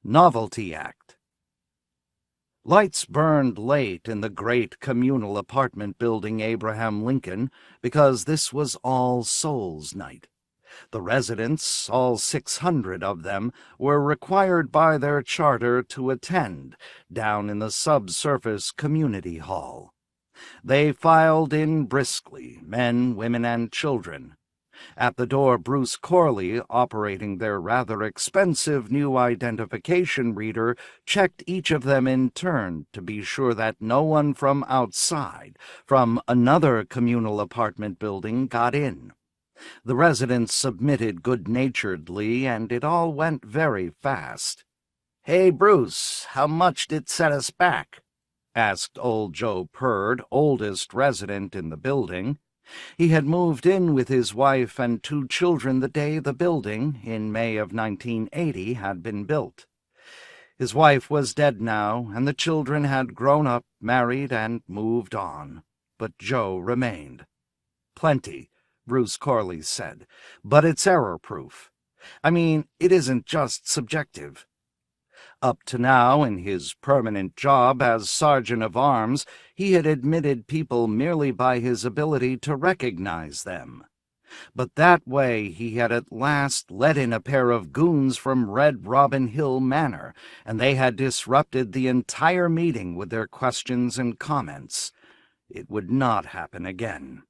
Novelty Act. Lights burned late in the great communal apartment building Abraham Lincoln because this was All Souls Night. The residents, all 600 of them, were required by their charter to attend down in the subsurface community hall. They filed in briskly, men, women, and children. At the door, Bruce Corley, operating their rather expensive new identification reader, checked each of them in turn to be sure that no one from outside, from another communal apartment building, got in. The residents submitted good-naturedly, and it all went very fast. "Hey, Bruce, how much did set us back?" asked old Joe Purd, oldest resident in the building. He had moved in with his wife and 2 children the day the building, in May of 1980, had been built. His wife was dead now, and the children had grown up, married, and moved on. But Joe remained. "Plenty," Bruce Corley said, "but it's error-proof. I mean, it isn't just subjective." Up to now, in his permanent job as Sergeant of Arms, he had admitted people merely by his ability to recognize them. But that way he had at last let in a pair of goons from Red Robin Hill Manor, and they had disrupted the entire meeting with their questions and comments. It would not happen again.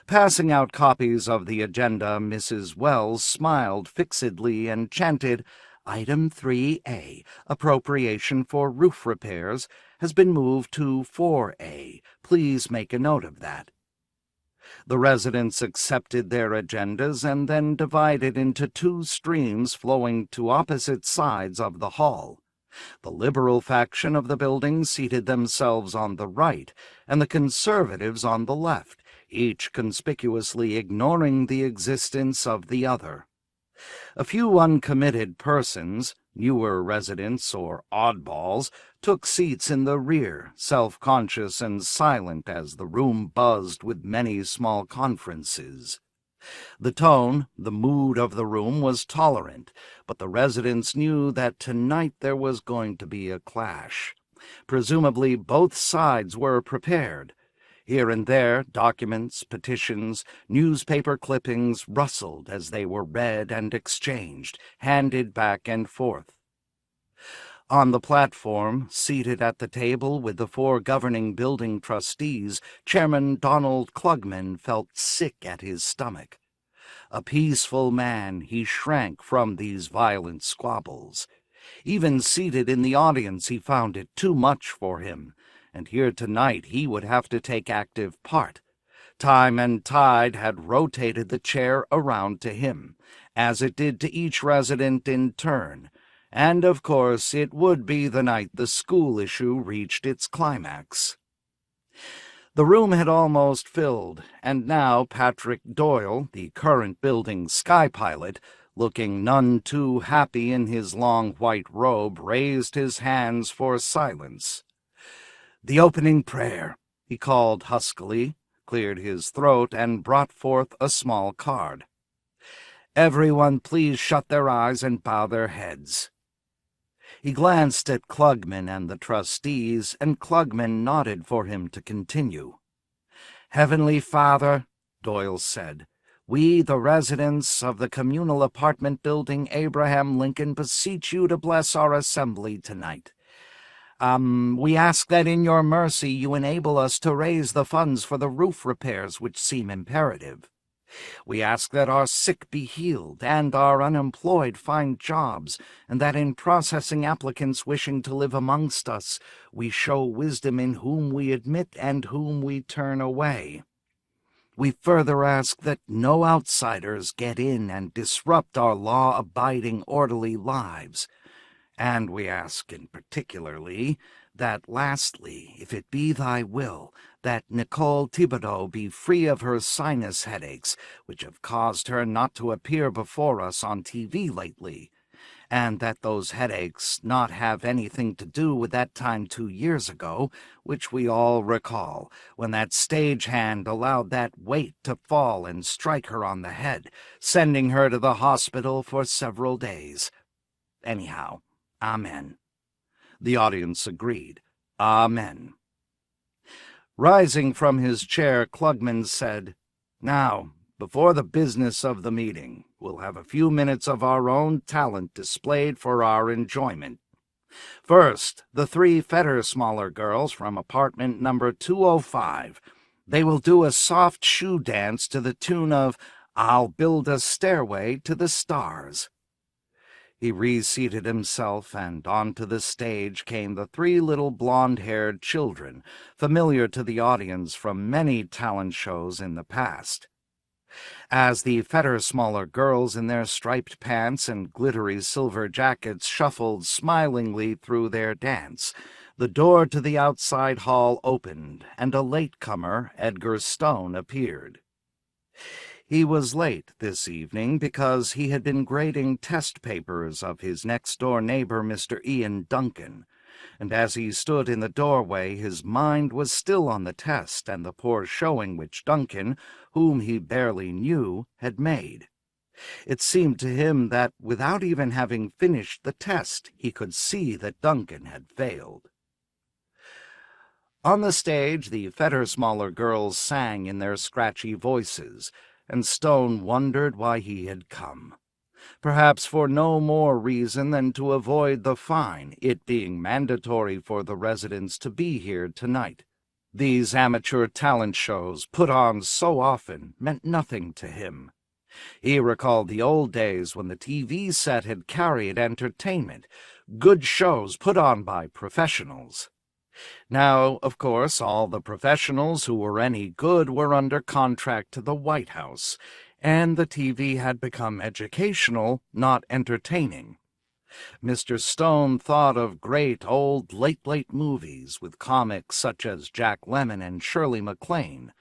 Passing out copies of the agenda, Mrs. Wells smiled fixedly and chanted, "Item 3A, appropriation for roof repairs, has been moved to 4A. Please make a note of that." The residents accepted their agendas and then divided into 2 streams flowing to opposite sides of the hall. The liberal faction of the building seated themselves on the right, and the conservatives on the left, each conspicuously ignoring the existence of the other. A few uncommitted persons, newer residents or oddballs, took seats in the rear, self-conscious and silent as the room buzzed with many small conferences. The tone, the mood of the room was tolerant, but the residents knew that tonight there was going to be a clash. Presumably both sides were prepared. Here and there, documents, petitions, newspaper clippings rustled as they were read and exchanged, handed back and forth. On the platform, seated at the table with the 4 governing building trustees, Chairman Donald Klugman felt sick at his stomach. A peaceful man, he shrank from these violent squabbles. Even seated in the audience, he found it too much for him. And here tonight he would have to take active part. Time and tide had rotated the chair around to him, as it did to each resident in turn, and of course it would be the night the school issue reached its climax. The room had almost filled, and now Patrick Doyle, the current building sky pilot, looking none too happy in his long white robe, raised his hands for silence. "The opening prayer," he called huskily, cleared his throat, and brought forth a small card. "Everyone please shut their eyes and bow their heads." He glanced at Klugman and the trustees, and Klugman nodded for him to continue. "Heavenly Father," Doyle said, "we, the residents of the communal apartment building Abraham Lincoln, beseech you to bless our assembly tonight. We ask that in your mercy you enable us to raise the funds for the roof repairs which seem imperative. We ask that our sick be healed and our unemployed find jobs, and that in processing applicants wishing to live amongst us, we show wisdom in whom we admit and whom we turn away. We further ask that no outsiders get in and disrupt our law-abiding, orderly lives. And we ask in particularly that, lastly, if it be thy will, that Nicole Thibodeau be free of her sinus headaches, which have caused her not to appear before us on TV lately, and that those headaches not have anything to do with that time 2 years ago, which we all recall, when that stagehand allowed that weight to fall and strike her on the head, sending her to the hospital for several days. anyhow. Amen." The audience agreed. Amen. Rising from his chair, Klugman said, "Now, before the business of the meeting, we'll have a few minutes of our own talent displayed for our enjoyment. First, the 3 Fettersmaller girls from apartment number 205. They will do a soft shoe dance to the tune of 'I'll Build a Stairway to the Stars.'" He reseated himself, and onto the stage came the 3 little blonde-haired children, familiar to the audience from many talent shows in the past. As the Fettersmaller girls in their striped pants and glittery silver jackets shuffled smilingly through their dance, the door to the outside hall opened, and a latecomer, Edgar Stone, appeared. He was late this evening because he had been grading test papers of his next-door neighbor, Mr. Ian Duncan, and as he stood in the doorway his mind was still on the test and the poor showing which Duncan, whom he barely knew, had made. It seemed to him that, without even having finished the test, he could see that Duncan had failed. On the stage the Fettersmaller girls sang in their scratchy voices, and Stone wondered why he had come. Perhaps for no more reason than to avoid the fine, it being mandatory for the residents to be here tonight. These amateur talent shows, put on so often, meant nothing to him. He recalled the old days when the TV set had carried entertainment, good shows put on by professionals. Now, of course, all the professionals who were any good were under contract to the White House, and the TV had become educational, not entertaining. Mr. Stone thought of great old late movies with comics such as Jack Lemmon and Shirley MacLaine,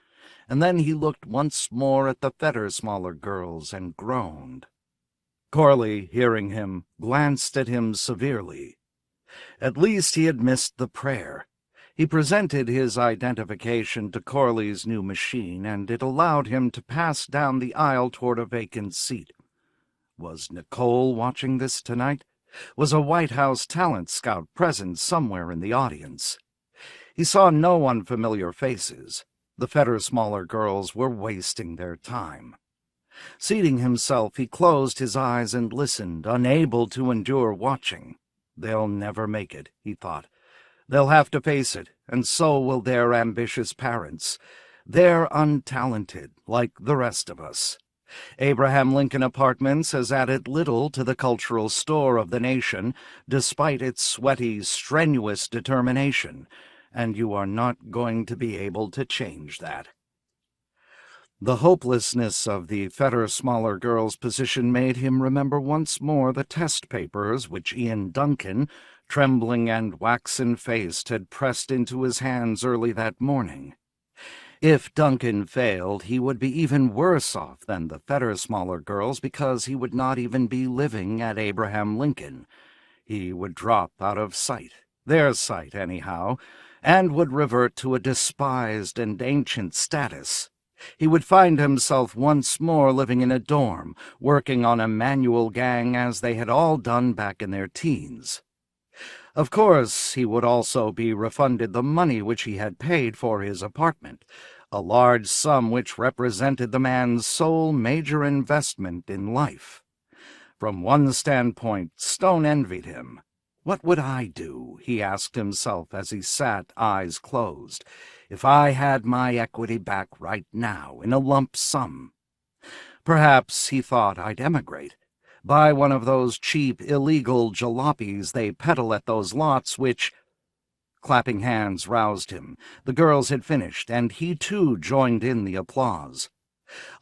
and then he looked once more at the Fettersmaller girls and groaned. Corley, hearing him, glanced at him severely. At least he had missed the prayer. He presented his identification to Corley's new machine, and it allowed him to pass down the aisle toward a vacant seat. Was Nicole watching this tonight? Was a White House talent scout present somewhere in the audience? He saw no unfamiliar faces. The Fettersmaller girls were wasting their time. Seating himself, he closed his eyes and listened, unable to endure watching. "They'll never make it," he thought. "They'll have to face it, and so will their ambitious parents. They're untalented, like the rest of us. Abraham Lincoln Apartments has added little to the cultural store of the nation, despite its sweaty, strenuous determination, and you are not going to be able to change that." The hopelessness of the Fettersmaller girl's position made him remember once more the test papers which Ian Duncan, trembling and waxen-faced, had pressed into his hands early that morning. If Duncan failed, he would be even worse off than the Fettersmaller girls because he would not even be living at Abraham Lincoln. He would drop out of sight, their sight anyhow, and would revert to a despised and ancient status. He would find himself once more living in a dorm, working on a manual gang as they had all done back in their teens. Of course, he would also be refunded the money which he had paid for his apartment, a large sum which represented the man's sole major investment in life. From one standpoint, Stone envied him. "What would I do," he asked himself as he sat, eyes closed, "if I had my equity back right now in a lump sum? Perhaps, he thought, I'd emigrate. Buy one of those cheap, illegal jalopies they peddle at those lots which—" Clapping hands roused him. The girls had finished, and he too joined in the applause.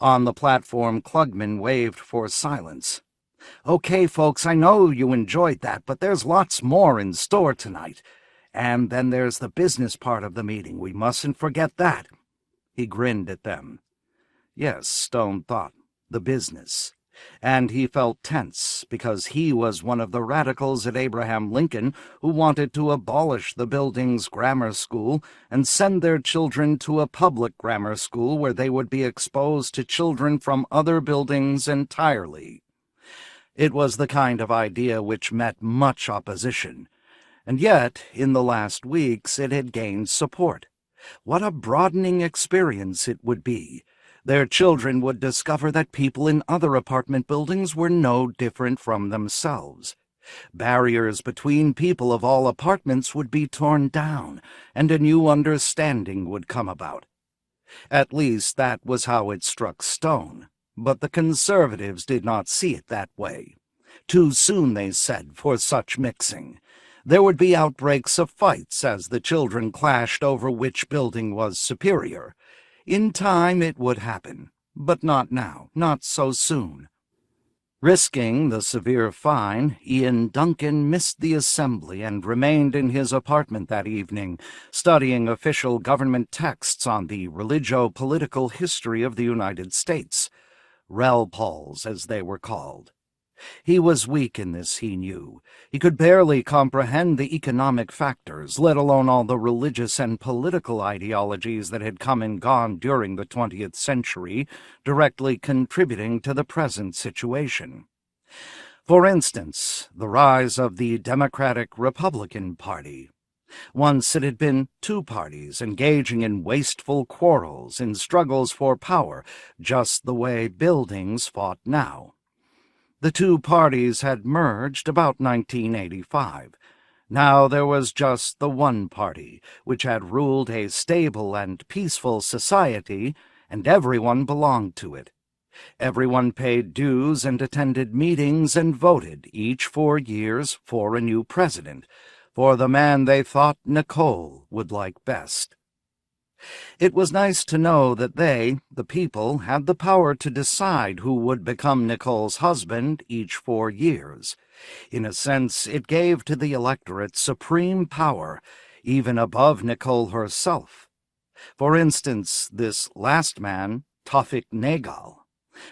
On the platform, Klugman waved for silence. "Okay, folks, I know you enjoyed that, but there's lots more in store tonight. And then there's the business part of the meeting. We mustn't forget that." He grinned at them. Yes, Stone thought, the business. And he felt tense, because he was one of the radicals at Abraham Lincoln who wanted to abolish the building's grammar school and send their children to a public grammar school where they would be exposed to children from other buildings entirely. It was the kind of idea which met much opposition, and yet, in the last weeks, it had gained support. What a broadening experience it would be! Their children would discover that people in other apartment buildings were no different from themselves. Barriers between people of all apartments would be torn down, and a new understanding would come about. At least that was how it struck Stone, but the conservatives did not see it that way. Too soon, they said, for such mixing. There would be outbreaks of fights as the children clashed over which building was superior. In time it would happen, but not now, not so soon. Risking the severe fine, Ian Duncan missed the assembly and remained in his apartment that evening, studying official government texts on the religio-political history of the United States, relpols as they were called. He was weak in this, he knew. He could barely comprehend the economic factors, let alone all the religious and political ideologies that had come and gone during the 20th century, directly contributing to the present situation. For instance, the rise of the Democratic-Republican Party. Once it had been two parties engaging in wasteful quarrels, in struggles for power, just the way buildings fought now. The two parties had merged about 1985. Now there was just the one party, which had ruled a stable and peaceful society, and everyone belonged to it. Everyone paid dues and attended meetings and voted, each 4 years, for a new president, for the man they thought Nicole would like best. It was nice to know that they, the people, had the power to decide who would become Nicole's husband each 4 years. In a sense, it gave to the electorate supreme power, even above Nicole herself. For instance, this last man, Tawfik Nagal.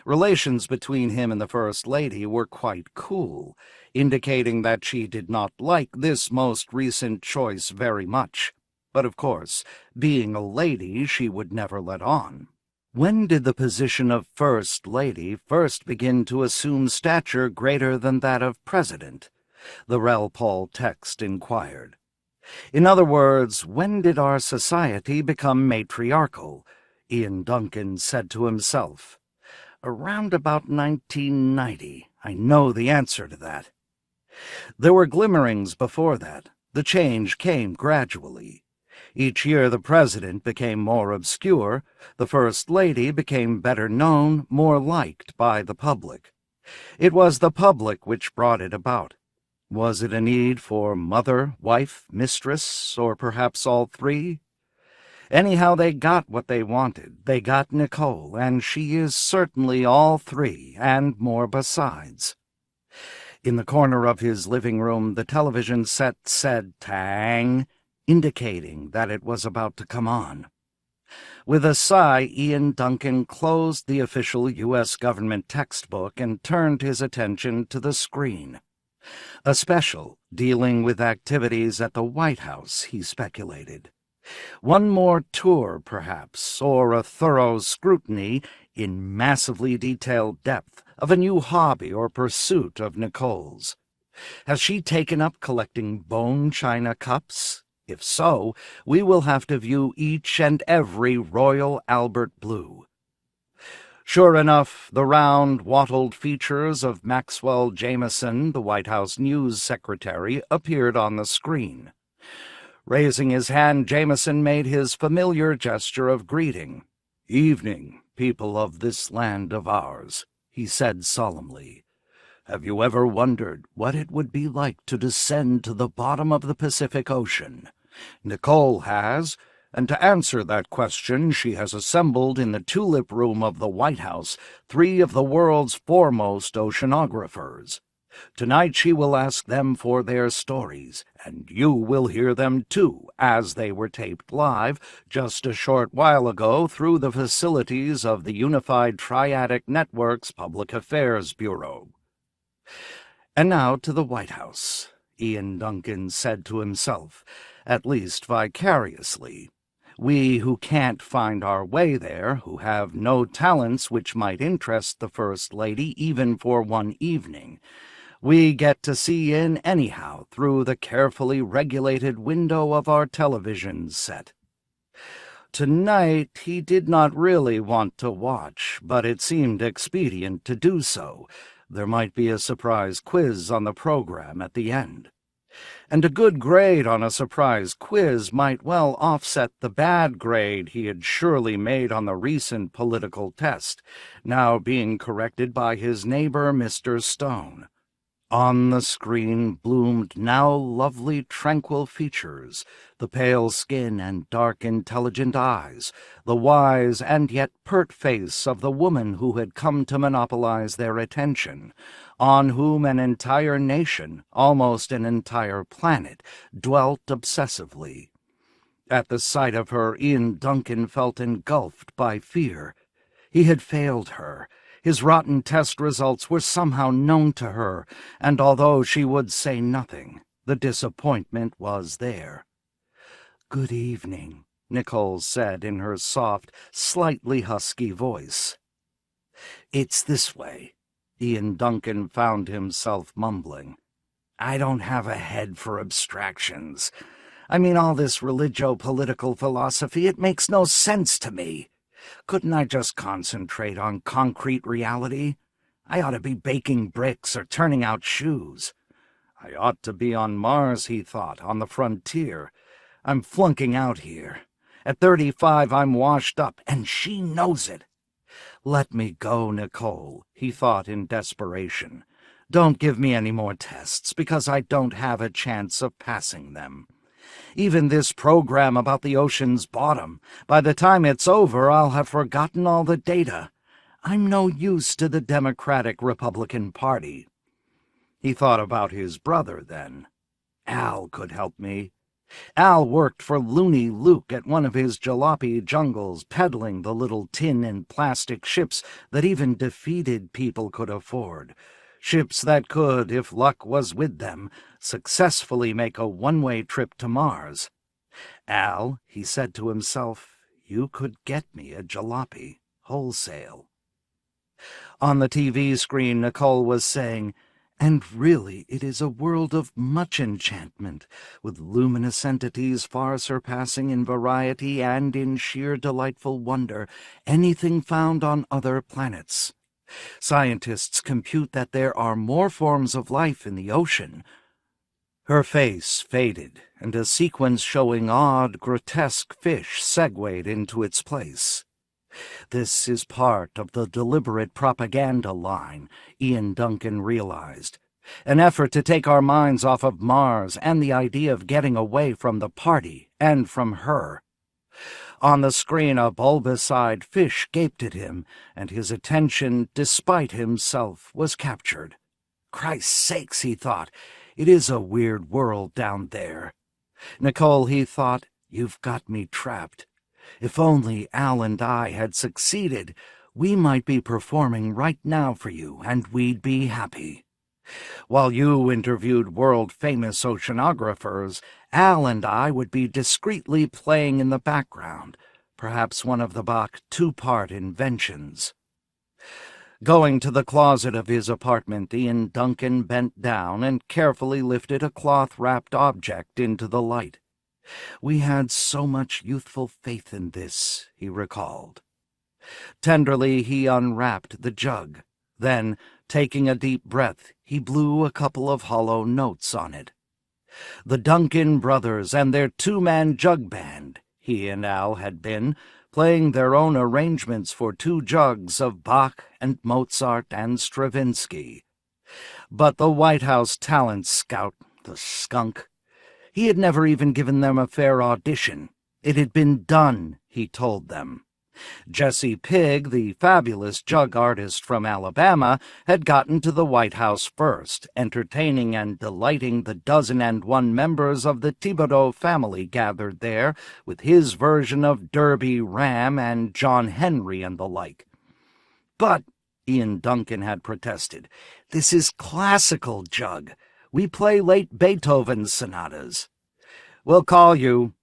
Relations between him and the First Lady were quite cool, indicating that she did not like this most recent choice very much. But of course, being a lady, she would never let on. When did the position of First Lady first begin to assume stature greater than that of President? The relpol text inquired. In other words, when did our society become matriarchal? Ian Duncan said to himself. Around about 1990. I know the answer to that. There were glimmerings before that. The change came gradually. Each year the president became more obscure, the First Lady became better known, more liked by the public. It was the public which brought it about. Was it a need for mother, wife, mistress, or perhaps all three? Anyhow, they got what they wanted. They got Nicole, and she is certainly all three, and more besides. In the corner of his living room, the television set said "Tang," indicating that it was about to come on. With a sigh, Ian Duncan closed the official U.S. government textbook and turned his attention to the screen. A special dealing with activities at the White House, he speculated. One more tour, perhaps, or a thorough scrutiny, in massively detailed depth, of a new hobby or pursuit of Nicole's. Has she taken up collecting bone china cups? If so, we will have to view each and every Royal Albert Blue. Sure enough, the round, wattled features of Maxwell Jameson, the White House news secretary, appeared on the screen. Raising his hand, Jameson made his familiar gesture of greeting. "Evening, people of this land of ours," he said solemnly. "Have you ever wondered what it would be like to descend to the bottom of the Pacific Ocean? Nicole has, and to answer that question she has assembled in the Tulip Room of the White House 3 of the world's foremost oceanographers. Tonight she will ask them for their stories, and you will hear them too, as they were taped live just a short while ago through the facilities of the Unified Triadic Network's Public Affairs Bureau." And now to the White House, Ian Duncan said to himself, at least vicariously. We who can't find our way there, who have no talents which might interest the First Lady even for one evening, we get to see in anyhow through the carefully regulated window of our television set. Tonight he did not really want to watch, but it seemed expedient to do so. There might be a surprise quiz on the program at the end. And a good grade on a surprise quiz might well offset the bad grade he had surely made on the recent political test, now being corrected by his neighbor Mr. Stone. On the screen bloomed now lovely tranquil features, the pale skin and dark intelligent eyes, the wise and yet pert face of the woman who had come to monopolize their attention, on whom an entire nation, almost an entire planet, dwelt obsessively. At the sight of her, Ian Duncan felt engulfed by fear. He had failed her. His rotten test results were somehow known to her, and although she would say nothing, the disappointment was there. "Good evening," Nicole said in her soft, slightly husky voice. "It's this way," Ian Duncan found himself mumbling. "I don't have a head for abstractions. I mean, all this religio-political philosophy, it makes no sense to me. Couldn't I just concentrate on concrete reality? I ought to be baking bricks or turning out shoes. I ought to be on Mars, he thought, on the frontier. I'm flunking out here. At 35, I'm washed up, and she knows it. Let me go, Nicole, he thought in desperation. Don't give me any more tests, because I don't have a chance of passing them. Even this program about the ocean's bottom, by the time it's over, I'll have forgotten all the data. I'm no use to the Democratic-Republican Party." He thought about his brother then. Al could help me. Al worked for Loony Luke at one of his jalopy jungles, peddling the little tin and plastic ships that even defeated people could afford. Ships that could, if luck was with them, successfully make a one-way trip to Mars. Al, he said to himself, you could get me a jalopy, wholesale. On the TV screen, Nicole was saying, "And really it is a world of much enchantment, with luminous entities far surpassing in variety and in sheer delightful wonder anything found on other planets. Scientists compute that there are more forms of life in the ocean." Her face faded, and a sequence showing odd, grotesque fish segued into its place. This is part of the deliberate propaganda line, Ian Duncan realized. An effort to take our minds off of Mars and the idea of getting away from the party and from her. On the screen, a bulbous-eyed fish gaped at him, and his attention, despite himself, was captured. Christ's sakes, he thought, it is a weird world down there. Nicole, he thought, you've got me trapped. If only Al and I had succeeded, we might be performing right now for you, and we'd be happy. While you interviewed world-famous oceanographers, Al and I would be discreetly playing in the background, perhaps one of the Bach two-part inventions. Going to the closet of his apartment, Ian Duncan bent down and carefully lifted a cloth-wrapped object into the light. We had so much youthful faith in this, he recalled. Tenderly he unwrapped the jug. Then, taking a deep breath, he blew a couple of hollow notes on it. The Duncan brothers and their two-man jug band, he and Al had been, playing their own arrangements for 2 jugs of Bach and Mozart and Stravinsky. But the White House talent scout, the skunk, he had never even given them a fair audition. It had been done, he told them. Jesse Pigg, the fabulous jug artist from Alabama, had gotten to the White House first, entertaining and delighting the 101 members of the Thibodeau family gathered there, with his version of Derby Ram and John Henry and the like. "But," Ian Duncan had protested, "this is classical jug. We play late Beethoven sonatas." "We'll call you."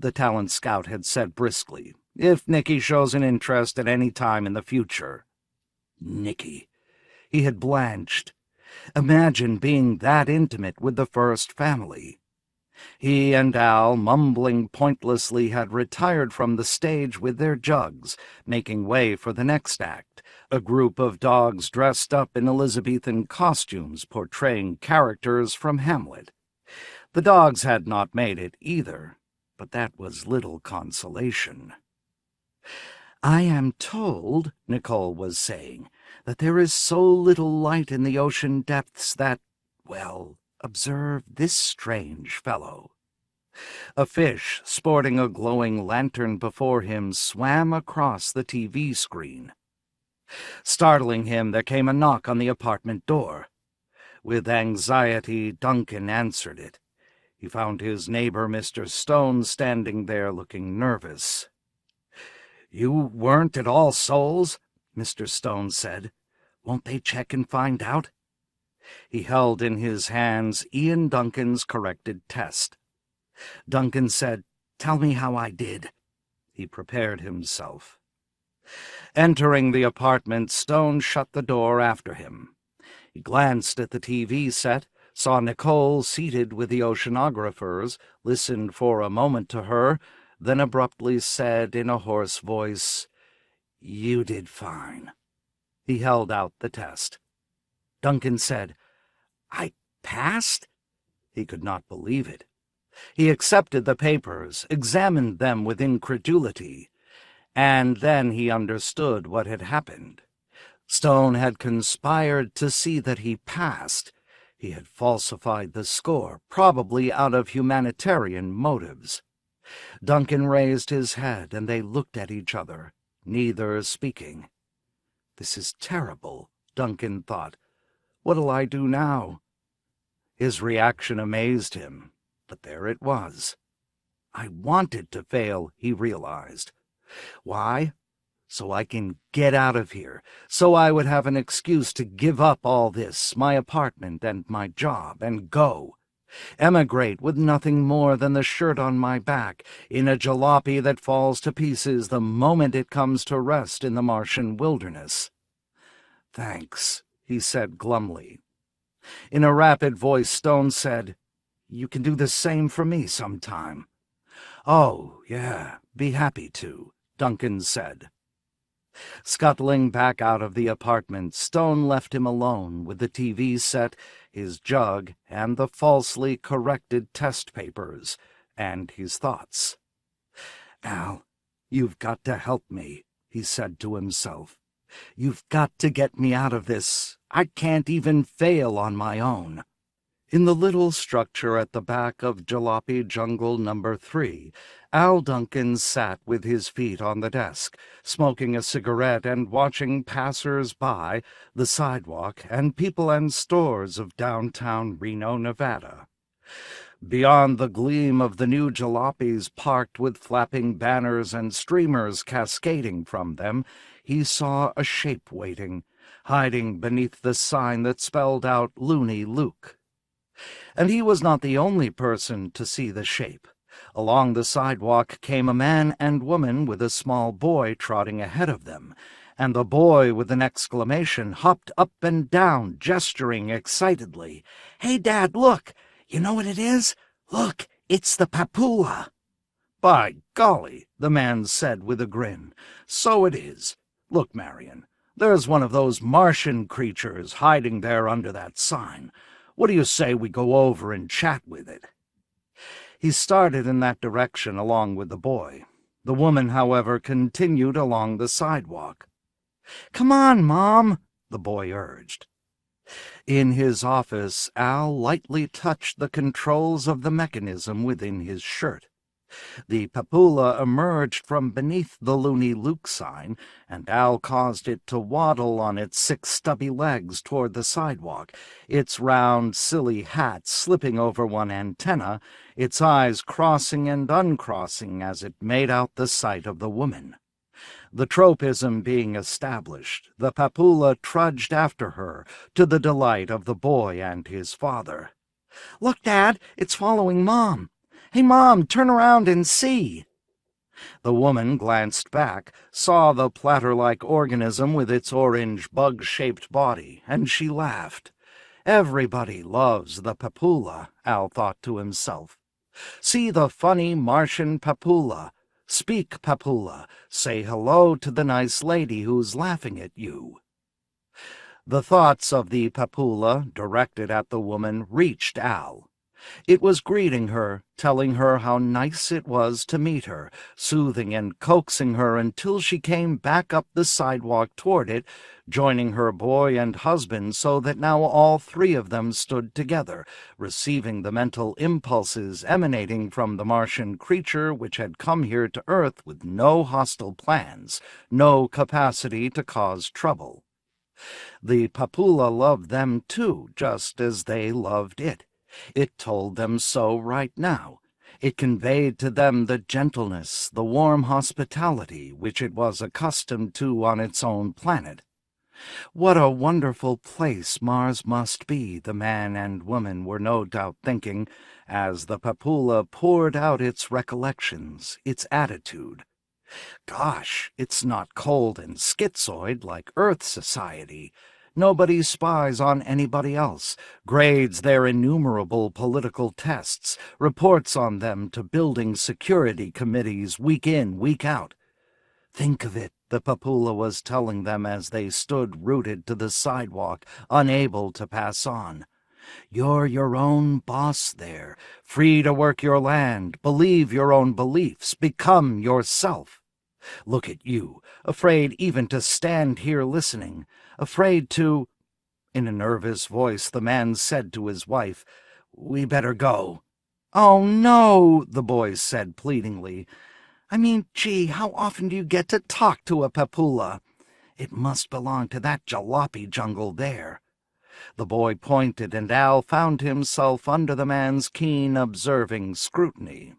the talent scout had said briskly, "if Nicky shows an interest at any time in the future." Nicky. He had blanched. Imagine being that intimate with the first family. He and Al, mumbling pointlessly, had retired from the stage with their jugs, making way for the next act, a group of dogs dressed up in Elizabethan costumes portraying characters from Hamlet. The dogs had not made it either, but that was little consolation. "I am told," Nicole was saying, "that there is so little light in the ocean depths that, well, observe this strange fellow." A fish, sporting a glowing lantern before him, swam across the TV screen. Startling him, there came a knock on the apartment door. With anxiety, Duncan answered it. He found his neighbor, Mr. Stone, standing there looking nervous. "You weren't at All Souls?" Mr. Stone said. "Won't they check and find out?" He held in his hands Ian Duncan's corrected test. Duncan said, "Tell me how I did." He prepared himself. Entering the apartment, Stone shut the door after him. He glanced at the TV set, saw Nicole seated with the oceanographers, listened for a moment to her, then abruptly said in a hoarse voice, "You did fine." He held out the test. Duncan said, "I passed?" He could not believe it. He accepted the papers, examined them with incredulity, and then he understood what had happened. Stone had conspired to see that he passed. He had falsified the score, probably out of humanitarian motives. Duncan raised his head, and they looked at each other, neither speaking. "This is terrible," Duncan thought. "What'll I do now?" His reaction amazed him, but there it was. I wanted to fail, he realized. Why? So I can get out of here, so I would have an excuse to give up all this, my apartment and my job, and go. Emigrate with nothing more than the shirt on my back, in a jalopy that falls to pieces the moment it comes to rest in the Martian wilderness. "Thanks," he said glumly. In a rapid voice, Stone said, "You can do the same for me sometime." "Oh, yeah, be happy to," Duncan said. Scuttling back out of the apartment, Stone left him alone with the TV set, his jug, and the falsely corrected test papers, and his thoughts. "Al, you've got to help me," he said to himself. "You've got to get me out of this. I can't even fail on my own." In the little structure at the back of Jalopy Jungle No. 3, Al Duncan sat with his feet on the desk, smoking a cigarette and watching passers-by, the sidewalk, and people and stores of downtown Reno, Nevada. Beyond the gleam of the new jalopies parked with flapping banners and streamers cascading from them, he saw a shape waiting, hiding beneath the sign that spelled out Looney Luke. And he was not the only person to see the shape. Along the sidewalk came a man and woman with a small boy trotting ahead of them, and the boy, with an exclamation, hopped up and down, gesturing excitedly. "Hey, Dad, look! You know what it is? Look, it's the Papua." "By golly," the man said with a grin. "So it is. Look, Marion, there's one of those Martian creatures hiding there under that sign. What do you say we go over and chat with it?" He started in that direction along with the boy. The woman, however, continued along the sidewalk. "Come on, Mom," the boy urged. In his office, Al lightly touched the controls of the mechanism within his shirt. The Papula emerged from beneath the Looney Luke sign, and Al caused it to waddle on its 6 stubby legs toward the sidewalk, its round, silly hat slipping over one antenna, its eyes crossing and uncrossing as it made out the sight of the woman. The tropism being established, the Papula trudged after her, to the delight of the boy and his father. "Look, Dad, it's following Mom. "Hey, Mom, turn around and see." The woman glanced back, saw the platter-like organism with its orange bug-shaped body, and she laughed. Everybody loves the papula, Al thought to himself. See the funny Martian papula. Speak, papula. Say hello to the nice lady who's laughing at you. The thoughts of the papula, directed at the woman, reached Al. It was greeting her, telling her how nice it was to meet her, soothing and coaxing her until she came back up the sidewalk toward it, joining her boy and husband so that now all three of them stood together, receiving the mental impulses emanating from the Martian creature which had come here to Earth with no hostile plans, no capacity to cause trouble. The papula loved them too, just as they loved it. It told them so right now. It conveyed to them the gentleness, the warm hospitality which it was accustomed to on its own planet. What a wonderful place Mars must be, the man and woman were no doubt thinking, as the papula poured out its recollections, its attitude. Gosh, it's not cold and schizoid like Earth society. Nobody spies on anybody else, grades their innumerable political tests, reports on them to building security committees week in, week out. Think of it, the papula was telling them as they stood rooted to the sidewalk, unable to pass on. You're your own boss there, free to work your land, believe your own beliefs, become yourself. Look at you, afraid even to stand here listening, afraid to— In a nervous voice the man said to his wife, "We better go." "Oh, no," the boy said pleadingly. "I mean, gee, how often do you get to talk to a papula? It must belong to that jalopy jungle there." The boy pointed, and Al found himself under the man's keen, observing scrutiny.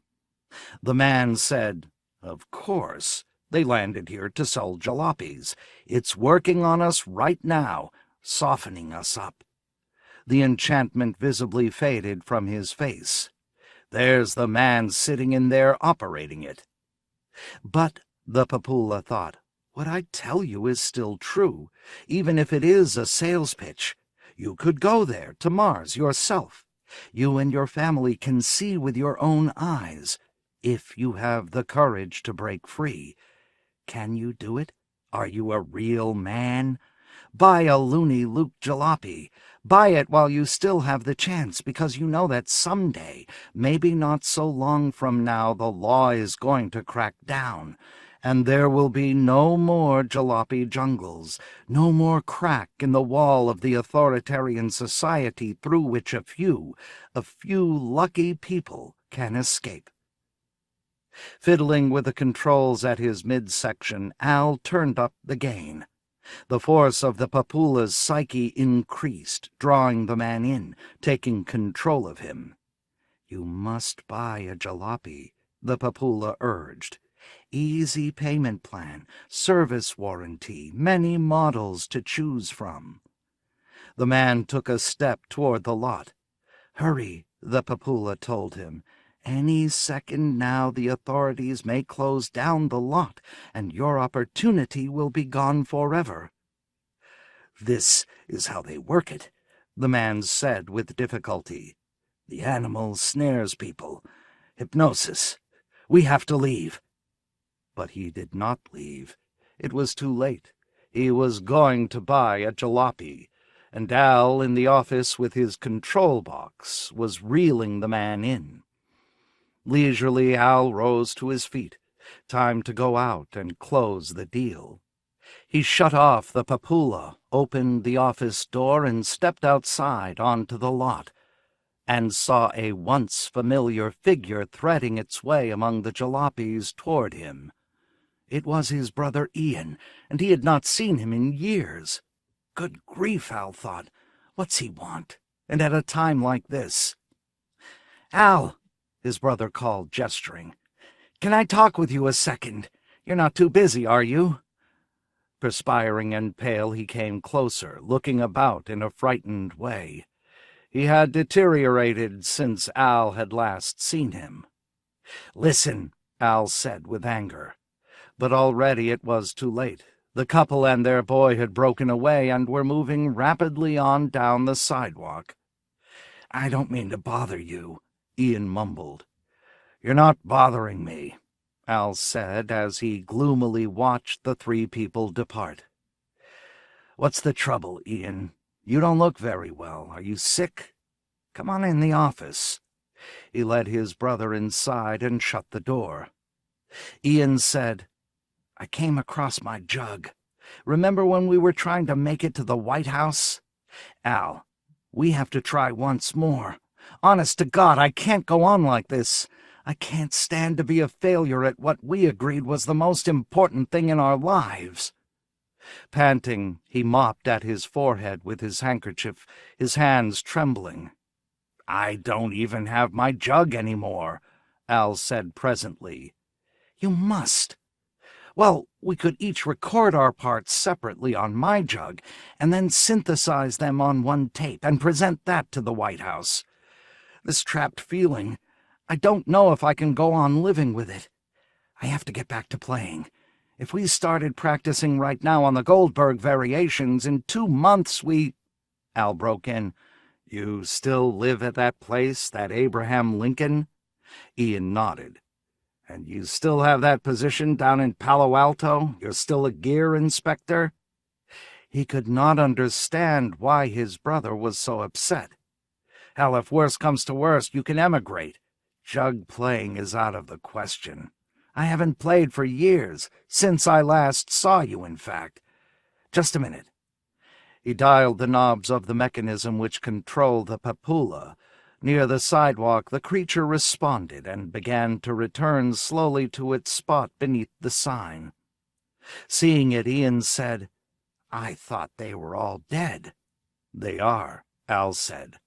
The man said, "Of course. They landed here to sell jalopies. It's working on us right now, softening us up." The enchantment visibly faded from his face. There's the man sitting in there operating it. But, the papula thought, what I tell you is still true, even if it is a sales pitch. You could go there, to Mars, yourself. You and your family can see with your own eyes, if you have the courage to break free. Can you do it? Are you a real man? Buy a loony Luke jalopy. Buy it while you still have the chance, because you know that someday, maybe not so long from now, the law is going to crack down, and there will be no more jalopy jungles, no more crack in the wall of the authoritarian society through which a few lucky people can escape. Fiddling with the controls at his midsection, Al turned up the gain. The force of the papula's psyche increased, drawing the man in, taking control of him. "You must buy a jalopy," the papula urged. "Easy payment plan, service warranty, many models to choose from." The man took a step toward the lot. "Hurry," the papula told him. "Any second now the authorities may close down the lot, and your opportunity will be gone forever." "This is how they work it," the man said with difficulty. "The animal snares people. Hypnosis. We have to leave." But he did not leave. It was too late. He was going to buy a jalopy, and Al, in the office with his control box, was reeling the man in. Leisurely Al rose to his feet. Time to go out and close the deal. He shut off the papula, opened the office door, and stepped outside onto the lot, and saw a once familiar figure threading its way among the jalopies toward him. It was his brother Ian, and he had not seen him in years. Good grief, Al thought. What's he want? And at a time like this? "Al," his brother called, gesturing. "Can I talk with you a second? You're not too busy, are you?" Perspiring and pale, he came closer, looking about in a frightened way. He had deteriorated since Al had last seen him. "Listen," Al said with anger. But already it was too late. The couple and their boy had broken away and were moving rapidly on down the sidewalk. "I don't mean to bother you," Ian mumbled. "You're not bothering me," Al said as he gloomily watched the three people depart. "What's the trouble, Ian? You don't look very well. Are you sick? Come on in the office." He led his brother inside and shut the door. Ian said, "I came across my jug. Remember when we were trying to make it to the White House? Al, we have to try once more. Honest to God, I can't go on like this. I can't stand to be a failure at what we agreed was the most important thing in our lives." Panting, he mopped at his forehead with his handkerchief, his hands trembling. "I don't even have my jug anymore," Al said presently. "You must." "Well, we could each record our parts separately on my jug and then synthesize them on one tape and present that to the White House. This trapped feeling, I don't know if I can go on living with it. I have to get back to playing. If we started practicing right now on the Goldberg variations, in 2 months Al broke in. "You still live at that place, that Abraham Lincoln?" Ian nodded. "And you still have that position down in Palo Alto? You're still a gear inspector?" He could not understand why his brother was so upset. "Hell, if worse comes to worst, you can emigrate. Jug playing is out of the question. I haven't played for years, since I last saw you, in fact. Just a minute." He dialed the knobs of the mechanism which controlled the papula. Near the sidewalk, the creature responded and began to return slowly to its spot beneath the sign. Seeing it, Ian said, "I thought they were all dead." "They are," Al said.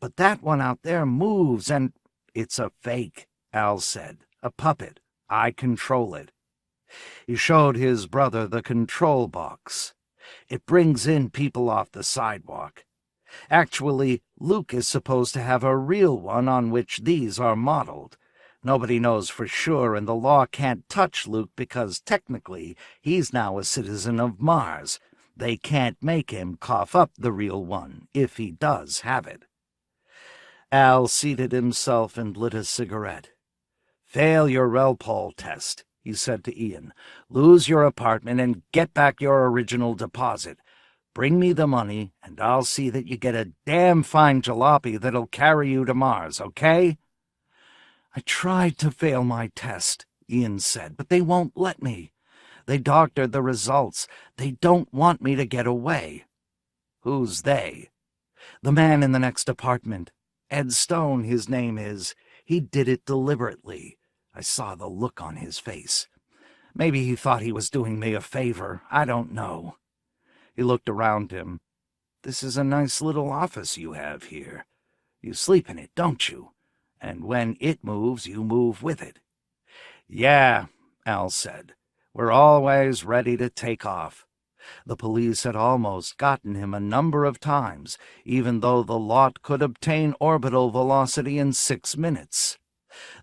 "But that one out there moves and—" "It's a fake," Al said. "A puppet. I control it." He showed his brother the control box. "It brings in people off the sidewalk. Actually, Luke is supposed to have a real one on which these are modeled. Nobody knows for sure, and the law can't touch Luke because technically he's now a citizen of Mars. They can't make him cough up the real one, if he does have it." Al seated himself and lit a cigarette. "Fail your Relpol test," he said to Ian. "Lose your apartment and get back your original deposit. Bring me the money, and I'll see that you get a damn fine jalopy that'll carry you to Mars, okay?" "I tried to fail my test," Ian said, "but they won't let me. They doctored the results. They don't want me to get away." "Who's they?" "The man in the next apartment. Ed Stone, his name is. He did it deliberately. I saw the look on his face. Maybe he thought he was doing me a favor. I don't know." He looked around him. "This is a nice little office you have here. You sleep in it, don't you? And when it moves, you move with it." "Yeah," Al said. "We're always ready to take off." The police had almost gotten him a number of times, even though the lot could obtain orbital velocity in 6 minutes.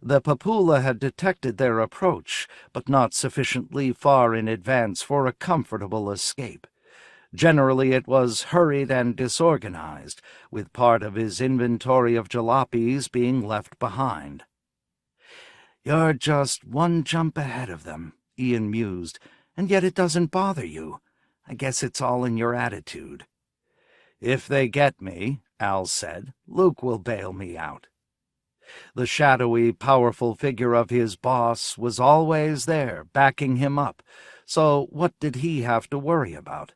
The papula had detected their approach, but not sufficiently far in advance for a comfortable escape. Generally it was hurried and disorganized, with part of his inventory of jalopies being left behind. "You're just one jump ahead of them," Ian mused, "and yet it doesn't bother you. I guess it's all in your attitude." "If they get me," Al said, "Luke will bail me out." The shadowy, powerful figure of his boss was always there, backing him up, so what did he have to worry about?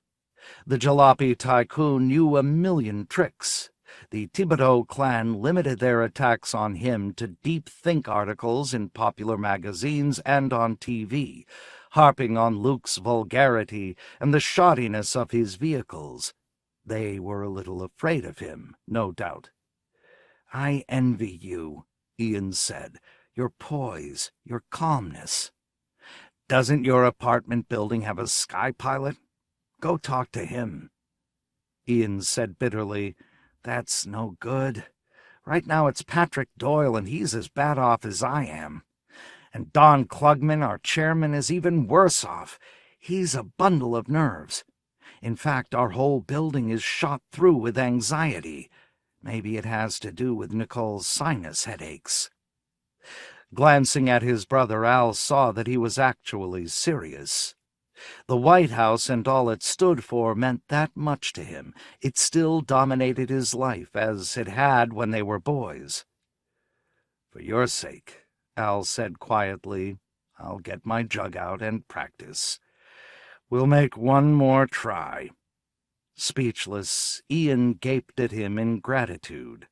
The jalopy tycoon knew a million tricks. The Thibodeau clan limited their attacks on him to deep think articles in popular magazines and on TV, harping on Luke's vulgarity and the shoddiness of his vehicles. They were a little afraid of him, no doubt. "I envy you," Ian said, "your poise, your calmness." "Doesn't your apartment building have a sky pilot? Go talk to him." Ian said bitterly, "That's no good. Right now it's Patrick Doyle, and he's as bad off as I am. And Don Klugman, our chairman, is even worse off. He's a bundle of nerves. In fact, our whole building is shot through with anxiety. Maybe it has to do with Nicole's sinus headaches. Glancing at his brother, Al saw that he was actually serious. The White House and all it stood for meant that much to him. It still dominated his life, as it had when they were boys. "For your sake," Al said quietly, "I'll get my jug out and practice. We'll make one more try." Speechless, Ian gaped at him in gratitude.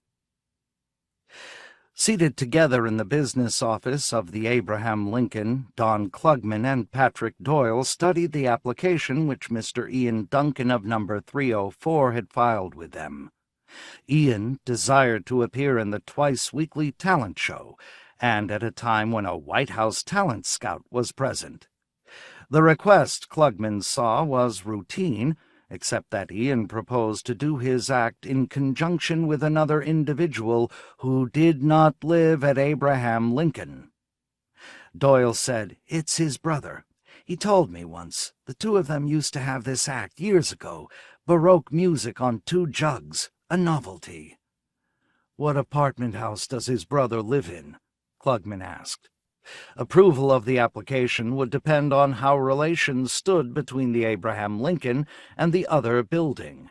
Seated together in the business office of the Abraham Lincoln, Don Klugman and Patrick Doyle studied the application which Mr. Ian Duncan of number 304 had filed with them. Ian desired to appear in the twice-weekly talent show, and at a time when a White House talent scout was present. The request, Klugman saw, was routine, except that Ian proposed to do his act in conjunction with another individual who did not live at Abraham Lincoln. Doyle said, "It's his brother. He told me once. The two of them used to have this act years ago, Baroque music on 2 jugs, a novelty." "What apartment house does his brother live in?" Klugman asked. Approval of the application would depend on how relations stood between the Abraham Lincoln and the other building.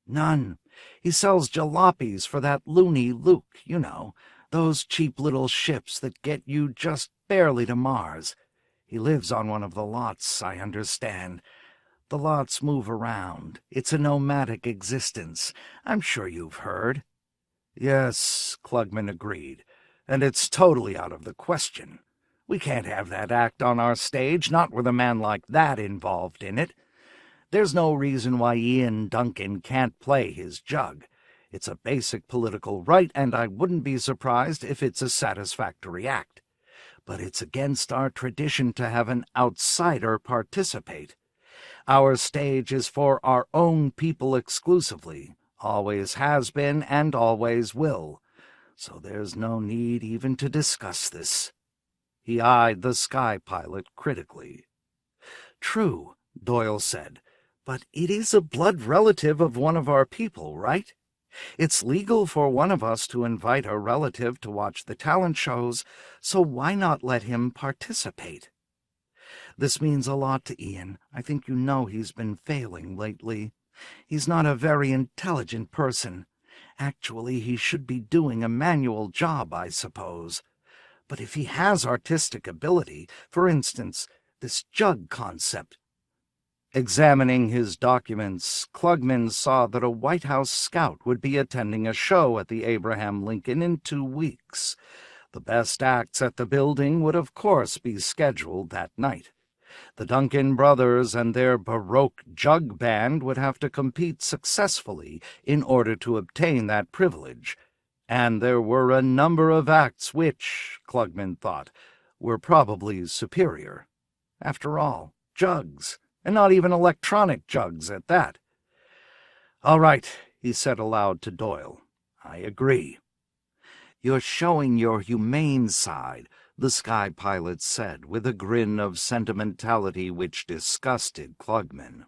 "None. He sells jalopies for that loony Luke, you know, those cheap little ships that get you just barely to Mars. He lives on one of the lots, I understand. The lots move around. It's a nomadic existence. I'm sure you've heard." "Yes," Klugman agreed, "and it's totally out of the question. We can't have that act on our stage, not with a man like that involved in it. There's no reason why Ian Duncan can't play his jug. It's a basic political right, and I wouldn't be surprised if it's a satisfactory act. But it's against our tradition to have an outsider participate. Our stage is for our own people exclusively, always has been and always will. So there's no need even to discuss this." He eyed the sky pilot critically. "True," Doyle said, "but it is a blood relative of one of our people, right? It's legal for one of us to invite a relative to watch the talent shows, so why not let him participate? This means a lot to Ian. I think you know he's been failing lately. He's not a very intelligent person. Actually, he should be doing a manual job, I suppose. But if he has artistic ability, for instance, this jug concept." Examining his documents, Klugman saw that a White House scout would be attending a show at the Abraham Lincoln in 2 weeks. The best acts at the building would of course be scheduled that night. The Duncan brothers and their Baroque jug band would have to compete successfully in order to obtain that privilege. And there were a number of acts which, Klugman thought, were probably superior. After all, jugs, and not even electronic jugs at that. "All right," he said aloud to Doyle. "I agree." "You're showing your humane side," the sky pilot said, with a grin of sentimentality which disgusted Klugman.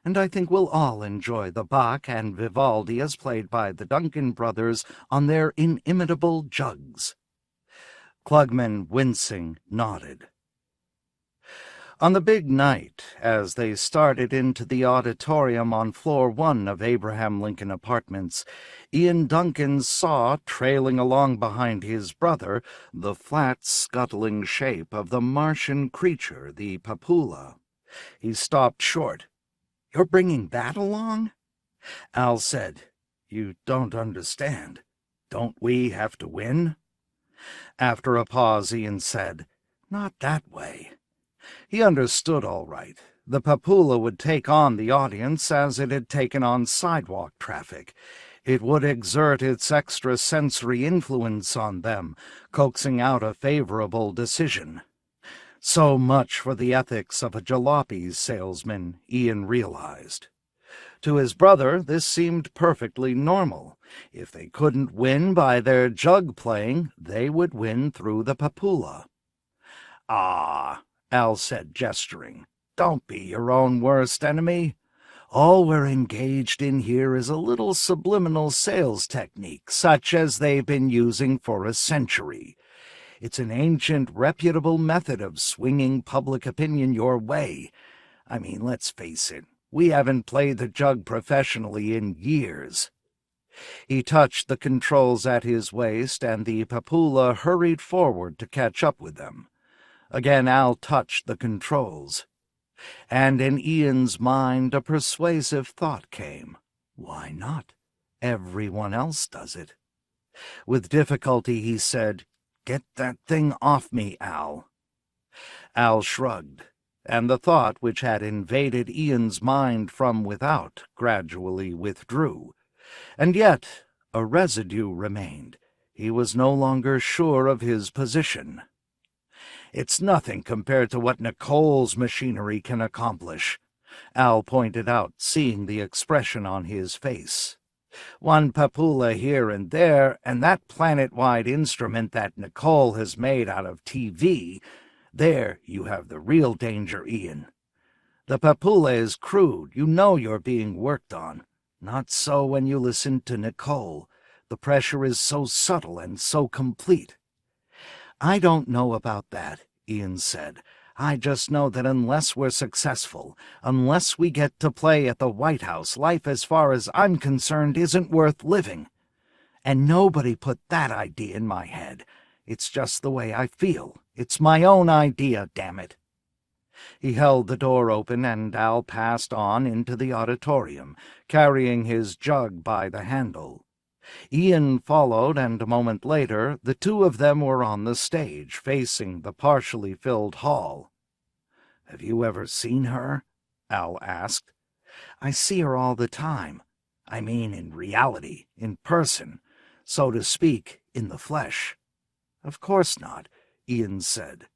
"And I think we'll all enjoy the Bach and Vivaldi as played by the Duncan brothers on their inimitable jugs." Klugman, wincing, nodded. On the big night, as they started into the auditorium on floor 1 of Abraham Lincoln Apartments, Ian Duncan saw, trailing along behind his brother, the flat, scuttling shape of the Martian creature, the Papula. He stopped short. "You're bringing that along?" Al said, "You don't understand. Don't we have to win?" After a pause, Ian said, "Not that way." He understood all right. The Papula would take on the audience as it had taken on sidewalk traffic. It would exert its extrasensory influence on them, coaxing out a favorable decision. So much for the ethics of a jalopy salesman, Ian realized. To his brother, this seemed perfectly normal. If they couldn't win by their jug playing, they would win through the papula. "Ah," Al said, gesturing, "don't be your own worst enemy. All we're engaged in here is a little subliminal sales technique, such as they've been using for a century. It's an ancient, reputable method of swinging public opinion your way. I mean, let's face it, we haven't played the jug professionally in years." He touched the controls at his waist, and the papula hurried forward to catch up with them. Again Al touched the controls. And in Ian's mind a persuasive thought came. Why not? Everyone else does it. With difficulty he said, "Get that thing off me, Al." Al shrugged, and the thought which had invaded Ian's mind from without gradually withdrew. And yet a residue remained. He was no longer sure of his position. "It's nothing compared to what Nicole's machinery can accomplish," Al pointed out, seeing the expression on his face. "One papula here and there, and that planet-wide instrument that Nicole has made out of TV. There you have the real danger, Ian. The papula is crude. You know you're being worked on. Not so when you listen to Nicole. The pressure is so subtle and so complete." "I don't know about that," Ian said. "I just know that unless we're successful, unless we get to play at the White House, life as far as I'm concerned isn't worth living. And nobody put that idea in my head. It's just the way I feel. It's my own idea, damn it." He held the door open, and Al passed on into the auditorium, carrying his jug by the handle. Ian followed, and a moment later the two of them were on the stage, facing the partially filled hall. "Have you ever seen her?" Al asked. "I see her all the time. I mean in reality, in person, so to speak, in the flesh." "Of course not," Ian said.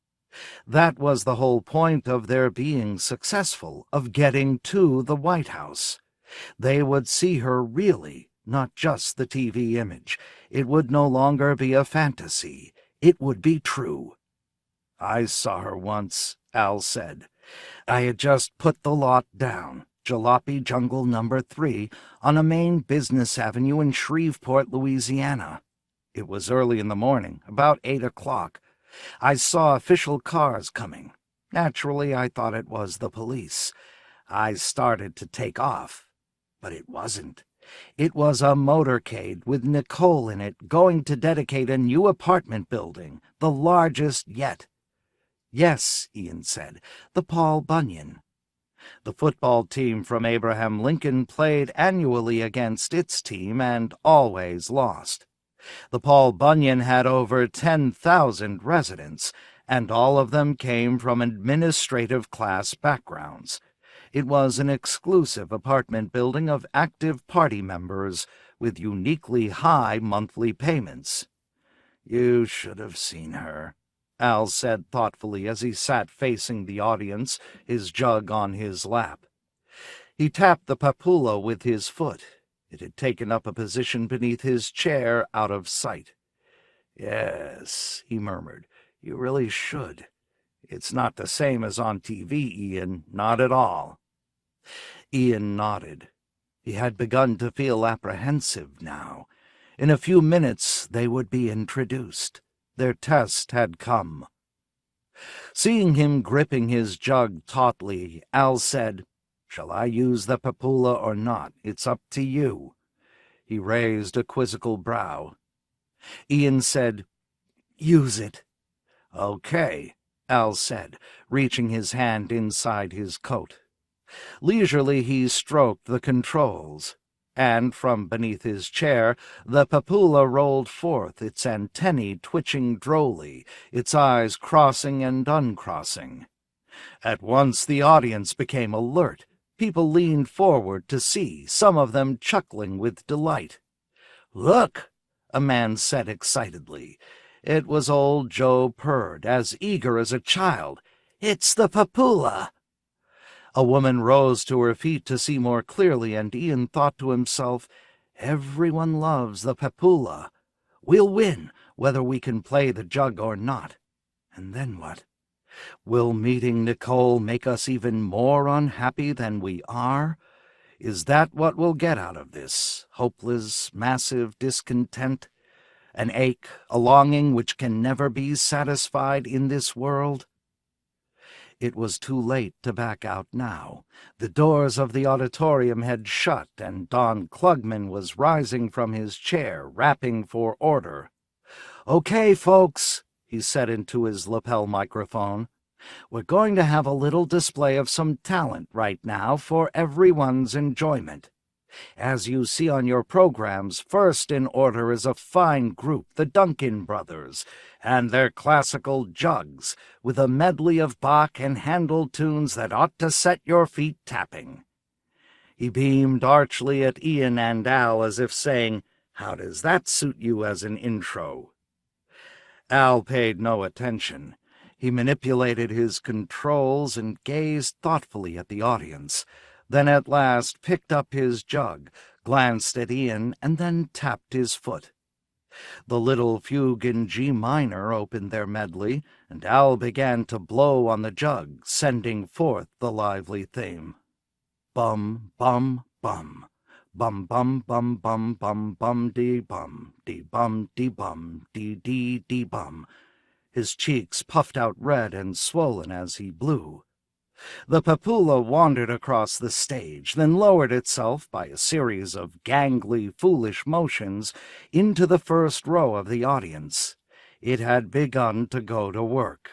That was the whole point of their being successful, of getting to the White House. They would see her really, not just the TV image. It would no longer be a fantasy. It would be true. "I saw her once," Al said. "I had just put the lot down, Jalopy Jungle No. 3, on a main business avenue in Shreveport, Louisiana. It was early in the morning, about 8 o'clock. I saw official cars coming. Naturally, I thought it was the police. I started to take off, but it wasn't. It was a motorcade with Nicole in it, going to dedicate a new apartment building, the largest yet." "Yes," Ian said, "the Paul Bunyan." The football team from Abraham Lincoln played annually against its team and always lost. The Paul Bunyan had over 10,000 residents, and all of them came from administrative class backgrounds. It was an exclusive apartment building of active party members with uniquely high monthly payments. "You should have seen her," Al said thoughtfully as he sat facing the audience, his jug on his lap. He tapped the papula with his foot. It had taken up a position beneath his chair, out of sight. "Yes," he murmured, "you really should. It's not the same as on TV, Ian, not at all." Ian nodded. He had begun to feel apprehensive now. In a few minutes they would be introduced. Their test had come. Seeing him gripping his jug tautly, Al said, "Shall I use the papula or not? It's up to you." He raised a quizzical brow. Ian said, "Use it." "Okay," Al said, reaching his hand inside his coat. Leisurely he stroked the controls, and from beneath his chair the papula rolled forth, its antennae twitching drolly, its eyes crossing and uncrossing. At once the audience became alert. People leaned forward to see, some of them chuckling with delight. "Look!" a man said excitedly. It was old Joe Purd, as eager as a child. "It's the papula!" A woman rose to her feet to see more clearly, and Ian thought to himself, "Everyone loves the Pepula. We'll win, whether we can play the jug or not. And then what? Will meeting Nicole make us even more unhappy than we are? Is that what we'll get out of this hopeless, massive discontent? An ache, a longing which can never be satisfied in this world?" It was too late to back out now. The doors of the auditorium had shut, and Don Klugman was rising from his chair, rapping for order. "Okay, folks," he said into his lapel microphone. "We're going to have a little display of some talent right now for everyone's enjoyment. As you see on your programs, first in order is a fine group, the Duncan brothers, and their classical jugs, with a medley of Bach and Handel tunes that ought to set your feet tapping." He beamed archly at Ian and Al as if saying, "How does that suit you as an intro?" Al paid no attention. He manipulated his controls and gazed thoughtfully at the audience, then at last picked up his jug, glanced at Ian, and then tapped his foot. The little fugue in G minor opened their medley, and Al began to blow on the jug, sending forth the lively theme. Bum, bum, bum. Bum, bum, bum, bum, bum, bum, dee bum, dee bum, dee bum, dee dee dee bum. His cheeks puffed out red and swollen as he blew. The Pepula wandered across the stage, then lowered itself by a series of gangly, foolish motions into the first row of the audience. It had begun to go to work.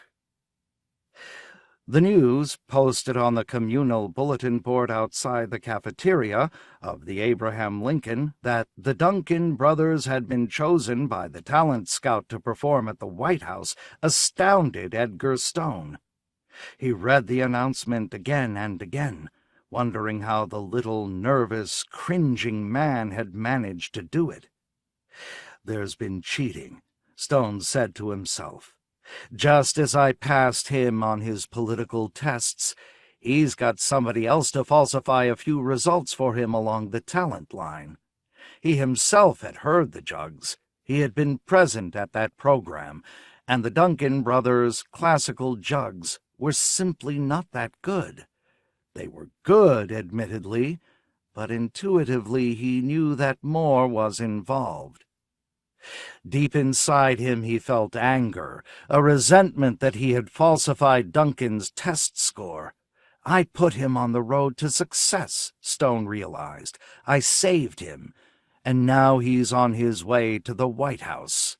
The news, posted on the communal bulletin board outside the cafeteria of the Abraham Lincoln, that the Duncan brothers had been chosen by the talent scout to perform at the White House, astounded Edgar Stone. He read the announcement again and again, wondering how the little, nervous, cringing man had managed to do it. "There's been cheating," Stone said to himself. "Just as I passed him on his political tests, he's got somebody else to falsify a few results for him along the talent line." He himself had heard the jugs. He had been present at that program, and the Duncan brothers' classical jugs were simply not that good. They were good, admittedly, but intuitively he knew that more was involved. Deep inside him he felt anger, a resentment that he had falsified Duncan's test score. "I put him on the road to success," Stone realized. "I saved him, and now he's on his way to the White House."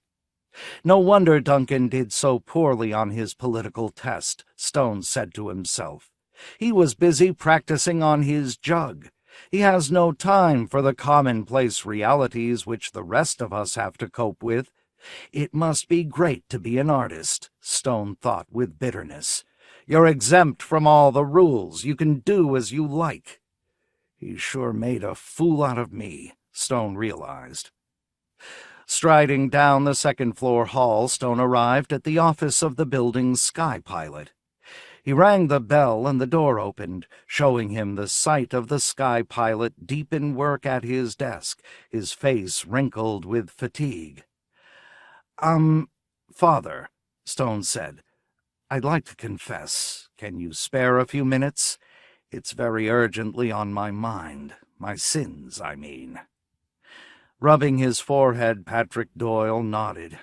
No wonder Duncan did so poorly on his political test, Stone said to himself. He was busy practicing on his jug. He has no time for the commonplace realities which the rest of us have to cope with. It must be great to be an artist, Stone thought with bitterness. You're exempt from all the rules. You can do as you like. He sure made a fool out of me, Stone realized. Striding down the second-floor hall, Stone arrived at the office of the building's sky pilot. He rang the bell and the door opened, showing him the sight of the sky pilot deep in work at his desk, his face wrinkled with fatigue. Father," Stone said, "I'd like to confess. Can you spare a few minutes? It's very urgently on my mind. My sins, I mean." Rubbing his forehead, Patrick Doyle nodded.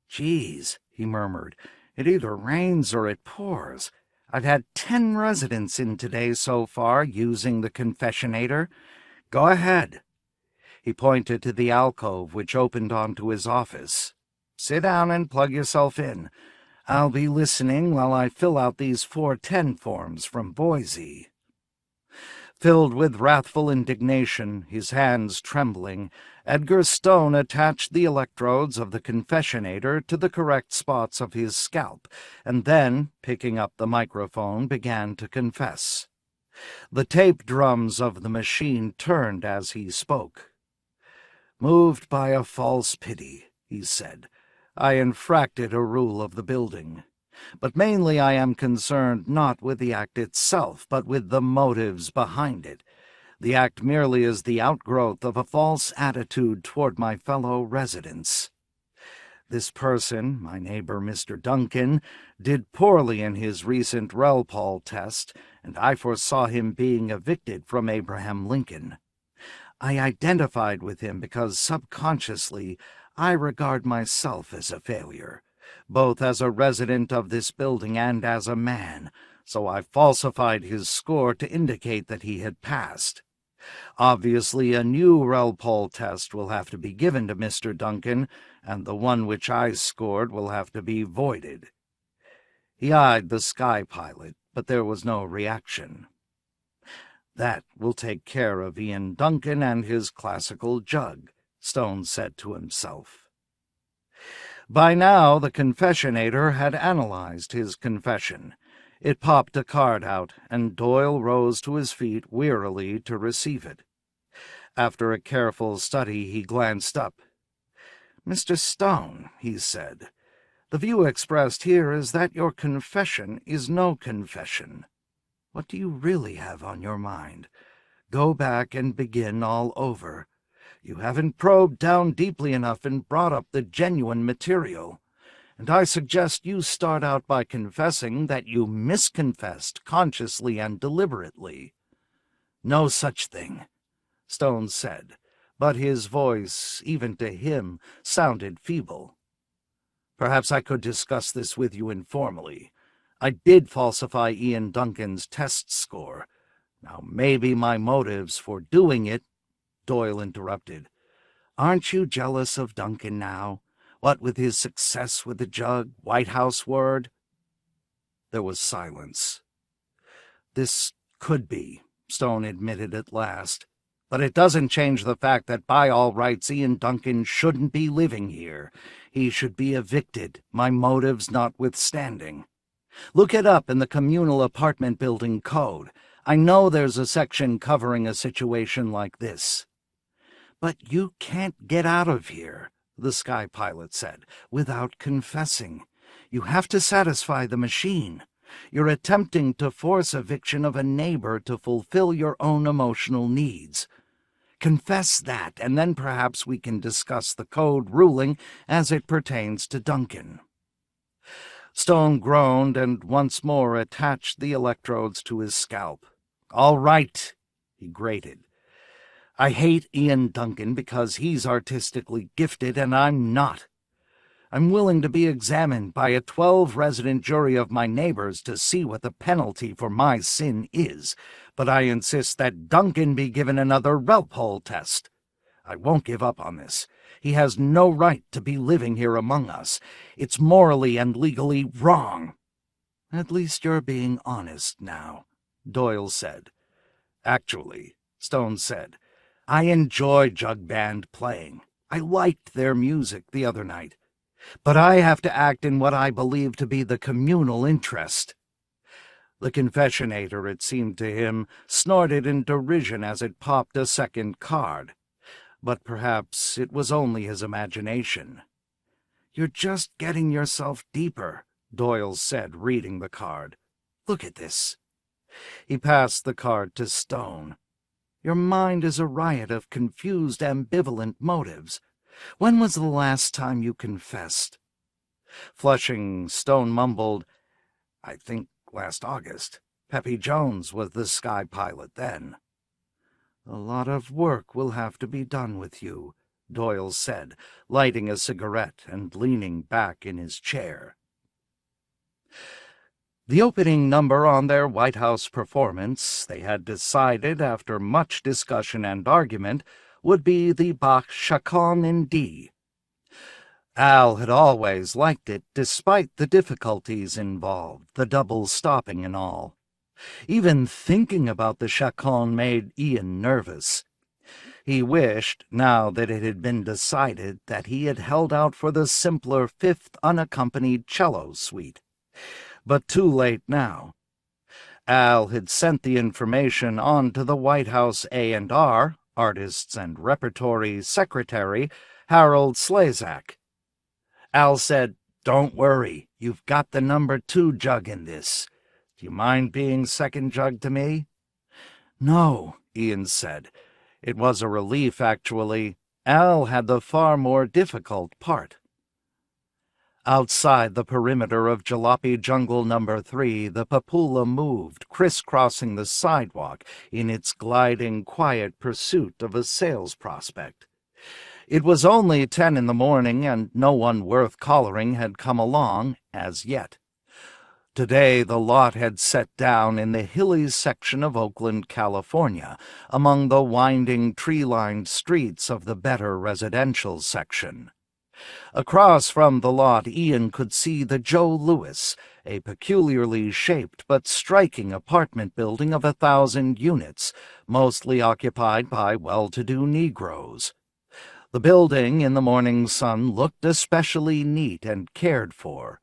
"Geez," he murmured, "it either rains or it pours. I've had 10 residents in today so far using the confessionator. Go ahead." He pointed to the alcove which opened onto his office. "Sit down and plug yourself in. I'll be listening while I fill out these 410 forms from Boise." Filled with wrathful indignation, his hands trembling, Edgar Stone attached the electrodes of the confessionator to the correct spots of his scalp, and then, picking up the microphone, began to confess. The tape drums of the machine turned as he spoke. "Moved by a false pity," he said, "I infracted a rule of the building. But mainly I am concerned not with the act itself, but with the motives behind it. The act merely is the outgrowth of a false attitude toward my fellow residents. This person, my neighbor Mr. Duncan, did poorly in his recent Relpol test, and I foresaw him being evicted from Abraham Lincoln. I identified with him because subconsciously I regard myself as a failure, both as a resident of this building and as a man, so I falsified his score to indicate that he had passed. Obviously, a new Relpol test will have to be given to Mr. Duncan, and the one which I scored will have to be voided. He eyed the sky pilot, but there was no reaction. That will take care of Ian Duncan and his classical jug, Stone said to himself. By now the confessionator had analyzed his confession. It popped a card out, and Doyle rose to his feet wearily to receive it. After a careful study, he glanced up. "Mr. Stone," he said, "the view expressed here is that your confession is no confession. What do you really have on your mind? Go back and begin all over. You haven't probed down deeply enough and brought up the genuine material. And I suggest you start out by confessing that you misconfessed consciously and deliberately." "No such thing," Stone said, but his voice, even to him, sounded feeble. "Perhaps I could discuss this with you informally. I did falsify Ian Duncan's test score. Now, maybe my motives for doing it—" Doyle interrupted. "Aren't you jealous of Duncan now? What with his success with the jug, White House word?" There was silence. "This could be," Stone admitted at last. "But it doesn't change the fact that by all rights Ian Duncan shouldn't be living here. He should be evicted, my motives notwithstanding. Look it up in the communal apartment building code. I know there's a section covering a situation like this." "But you can't get out of here," the sky pilot said, "without confessing. You have to satisfy the machine. You're attempting to force eviction of a neighbor to fulfill your own emotional needs. Confess that, and then perhaps we can discuss the code ruling as it pertains to Duncan." Stone groaned and once more attached the electrodes to his scalp. "All right," he grated. "I hate Ian Duncan because he's artistically gifted and I'm not. I'm willing to be examined by a 12-resident jury of my neighbors to see what the penalty for my sin is, but I insist that Duncan be given another Relpol test. I won't give up on this. He has no right to be living here among us. It's morally and legally wrong." "At least you're being honest now," Doyle said. "Actually," Stone said, "I enjoy jug band playing. I liked their music the other night. But I have to act in what I believe to be the communal interest." The confessionator, it seemed to him, snorted in derision as it popped a second card. But perhaps it was only his imagination. "You're just getting yourself deeper," Doyle said, reading the card. "Look at this." He passed the card to Stone. "Your mind is a riot of confused, ambivalent motives. When was the last time you confessed?" Flushing, Stone mumbled, "I think last August. Peppy Jones was the sky pilot then." "A lot of work will have to be done with you," Doyle said, lighting a cigarette and leaning back in his chair. The opening number on their White House performance, they had decided after much discussion and argument, would be the Bach Chaconne in D. Al had always liked it, despite the difficulties involved, the double stopping and all. Even thinking about the Chaconne made Ian nervous. He wished, now that it had been decided, that he had held out for the simpler fifth unaccompanied cello suite. But too late now. Al had sent the information on to the White House A&R, Artists and Repertory Secretary, Harold Slazak. Al said, "Don't worry, You've got the number 2 jug in this. Do you mind being second jug to me?" "No," Ian said. It was a relief, actually. Al had the far more difficult part. Outside the perimeter of Jalopy Jungle number 3, the Papula moved, crisscrossing the sidewalk in its gliding, quiet pursuit of a sales prospect. It was only 10 in the morning, and no one worth collaring had come along as yet. Today the lot had set down in the hilly section of Oakland, California, among the winding tree-lined streets of the better residential section. Across from the lot Ian could see the Joe Louis, a peculiarly shaped but striking apartment building of 1,000 units, mostly occupied by well-to-do Negroes. The building in the morning sun looked especially neat and cared for.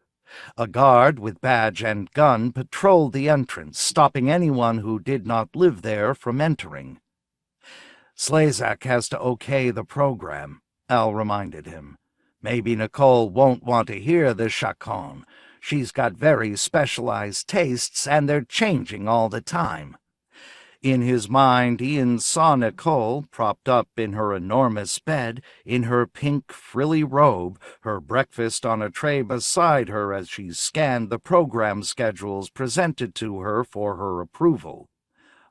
A guard with badge and gun patrolled the entrance, stopping anyone who did not live there from entering. "Slazak has to okay the program," Al reminded him. "Maybe Nicole won't want to hear the chaconne. She's got very specialized tastes, and they're changing all the time." In his mind, Ian saw Nicole, propped up in her enormous bed, in her pink, frilly robe, her breakfast on a tray beside her as she scanned the program schedules presented to her for her approval.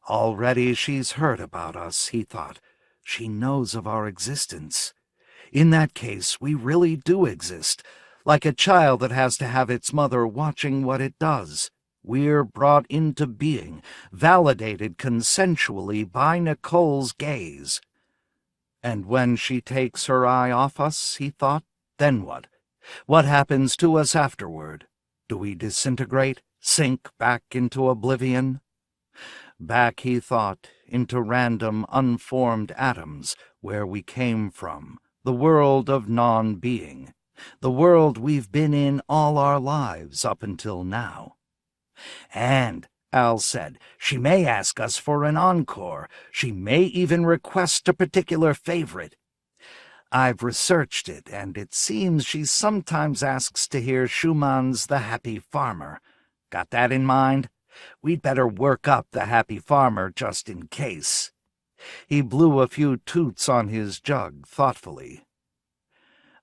"Already she's heard about us," he thought. "She knows of our existence. In that case, we really do exist, like a child that has to have its mother watching what it does. We're brought into being, validated consensually by Nicole's gaze. And when she takes her eye off us," he thought, "then what? What happens to us afterward? Do we disintegrate, sink back into oblivion?" Back, he thought, into random, unformed atoms, where we came from, the world of non-being, the world we've been in all our lives up until now. "And," Al said, "she may ask us for an encore. She may even request a particular favorite. I've researched it, and it seems she sometimes asks to hear Schumann's The Happy Farmer. Got that in mind? We'd better work up The Happy Farmer just in case." He blew a few toots on his jug thoughtfully.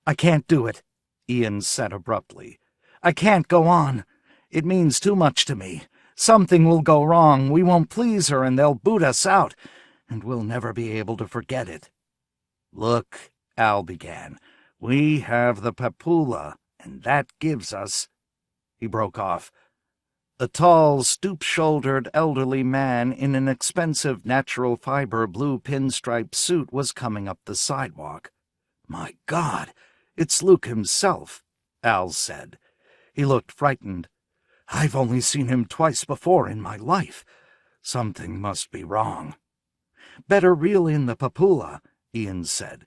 "I can't do it," Ian said abruptly. "I can't go on. It means too much to me. Something will go wrong. We won't please her, and they'll boot us out, and we'll never be able to forget it." "Look," Al began, "we have the Papula, and that gives us—" He broke off. A tall, stoop-shouldered elderly man in an expensive natural fiber blue pinstripe suit was coming up the sidewalk. "My God, it's Luke himself," Al said. He looked frightened. "I've only seen him twice before in my life. Something must be wrong." "Better reel in the Papula," Ian said.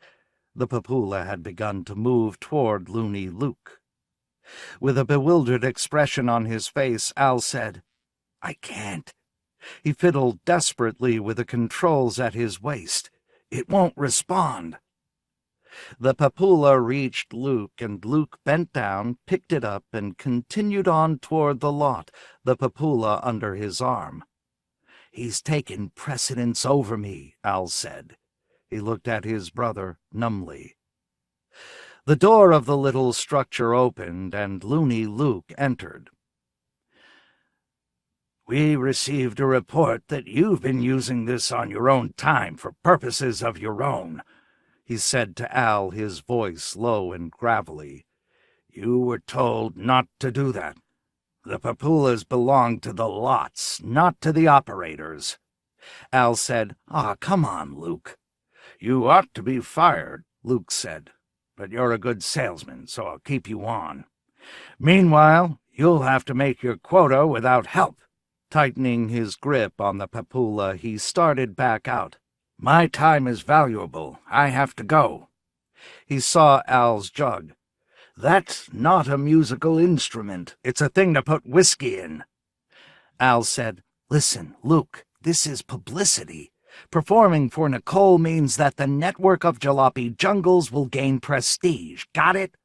The Papula had begun to move toward Loony Luke. With a bewildered expression on his face, Al said, "I can't." He fiddled desperately with the controls at his waist. "It won't respond." The Papula reached Luke, and Luke bent down, picked it up, and continued on toward the lot, the Papula under his arm. "He's taken precedence over me," Al said. He looked at his brother numbly. The door of the little structure opened, and Loony Luke entered. "We received a report that you've been using this on your own time for purposes of your own," he said to Al, his voice low and gravelly. "You were told not to do that. The Papulas belong to the lots, not to the operators." Al said, Come on, Luke." "You ought to be fired," Luke said. "But you're a good salesman, so I'll keep you on. Meanwhile, you'll have to make your quota without help." Tightening his grip on the Papula, he started back out. "My time is valuable. I have to go." He saw Al's jug. "That's not a musical instrument. It's a thing to put whiskey in." Al said, "Listen, Luke, this is publicity. Performing for Nicole means that the network of jalopy jungles will gain prestige. Got it?"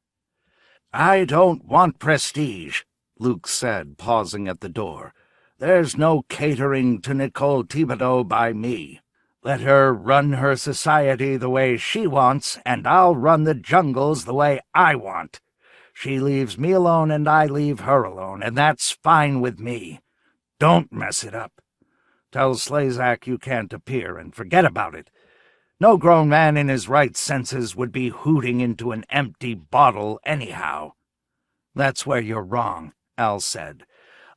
"I don't want prestige," Luke said, pausing at the door. "There's no catering to Nicole Thibodeau by me. Let her run her society the way she wants, and I'll run the jungles the way I want. She leaves me alone and I leave her alone, and that's fine with me. Don't mess it up. Tell Slazak you can't appear and forget about it. No grown man in his right senses would be hooting into an empty bottle anyhow." "That's where you're wrong," Al said.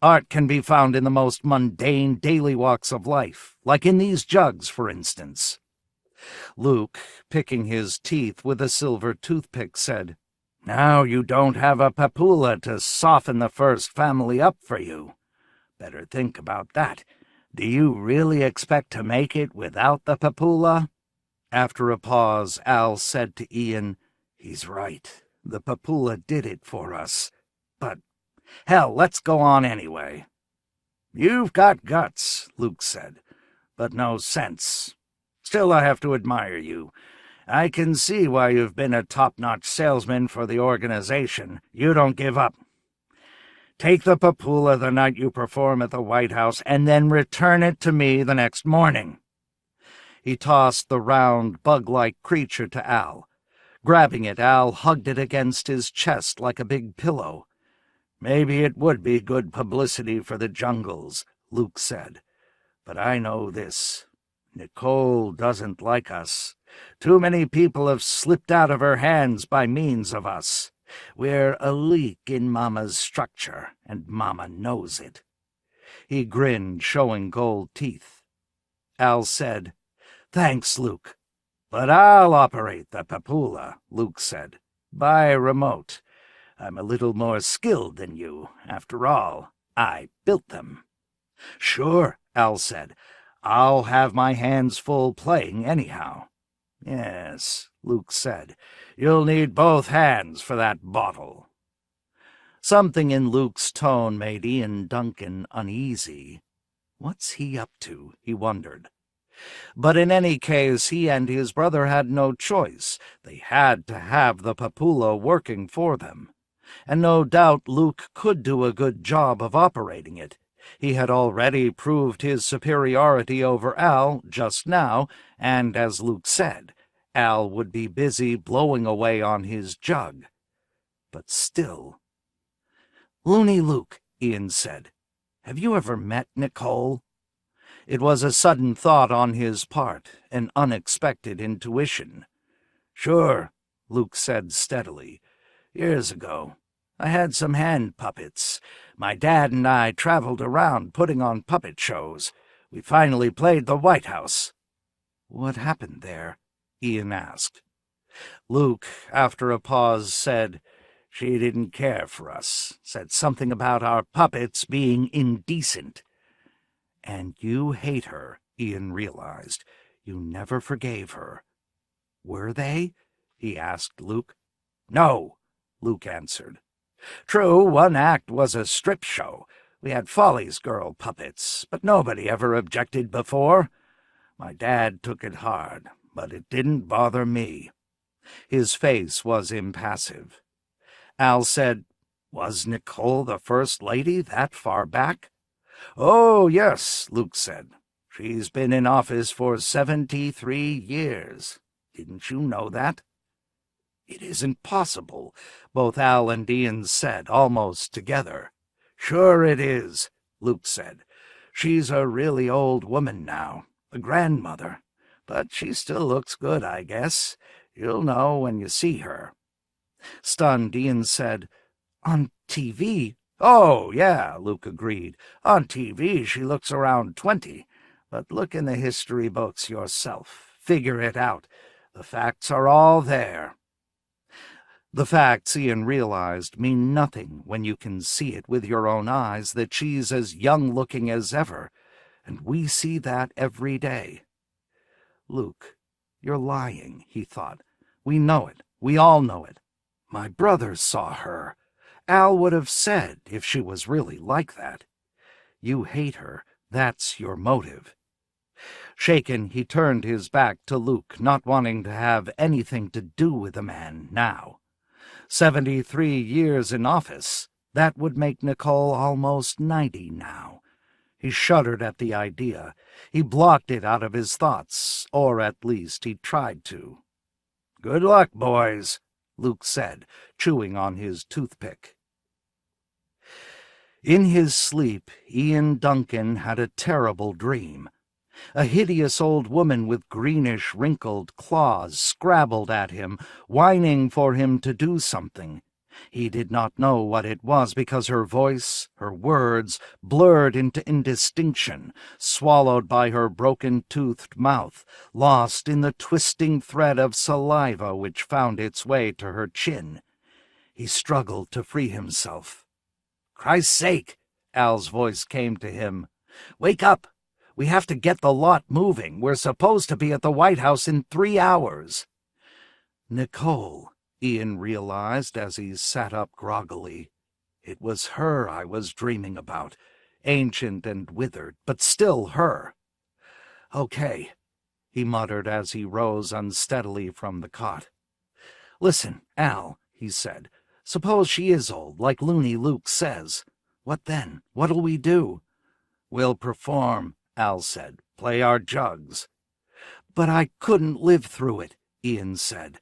"Art can be found in the most mundane daily walks of life, like in these jugs, for instance." Luke, picking his teeth with a silver toothpick, said, "Now you don't have a papula to soften the first family up for you. Better think about that. Do you really expect to make it without the papula?" After a pause, Al said to Ian, "He's right. The papula did it for us. But, hell, let's go on anyway." "You've got guts," Luke said, "but no sense. Still, I have to admire you. I can see why you've been a top-notch salesman for the organization. You don't give up. Take the papula the night you perform at the White House, and then return it to me the next morning." He tossed the round, bug-like creature to Al. Grabbing it, Al hugged it against his chest like a big pillow. "Maybe it would be good publicity for the jungles," Luke said. "But I know this. Nicole doesn't like us. Too many people have slipped out of her hands by means of us. We're a leak in Mama's structure, and Mama knows it." He grinned, showing gold teeth. Al said, "Thanks, Luke." "But I'll operate the papula," Luke said. "By remote. I'm a little more skilled than you. After all, I built them." "Sure," Al said. "I'll have my hands full playing anyhow." "Yes," Luke said. "You'll need both hands for that bottle." Something in Luke's tone made Ian Duncan uneasy. What's he up to, he wondered. But in any case, he and his brother had no choice. They had to have the papula working for them. And no doubt Luke could do a good job of operating it. He had already proved his superiority over Al just now, and as Luke said, Al would be busy blowing away on his jug. But still... "Looney Luke," Ian said, "have you ever met Nicole?" It was a sudden thought on his part, an unexpected intuition. "Sure," Luke said steadily. "Years ago. I had some hand puppets. My dad and I traveled around putting on puppet shows. We finally played the White House." "What happened there?" Ian asked. Luke, after a pause, said, "She didn't care for us. Said something about our puppets being indecent." "And you hate her," Ian realized. "You never forgave her." "Were they?" he asked Luke. "No," Luke answered. "True, one act was a strip show. We had Folly's girl puppets, but nobody ever objected before. My dad took it hard, but it didn't bother me." His face was impassive. Al said, "Was Nicole the First Lady that far back?" "Oh, yes," Luke said. "She's been in office for 73 years. Didn't you know that?" "It isn't possible," both Al and Ian said, almost together. "Sure it is," Luke said. "She's a really old woman now, a grandmother. But she still looks good, I guess. You'll know when you see her." Stunned, Ian said, "On TV?" "Oh, yeah," Luke agreed. "On TV she looks around 20. But look in the history books yourself. Figure it out. The facts are all there." The facts, Ian realized, mean nothing when you can see it with your own eyes that she's as young-looking as ever, and we see that every day. "Luke, you're lying," he thought. "We know it. We all know it. My brother saw her. Al would have said if she was really like that. You hate her. That's your motive." Shaken, he turned his back to Luke, not wanting to have anything to do with the man now. 73 years in office. That would make Nicole almost 90 now. He shuddered at the idea. He blocked it out of his thoughts, or at least he tried to. "Good luck, boys," Luke said, chewing on his toothpick. In his sleep, Ian Duncan had a terrible dream. A hideous old woman with greenish, wrinkled claws scrabbled at him, whining for him to do something. He did not know what it was because her voice, her words, blurred into indistinction, swallowed by her broken-toothed mouth, lost in the twisting thread of saliva which found its way to her chin. He struggled to free himself. "Christ's sake," Al's voice came to him. "Wake up! We have to get the lot moving. We're supposed to be at the White House in 3 hours." Nicole, Ian realized as he sat up groggily. It was her I was dreaming about, ancient and withered, but still her. "Okay," he muttered as he rose unsteadily from the cot. "Listen, Al," he said, "suppose she is old, like Loony Luke says. What then? What'll we do?" "We'll perform," Al said. "Play our jugs." "But I couldn't live through it," Ian said.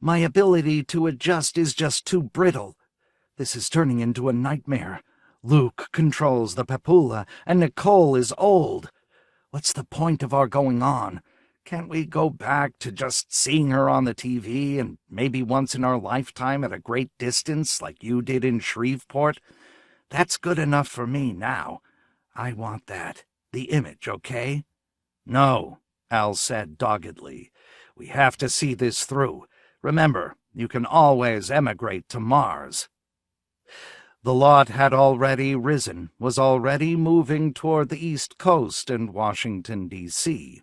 "My ability to adjust is just too brittle. This is turning into a nightmare. Luke controls the Papula, and Nicole is old. What's the point of our going on? Can't we go back to just seeing her on the TV and maybe once in our lifetime at a great distance like you did in Shreveport? That's good enough for me now. I want that. The image, okay?" "No," Al said doggedly. "We have to see this through. Remember, you can always emigrate to Mars." The lot had already risen, was already moving toward the East Coast and Washington, D.C.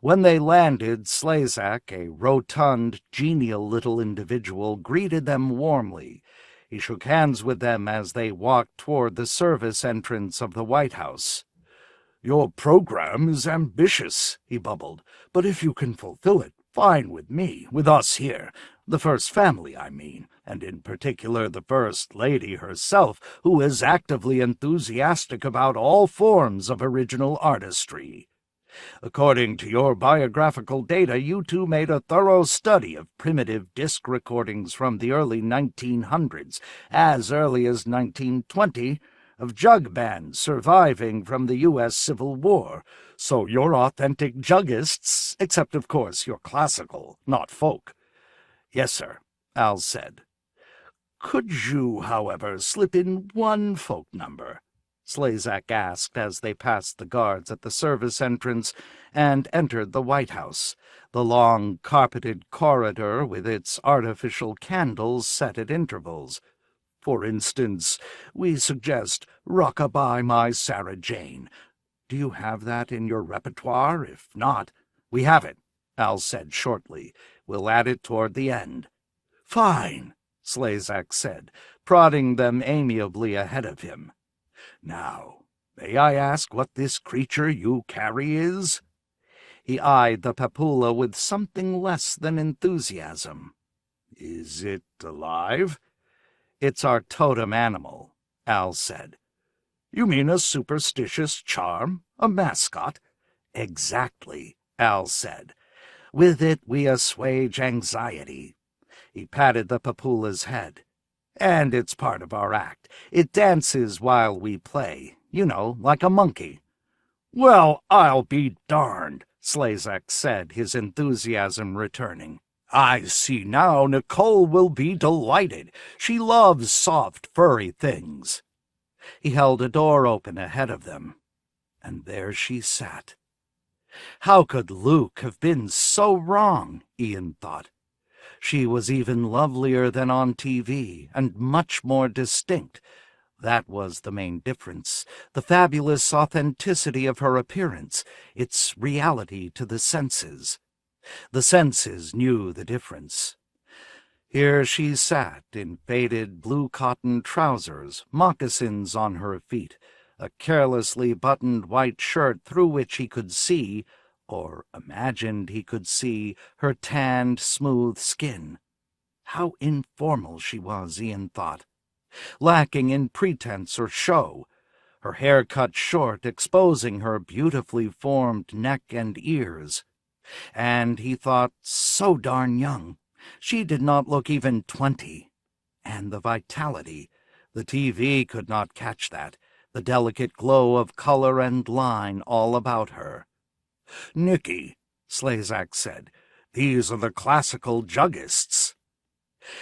When they landed, Slazak, a rotund, genial little individual, greeted them warmly. He shook hands with them as they walked toward the service entrance of the White House. "Your program is ambitious," he bubbled, "but if you can fulfill it, fine with me, with us here. The First Family, I mean, and in particular the First Lady herself, who is actively enthusiastic about all forms of original artistry. According to your biographical data, you two made a thorough study of primitive disc recordings from the early 1900s, as early as 1920, of jug bands surviving from the U.S. Civil War. So you're authentic juggists, except, of course, you're classical, not folk." "Yes, sir," Al said. "Could you, however, slip in one folk number?" Slazak asked as they passed the guards at the service entrance and entered the White House, the long carpeted corridor with its artificial candles set at intervals. "For instance, we suggest Rock-a-Bye My Sarah Jane. Do you have that in your repertoire? If not—" "We have it," Al said shortly. "We'll add it toward the end." "Fine," Slazak said, prodding them amiably ahead of him. "Now, may I ask what this creature you carry is?" He eyed the Papula with something less than enthusiasm. "Is it alive?" "It's our totem animal," Al said. "You mean a superstitious charm? A mascot?" "Exactly," Al said. "With it we assuage anxiety." He patted the Papula's head. "And it's part of our act. It dances while we play, you know, like a monkey." "Well, I'll be darned," Slazak said, his enthusiasm returning. "I see now Nicole will be delighted. She loves soft, furry things." He held a door open ahead of them, and there she sat. How could Luke have been so wrong, Ian thought. She was even lovelier than on TV, and much more distinct. That was the main difference, the fabulous authenticity of her appearance, its reality to the senses. The senses knew the difference. Here she sat in faded blue cotton trousers, moccasins on her feet, a carelessly buttoned white shirt through which he could see, or imagined he could see, her tanned, smooth skin. How informal she was, Ian thought, lacking in pretense or show, her hair cut short, exposing her beautifully formed neck and ears. And he thought, so darn young. She did not look even 20. And the vitality. The TV could not catch that, the delicate glow of color and line all about her. "Nicky," Slazak said, "these are the classical juggists."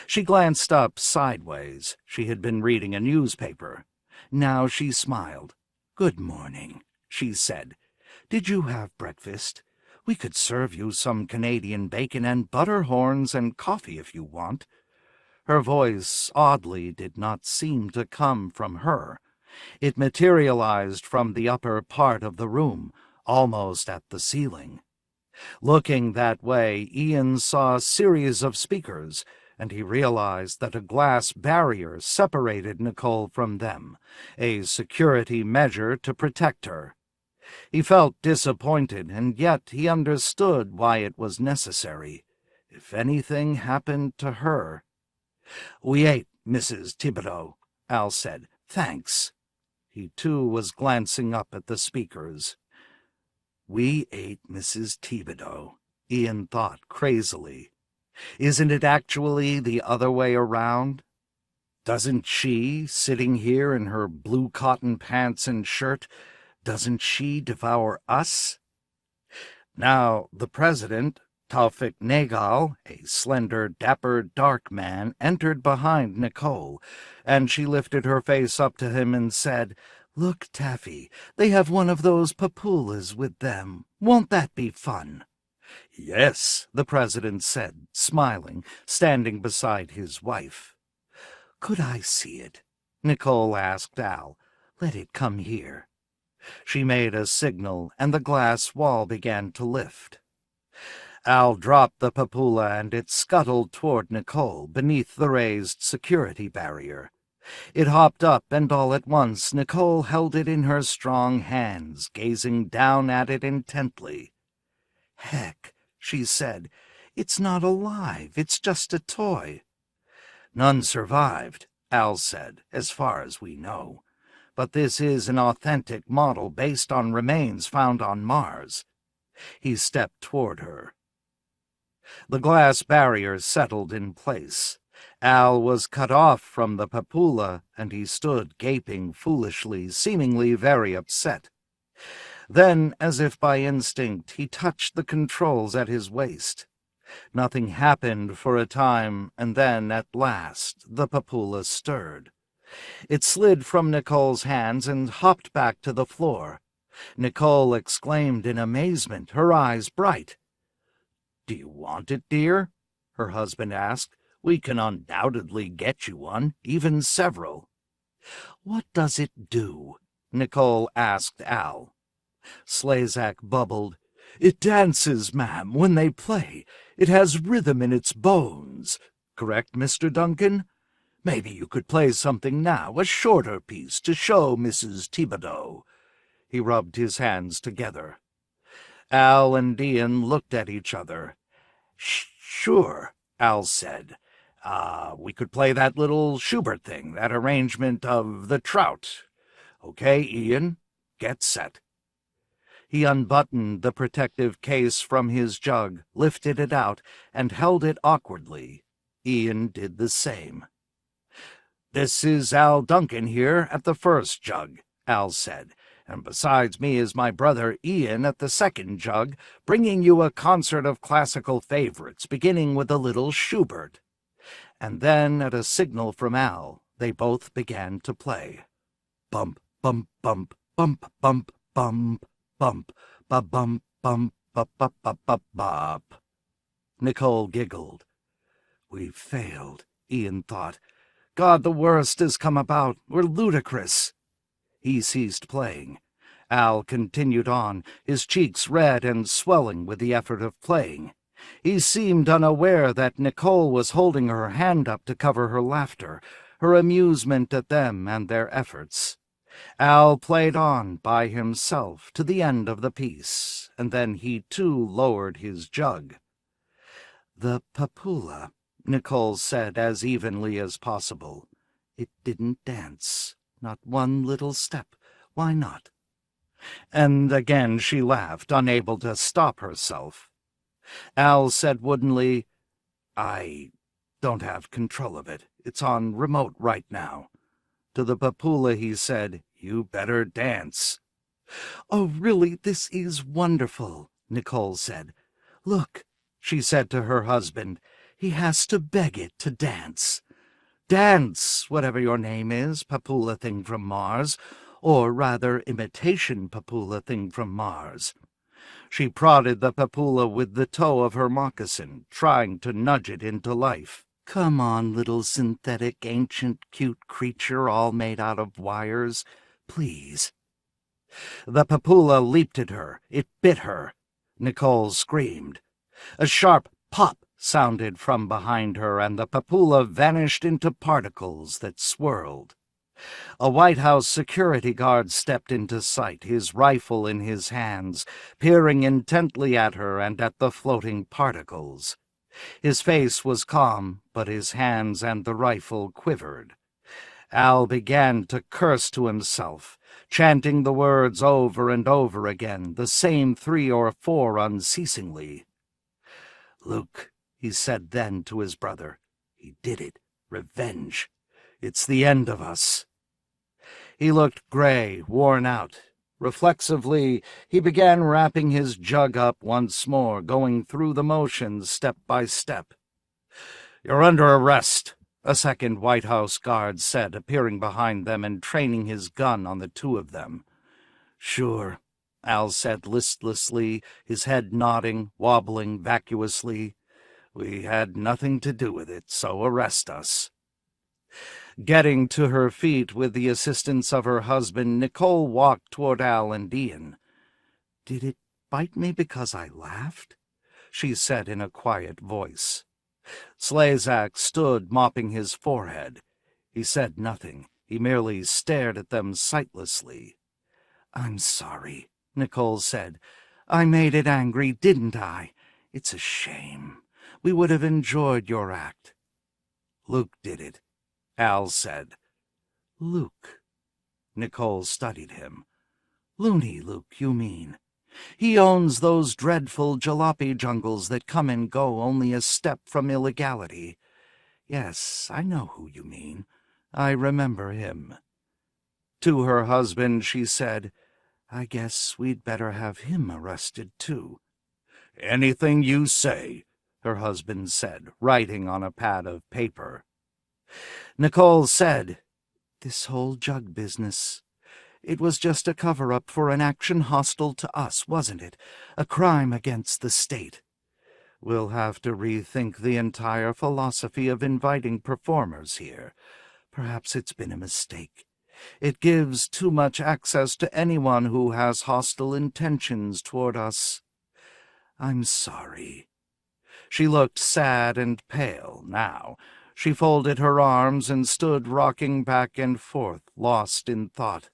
She glanced up sideways. She had been reading a newspaper. Now she smiled. "Good morning," she said. "Did you have breakfast? We could serve you some Canadian bacon and butter horns and coffee if you want." Her voice, oddly, did not seem to come from her. It materialized from the upper part of the room, almost at the ceiling. Looking that way, Ian saw a series of speakers, and he realized that a glass barrier separated Nicole from them, a security measure to protect her. He felt disappointed, and yet he understood why it was necessary. If anything happened to her... "We ate, Mrs. Thibodeau," Al said. "Thanks." He, too, was glancing up at the speakers. "We ate Mrs. Thibodeau," Ian thought crazily. Isn't it actually the other way around? Doesn't she, sitting here in her blue cotton pants and shirt, doesn't she devour us? Now the president, Taufik Nagal, a slender, dapper, dark man, entered behind Nicole, and she lifted her face up to him and said, "Look, Taffy, they have one of those papoolas with them. Won't that be fun?" "Yes," the president said, smiling, standing beside his wife. "Could I see it?" Nicole asked Al. "Let it come here." She made a signal, and the glass wall began to lift. Al dropped the papoola, and it scuttled toward Nicole, beneath the raised security barrier. It hopped up, and all at once Nicole held it in her strong hands, gazing down at it intently. "Heck," she said, "it's not alive, it's just a toy." "None survived," Al said, "as far as we know. But this is an authentic model based on remains found on Mars." He stepped toward her. The glass barrier settled in place. Al was cut off from the papoola, and he stood gaping foolishly, seemingly very upset. Then, as if by instinct, he touched the controls at his waist. Nothing happened for a time, and then, at last, the papoola stirred. It slid from Nicole's hands and hopped back to the floor. Nicole exclaimed in amazement, her eyes bright. "Do you want it, dear?" her husband asked. "We can undoubtedly get you one, even several." "What does it do?" Nicole asked Al. Slazak bubbled. "It dances, ma'am, when they play. It has rhythm in its bones. Correct, Mr. Duncan? Maybe you could play something now, a shorter piece, to show Mrs. Thibodeau." He rubbed his hands together. Al and Ian looked at each other. "Sure," Al said. We could play that little Schubert thing, that arrangement of The Trout. Okay, Ian, get set." He unbuttoned the protective case from his jug, lifted it out, and held it awkwardly. Ian did the same. "This is Al Duncan here at the first jug," Al said, "and besides me is my brother Ian at the second jug, bringing you a concert of classical favorites, beginning with a little Schubert." And then, at a signal from Al, they both began to play. Bump, bump, bump, bump, bump, bump, bump, ba-bump, bump, ba-ba-ba-ba-bop. Nicole giggled. "We've failed," Ian thought. "God, the worst has come about. We're ludicrous." He ceased playing. Al continued on, his cheeks red and swelling with the effort of playing. He seemed unaware that Nicole was holding her hand up to cover her laughter, her amusement at them and their efforts. Al played on by himself to the end of the piece, and then he too lowered his jug. "The papoola," Nicole said as evenly as possible. It didn't dance. Not one little step. Why not? And again she laughed, unable to stop herself. Al said woodenly, I don't have control of it. It's on remote right now. To the Papula he said, You better dance. Oh, really, this is wonderful, Nicole said. Look, she said to her husband, he has to beg it to dance. Dance, whatever your name is, Papula thing from Mars, or rather imitation Papula thing from Mars. She prodded the Papula with the toe of her moccasin, trying to nudge it into life. Come on, little synthetic, ancient, cute creature all made out of wires. Please. The Papula leaped at her. It bit her. Nicole screamed. A sharp pop sounded from behind her, and the Papula vanished into particles that swirled. A White House security guard stepped into sight, his rifle in his hands, peering intently at her and at the floating particles. His face was calm, but his hands and the rifle quivered. Al began to curse to himself, chanting the words over and over again, the same 3 or 4 unceasingly. Luke, he said then to his brother, he did it. Revenge. It's the end of us. He looked gray, worn out. Reflexively, he began wrapping his jug up once more, going through the motions step by step. You're under arrest, a second White House guard said, appearing behind them and training his gun on the 2 of them. Sure, Al said listlessly, his head nodding, wobbling vacuously. We had nothing to do with it, so arrest us. Getting to her feet with the assistance of her husband, Nicole walked toward Al and Ian. Did it bite me because I laughed? She said in a quiet voice. Slazak stood mopping his forehead. He said nothing. He merely stared at them sightlessly. I'm sorry, Nicole said. I made it angry, didn't I? It's a shame. We would have enjoyed your act. Luke did it, Al said. Luke. Nicole studied him. Loony Luke, you mean. He owns those dreadful jalopy jungles that come and go only a step from illegality. Yes, I know who you mean. I remember him. To her husband she said, I guess we'd better have him arrested, too. Anything you say, her husband said, writing on a pad of paper. Nicole said, This whole jug business. It was just a cover-up for an action hostile to us, wasn't it? A crime against the state. We'll have to rethink the entire philosophy of inviting performers here. Perhaps it's been a mistake. It gives too much access to anyone who has hostile intentions toward us. I'm sorry. She looked sad and pale now. She folded her arms and stood rocking back and forth, lost in thought.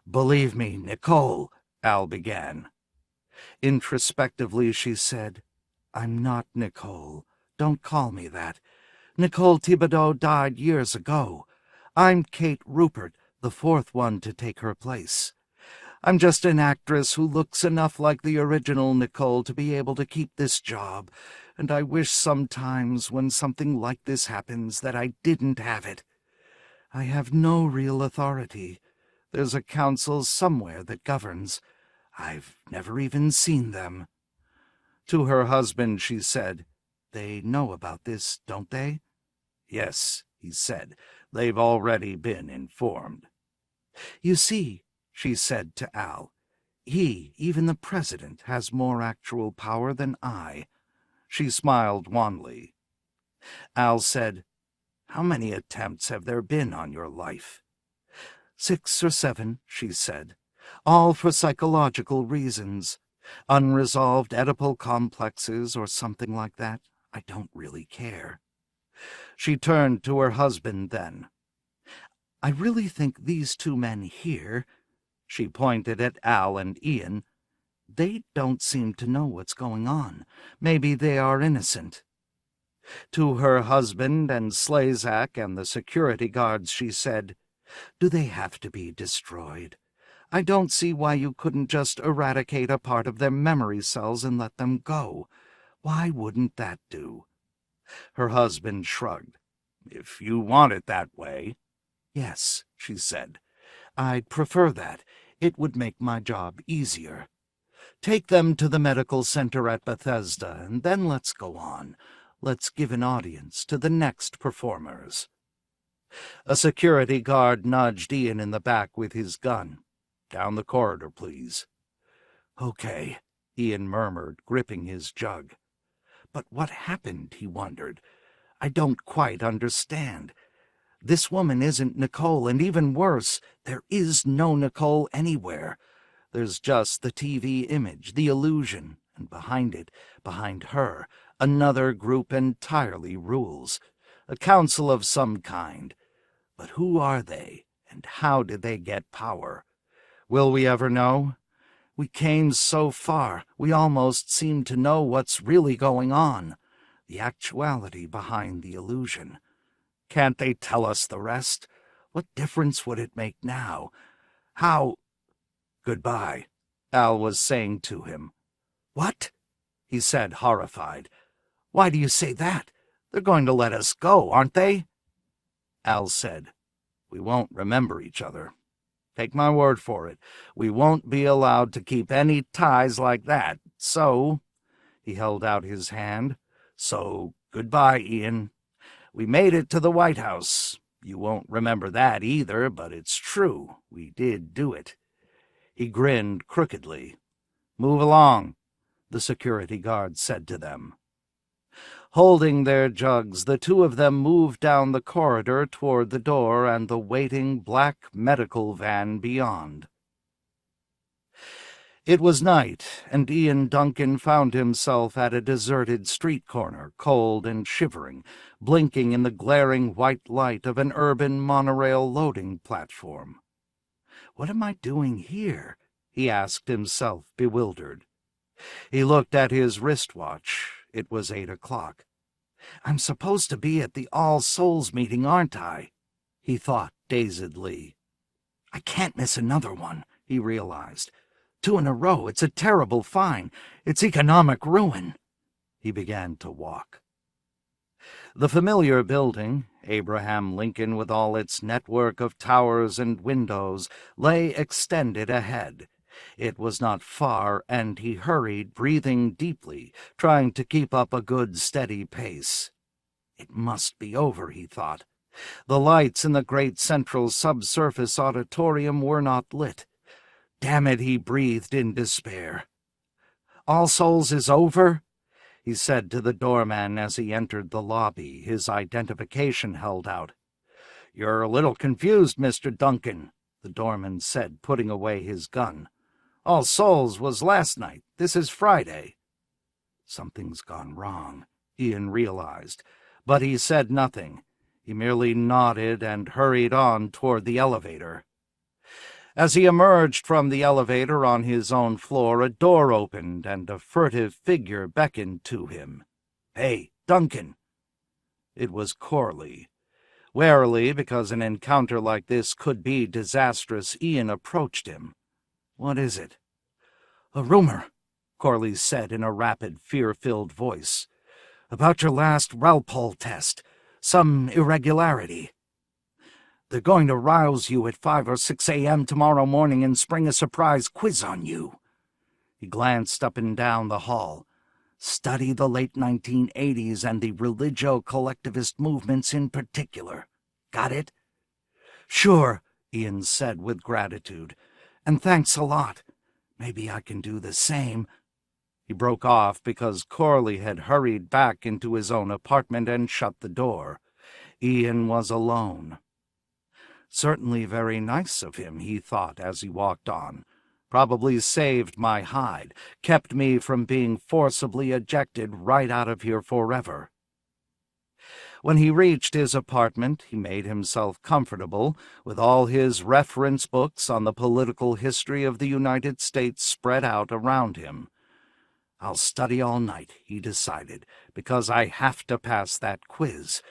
Believe me, Nicole, Al began. Introspectively she said, I'm not Nicole. Don't call me that. Nicole Thibodeau died years ago. I'm Kate Rupert, the 4th one to take her place. I'm just an actress who looks enough like the original Nicole to be able to keep this job, and I wish sometimes when something like this happens that I didn't have it. I have no real authority. There's a council somewhere that governs. I've never even seen them. To her husband she said, They know about this, don't they? Yes, he said. They've already been informed. You see, she said to Al, he, even the president, has more actual power than I. She smiled wanly. Al said, How many attempts have there been on your life? 6 or 7, she said, all for psychological reasons. Unresolved Oedipal complexes or something like that. I don't really care. She turned to her husband then. I really think these 2 men here, she pointed at Al and Ian, they don't seem to know what's going on. Maybe they are innocent. To her husband and Slazak and the security guards she said, "Do they have to be destroyed? I don't see why you couldn't just eradicate a part of their memory cells and let them go. Why wouldn't that do?" Her husband shrugged. "If you want it that way." "Yes," she said. "I'd prefer that. It would make my job easier. Take them to the medical center at Bethesda, and then let's go on. Let's give an audience to the next performers." A security guard nudged Ian in the back with his gun. "Down the corridor, please." "Okay," Ian murmured, gripping his jug. But what happened, he wondered. I don't quite understand. This woman isn't Nicole, and even worse, there is no Nicole anywhere. There's just the TV image, the illusion, and behind it, behind her, another group entirely rules. A council of some kind. But who are they, and how did they get power? Will we ever know? We came so far, we almost seem to know what's really going on. The actuality behind the illusion. Can't they tell us the rest? What difference would it make now? How— "Goodbye," Al was saying to him. "What?" he said, horrified. "Why do you say that? They're going to let us go, aren't they?" Al said, "We won't remember each other. Take my word for it, we won't be allowed to keep any ties like that. So," he held out his hand, "so goodbye, Ian. We made it to the White House. You won't remember that either, but it's true. We did do it." He grinned crookedly. "Move along," the security guard said to them. Holding their jugs, the two of them moved down the corridor toward the door and the waiting black medical van beyond. It was night, and Ian Duncan found himself at a deserted street corner, cold and shivering, blinking in the glaring white light of an urban monorail loading platform. "What am I doing here?" he asked himself, bewildered. He looked at his wristwatch. It was 8 o'clock. "I'm supposed to be at the All Souls meeting, aren't I?" he thought dazedly. "I can't miss another one," he realized. 2 in a row, it's a terrible fine. It's economic ruin. He began to walk. The familiar building, Abraham Lincoln with all its network of towers and windows, lay extended ahead. It was not far, and he hurried, breathing deeply, trying to keep up a good, steady pace. It must be over, he thought. The lights in the great central subsurface auditorium were not lit. Damn it, he breathed in despair. "All Souls is over?" he said to the doorman as he entered the lobby, his identification held out. "You're a little confused, Mr. Duncan," the doorman said, putting away his gun. "All Souls was last night. This is Friday." Something's gone wrong, Ian realized, but he said nothing. He merely nodded and hurried on toward the elevator. As he emerged from the elevator on his own floor, a door opened and a furtive figure beckoned to him. "Hey, Duncan!" It was Corley. Warily, because an encounter like this could be disastrous, Ian approached him. "What is it?" "A rumor," Corley said in a rapid, fear-filled voice. "About your last Ralpol test. Some irregularity. They're going to rouse you at 5 or 6 a.m. tomorrow morning and spring a surprise quiz on you." He glanced up and down the hall. "Study the late 1980s and the religio-collectivist movements in particular. Got it?" "Sure," Ian said with gratitude. "And thanks a lot. Maybe I can do the same." He broke off because Corley had hurried back into his own apartment and shut the door. Ian was alone. Certainly very nice of him, he thought as he walked on. Probably saved my hide, kept me from being forcibly ejected right out of here forever. When he reached his apartment, he made himself comfortable, with all his reference books on the political history of the United States spread out around him. I'll study all night, he decided, because I have to pass that quiz.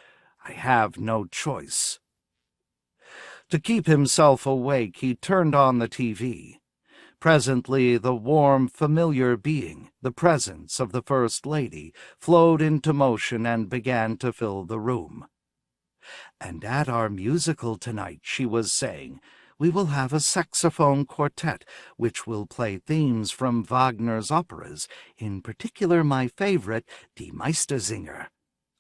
I have no choice. To keep himself awake, he turned on the TV. Presently, the warm, familiar being, the presence of the First Lady, flowed into motion and began to fill the room. "And at our musical tonight," she was saying, "we will have a saxophone quartet, which will play themes from Wagner's operas, in particular my favorite, Die Meistersinger.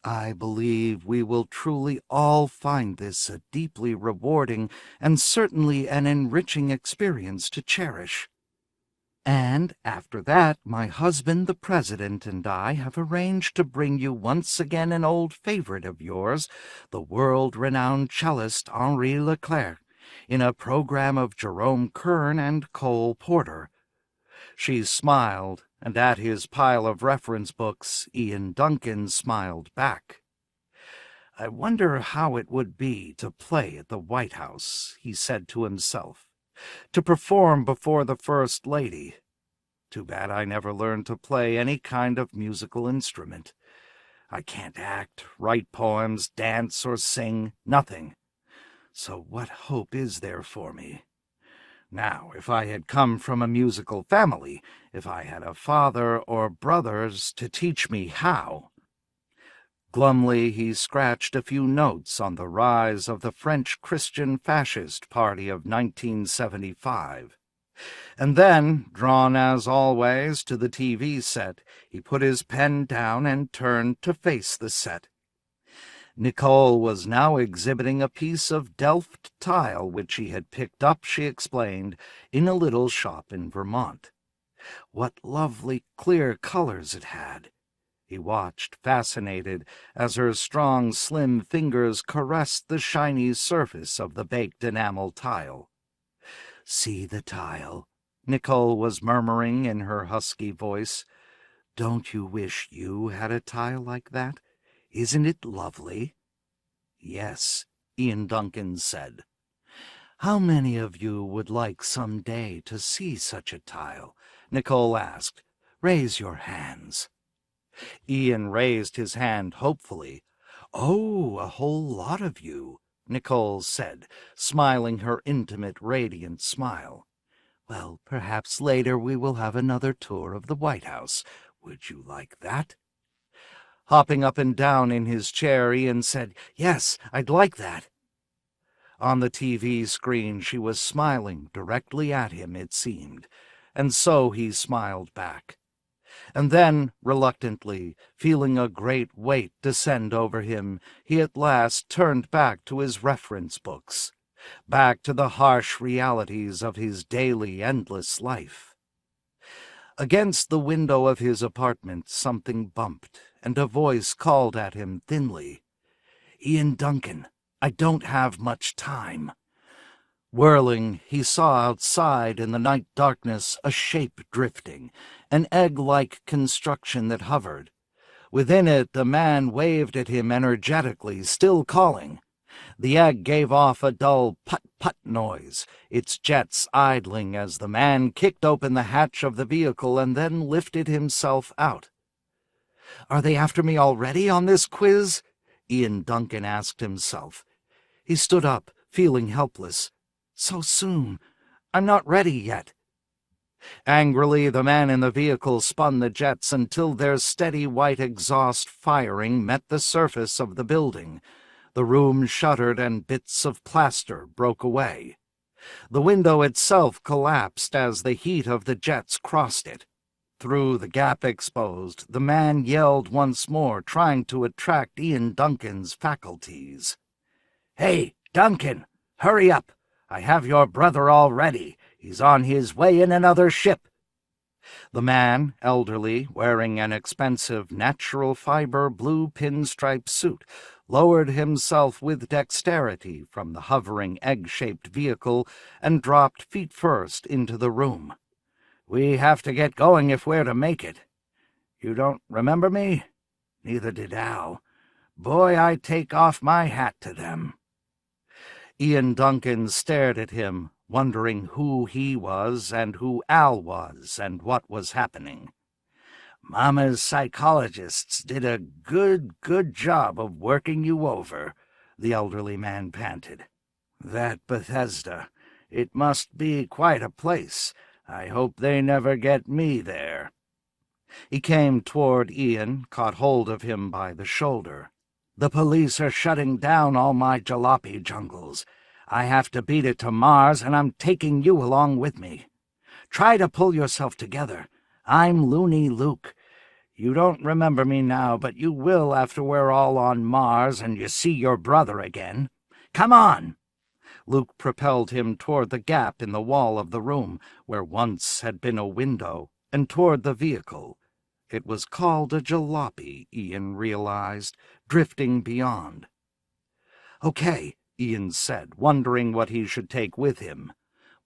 I believe we will truly all find this a deeply rewarding and certainly an enriching experience to cherish. And after that, my husband, the President, and I have arranged to bring you once again an old favorite of yours, the world-renowned cellist Henri Leclerc, in a program of Jerome Kern and Cole Porter." She smiled, and at his pile of reference books, Ian Duncan smiled back. "I wonder how it would be to play at the White House," he said to himself. "To perform before the First Lady. Too bad I never learned to play any kind of musical instrument. I can't act, write poems, dance, or sing, nothing. So what hope is there for me? Now, if I had come from a musical family, if I had a father or brothers to teach me how—" Glumly he scratched a few notes on the rise of the French Christian Fascist Party of 1975. And then, drawn as always to the TV set, he put his pen down and turned to face the set. Nicole was now exhibiting a piece of Delft tile which he had picked up, she explained, in a little shop in Vermont. What lovely clear colors it had! He watched, fascinated, as her strong, slim fingers caressed the shiny surface of the baked enamel tile. "See the tile," Nicole was murmuring in her husky voice. "Don't you wish you had a tile like that? Isn't it lovely?" "Yes," Ian Duncan said. "How many of you would like some day to see such a tile?" Nicole asked. "Raise your hands." Ian raised his hand hopefully. "Oh, a whole lot of you," Nicole said, smiling her intimate, radiant smile. "Well, perhaps later we will have another tour of the White House. Would you like that?" Hopping up and down in his chair, Ian said, "Yes, I'd like that." On the TV screen she was smiling directly at him, it seemed, and so he smiled back. And then, reluctantly, feeling a great weight descend over him, he at last turned back to his reference books, back to the harsh realities of his daily, endless life. Against the window of his apartment something bumped, and a voice called at him thinly, "Ian Duncan, I don't have much time." Whirling, he saw outside in the night darkness a shape drifting, an egg-like construction that hovered. Within it a man waved at him energetically, still calling. The egg gave off a dull put-put noise, its jets idling as the man kicked open the hatch of the vehicle and then lifted himself out. "Are they after me already on this quiz?" Ian Duncan asked himself. He stood up, feeling helpless. "So soon. I'm not ready yet." Angrily, the man in the vehicle spun the jets until their steady white exhaust firing met the surface of the building. The room shuddered and bits of plaster broke away. The window itself collapsed as the heat of the jets crossed it. Through the gap exposed, the man yelled once more, trying to attract Ian Duncan's faculties. "Hey, Duncan, hurry up! I have your brother already. He's on his way in another ship." The man, elderly, wearing an expensive natural fiber blue pinstripe suit, lowered himself with dexterity from the hovering egg-shaped vehicle and dropped feet first into the room. "We have to get going if we're to make it. You don't remember me? Neither did Al. Boy, I take off my hat to them." Ian Duncan stared at him, wondering who he was and who Al was and what was happening. Mama's psychologists did a good job of working you over, the elderly man panted. That Bethesda, it must be quite a place. I hope they never get me there. He came toward Ian, caught hold of him by the shoulder. The police are shutting down all my jalopy jungles. I have to beat it to Mars, and I'm taking you along with me. Try to pull yourself together. I'm Loony Luke. You don't remember me now, but you will after we're all on Mars and you see your brother again. Come on!" Luke propelled him toward the gap in the wall of the room, where once had been a window, and toward the vehicle. It was called a jalopy, Ian realized, drifting beyond. "Okay," Ian said, wondering what he should take with him.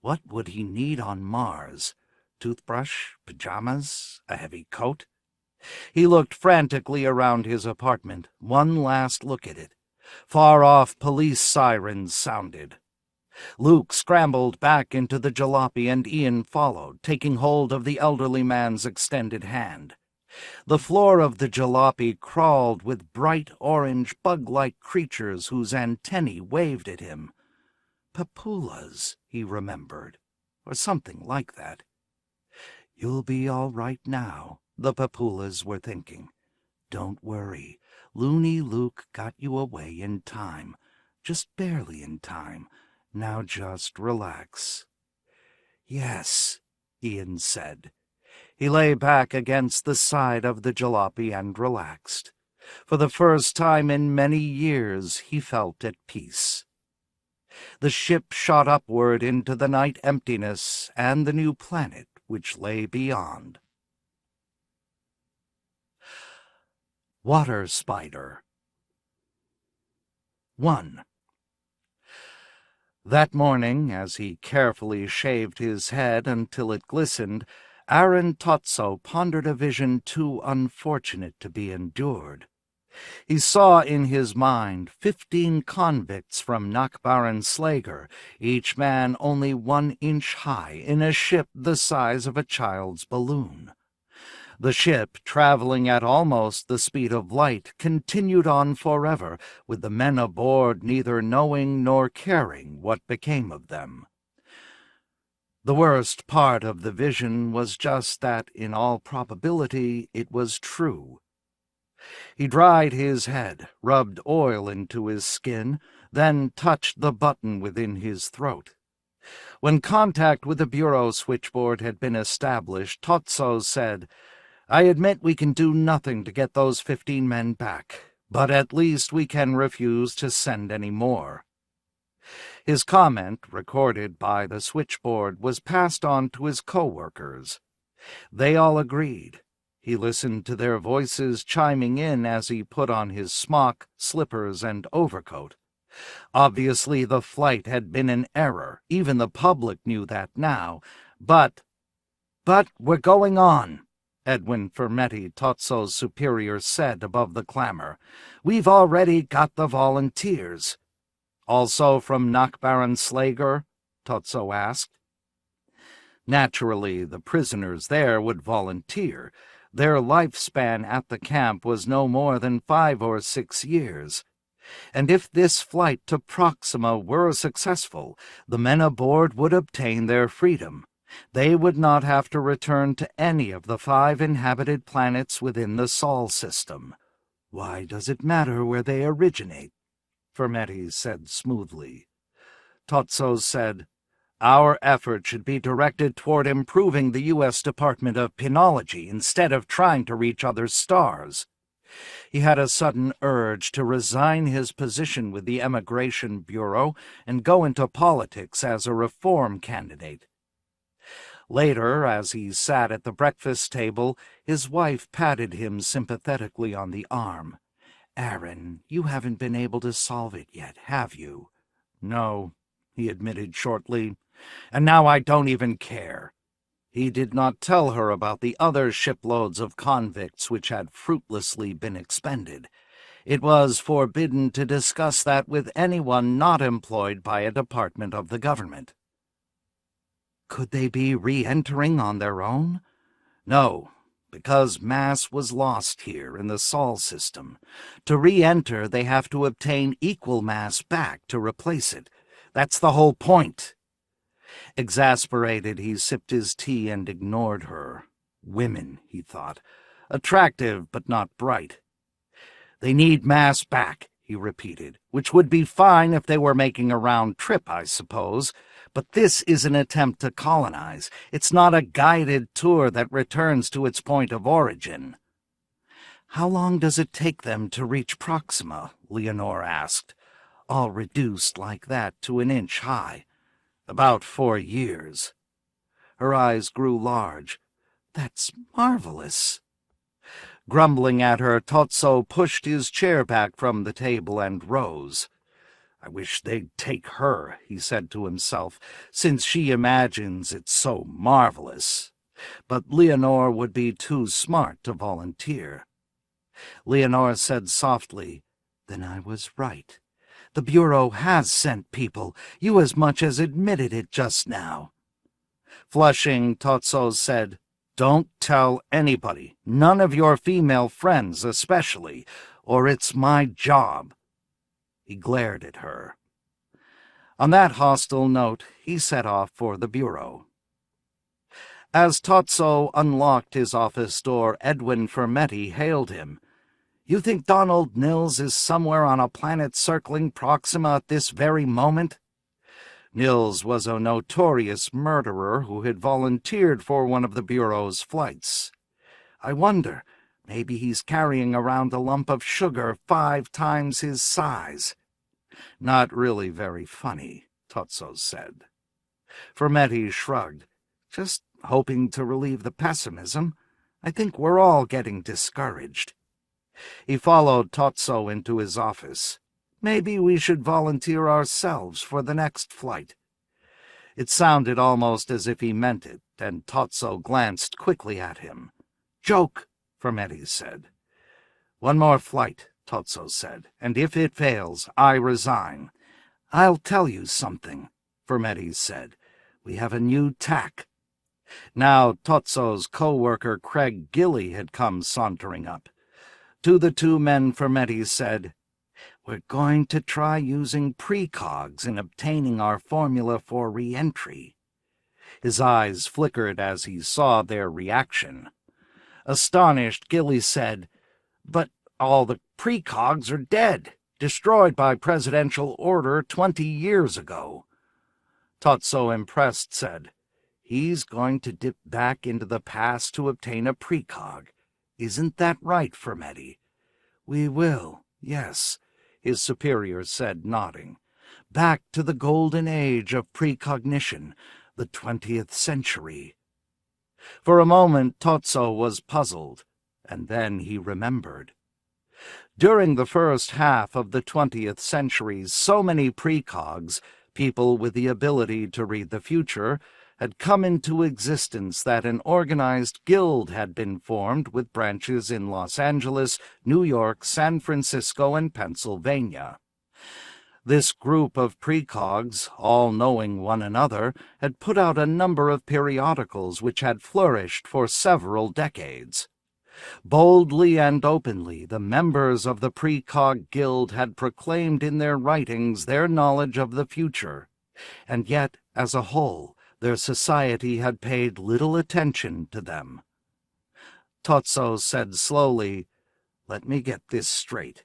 What would he need on Mars? Toothbrush, pajamas, a heavy coat? He looked frantically around his apartment, one last look at it. Far-off police sirens sounded. Luke scrambled back into the jalopy and Ian followed, taking hold of the elderly man's extended hand. The floor of the jalopy crawled with bright orange bug-like creatures whose antennae waved at him. Papoulas, he remembered, or something like that. "You'll be all right now," the Papoulas were thinking. "Don't worry. Loony Luke got you away in time. Just barely in time. Now just relax." "Yes," Ian said. He lay back against the side of the jalopy and relaxed. For the first time in many years he felt at peace. The ship shot upward into the night emptiness and the new planet which lay beyond. Waterspider. 1. That morning, as he carefully shaved his head until it glistened, Aaron Totso pondered a vision too unfortunate to be endured. He saw in his mind 15 convicts from Nakbaran Slager, each man only 1 inch high, in a ship the size of a child's balloon. The ship, traveling at almost the speed of light, continued on forever, with the men aboard neither knowing nor caring what became of them. The worst part of the vision was just that, in all probability, it was true. He dried his head, rubbed oil into his skin, then touched the button within his throat. When contact with the bureau switchboard had been established, Totso said, "I admit we can do nothing to get those 15 men back, but at least we can refuse to send any more." His comment, recorded by the switchboard, was passed on to his co-workers. They all agreed. He listened to their voices chiming in as he put on his smock, slippers, and overcoat. Obviously the flight had been an error. Even the public knew that now. But we're going on," Edwin Fermetti, Totso's superior, said above the clamor. "We've already got the volunteers." "Also from Nakbaran Slager?" Totso asked. Naturally, the prisoners there would volunteer. Their lifespan at the camp was no more than 5 or 6 years. And if this flight to Proxima were successful, the men aboard would obtain their freedom. They would not have to return to any of the 5 inhabited planets within the Sol system. "Why does it matter where they originate?" Fermetti said smoothly. Totso said, "Our effort should be directed toward improving the U.S. Department of Penology instead of trying to reach other stars." He had a sudden urge to resign his position with the Emigration Bureau and go into politics as a reform candidate. Later, as he sat at the breakfast table, his wife patted him sympathetically on the arm. "Aaron, you haven't been able to solve it yet, have you?" "No," he admitted shortly. "And now I don't even care." He did not tell her about the other shiploads of convicts which had fruitlessly been expended. It was forbidden to discuss that with anyone not employed by a department of the government. Could they be re-entering on their own? No, Because mass was lost here in the Sol system. To re-enter, they have to obtain equal mass back to replace it. That's the whole point. Exasperated, he sipped his tea and ignored her. Women, he thought. Attractive, but not bright. They need mass back, he repeated, which would be fine if they were making a round trip, I suppose. But this is an attempt to colonize. It's not a guided tour that returns to its point of origin. How long does it take them to reach Proxima? Leonore asked, all reduced like that to an inch high. About 4 years. Her eyes grew large. That's marvelous. Grumbling at her, Totso pushed his chair back from the table and rose. I wish they'd take her, he said to himself, since she imagines it's so marvelous. But Leonore would be too smart to volunteer. Leonore said softly, Then I was right. The Bureau has sent people. You as much as admitted it just now. Flushing, Totso said, Don't tell anybody, none of your female friends especially, or it's my job. He glared at her. On that hostile note, he set off for the Bureau. As Totso unlocked his office door, Edwin Fermetti hailed him. You think Donald Nils is somewhere on a planet circling Proxima at this very moment? Nils was a notorious murderer who had volunteered for one of the Bureau's flights. I wonder, maybe he's carrying around a lump of sugar 5 times his size. Not really very funny, Totso said. Fermetti shrugged. Just hoping to relieve the pessimism. I think we're all getting discouraged. He followed Totso into his office. Maybe we should volunteer ourselves for the next flight. It sounded almost as if he meant it, and Totso glanced quickly at him. Joke, Fermetti said. One more flight, Totso said, and if it fails, I resign. I'll tell you something, Fermetti said. We have a new tack. Now Totso's co-worker Craig Gilly had come sauntering up. To the 2 men, Fermetti said, We're going to try using precogs in obtaining our formula for re-entry. His eyes flickered as he saw their reaction. Astonished, Gilly said, But all the precogs are dead, destroyed by presidential order 20 years ago. Totso, impressed, said, He's going to dip back into the past to obtain a precog. Isn't that right, Fermetti? We will, yes, his superior said, nodding. Back to the golden age of precognition, the 20th century. For a moment, Totso was puzzled, and then he remembered. During the first half of the 20th century, so many precogs, people with the ability to read the future, had come into existence that an organized guild had been formed with branches in Los Angeles, New York, San Francisco, and Pennsylvania. This group of precogs, all knowing one another, had put out a number of periodicals which had flourished for several decades. Boldly and openly, the members of the precog guild had proclaimed in their writings their knowledge of the future, and yet, as a whole, their society had paid little attention to them. Totso said slowly, Let me get this straight.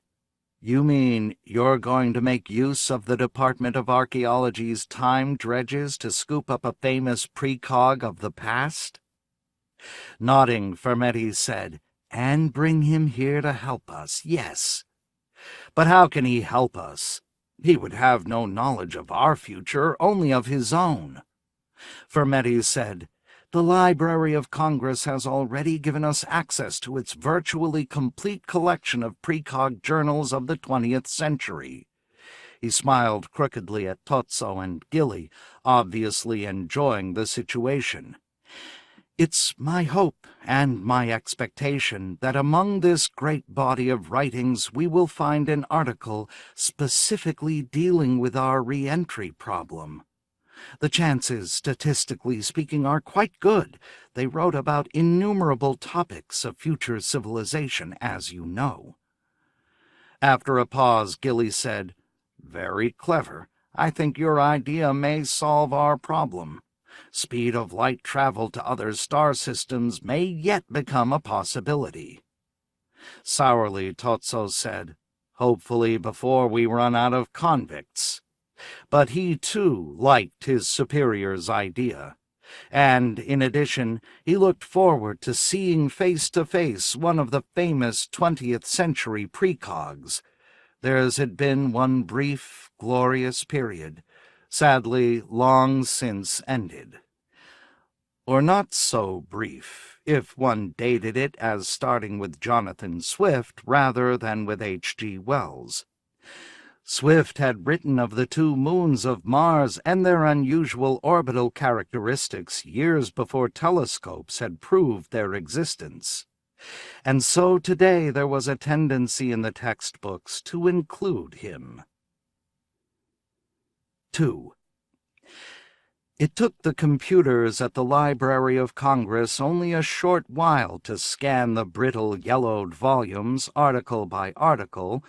You mean you're going to make use of the Department of Archaeology's time dredges to scoop up a famous precog of the past? Nodding, Fermetti said, And bring him here to help us, yes. But how can he help us? He would have no knowledge of our future, only of his own. Fermetti said, The Library of Congress has already given us access to its virtually complete collection of precog journals of the 20th century. He smiled crookedly at Totso and Gilly, obviously enjoying the situation. It's my hope and my expectation that among this great body of writings we will find an article specifically dealing with our re-entry problem. The chances, statistically speaking, are quite good. They wrote about innumerable topics of future civilization, as you know." After a pause, Gilly said, "Very clever. I think your idea may solve our problem. Speed of light travel to other star systems may yet become a possibility." Sourly, Totso said, "Hopefully before we run out of convicts." But he, too, liked his superior's idea. And, in addition, he looked forward to seeing face-to-face one of the famous 20th century precogs. Theirs had been one brief, glorious period, sadly long since ended. Or not so brief, if one dated it as starting with Jonathan Swift rather than with H.G. Wells. Swift had written of the two moons of Mars and their unusual orbital characteristics years before telescopes had proved their existence. And so today there was a tendency in the textbooks to include him. 2. It took the computers at the Library of Congress only a short while to scan the brittle yellowed volumes article by article,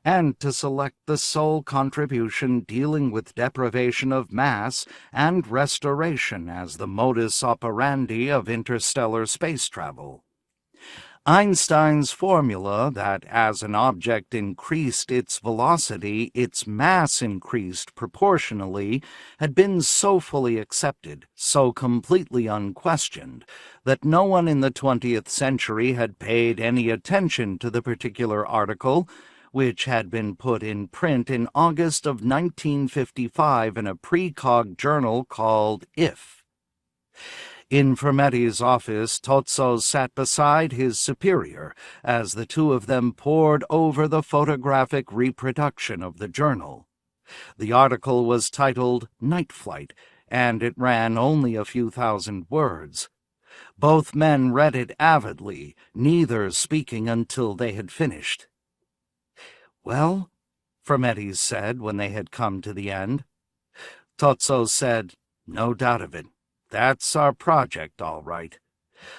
and to select the sole contribution dealing with deprivation of mass and restoration as the modus operandi of interstellar space travel. Einstein's formula that as an object increased its velocity, its mass increased proportionally, had been so fully accepted, so completely unquestioned, that no one in the 20th century had paid any attention to the particular article, which had been put in print in August of 1955 in a precog journal called If. In Fermetti's office, Totso sat beside his superior as the two of them pored over the photographic reproduction of the journal. The article was titled Night Flight, and it ran only a few thousand words. Both men read it avidly, neither speaking until they had finished. "Well?" Fermetti said when they had come to the end. Totso said, "No doubt of it. That's our project, all right.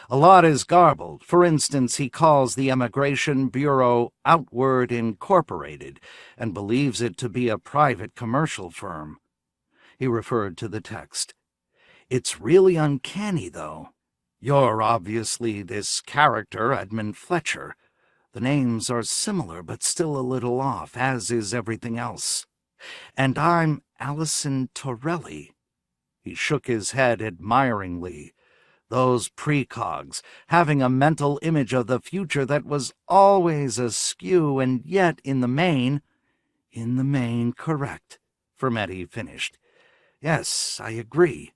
A lot is garbled. For instance, he calls the Emigration Bureau Outward Incorporated and believes it to be a private commercial firm." He referred to the text. "It's really uncanny, though. You're obviously this character, Edmund Fletcher. The names are similar, but still a little off, as is everything else. And I'm Allison Torelli." He shook his head admiringly. Those precogs, having a mental image of the future that was always askew and yet in the main, correct, Fermetti finished. "Yes, I agree.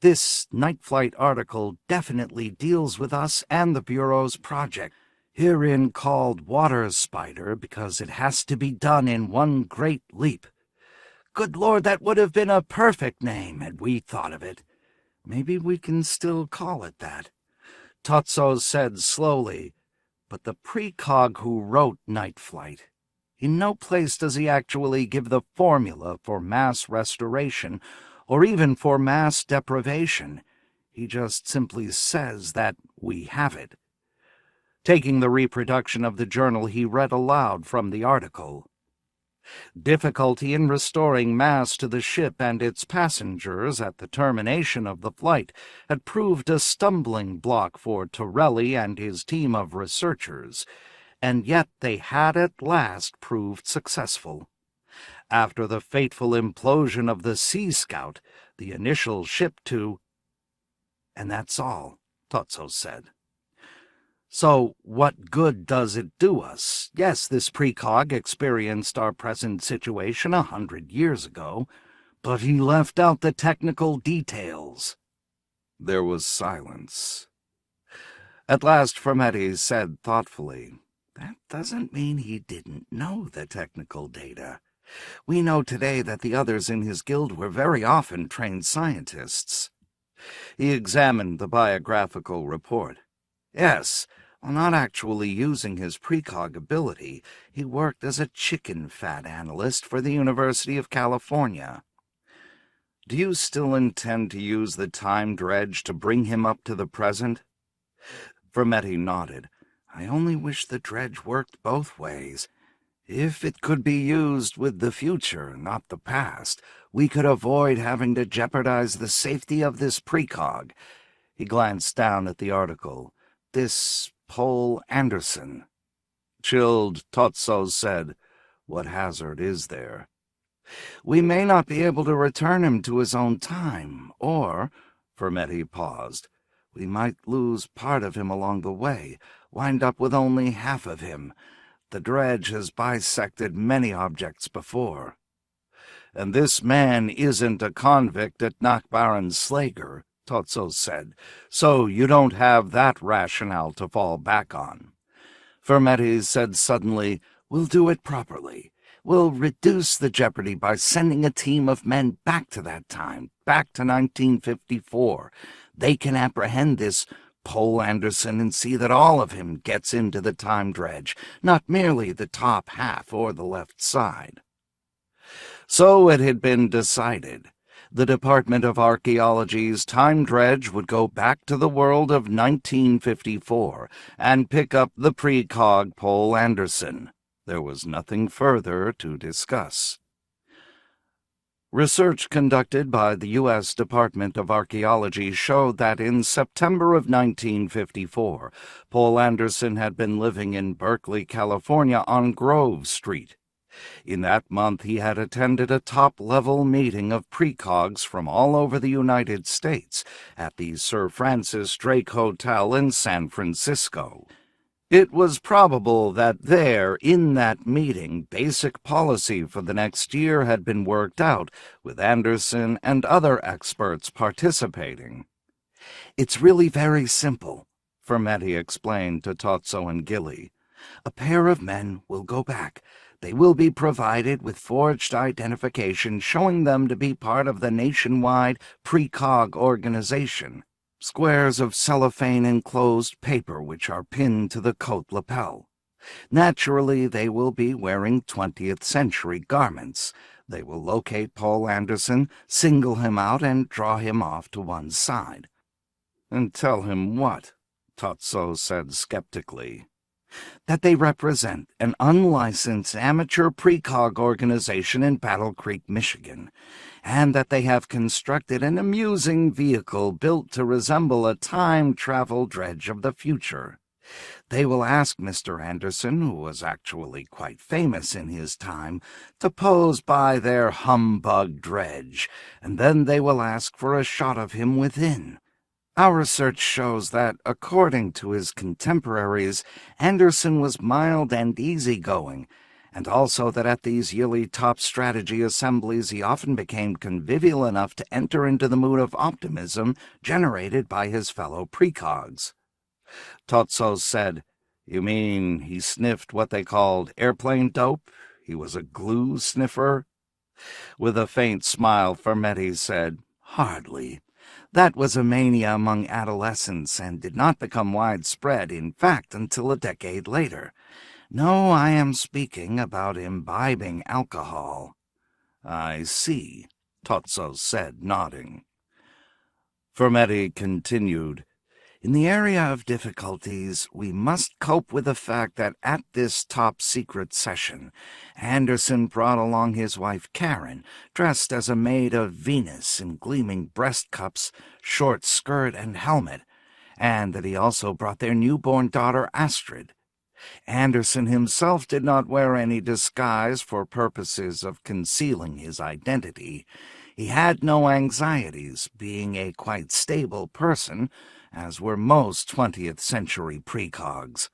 This Night Flight article definitely deals with us and the Bureau's project, herein called Waterspider because it has to be done in one great leap. Good Lord, that would have been a perfect name had we thought of it. Maybe we can still call it that." Totso said slowly, "But the precog who wrote Night Flight, in no place does he actually give the formula for mass restoration or even for mass deprivation. He just simply says that we have it." Taking the reproduction of the journal, he read aloud from the article. "Difficulty in restoring mass to the ship and its passengers at the termination of the flight had proved a stumbling block for Torelli and his team of researchers, and yet they had at last proved successful. After the fateful implosion of the Sea Scout, the initial ship to—" "And that's all," Totso said. "So what good does it do us? Yes, this precog experienced our present situation 100 years ago, but he left out the technical details." There was silence. At last Fermetti said thoughtfully, "That doesn't mean he didn't know the technical data. We know today that the others in his guild were very often trained scientists." He examined the biographical report. "Yes, while not actually using his precog ability, he worked as a chicken fat analyst for the University of California." Do you still intend to use the time dredge to bring him up to the present?" Vermetti nodded. "I only wish the dredge worked both ways. If it could be used with the future, not the past, we could avoid having to jeopardize the safety of this precog." He glanced down at the article. "This Pole Anderson." Chilled, Totso said, "What hazard is there?" "We may not be able to return him to his own time, or," Vermetti paused, "we might lose part of him along the way, wind up with only half of him. The dredge has bisected many objects before." "And this man isn't a convict at Knockbaron-Slager," Totso said, "so you don't have that rationale to fall back on." Vermetti said suddenly, "We'll do it properly. We'll reduce the jeopardy by sending a team of men back to that time, back to 1954. They can apprehend this Pole Anderson and see that all of him gets into the time dredge, not merely the top half or the left side." So it had been decided. The Department of Archaeology's time dredge would go back to the world of 1954 and pick up the precog Pole Anderson. There was nothing further to discuss. Research conducted by the U.S. Department of Archaeology showed that in September of 1954, Pole Anderson had been living in Berkeley, California on Grove Street. In that month he had attended a top-level meeting of precogs from all over the United States at the Sir Francis Drake Hotel in San Francisco. It was probable that there, in that meeting, basic policy for the next year had been worked out, with Anderson and other experts participating. "It's really very simple," Vermetti explained to Totso and Gilly. "A pair of men will go back. They will be provided with forged identification showing them to be part of the nationwide precog organization. Squares of cellophane-enclosed paper which are pinned to the coat lapel. Naturally, they will be wearing 20th-century garments. They will locate Pole Anderson, single him out, and draw him off to one side." "And tell him what?" Totso said skeptically. "That they represent an unlicensed amateur precog organization in Battle Creek, Michigan, and that they have constructed an amusing vehicle built to resemble a time-travel dredge of the future. They will ask Mr. Anderson, who was actually quite famous in his time, to pose by their humbug dredge, and then they will ask for a shot of him within. Our research shows that, according to his contemporaries, Anderson was mild and easygoing, and also that at these yearly top strategy assemblies he often became convivial enough to enter into the mood of optimism generated by his fellow precogs." Totso said, "You mean he sniffed what they called airplane dope? He was a glue sniffer?" With a faint smile, Vermetti said, "Hardly. That was a mania among adolescents and did not become widespread, in fact, until a decade later. No, I am speaking about imbibing alcohol." "I see," Totso said, nodding. Vermetti continued, "In the area of difficulties, we must cope with the fact that at this top-secret session, Anderson brought along his wife Karen, dressed as a maid of Venus in gleaming breast cups, short skirt, and helmet, and that he also brought their newborn daughter Astrid. Anderson himself did not wear any disguise for purposes of concealing his identity. He had no anxieties, being a quite stable person, as were most 20th-century precogs.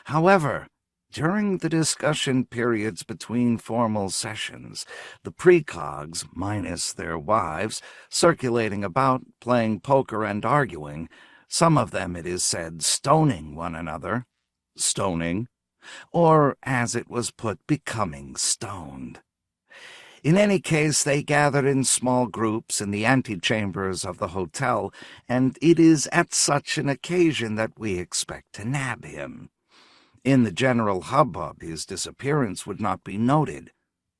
However, during the discussion periods between formal sessions, the precogs, minus their wives, circulating about, playing poker and arguing, some of them, it is said, stoning one another, or, as it was put, becoming stoned. In any case, they gathered in small groups in the antechambers of the hotel, and it is at such an occasion that we expect to nab him. In the general hubbub, his disappearance would not be noted.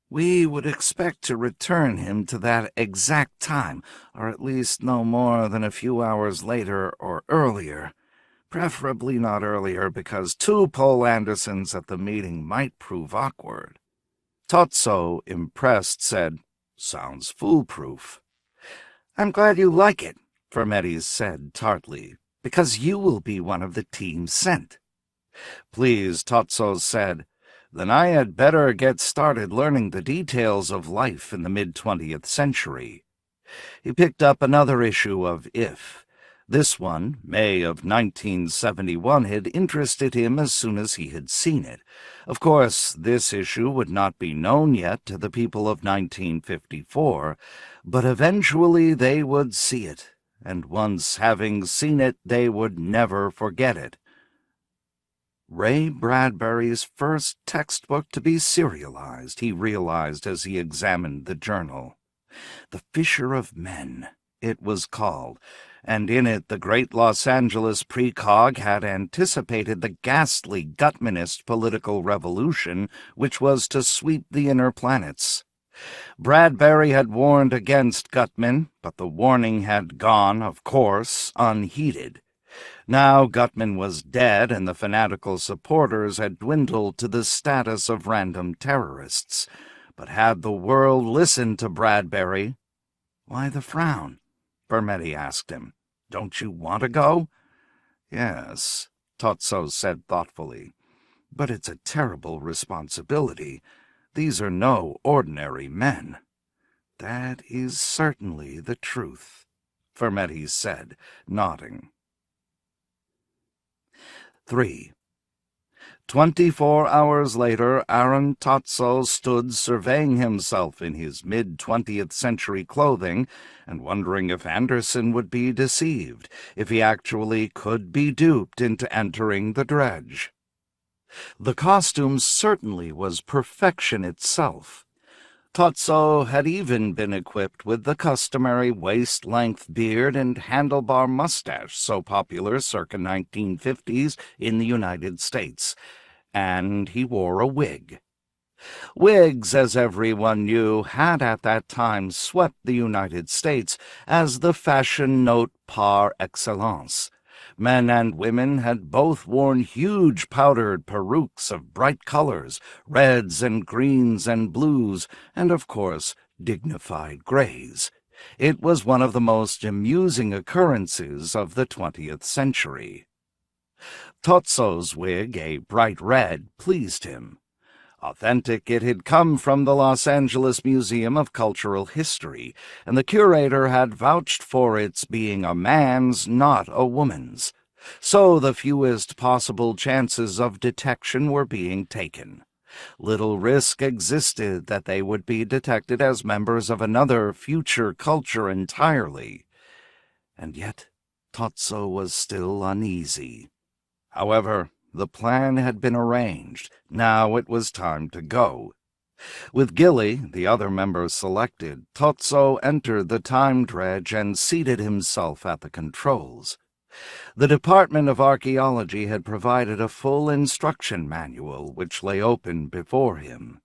We would expect to return him to that exact time, or at least no more than a few hours later or earlier. Preferably not earlier, because 2 Poe Andersons at the meeting might prove awkward. Totso, impressed, said, "Sounds foolproof." "I'm glad you like it," Vermetes said tartly, "because you will be one of the team sent." "Please," Totso said, "then I had better get started learning the details of life in the mid-20th century." He picked up another issue of If. This one, May of 1971, had interested him as soon as he had seen it. Of course, this issue would not be known yet to the people of 1954, but eventually they would see it, and once having seen it, they would never forget it. Ray Bradbury's first textbook to be serialized, he realized as he examined the journal. The Fisher of Men, it was called, and in it the great Los Angeles precog had anticipated the ghastly Gutmanist political revolution which was to sweep the inner planets. Bradbury had warned against Gutman, but the warning had gone, of course, unheeded. Now Gutman was dead, and the fanatical supporters had dwindled to the status of random terrorists. But had the world listened to Bradbury? "Why the frown?" Vermetes asked him. "Don't you want to go?" "Yes," Totso said thoughtfully. "But it's a terrible responsibility. These are no ordinary men." "That is certainly the truth," Vermetes said, nodding. 3. 24 hours later, Aaron Totso stood surveying himself in his mid-20th century clothing and wondering if Anderson would be deceived, if he actually could be duped into entering the dredge. The costume certainly was perfection itself. Totso had even been equipped with the customary waist-length beard and handlebar mustache so popular circa 1950s in the United States, and he wore a wig. Wigs, as everyone knew, had at that time swept the United States as the fashion note par excellence. Men and women had both worn huge powdered perukes of bright colors, reds and greens and blues, and, of course, dignified grays. It was one of the most amusing occurrences of the 20th century. Totso's wig, a bright red, pleased him. Authentic, it had come from the Los Angeles Museum of Cultural History, and the curator had vouched for its being a man's, not a woman's. So the fewest possible chances of detection were being taken. Little risk existed that they would be detected as members of another future culture entirely. And yet Totso was still uneasy. However, the plan had been arranged. Now it was time to go. With Gilly, the other member selected, Totso entered the time dredge and seated himself at the controls. The Department of Archaeology had provided a full instruction manual, which lay open before him.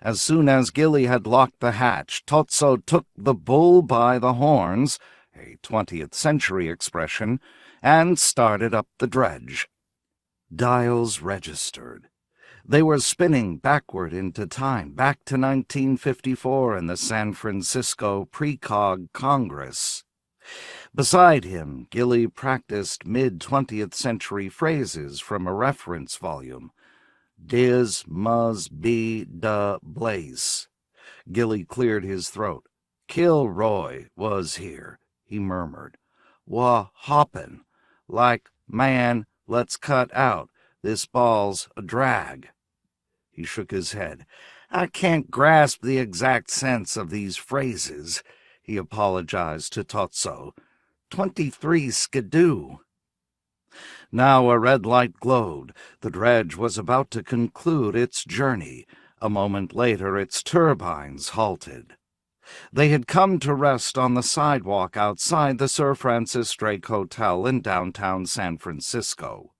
As soon as Gilly had locked the hatch, Totso took the bull by the horns, a 20th century expression, and started up the dredge. Dials registered. They were spinning backward into time, back to 1954 and the San Francisco Precog Congress. Beside him, Gilly practiced mid-20th century phrases from a reference volume. "Dis mus be de blaze." Gilly cleared his throat. "Kilroy was here," he murmured. "Wa hoppin'. Like, man, let's cut out. This ball's a drag." He shook his head. "I can't grasp the exact sense of these phrases," he apologized to Totso. 23 skidoo. Now a red light glowed. The dredge was about to conclude its journey. A moment later its turbines halted. They had come to rest on the sidewalk outside the Sir Francis Drake Hotel in downtown San Francisco.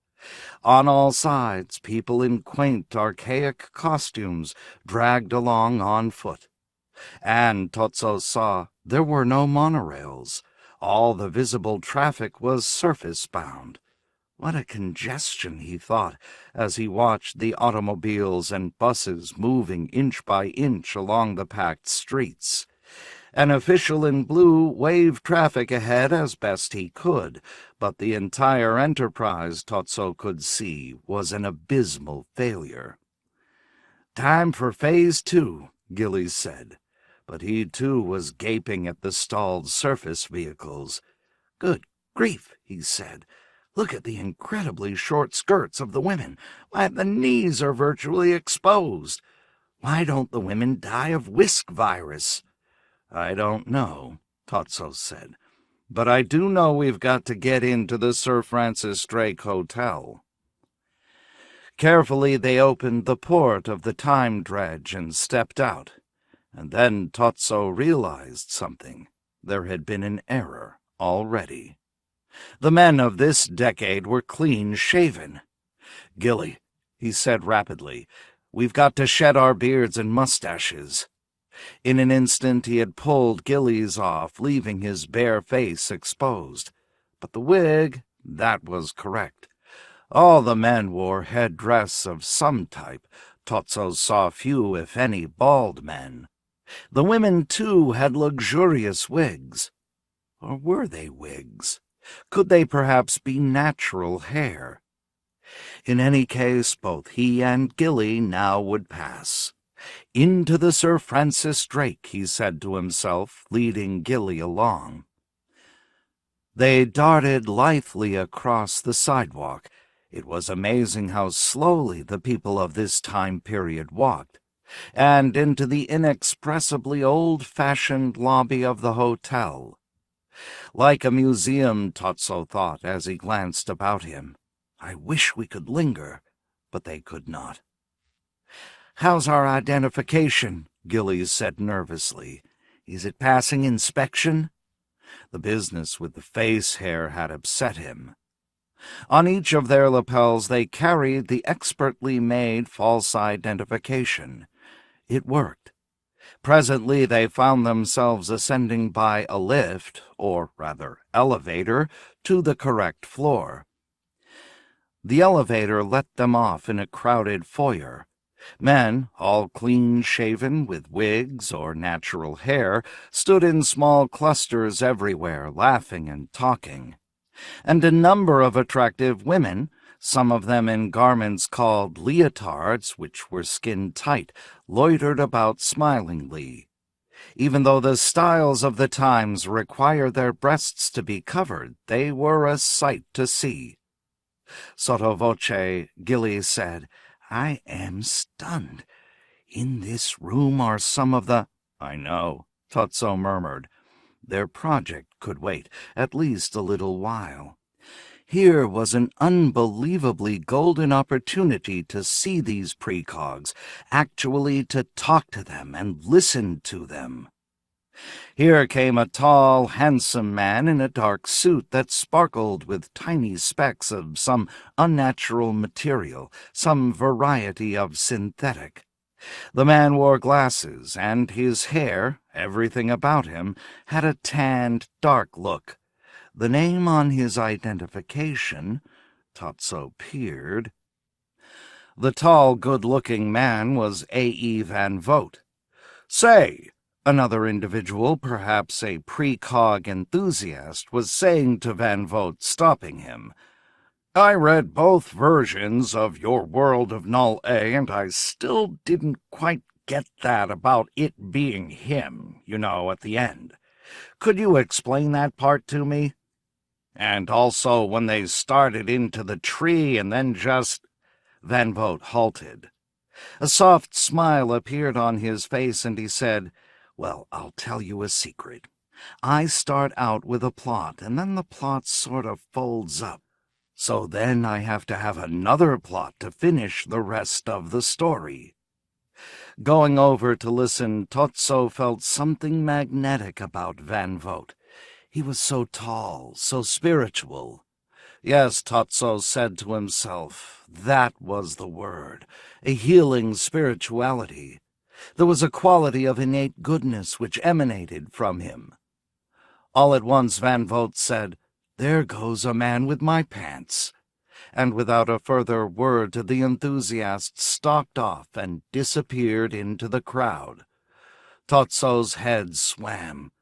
On all sides, people in quaint, archaic costumes dragged along on foot. And Totso saw there were no monorails. All the visible traffic was surface-bound. What a congestion, he thought, as he watched the automobiles and buses moving inch by inch along the packed streets. An official in blue waved traffic ahead as best he could, but the entire enterprise, Totso could see, was an abysmal failure. "Time for Phase 2, Gillies said, but he too was gaping at the stalled surface vehicles. "Good grief," he said. "Look at the incredibly short skirts of the women. Why, the knees are virtually exposed. Why don't the women die of whisk virus?" "I don't know," Totso said, "but I do know we've got to get into the Sir Francis Drake Hotel." Carefully they opened the port of the time dredge and stepped out. And then Totso realized something. There had been an error already. The men of this decade were clean-shaven. "Gilly," he said rapidly, "we've got to shed our beards and mustaches." In an instant he had pulled Gillies off, leaving his bare face exposed. But the wig, that was correct. All the men wore headdress of some type. Totso saw few, if any, bald men. The women, too, had luxurious wigs. Or were they wigs? Could they perhaps be natural hair? In any case, both he and Gilly now would pass. Into the Sir Francis Drake, he said to himself, leading Gilly along. They darted lithely across the sidewalk. It was amazing how slowly the people of this time period walked, and into the inexpressibly old-fashioned lobby of the hotel. Like a museum, Totso thought as he glanced about him. I wish we could linger, but they could not. "How's our identification?" Gillies said nervously. "Is it passing inspection?" The business with the face hair had upset him. On each of their lapels they carried the expertly made false identification. It worked. Presently they found themselves ascending by a lift, or rather elevator, to the correct floor. The elevator let them off in a crowded foyer. Men, all clean-shaven with wigs or natural hair, stood in small clusters everywhere, laughing and talking. And a number of attractive women, some of them in garments called leotards, which were skin-tight, loitered about smilingly. Even though the styles of the times require their breasts to be covered, they were a sight to see. Sotto voce, Gilly said, "I am stunned. In this room are some of the—" "I know," Totso murmured. Their project could wait, at least a little while. Here was an unbelievably golden opportunity to see these precogs, actually to talk to them and listen to them. Here came a tall, handsome man in a dark suit that sparkled with tiny specks of some unnatural material, some variety of synthetic. The man wore glasses, and his hair, everything about him, had a tanned, dark look. The name on his identification, Totso peered. The tall, good-looking man was A.E. Van Vogt. "Say," another individual, perhaps a precog enthusiast, was saying to Van Vogt, stopping him, "I read both versions of your World of Null A, and I still didn't quite get that about it being him, at the end. Could you explain that part to me? And also when they started into the tree and then just—" Van Vogt halted. A soft smile appeared on his face, and he said, "Well, I'll tell you a secret. I start out with a plot, and then the plot sort of folds up. So then I have to have another plot to finish the rest of the story." Going over to listen, Totso felt something magnetic about Van Vogt. He was so tall, so spiritual. Yes, Totso said to himself, that was the word, a healing spirituality. There was a quality of innate goodness which emanated from him. All at once Van Vogt said, "There goes a man with my pants," and without a further word to the enthusiast stalked off and disappeared into the crowd. Totso's head swam.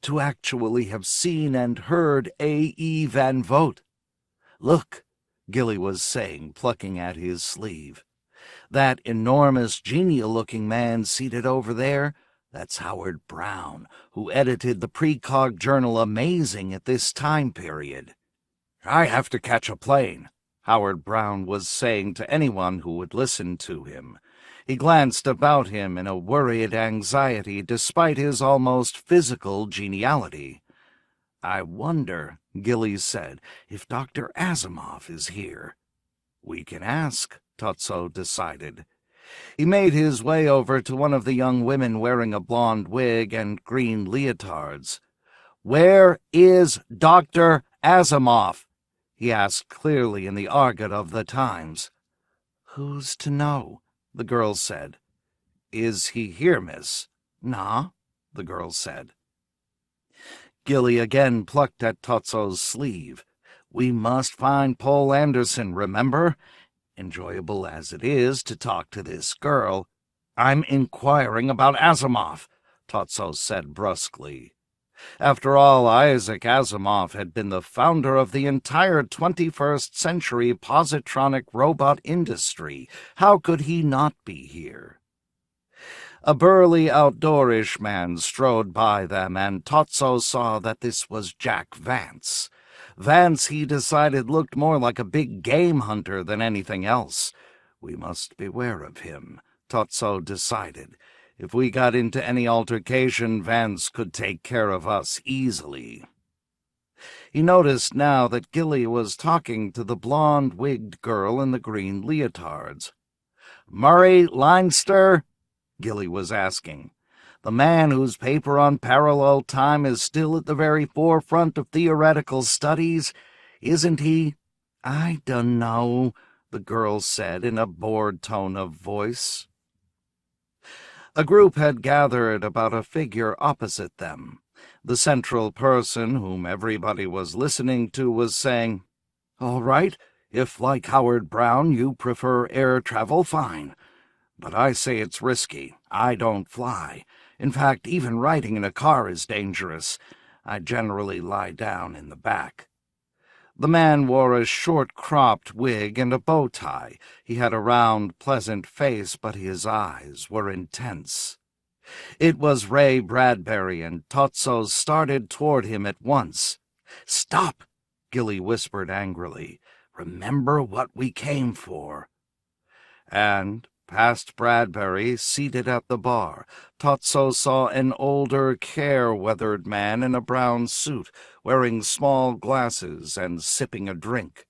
To actually have seen and heard A.E. Van Vogt. "Look," Gilly was saying, plucking at his sleeve. "That enormous, genial-looking man seated over there, that's Howard Brown, who edited the precog journal Amazing at this time period." "I have to catch a plane," Howard Brown was saying to anyone who would listen to him. He glanced about him in a worried anxiety despite his almost physical geniality. "I wonder," Gilly said, "if Dr. Asimov is here." "We can ask," Totso decided. He made his way over to one of the young women wearing a blonde wig and green leotards. "Where is Dr. Asimov?" he asked clearly in the argot of the times. "Who's to know?" the girl said. "Is he here, miss?" "Nah," the girl said. Gilly again plucked at Totso's sleeve. "We must find Paul Anderson, remember? Enjoyable as it is to talk to this girl." "I'm inquiring about Asimov," Totso said brusquely. After all, Isaac Asimov had been the founder of the entire 21st century positronic robot industry. How could he not be here? A burly, outdoorish man strode by them, and Totso saw that this was Jack Vance. Vance, he decided, looked more like a big game hunter than anything else. We must beware of him, Totso decided. If we got into any altercation, Vance could take care of us easily. He noticed now that Gilly was talking to the blonde-wigged girl in the green leotards. "Murray Leinster?" Gilly was asking. "The man whose paper on parallel time is still at the very forefront of theoretical studies, isn't he?" "I dunno," the girl said in a bored tone of voice. A group had gathered about a figure opposite them. The central person, whom everybody was listening to, was saying, "All right, if, like Howard Brown, you prefer air travel, fine. But I say it's risky. I don't fly. In fact, even riding in a car is dangerous. I generally lie down in the back." The man wore a short-cropped wig and a bow tie. He had a round, pleasant face, but his eyes were intense. It was Ray Bradbury, and Totso started toward him at once. "Stop!" Gilly whispered angrily. "Remember what we came for." And past Bradbury, seated at the bar, Totso saw an older, care-weathered man in a brown suit, wearing small glasses and sipping a drink.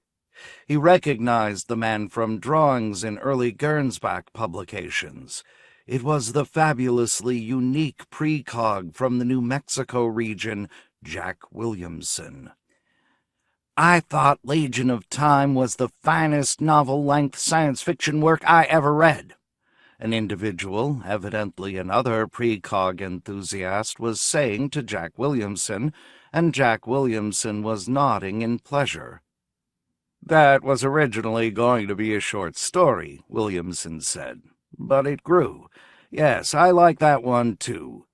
He recognized the man from drawings in early Gernsback publications. It was the fabulously unique precog from the New Mexico region, Jack Williamson. "I thought Legion of Time was the finest novel-length science fiction work I ever read," an individual, evidently another precog enthusiast, was saying to Jack Williamson, and Jack Williamson was nodding in pleasure. "That was originally going to be a short story," Williamson said, "but it grew. Yes, I like that one, too."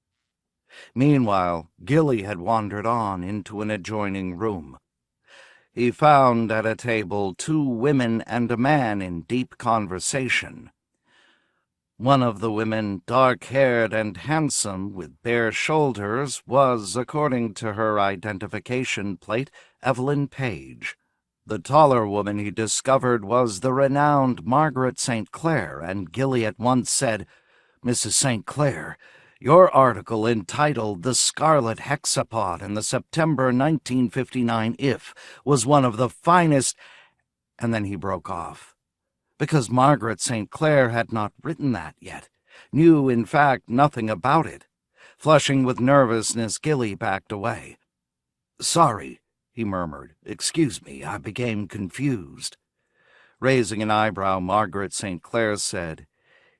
Meanwhile, Gilly had wandered on into an adjoining room. He found at a table 2 women and a man in deep conversation. One of the women, dark-haired and handsome, with bare shoulders, was, according to her identification plate, Evelyn Page. The taller woman, he discovered, was the renowned Margaret St. Clair, and Gilly at once said, "Mrs. St. Clair, your article entitled The Scarlet Hexapod in the September 1959 IF was one of the finest—" And then he broke off. Because Margaret St. Clair had not written that yet, knew, in fact, nothing about it. Flushing with nervousness, Gilly backed away. "Sorry," he murmured. "Excuse me, I became confused." Raising an eyebrow, Margaret St. Clair said,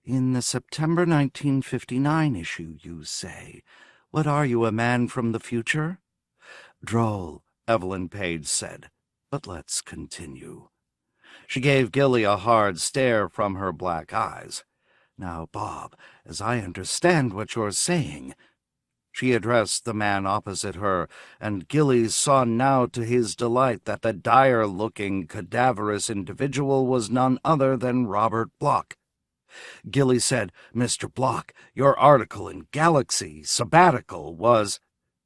"In the September 1959 issue, you say. What are you, a man from the future?" "Droll," Evelyn Page said. "But let's continue." She gave Gilly a hard stare from her black eyes. "Now, Bob, as I understand what you're saying—" She addressed the man opposite her, and Gilly saw now to his delight that the dire-looking, cadaverous individual was none other than Robert Block. Gilly said, "Mr. Block, your article in Galaxy Sabbatical was—"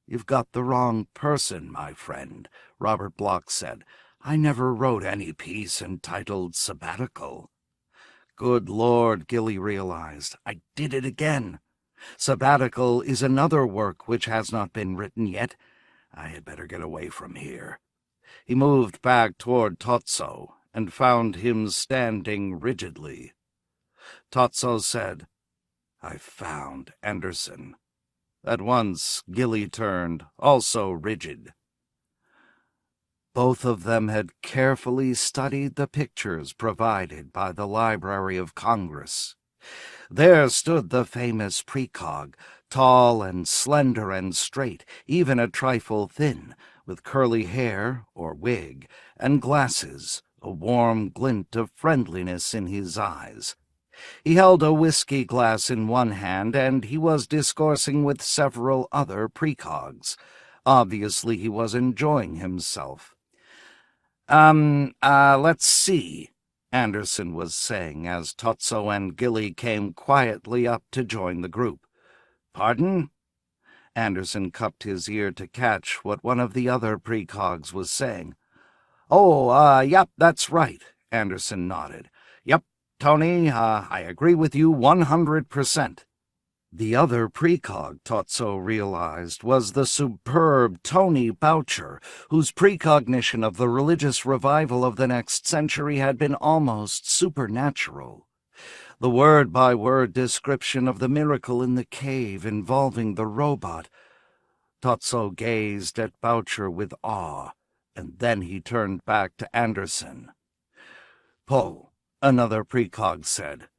"You've got the wrong person, my friend," Robert Block said. "I never wrote any piece entitled Sabbatical." Good Lord, Gilly realized. I did it again. Sabbatical is another work which has not been written yet. I had better get away from here. He moved back toward Totso and found him standing rigidly. Totso said, "I found Anderson." At once Gilly turned, also rigid. Both of them had carefully studied the pictures provided by the Library of Congress. There stood the famous precog, tall and slender and straight, even a trifle thin, with curly hair, or wig, and glasses, a warm glint of friendliness in his eyes. He held a whiskey glass in one hand, and he was discoursing with several other precogs. Obviously he was enjoying himself. Let's see," Anderson was saying as Totso and Gilly came quietly up to join the group. "Pardon?" Anderson cupped his ear to catch what one of the other precogs was saying. Yep, that's right," Anderson nodded. "Yep, Tony, I agree with you 100%. The other precog, Totso realized, was the superb Tony Boucher, whose precognition of the religious revival of the next century had been almost supernatural. The word-by-word description of the miracle in the cave involving the robot. Totso gazed at Boucher with awe, and then he turned back to Anderson. "Poe," another precog said,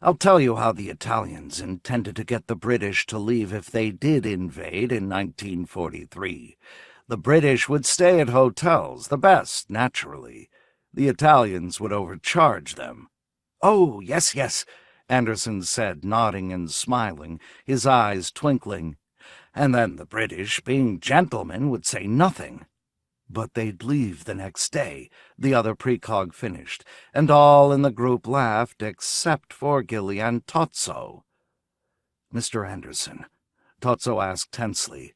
"I'll tell you how the Italians intended to get the British to leave if they did invade in 1943. The British would stay at hotels, the best, naturally. The Italians would overcharge them." "Oh, yes," Anderson said, nodding and smiling, his eyes twinkling. "And then the British, being gentlemen, would say nothing." "But they'd leave the next day," the other precog finished, and all in the group laughed except for Gilly and Totso. "Mr. Anderson," Totso asked tensely,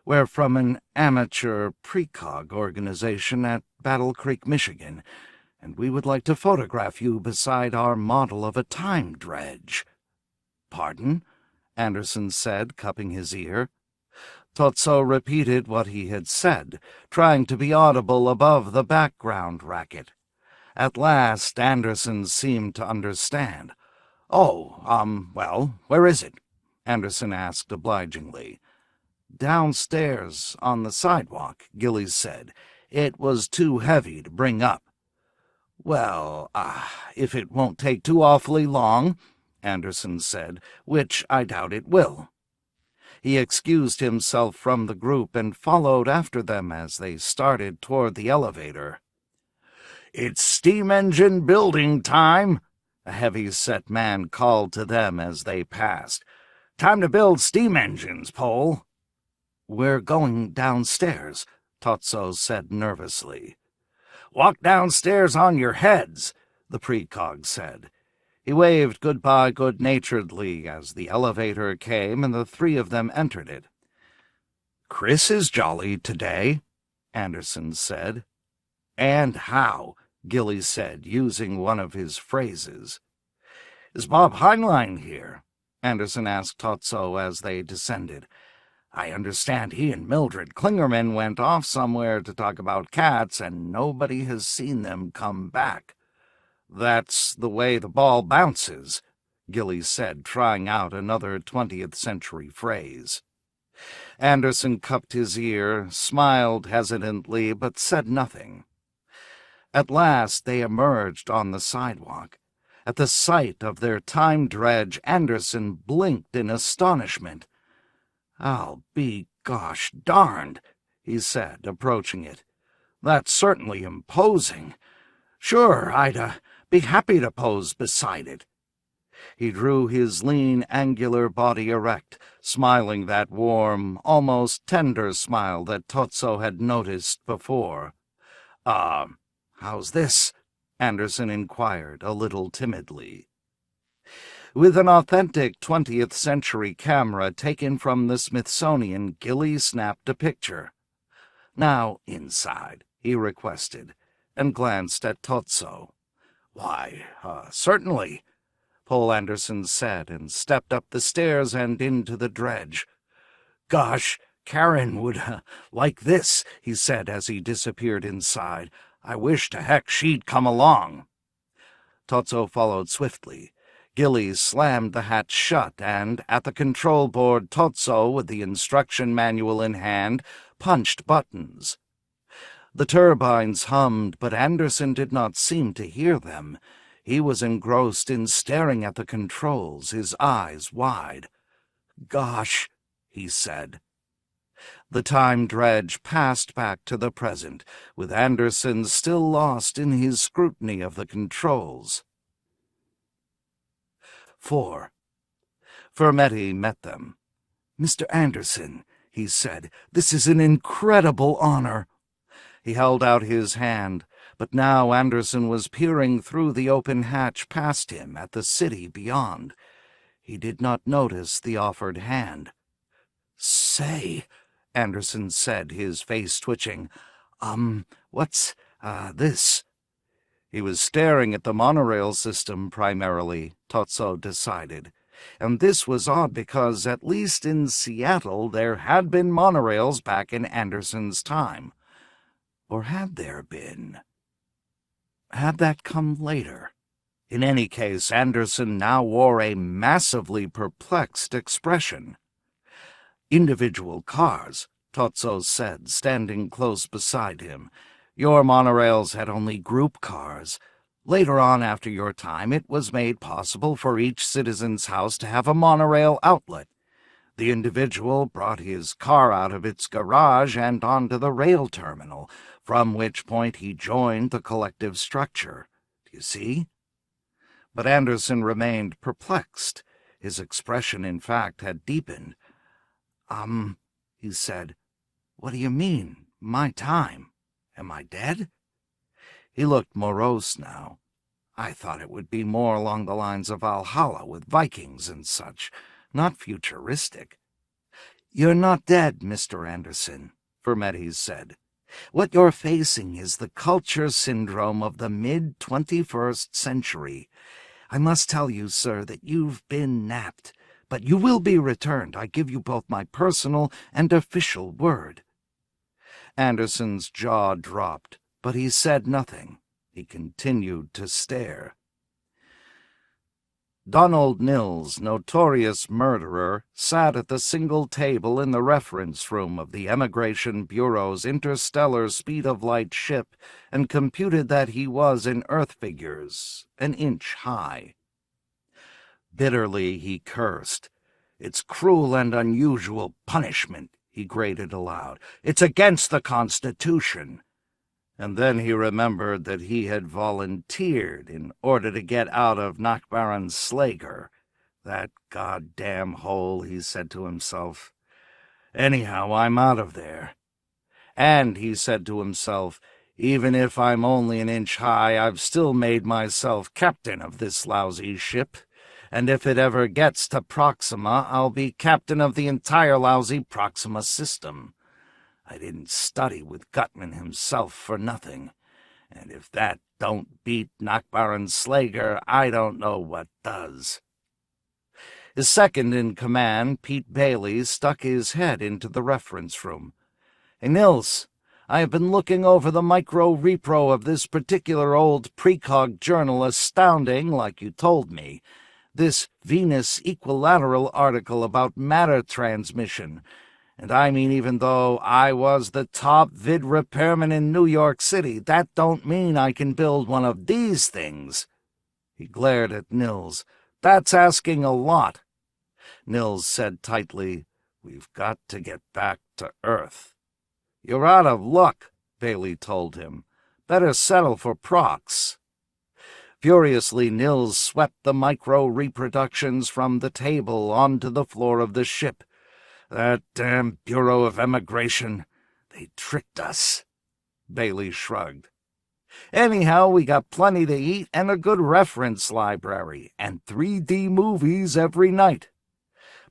"we're from an amateur precog organization at Battle Creek, Michigan, and we would like to photograph you beside our model of a time dredge." "Pardon?" Anderson said, cupping his ear. Totso repeated what he had said, trying to be audible above the background racket. At last Anderson seemed to understand. Well, where is it?" Anderson asked obligingly. "Downstairs, on the sidewalk," Gillies said. "It was too heavy to bring up." "Well, if it won't take too awfully long," Anderson said, "which I doubt it will." He excused himself from the group and followed after them as they started toward the elevator. "It's steam engine building time," a heavy-set man called to them as they passed. "Time to build steam engines, Pole." "We're going downstairs," Totso said nervously. "Walk downstairs on your heads," the precog said. He waved goodbye good-naturedly as the elevator came and the three of them entered it. "Chris is jolly today," Anderson said. "And how?" Gilly said, using one of his phrases. "Is Bob Heinlein here?" Anderson asked Totso as they descended. "I understand he and Mildred Klingerman went off somewhere to talk about cats, and nobody has seen them come back." "That's the way the ball bounces," Gilly said, trying out another 20th century phrase. Anderson cupped his ear, smiled hesitantly, but said nothing. At last they emerged on the sidewalk. At the sight of their time dredge, Anderson blinked in astonishment. "I'll be gosh darned," he said, approaching it. "That's certainly imposing. Sure, I'd be happy to pose beside it." He drew his lean, angular body erect, smiling that warm, almost tender smile that Totso had noticed before. How's this?" Anderson inquired, a little timidly. With an authentic 20th century camera taken from the Smithsonian, Gilly snapped a picture. "Now inside," he requested, and glanced at Totso. "Why, certainly," Paul Anderson said, and stepped up the stairs and into the dredge. "Gosh, Karen would like this," he said as he disappeared inside. "I wish to heck she'd come along." Totso followed swiftly. Gilly slammed the hatch shut, and at the control board Totso, with the instruction manual in hand, punched buttons. The turbines hummed, but Anderson did not seem to hear them. He was engrossed in staring at the controls, his eyes wide. "Gosh," he said. The time dredge passed back to the present, with Anderson still lost in his scrutiny of the controls. 4. Fermetti met them. "Mr. Anderson," he said, "this is an incredible honor." He held out his hand, but now Anderson was peering through the open hatch past him at the city beyond. He did not notice the offered hand. "Say," Anderson said, his face twitching, what's, this?" He was staring at the monorail system primarily, Totso decided. And this was odd because, at least in Seattle, there had been monorails back in Anderson's time. Or had there been? Had that come later? In any case, Anderson now wore a massively perplexed expression. "Individual cars," Totso said, standing close beside him. "Your monorails had only group cars. Later on, after your time, it was made possible for each citizen's house to have a monorail outlet. The individual brought his car out of its garage and onto the rail terminal, from which point he joined the collective structure. Do you see?" But Anderson remained perplexed. His expression, in fact, had deepened. He said, "What do you mean, my time? Am I dead?" He looked morose now. "I thought it would be more along the lines of Valhalla with Vikings and such, not futuristic." "You're not dead, Mr. Anderson," Fermetti said. "What you're facing is the culture syndrome of the mid-21st century. I must tell you, sir, that you've been napped. But you will be returned. I give you both my personal and official word." Anderson's jaw dropped, but he said nothing. He continued to stare. Donald Nils, notorious murderer, sat at the single table in the reference room of the Emigration Bureau's interstellar speed-of-light ship and computed that he was in Earth figures, an inch high. Bitterly he cursed. "It's cruel and unusual punishment," he grated aloud. "It's against the Constitution." And then he remembered that he had volunteered in order to get out of Nakbaran Slager. That goddamn hole, he said to himself. "Anyhow, I'm out of there." And he said to himself, "Even if I'm only an inch high, I've still made myself captain of this lousy ship. And if it ever gets to Proxima, I'll be captain of the entire lousy Proxima system. I didn't study with Gutman himself for nothing. And if that don't beat Nakbaran Slager, I don't know what does." His second-in-command, Pete Bailey, stuck his head into the reference room. "Hey, Nils, I have been looking over the micro-repro of this particular old precog journal, astounding, like you told me. This Venus Equilateral article about matter transmission. And I mean, even though I was the top vid repairman in New York City, that don't mean I can build one of these things." He glared at Nils. "That's asking a lot." Nils said tightly, "We've got to get back to Earth." "You're out of luck," Bailey told him. "Better settle for Prox." Furiously, Nils swept the micro-reproductions from the table onto the floor of the ship. "That damn Bureau of Emigration. They tricked us." Bailey shrugged. "Anyhow, we got plenty to eat and a good reference library, and 3D movies every night."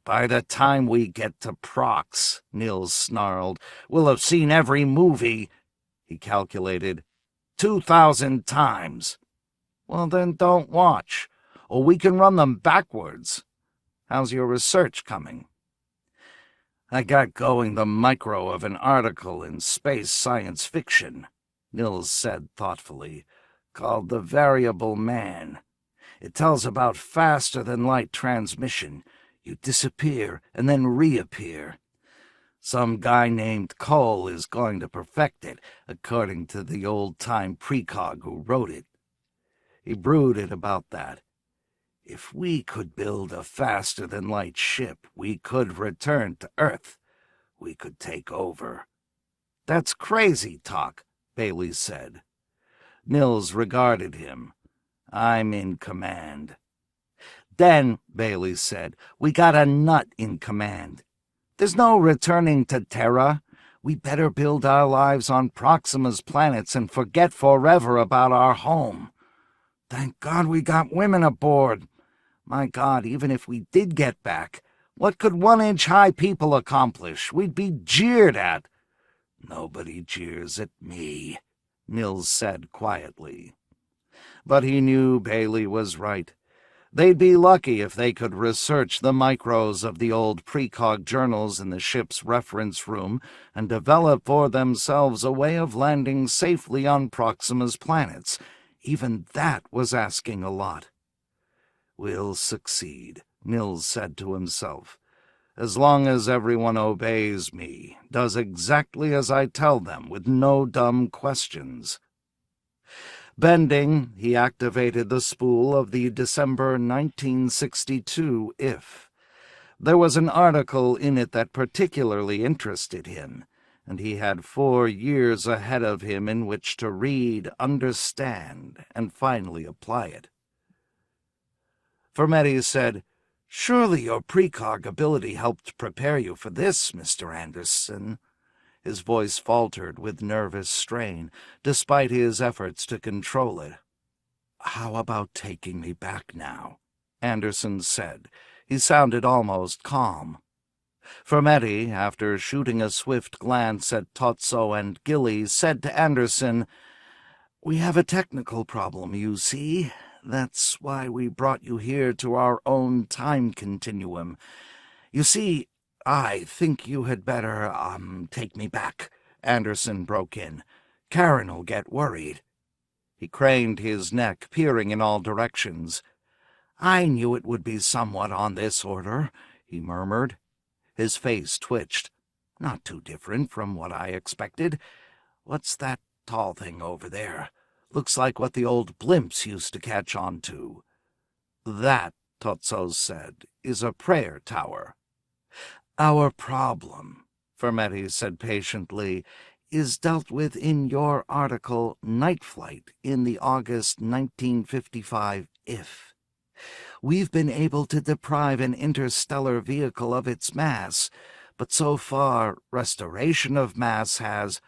"By the time we get to Prox," Nils snarled, "we'll have seen every movie," he calculated, 2,000 times. "Well, then don't watch, or we can run them backwards. How's your research coming?" "I got going the micro of an article in Space Science Fiction," Nils said thoughtfully, "called The Variable Man. It tells about faster-than-light transmission. You disappear and then reappear. Some guy named Cole is going to perfect it, according to the old-time precog who wrote it. He brooded about that. If we could build a faster-than-light ship, we could return to Earth. We could take over." "That's crazy talk," Bailey said. Nils regarded him. "I'm in command." "Then," Bailey said, "we got a nut in command. There's no returning to Terra. We better build our lives on Proxima's planets and forget forever about our home. Thank God we got women aboard. My God, even if we did get back, what could 1-inch-high people accomplish? We'd be jeered at." "Nobody jeers at me," Nils said quietly. But he knew Bailey was right. They'd be lucky if they could research the micros of the old precog journals in the ship's reference room and develop for themselves a way of landing safely on Proxima's planets. Even that was asking a lot. "We'll succeed," Nils said to himself, "as long as everyone obeys me, does exactly as I tell them, with no dumb questions." Bending, he activated the spool of the December 1962 IF. There was an article in it that particularly interested him, and he had 4 years ahead of him in which to read, understand, and finally apply it. Fermetti said, "Surely your precog ability helped prepare you for this, Mr. Anderson." His voice faltered with nervous strain, despite his efforts to control it. "How about taking me back now?" Anderson said. He sounded almost calm. Fermetti, after shooting a swift glance at Tozzo and Gilly, said to Anderson, "We have a technical problem, you see. That's why we brought you here to our own time continuum. You see, I think you had better, take me back," Anderson broke in. "Karen'll get worried." He craned his neck, peering in all directions. "I knew it would be somewhat on this order," he murmured. His face twitched. "Not too different from what I expected. What's that tall thing over there? Looks like what the old blimps used to catch on to." "That," Tozzo said, "is a prayer tower." "Our problem," Fermetti said patiently, "is dealt with in your article Night Flight in the August 1955 IF. We've been able to deprive an interstellar vehicle of its mass, but so far restoration of mass has—"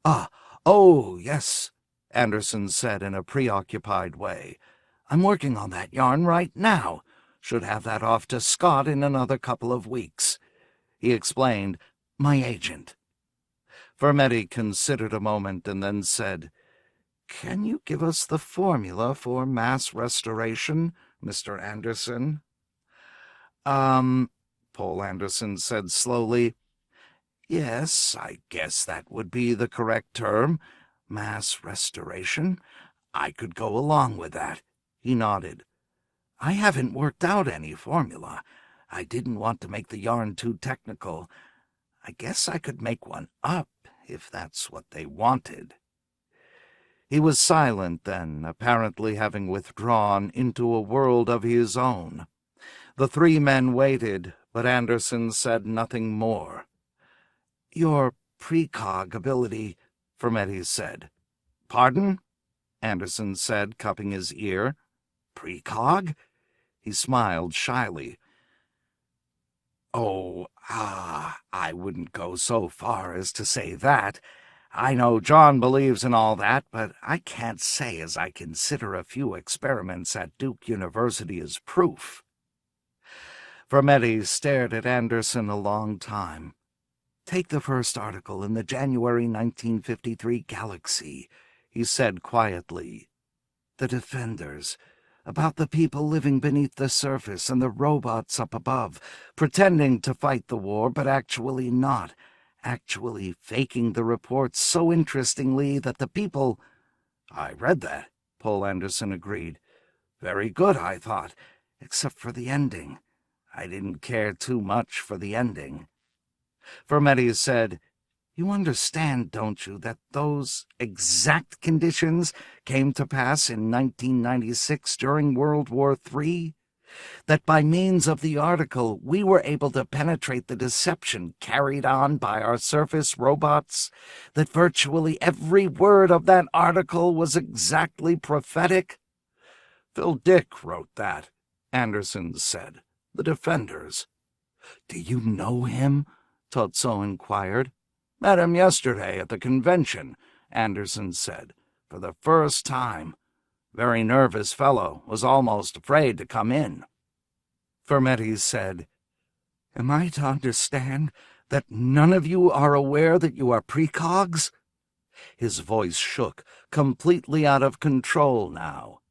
"Oh, yes," Anderson said in a preoccupied way. "I'm working on that yarn right now. Should have that off to Scott in another couple of weeks." He explained, "My agent." Fermetti considered a moment and then said, "Can you give us the formula for mass restoration, Mr. Anderson?" Paul Anderson said slowly. "Yes, I guess that would be the correct term. Mass restoration. I could go along with that." He nodded. "I haven't worked out any formula. I didn't want to make the yarn too technical. I guess I could make one up, if that's what they wanted." He was silent then, apparently having withdrawn into a world of his own. The three men waited, but Anderson said nothing more. "Your precog ability," Fermetti said. "Pardon?" Anderson said, cupping his ear. "Precog?" He smiled shyly. "Oh, I wouldn't go so far as to say that. I know John believes in all that, but I can't say as I consider a few experiments at Duke University as proof." Fermetti stared at Anderson a long time. "Take the first article in the January 1953 Galaxy," he said quietly. "The Defenders, about the people living beneath the surface and the robots up above, pretending to fight the war but actually not, actually faking the reports so interestingly that the people—" "I read that," Paul Anderson agreed. "Very good, I thought, except for the ending. I didn't care too much for the ending." Fermetti said, "You understand, don't you, that those exact conditions came to pass in 1996 during World War III? That by means of the article we were able to penetrate the deception carried on by our surface robots? That virtually every word of that article was exactly prophetic?" "Phil Dick wrote that," Anderson said. "The Defenders." "Do you know him?" Totso inquired. "Met him yesterday at the convention," Anderson said. "For the first time. Very nervous fellow, was almost afraid to come in." Fermetti said, "Am I to understand that none of you are aware that you are precogs?" His voice shook, completely out of control now.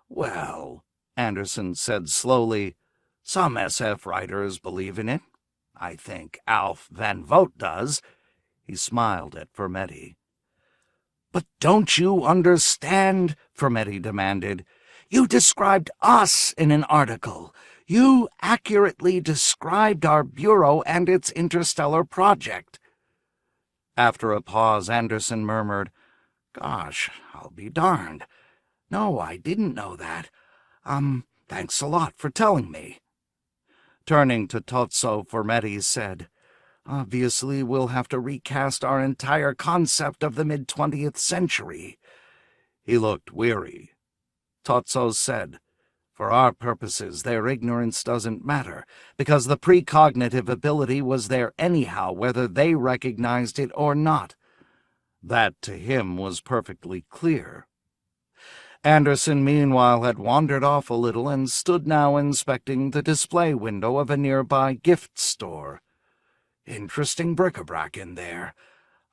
"Well," Anderson said slowly, "some SF writers believe in it. I think Alf Van Vogt does." He smiled at Fermetti. "But don't you understand?" Fermetti demanded. "You described us in an article. You accurately described our bureau and its interstellar project." After a pause, Anderson murmured, "Gosh, I'll be darned. No, I didn't know that. Thanks a lot for telling me." Turning to Totso, Fermetti said, "Obviously, we'll have to recast our entire concept of the mid-20th century." He looked weary. Totso said, "For our purposes, their ignorance doesn't matter, because the precognitive ability was there anyhow, whether they recognized it or not." That, to him, was perfectly clear. Anderson, meanwhile, had wandered off a little and stood now inspecting the display window of a nearby gift store. "Interesting bric-a-brac in there.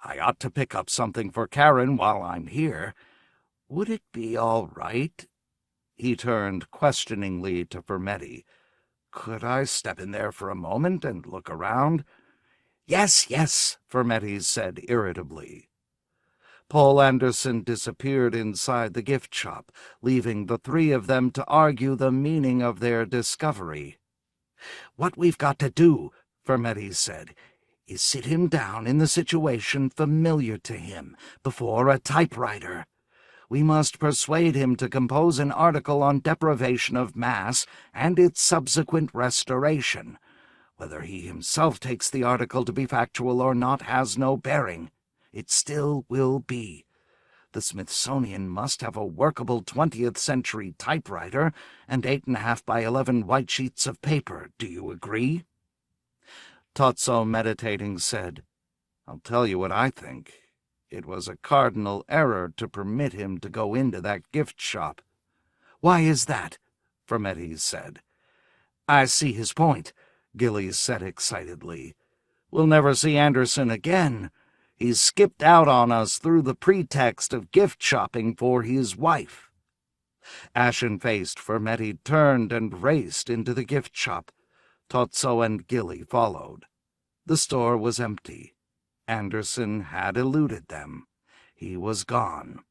I ought to pick up something for Karen while I'm here. Would it be all right?" He turned questioningly to Fermetti. "Could I step in there for a moment and look around?" Yes, Fermetti said irritably. Paul Anderson disappeared inside the gift shop, leaving the three of them to argue the meaning of their discovery. "What we've got to do," Fermetti said, "is sit him down in the situation familiar to him, before a typewriter. We must persuade him to compose an article on deprivation of mass and its subsequent restoration. Whether he himself takes the article to be factual or not has no bearing. It still will be. The Smithsonian must have a workable 20th century typewriter and 8.5 by 11 white sheets of paper. Do you agree?" Totso, meditating, said, "I'll tell you what I think. It was a cardinal error to permit him to go into that gift shop." "Why is that?" Fermetti said. "I see his point," Gillies said excitedly. "We'll never see Anderson again. He's skipped out on us through the pretext of gift shopping for his wife." Ashen-faced Fermetti turned and raced into the gift shop. Totso and Gilly followed. The store was empty. Anderson had eluded them. He was gone.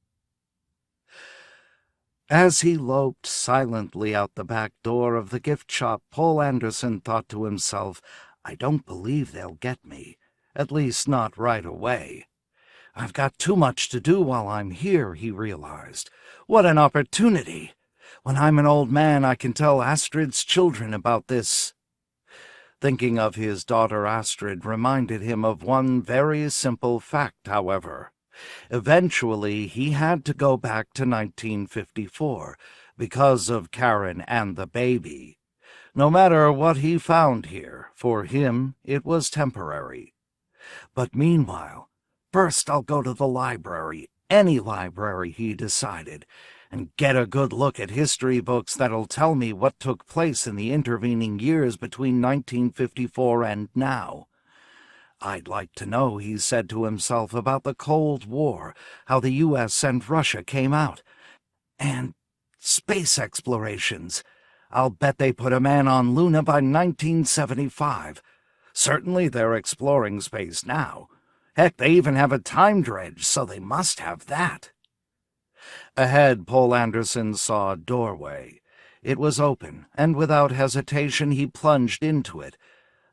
As he loped silently out the back door of the gift shop, Paul Anderson thought to himself, "I don't believe they'll get me. At least not right away. I've got too much to do while I'm here, he realized. What an opportunity! When I'm an old man, I can tell Astrid's children about this. Thinking of his daughter Astrid reminded him of one very simple fact, however. Eventually, he had to go back to 1954 because of Karen and the baby. No matter what he found here, for him it was temporary. But meanwhile, first I'll go to the library, any library, he decided, and get a good look at history books that'll tell me what took place in the intervening years between 1954 and now. I'd like to know, he said to himself, about the Cold War, how the U.S. and Russia came out, and space explorations. I'll bet they put a man on Luna by 1975. Certainly they're exploring space now. Heck, they even have a time dredge, so they must have that. Ahead, Poul Anderson saw a doorway. It was open, and without hesitation he plunged into it.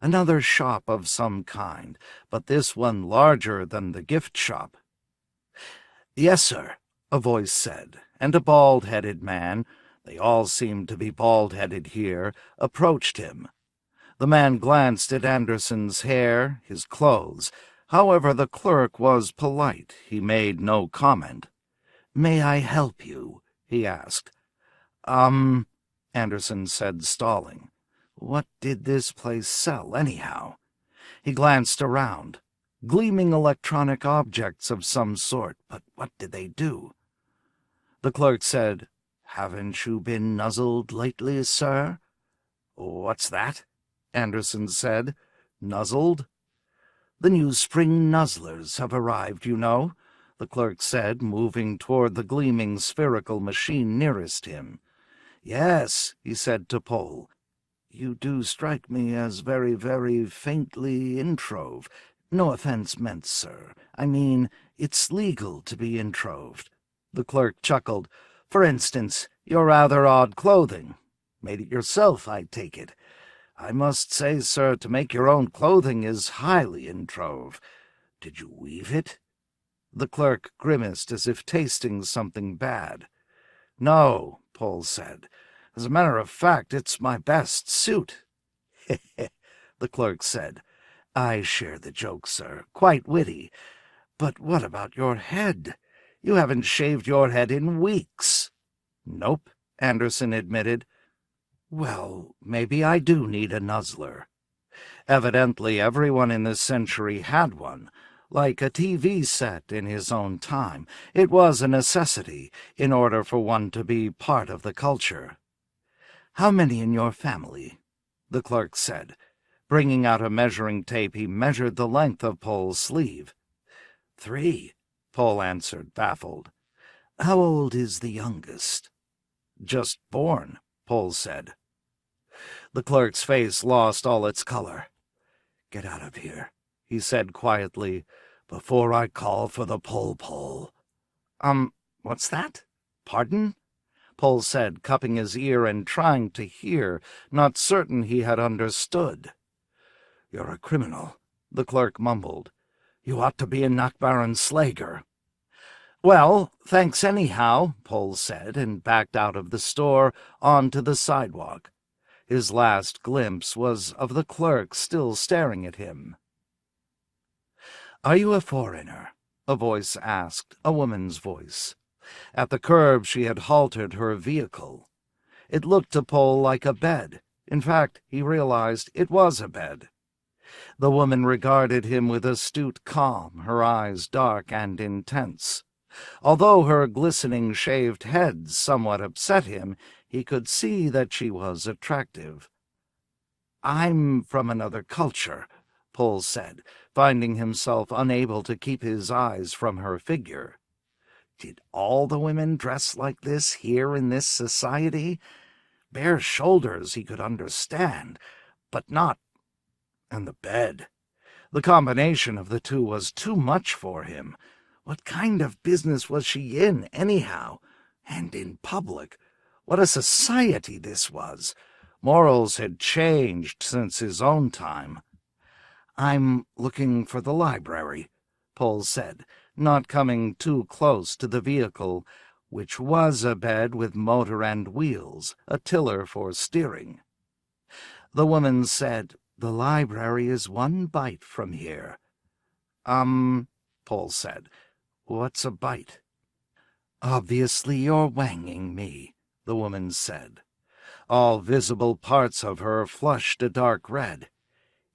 Another shop of some kind, but this one larger than the gift shop. "Yes, sir," a voice said, and a bald-headed man, they all seemed to be bald-headed here, approached him. The man glanced at Anderson's hair, his clothes. However, the clerk was polite. He made no comment. "May I help you?" he asked. Anderson said, stalling. What did this place sell, anyhow? He glanced around. Gleaming electronic objects of some sort, but what did they do? The clerk said, "Haven't you been nuzzled lately, sir?" "What's that?" Anderson said. "Nuzzled?" "The new spring nuzzlers have arrived, you know," the clerk said, moving toward the gleaming spherical machine nearest him. "Yes," he said to Poul. "You do strike me as very, very faintly introve. No offense meant, sir. I mean, it's legal to be introved." The clerk chuckled. "For instance, your rather odd clothing. Made it yourself, I take it. I must say, sir, to make your own clothing is highly introve. Did you weave it?" The clerk grimaced as if tasting something bad. "No," Poul said. "As a matter of fact, it's my best suit." "Heh," the clerk said. "I share the joke, sir. Quite witty. But what about your head? You haven't shaved your head in weeks." "Nope," Anderson admitted. "Well, maybe I do need a nuzzler." Evidently everyone in this century had one. Like a TV set in his own time, it was a necessity in order for one to be part of the culture. "How many in your family?" the clerk said. Bringing out a measuring tape, he measured the length of Poul's sleeve. "3," Poul answered, baffled. "How old is the youngest?" "Just born," Poul said. The clerk's face lost all its color. "Get out of here," he said quietly, "before I call for the pole." What's that? Pardon?" Poul said, cupping his ear and trying to hear, not certain he had understood. "You're a criminal," the clerk mumbled. "You ought to be in Knockbaronslager." "Well, thanks anyhow," Poul said, and backed out of the store onto the sidewalk. His last glimpse was of the clerk still staring at him. "Are you a foreigner?" a voice asked, a woman's voice. At the curb she had halted her vehicle. It looked to Poul like a bed. In fact, he realized it was a bed. The woman regarded him with astute calm, her eyes dark and intense. Although her glistening shaved head somewhat upset him, he could see that she was attractive. "I'm from another culture," Poul said, finding himself unable to keep his eyes from her figure. Did all the women dress like this here in this society? Bare shoulders he could understand, but not... And the bed. The combination of the two was too much for him. What kind of business was she in, anyhow? And in public. What a society this was. Morals had changed since his own time. I'm looking for the library, Paul said, not coming too close to the vehicle, which was a bed with motor and wheels, a tiller for steering. The woman said, "The library is 1 bite from here." Paul said, "What's a bite?" "Obviously you're wanging me," the woman said. All visible parts of her flushed a dark red.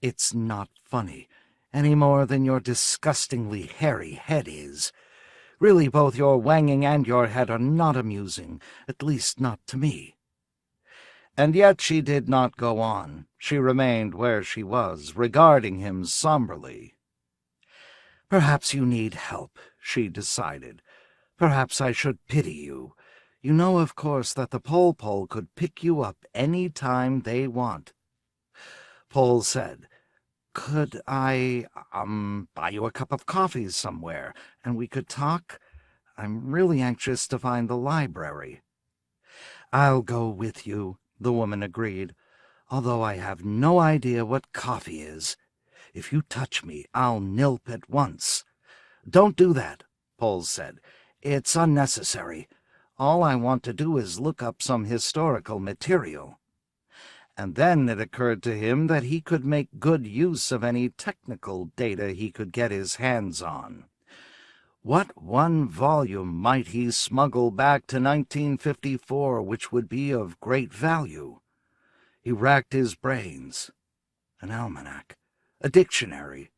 "It's not funny, any more than your disgustingly hairy head is. Really, both your wanging and your head are not amusing, at least not to me." And yet she did not go on. She remained where she was, regarding him somberly. "Perhaps you need help," she decided. "Perhaps I should pity you. You know, of course, that the Pole could pick you up any time they want." Paul said, "Could I, buy you a cup of coffee somewhere, and we could talk? I'm really anxious to find the library." "I'll go with you," the woman agreed, "although I have no idea what coffee is. If you touch me, I'll nilp at once." "Don't do that," Paul said. "It's unnecessary. All I want to do is look up some historical material." And then it occurred to him that he could make good use of any technical data he could get his hands on. What one volume might he smuggle back to 1954 which would be of great value? He racked his brains. An almanac, a dictionary,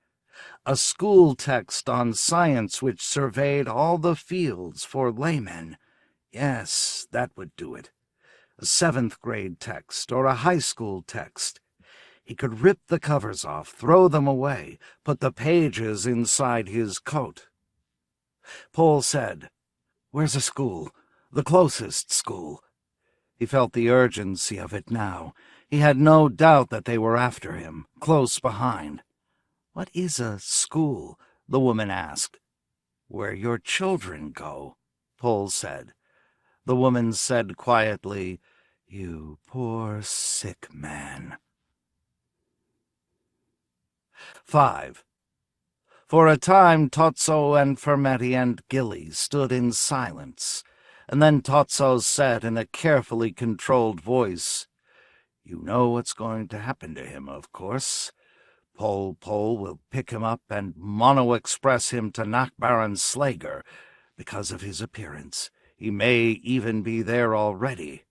a school text on science which surveyed all the fields for laymen. Yes, that would do it. A 7th-grade text or a high school text. He could rip the covers off, throw them away, put the pages inside his coat. Paul said, "Where's a school? The closest school?" He felt the urgency of it now. He had no doubt that they were after him, close behind. "What is a school?" the woman asked. "Where your children go," Paul said. The woman said quietly, "You poor sick man." 5. For a time Tozzo and Fermetti and Gilly stood in silence, and then Tozzo said in a carefully controlled voice, "You know what's going to happen to him, of course. Pole will pick him up and mono-express him to Knockbaron Slager because of his appearance. He may even be there already."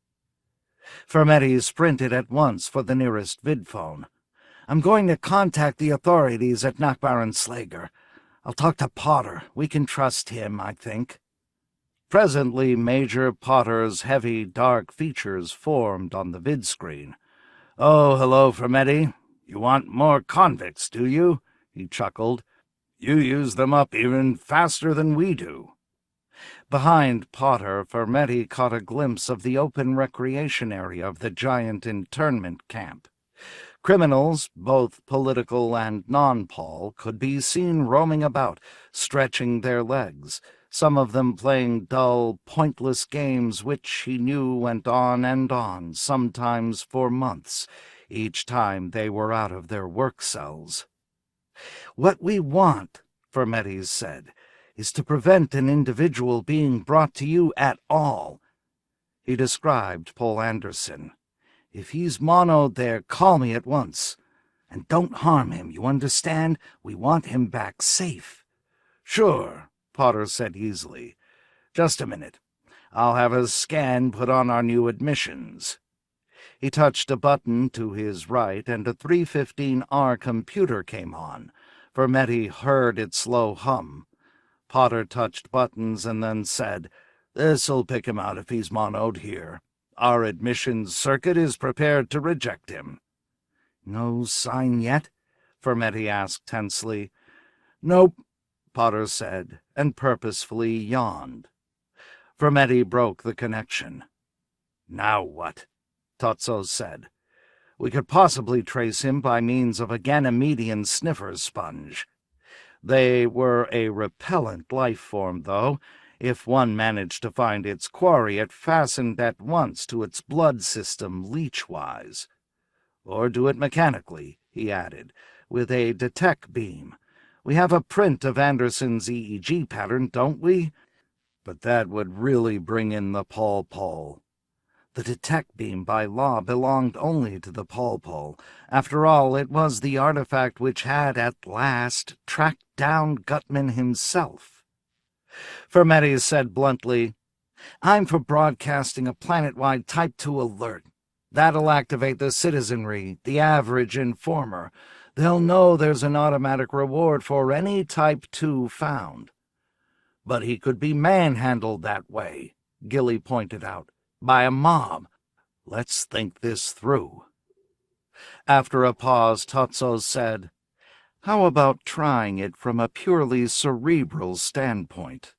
Fermetti sprinted at once for the nearest vidphone. "I'm going to contact the authorities at Knockbaron Slager. I'll talk to Potter. We can trust him, I think." Presently Major Potter's heavy, dark features formed on the vidscreen. "Oh, hello, Fermetti. You want more convicts, do you?" he chuckled. "You use them up even faster than we do." Behind Potter, Fermetti caught a glimpse of the open recreation area of the giant internment camp. Criminals, both political and non-Pol, could be seen roaming about, stretching their legs, some of them playing dull, pointless games which he knew went on and on, sometimes for months, each time they were out of their work cells. "What we want," Fermetti said, "is to prevent an individual being brought to you at all." He described Paul Anderson. "If he's monoed there, call me at once. And don't harm him, you understand? We want him back safe." "Sure," Potter said easily. "Just a minute. I'll have a scan put on our new admissions." He touched a button to his right, and a 315R computer came on. Fermetti heard its low hum. Potter touched buttons and then said, "This'll pick him out if he's monoed here. Our admissions circuit is prepared to reject him." "No sign yet?" Fermetti asked tensely. "Nope," Potter said, and purposefully yawned. Fermetti broke the connection. "Now what?" Tozzo said. "We could possibly trace him by means of a Ganymedian sniffer sponge. They were a repellent life form, though. If one managed to find its quarry, it fastened at once to its blood system leech-wise. Or do it mechanically," he added. with a detect beam. We have a print of Anderson's EEG pattern, don't we? But that would really bring in the Pol. The detect beam by law belonged only to the Pol. After all, it was the artifact which had at last tracked down Gutman himself. Fermetti said bluntly, "I'm for broadcasting a planet-wide Type 2 alert. That'll activate the citizenry, the average informer. They'll know there's an automatic reward for any Type 2 found." "But he could be manhandled that way," Gilly pointed out, "by a mob. Let's think this through." After a pause, Totso said, "How about trying it from a purely cerebral standpoint?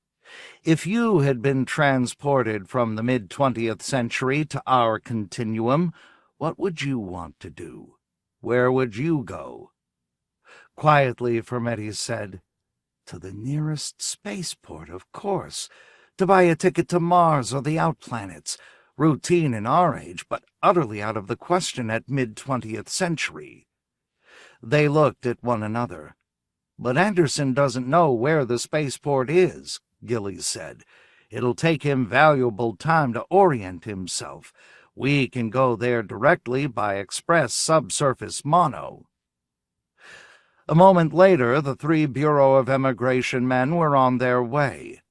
If you had been transported from the mid-20th century to our continuum, what would you want to do? Where would you go?" Quietly, Fermetti said, "To the nearest spaceport, of course. To buy a ticket to Mars or the outplanets. Routine in our age, but utterly out of the question at mid-20th century." They looked at one another. "But Anderson doesn't know where the spaceport is," Gillies said. "It'll take him valuable time to orient himself. We can go there directly by express subsurface mono." A moment later, the 3 Bureau of Immigration men were on their way.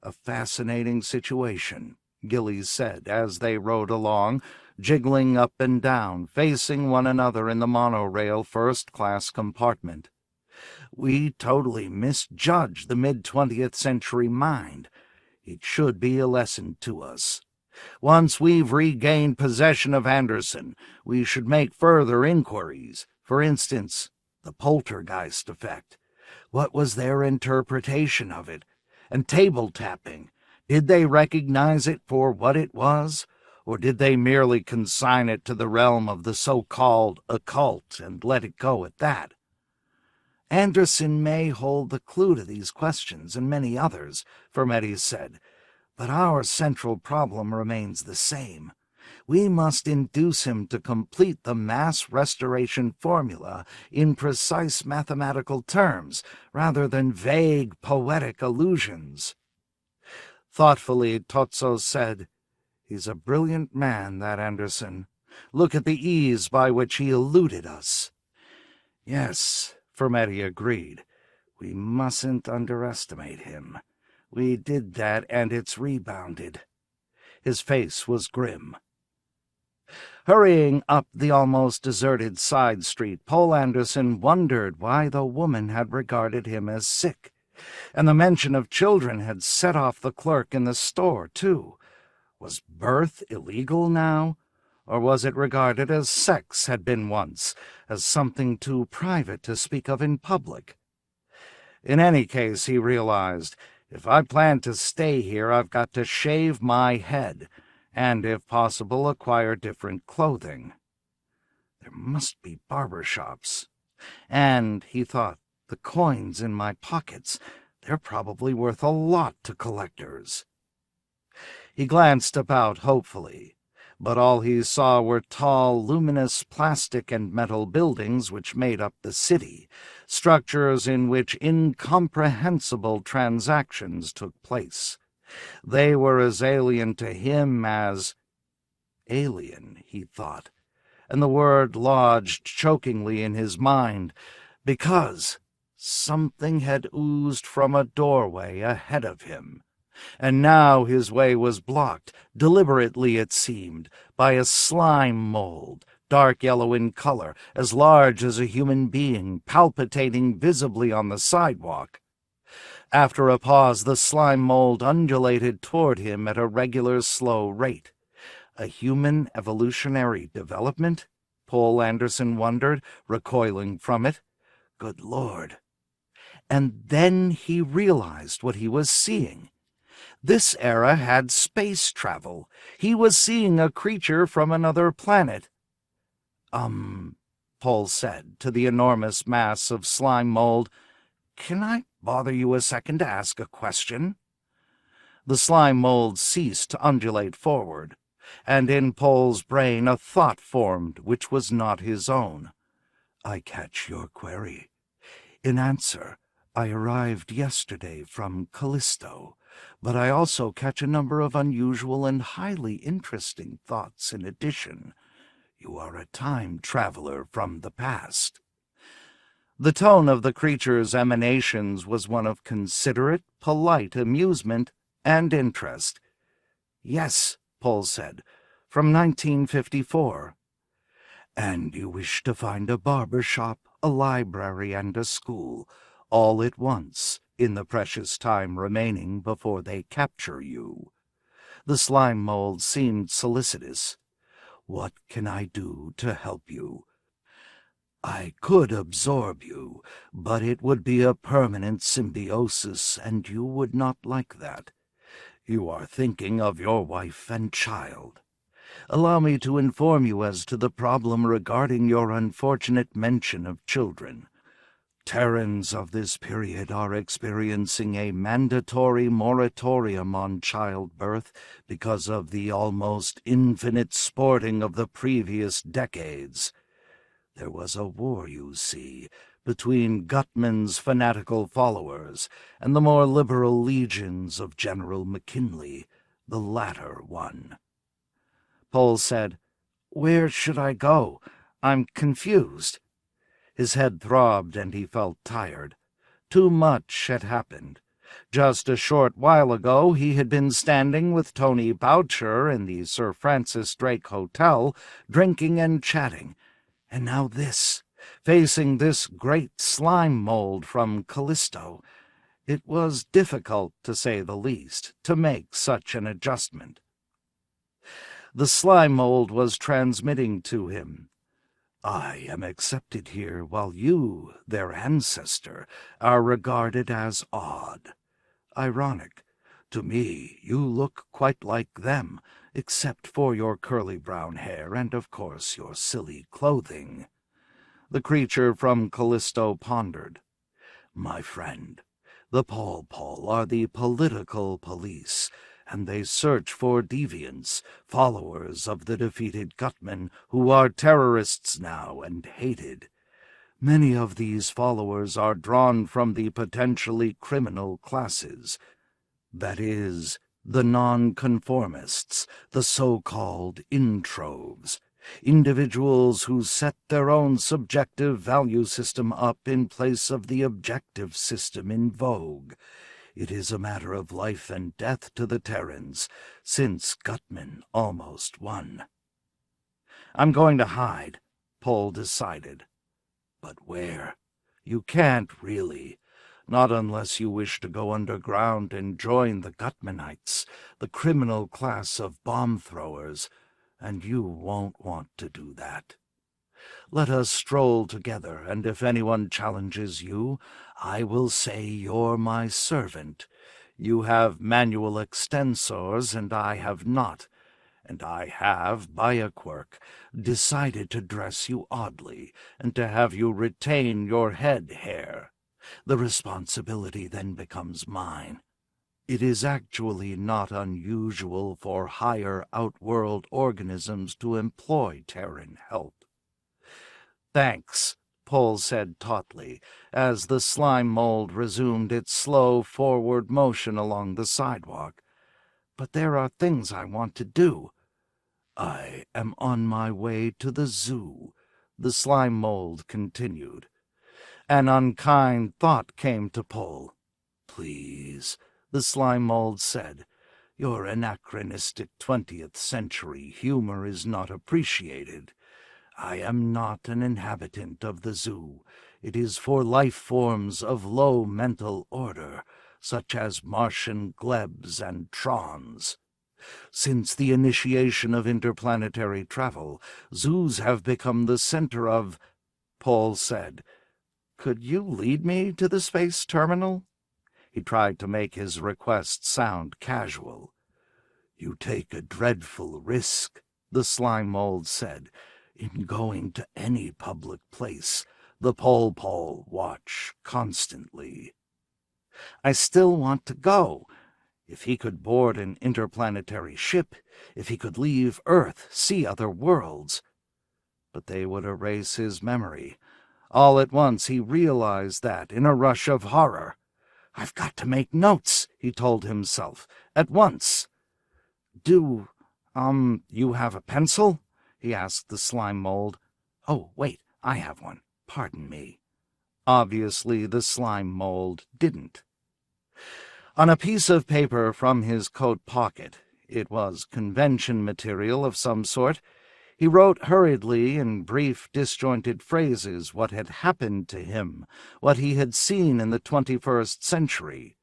"A fascinating situation," Gillies said as they rode along, jiggling up and down, facing one another in the monorail first-class compartment. "We totally misjudged the mid-20th century mind. It should be a lesson to us. Once we've regained possession of Anderson, we should make further inquiries. For instance, the poltergeist effect. What was their interpretation of it? And table tapping. Did they recognize it for what it was? Or did they merely consign it to the realm of the so-called occult and let it go at that? Anderson may hold the clue to these questions and many others," Fermetti said, "but our central problem remains the same. We must induce him to complete the mass restoration formula in precise mathematical terms, rather than vague poetic allusions." Thoughtfully, Totso said, "He's a brilliant man, that Anderson. Look at the ease by which he eluded us." "Yes," Fermetti agreed. "We mustn't underestimate him. We did that, and it's rebounded." His face was grim. Hurrying up the almost deserted side street, Pol Anderson wondered why the woman had regarded him as sick. And the mention of children had set off the clerk in the store, too. Was birth illegal now? Or was it regarded as sex had been once, as something too private to speak of in public? In any case, he realized, if I plan to stay here, I've got to shave my head, and, if possible, acquire different clothing. There must be barber shops. And, he thought, the coins in my pockets, they're probably worth a lot to collectors. He glanced about hopefully, but all he saw were tall, luminous plastic and metal buildings which made up the city, structures in which incomprehensible transactions took place. They were as alien to him as— Alien, he thought, and the word lodged chokingly in his mind, because something had oozed from a doorway ahead of him. And now his way was blocked, deliberately it seemed, by a slime mold, dark yellow in color, as large as a human being, palpitating visibly on the sidewalk. After a pause, the slime mold undulated toward him at a regular, slow rate. A human evolutionary development? Pol Anderson wondered, recoiling from it. Good Lord. And then he realized what he was seeing. This era had space travel. He was seeing a creature from another planet. Pol said to the enormous mass of slime mold, "Can I bother you a second to ask a question?" The slime mold ceased to undulate forward, and in Pol's brain a thought formed which was not his own. I catch your query. In answer, I arrived yesterday from Callisto, but I also catch a number of unusual and highly interesting thoughts in addition. You are a time traveler from the past." The tone of the creature's emanations was one of considerate, polite amusement and interest. "Yes," Paul said, "from 1954. "And you wish to find a barber shop, a library, and a school, all at once, in the precious time remaining before they capture you." The slime mold seemed solicitous. "What can I do to help you?" "I could absorb you, but it would be a permanent symbiosis, and you would not like that. You are thinking of your wife and child. Allow me to inform you as to the problem regarding your unfortunate mention of children. Terrans of this period are experiencing a mandatory moratorium on childbirth because of the almost infinite sporting of the previous decades. There was a war, you see, between Gutman's fanatical followers and the more liberal legions of General McKinley, the latter one." Paul said, "Where should I go? I'm confused." His head throbbed and he felt tired. Too much had happened. Just a short while ago he had been standing with Tony Boucher in the Sir Francis Drake Hotel, drinking and chatting. And now this, facing this great slime mold from Callisto. It was difficult, to say the least, to make such an adjustment. The slime mold was transmitting to him. "I am accepted here, while you, their ancestor, are regarded as odd. Ironic. To me, you look quite like them, except for your curly brown hair and, of course, your silly clothing." The creature from Callisto pondered. "My friend, the Paul are the political police, and they search for deviants, followers of the defeated Gutman, who are terrorists now and hated. Many of these followers are drawn from the potentially criminal classes. That is, the nonconformists, the so-called introves, individuals who set their own subjective value system up in place of the objective system in vogue. It is a matter of life and death to the Terrans, since Gutman almost won." "I'm going to hide," Paul decided. "But where? You can't really. Not unless you wish to go underground and join the Gutmanites, the criminal class of bomb-throwers, and you won't want to do that. Let us stroll together, and if anyone challenges you, I will say you're my servant. You have manual extensors, and I have not, and I have, by a quirk, decided to dress you oddly, and to have you retain your head hair. The responsibility then becomes mine. It is actually not unusual for higher outworld organisms to employ Terran help." "Thanks," Paul said tautly, as the slime mold resumed its slow forward motion along the sidewalk. "But there are things I want to do." "I am on my way to the zoo," the slime mold continued. An unkind thought came to Paul. "Please," the slime mold said, "your anachronistic 20th century humor is not appreciated. I am not an inhabitant of the zoo. It is for life forms of low mental order, such as Martian glebs and trons. Since the initiation of interplanetary travel, zoos have become the center of—" Paul said, "Could you lead me to the space terminal?" He tried to make his request sound casual. "You take a dreadful risk," the slime mold said, "in going to any public place. The Paul watch constantly." "I still want to go. If he could board an interplanetary ship, if he could leave Earth, see other worlds." But they would erase his memory. All at once he realized that, in a rush of horror. "I've got to make notes," he told himself, "at once." You have a pencil?" he asked the slime mold. "Oh, wait, I have one. Pardon me." Obviously, the slime mold didn't. On a piece of paper from his coat pocket, it was convention material of some sort, he wrote hurriedly in brief, disjointed phrases what had happened to him, what he had seen in the 21st century.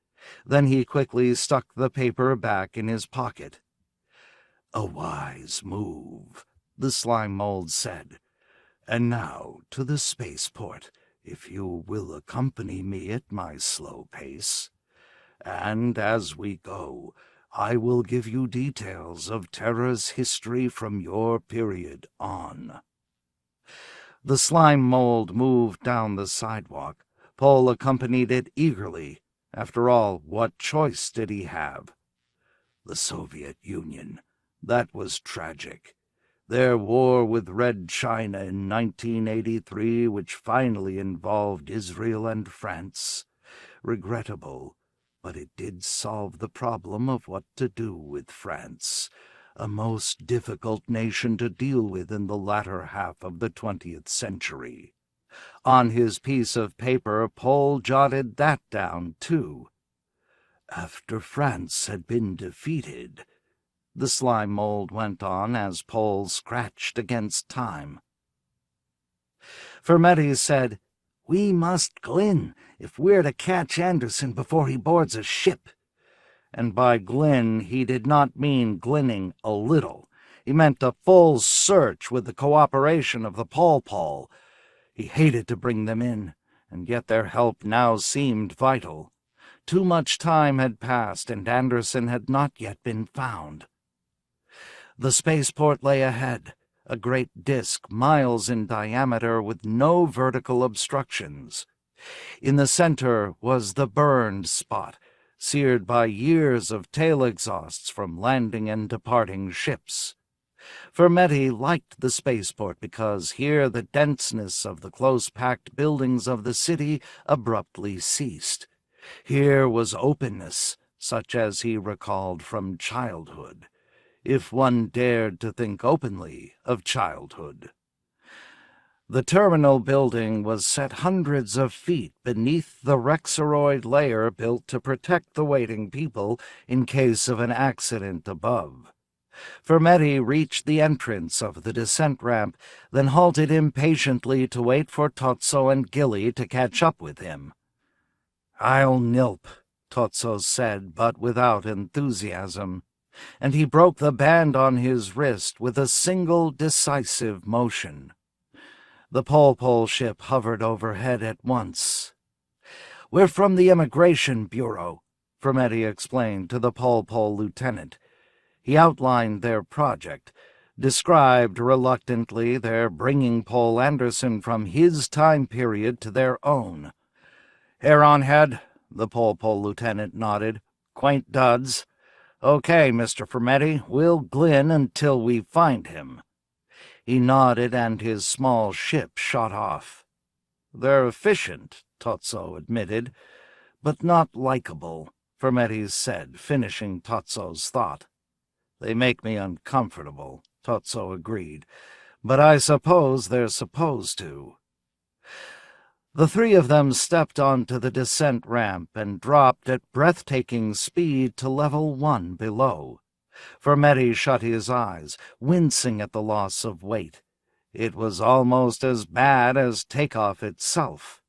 Then he quickly stuck the paper back in his pocket. "A wise move," the slime mold said. "And now to the spaceport, if you will accompany me at my slow pace. And as we go, I will give you details of Terra's history from your period on." The slime mold moved down the sidewalk. Paul accompanied it eagerly. After all, what choice did he have? The Soviet Union. That was tragic. Their war with Red China in 1983, which finally involved Israel and France. Regrettable, but it did solve the problem of what to do with France, a most difficult nation to deal with in the latter half of the 20th century. On his piece of paper, Paul jotted that down, too. After France had been defeated, the slime mold went on as Paul scratched against time. Fermetti said, "We must glen if we're to catch Anderson before he boards a ship." And by glen he did not mean glenning a little. He meant a full search with the cooperation of the Pol. He hated to bring them in, and yet their help now seemed vital. Too much time had passed, and Anderson had not yet been found. The spaceport lay ahead, a great disk miles in diameter with no vertical obstructions. In the center was the burned spot, seared by years of tail exhausts from landing and departing ships. Fermetti liked the spaceport because here the denseness of the close-packed buildings of the city abruptly ceased. Here was openness, such as he recalled from childhood, if one dared to think openly of childhood. The terminal building was set hundreds of feet beneath the Rexoroid layer built to protect the waiting people in case of an accident above. Fermetti reached the entrance of the descent ramp, then halted impatiently to wait for Tozzo and Gilly to catch up with him. "I'll nilp," Tozzo said, but without enthusiasm, and he broke the band on his wrist with a single decisive motion. The Pol ship hovered overhead at once. "We're from the Immigration Bureau," Fermetti explained to the Pol lieutenant. He outlined their project, described reluctantly their bringing Paul Anderson from his time period to their own. "Hair on head," the Pol lieutenant nodded. "Quaint duds. Okay, Mr. Fermetti, we'll glen until we find him." He nodded, and his small ship shot off. "They're efficient," Tozzo admitted, "but not likable," Fermetti said, finishing Tozzo's thought. "They make me uncomfortable," Tozzo agreed, "but I suppose they're supposed to." The three of them stepped onto the descent ramp and dropped at breathtaking speed to level 1 below. Fermetti shut his eyes, wincing at the loss of weight. It was almost as bad as takeoff itself.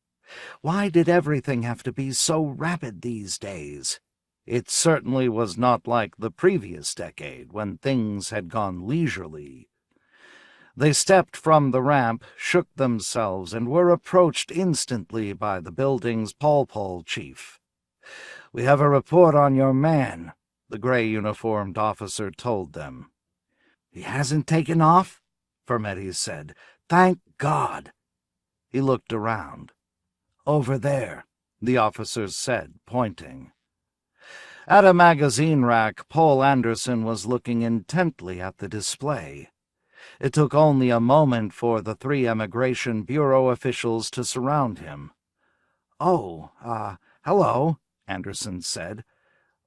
Why did everything have to be so rapid these days? It certainly was not like the previous decade, when things had gone leisurely. They stepped from the ramp, shook themselves, and were approached instantly by the building's Pol chief. "We have a report on your man," the gray-uniformed officer told them. "He hasn't taken off?" Fermetti said. "Thank God." He looked around. "Over there," the officer said, pointing. At a magazine rack, Paul Anderson was looking intently at the display. It took only a moment for the 3 Immigration Bureau officials to surround him. "Oh, hello," Anderson said.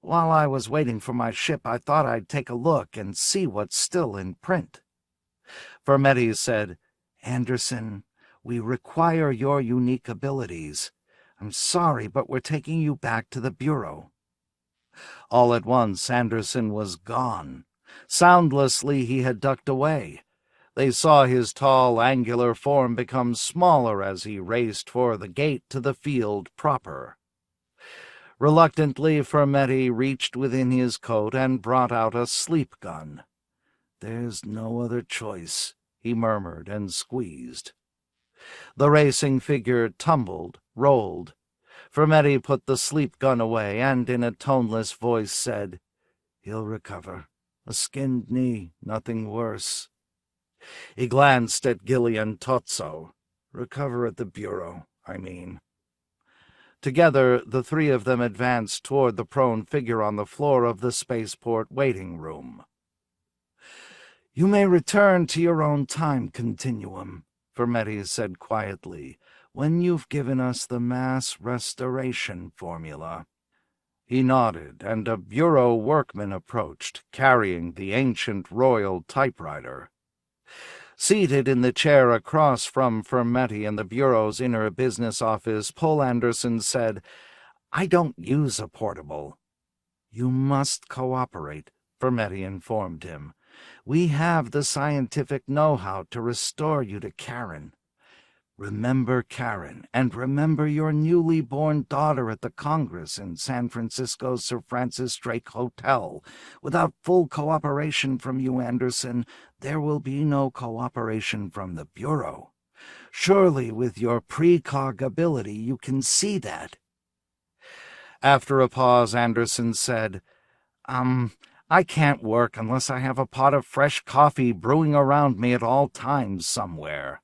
"While I was waiting for my ship, I thought I'd take a look and see what's still in print." Fermetti said, "Anderson, we require your unique abilities. I'm sorry, but we're taking you back to the Bureau." All at once, Anderson was gone. Soundlessly, he had ducked away. They saw his tall, angular form become smaller as he raced for the gate to the field proper. Reluctantly, Fermetti reached within his coat and brought out a sleep gun. "There's no other choice," he murmured and squeezed. The racing figure tumbled, rolled. Fermetti put the sleep gun away and, in a toneless voice, said, "He'll recover. A skinned knee, nothing worse." He glanced at Gillian Tozzo. "Recover at the Bureau, I mean." Together, the 3 of them advanced toward the prone figure on the floor of the spaceport waiting room. "You may return to your own time continuum," Fermetti said quietly, "when you've given us the mass restoration formula." He nodded, and a Bureau workman approached, carrying the ancient royal typewriter. Seated in the chair across from Fermetti in the Bureau's inner business office, Paul Anderson said, "I don't use a portable." "You must cooperate," Fermetti informed him. "We have the scientific know-how to restore you to Karen. Remember Karen, and remember your newly born daughter at the Congress in San Francisco's Sir Francis Drake Hotel. Without full cooperation from you, Anderson, there will be no cooperation from the Bureau. Surely with your precog ability you can see that." After a pause, Anderson said, I can't work unless I have a pot of fresh coffee brewing around me at all times somewhere."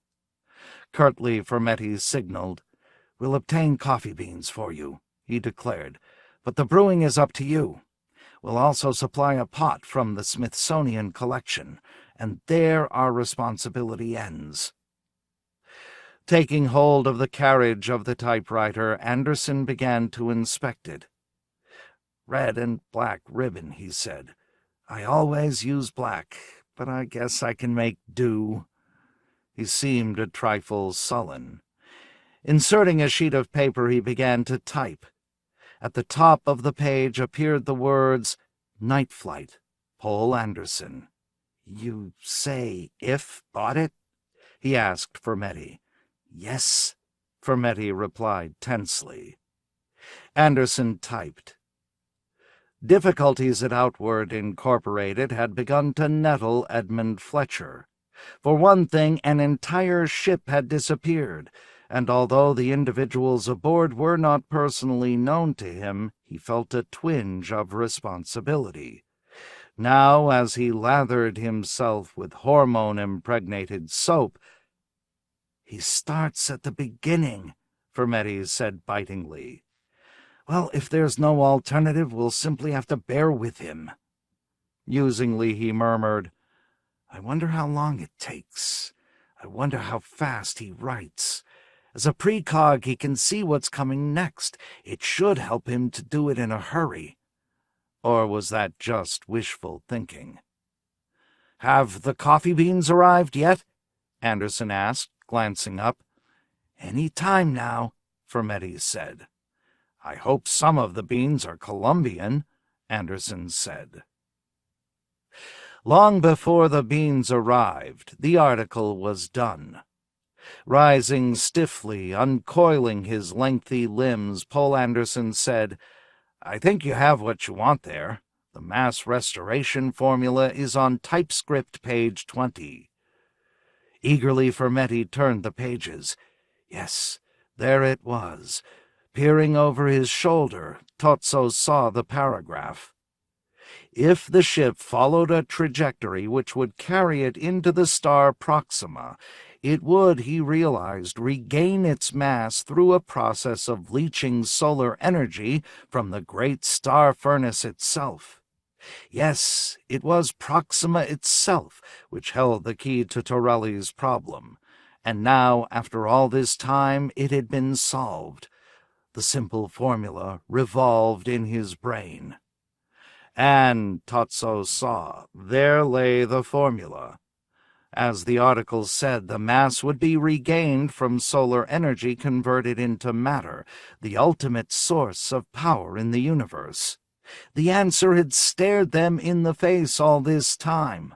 Curtly, Fermetti signaled. "We'll obtain coffee beans for you," he declared, "but the brewing is up to you. We'll also supply a pot from the Smithsonian collection, and there our responsibility ends." Taking hold of the carriage of the typewriter, Anderson began to inspect it. "Red and black ribbon," he said. "I always use black, but I guess I can make do." He seemed a trifle sullen. Inserting a sheet of paper, he began to type. At the top of the page appeared the words, "Night Flight, Paul Anderson." "You say if bought it?" he asked Fermetti. "Yes," Fermetti replied tensely. Anderson typed. Difficulties at Outward Incorporated had begun to nettle Edmund Fletcher. For one thing, an entire ship had disappeared, and although the individuals aboard were not personally known to him, he felt a twinge of responsibility. Now, as he lathered himself with hormone-impregnated soap, "He starts at the beginning," Fermetti said bitingly. "Well, if there's no alternative, we'll simply have to bear with him." Musingly, he murmured, "I wonder how long it takes. I wonder how fast he writes. As a precog, he can see what's coming next. It should help him to do it in a hurry." Or was that just wishful thinking? "Have the coffee beans arrived yet?" Anderson asked, glancing up. "Any time now," Fermetti said. "I hope some of the beans are Colombian," Anderson said. Long before the beans arrived, the article was done. Rising stiffly, uncoiling his lengthy limbs, Paul Anderson said, "I think you have what you want there. The mass restoration formula is on typescript page 20. Eagerly, Fermetti turned the pages. Yes, there it was. Peering over his shoulder, Tozzo saw the paragraph. If the ship followed a trajectory which would carry it into the star Proxima, it would, he realized, regain its mass through a process of leaching solar energy from the great star furnace itself. Yes, it was Proxima itself which held the key to Torelli's problem, and now, after all this time, it had been solved. The simple formula revolved in his brain. And, Totso saw, there lay the formula. As the article said, the mass would be regained from solar energy converted into matter, the ultimate source of power in the universe. The answer had stared them in the face all this time.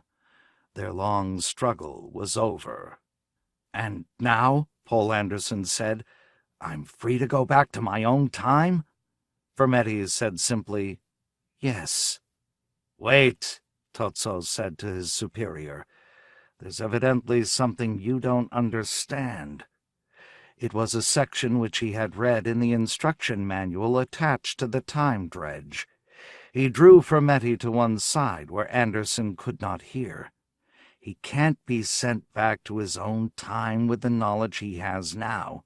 Their long struggle was over. "And now," Poul Anderson said, "I'm free to go back to my own time?" Fermetti said simply, "Yes." "Wait," Totso said to his superior. "There's evidently something you don't understand." It was a section which he had read in the instruction manual attached to the time dredge. He drew Fermetti to one side where Anderson could not hear. "He can't be sent back to his own time with the knowledge he has now."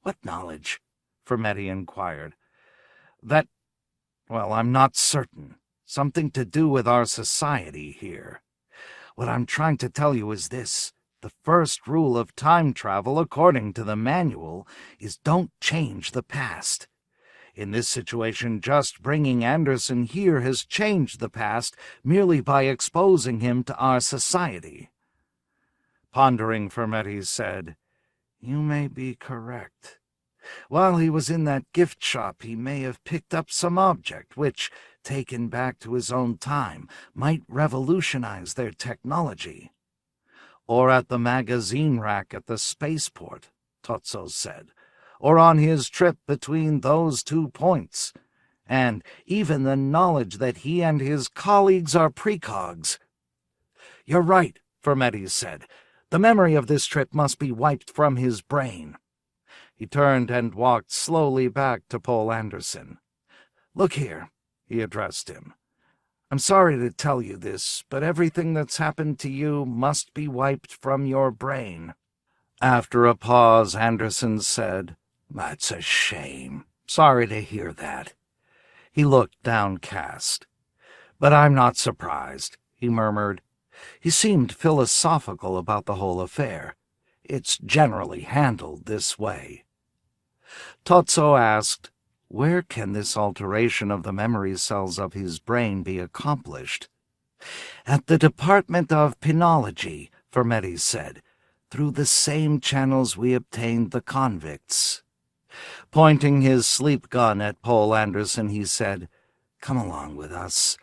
"What knowledge?" Fermetti inquired. Well, I'm not certain. Something to do with our society here. What I'm trying to tell you is this. The first rule of time travel, according to the manual, is don't change the past. In this situation, just bringing Anderson here has changed the past merely by exposing him to our society. Pondering, Fermetti said, "You may be correct. While he was in that gift shop, he may have picked up some object which, taken back to his own time, might revolutionize their technology." "Or at the magazine rack at the spaceport," Totso said, "or on his trip between those 2 points. And even the knowledge that he and his colleagues are precogs." "You're right," Fermetti said. "The memory of this trip must be wiped from his brain." He turned and walked slowly back to Poul Anderson. "Look here," he addressed him. "I'm sorry to tell you this, but everything that's happened to you must be wiped from your brain." After a pause, Anderson said, "That's a shame. Sorry to hear that." He looked downcast. "But I'm not surprised," he murmured. He seemed philosophical about the whole affair. "It's generally handled this way." Totso asked, "Where can this alteration of the memory cells of his brain be accomplished?" "At the Department of Penology," Fermetti said, "through the same channels we obtained the convicts." Pointing his sleep gun at Poul Anderson, he said, "Come along with us.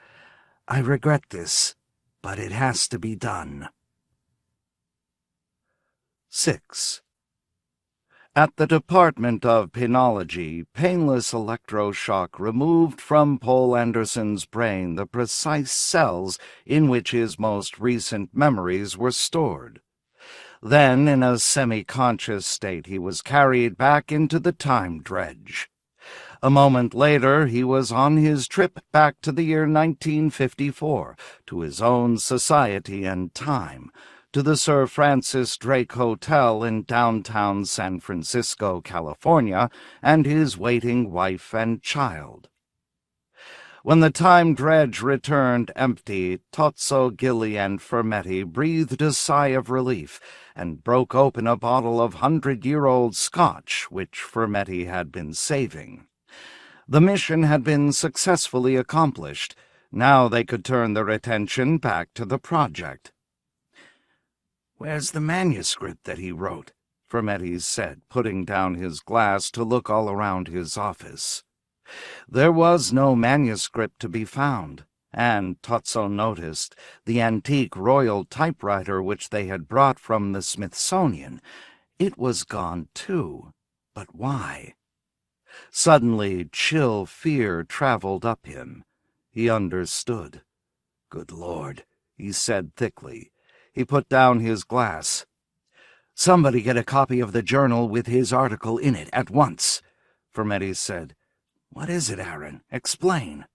I regret this, but it has to be done." 6. At the Department of Penology, painless electroshock removed from Poul Anderson's brain the precise cells in which his most recent memories were stored. Then, in a semi-conscious state, he was carried back into the time dredge. A moment later, he was on his trip back to the year 1954, to his own society and time, to the Sir Francis Drake Hotel in downtown San Francisco, California, and his waiting wife and child. When the time dredge returned empty, Totso, Gilly, and Fermetti breathed a sigh of relief and broke open a bottle of 100-year-old Scotch which Fermetti had been saving. The mission had been successfully accomplished. Now they could turn their attention back to the project. "Where's the manuscript that he wrote?" Fermetti said, putting down his glass to look all around his office. There was no manuscript to be found, and, Totso noticed, the antique royal typewriter which they had brought from the Smithsonian. It was gone too. But why? Suddenly, chill fear traveled up him. He understood. "Good Lord," he said thickly. He put down his glass. "Somebody get a copy of the journal with his article in it at once," Fermetti said. "What is it, Aaron? Explain."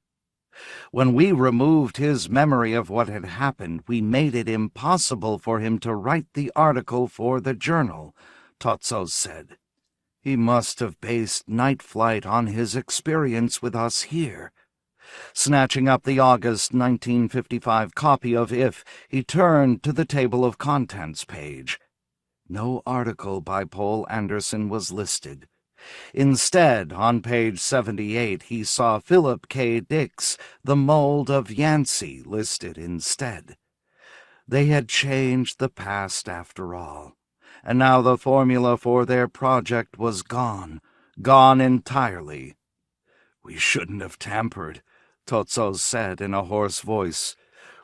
"When we removed his memory of what had happened, we made it impossible for him to write the article for the journal," Totso said. "He must have based Night Flight on his experience with us here." Snatching up the August 1955 copy of If, he turned to the table of contents page. No article by Poul Anderson was listed. Instead, on page 78, he saw Philip K. Dick's The Mold of Yancey listed instead. They had changed the past after all, and now the formula for their project was gone entirely. "We shouldn't have tampered," Totso said in a hoarse voice.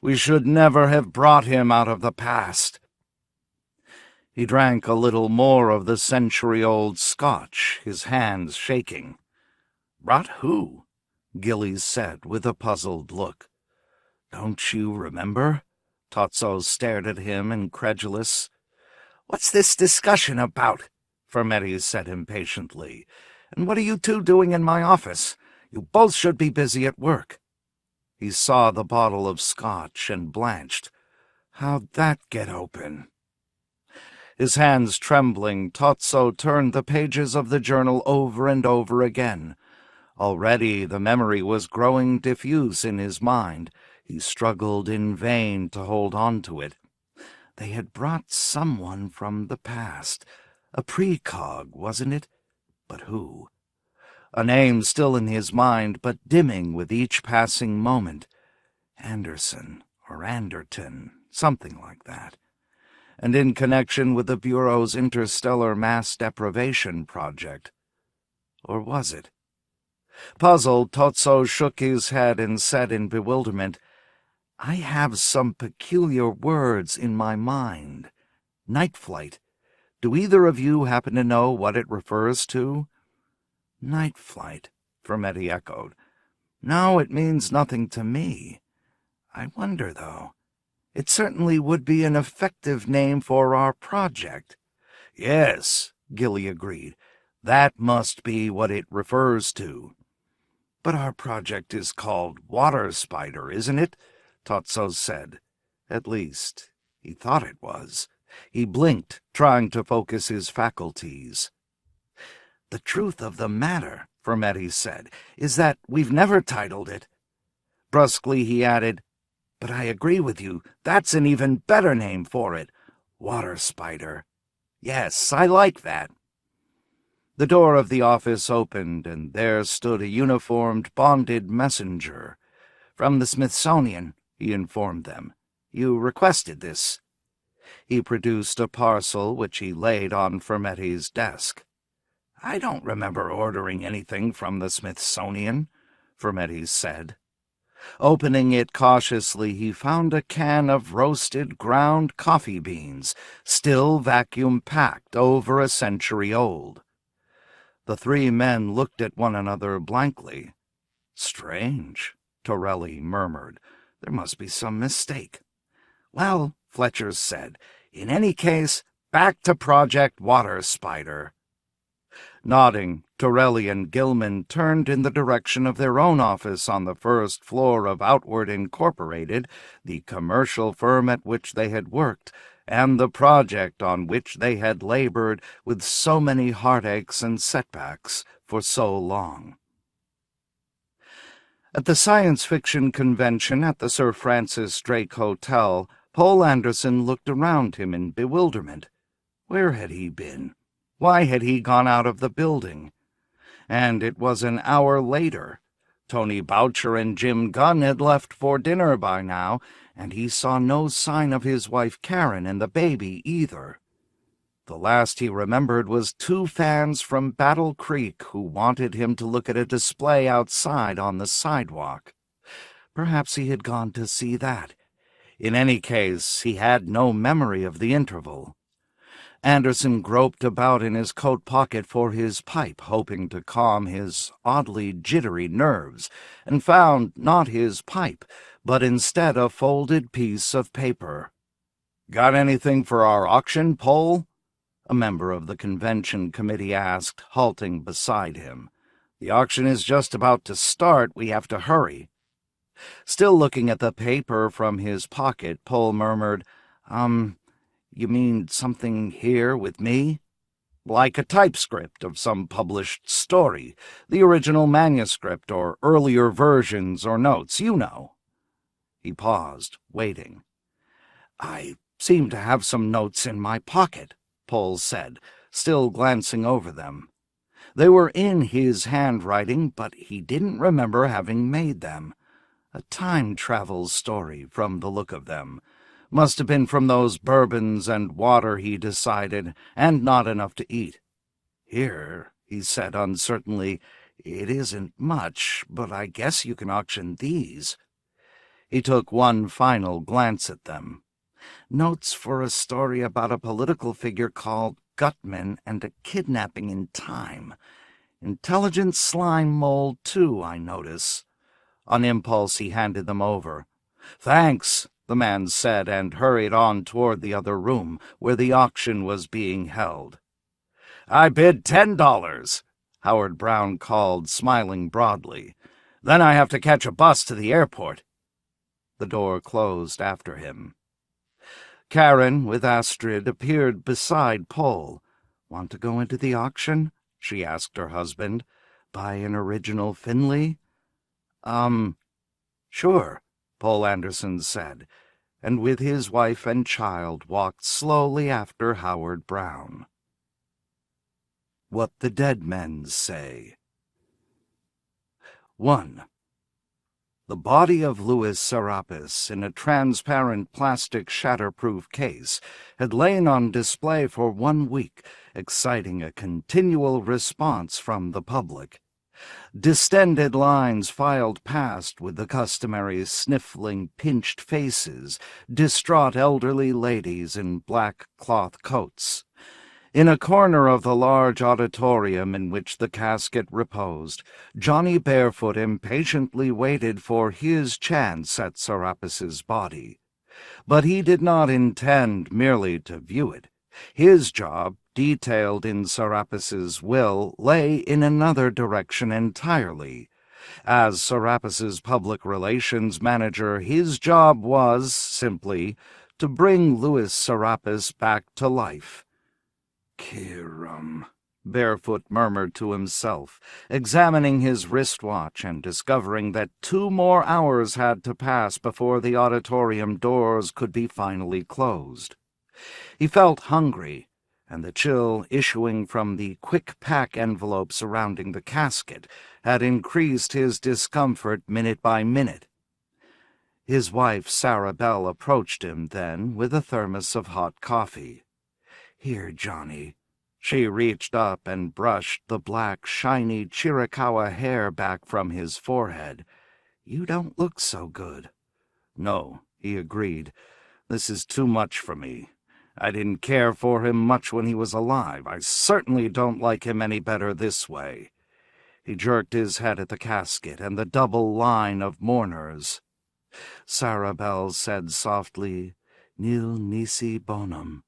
"We should never have brought him out of the past." He drank a little more of the century-old scotch, his hands shaking. "Brought who?" Gillies said with a puzzled look. "Don't you remember?" Totso stared at him, incredulous. "What's this discussion about?" Fermetti said impatiently. "And what are you two doing in my office? You both should be busy at work." He saw the bottle of scotch and blanched. How'd that get open? His hands trembling, Totso turned the pages of the journal over and over again. Already the memory was growing diffuse in his mind. He struggled in vain to hold on to it. They had brought someone from the past. A precog, wasn't it? But who? A name still in his mind, but dimming with each passing moment. Anderson or Anderton, something like that. And in connection with the Bureau's interstellar mass deprivation project. Or was it? Puzzled, Totso shook his head and said in bewilderment, "I have some peculiar words in my mind. Night flight. Do either of you happen to know what it refers to?" "Night flight," Fermetti echoed. "No, it means nothing to me. I wonder, though. It certainly would be an effective name for our project." "Yes," Gilly agreed. "That must be what it refers to." "But our project is called Waterspider, isn't it?" Totso said. At least, he thought it was. He blinked, trying to focus his faculties. "The truth of the matter," Fermetti said, "is that we've never titled it." Brusquely he added, "But I agree with you. That's an even better name for it. Waterspider. Yes, I like that." The door of the office opened, and there stood a uniformed, bonded messenger. "From the Smithsonian," he informed them. "You requested this." He produced a parcel which he laid on Fermetti's desk. "I don't remember ordering anything from the Smithsonian," Fermetti said. Opening it cautiously, he found a can of roasted ground coffee beans, still vacuum-packed, over a century old. The three men looked at one another blankly. "Strange," Torelli murmured. "There must be some mistake." "Well," Fletcher said, "in any case, back to Project Waterspider." Nodding, Torelli and Gilman turned in the direction of their own office on the first floor of Outward Incorporated, the commercial firm at which they had worked, and the project on which they had labored with so many heartaches and setbacks for so long. At the science fiction convention at the Sir Francis Drake Hotel, Poul Anderson looked around him in bewilderment. Where had he been? Why had he gone out of the building? And it was an hour later. Tony Boucher and Jim Gunn had left for dinner by now, and he saw no sign of his wife Karen and the baby either. The last he remembered was two fans from Battle Creek who wanted him to look at a display outside on the sidewalk. Perhaps he had gone to see that. In any case, he had no memory of the interval. Anderson groped about in his coat pocket for his pipe, hoping to calm his oddly jittery nerves, and found not his pipe, but instead a folded piece of paper. "Got anything for our auction, Poul?" a member of the convention committee asked, halting beside him. "The auction is just about to start. We have to hurry." Still looking at the paper from his pocket, Poul murmured, You mean something here with me?" like a typescript of some published story, the original manuscript or earlier versions or notes, you know." He paused, waiting. "I seem to have some notes in my pocket," Paul said, still glancing over them. They were in his handwriting, but he didn't remember having made them. A time-travel story, from the look of them. Must have been from those bourbons and water, he decided, and not enough to eat. "Here," he said uncertainly, "it isn't much, but I guess you can auction these." He took one final glance at them. Notes for a story about a political figure called Gutman and a kidnapping in time. Intelligent slime mold, too, I notice. On impulse, he handed them over. "Thanks," the man said, and hurried on toward the other room, where the auction was being held. "I bid $10, Howard Brown called, smiling broadly. "Then I have to catch a bus to the airport." The door closed after him. Karen, with Astrid, appeared beside Paul. "Want to go into the auction?" she asked her husband. "Buy an original Finley?" Sure," Paul Anderson said, and with his wife and child walked slowly after Howard Brown. What the Dead Men Say. 1. The body of Louis Serapis, in a transparent plastic shatterproof case, had lain on display for 1 week, exciting a continual response from the public. Distended lines filed past with the customary sniffling, pinched faces, distraught elderly ladies in black cloth coats. In a corner of the large auditorium in which the casket reposed, Johnny Barefoot impatiently waited for his chance at Serapis's body. But he did not intend merely to view it. His job, detailed in Serapis's will, lay in another direction entirely. As Serapis's public relations manager, his job was, simply, to bring Louis Serapis back to life. "Kiram," Barefoot murmured to himself, examining his wristwatch and discovering that 2 more hours had to pass before the auditorium doors could be finally closed. He felt hungry, and the chill issuing from the quick-pack envelope surrounding the casket had increased his discomfort minute by minute. His wife, Sarah Bell, approached him then with a thermos of hot coffee. "Here, Johnny." She reached up and brushed the black, shiny Chiricahua hair back from his forehead. "You don't look so good." "No," he agreed. "This is too much for me. I didn't care for him much when he was alive. I certainly don't like him any better this way." He jerked his head at the casket and the double line of mourners. Sarah Bell said softly, "Nil nisi bonum."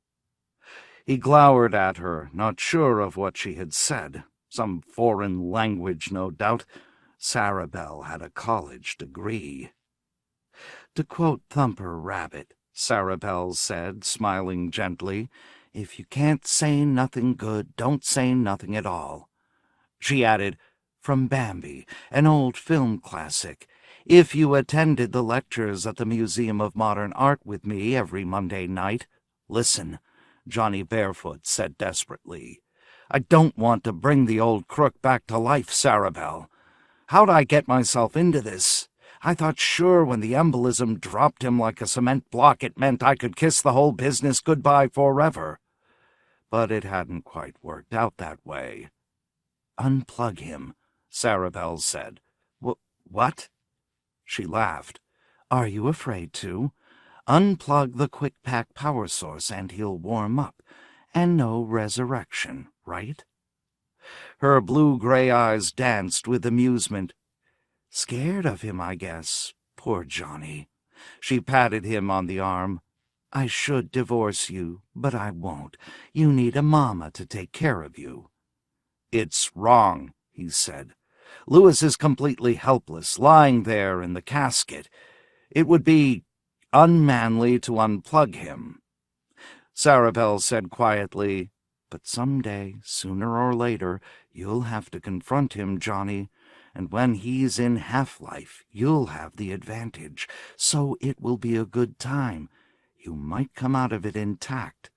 He glowered at her, not sure of what she had said. Some foreign language, no doubt. Sarah Bell had a college degree. To quote Thumper Rabbit, Sarah Bell said, smiling gently, "If you can't say nothing good, don't say nothing at all." She added, "From Bambi, an old film classic. If you attended the lectures at the Museum of Modern Art with me every Monday night, listen," Johnny Barefoot said desperately. "I don't want to bring the old crook back to life, Sarah Bell. How'd I get myself into this? I thought sure when the embolism dropped him like a cement block it meant I could kiss the whole business goodbye forever. But it hadn't quite worked out that way." "Unplug him," Sarah Bell said. What?" She laughed. "Are you afraid to? Unplug the quick-pack power source and he'll warm up. And no resurrection, right?" Her blue-gray eyes danced with amusement. "Scared of him, I guess. Poor Johnny." She patted him on the arm. "I should divorce you, but I won't. You need a mama to take care of you." "It's wrong," he said. "Louis is completely helpless, lying there in the casket. It would be unmanly to unplug him." Sarah Bell said quietly, But someday, sooner or later, you'll have to confront him, Johnny. And when he's in half-life, you'll have the advantage. So it will be a good time. You might come out of it intact."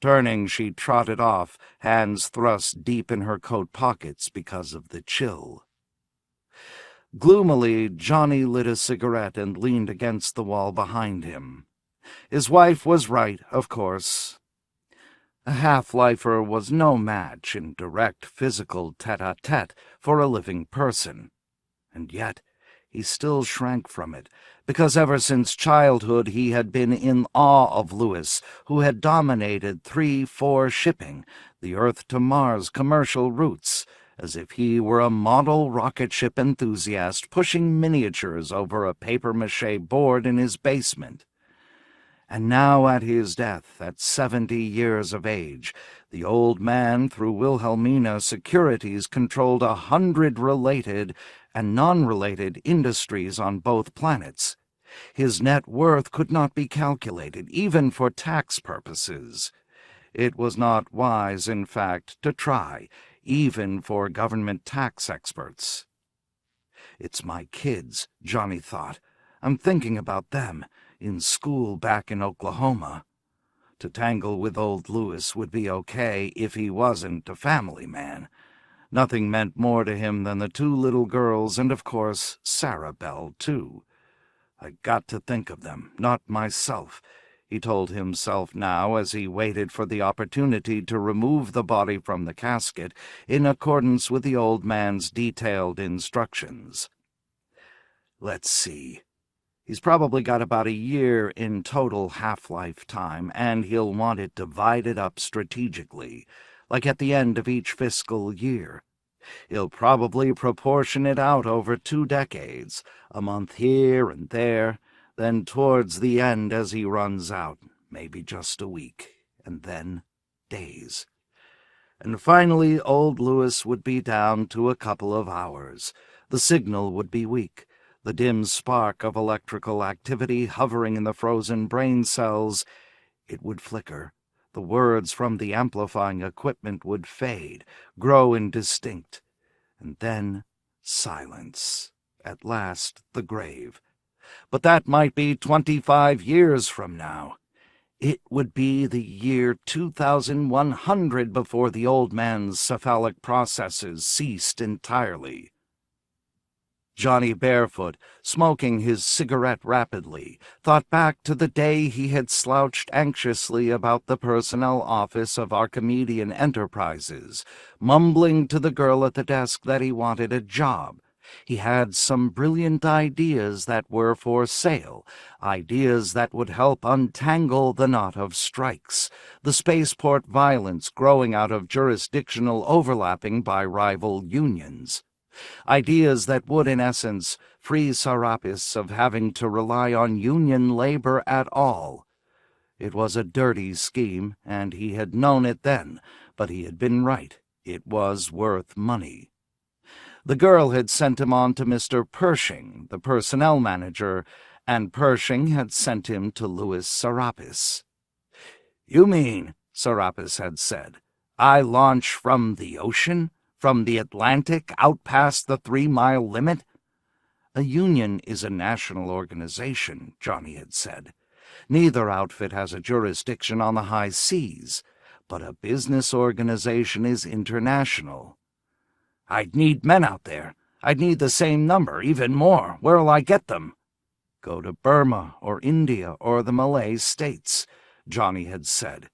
Turning, she trotted off, hands thrust deep in her coat pockets because of the chill. Gloomily, Johnny lit a cigarette and leaned against the wall behind him. His wife was right, of course. A half-lifer was no match in direct physical tete-a-tete for a living person. And yet he still shrank from it, because ever since childhood he had been in awe of Lewis, who had dominated 3-4 shipping, the Earth-to-Mars commercial routes, as if he were a model rocket ship enthusiast pushing miniatures over a papier-mâché board in his basement. And now at his death, at 70 years of age, the old man through Wilhelmina Securities controlled 100 related and non-related industries on both planets. His net worth could not be calculated, even for tax purposes. It was not wise, in fact, to try, even for government tax experts. "It's my kids," Johnny thought. "I'm thinking about them, in school back in Oklahoma. To tangle with old Lewis would be okay if he wasn't a family man. Nothing meant more to him than the 2 little girls and, of course, Sarah Bell, too. I got to think of them, not myself," he told himself now as he waited for the opportunity to remove the body from the casket in accordance with the old man's detailed instructions. Let's see. He's probably got about a year in total half-life time, and he'll want it divided up strategically, like at the end of each fiscal year. He'll probably proportion it out over 2 decades, a month here and there, then towards the end as he runs out, maybe just a week, and then days. And finally old Lewis would be down to a couple of hours. The signal would be weak. The dim spark of electrical activity hovering in the frozen brain cells, it would flicker. The words from the amplifying equipment would fade, grow indistinct. And then silence. At last, the grave. But that might be 25 years from now. It would be the year 2100 before the old man's cephalic processes ceased entirely. Johnny Barefoot, smoking his cigarette rapidly, thought back to the day he had slouched anxiously about the personnel office of Archimedean Enterprises, mumbling to the girl at the desk that he wanted a job. He had some brilliant ideas that were for sale, ideas that would help untangle the knot of strikes, the spaceport violence growing out of jurisdictional overlapping by rival unions. Ideas that would, in essence, free Serapis of having to rely on union labor at all. It was a dirty scheme, and he had known it then, but he had been right. It was worth money. The girl had sent him on to Mr. Pershing, the personnel manager, and Pershing had sent him to Louis Serapis. "You mean," Serapis had said, "I launch from the ocean? From the Atlantic, out past the 3-mile limit?" "A union is a national organization," Johnny had said. "Neither outfit has a jurisdiction on the high seas, but a business organization is international." "I'd need men out there. I'd need the same number, even more. Where'll I get them?" "Go to Burma or India or the Malay States," Johnny had said.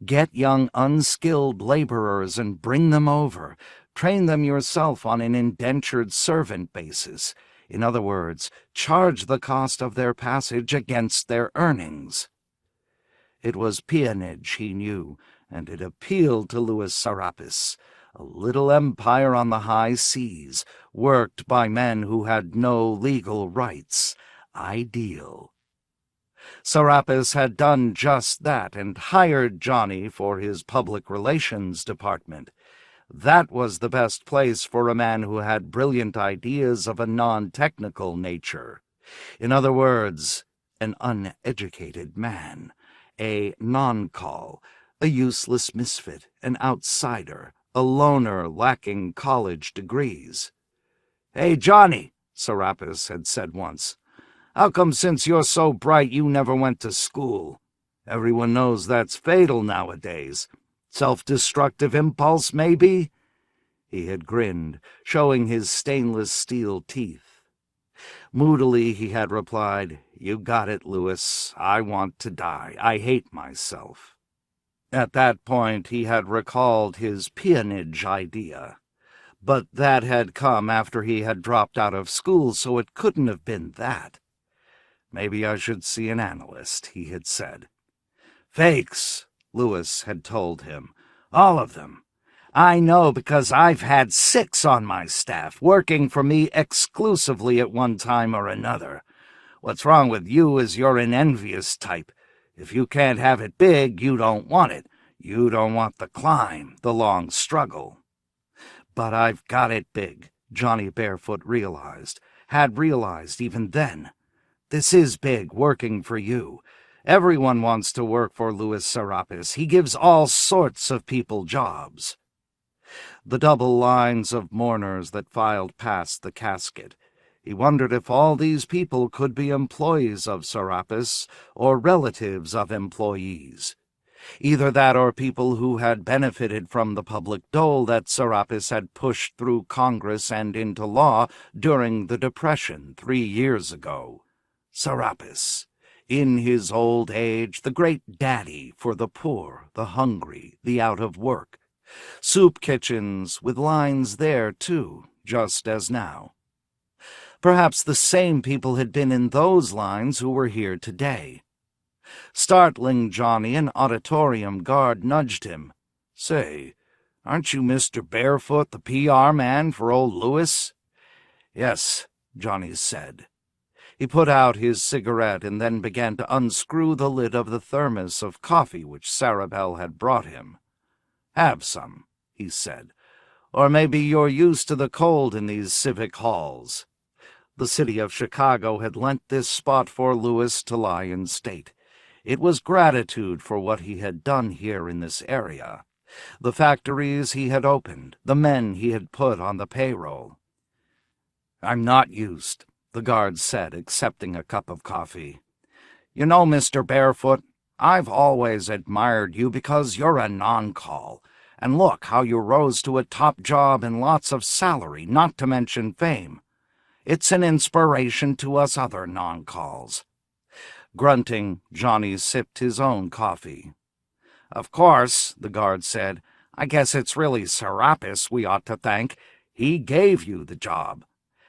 "Get young unskilled laborers and bring them over. Train them yourself on an indentured servant basis. In other words, charge the cost of their passage against their earnings." It was peonage, he knew, and it appealed to Louis Serapis. A little empire on the high seas, worked by men who had no legal rights. Ideal. Serapis had done just that and hired Johnny for his public relations department. That was the best place for a man who had brilliant ideas of a non-technical nature. In other words, an uneducated man, a non-call, a useless misfit, an outsider, a loner lacking college degrees. "Hey, Johnny," Serapis had said once, "how come since you're so bright you never went to school? Everyone knows that's fatal nowadays. Self-destructive impulse, maybe?" He had grinned, showing his stainless steel teeth. Moodily he had replied, "You got it, Lewis. I want to die. I hate myself." At that point he had recalled his peonage idea. But that had come after he had dropped out of school, so it couldn't have been that. "Maybe I should see an analyst," he had said. "Fakes," Lewis had told him. "All of them. I know because I've had 6 on my staff, working for me exclusively at one time or another. What's wrong with you is you're an envious type. If you can't have it big, you don't want it. You don't want the climb, the long struggle." "But I've got it big," Johnny Barefoot had realized even then. "This is big, working for you. Everyone wants to work for Louis Serapis. He gives all sorts of people jobs." The double lines of mourners that filed past the casket. He wondered if all these people could be employees of Serapis or relatives of employees. Either that or people who had benefited from the public dole that Serapis had pushed through Congress and into law during the Depression 3 years ago. Serapis, in his old age, the great daddy for the poor, the hungry, the out of work. Soup kitchens with lines there, too, just as now. Perhaps the same people had been in those lines who were here today. Startling Johnny, an auditorium guard nudged him. "Say, aren't you Mr. Barefoot, the PR man for old Lewis?" "Yes," Johnny said. He put out his cigarette and then began to unscrew the lid of the thermos of coffee which Sarabelle had brought him. "Have some," he said. "Or maybe you're used to the cold in these civic halls." The city of Chicago had lent this spot for Lewis to lie in state. It was gratitude for what he had done here in this area, the factories he had opened, the men he had put on the payroll. "I'm not used," the guard said, accepting a cup of coffee. "You know, Mr. Barefoot, I've always admired you because you're a non-call. And look how you rose to a top job and lots of salary, not to mention fame. It's an inspiration to us other non-calls." Grunting, Johnny sipped his own coffee. "Of course," the guard said, "I guess it's really Serapis we ought to thank. He gave you the job.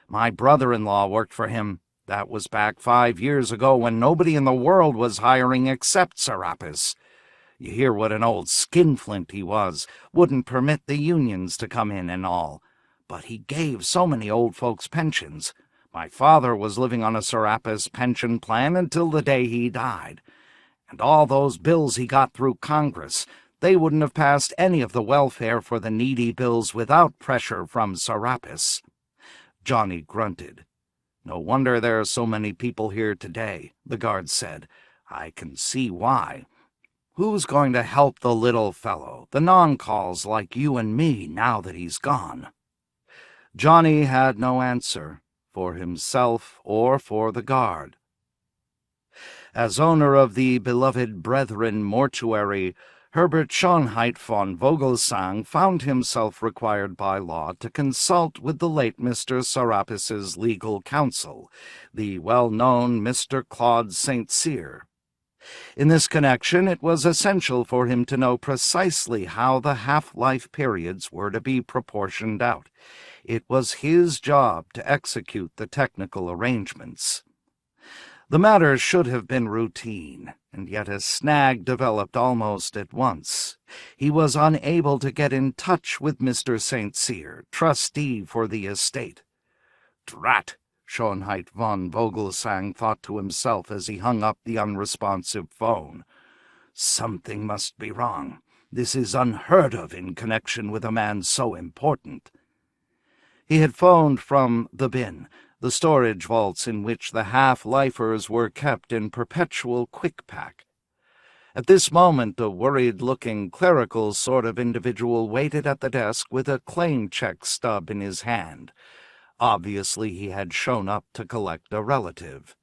My brother-in-law worked for him. That was back 5 years ago when nobody in the world was hiring except Serapis. You hear what an old skinflint he was, wouldn't permit the unions to come in and all. But he gave so many old folks pensions. My father was living on a Serapis pension plan until the day he died. And all those bills he got through Congress, they wouldn't have passed any of the welfare for the needy bills without pressure from Serapis." Johnny grunted. "No wonder there are so many people here today," the guard said. "I can see why. Who's going to help the little fellow, the non-calls like you and me, now that he's gone?" Johnny had no answer, for himself or for the guard. As owner of the beloved Brethren Mortuary, Herbert Schonheit von Vogelsang found himself required by law to consult with the late Mr. Serapis's legal counsel, the well-known Mr. Claude St. Cyr. In this connection, it was essential for him to know precisely how the half-life periods were to be proportioned out. It was his job to execute the technical arrangements. The matter should have been routine, and yet a snag developed almost at once. He was unable to get in touch with Mr. St. Cyr, trustee for the estate. "Drat!" Schonheit von Vogelsang thought to himself as he hung up the unresponsive phone. "Something must be wrong. This is unheard of in connection with a man so important." He had phoned from the bin, the storage vaults in which the half-lifers were kept in perpetual quick-pack. At this moment, a worried-looking clerical sort of individual waited at the desk with a claim check stub in his hand. Obviously, he had shown up to collect a relative.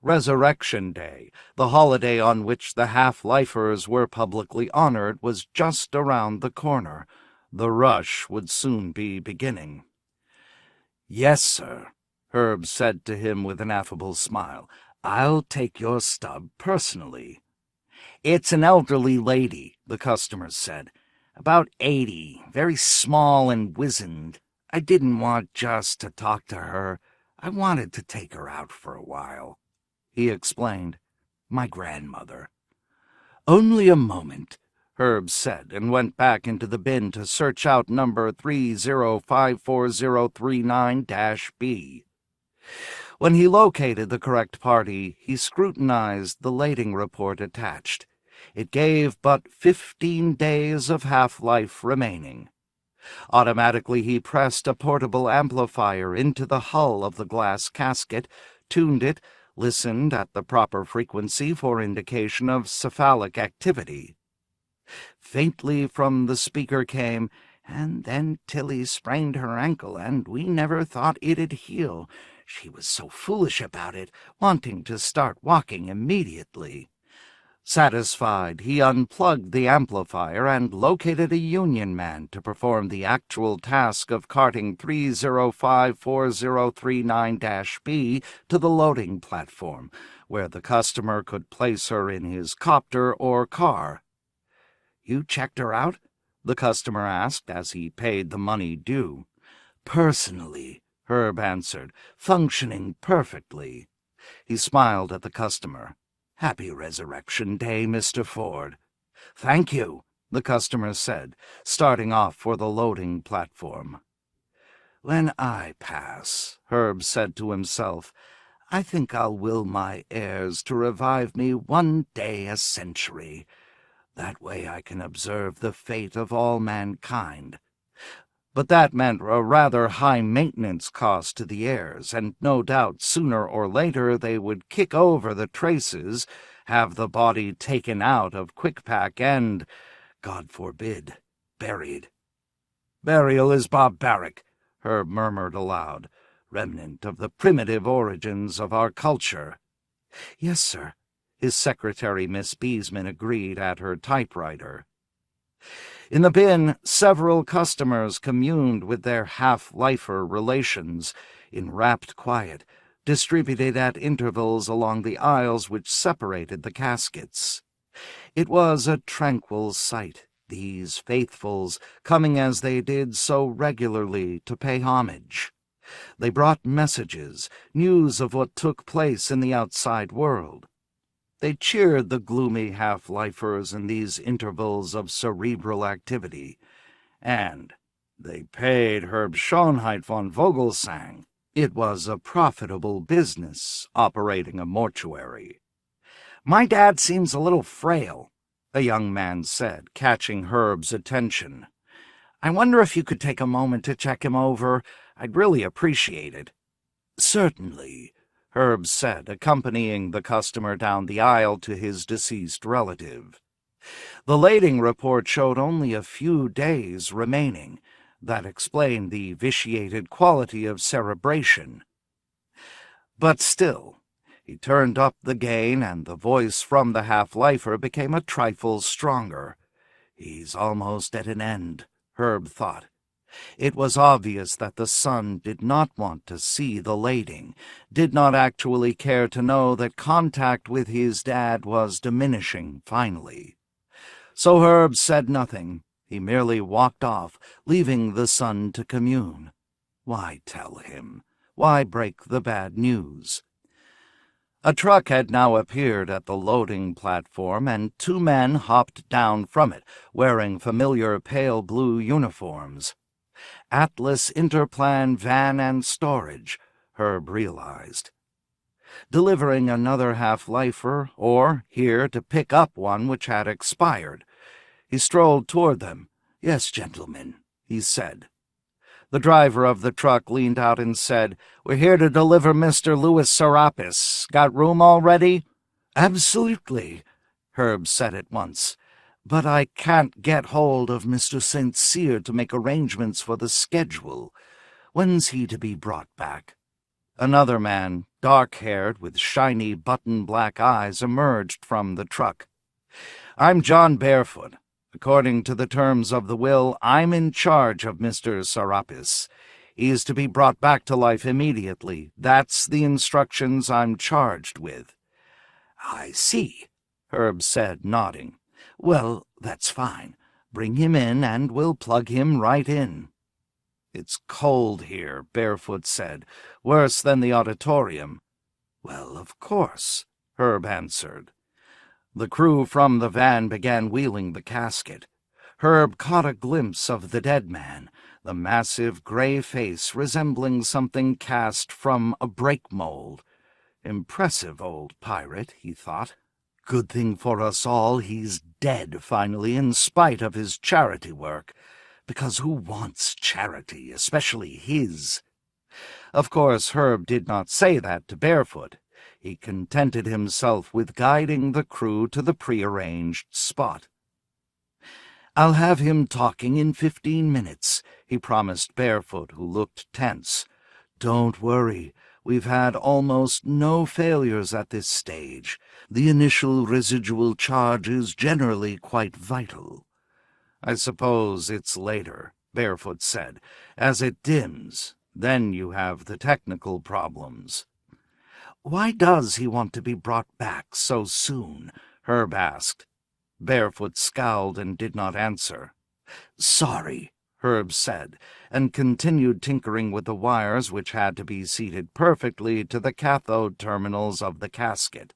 Resurrection Day, the holiday on which the half-lifers were publicly honored, was just around the corner. The rush would soon be beginning. "Yes, sir," Herb said to him with an affable smile. "I'll take your stub personally." "It's an elderly lady," the customer said. "About 80, very small and wizened. I didn't want just to talk to her. I wanted to take her out for a while," he explained. "My grandmother." "Only a moment," Herb said, and went back into the bin to search out number 3054039-B. When he located the correct party, he scrutinized the lading report attached. It gave but 15 days of half-life remaining. Automatically he pressed a portable amplifier into the hull of the glass casket, tuned it, listened at the proper frequency for indication of cephalic activity. Faintly from the speaker came, "And then Tilly sprained her ankle, and we never thought it'd heal. She was so foolish about it, wanting to start walking immediately." Satisfied, he unplugged the amplifier and located a union man to perform the actual task of carting 3054039-B to the loading platform, where the customer could place her in his copter or car. "You checked her out?" the customer asked as he paid the money due. "Personally," Herb answered, "functioning perfectly." He smiled at the customer. "Happy Resurrection Day, Mr. Ford." "Thank you," the customer said, starting off for the loading platform. "When I pass," Herb said to himself, "I think I'll will my heirs to revive me one day a century. That way I can observe the fate of all mankind." But that meant a rather high maintenance cost to the heirs, and no doubt sooner or later they would kick over the traces, have the body taken out of Quick-Pack and, God forbid, buried. "Burial is barbaric," Herb murmured aloud, "remnant of the primitive origins of our culture." "Yes, sir," his secretary, Miss Beesman, agreed at her typewriter. In the bin, several customers communed with their half-lifer relations, in rapt quiet, distributed at intervals along the aisles which separated the caskets. It was a tranquil sight, these faithfuls, coming as they did so regularly to pay homage. They brought messages, news of what took place in the outside world. They cheered the gloomy half-lifers in these intervals of cerebral activity, and they paid Herb Schönheit von Vogelsang. It was a profitable business, operating a mortuary. "My dad seems a little frail," a young man said, catching Herb's attention. "I wonder if you could take a moment to check him over. I'd really appreciate it." "Certainly," Herb said, accompanying the customer down the aisle to his deceased relative. The lading report showed only a few days remaining. That explained the vitiated quality of cerebration. But still, he turned up the gain, and the voice from the half-lifer became a trifle stronger. "He's almost at an end," Herb thought. It was obvious that the son did not want to see the lading, did not actually care to know that contact with his dad was diminishing finally. So Herb said nothing. He merely walked off, leaving the son to commune. Why tell him? Why break the bad news? A truck had now appeared at the loading platform, and two men hopped down from it, wearing familiar pale blue uniforms. Atlas Interplan Van and Storage, Herb realized. Delivering another half-lifer, or here to pick up one which had expired. He strolled toward them. "Yes, gentlemen," he said. The driver of the truck leaned out and said, "We're here to deliver Mr. Louis Serapis. Got room already?" "Absolutely." Herb said at once. "But I can't get hold of Mr. St. Cyr to make arrangements for the schedule. When's he to be brought back?" Another man, dark-haired, with shiny button-black eyes, emerged from the truck. "I'm John Barefoot. According to the terms of the will, I'm in charge of Mr. Serapis. He is to be brought back to life immediately. That's the instructions I'm charged with." "I see," Herb said, nodding. "Well, that's fine. Bring him in, and we'll plug him right in." "It's cold here," Barefoot said. "Worse than the auditorium." "Well, of course," Herb answered. The crew from the van began wheeling the casket. Herb caught a glimpse of the dead man, the massive gray face resembling something cast from a brake mold. Impressive old pirate, he thought. Good thing for us all he's dead finally, in spite of his charity work. Because who wants charity, especially his? Of course, Herb did not say that to Barefoot. He contented himself with guiding the crew to the prearranged spot. "I'll have him talking in 15 minutes, he promised Barefoot, who looked tense. "Don't worry. We've had almost no failures at this stage. The initial residual charge is generally quite vital." "I suppose it's later," Barefoot said. "As it dims, then you have the technical problems." "Why does he want to be brought back so soon?" Herb asked. Barefoot scowled and did not answer. "Sorry," Herb said, and continued tinkering with the wires which had to be seated perfectly to the cathode terminals of the casket.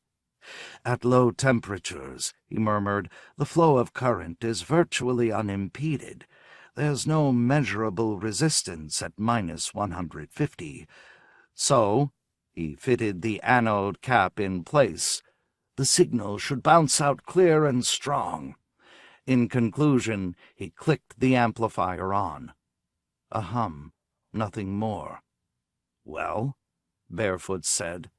"At low temperatures," he murmured, "the flow of current is virtually unimpeded. There's no measurable resistance at -150. So," he fitted the anode cap in place, "the signal should bounce out clear and strong." In conclusion, he clicked the amplifier on. A hum, nothing more. "Well?" Barefoot said.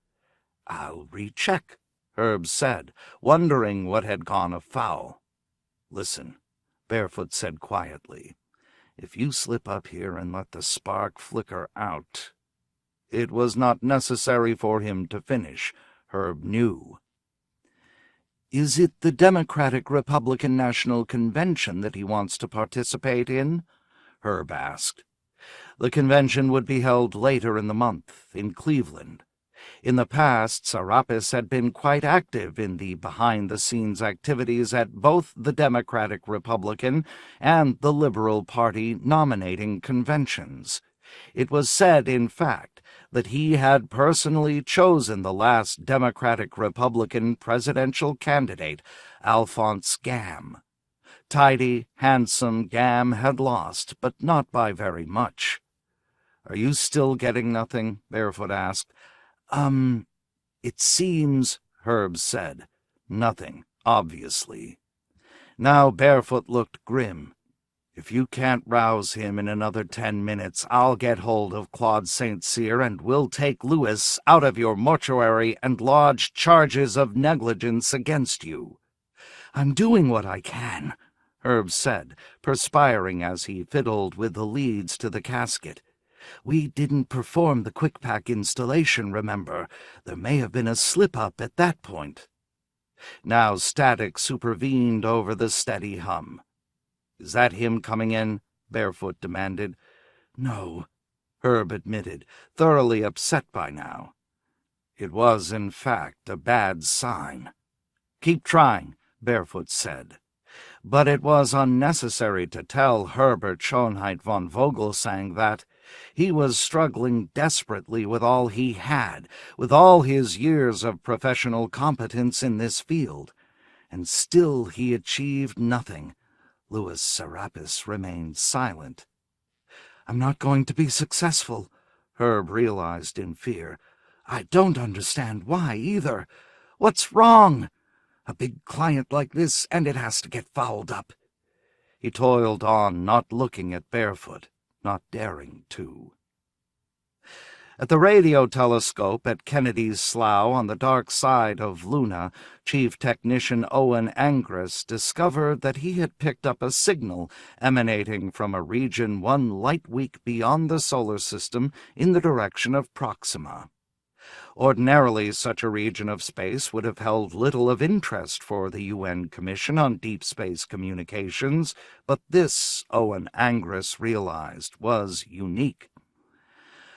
"I'll recheck," Herb said, wondering what had gone afoul. "Listen," Barefoot said quietly. "If you slip up here and let the spark flicker out—" It was not necessary for him to finish. Herb knew. "Is it the Democratic-Republican National Convention that he wants to participate in?" Herb asked. The convention would be held later in the month, in Cleveland. In the past, Serapis had been quite active in the behind-the-scenes activities at both the Democratic-Republican and the Liberal Party nominating conventions. It was said, in fact, that he had personally chosen the last Democratic-Republican presidential candidate, Alphonse Gamme. Tidy, handsome Gamme had lost, but not by very much. "Are you still getting nothing?" Barefoot asked. It seems," Herb said. "Nothing, obviously." Now Barefoot looked grim. "If you can't rouse him in another 10 minutes, I'll get hold of Claude St. Cyr and we'll take Louis out of your mortuary and lodge charges of negligence against you." "I'm doing what I can," Herb said, perspiring as he fiddled with the leads to the casket. "We didn't perform the quick-pack installation, remember. There may have been a slip-up at that point." Now static supervened over the steady hum. "Is that him coming in?" Barefoot demanded. "No," Herb admitted, thoroughly upset by now. It was, in fact, a bad sign. "Keep trying," Barefoot said. But it was unnecessary to tell Herbert Schonheit von Vogelsang that. He was struggling desperately with all he had, with all his years of professional competence in this field. And still he achieved nothing. Louis Serapis remained silent. "I'm not going to be successful," Herb realized in fear. "I don't understand why, either. What's wrong? A big client like this, and it has to get fouled up." He toiled on, not looking at Barefoot, not daring to. At the radio telescope at Kennedy's Slough on the dark side of Luna, Chief Technician Owen Angress discovered that he had picked up a signal emanating from a region 1 light-week beyond the solar system in the direction of Proxima. Ordinarily, such a region of space would have held little of interest for the UN Commission on Deep Space Communications, but this, Owen Angress realized, was unique.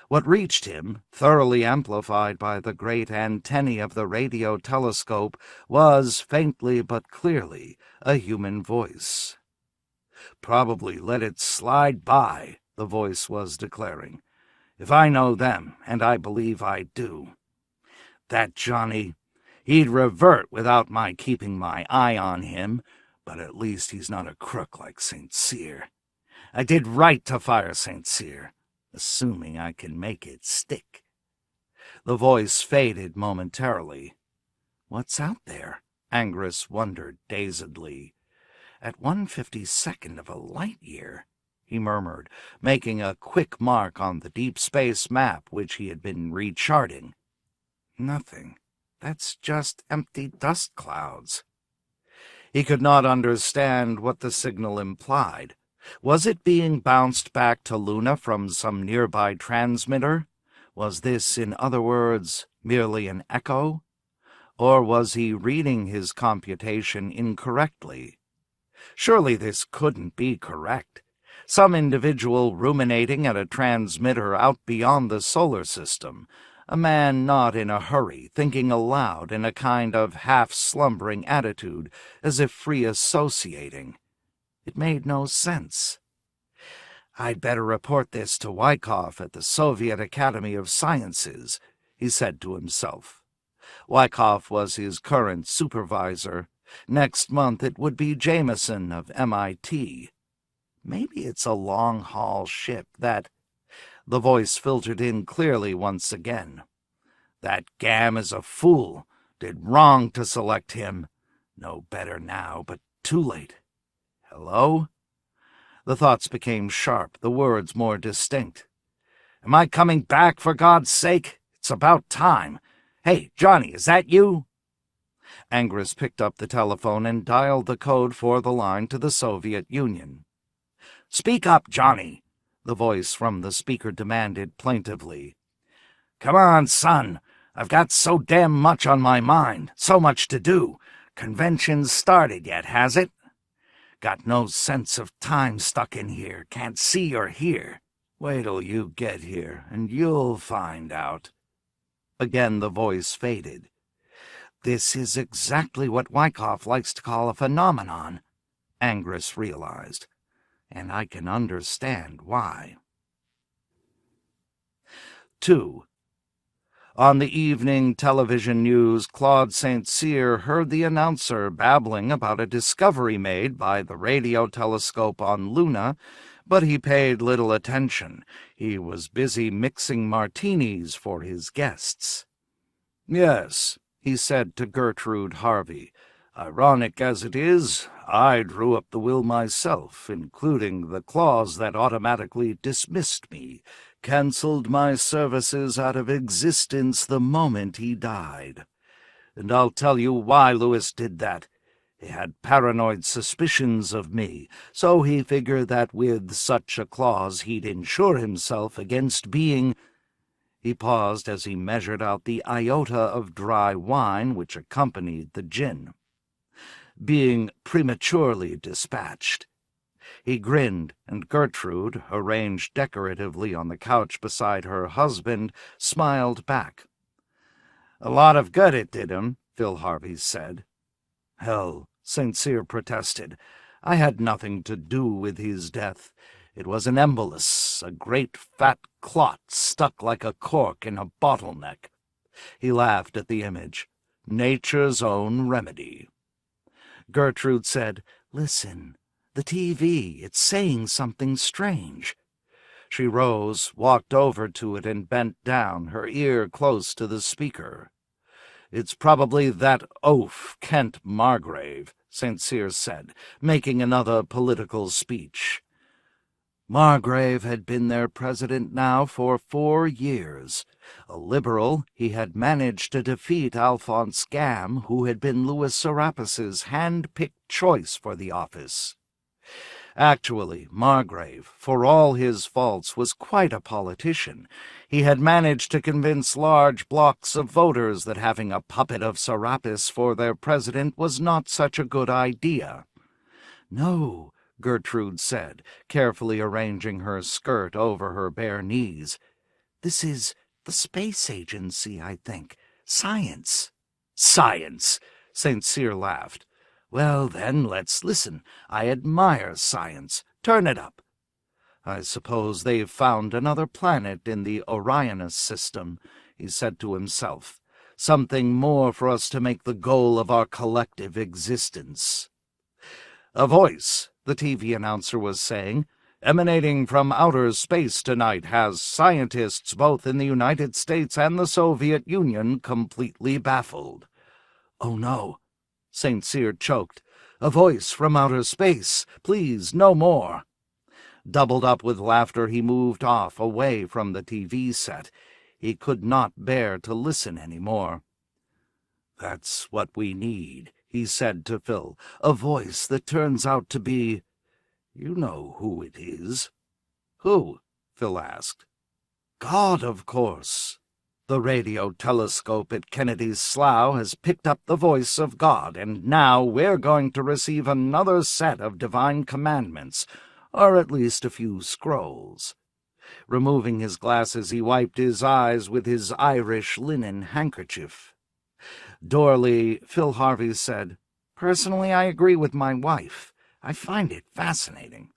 What reached him, thoroughly amplified by the great antennae of the radio telescope, was, faintly but clearly, a human voice. "Probably let it slide by," the voice was declaring. "If I know them, and I believe I do. That Johnny, he'd revert without my keeping my eye on him, but at least he's not a crook like St. Cyr. I did right to fire St. Cyr, assuming I can make it stick." The voice faded momentarily. "What's out there?" Angress wondered dazedly. "At 1/52nd of a light-year," he murmured, making a quick mark on the deep space map which he had been recharting. "Nothing. That's just empty dust clouds." He could not understand what the signal implied. Was it being bounced back to Luna from some nearby transmitter? Was this, in other words, merely an echo? Or was he reading his computation incorrectly? Surely this couldn't be correct. Some individual ruminating at a transmitter out beyond the solar system, a man not in a hurry, thinking aloud in a kind of half-slumbering attitude, as if free-associating. It made no sense. "I'd better report this to Wyckoff at the Soviet Academy of Sciences," he said to himself. Wyckoff was his current supervisor. Next month it would be Jameson of MIT. Maybe it's a long-haul ship that... The voice filtered in clearly once again. "That Gam is a fool. Did wrong to select him. No better now, but too late. Hello?" The thoughts became sharp, the words more distinct. "Am I coming back, for God's sake? It's about time. Hey, Johnny, is that you?" Angress picked up the telephone and dialed the code for the line to the Soviet Union. "Speak up, Johnny," the voice from the speaker demanded plaintively. "Come on, son. I've got so damn much on my mind, so much to do. Convention's started yet, has it? Got no sense of time stuck in here, can't see or hear. Wait till you get here, and you'll find out." Again the voice faded. This is exactly what Wyckoff likes to call a phenomenon, Angress realized, and I can understand why. 2. On the evening television news, Claude St. Cyr heard the announcer babbling about a discovery made by the radio telescope on Luna, but he paid little attention. He was busy mixing martinis for his guests. "Yes," he said to Gertrude Harvey. "Ironic as it is, I drew up the will myself, including the clause that automatically dismissed me, cancelled my services out of existence the moment he died. And I'll tell you why Lewis did that. He had paranoid suspicions of me, so he figured that with such a clause he'd insure himself against being—" He paused as he measured out the iota of dry wine which accompanied the gin. "Being prematurely dispatched." He grinned, and Gertrude, arranged decoratively on the couch beside her husband, smiled back. "A lot of good it did him," Phil Harvey said. "Hell," St. Cyr protested. "I had nothing to do with his death. It was an embolus, a great fat clot stuck like a cork in a bottleneck." He laughed at the image. "Nature's own remedy." Gertrude said, "Listen, the TV, it's saying something strange." She rose, walked over to it, and bent down, her ear close to the speaker. "It's probably that oaf, Kent Margrave," St. Cyr said, making another political speech. Margrave had been their president now for 4 years. A liberal, he had managed to defeat Alphonse Gamme, who had been Louis Serapis's hand-picked choice for the office. Actually, Margrave, for all his faults, was quite a politician. He had managed to convince large blocks of voters that having a puppet of Serapis for their president was not such a good idea. "No," Gertrude said, carefully arranging her skirt over her bare knees. "This is the space agency, I think. Science." "Science!" St. Cyr laughed. "Well, then, let's listen. I admire science. Turn it up." "I suppose they've found another planet in the Orionus system," he said to himself. "Something more for us to make the goal of our collective existence." "A voice," the TV announcer was saying, "emanating from outer space tonight has scientists both in the United States and the Soviet Union completely baffled." "Oh, no," St. Cyr choked. "A voice from outer space. Please, no more." Doubled up with laughter, he moved off, away from the TV set. He could not bear to listen any more. "That's what we need," he said to Phil. "A voice that turns out to be— You know who it is." "Who?" Phil asked. "God, of course. The radio telescope at Kennedy's Slough has picked up the voice of God, and now we're going to receive another set of divine commandments, or at least a few scrolls." Removing his glasses, he wiped his eyes with his Irish linen handkerchief. Dourly, Phil Harvey said, "Personally, I agree with my wife. I find it fascinating."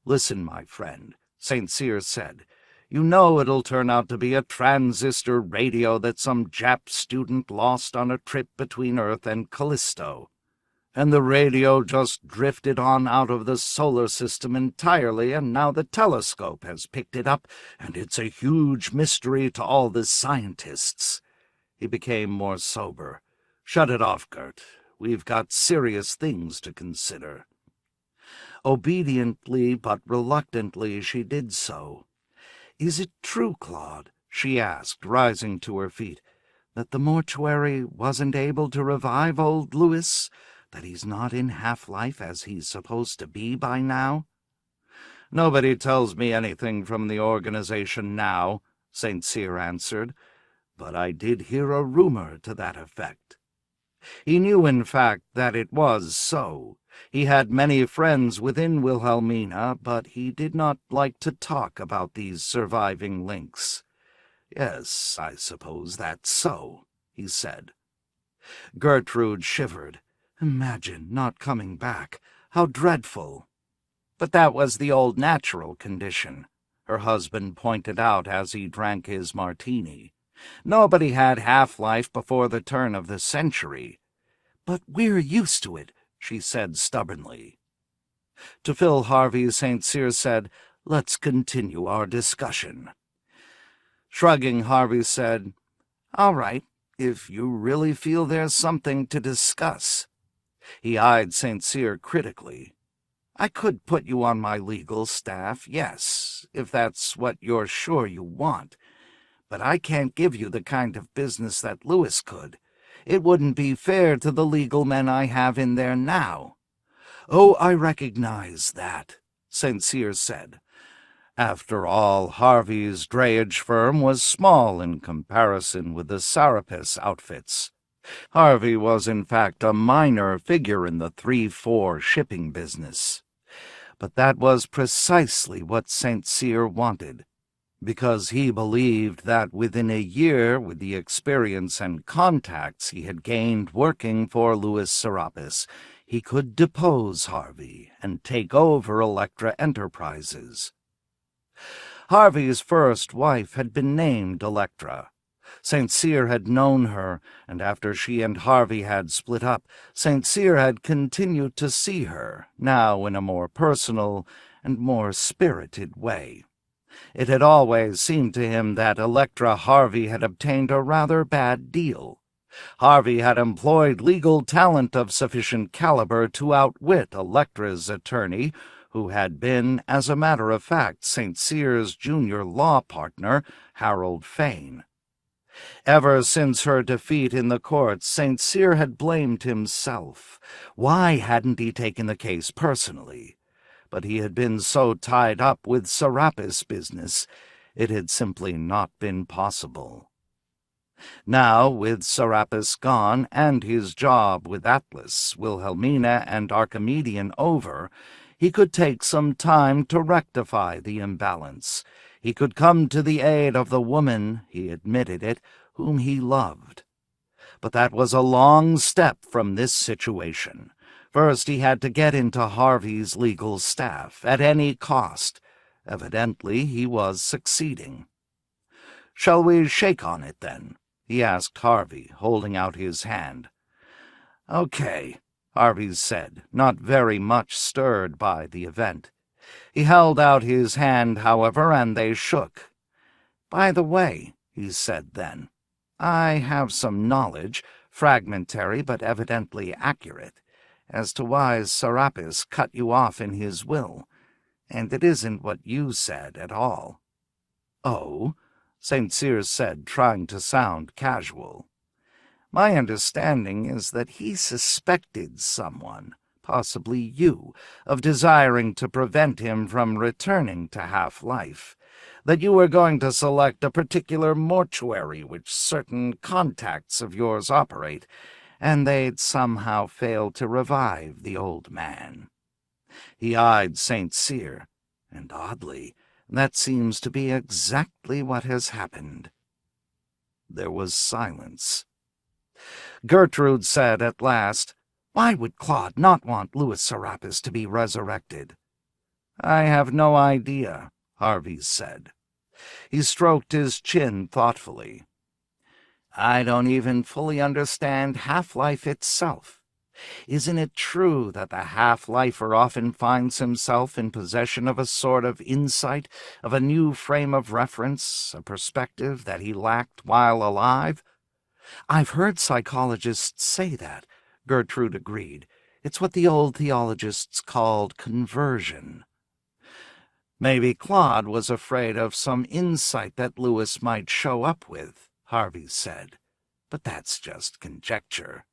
"Listen, my friend," St. Cyr said. "You know it'll turn out to be a transistor radio that some Jap student lost on a trip between Earth and Callisto. And the radio just drifted on out of the solar system entirely, and now the telescope has picked it up, and it's a huge mystery to all the scientists." He became more sober. "Shut it off, Gert. We've got serious things to consider." Obediently but reluctantly she did so. "Is it true, Claude," she asked, rising to her feet, "that the mortuary wasn't able to revive old Louis? That he's not in half-life as he's supposed to be by now?" "Nobody tells me anything from the organization now," St. Cyr answered, "but I did hear a rumor to that effect." He knew, in fact, that it was so. He had many friends within Wilhelmina, but he did not like to talk about these surviving links. "Yes, I suppose that's so," he said. Gertrude shivered. "Imagine not coming back. How dreadful." "But that was the old natural condition," her husband pointed out as he drank his martini. "Nobody had half-life before the turn of the century." "But we're used to it," she said stubbornly. To Phil Harvey, St. Cyr said, "Let's continue our discussion." Shrugging, Harvey said, "All right, if you really feel there's something to discuss." He eyed St. Cyr critically. "I could put you on my legal staff, yes, if that's what you're sure you want. But I can't give you the kind of business that Louis could. It wouldn't be fair to the legal men I have in there now." "Oh, I recognize that," St. Cyr said. After all, Harvey's drayage firm was small in comparison with the Serapis outfits. Harvey was, in fact, a minor figure in the 3-4 shipping business. But that was precisely what St. Cyr wanted, because he believed that within a year, with the experience and contacts he had gained working for Louis Serapis, he could depose Harvey and take over Electra Enterprises. Harvey's first wife had been named Electra. St. Cyr had known her, and after she and Harvey had split up, St. Cyr had continued to see her, now in a more personal and more spirited way. It had always seemed to him that Electra Harvey had obtained a rather bad deal. Harvey had employed legal talent of sufficient caliber to outwit Electra's attorney, who had been, as a matter of fact, St. Cyr's junior law partner, Harold Fane. Ever since her defeat in the courts, St. Cyr had blamed himself. Why hadn't he taken the case personally? But he had been so tied up with Serapis business, it had simply not been possible. Now, with Serapis gone and his job with Atlas, Wilhelmina, and Archimedean over, he could take some time to rectify the imbalance. He could come to the aid of the woman, he admitted it, whom he loved. But that was a long step from this situation. First, he had to get into Harvey's legal staff, at any cost. Evidently, he was succeeding. "Shall we shake on it, then?" he asked Harvey, holding out his hand. "Okay," Harvey said, not very much stirred by the event. He held out his hand, however, and they shook. "By the way," he said then, "I have some knowledge, fragmentary but evidently accurate, as to why Serapis cut you off in his will, and it isn't what you said at all." "Oh?" St. Cyr said, trying to sound casual. "My understanding is that he suspected someone, possibly you, of desiring to prevent him from returning to half-life, that you were going to select a particular mortuary which certain contacts of yours operate, and they'd somehow fail to revive the old man." He eyed St. Cyr, and oddly, that seems to be exactly what has happened. There was silence. Gertrude said at last, "Why would Claude not want Louis Serapis to be resurrected?" "I have no idea," Harvey said. He stroked his chin thoughtfully. "I don't even fully understand half-life itself. Isn't it true that the half-lifer often finds himself in possession of a sort of insight, of a new frame of reference, a perspective that he lacked while alive?" "I've heard psychologists say that," Gertrude agreed. "It's what the old theologists called conversion." "Maybe Claude was afraid of some insight that Louis might show up with," Harvey said. "But that's just conjecture."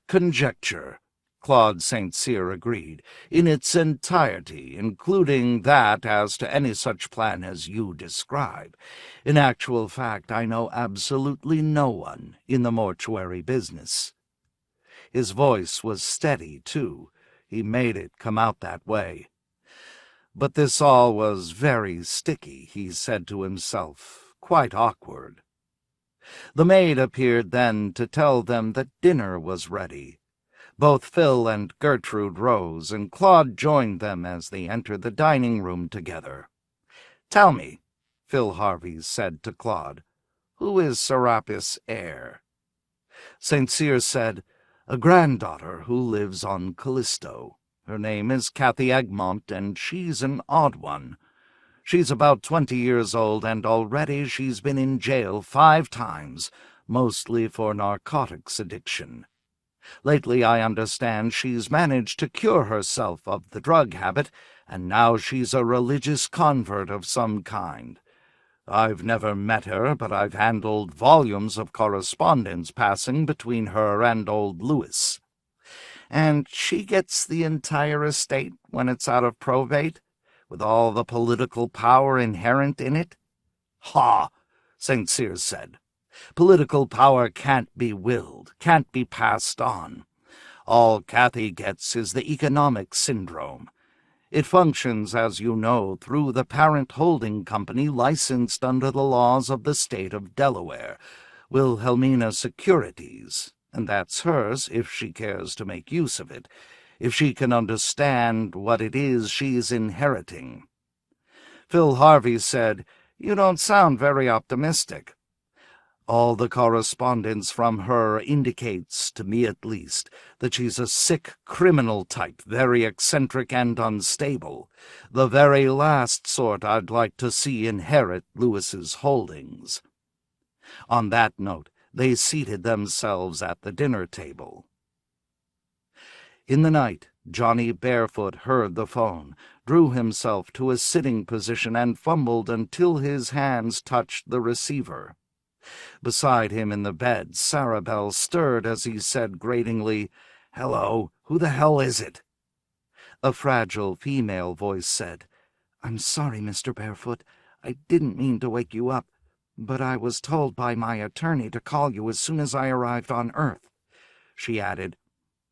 "Conjecture," Claude St. Cyr agreed, "in its entirety, including that as to any such plan as you describe. In actual fact, I know absolutely no one in the mortuary business." His voice was steady, too. He made it come out that way. But this all was very sticky, he said to himself, quite awkward. The maid appeared then to tell them that dinner was ready. Both Phil and Gertrude rose, and Claude joined them as they entered the dining-room together. "Tell me," Phil Harvey said to Claude, "who is Serapis' heir?" St. Cyr said, "A granddaughter who lives on Callisto. Her name is Cathy Egmont, and she's an odd one. She's about 20 years old, and already she's been in jail 5 times, mostly for narcotics addiction. Lately, I understand, she's managed to cure herself of the drug habit, and now she's a religious convert of some kind. I've never met her, but I've handled volumes of correspondence passing between her and old Louis. And she gets the entire estate when it's out of probate, with all the political power inherent in it?" "Ha!" St. Cyr said. "Political power can't be willed, can't be passed on. All Cathy gets is the economic syndrome. It functions, as you know, through the parent holding company licensed under the laws of the state of Delaware, Wilhelmina Securities, and that's hers if she cares to make use of it, if she can understand what it is she's inheriting." Phil Harvey said, "You don't sound very optimistic." "All the correspondence from her indicates, to me at least, that she's a sick criminal type, very eccentric and unstable, the very last sort I'd like to see inherit Louis's holdings." On that note, they seated themselves at the dinner table. In the night, Johnny Barefoot heard the phone, drew himself to a sitting position, and fumbled until his hands touched the receiver. Beside him in the bed, Sarabel stirred as he said gratingly, "Hello, who the hell is it?" A fragile female voice said, "I'm sorry, Mr. Barefoot. I didn't mean to wake you up, but I was told by my attorney to call you as soon as I arrived on Earth." She added,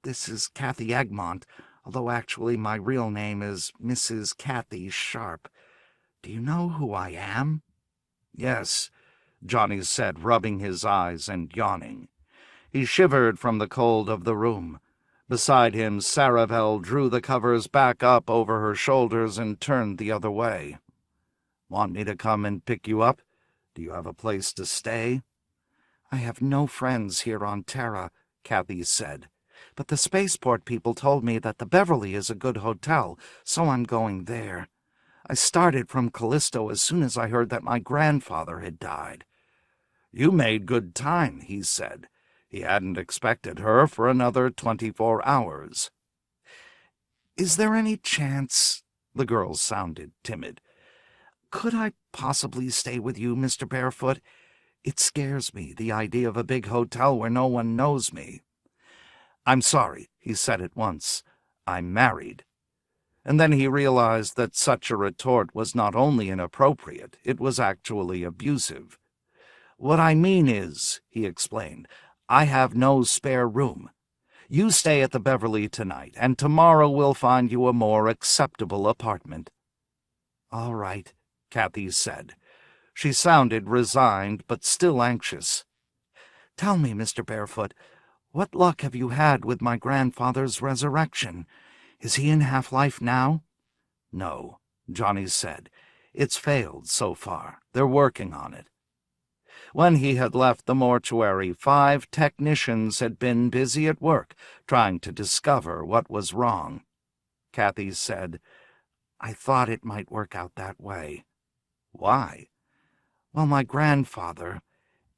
"This is Kathy Egmont, although actually my real name is Mrs. Kathy Sharp. Do you know who I am?" "Yes," Johnny said, rubbing his eyes and yawning. He shivered from the cold of the room. Beside him, Sarabel drew the covers back up over her shoulders and turned the other way. "Want me to come and pick you up? Do you have a place to stay?" "I have no friends here on Terra," Kathy said. "But the spaceport people told me that the Beverly is a good hotel, so I'm going there. I started from Callisto as soon as I heard that my grandfather had died." "You made good time," he said. He hadn't expected her for another 24 hours. "Is there any chance—" the girl sounded timid. "Could I possibly stay with you, Mr. Barefoot? It scares me, the idea of a big hotel where no one knows me." "I'm sorry," he said at once. "I'm married." And then he realized that such a retort was not only inappropriate, it was actually abusive. "What I mean is," he explained, "I have no spare room. You stay at the Beverly tonight, and tomorrow we'll find you a more acceptable apartment." "All right," Kathy said. She sounded resigned, but still anxious. "Tell me, Mr. Barefoot, what luck have you had with my grandfather's resurrection? Is he in half-life now?" "No," Johnny said. "It's failed so far. They're working on it." When he had left the mortuary, 5 technicians had been busy at work, trying to discover what was wrong. Kathy said, "I thought it might work out that way." "Why?" "Well, my grandfather,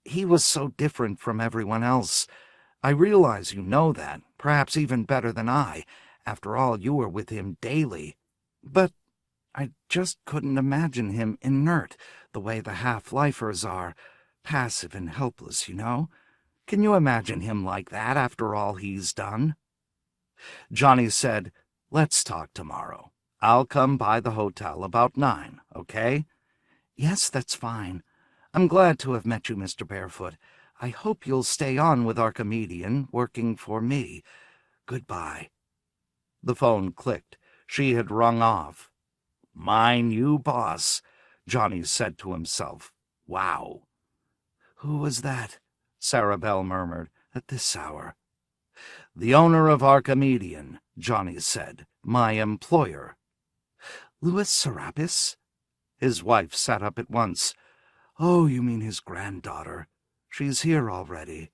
he was so different from everyone else. I realize you know that, perhaps even better than I. After all, you were with him daily. But I just couldn't imagine him inert, the way the half-lifers are. Passive and helpless, you know. Can you imagine him like that after all he's done?" Johnny said, "Let's talk tomorrow. I'll come by the hotel about 9, okay?" "Yes, that's fine. I'm glad to have met you, Mr. Barefoot. I hope you'll stay on with Archimedean, working for me. Goodbye." The phone clicked. She had rung off. "My new boss," Johnny said to himself. "Wow." "Who was that?" Sarabel murmured, "at this hour?" "The owner of Archimedean," Johnny said. "My employer." "Louis Serapis?" His wife sat up at once. "Oh, you mean his granddaughter. She's here already.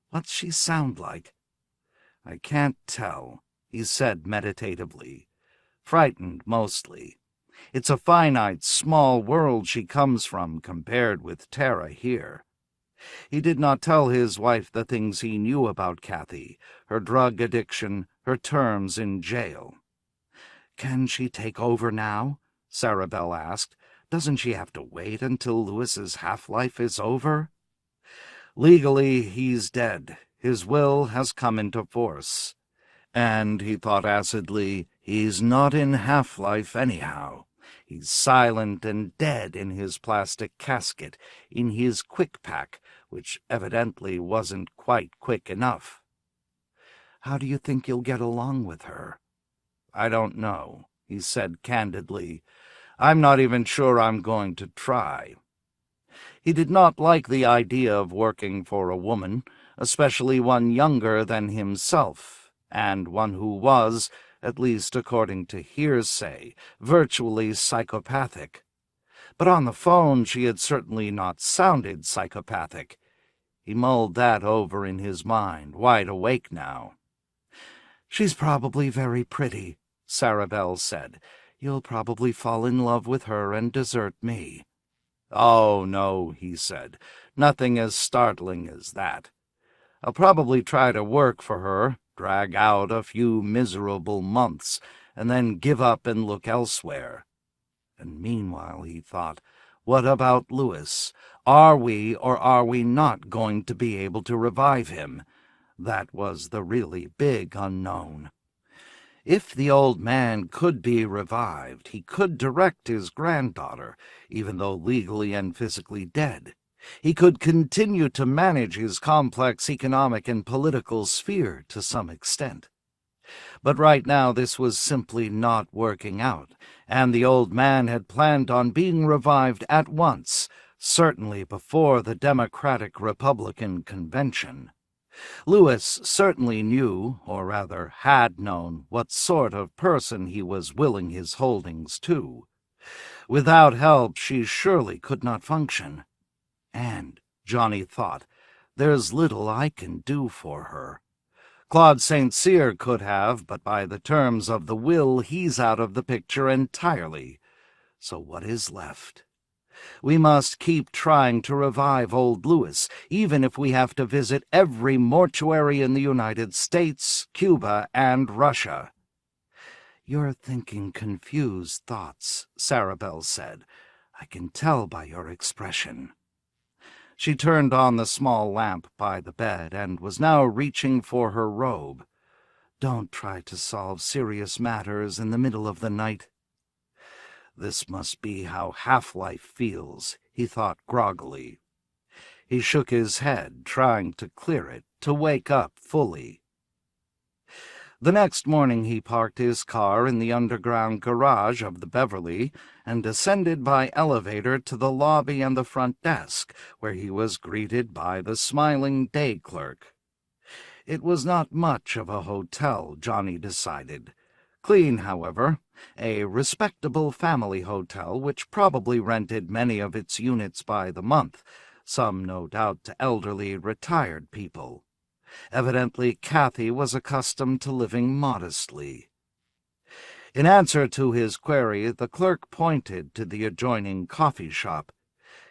What's she sound like?" "I can't tell," he said meditatively. "Frightened, mostly. It's a finite, small world she comes from compared with Terra here." He did not tell his wife the things he knew about Kathy, her drug addiction, her terms in jail. "Can she take over now?" Sarabel asked. "Doesn't she have to wait until Louis's half-life is over?" "Legally, he's dead. His will has come into force. And, he thought acidly, he's not in half-life anyhow. He's silent and dead in his plastic casket, in his quick-pack, which evidently wasn't quite quick enough." "How do you think you'll get along with her?" "I don't know," he said candidly. "I'm not even sure I'm going to try." He did not like the idea of working for a woman, especially one younger than himself, and one who was, at least according to hearsay, virtually psychopathic. But on the phone she had certainly not sounded psychopathic. He mulled that over in his mind, wide awake now. "She's probably very pretty," Sarabel said. "You'll probably fall in love with her and desert me." "Oh, no," he said. "Nothing as startling as that. I'll probably try to work for her, drag out a few miserable months, and then give up and look elsewhere." And meanwhile, he thought, what about Louis? Are we or are we not going to be able to revive him? That was the really big unknown. If the old man could be revived, he could direct his granddaughter, even though legally and physically dead. He could continue to manage his complex economic and political sphere to some extent. But right now this was simply not working out, and the old man had planned on being revived at once, certainly before the Democratic-Republican convention. Lewis certainly knew, or rather had known, what sort of person he was willing his holdings to. Without help she surely could not function. And, Johnny thought, there's little I can do for her. Claude St. Cyr could have, but by the terms of the will he's out of the picture entirely. So what is left? We must keep trying to revive old Lewis, even if we have to visit every mortuary in the United States, Cuba, and Russia. You're thinking confused thoughts, Sarabel said. I can tell by your expression. She turned on the small lamp by the bed and was now reaching for her robe. Don't try to solve serious matters in the middle of the night. This must be how half-life feels, he thought groggily. He shook his head, trying to clear it, to wake up fully. The next morning he parked his car in the underground garage of the Beverly and ascended by elevator to the lobby and the front desk, where he was greeted by the smiling day clerk. It was not much of a hotel, Johnny decided. Clean, however, a respectable family hotel which probably rented many of its units by the month, some no doubt to elderly retired people. Evidently Kathy was accustomed to living modestly. In answer to his query, the clerk pointed to the adjoining coffee shop.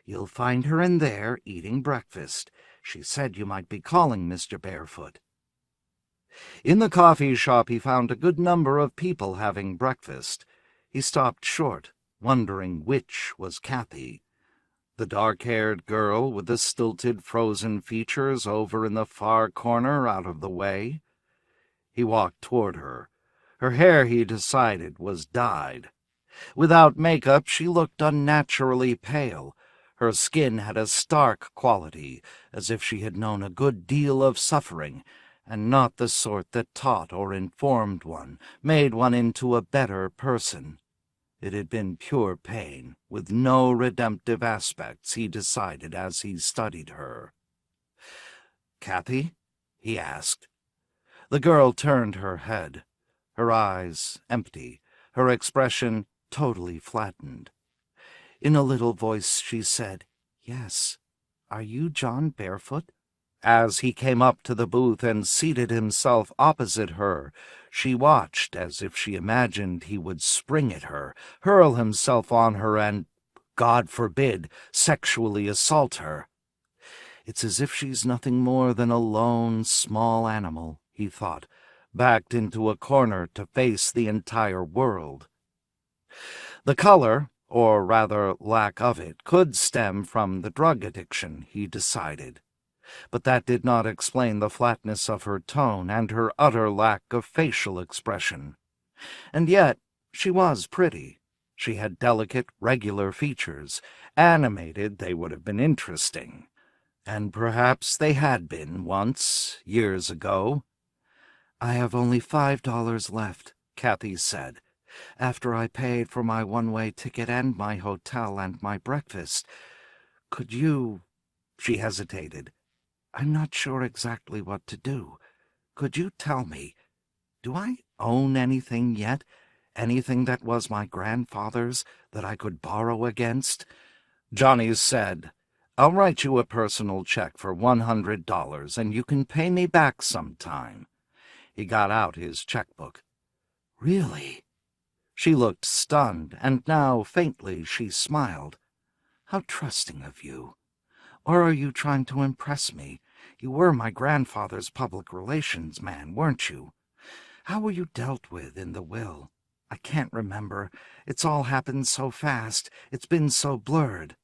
You'll find her in there, eating breakfast. She said you might be calling Mr. Barefoot. In the coffee shop he found a good number of people having breakfast. He stopped short, wondering which was Kathy. The dark-haired girl with the stilted frozen features over in the far corner out of the way. He walked toward her. Her hair, he decided, was dyed. Without makeup she looked unnaturally pale. Her skin had a stark quality, as if she had known a good deal of suffering, and not the sort that taught or informed one, made one into a better person. It had been pure pain, with no redemptive aspects, he decided as he studied her. "Kathy?" he asked. The girl turned her head, her eyes empty, her expression totally flattened. In a little voice she said, "Yes. Are you John Barefoot?" As he came up to the booth and seated himself opposite her, she watched as if she imagined he would spring at her, hurl himself on her and, God forbid, sexually assault her. It's as if she's nothing more than a lone, small animal, he thought, backed into a corner to face the entire world. The color, or rather lack of it, could stem from the drug addiction, he decided. But that did not explain the flatness of her tone and her utter lack of facial expression. And yet she was pretty. She had delicate, regular features. Animated, they would have been interesting. And perhaps they had been once, years ago. "I have only $5 left," Kathy said, "after I paid for my one-way ticket and my hotel and my breakfast. Could you—" She hesitated. "I'm not sure exactly what to do. Could you tell me, do I own anything yet? Anything that was my grandfather's that I could borrow against?" Johnny said, "I'll write you a personal check for $100, and you can pay me back sometime." He got out his checkbook. "Really?" She looked stunned, and now, faintly, she smiled. "How trusting of you. Or are you trying to impress me? You were my grandfather's public relations man, weren't you? How were you dealt with in the will? I can't remember. It's all happened so fast. It's been so blurred."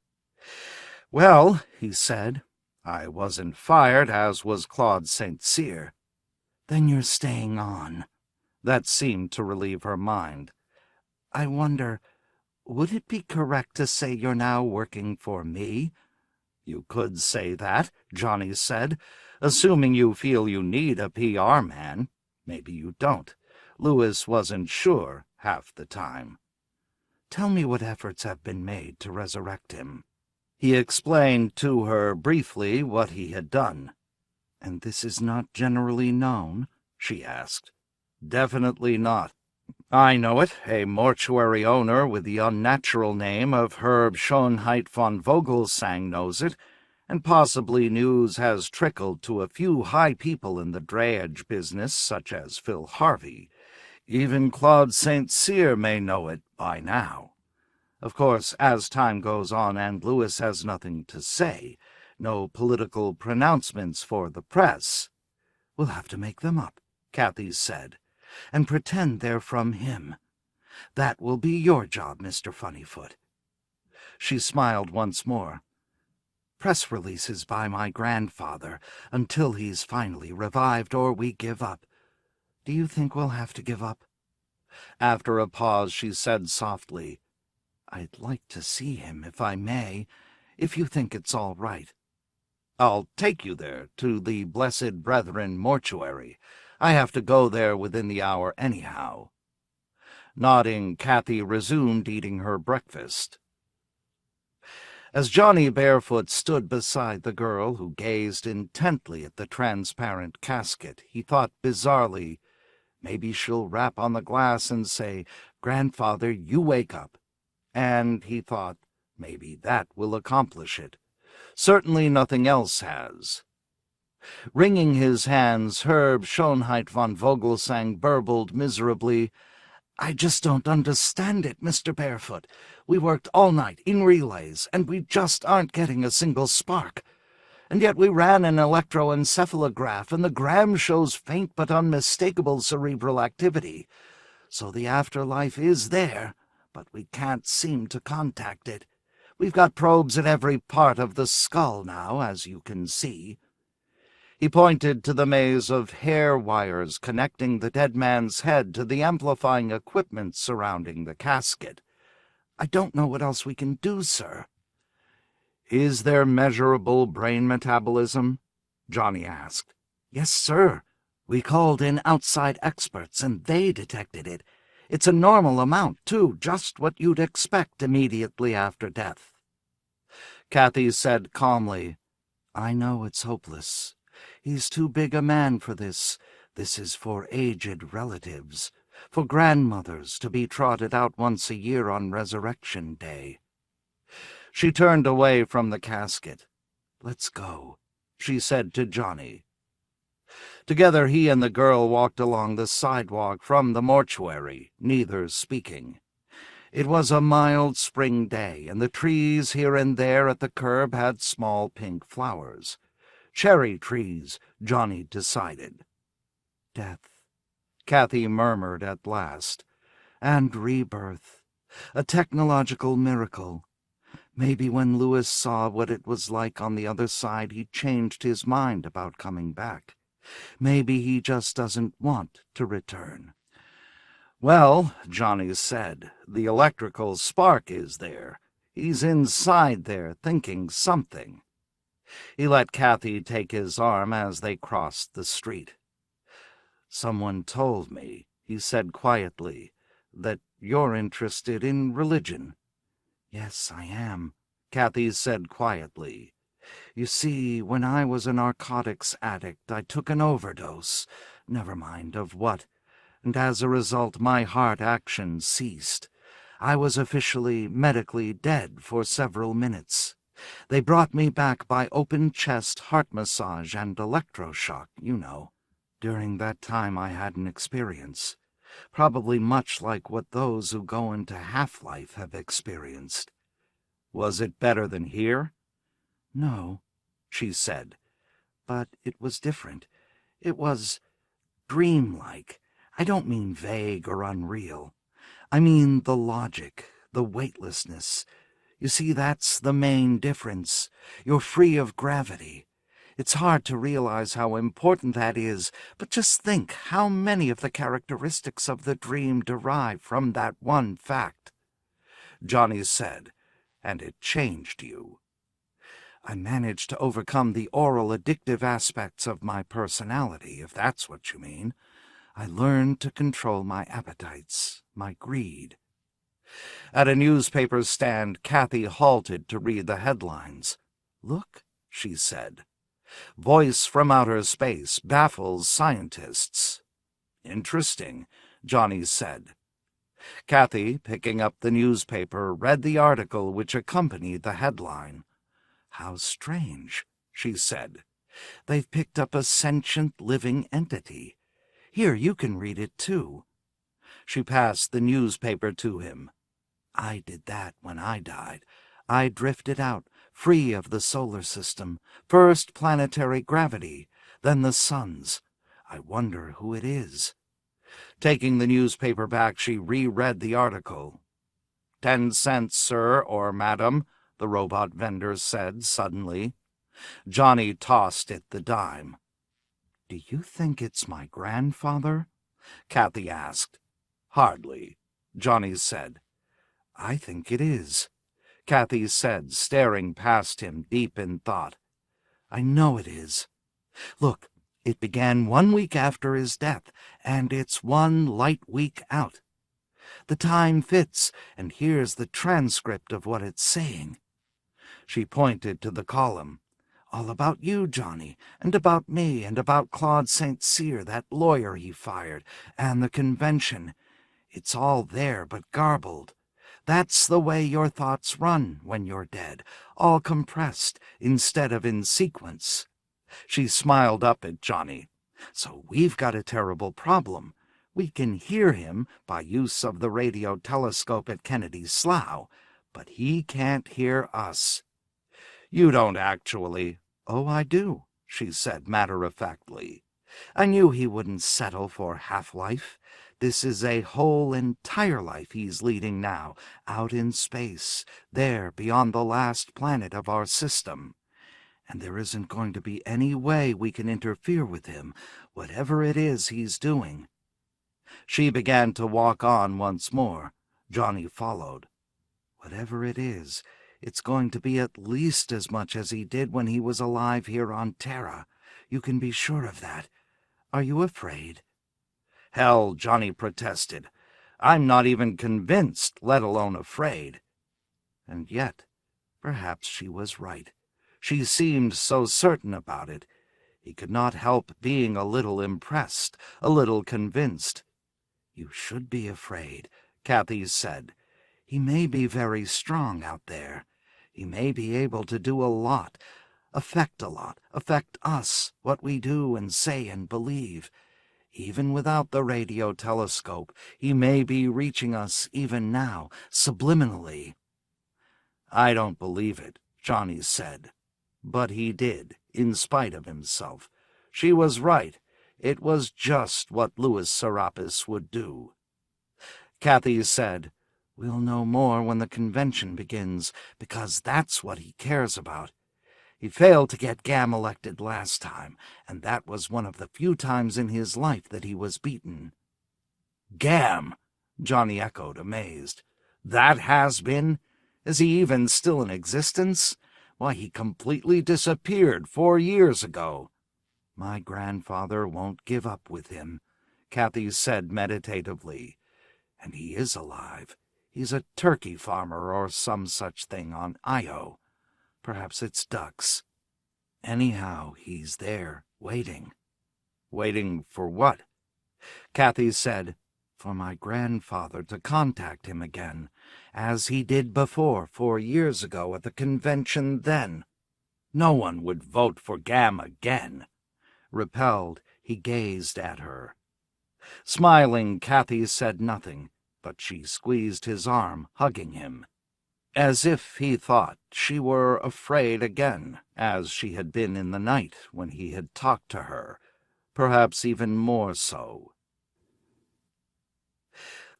"Well," he said, "I wasn't fired, as was Claude St. Cyr." "Then you're staying on." That seemed to relieve her mind. "I wonder, would it be correct to say you're now working for me?" "You could say that," Johnny said, "assuming you feel you need a PR man. Maybe you don't. Lewis wasn't sure half the time." "Tell me what efforts have been made to resurrect him." He explained to her briefly what he had done. "And this is not generally known?" she asked. "Definitely not. I know it. A mortuary owner with the unnatural name of Herb Schonheit von Vogelsang knows it, and possibly news has trickled to a few high people in the drayage business, such as Phil Harvey. Even Claude St. Cyr may know it by now. Of course, as time goes on and Lewis has nothing to say, no political pronouncements for the press." "We'll have to make them up," Kathy said, "and pretend they're from him. That will be your job, Mr. Funnyfoot." She smiled once more. "Press releases by my grandfather until he's finally revived, or we give up. Do you think we'll have to give up?" After a pause she said softly, "I'd like to see him, if I may, if you think it's all right." "I'll take you there, to the Blessed Brethren mortuary. I have to go there within the hour anyhow." Nodding, Kathy resumed eating her breakfast. As Johnny Barefoot stood beside the girl, who gazed intently at the transparent casket, he thought bizarrely, maybe she'll rap on the glass and say, "Grandfather, you wake up." And he thought, maybe that will accomplish it. Certainly nothing else has. Wringing his hands, Herb Schonheit von Vogelsang burbled miserably, "I just don't understand it, Mr. Barefoot. We worked all night in relays, and we just aren't getting a single spark. And yet we ran an electroencephalograph, and the gram shows faint but unmistakable cerebral activity. So the afterlife is there, but we can't seem to contact it. We've got probes at every part of the skull now, as you can see." He pointed to the maze of hair wires connecting the dead man's head to the amplifying equipment surrounding the casket. "I don't know what else we can do, sir." "Is there measurable brain metabolism?" Johnny asked. "Yes, sir. We called in outside experts, and they detected it. It's a normal amount, too, just what you'd expect immediately after death." Kathy said calmly, "I know it's hopeless. He's too big a man for this. This is for aged relatives, for grandmothers to be trotted out once a year on Resurrection Day." She turned away from the casket. "Let's go," she said to Johnny. Together he and the girl walked along the sidewalk from the mortuary, neither speaking. It was a mild spring day, and the trees here and there at the curb had small pink flowers. Cherry trees, Johnny decided. "Death," Kathy murmured at last, "and rebirth. A technological miracle. Maybe when Lewis saw what it was like on the other side, he changed his mind about coming back. Maybe he just doesn't want to return." "Well," Johnny said, "the electrical spark is there. He's inside there thinking something." He let Kathy take his arm as they crossed the street. "Someone told me," he said quietly, "that you're interested in religion." "Yes, I am," Kathy said quietly. "You see, when I was a narcotics addict, I took an overdose, never mind of what, and as a result my heart action ceased. I was officially medically dead for several minutes. They brought me back by open-chest heart massage and electroshock, you know. During that time I had an experience, probably much like what those who go into half-life have experienced." "Was it better than here?" "No," she said, "but it was different. It was dreamlike. I don't mean vague or unreal. I mean the logic, the weightlessness. You see, that's the main difference. You're free of gravity. It's hard to realize how important that is, but just think how many of the characteristics of the dream derive from that one fact. Johnny said, and it changed you. I managed to overcome the oral addictive aspects of my personality, if that's what you mean. I learned to control my appetites, my greed. At a newspaper stand, Kathy halted to read the headlines. "Look," she said. "Voice from outer space baffles scientists." "Interesting," Johnny said. Kathy, picking up the newspaper, read the article which accompanied the headline. "How strange," she said. "They've picked up a sentient living entity. Here, you can read it too." She passed the newspaper to him. "I did that when I died. I drifted out, free of the solar system. First planetary gravity, then the sun's. I wonder who it is." Taking the newspaper back, she reread the article. "10 cents, sir, or madam," the robot vendor said suddenly. Johnny tossed it the dime. "Do you think it's my grandfather?" Kathy asked. "Hardly," Johnny said. "I think it is," Kathy said, staring past him, deep in thought. "I know it is. Look, it began 1 week after his death, and it's 1 light week out. The time fits, and here's the transcript of what it's saying." She pointed to the column. "All about you, Johnny, and about me, and about Claude St. Cyr, that lawyer he fired, and the convention. It's all there, but garbled. That's the way your thoughts run when you're dead, all compressed instead of in sequence." She smiled up at Johnny. "So we've got a terrible problem. We can hear him by use of the radio telescope at Kennedy's Slough, but he can't hear us." "You don't actually—" "Oh, I do," she said matter-of-factly. "I knew he wouldn't settle for half-life. This is a whole entire life he's leading now, out in space, there beyond the last planet of our system. And there isn't going to be any way we can interfere with him, whatever it is he's doing." She began to walk on once more. Johnny followed. "Whatever it is, it's going to be at least as much as he did when he was alive here on Terra. You can be sure of that. Are you afraid?" "Hell," Johnny protested. "I'm not even convinced, let alone afraid." And yet, perhaps she was right. She seemed so certain about it. He could not help being a little impressed, a little convinced. "You should be afraid," Kathy said. "He may be very strong out there. He may be able to do a lot, affect us, what we do and say and believe. Even without the radio telescope, he may be reaching us even now, subliminally." "I don't believe it," Johnny said. But he did, in spite of himself. She was right. It was just what Louis Serapis would do. Kathy said, "We'll know more when the convention begins, because that's what he cares about. He failed to get Gam elected last time, and that was one of the few times in his life that he was beaten." "Gam!" Johnny echoed, amazed. "That has-been? Is he even still in existence? Why, he completely disappeared 4 years ago." "My grandfather won't give up with him," Kathy said meditatively. "And he is alive. He's a turkey farmer or some such thing on Io. Perhaps it's ducks. Anyhow, he's there, waiting." "Waiting for what?" Kathy said, "For my grandfather to contact him again, as he did before 4 years ago at the convention then." "No one would vote for Gam again." Repelled, he gazed at her. Smiling, Kathy said nothing, but she squeezed his arm, hugging him, as if he thought she were afraid again, as she had been in the night when he had talked to her, perhaps even more so.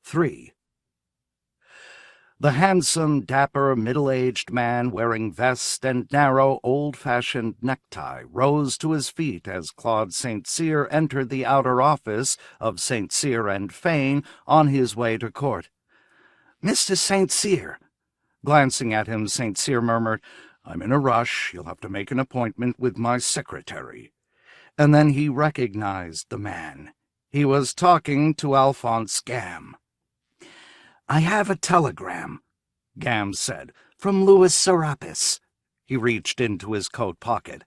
3. The handsome, dapper, middle-aged man wearing vest and narrow, old-fashioned necktie rose to his feet as Claude St. Cyr entered the outer office of St. Cyr and Fane on his way to court. "Mr. St. Cyr." Glancing at him, St. Cyr murmured, "I'm in a rush. You'll have to make an appointment with my secretary." And then he recognized the man. He was talking to Alphonse Gam. "I have a telegram," Gam said, "from Louis Serapis." He reached into his coat pocket.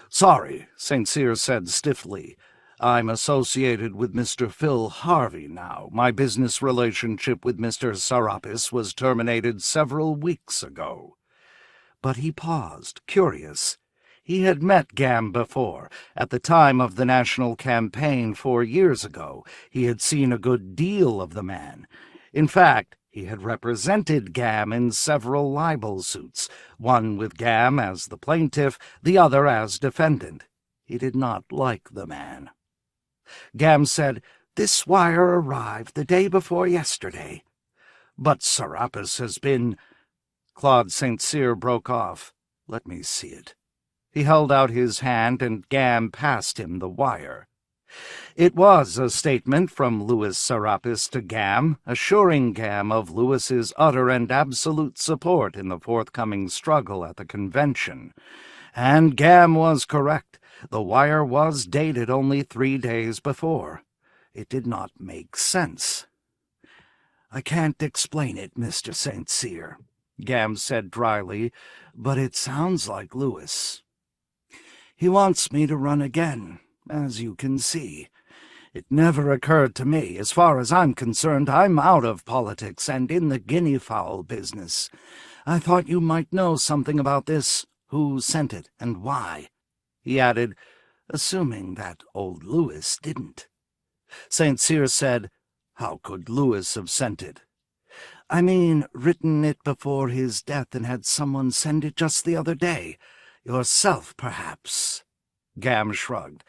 "Sorry," St. Cyr said stiffly. "I'm associated with Mr. Phil Harvey now. My business relationship with Mr. Serapis was terminated several weeks ago." But he paused, curious. He had met Gam before. At the time of the national campaign 4 years ago, he had seen a good deal of the man. In fact, he had represented Gam in several libel suits, one with Gam as the plaintiff, the other as defendant. He did not like the man. Gam said, "This wire arrived the day before yesterday." "But Serapis has been—" Claude St. Cyr broke off. "Let me see it." He held out his hand, and Gam passed him the wire. It was a statement from Louis Serapis to Gam, assuring Gam of Louis's utter and absolute support in the forthcoming struggle at the convention. And Gam was correct. The wire was dated only 3 days before. It did not make sense. "I can't explain it, Mr. St. Cyr," Gam said dryly, "but it sounds like Louis. He wants me to run again, as you can see. It never occurred to me. As far as I'm concerned, I'm out of politics and in the guinea fowl business. I thought you might know something about this, who sent it and why," he added, assuming that old Louis didn't. St. Cyr said, "How could Louis have sent it?" "I mean, written it before his death and had someone send it just the other day. Yourself, perhaps." Gam shrugged.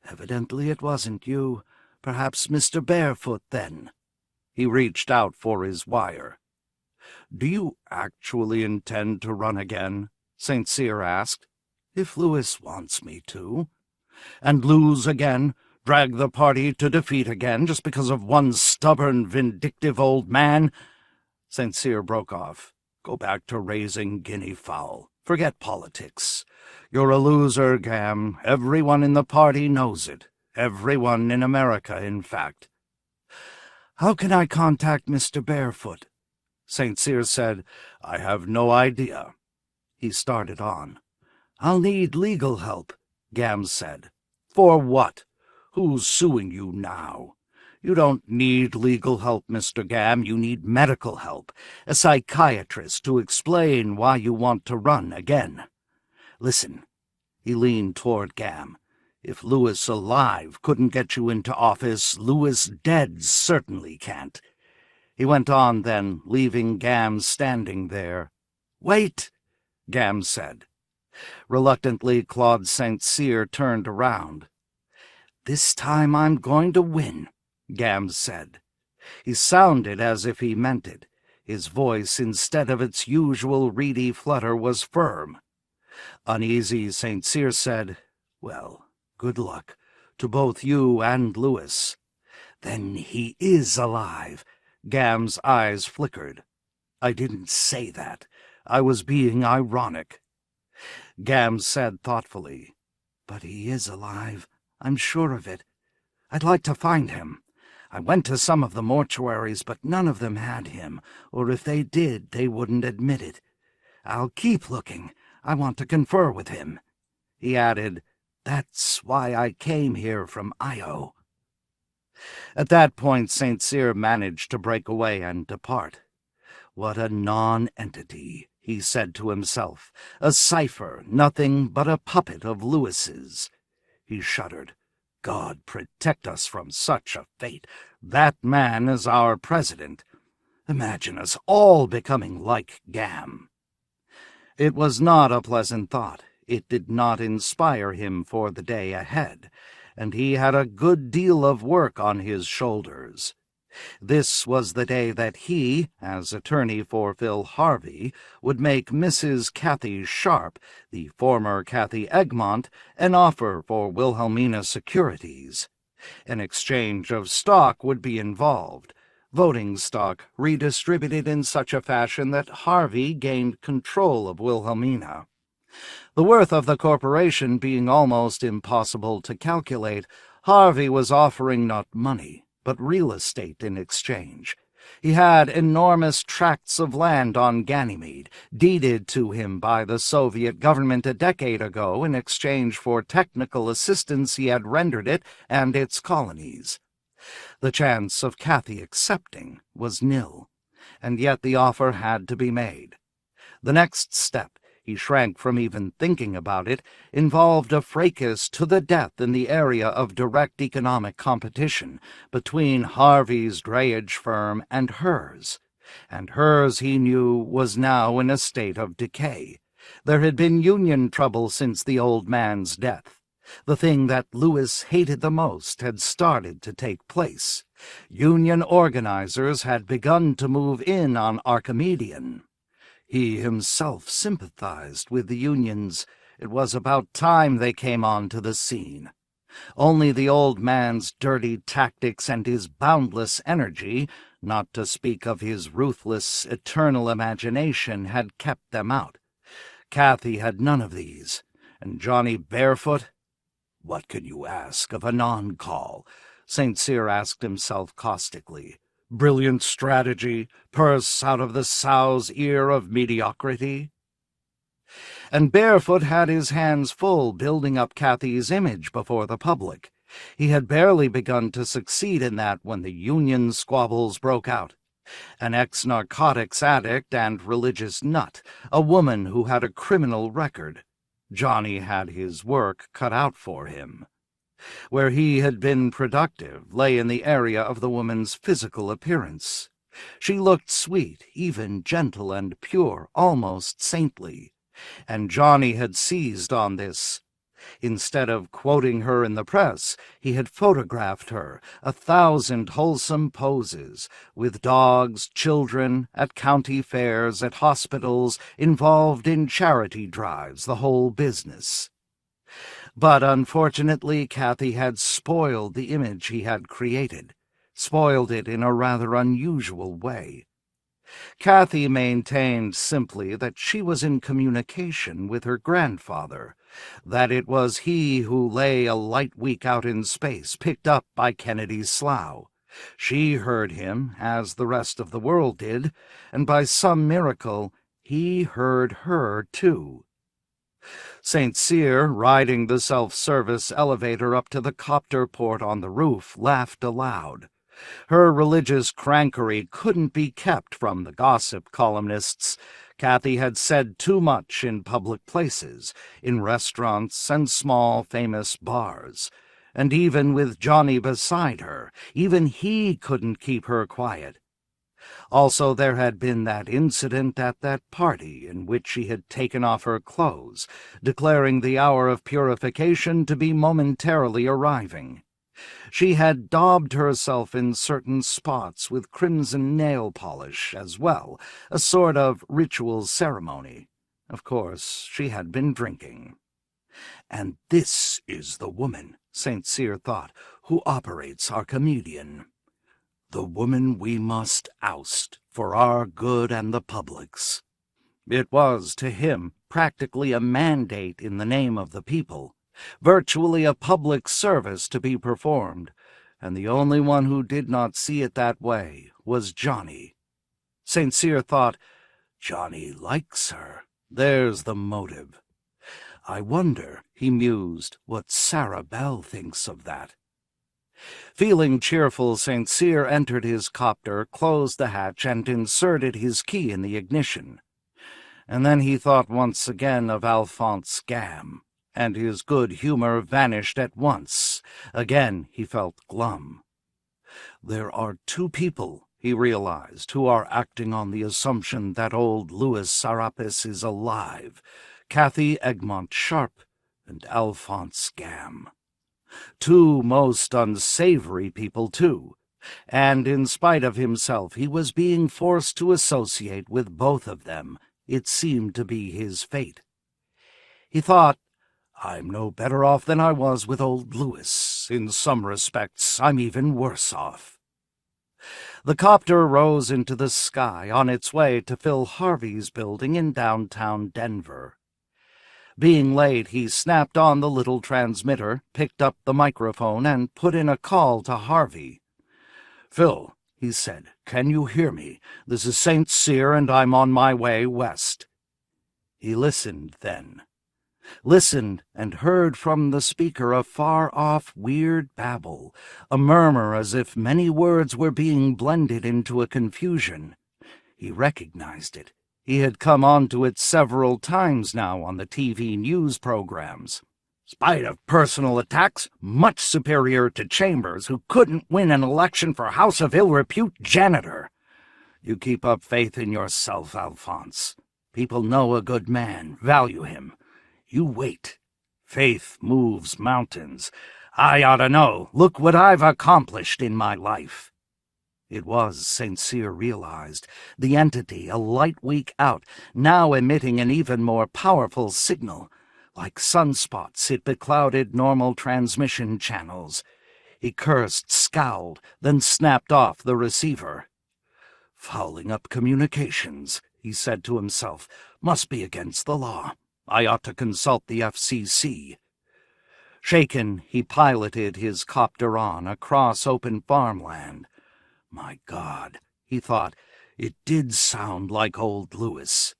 "Evidently it wasn't you. Perhaps Mr. Barefoot, then." He reached out for his wire. "Do you actually intend to run again?" St. Cyr asked. "If Louis wants me to." "And lose again? Drag the party to defeat again, just because of one stubborn, vindictive old man?" St. Cyr broke off. "Go back to raising guinea fowl. Forget politics. You're a loser, Gam. Everyone in the party knows it. Everyone in America, in fact." "How can I contact Mr. Barefoot?" St. Cyr said, "I have no idea." He started on. "I'll need legal help," Gam said. "For what? Who's suing you now?" "You don't need legal help, Mr. Gam. You need medical help. A psychiatrist to explain why you want to run again. Listen." He leaned toward Gam. "If Louis alive couldn't get you into office, Louis dead certainly can't." He went on then, leaving Gam standing there. "Wait," Gam said. Reluctantly, Claude St. Cyr turned around. "This time I'm going to win," Gam said. He sounded as if he meant it. His voice, instead of its usual reedy flutter, was firm. Uneasy, St. Cyr said, "Well, good luck to both you and Louis." "Then he is alive." Gam's eyes flickered. "I didn't say that. I was being ironic." Gam said thoughtfully, "But he is alive. I'm sure of it. I'd like to find him. I went to some of the mortuaries, but none of them had him, or if they did, they wouldn't admit it. I'll keep looking. I want to confer with him." He added, "That's why I came here from Io." At that point, St. Cyr managed to break away and depart. "What a non-entity," he said to himself. "A cipher, nothing but a puppet of Louis's." He shuddered. "God protect us from such a fate. That man is our president. Imagine us all becoming like Gam." It was not a pleasant thought. It did not inspire him for the day ahead, and he had a good deal of work on his shoulders. This was the day that he, as attorney for Phil Harvey, would make Mrs. Kathy Sharp, the former Kathy Egmont, an offer for Wilhelmina Securities. An exchange of stock would be involved, voting stock redistributed in such a fashion that Harvey gained control of Wilhelmina. The worth of the corporation being almost impossible to calculate, Harvey was offering not money, but real estate in exchange. He had enormous tracts of land on Ganymede, deeded to him by the Soviet government a decade ago in exchange for technical assistance he had rendered it and its colonies. The chance of Kathy accepting was nil, and yet the offer had to be made. The next step, he shrank from even thinking about it, involved a fracas to the death in the area of direct economic competition between Harvey's drayage firm and hers. And hers, he knew, was now in a state of decay. There had been union trouble since the old man's death. The thing that Lewis hated the most had started to take place. Union organizers had begun to move in on Archimedean. He himself sympathized with the unions. It was about time they came onto the scene. Only the old man's dirty tactics and his boundless energy, not to speak of his ruthless, eternal imagination, had kept them out. Kathy had none of these, and Johnny Barefoot? What can you ask of a non-call? St. Cyr asked himself caustically. Brilliant strategy, purse out of the sow's ear of mediocrity? And Barefoot had his hands full building up Kathy's image before the public. He had barely begun to succeed in that when the union squabbles broke out. An ex-narcotics addict and religious nut, a woman who had a criminal record. Johnny had his work cut out for him. Where he had been productive lay in the area of the woman's physical appearance. She looked sweet, even gentle and pure, almost saintly. And Johnny had seized on this. Instead of quoting her in the press, he had photographed her, 1,000 wholesome poses, with dogs, children, at county fairs, at hospitals, involved in charity drives, the whole business. But unfortunately, Kathy had spoiled the image he had created, spoiled it in a rather unusual way. Kathy maintained simply that she was in communication with her grandfather, that it was he who lay a light week out in space, picked up by Kennedy's slough. She heard him, as the rest of the world did, and by some miracle he heard her too. St. Cyr, riding the self-service elevator up to the copter port on the roof, laughed aloud. Her religious crankery couldn't be kept from the gossip columnists. Kathy had said too much in public places, in restaurants and small famous bars. And even with Johnny beside her, even he couldn't keep her quiet. Also, there had been that incident at that party in which she had taken off her clothes, declaring the hour of purification to be momentarily arriving. She had daubed herself in certain spots with crimson nail polish as well, a sort of ritual ceremony. Of course, she had been drinking. And this is the woman, St. Cyr thought, who operates Archimedean. The woman we must oust for our good and the public's. It was, to him, practically a mandate in the name of the people, virtually a public service to be performed, and the only one who did not see it that way was Johnny. St. Cyr thought, Johnny likes her. There's the motive. I wonder, he mused, what Sarah Bell thinks of that. Feeling cheerful, St. Cyr entered his copter, closed the hatch, and inserted his key in the ignition. And then he thought once again of Alphonse Gamme, and his good humor vanished at once. Again he felt glum. There are two people, he realized, who are acting on the assumption that old Louis Sarapis is alive, Kathy Egmont Sharp and Alphonse Gamme. Two most unsavory people, too, And in spite of himself, he was being forced to associate with both of them. It seemed to be his fate. He thought, I'm no better off than I was with old Louis. In some respects, I'm even worse off. The copter rose into the sky on its way to Phil Harvey's building in downtown Denver. Being late, he snapped on the little transmitter, picked up the microphone, and put in a call to Harvey. "Phil," he said, "can you hear me? This is St. Cyr, and I'm on my way west." He listened then. Listened and heard from the speaker a far-off weird babble, a murmur as if many words were being blended into a confusion. He recognized it. He had come onto it several times now on the TV news programs. "Spite of personal attacks, much superior to Chambers, who couldn't win an election for House of Ill Repute janitor. You keep up faith in yourself, Alphonse. People know a good man, value him. You wait. Faith moves mountains. I ought to know. Look what I've accomplished in my life." It was, St. Cyr realized, the entity, a light week out, now emitting an even more powerful signal. Like sunspots, it beclouded normal transmission channels. He cursed, scowled, then snapped off the receiver. "Fouling up communications," he said to himself. "Must be against the law. I ought to consult the FCC." Shaken, he piloted his copter on across open farmland. My God, he thought, it did sound like old Louis.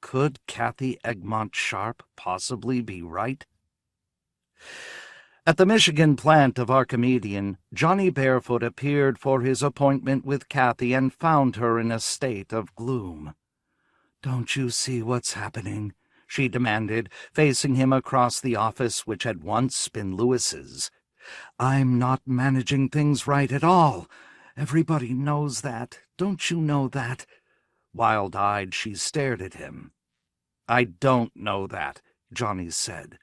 Could Kathy Egmont Sharp possibly be right? At the Michigan plant of Archimedean, Johnny Barefoot appeared for his appointment with Kathy and found her in a state of gloom. "Don't you see what's happening?" she demanded, facing him across the office which had once been Louis's. "I'm not managing things right at all. Everybody knows that. Don't you know that?" Wild-eyed, she stared at him. "I don't know that," Johnny said.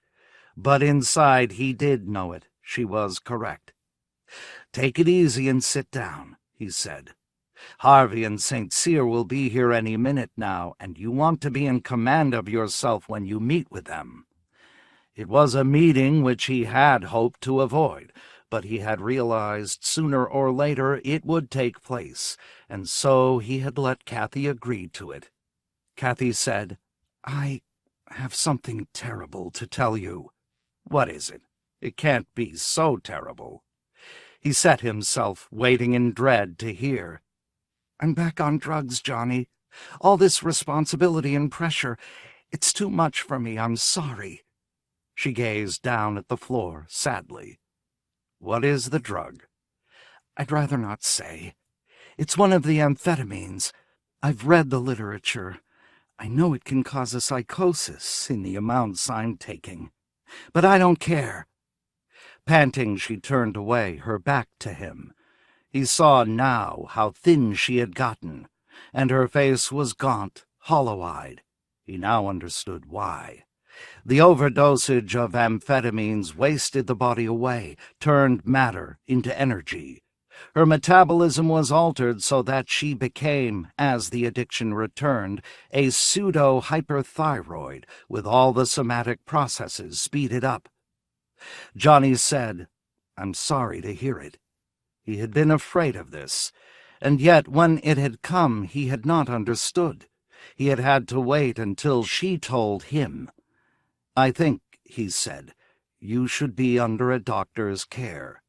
But inside he did know it. She was correct. "Take it easy and sit down," he said. "Harvey and St. Cyr will be here any minute now, and you want to be in command of yourself when you meet with them." It was a meeting which he had hoped to avoid, but he had realized sooner or later it would take place, and so he had let Kathy agree to it. Kathy said, "I have something terrible to tell you." "What is it? It can't be so terrible." He set himself, waiting in dread to hear. "I'm back on drugs, Johnny. All this responsibility and pressure. It's too much for me. I'm sorry." She gazed down at the floor, sadly. "What is the drug?" "I'd rather not say. It's one of the amphetamines. I've read the literature. I know it can cause a psychosis in the amounts I'm taking. But I don't care." Panting, she turned away, her back to him. He saw now how thin she had gotten, and her face was gaunt, hollow-eyed. He now understood why. The overdosage of amphetamines wasted the body away, turned matter into energy. Her metabolism was altered so that she became, as the addiction returned, a pseudo-hyperthyroid, with all the somatic processes speeded up. Johnny said, "I'm sorry to hear it." He had been afraid of this, and yet when it had come he had not understood. He had had to wait until she told him. "I think," he said, "you should be under a doctor's care."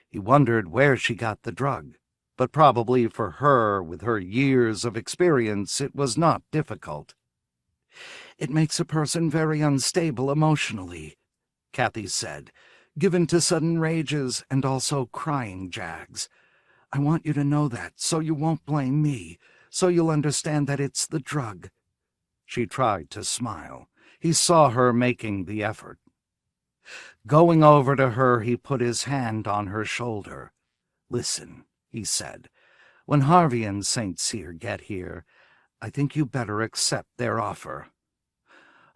He wondered where she got the drug, but probably for her, with her years of experience, it was not difficult. "It makes a person very unstable emotionally," Kathy said, "given to sudden rages and also crying jags. I want you to know that, so you won't blame me, so you'll understand that it's the drug." She tried to smile. He saw her making the effort. Going over to her, he put his hand on her shoulder. "Listen," he said, "when Harvey and St. Cyr get here, I think you better accept their offer."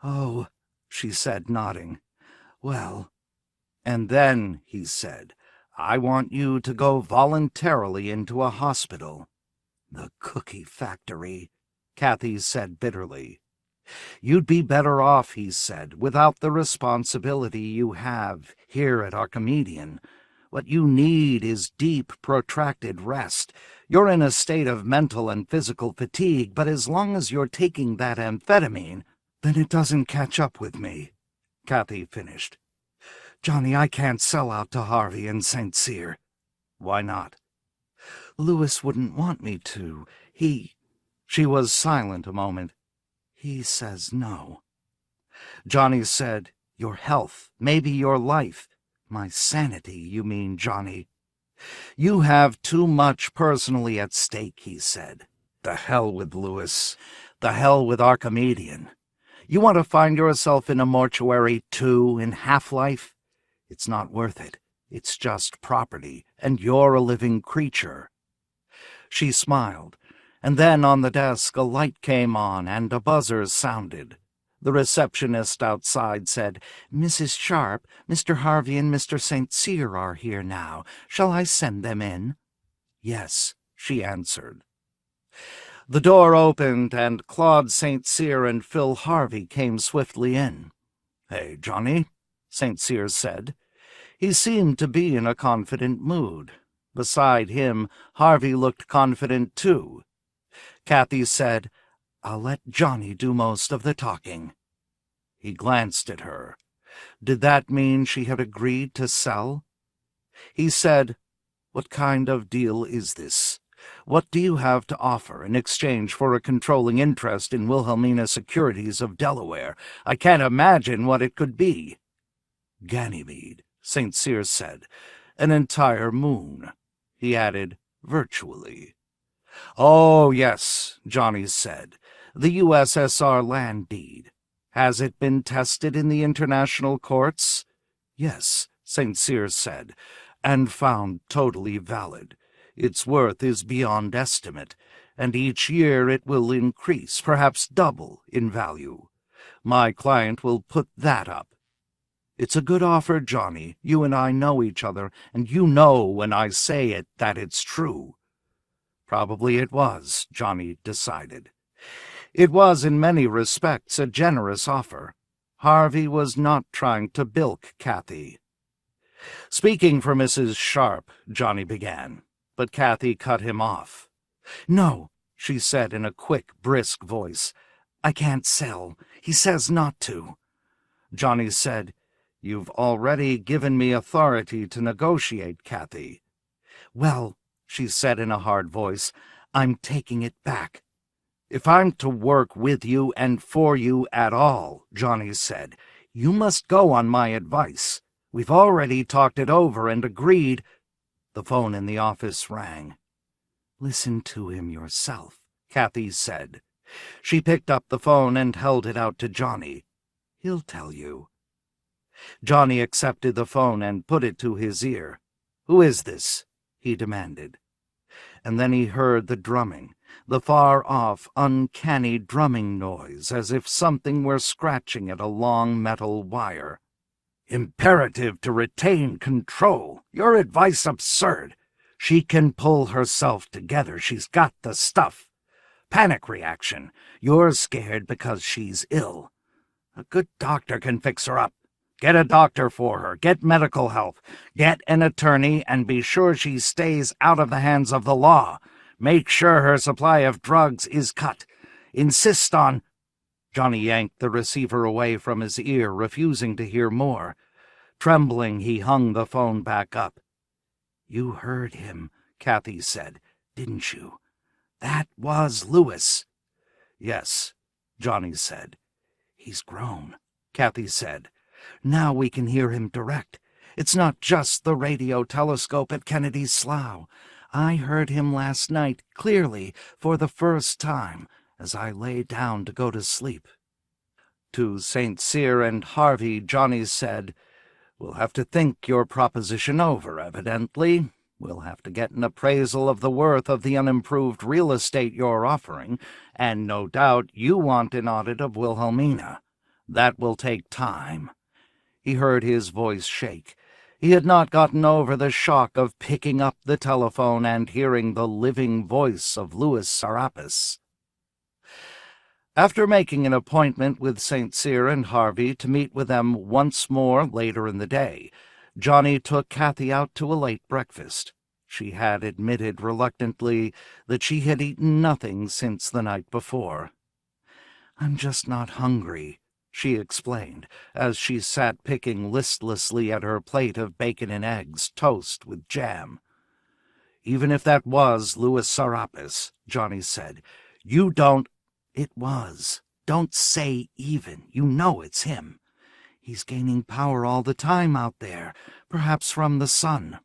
"Oh," she said, nodding. "Well." "And then," he said, I want you to go voluntarily into a hospital." "The cookie factory," Kathy said bitterly. "You'd be better off," he said, "without the responsibility you have here at Archimedean. What you need is deep, protracted rest. You're in a state of mental and physical fatigue, but as long as you're taking that amphetamine, then it doesn't catch up with me," Kathy finished. "Johnny, I can't sell out to Harvey and St. Cyr." "Why not?" "Lewis wouldn't want me to. She was silent a moment. "He says no." Johnny said, "Your health, maybe your life." "My sanity, you mean, Johnny." "You have too much personally at stake," he said. "The hell with Lewis. The hell with Archimedean. You want to find yourself in a mortuary, too, in Half-Life? It's not worth it. It's just property, and you're a living creature." She smiled, and then on the desk a light came on and a buzzer sounded. The receptionist outside said, "Mrs. Sharp, Mr. Harvey and Mr. St. Cyr are here now. Shall I send them in?" "Yes," she answered. The door opened, and Claude St. Cyr and Phil Harvey came swiftly in. "Hey, Johnny," St. Cyr said. He seemed to be in a confident mood. Beside him, Harvey looked confident too. Kathy said, "I'll let Johnny do most of the talking." He glanced at her. Did that mean she had agreed to sell? He said, "What kind of deal is this? What do you have to offer in exchange for a controlling interest in Wilhelmina Securities of Delaware? I can't imagine what it could be." "Ganymede," St. Cyr said. "An entire moon." He added, "virtually." "Oh, yes," Johnny said. "The USSR land deed. Has it been tested in the international courts?" "Yes," St. Cyr said, "and found totally valid. Its worth is beyond estimate, and each year it will increase, perhaps double in value. My client will put that up. It's a good offer, Johnny. You and I know each other, and you know when I say it that it's true." Probably it was, Johnny decided. It was in many respects a generous offer. Harvey was not trying to bilk Kathy. "Speaking for Mrs. Sharp," Johnny began, but Kathy cut him off. "No," she said in a quick, brisk voice. "I can't sell. He says not to." Johnny said, "You've already given me authority to negotiate, Kathy." "Well," she said in a hard voice, "I'm taking it back." "If I'm to work with you and for you at all," Johnny said, "you must go on my advice. We've already talked it over and agreed—" The phone in the office rang. "Listen to him yourself," Kathy said. She picked up the phone and held it out to Johnny. "He'll tell you." Johnny accepted the phone and put it to his ear. "Who is this?" he demanded. And then he heard the drumming, the far-off, uncanny drumming noise, as if something were scratching at a long metal wire. "Imperative to retain control. Your advice absurd. She can pull herself together. She's got the stuff. Panic reaction. You're scared because she's ill. A good doctor can fix her up. Get a doctor for her. Get medical help. Get an attorney and be sure she stays out of the hands of the law. Make sure her supply of drugs is cut. Insist on—" Johnny yanked the receiver away from his ear, refusing to hear more. Trembling, he hung the phone back up. "You heard him," Kathy said, "didn't you? That was Lewis." "Yes," Johnny said. "He's grown," Kathy said. "Now we can hear him direct. It's not just the radio telescope at Kennedy's Slough. I heard him last night, clearly, for the first time, as I lay down to go to sleep." To St. Cyr and Harvey, Johnny said, "We'll have to think your proposition over, evidently. We'll have to get an appraisal of the worth of the unimproved real estate you're offering, and no doubt you want an audit of Wilhelmina. That will take time." He heard his voice shake. He had not gotten over the shock of picking up the telephone and hearing the living voice of Louis Sarapis. After making an appointment with St. Cyr and Harvey to meet with them once more later in the day, Johnny took Kathy out to a late breakfast. She had admitted reluctantly that she had eaten nothing since the night before. "I'm just not hungry," she explained, as she sat picking listlessly at her plate of bacon and eggs, toast with jam. "Even if that was Louis Sarapis," Johnny said, "you don't—" "It was. Don't say even. You know it's him. He's gaining power all the time out there, perhaps from the sun."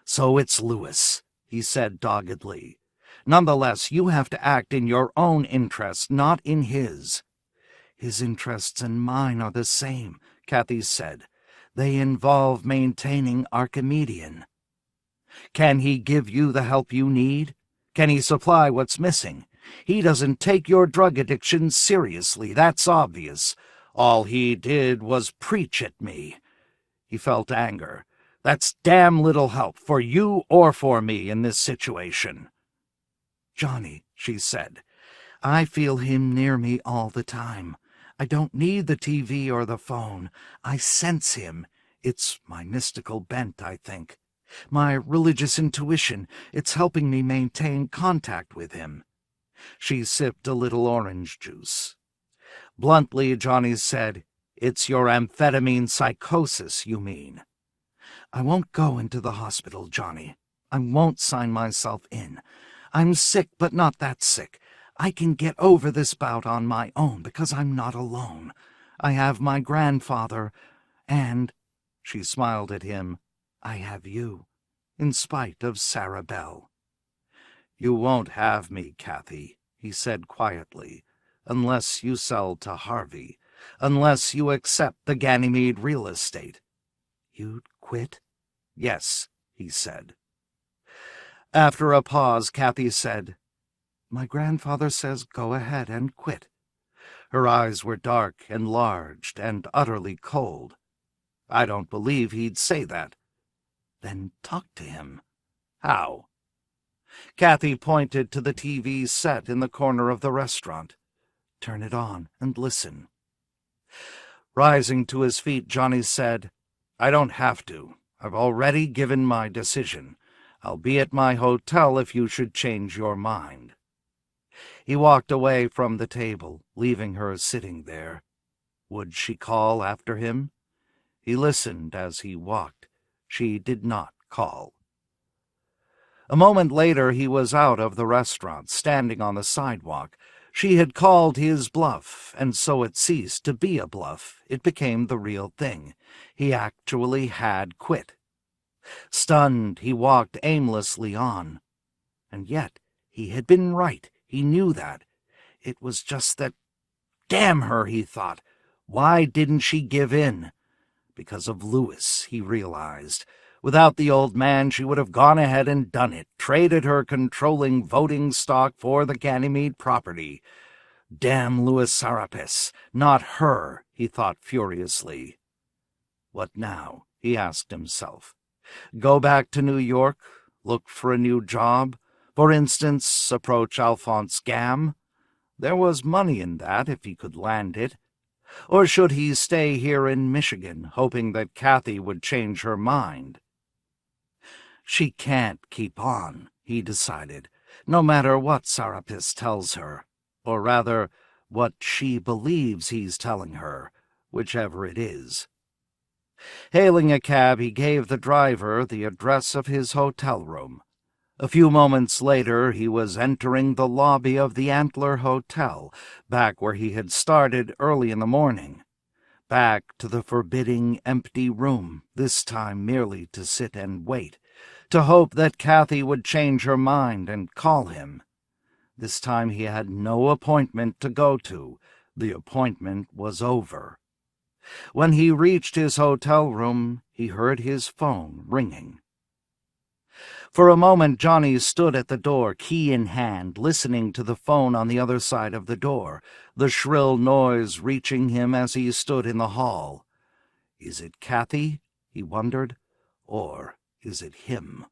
"So it's Louis," he said doggedly. "Nonetheless, you have to act in your own interest, not in his." "His interests and mine are the same," Kathy said. "They involve maintaining Archimedean." "Can he give you the help you need? Can he supply what's missing? He doesn't take your drug addiction seriously, that's obvious. All he did was preach at me." He felt anger. "That's damn little help for you or for me in this situation." "Johnny," she said, "I feel him near me all the time. I don't need the TV or the phone. I sense him. It's my mystical bent, I think. My religious intuition. It's helping me maintain contact with him." She sipped a little orange juice. Bluntly, Johnny said, "It's your amphetamine psychosis, you mean." "I won't go into the hospital, Johnny. I won't sign myself in. I'm sick, but not that sick. I can get over this bout on my own because I'm not alone. I have my grandfather, and," she smiled at him, "I have you, in spite of Sarah Bell." "You won't have me, Kathy," he said quietly, "unless you sell to Harvey, unless you accept the Ganymede real estate." "You'd quit?" "Yes," he said. After a pause, Kathy said, "My grandfather says go ahead and quit." Her eyes were dark, enlarged, and utterly cold. "I don't believe he'd say that." "Then talk to him." "How?" Kathy pointed to the TV set in the corner of the restaurant. "Turn it on and listen." Rising to his feet, Johnny said, "I don't have to. I've already given my decision. I'll be at my hotel if you should change your mind." He walked away from the table, leaving her sitting there. Would she call after him? He listened as he walked. She did not call. A moment later he was out of the restaurant, standing on the sidewalk. She had called his bluff, and so it ceased to be a bluff. It became the real thing. He actually had quit. Stunned, he walked aimlessly on. And yet he had been right. He knew that. It was just that... Damn her, he thought. Why didn't she give in? Because of Louis, he realized. Without the old man, she would have gone ahead and done it, traded her controlling voting stock for the Ganymede property. Damn Louis Sarapis. Not her, he thought furiously. What now? He asked himself. Go back to New York? Look for a new job? For instance, approach Alphonse Gamme? There was money in that if he could land it. Or should he stay here in Michigan, hoping that Kathy would change her mind? She can't keep on, he decided, no matter what Sarapis tells her, or rather, what she believes he's telling her, whichever it is. Hailing a cab, he gave the driver the address of his hotel room. A few moments later, he was entering the lobby of the Antler Hotel, back where he had started early in the morning. Back to the forbidding, empty room, this time merely to sit and wait, to hope that Kathy would change her mind and call him. This time he had no appointment to go to. The appointment was over. When he reached his hotel room, he heard his phone ringing. For a moment Johnny stood at the door, key in hand, listening to the phone on the other side of the door, the shrill noise reaching him as he stood in the hall. Is it Kathy? he wondered. Or is it him?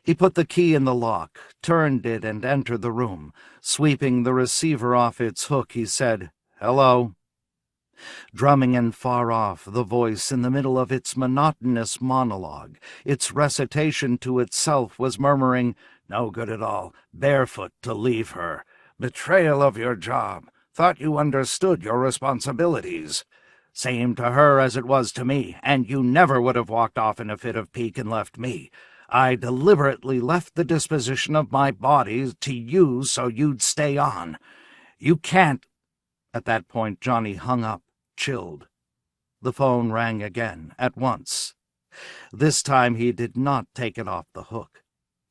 He put the key in the lock, turned it, and entered the room. Sweeping the receiver off its hook, he said, "Hello." Drumming and far off, the voice in the middle of its monotonous monologue, its recitation to itself, was murmuring, "No good at all. Barefoot to leave her. Betrayal of your job. Thought you understood your responsibilities. Same to her as it was to me, and you never would have walked off in a fit of pique and left me. I deliberately left the disposition of my body to you so you'd stay on. You can't—" At that point, Johnny hung up, chilled. The phone rang again, at once. This time he did not take it off the hook.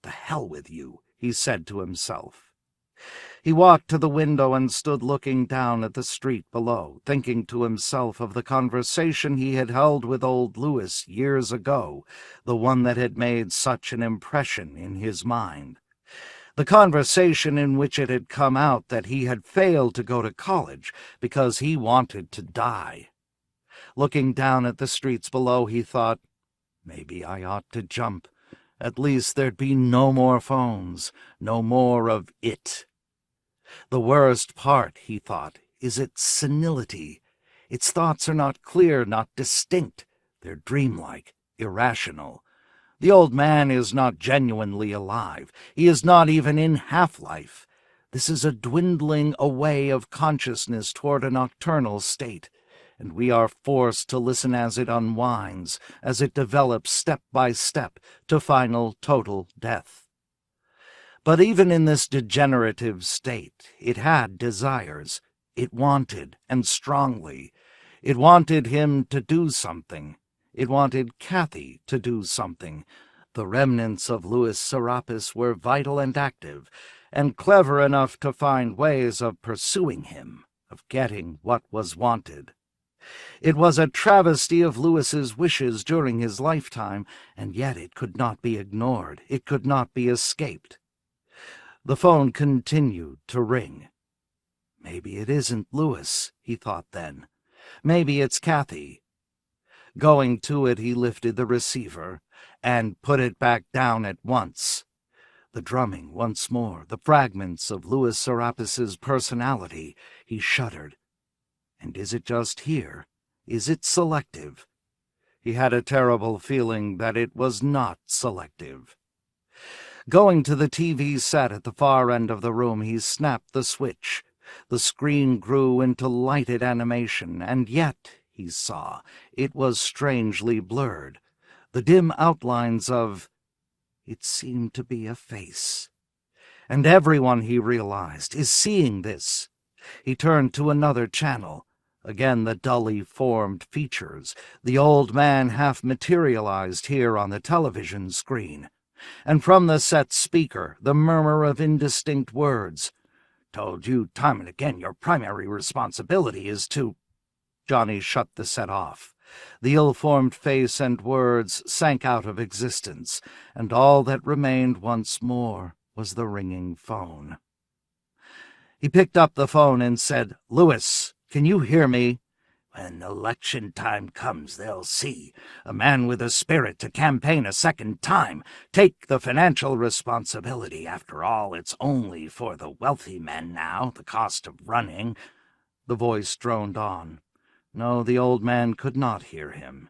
"The hell with you," he said to himself. He walked to the window and stood looking down at the street below, thinking to himself of the conversation he had held with old Louis years ago, the one that had made such an impression in his mind. The conversation in which it had come out that he had failed to go to college because he wanted to die. Looking down at the streets below, he thought, maybe I ought to jump. At least there'd be no more phones, no more of it. The worst part, he thought, is its senility. Its thoughts are not clear, not distinct. They're dreamlike, irrational. The old man is not genuinely alive. He is not even in half-life. This is a dwindling away of consciousness toward a nocturnal state, and we are forced to listen as it unwinds, as it develops step by step to final total death. But even in this degenerative state, it had desires. It wanted, and strongly. It wanted him to do something. It wanted Kathy to do something. The remnants of Louis Serapis were vital and active, and clever enough to find ways of pursuing him, of getting what was wanted. It was a travesty of Louis's wishes during his lifetime, and yet it could not be ignored. It could not be escaped. The phone continued to ring. Maybe it isn't Louis, he thought then. Maybe it's Kathy. Going to it, he lifted the receiver and put it back down at once. The drumming once more, the fragments of Louis Serapis's personality. He shuddered. And is it just here? Is it selective? He had a terrible feeling that it was not selective. Going to the TV set at the far end of the room, he snapped the switch. The screen grew into lighted animation, and yet, he saw, it was strangely blurred. The dim outlines of... It seemed to be a face. And everyone, he realized, is seeing this. He turned to another channel. Again the dully formed features. The old man half materialized here on the television screen. And from the set speaker, the murmur of indistinct words. "Told you time and again your primary responsibility is to—" Johnny shut the set off. The ill-formed face and words sank out of existence, and all that remained once more was the ringing phone. He picked up the phone and said, "Louis, can you hear me?" "When election time comes, they'll see. A man with a spirit to campaign a second time. Take the financial responsibility. After all, it's only for the wealthy men now, the cost of running." The voice droned on. No, the old man could not hear him.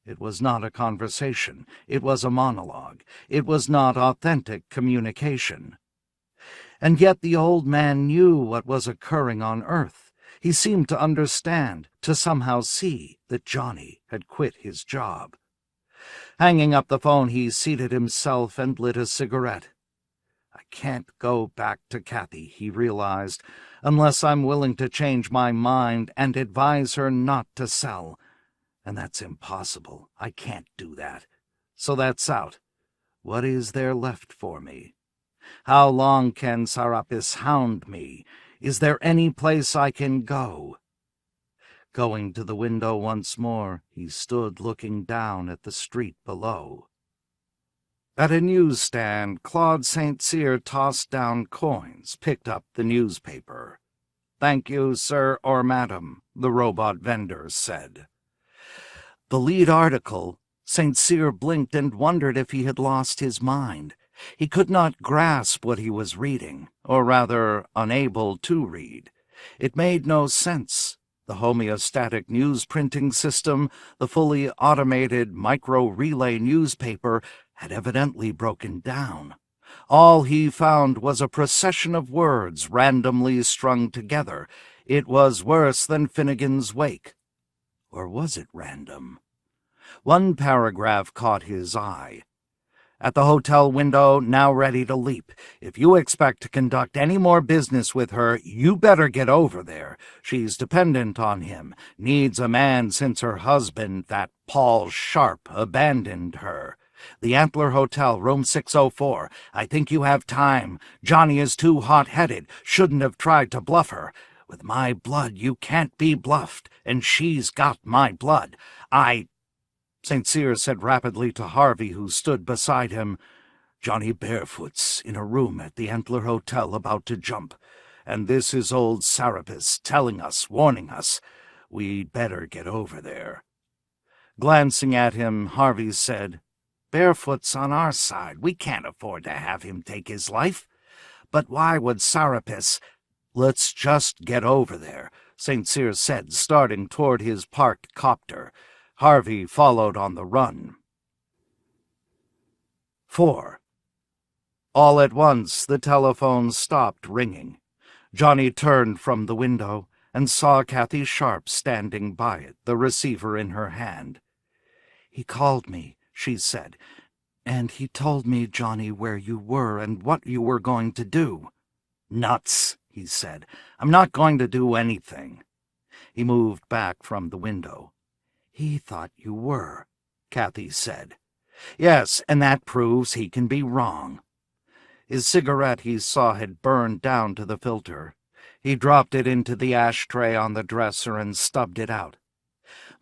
It was not a conversation. It was a monologue. It was not authentic communication. And yet the old man knew what was occurring on Earth. He seemed to understand, to somehow see that Johnny had quit his job. Hanging up the phone, he seated himself and lit a cigarette. I can't go back to Kathy, he realized, unless I'm willing to change my mind and advise her not to sell. And that's impossible. I can't do that. So that's out. What is there left for me? How long can Serapis hound me? Is there any place I can go? Going to the window once more, he stood looking down at the street below. At a newsstand, Claude St. Cyr tossed down coins, picked up the newspaper. "Thank you, sir or madam," the robot vendor said. The lead article. St. Cyr blinked and wondered if he had lost his mind. He could not grasp what he was reading, or rather, unable to read. It made no sense. The homeostatic news printing system, the fully automated micro-relay newspaper, had evidently broken down. All he found was a procession of words randomly strung together. It was worse than Finnegan's Wake. Or was it random? One paragraph caught his eye. At the hotel window, now ready to leap. If you expect to conduct any more business with her, you better get over there. She's dependent on him, needs a man since her husband, that Paul Sharp, abandoned her. The Antler Hotel, room 604. I think you have time. Johnny is too hot-headed, shouldn't have tried to bluff her. With my blood, you can't be bluffed, and she's got my blood. St. Cyr said rapidly to Harvey, who stood beside him, Johnny Barefoot's in a room at the Antler Hotel about to jump, and this is old Sarapis telling us, warning us. We'd better get over there. Glancing at him, Harvey said, Barefoot's on our side. We can't afford to have him take his life. But why would Sarapis— Let's just get over there, St. Cyr said, starting toward his parked copter. Harvey followed on the run. 4. All at once the telephone stopped ringing. Johnny turned from the window and saw Kathy Sharp standing by it, the receiver in her hand. He called me, she said, and he told me, Johnny, where you were and what you were going to do. Nuts, he said. I'm not going to do anything. He moved back from the window. He thought you were, Kathy said. Yes, and that proves he can be wrong. His cigarette, he saw, had burned down to the filter. He dropped it into the ashtray on the dresser and stubbed it out.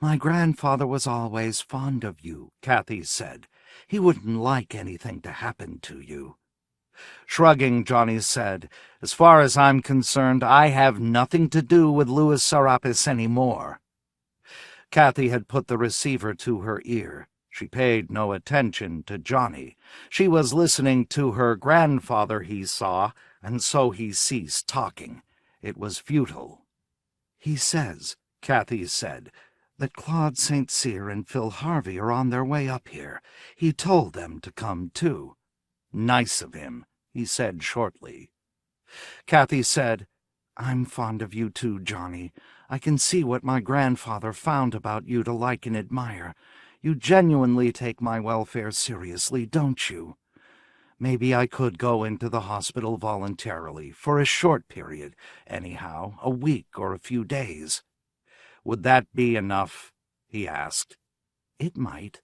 My grandfather was always fond of you, Kathy said. He wouldn't like anything to happen to you. Shrugging, Johnny said, As far as I'm concerned, I have nothing to do with Louis Sarapis any more. Kathy had put the receiver to her ear. She paid no attention to Johnny. She was listening to her grandfather, he saw, and so he ceased talking. It was futile. He says, Kathy said, that Claude St. Cyr and Phil Harvey are on their way up here. He told them to come, too. Nice of him, he said shortly. Kathy said, I'm fond of you too, Johnny. I can see what my grandfather found about you to like and admire. You genuinely take my welfare seriously, don't you? Maybe I could go into the hospital voluntarily, for a short period, anyhow, a week or a few days. Would that be enough? He asked. It might.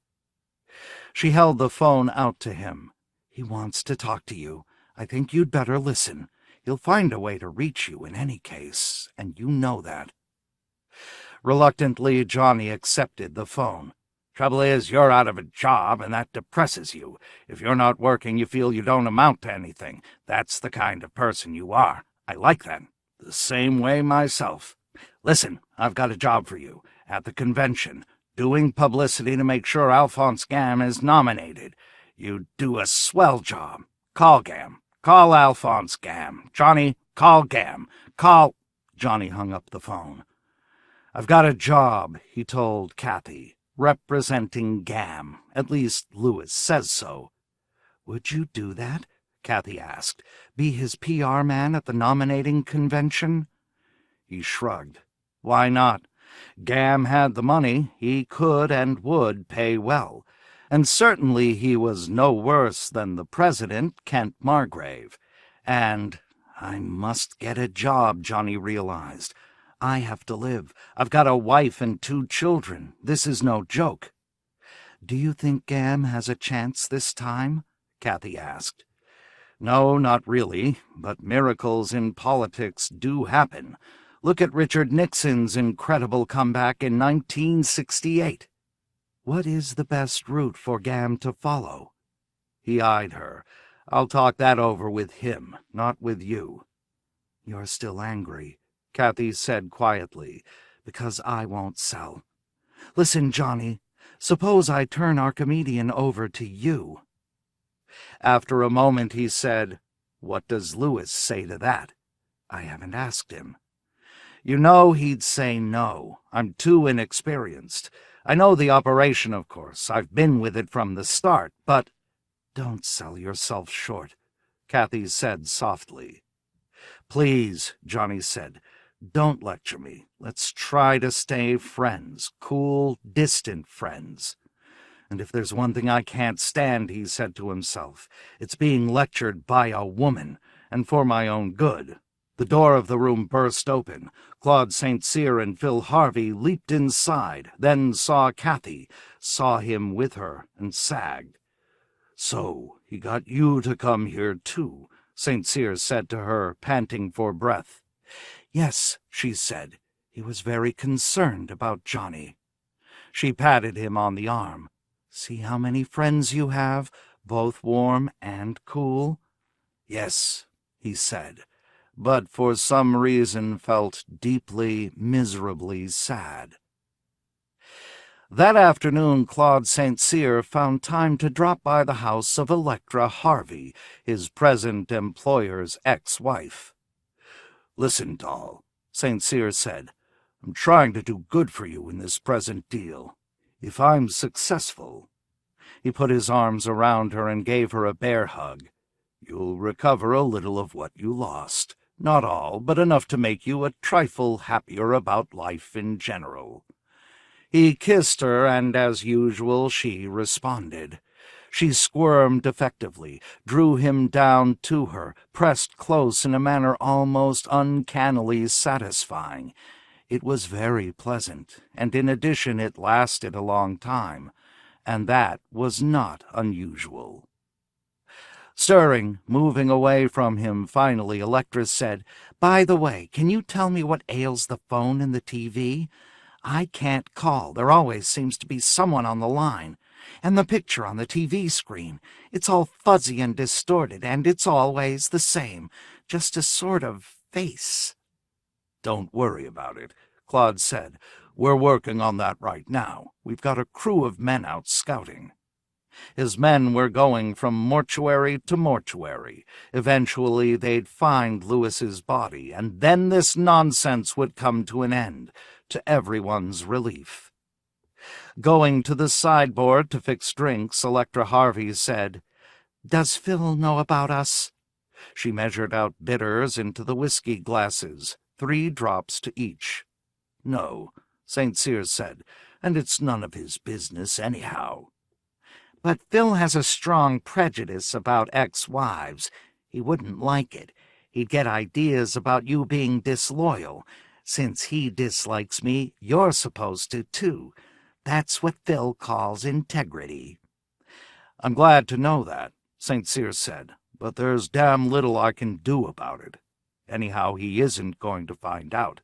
She held the phone out to him. He wants to talk to you. I think you'd better listen. He'll find a way to reach you in any case, and you know that. Reluctantly, Johnny accepted the phone. Trouble is, you're out of a job, and that depresses you. If you're not working, you feel you don't amount to anything. That's the kind of person you are. I like that. The same way myself. Listen, I've got a job for you. At the convention. Doing publicity to make sure Alphonse Gam is nominated. You do a swell job. Call Gam. Call Alphonse Gam. Johnny, call Gam. Call— Johnny hung up the phone. I've got a job, he told Kathy, representing Gam. At least Louis says so. Would you do that? Kathy asked. Be his PR man at the nominating convention? He shrugged. Why not? Gam had the money. He could and would pay well. And certainly he was no worse than the president, Kent Margrave. And I must get a job, Johnny realized. I have to live. I've got a wife and 2 children. This is no joke. Do you think Gam has a chance this time? Kathy asked. No, not really, but miracles in politics do happen. Look at Richard Nixon's incredible comeback in 1968. What is the best route for Gam to follow? He eyed her. I'll talk that over with him, not with you. You're still angry, Kathy said quietly, because I won't sell. Listen, Johnny, Suppose I turn our comedian over to you." After a moment he said, "What does Lewis say to that?" "I haven't asked him." "You know he'd say no. I'm too inexperienced. I know the operation, of course. I've been with it from the start, but—" "Don't sell yourself short," Kathy said softly. "Please," Johnny said, "don't lecture me. Let's try to stay friends, cool, distant friends." "And if there's one thing I can't stand," he said to himself, "it's being lectured by a woman, and for my own good." The door of the room burst open. Claude St. Cyr and Phil Harvey leaped inside, then saw Kathy, saw him with her, and sagged. "So he got you to come here too," St. Cyr said to her, panting for breath. "Yes," she said. "He was very concerned about Johnny." She patted him on the arm. "See how many friends you have, both warm and cool?" "Yes," he said, but for some reason felt deeply, miserably sad. That afternoon Claude St. Cyr found time to drop by the house of Electra Harvey, his present employer's ex-wife. "Listen, doll," St. Cyr said, "I'm trying to do good for you in this present deal. If I'm successful—" He put his arms around her and gave her a bear hug. "You'll recover a little of what you lost. Not all, but enough to make you a trifle happier about life in general." He kissed her, and as usual she responded. She squirmed effectively, drew him down to her, pressed close in a manner almost uncannily satisfying. It was very pleasant, and in addition it lasted a long time, and that was not unusual. Stirring, moving away from him, finally Electra said, "By the way, can you tell me what ails the phone and the TV? I can't call. There always seems to be someone on the line. And the picture on the TV screen, it's all fuzzy and distorted, and it's always the same, just a sort of face." "Don't worry about it," Claude said. "We're working on that right now. We've got a crew of men out scouting." His men were going from mortuary to mortuary. Eventually they'd find Lewis's body, and then this nonsense would come to an end, to everyone's relief. Going to the sideboard to fix drinks, Electra Harvey said, "Does Phil know about us?" She measured out bitters into the whiskey glasses, 3 drops to each. "No," St. Cyr said, "and it's none of his business anyhow." "But Phil has a strong prejudice about ex-wives. He wouldn't like it. He'd get ideas about you being disloyal. Since he dislikes me, you're supposed to, too. That's what Phil calls integrity." "I'm glad to know that," St. Cyr said, "but there's damn little I can do about it. Anyhow, he isn't going to find out."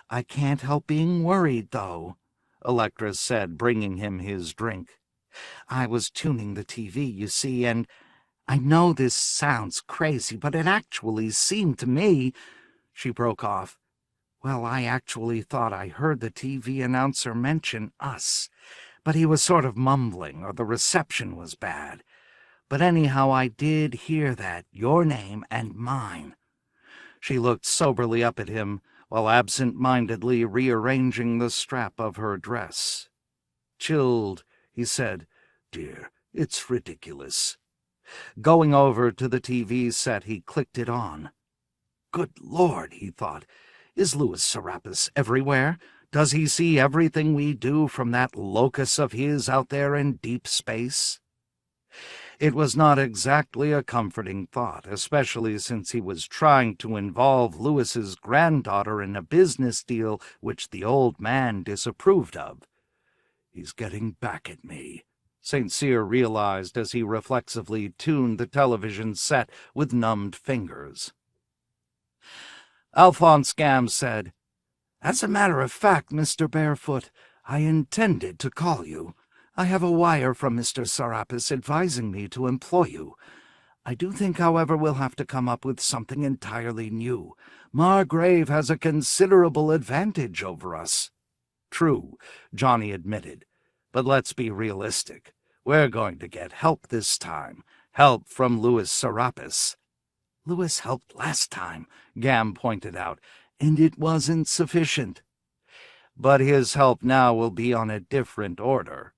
"I can't help being worried, though," Electra said, bringing him his drink. "I was tuning the TV, you see, and I know this sounds crazy, but it actually seemed to me—" She broke off. "Well, I actually thought I heard the TV announcer mention us, but he was sort of mumbling, or the reception was bad. But anyhow, I did hear that, your name and mine." She looked soberly up at him, while absent-mindedly rearranging the strap of her dress. "Chilled," he said. "Dear, it's ridiculous." Going over to the TV set, he clicked it on. Good Lord, he thought, is Louis Serapis everywhere? Does he see everything we do from that locus of his out there in deep space? It was not exactly a comforting thought, especially since he was trying to involve Louis's granddaughter in a business deal which the old man disapproved of. "He's getting back at me," St. Cyr realized as he reflexively tuned the television set with numbed fingers. Alphonse Gam said, "As a matter of fact, Mr. Barefoot, I intended to call you. I have a wire from Mr. Serapis advising me to employ you. I do think, however, we'll have to come up with something entirely new. Margrave has a considerable advantage over us." "True," Johnny admitted. But let's be realistic. We're going to get help this time. Help from Louis Serapis." "Louis helped last time," Gam pointed out, "and it wasn't sufficient." "But his help now will be on a different order."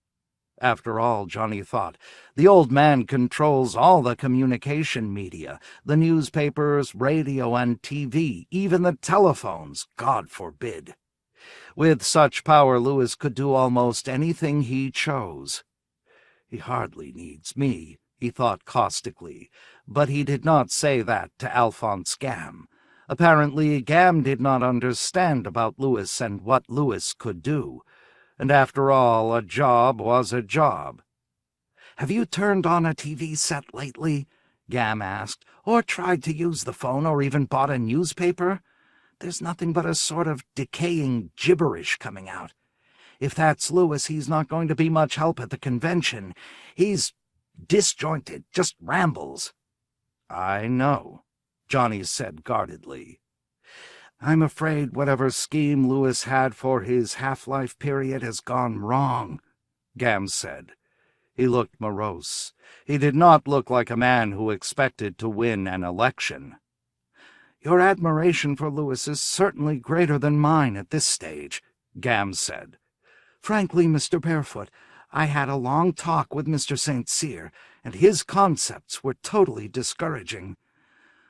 After all, Johnny thought, the old man controls all the communication media, the newspapers, radio, and TV, even the telephones, God forbid. With such power, Louis could do almost anything he chose. "He hardly needs me," he thought caustically, but he did not say that to Alphonse Gam. Apparently, Gam did not understand about Louis and what Louis could do. And after all, a job was a job. "Have you turned on a TV set lately?" Gam asked, "or tried to use the phone, or even bought a newspaper? There's nothing but a sort of decaying gibberish coming out. If that's Louis, he's not going to be much help at the convention. He's disjointed, just rambles." "I know," Johnny said guardedly. "I'm afraid whatever scheme Louis had for his half-life period has gone wrong," Gam said. He looked morose. He did not look like a man who expected to win an election. "Your admiration for Louis is certainly greater than mine at this stage," Gam said. "Frankly, Mr. Barefoot, I had a long talk with Mr. St. Cyr, and his concepts were totally discouraging.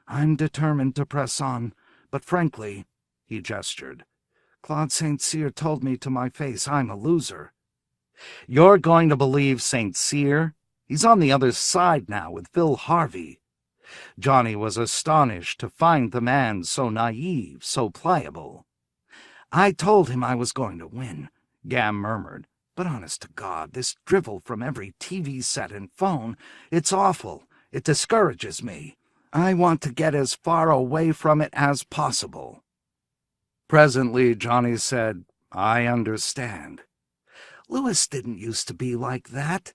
I'm determined to press on, but frankly," he gestured, "Claude St. Cyr told me to my face I'm a loser." "You're going to believe St. Cyr? He's on the other side now with Phil Harvey." Johnny was astonished to find the man so naive, so pliable. "I told him I was going to win," Gam murmured, "but honest to God, this drivel from every TV set and phone, it's awful. It discourages me. I want to get as far away from it as possible." Presently, Johnny said, "I understand." "Louis didn't used to be like that,"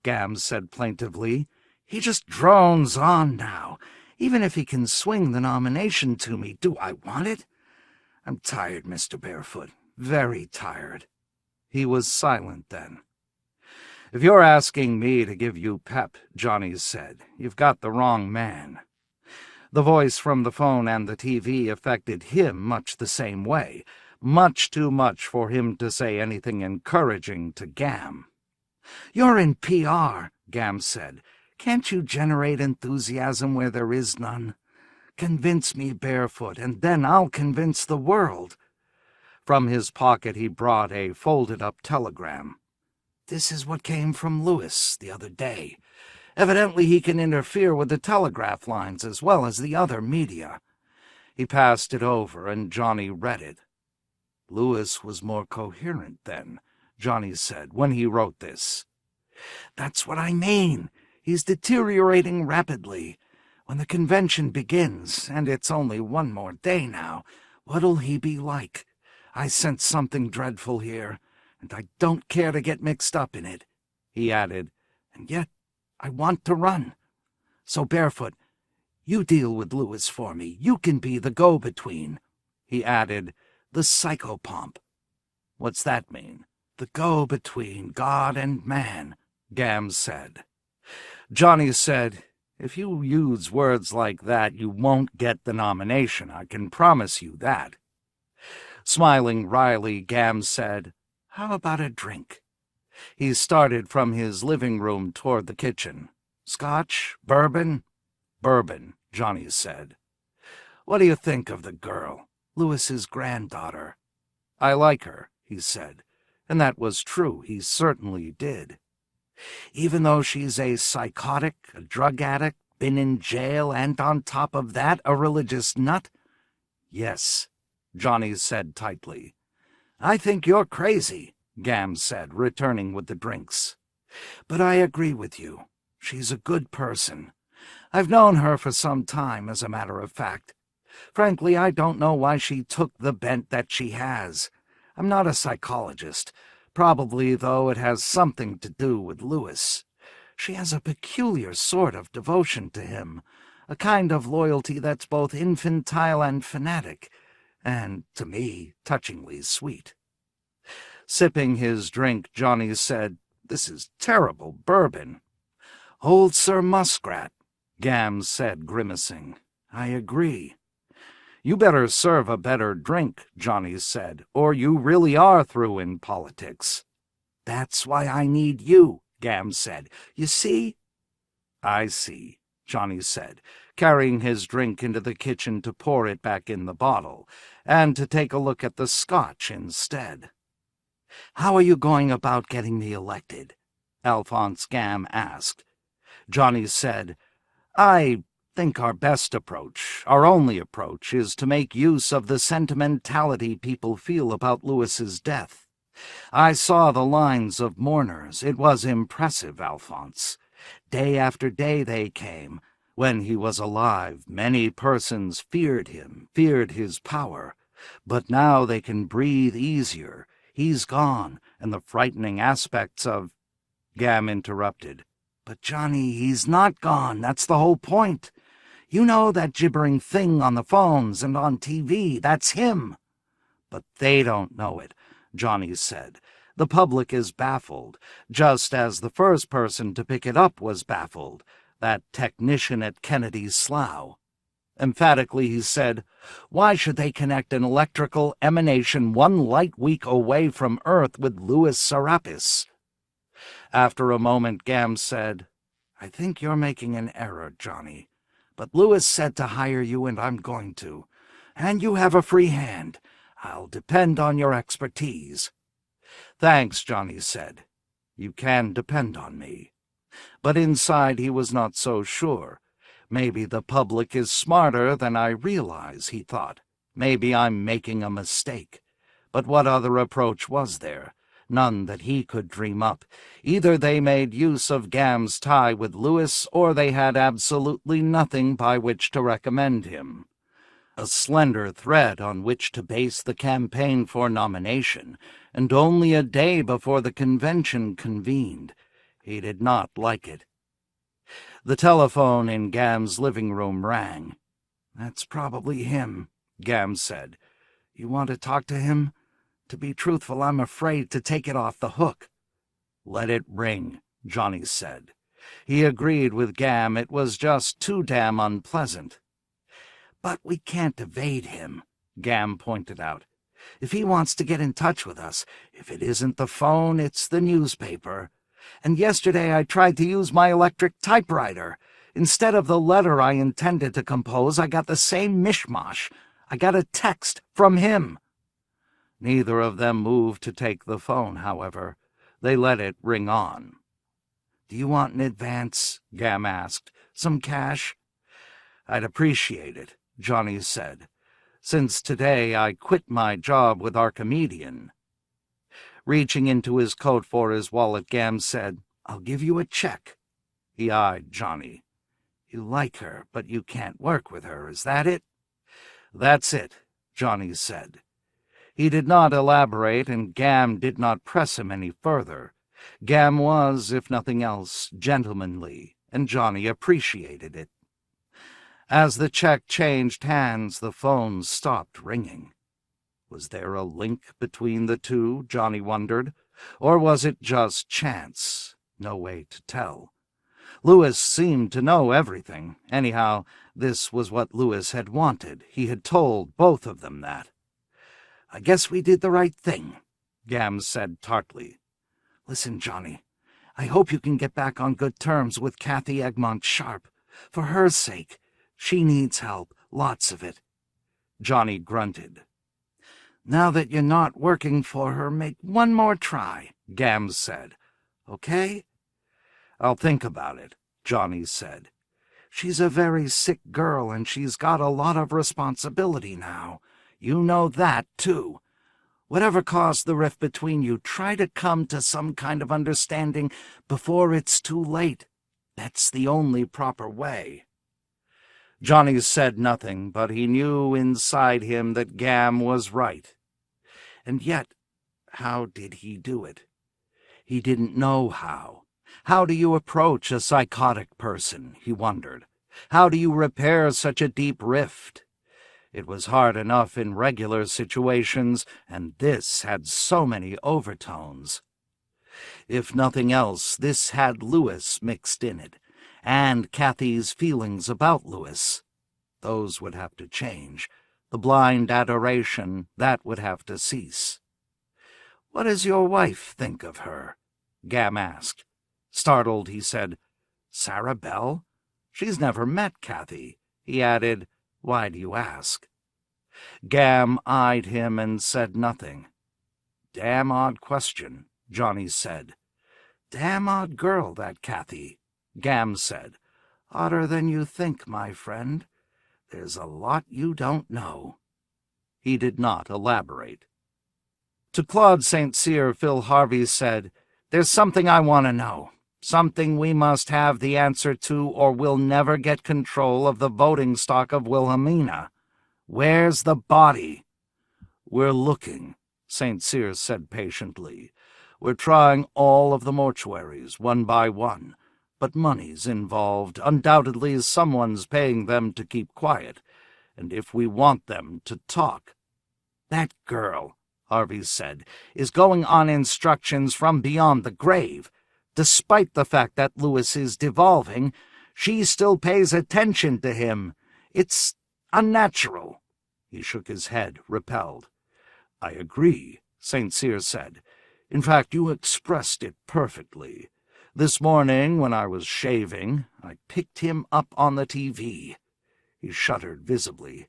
Gam said plaintively. "He just drones on now. Even if he can swing the nomination to me, do I want it? I'm tired, Mr. Barefoot, very tired." He was silent then. "If you're asking me to give you pep," Johnny said, "you've got the wrong man." The voice from the phone and the TV affected him much the same way, much too much for him to say anything encouraging to Gam. "You're in PR," Gam said. "Can't you generate enthusiasm where there is none? Convince me, Barefoot, and then I'll convince the world." From his pocket he brought a folded-up telegram. "This is what came from Louis the other day. Evidently he can interfere with the telegraph lines as well as the other media." He passed it over, and Johnny read it. "Louis was more coherent then," Johnny said, "when he wrote this." "That's what I mean. He's deteriorating rapidly. When the convention begins, and it's only one more day now, what'll he be like? I sense something dreadful here, and I don't care to get mixed up in it," he added, "and yet I want to run. So, Barefoot, you deal with Louis for me. You can be the go-between," he added, "the psychopomp." "What's that mean?" "The go-between God and man," Gam said. Johnny said, "If you use words like that, you won't get the nomination. I can promise you that." Smiling wryly, Gam said, "How about a drink?" He started from his living room toward the kitchen. "Scotch? Bourbon?" "Bourbon," Johnny said. "What do you think of the girl, Louis's granddaughter?" "I like her," he said, and that was true. He certainly did. "Even though she's a psychotic, a drug addict, been in jail, and on top of that, a religious nut?" "Yes," Johnny said tightly. "I think you're crazy," Gam said, returning with the drinks. "But I agree with you. She's a good person. I've known her for some time, as a matter of fact. Frankly, I don't know why she took the bent that she has. I'm not a psychologist. Probably, though, it has something to do with Louis. She has a peculiar sort of devotion to him, a kind of loyalty that's both infantile and fanatic, and, to me, touchingly sweet." Sipping his drink, Johnny said, "This is terrible bourbon." "Old Sir Muskrat," Gams said, grimacing. "I agree." "You better serve a better drink," Johnny said, "or you really are through in politics." "That's why I need you," Gams said. "You see?" "I see," Johnny said, carrying his drink into the kitchen to pour it back in the bottle, and to take a look at the scotch instead. "How are you going about getting me elected?" Alphonse Gam asked. Johnny said, "I think our best approach, our only approach, is to make use of the sentimentality people feel about Louis's death. I saw the lines of mourners. It was impressive, Alphonse. Day after day they came. When he was alive, many persons feared him, feared his power. But now they can breathe easier. He's gone, and the frightening aspects of—" Gam interrupted. "But, Johnny, he's not gone. That's the whole point. You know that gibbering thing on the phones and on TV. That's him." "But they don't know it," Johnny said. "The public is baffled, just as the first person to pick it up was baffled, that technician at Kennedy's Slough." Emphatically he said, "Why should they connect an electrical emanation 1 light-week away from Earth with Louis Serapis?" After a moment, Gam said, "I think you're making an error, Johnny. But Louis said to hire you, and I'm going to. And you have a free hand. I'll depend on your expertise." "Thanks," Johnny said. "You can depend on me." But inside he was not so sure. Maybe the public is smarter than I realize, he thought. Maybe I'm making a mistake. But what other approach was there? None that he could dream up. Either they made use of Gam's tie with Louis, or they had absolutely nothing by which to recommend him. A slender thread on which to base the campaign for nomination, and only a day before the convention convened. He did not like it. The telephone in Gam's living room rang. "That's probably him," Gam said. "You want to talk to him? To be truthful, I'm afraid to take it off the hook." "Let it ring," Johnny said. He agreed with Gam. It was just too damn unpleasant. "But we can't evade him," Gam pointed out. "If he wants to get in touch with us, if it isn't the phone, it's the newspaper. And yesterday I tried to use my electric typewriter. Instead of the letter I intended to compose, I got the same mishmash. I got a text from him." Neither of them moved to take the phone, however. They let it ring on. "Do you want an advance?" Gam asked. "Some cash?" "I'd appreciate it," Johnny said. "Since today I quit my job with Archimedean." Reaching into his coat for his wallet, Gam said, "I'll give you a check." He eyed Johnny. "You like her, but you can't work with her, is that it?" "That's it," Johnny said. He did not elaborate, and Gam did not press him any further. Gam was, if nothing else, gentlemanly, and Johnny appreciated it. As the check changed hands, the phone stopped ringing. Was there a link between the two, Johnny wondered, or was it just chance? No way to tell. Louis seemed to know everything. Anyhow, this was what Louis had wanted. He had told both of them that. "I guess we did the right thing," Gam said tartly. "Listen, Johnny, I hope you can get back on good terms with Kathy Egmont Sharp. For her sake. She needs help, lots of it." Johnny grunted. "Now that you're not working for her, make one more try," Gam said. "Okay?" "I'll think about it," Johnny said. "She's a very sick girl, and she's got a lot of responsibility now. You know that, too. Whatever caused the rift between you, try to come to some kind of understanding before it's too late. That's the only proper way." Johnny said nothing, but he knew inside him that Gam was right. And yet, how did he do it? He didn't know how. How do you approach a psychotic person, he wondered. How do you repair such a deep rift? It was hard enough in regular situations, and this had so many overtones. If nothing else, this had Louis mixed in it, and Kathy's feelings about Louis. Those would have to change. The blind adoration, that would have to cease. "What does your wife think of her?" Gam asked. Startled, he said, "Sarah Bell? She's never met Kathy." He added, "Why do you ask?" Gam eyed him and said nothing. "Damn odd question," Johnny said. "Damn odd girl, that Kathy," Gam said. "Odder than you think, my friend. There's a lot you don't know." He did not elaborate. To Claude St. Cyr, Phil Harvey said, "There's something I want to know. Something we must have the answer to, or we'll never get control of the voting stock of Wilhelmina. Where's the body?" "We're looking," St. Cyr said patiently. "We're trying all of the mortuaries, one by one. But money's involved. Undoubtedly someone's paying them to keep quiet. And if we want them to talk—" "That girl," Harvey said, "is going on instructions from beyond the grave. Despite the fact that Louis is devolving, she still pays attention to him. It's unnatural." He shook his head, repelled. "I agree," St. Cyr said. "In fact, you expressed it perfectly. This morning, when I was shaving, I picked him up on the TV. He shuddered visibly.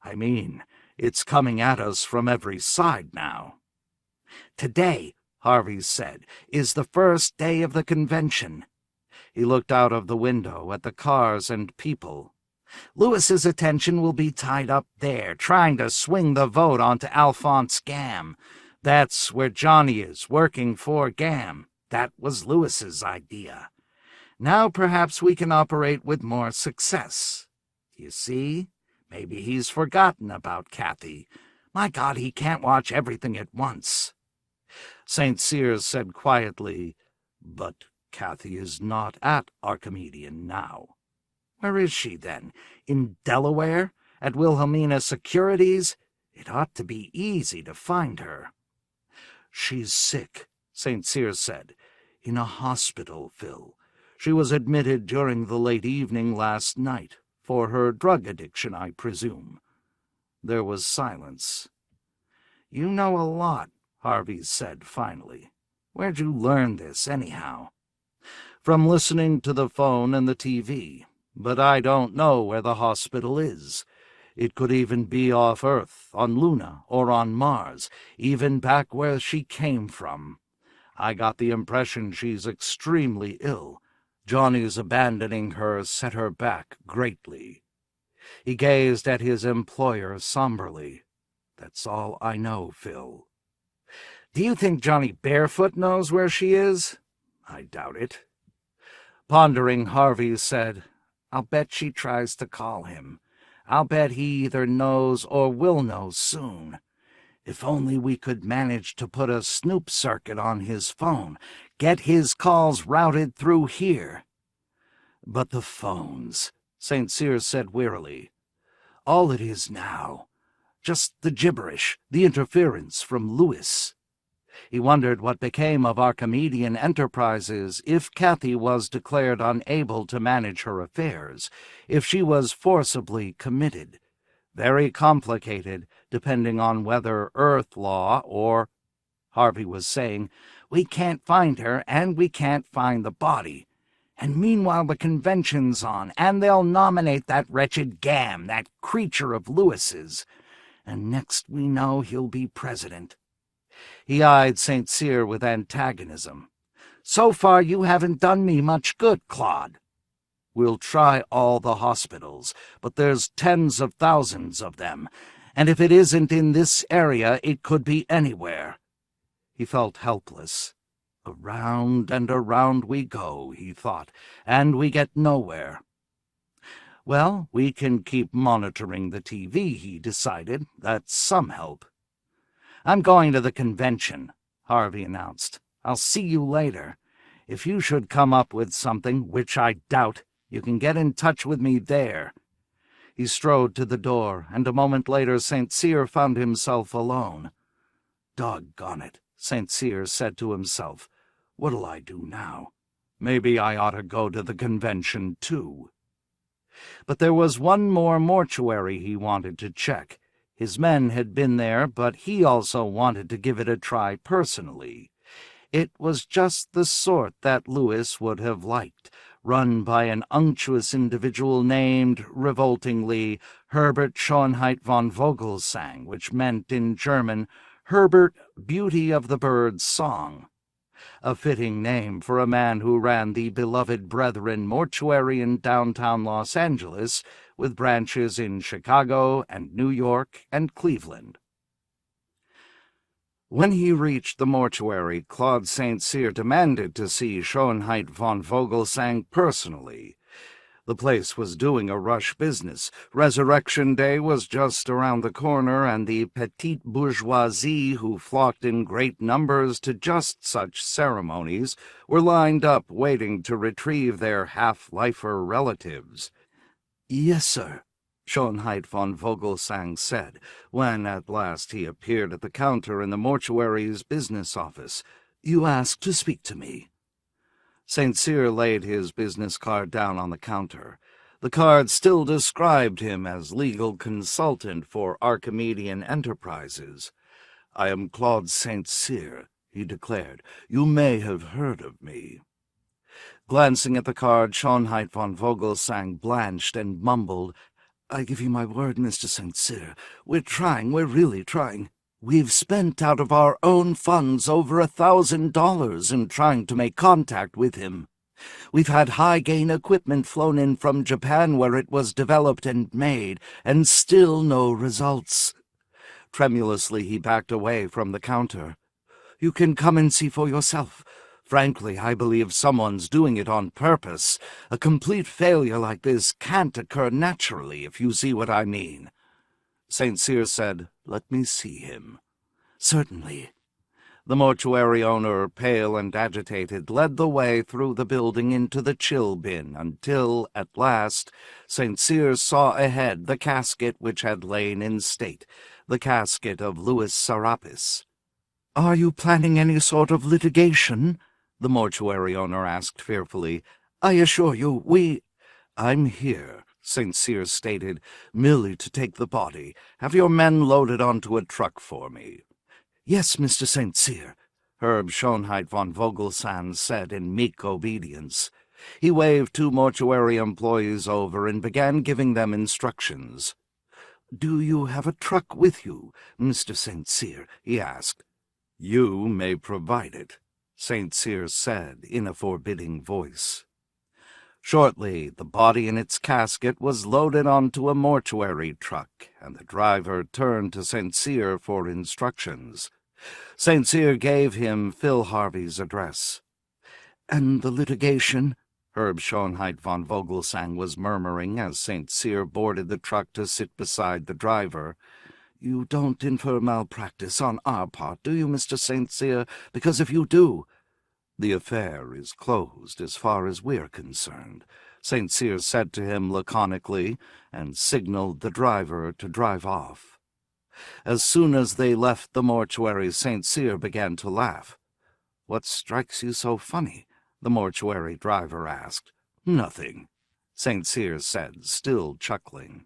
"I mean, it's coming at us from every side now." "Today," Harvey said, "is the first day of the convention." He looked out of the window at the cars and people. "Louis's attention will be tied up there, trying to swing the vote onto Alphonse Gam. That's where Johnny is, working for Gam. That was Louis's idea. Now perhaps we can operate with more success. You see? Maybe he's forgotten about Kathy. My God, he can't watch everything at once." St. Cyr said quietly, "But Kathy is not at Archimedean now." "Where is she, then? In Delaware? At Wilhelmina Securities? It ought to be easy to find her." "She's sick," St. Cyr said. "In a hospital, Phil. She was admitted during the late evening last night, for her drug addiction, I presume." There was silence. "You know a lot," Harvey said finally. "Where'd you learn this, anyhow?" "From listening to the phone and the TV. But I don't know where the hospital is. It could even be off Earth, on Luna, or on Mars, even back where she came from. I got the impression she's extremely ill. Johnny's abandoning her set her back greatly." He gazed at his employer somberly. "That's all I know, Phil." "Do you think Johnny Barefoot knows where she is?" "I doubt it." Pondering, Harvey said, "I'll bet she tries to call him. I'll bet he either knows or will know soon. If only we could manage to put a snoop circuit on his phone, get his calls routed through here." "But the phones," St. Cyr said wearily. "All it is now. Just the gibberish, the interference from Louis." He wondered what became of Archimedean Enterprises if Kathy was declared unable to manage her affairs, if she was forcibly committed. Very complicated, depending on whether Earth law or— Harvey was saying, "We can't find her, and we can't find the body. And meanwhile the convention's on, and they'll nominate that wretched Gam, that creature of Louis's. And next we know he'll be president." He eyed St. Cyr with antagonism. "So far you haven't done me much good, Claude." "We'll try all the hospitals, but there's tens of thousands of them, and if it isn't in this area, it could be anywhere." He felt helpless. Around and around we go, he thought, and we get nowhere. "Well, we can keep monitoring the TV," he decided. "That's some help." "I'm going to the convention," Harvey announced. "I'll see you later. If you should come up with something, which I doubt, you can get in touch with me there." He strode to the door, and a moment later St. Cyr found himself alone. "Doggone it," St. Cyr said to himself. "What'll I do now? Maybe I ought to go to the convention, too." But there was one more mortuary he wanted to check. His men had been there, but he also wanted to give it a try personally. It was just the sort that Louis would have liked, run by an unctuous individual named, revoltingly, Herbert Schönheit von Vogelsang, which meant in German, Herbert, Beauty of the Bird's Song. A fitting name for a man who ran the Beloved Brethren Mortuary in downtown Los Angeles, with branches in Chicago and New York and Cleveland. When he reached the mortuary, Claude St. Cyr demanded to see Schönheit von Vogelsang personally. The place was doing a rush business. Resurrection Day was just around the corner, and the petite bourgeoisie who flocked in great numbers to just such ceremonies were lined up waiting to retrieve their half-lifer relatives. "Yes, sir," Schönheit von Vogelsang said, when at last he appeared at the counter in the mortuary's business office. "You asked to speak to me." St. Cyr laid his business card down on the counter. The card still described him as legal consultant for Archimedean Enterprises. "I am Claude St. Cyr," he declared. "You may have heard of me." Glancing at the card, Schönheit von Vogelsang blanched and mumbled, "I give you my word, Mr. St. Cyr, we're really trying. We've spent out of our own funds over $1,000 in trying to make contact with him. We've had high-gain equipment flown in from Japan where it was developed and made, and still no results." Tremulously he backed away from the counter. "You can come and see for yourself. Frankly, I believe someone's doing it on purpose. A complete failure like this can't occur naturally, if you see what I mean." St. Cyr said, "Let me see him." "Certainly." The mortuary owner, pale and agitated, led the way through the building into the chill bin until, at last, St. Cyr saw ahead the casket which had lain in state, the casket of Louis Serapis. "Are you planning any sort of litigation?" the mortuary owner asked fearfully. "I assure you, "I'm here," St. Cyr stated, "merely to take the body. Have your men loaded onto a truck for me." "Yes, Mr. St. Cyr," Herb Schönheit von Vogelsang said in meek obedience. He waved two mortuary employees over and began giving them instructions. "Do you have a truck with you, Mr. St. Cyr?" he asked. "You may provide it," St. Cyr said in a forbidding voice. Shortly, the body in its casket was loaded onto a mortuary truck, and the driver turned to St. Cyr for instructions. St. Cyr gave him Phil Harvey's address. "And the litigation?" Herb Schönheit von Vogelsang was murmuring as St. Cyr boarded the truck to sit beside the driver. "You don't infer malpractice on our part, do you, Mr. St. Cyr? Because if you do—" "The affair is closed as far as we're concerned," St. Cyr said to him laconically, and signaled the driver to drive off. As soon as they left the mortuary, St. Cyr began to laugh. "What strikes you so funny?" the mortuary driver asked. "Nothing," St. Cyr said, still chuckling.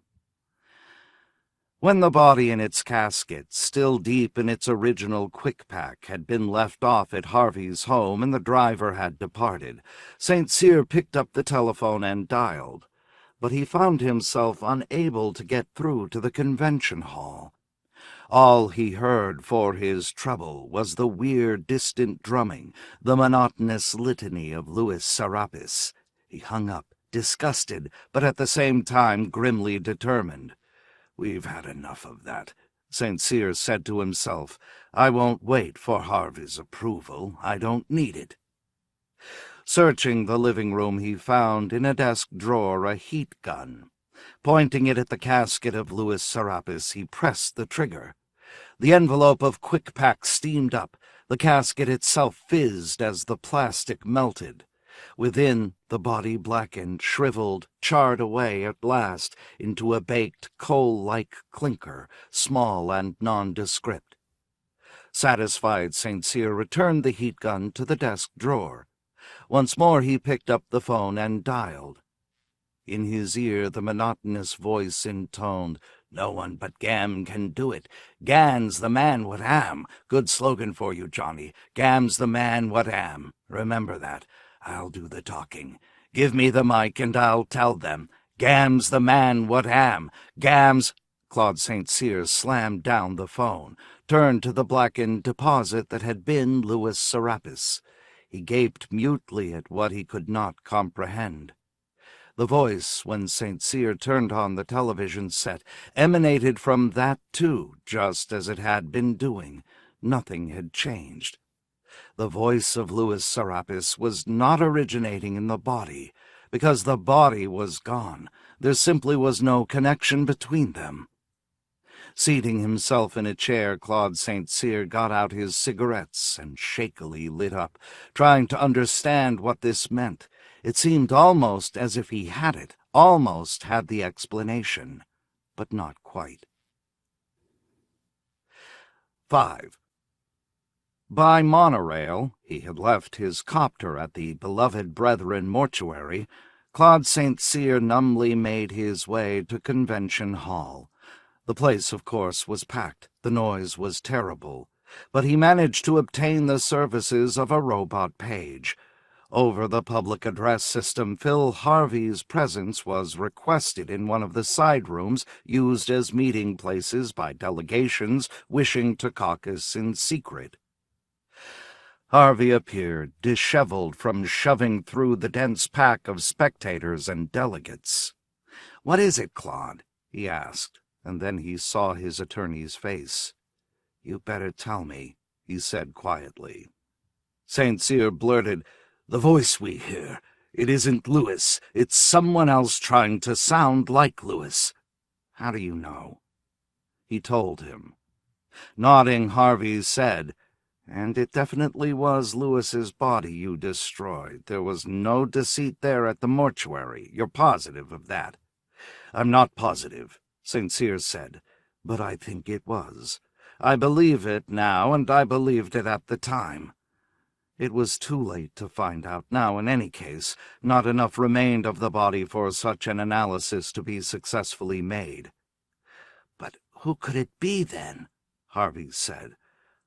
When the body in its casket, still deep in its original quick-pack, had been left off at Harvey's home and the driver had departed, St. Cyr picked up the telephone and dialed. But he found himself unable to get through to the convention hall. All he heard for his trouble was the weird, distant drumming, the monotonous litany of Louis Serapis. He hung up, disgusted, but at the same time grimly determined. "We've had enough of that," St. Cyr said to himself. "I won't wait for Harvey's approval. I don't need it." Searching the living room, he found in a desk drawer a heat gun. Pointing it at the casket of Louis Serapis, he pressed the trigger. The envelope of quick-pack steamed up. The casket itself fizzed as the plastic melted. Within, the body blackened, shriveled, charred away at last into a baked, coal-like clinker, small and nondescript. Satisfied, St. Cyr returned the heat gun to the desk drawer. Once more he picked up the phone and dialed. In his ear the monotonous voice intoned, "No one but Gam can do it. Gam's the man what am. Good slogan for you, Johnny. Gam's the man what am. Remember that. I'll do the talking. Give me the mic and I'll tell them. Gam's the man what am. Gam's—" Claude St. Cyr slammed down the phone, turned to the blackened deposit that had been Louis Serapis. He gaped mutely at what he could not comprehend. The voice, when St. Cyr turned on the television set, emanated from that too, just as it had been doing. Nothing had changed. The voice of Louis Serapis was not originating in the body, because the body was gone. There simply was no connection between them. Seating himself in a chair, Claude St. Cyr got out his cigarettes and shakily lit up, trying to understand what this meant. It seemed almost as if he had it, almost had the explanation, but not quite. 5. By monorail, he had left his copter at the beloved Brethren mortuary. Claude St. Cyr numbly made his way to Convention Hall. The place, of course, was packed. The noise was terrible. But he managed to obtain the services of a robot page. Over the public address system, Phil Harvey's presence was requested in one of the side rooms used as meeting places by delegations wishing to caucus in secret. Harvey appeared, disheveled from shoving through the dense pack of spectators and delegates. "What is it, Claude?" he asked, and then he saw his attorney's face. "You better tell me," he said quietly. St. Cyr blurted, "The voice we hear, it isn't Louis. It's someone else trying to sound like Louis." "How do you know?" He told him. Nodding, Harvey said, "And it definitely was Louis's body you destroyed. There was no deceit there at the mortuary. You're positive of that?" "I'm not positive," St. Cyr said, "but I think it was. I believe it now, and I believed it at the time." It was too late to find out now in any case. Not enough remained of the body for such an analysis to be successfully made. "But who could it be, then?" Harvey said.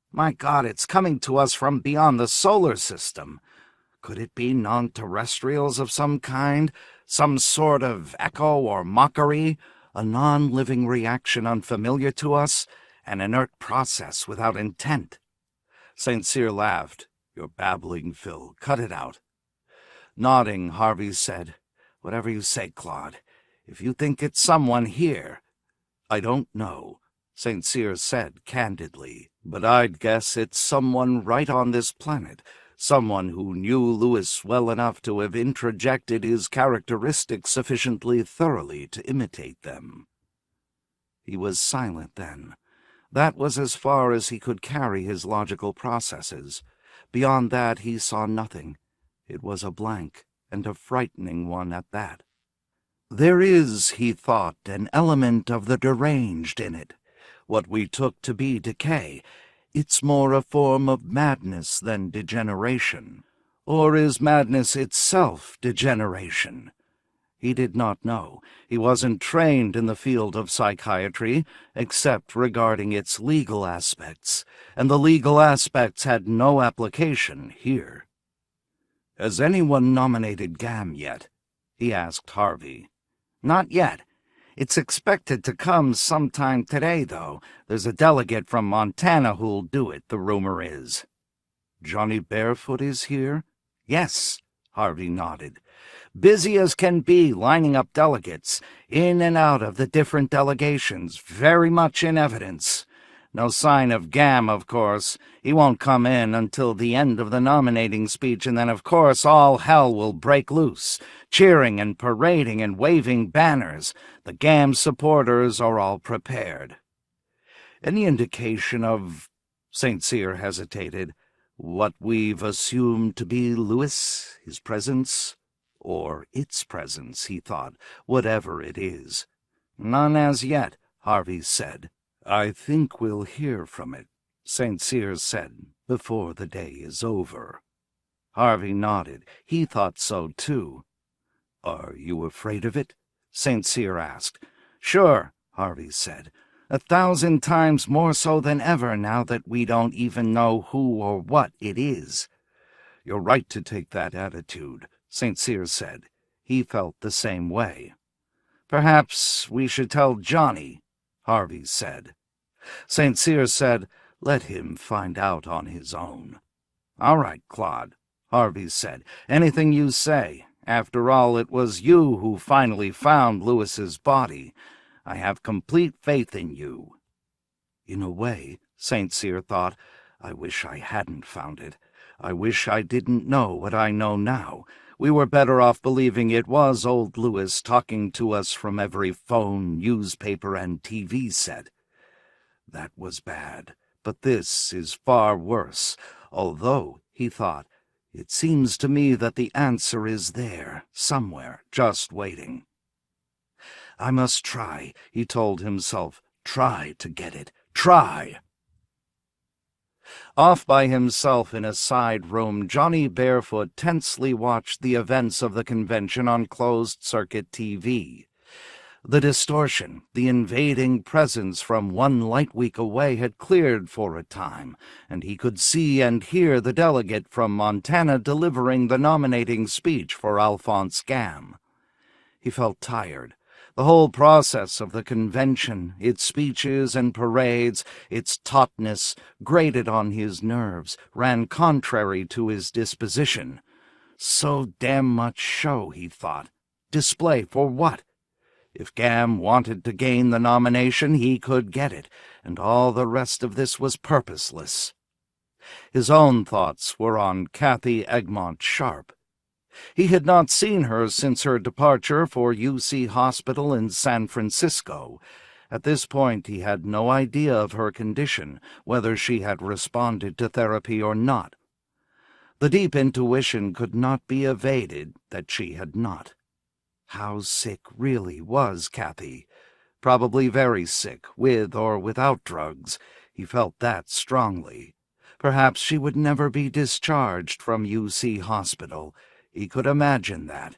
"My God, it's coming to us from beyond the solar system. Could it be non-terrestrials of some kind? Some sort of echo or mockery? A non-living reaction unfamiliar to us? An inert process without intent?" St. Cyr laughed. "You're babbling, Phil. Cut it out." Nodding, Harvey said, "Whatever you say, Claude. If you think it's someone here—" "I don't know," St. Cyr said candidly, "but I'd guess it's someone right on this planet, someone who knew Louis well enough to have introjected his characteristics sufficiently thoroughly to imitate them." He was silent then. That was as far as he could carry his logical processes. Beyond that he saw nothing. It was a blank, and a frightening one at that. There is, he thought, an element of the deranged in it. What we took to be decay. It's more a form of madness than degeneration. Or is madness itself degeneration? He did not know. He wasn't trained in the field of psychiatry, except regarding its legal aspects, and the legal aspects had no application here. "Has anyone nominated Gam yet?" he asked Harvey. "Not yet. It's expected to come sometime today, though. There's a delegate from Montana who'll do it, the rumor is." "Johnny Barefoot is here?" "Yes," Harvey nodded. "Busy as can be, lining up delegates, in and out of the different delegations, very much in evidence. No sign of Gam, of course. He won't come in until the end of the nominating speech, and then, of course, all hell will break loose. Cheering and parading and waving banners. The Gam supporters are all prepared." "Any indication of—" St. Cyr hesitated. What we've assumed to be Louis, his presence, or its presence, he thought, whatever it is. None as yet, Harvey said. I think we'll hear from it, St. Cyr said, before the day is over. Harvey nodded. He thought so, too. Are you afraid of it? St. Cyr asked. Sure, Harvey said. 1,000 times more so than ever now that we don't even know who or what it is. You're right to take that attitude, St. Cyr said. He felt the same way. Perhaps we should tell Johnny, Harvey said. St. Cyr said, let him find out on his own. All right, Claude, Harvey said. Anything you say. After all, it was you who finally found Louis's body. I have complete faith in you. In a way, St. Cyr thought, I wish I hadn't found it. I wish I didn't know what I know now. We were better off believing it was old Louis talking to us from every phone, newspaper, and TV set. That was bad, but this is far worse, although, he thought, it seems to me that the answer is there, somewhere, just waiting. I must try, he told himself. Try to get it. Try. Off by himself in a side room, Johnny Barefoot tensely watched the events of the convention on closed-circuit TV. The distortion, the invading presence from one light week away had cleared for a time, and he could see and hear the delegate from Montana delivering the nominating speech for Alphonse Gamme. He felt tired. The whole process of the convention, its speeches and parades, its tautness, grated on his nerves, ran contrary to his disposition. So damn much show, he thought. Display for what? If Gamme wanted to gain the nomination, he could get it, and all the rest of this was purposeless. His own thoughts were on Kathy Egmont Sharp. He had not seen her since her departure for UC Hospital in San Francisco. At this point he had no idea of her condition, whether she had responded to therapy or not. The deep intuition could not be evaded that she had not. How sick really was Kathy? Probably very sick, with or without drugs. He felt that strongly. Perhaps she would never be discharged from UC Hospital. He could imagine that.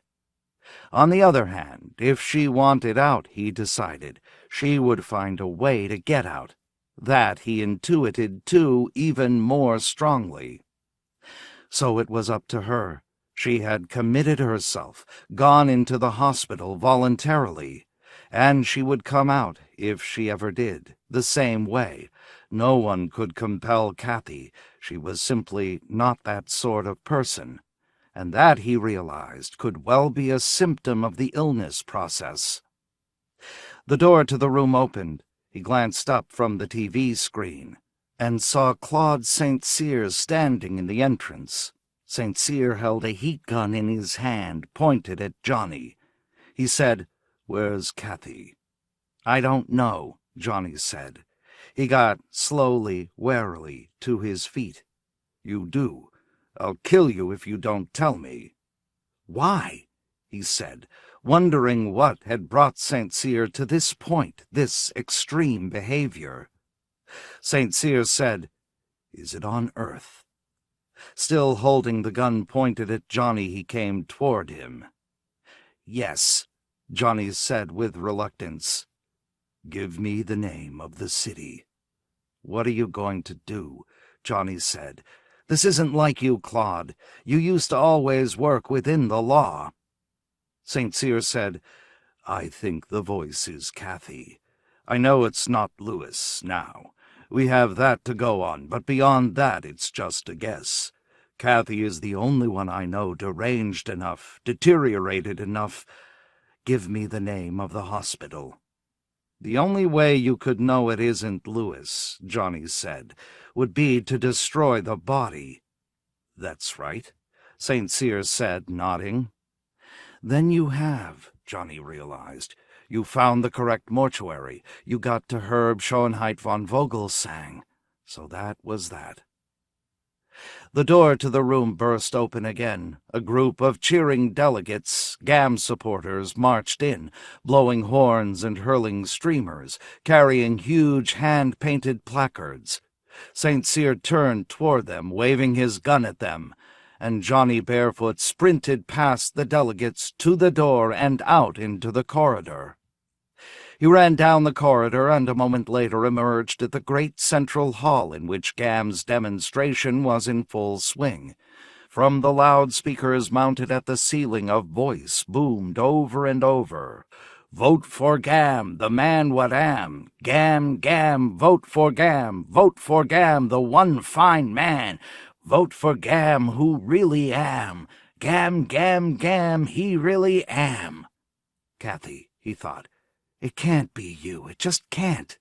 On the other hand, if she wanted out, he decided, she would find a way to get out. That he intuited, too, even more strongly. So it was up to her. She had committed herself, gone into the hospital voluntarily, and she would come out, if she ever did, the same way. No one could compel Kathy. She was simply not that sort of person. And that, he realized, could well be a symptom of the illness process. The door to the room opened. He glanced up from the TV screen and saw Claude St. Cyr standing in the entrance. St. Cyr held a heat gun in his hand, pointed at Johnny. He said, "Where's Kathy?" "I don't know," Johnny said. He got slowly, warily, to his feet. "You do. I'll kill you if you don't tell me." "Why?" he said, wondering what had brought St. Cyr to this point, this extreme behavior. St. Cyr said, "Is it on Earth?" Still holding the gun pointed at Johnny, he came toward him. "Yes," Johnny said with reluctance. "Give me the name of the city." "What are you going to do?" Johnny said. "This isn't like you, Claude. You used to always work within the law." St. Cyr said, "I think the voice is Kathy. I know it's not Louis now. We have that to go on, but beyond that it's just a guess. Kathy is the only one I know deranged enough, deteriorated enough. Give me the name of the hospital." "The only way you could know it isn't Louis," Johnny said, "would be to destroy the body." "That's right," St. Cyr said, nodding. "Then you have," Johnny realized. "You found the correct mortuary. You got to Herb Schoenheit von Vogelsang. So that was that." The door to the room burst open again. A group of cheering delegates, GAM supporters, marched in, blowing horns and hurling streamers, carrying huge hand-painted placards. St. Cyr turned toward them, waving his gun at them, and Johnny Barefoot sprinted past the delegates to the door and out into the corridor. He ran down the corridor and a moment later emerged at the great central hall in which GAM's demonstration was in full swing. From the loudspeakers mounted at the ceiling a voice boomed over and over. "Vote for GAM, the man what am. GAM, GAM, vote for GAM. Vote for GAM, the one fine man. Vote for GAM, who really am. GAM, GAM, GAM, he really am." Kathy, he thought. It can't be you. It just can't.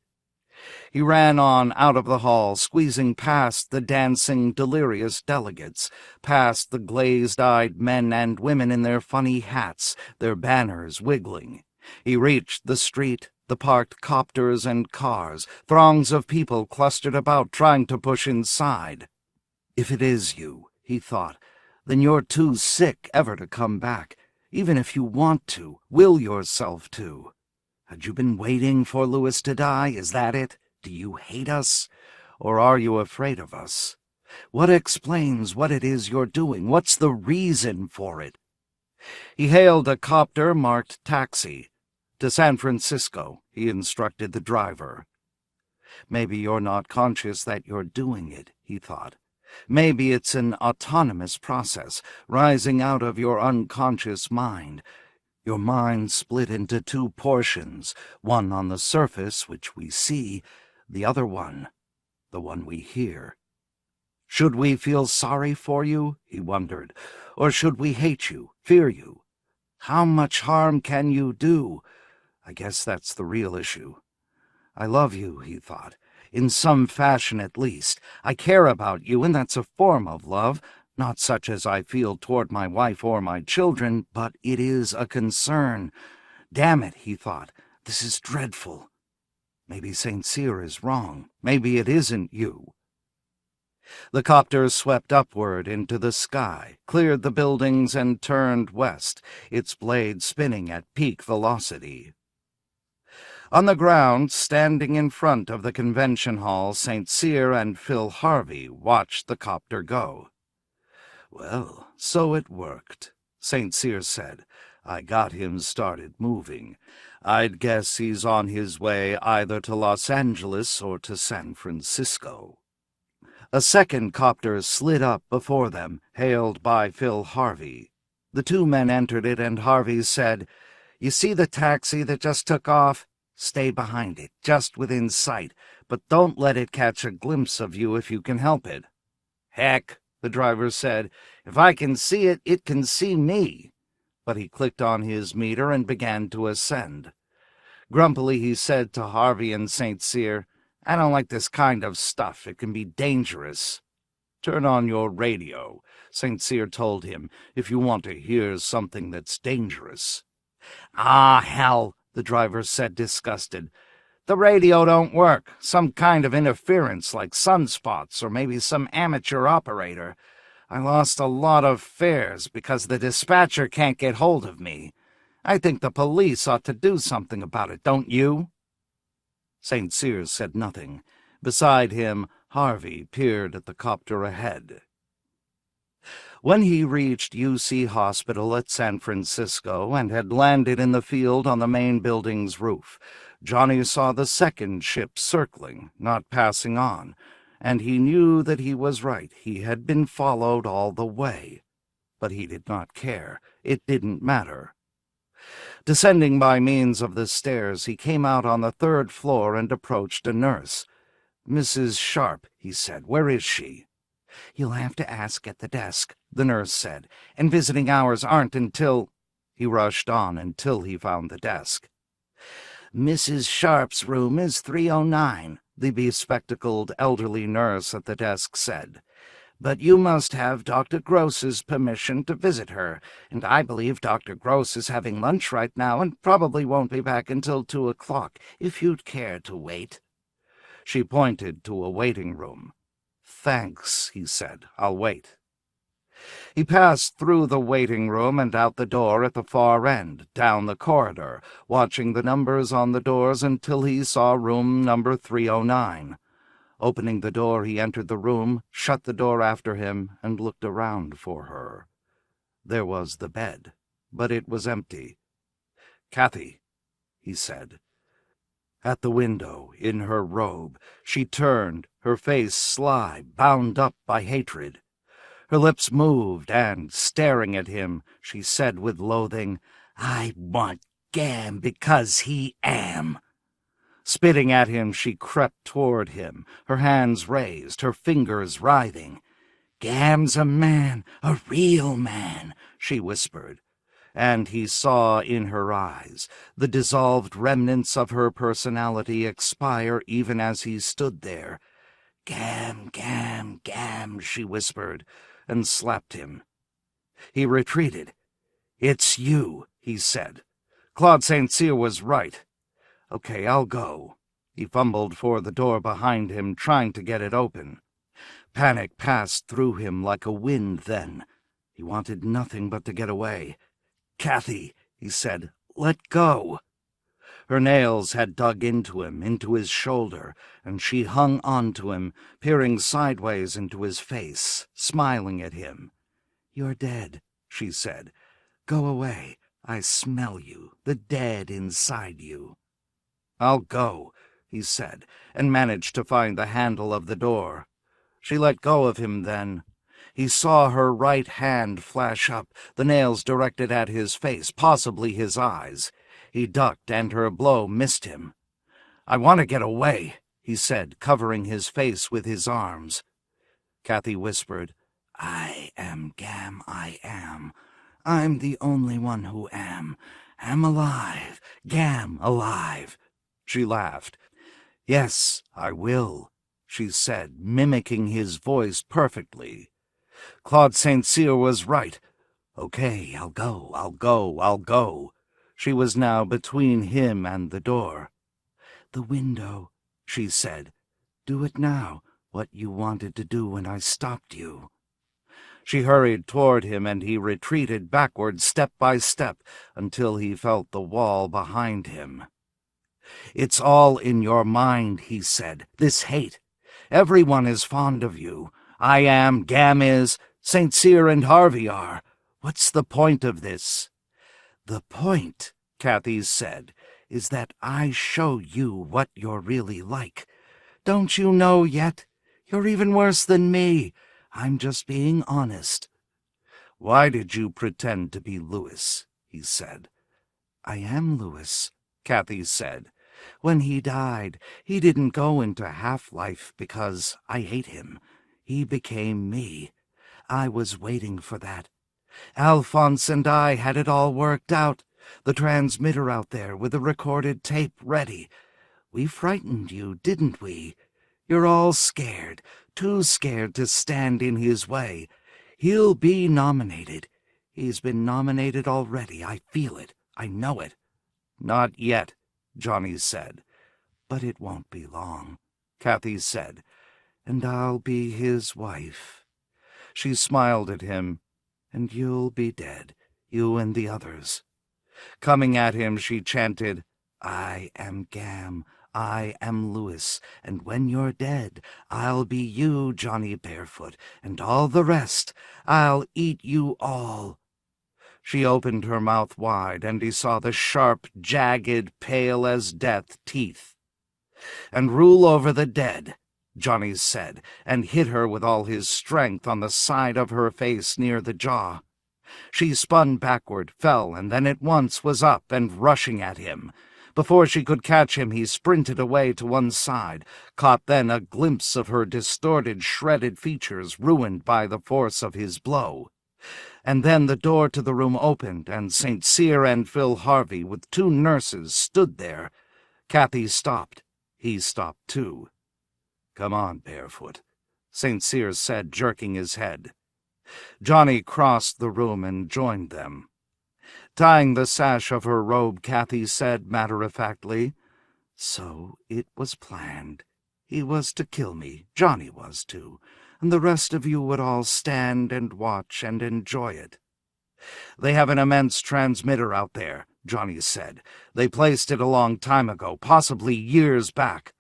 He ran on out of the hall, squeezing past the dancing, delirious delegates, past the glazed-eyed men and women in their funny hats, their banners wiggling. He reached the street, the parked copters and cars, throngs of people clustered about trying to push inside. If it is you, he thought, then you're too sick ever to come back, even if you want to, will yourself to. Had you been waiting for Louis to die? Is that it? Do you hate us? Or are you afraid of us? What explains what it is you're doing? What's the reason for it? He hailed a copter marked taxi. To San Francisco, he instructed the driver. Maybe you're not conscious that you're doing it, he thought. Maybe it's an autonomous process, rising out of your unconscious mind. Your mind split into two portions, one on the surface, which we see, the other one, the one we hear. Should we feel sorry for you, he wondered, or should we hate you, fear you? How much harm can you do? I guess that's the real issue. I love you, he thought, in some fashion at least. I care about you, and that's a form of love. Not such as I feel toward my wife or my children, but it is a concern. Damn it, he thought, this is dreadful. Maybe St. Cyr is wrong. Maybe it isn't you. The copter swept upward into the sky, cleared the buildings, and turned west, its blade spinning at peak velocity. On the ground, standing in front of the convention hall, St. Cyr and Phil Harvey watched the copter go. "Well, so it worked," St. Cyr said. "I got him started moving. I'd guess he's on his way either to Los Angeles or to San Francisco." A second copter slid up before them, hailed by Phil Harvey. The two men entered it, and Harvey said, "You see the taxi that just took off? Stay behind it, just within sight, but don't let it catch a glimpse of you if you can help it." "Heck," the driver said. "If I can see it, it can see me." But he clicked on his meter and began to ascend. Grumpily he said to Harvey and St. Cyr, "I don't like this kind of stuff. It can be dangerous." "Turn on your radio," St. Cyr told him, "if you want to hear something that's dangerous." "Ah, hell," the driver said, disgusted. "The radio don't work. Some kind of interference, like sunspots, or maybe some amateur operator. I lost a lot of fares because the dispatcher can't get hold of me. I think the police ought to do something about it, don't you?" St. Cyr said nothing. Beside him, Harvey peered at the copter ahead. When he reached UC Hospital at San Francisco and had landed in the field on the main building's roof, Johnny saw the second ship circling, not passing on, and he knew that he was right. He had been followed all the way. But he did not care. It didn't matter. Descending by means of the stairs, he came out on the third floor and approached a nurse. "Mrs. Sharp," he said. "Where is she?" "You'll have to ask at the desk," the nurse said, "and visiting hours aren't until—" He rushed on until he found the desk. "Mrs. Sharp's room is 309, the bespectacled elderly nurse at the desk said. "But you must have Dr. Gross's permission to visit her, and I believe Dr. Gross is having lunch right now and probably won't be back until 2 o'clock, if you'd care to wait." She pointed to a waiting room. "Thanks," he said. "I'll wait." He passed through the waiting room and out the door at the far end, down the corridor, watching the numbers on the doors until he saw room number 309. Opening the door, he entered the room, shut the door after him, and looked around for her. There was the bed, but it was empty. "Kathy," he said. At the window, in her robe, she turned, her face sly, bound up by hatred. Her lips moved, and, staring at him, she said with loathing, "I want Gam because he am." Spitting at him, she crept toward him, her hands raised, her fingers writhing. "Gam's a man, a real man," she whispered, and he saw in her eyes the dissolved remnants of her personality expire even as he stood there. "Gam, Gam, Gam," she whispered, and slapped him. He retreated. "It's you," he said. "Claude St. Cyr was right. Okay, I'll go." He fumbled for the door behind him, trying to get it open. Panic passed through him like a wind then. He wanted nothing but to get away. "Kathy," he said, "let go." Her nails had dug into him, into his shoulder, and she hung on to him, peering sideways into his face, smiling at him. "You're dead," she said. "Go away. I smell you, the dead inside you." "I'll go," he said, and managed to find the handle of the door. She let go of him then. He saw her right hand flash up, the nails directed at his face, possibly his eyes. He ducked, and her blow missed him. "I want to get away," he said, covering his face with his arms. Kathy whispered, "I am Gam, I am. I'm the only one who am alive, Gam alive." She laughed. "Yes, I will," she said, mimicking his voice perfectly. Claude St. Cyr was right. "Okay, I'll go, I'll go, I'll go." She was now between him and the door. "The window," she said. "Do it now, what you wanted to do when I stopped you." She hurried toward him, and he retreated backward step by step until he felt the wall behind him. "It's all in your mind," he said, "this hate. Everyone is fond of you. I am, Gam is, St. Cyr and Harvey are. What's the point of this?" "The point," Kathy said, "is that I show you what you're really like. Don't you know yet? You're even worse than me. I'm just being honest." "Why did you pretend to be Louis?" he said. "I am Louis," Kathy said. "When he died, he didn't go into half-life because I hate him. He became me. I was waiting for that. Alphonse and I had it all worked out, the transmitter out there with the recorded tape ready. We frightened you, didn't we? You're all scared, too scared to stand in his way. He'll be nominated. He's been nominated already. I feel it. I know it." "Not yet," Johnny said. "But it won't be long," Kathy said, "and I'll be his wife." She smiled at him. "And you'll be dead, you and the others." Coming at him, she chanted, "I am Gam, I am Louis, and when you're dead, I'll be you, Johnny Barefoot, and all the rest. I'll eat you all." She opened her mouth wide, and he saw the sharp, jagged, pale-as-death teeth. "And rule over the dead," Johnny said, and hit her with all his strength on the side of her face near the jaw. She spun backward, fell, and then at once was up and rushing at him. Before she could catch him, he sprinted away to one side, caught then a glimpse of her distorted, shredded features ruined by the force of his blow. And then the door to the room opened, and St. Cyr and Phil Harvey, with two nurses, stood there. Kathy stopped. He stopped too. "Come on, Barefoot," St. Cyr said, jerking his head. Johnny crossed the room and joined them. Tying the sash of her robe, Kathy said matter-of-factly, "So it was planned. He was to kill me, Johnny was too, and the rest of you would all stand and watch and enjoy it. They have an immense transmitter out there, Johnny said. They placed it a long time ago, possibly years back.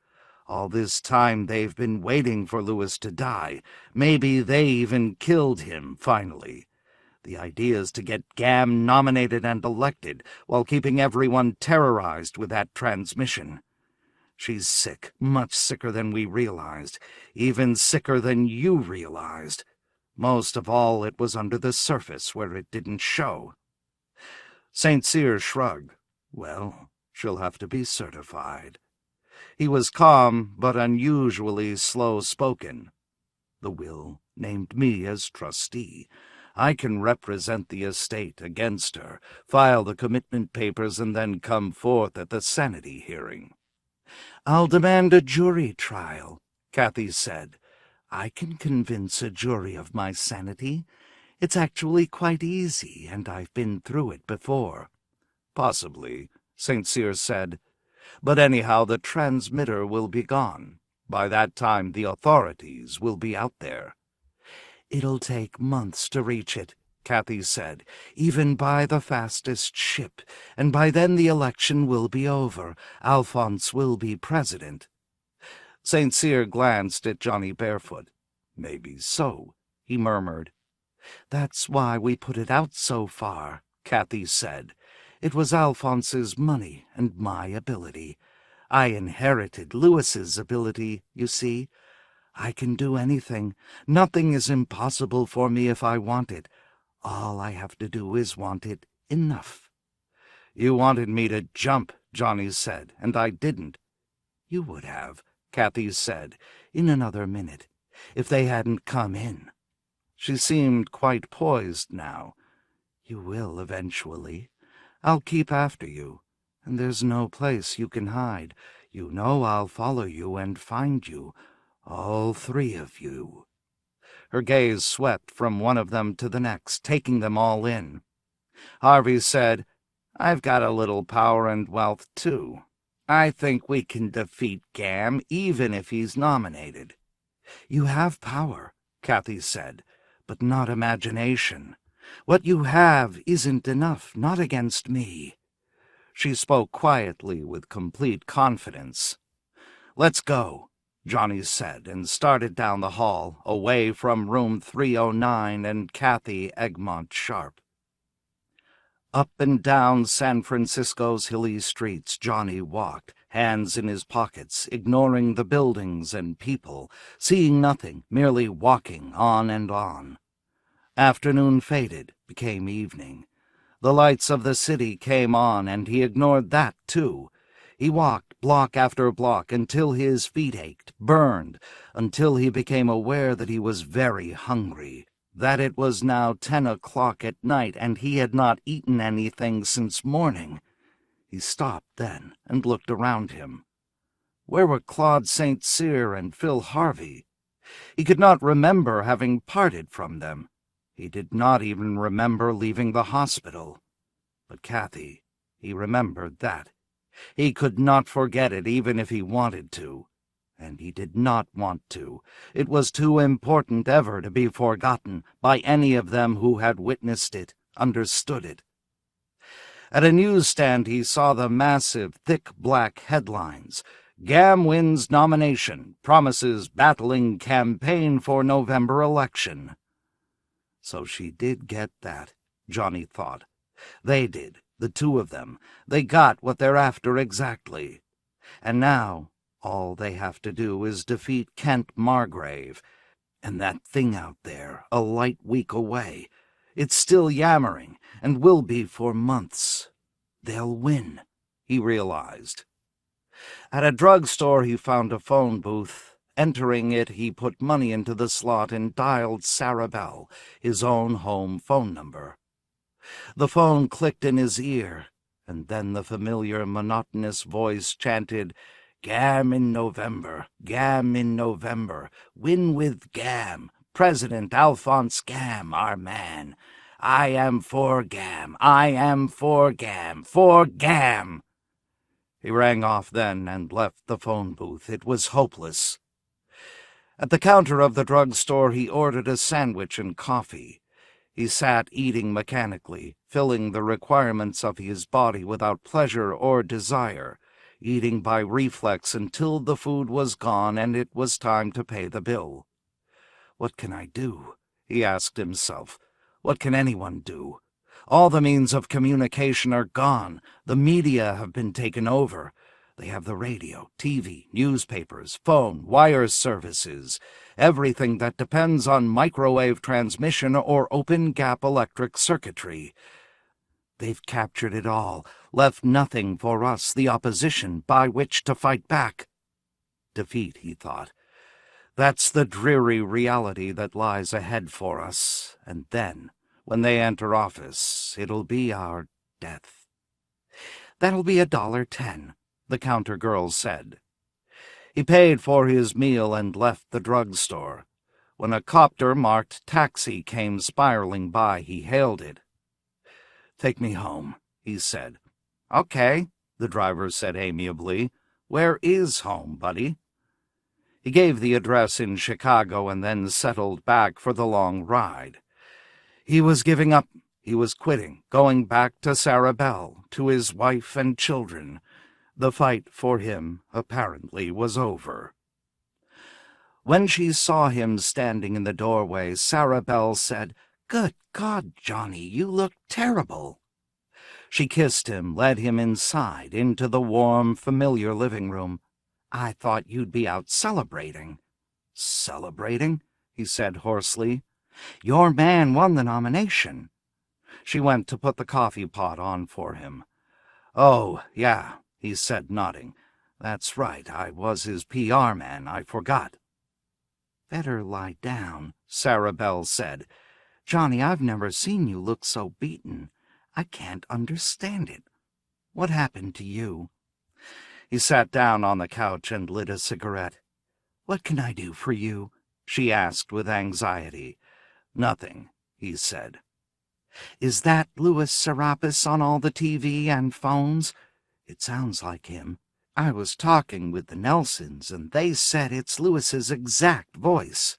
All this time they've been waiting for Lewis to die. Maybe they even killed him, finally. The idea is to get Gam nominated and elected, while keeping everyone terrorized with that transmission. She's sick, much sicker than we realized, even sicker than you realized. Most of all, it was under the surface where it didn't show. St. Cyr shrugged. Well, she'll have to be certified. He was calm, but unusually slow-spoken. The will named me as trustee. I can represent the estate against her, file the commitment papers, and then come forth at the sanity hearing. I'll demand a jury trial, Kathy said. I can convince a jury of my sanity. It's actually quite easy, and I've been through it before. Possibly, St. Cyr said. But anyhow, the transmitter will be gone. By that time, the authorities will be out there. It'll take months to reach it, Kathy said, even by the fastest ship, and by then the election will be over. Alphonse will be president. St. Cyr glanced at Johnny Barefoot. Maybe so, he murmured. That's why we put it out so far, Kathy said. It was Alphonse's money and my ability. I inherited Lewis's ability, you see. I can do anything. Nothing is impossible for me if I want it. All I have to do is want it enough. You wanted me to jump, Johnny said, and I didn't. You would have, Kathy said, in another minute, if they hadn't come in. She seemed quite poised now. You will eventually. I'll keep after you, and there's no place you can hide. You know I'll follow you and find you, all three of you. Her gaze swept from one of them to the next, taking them all in. Harvey said, I've got a little power and wealth, too. I think we can defeat Gam, even if he's nominated. You have power, Kathy said, but not imagination. What you have isn't enough, not against me. She spoke quietly with complete confidence. Let's go, Johnny said, and started down the hall, away from room 309 and Kathy Egmont Sharp. Up and down San Francisco's hilly streets Johnny walked, hands in his pockets, ignoring the buildings and people, seeing nothing, merely walking on and on. Afternoon faded, became evening. The lights of the city came on, and he ignored that, too. He walked block after block until his feet ached, burned, until he became aware that he was very hungry, that it was now 10 o'clock at night, and he had not eaten anything since morning. He stopped then and looked around him. Where were Claude St. Cyr and Phil Harvey? He could not remember having parted from them. He did not even remember leaving the hospital. But Kathy, he remembered that. He could not forget it even if he wanted to. And he did not want to. It was too important ever to be forgotten by any of them who had witnessed it, understood it. At a newsstand he saw the massive, thick black headlines. Gam wins nomination, promises battling campaign for November election. So she did get that, Johnny thought. They did, the two of them. They got what they're after exactly. And now all they have to do is defeat Kent Margrave. And that thing out there, a light week away, it's still yammering, and will be for months. They'll win, he realized. At a drugstore he found a phone booth. Entering it, he put money into the slot and dialed Sarah Bell, his own home phone number. The phone clicked in his ear, and then the familiar, monotonous voice chanted, Gam in November, Gam in November, win with Gam, President Alphonse Gam, our man. I am for Gam, I am for Gam, for Gam. He rang off then and left the phone booth. It was hopeless. At the counter of the drugstore, he ordered a sandwich and coffee. He sat eating mechanically, filling the requirements of his body without pleasure or desire, eating by reflex until the food was gone and it was time to pay the bill. What can I do? He asked himself. What can anyone do? All the means of communication are gone. The media have been taken over. They have the radio, TV, newspapers, phone, wire services, everything that depends on microwave transmission or open-gap electric circuitry. They've captured it all, left nothing for us, the opposition, by which to fight back. Defeat, he thought. That's the dreary reality that lies ahead for us, and then, when they enter office, it'll be our death. That'll be $1.10, the counter girl said. He paid for his meal and left the drugstore. When a copter marked taxi came spiraling by, he hailed it. "Take me home," he said. "Okay," the driver said amiably. "Where is home, buddy?" He gave the address in Chicago and then settled back for the long ride. He was giving up. He was quitting, going back to Sarah Bell, to his wife and children. The fight for him, apparently, was over. When she saw him standing in the doorway, Sarah Bell said, "Good God, Johnny, you look terrible." She kissed him, led him inside, into the warm, familiar living room. "I thought you'd be out celebrating." "Celebrating?" he said hoarsely. "Your man won the nomination." She went to put the coffee pot on for him. "Oh, yeah," he said, nodding. "That's right, I was his PR man. I forgot." "Better lie down," Sarah Bell said. "Johnny, I've never seen you look so beaten. I can't understand it. What happened to you?" He sat down on the couch and lit a cigarette. "What can I do for you?" she asked with anxiety. "Nothing," he said. "Is that Louis Serapis on all the TV and phones?" "It sounds like him. I was talking with the Nelsons, and they said it's Louis's exact voice."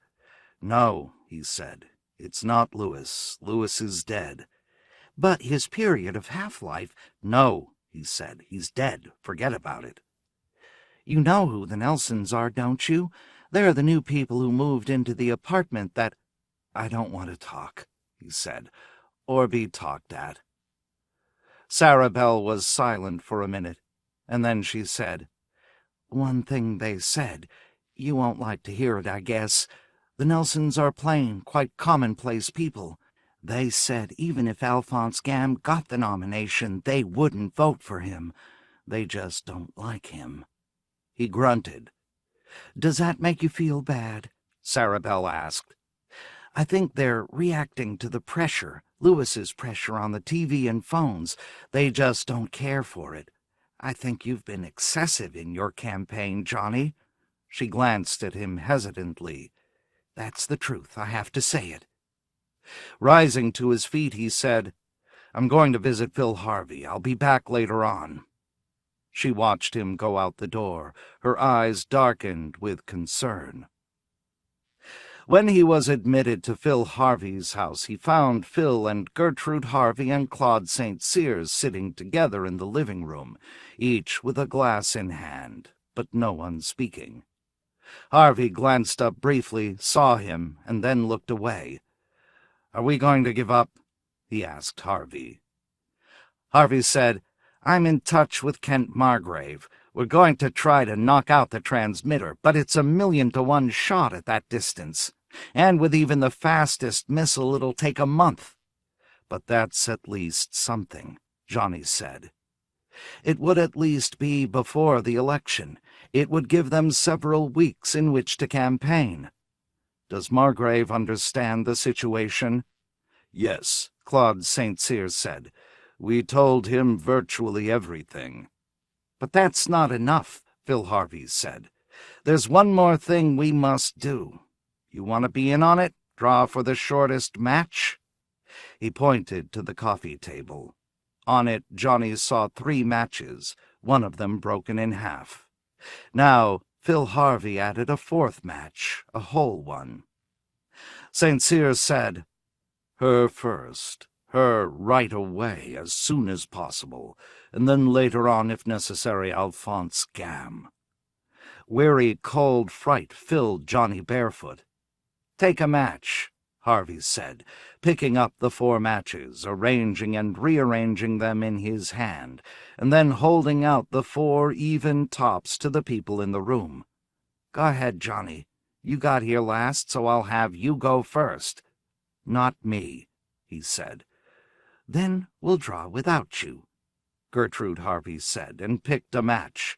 "No," he said. "It's not Louis. Louis is dead." "But his period of half-life—" "No," he said. "He's dead. Forget about it." "You know who the Nelsons are, don't you? They're the new people who moved into the apartment that—" "I don't want to talk," he said, "or be talked at." Sarah Bell was silent for a minute, and then she said, "One thing they said. You won't like to hear it, I guess. The Nelsons are plain, quite commonplace people. They said even if Alphonse Gamme got the nomination, they wouldn't vote for him. They just don't like him." He grunted. "Does that make you feel bad?" Sarah Bell asked. "I think they're reacting to the pressure, Louis's pressure on the TV and phones. They just don't care for it. I think you've been excessive in your campaign, Johnny." She glanced at him hesitantly. "That's the truth. I have to say it." Rising to his feet, he said, "I'm going to visit Phil Harvey. I'll be back later on." She watched him go out the door, her eyes darkened with concern. When he was admitted to Phil Harvey's house, he found Phil and Gertrude Harvey and Claude St. Cyrs sitting together in the living room, each with a glass in hand, but no one speaking. Harvey glanced up briefly, saw him, and then looked away. "Are we going to give up?" he asked Harvey. Harvey said, "I'm in touch with Kent Margrave. We're going to try to knock out the transmitter, but it's 1,000,000 to 1 shot at that distance. And with even the fastest missile, it'll take a month." "But that's at least something," Johnny said. "It would at least be before the election. It would give them several weeks in which to campaign." "Does Margrave understand the situation?" "Yes," Claude St. Cyr said. "We told him virtually everything." "But that's not enough," Phil Harvey said. "There's one more thing we must do. You want to be in on it? Draw for the shortest match?" He pointed to the coffee table. On it, Johnny saw 3 matches, one of them broken in half. Now Phil Harvey added a fourth match, a whole one. St. Cyr said, "Her first. Her right away, as soon as possible, and then later on, if necessary, Alphonse Gam." Weary, cold fright filled Johnny Barefoot. "Take a match," Harvey said, picking up the 4 matches, arranging and rearranging them in his hand, and then holding out the 4 even tops to the people in the room. "Go ahead, Johnny. You got here last, so I'll have you go first." "Not me," he said. "Then we'll draw without you," Gertrude Harvey said, and picked a match.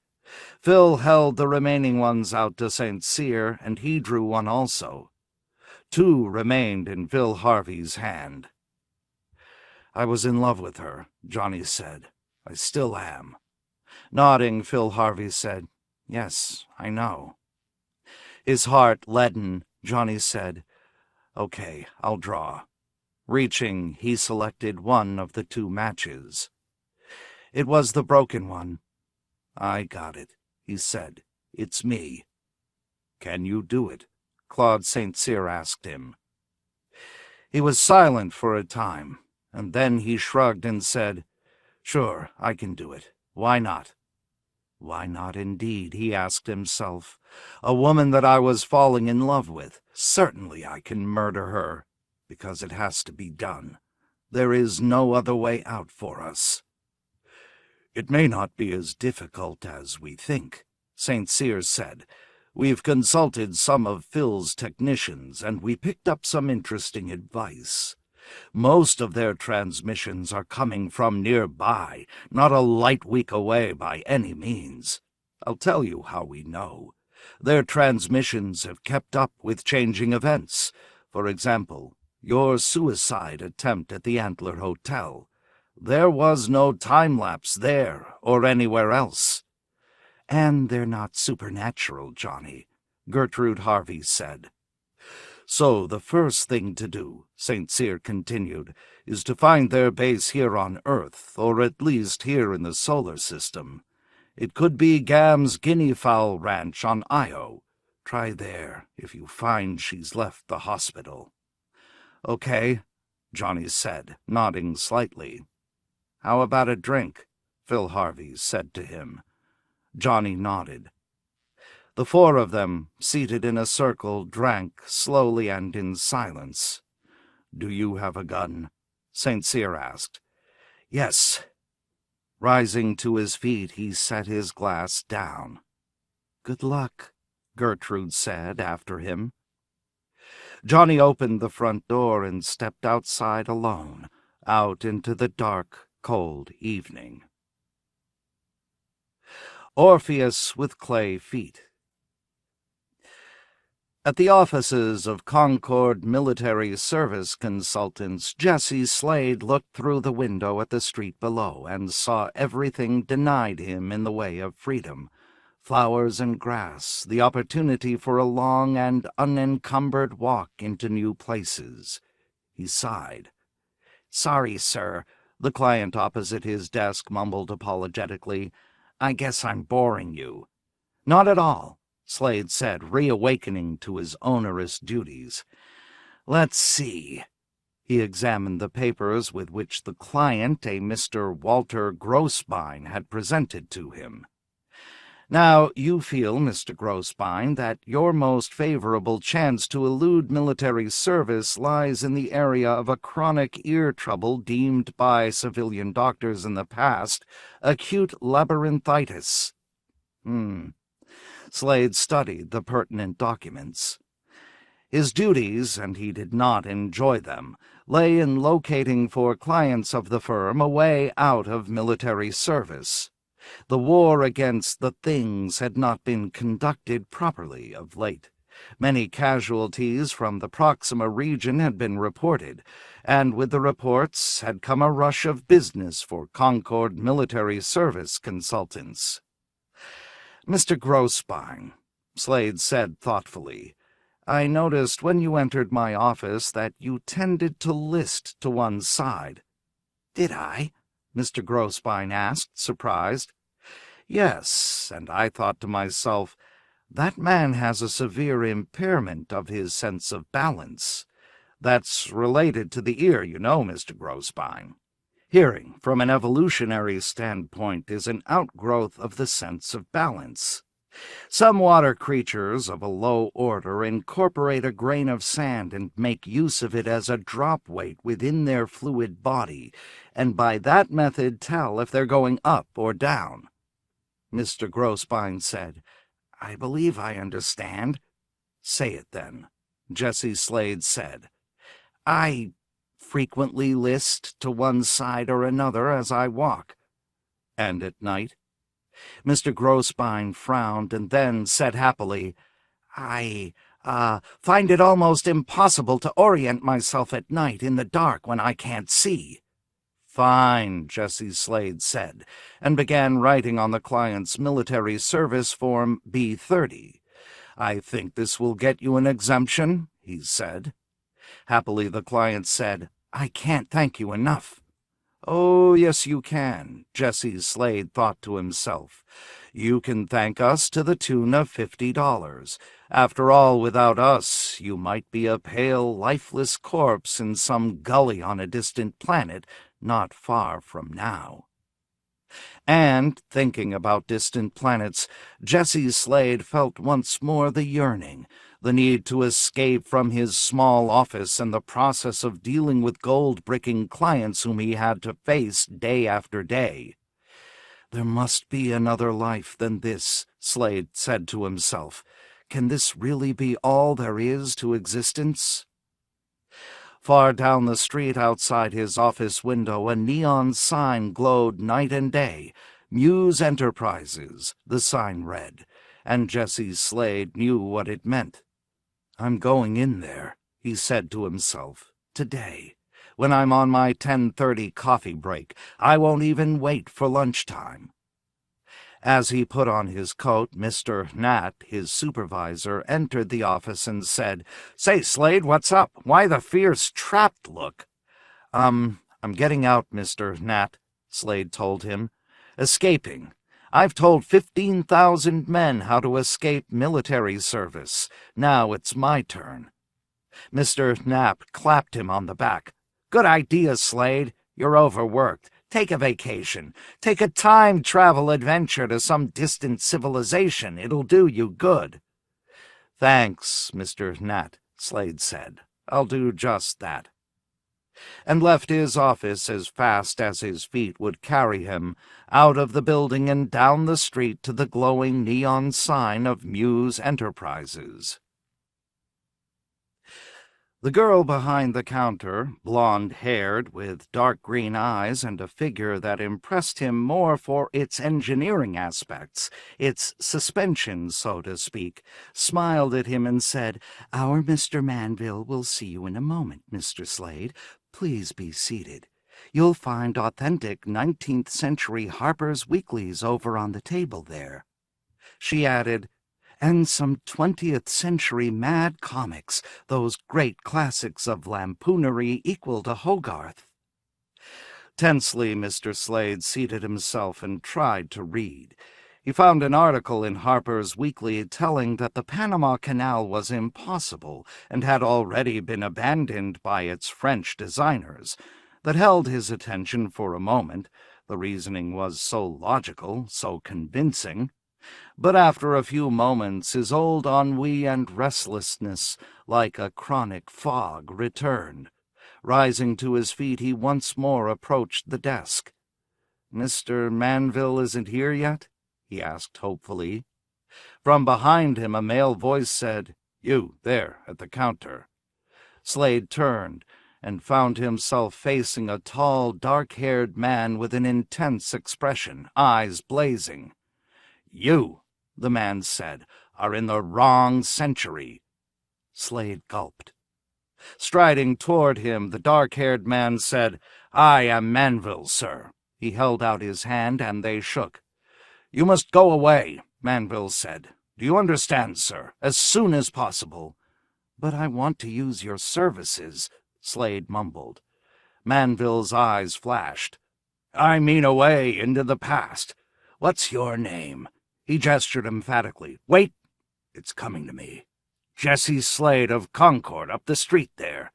Phil held the remaining ones out to St. Cyr, and he drew one also. 2 remained in Phil Harvey's hand. "I was in love with her," Johnny said. "I still am." Nodding, Phil Harvey said, "Yes, I know." His heart leaden, Johnny said, "Okay, I'll draw." Reaching, he selected one of the 2 matches. It was the broken one. "I got it," he said. "It's me." "Can you do it?" Claude St. Cyr asked him. He was silent for a time, and then he shrugged and said, "Sure, I can do it. Why not?" Why not indeed, he asked himself. A woman that I was falling in love with. Certainly I can murder her, because it has to be done. There is no other way out for us. "It may not be as difficult as we think," St. Cyr said. "We've consulted some of Phil's technicians, and we picked up some interesting advice. Most of their transmissions are coming from nearby, not a light week away by any means. I'll tell you how we know. Their transmissions have kept up with changing events. For example, your suicide attempt at the Antler Hotel. There was no time-lapse there or anywhere else." "And they're not supernatural, Johnny," Gertrude Harvey said. "So the first thing to do," St. Cyr continued, "is to find their base here on Earth, or at least here in the solar system. It could be Gam's guinea fowl ranch on Io. Try there, if you find she's left the hospital." "Okay," Johnny said, nodding slightly. "How about a drink?" Phil Harvey said to him. Johnny nodded. The 4 of them, seated in a circle, drank slowly and in silence. "Do you have a gun?" St. Cyr asked. "Yes." Rising to his feet, he set his glass down. "Good luck," Gertrude said after him. Johnny opened the front door and stepped outside alone, out into the dark, cold evening. Orpheus with clay feet. At the offices of Concord Military Service Consultants, Jesse Slade looked through the window at the street below and saw everything denied him in the way of freedom. Flowers and grass, the opportunity for a long and unencumbered walk into new places. He sighed. "Sorry, sir," the client opposite his desk mumbled apologetically. "I guess I'm boring you." "Not at all," Slade said, reawakening to his onerous duties. "Let's see." He examined the papers with which the client, a Mr. Walter Grosbein, had presented to him. "Now, you feel, Mr. Grosbein, that your most favorable chance to elude military service lies in the area of a chronic ear trouble deemed by civilian doctors in the past acute labyrinthitis." Slade studied the pertinent documents. His duties, and he did not enjoy them, lay in locating for clients of the firm a way out of military service. The war against the Things had not been conducted properly of late. Many casualties from the Proxima region had been reported, and with the reports had come a rush of business for Concord Military Service Consultants. "Mr. Grosbein," Slade said thoughtfully, "I noticed when you entered my office that you tended to list to one side." "Did I?" Mr. Grosbein asked, surprised. Yes, and I thought to myself, that man has a severe impairment of his sense of balance. That's related to the ear, you know, Mr. Grosbein. Hearing, from an evolutionary standpoint, is an outgrowth of the sense of balance. Some water creatures of a low order incorporate a grain of sand and make use of it as a drop weight within their fluid body, and by that method tell if they're going up or down. Mr. Grosbein said, "I believe I understand." "Say it, then," Jesse Slade said. "I frequently list to one side or another as I walk." "And at night?" Mr. Grosbein frowned and then said happily, "I find it almost impossible to orient myself at night in the dark when I can't see." "Fine," Jesse Slade said, and began writing on the client's military service form B-30. "I think this will get you an exemption," he said. Happily, the client said, "I can't thank you enough." "Oh, yes, you can," Jesse Slade thought to himself. "You can thank us to the tune of $50. After all, without us, you might be a pale, lifeless corpse in some gully on a distant planet not far from now." And, thinking about distant planets, Jesse Slade felt once more the yearning, the need to escape from his small office and the process of dealing with gold-bricking clients whom he had to face day after day. "There must be another life than this," Slade said to himself. "Can this really be all there is to existence?" Far down the street outside his office window, a neon sign glowed night and day. "Muse Enterprises," the sign read, and Jesse Slade knew what it meant. "I'm going in there," he said to himself, "today, when I'm on my 10:30 coffee break. I won't even wait for lunchtime." As he put on his coat, Mr. Nat, his supervisor, entered the office and said, "Say, Slade, what's up? Why the fierce, trapped look?" I'm getting out, Mr. Nat," Slade told him. "Escaping. I've told 15,000 men how to escape military service. Now it's my turn." Mr. Knapp clapped him on the back. "Good idea, Slade. You're overworked. Take a vacation. Take a time travel adventure to some distant civilization. It'll do you good." "Thanks, Mr. Nat," Slade said. "I'll do just that." And left his office as fast as his feet would carry him, out of the building and down the street to the glowing neon sign of Muse Enterprises. The girl behind the counter, blonde-haired, with dark green eyes and a figure that impressed him more for its engineering aspects, its suspension, so to speak, smiled at him and said, "Our Mr. Manville will see you in a moment, Mr. Slade. Please be seated. You'll find authentic 19th century Harper's Weeklies over on the table there." She added, "And some 20th century mad comics, those great classics of lampoonery equal to Hogarth." Tensely, Mr. Slade seated himself and tried to read. He found an article in Harper's Weekly telling that the Panama Canal was impossible and had already been abandoned by its French designers. That held his attention for a moment. The reasoning was so logical, so convincing. But after a few moments his old ennui and restlessness, like a chronic fog, returned. Rising to his feet, he once more approached the desk. "Mr. Manville isn't here yet?" he asked hopefully. From behind him a male voice said, "You, there, at the counter." Slade turned and found himself facing a tall, dark-haired man with an intense expression, eyes blazing. "You," the man said, "are in the wrong century." Slade gulped. Striding toward him, the dark-haired man said, "I am Manville, sir." He held out his hand, and they shook. "You must go away," Manville said. "Do you understand, sir? As soon as possible." "But I want to use your services," Slade mumbled. Manville's eyes flashed. "I mean away into the past. What's your name?" He gestured emphatically. "Wait, it's coming to me. Jesse Slade of Concord, up the street there."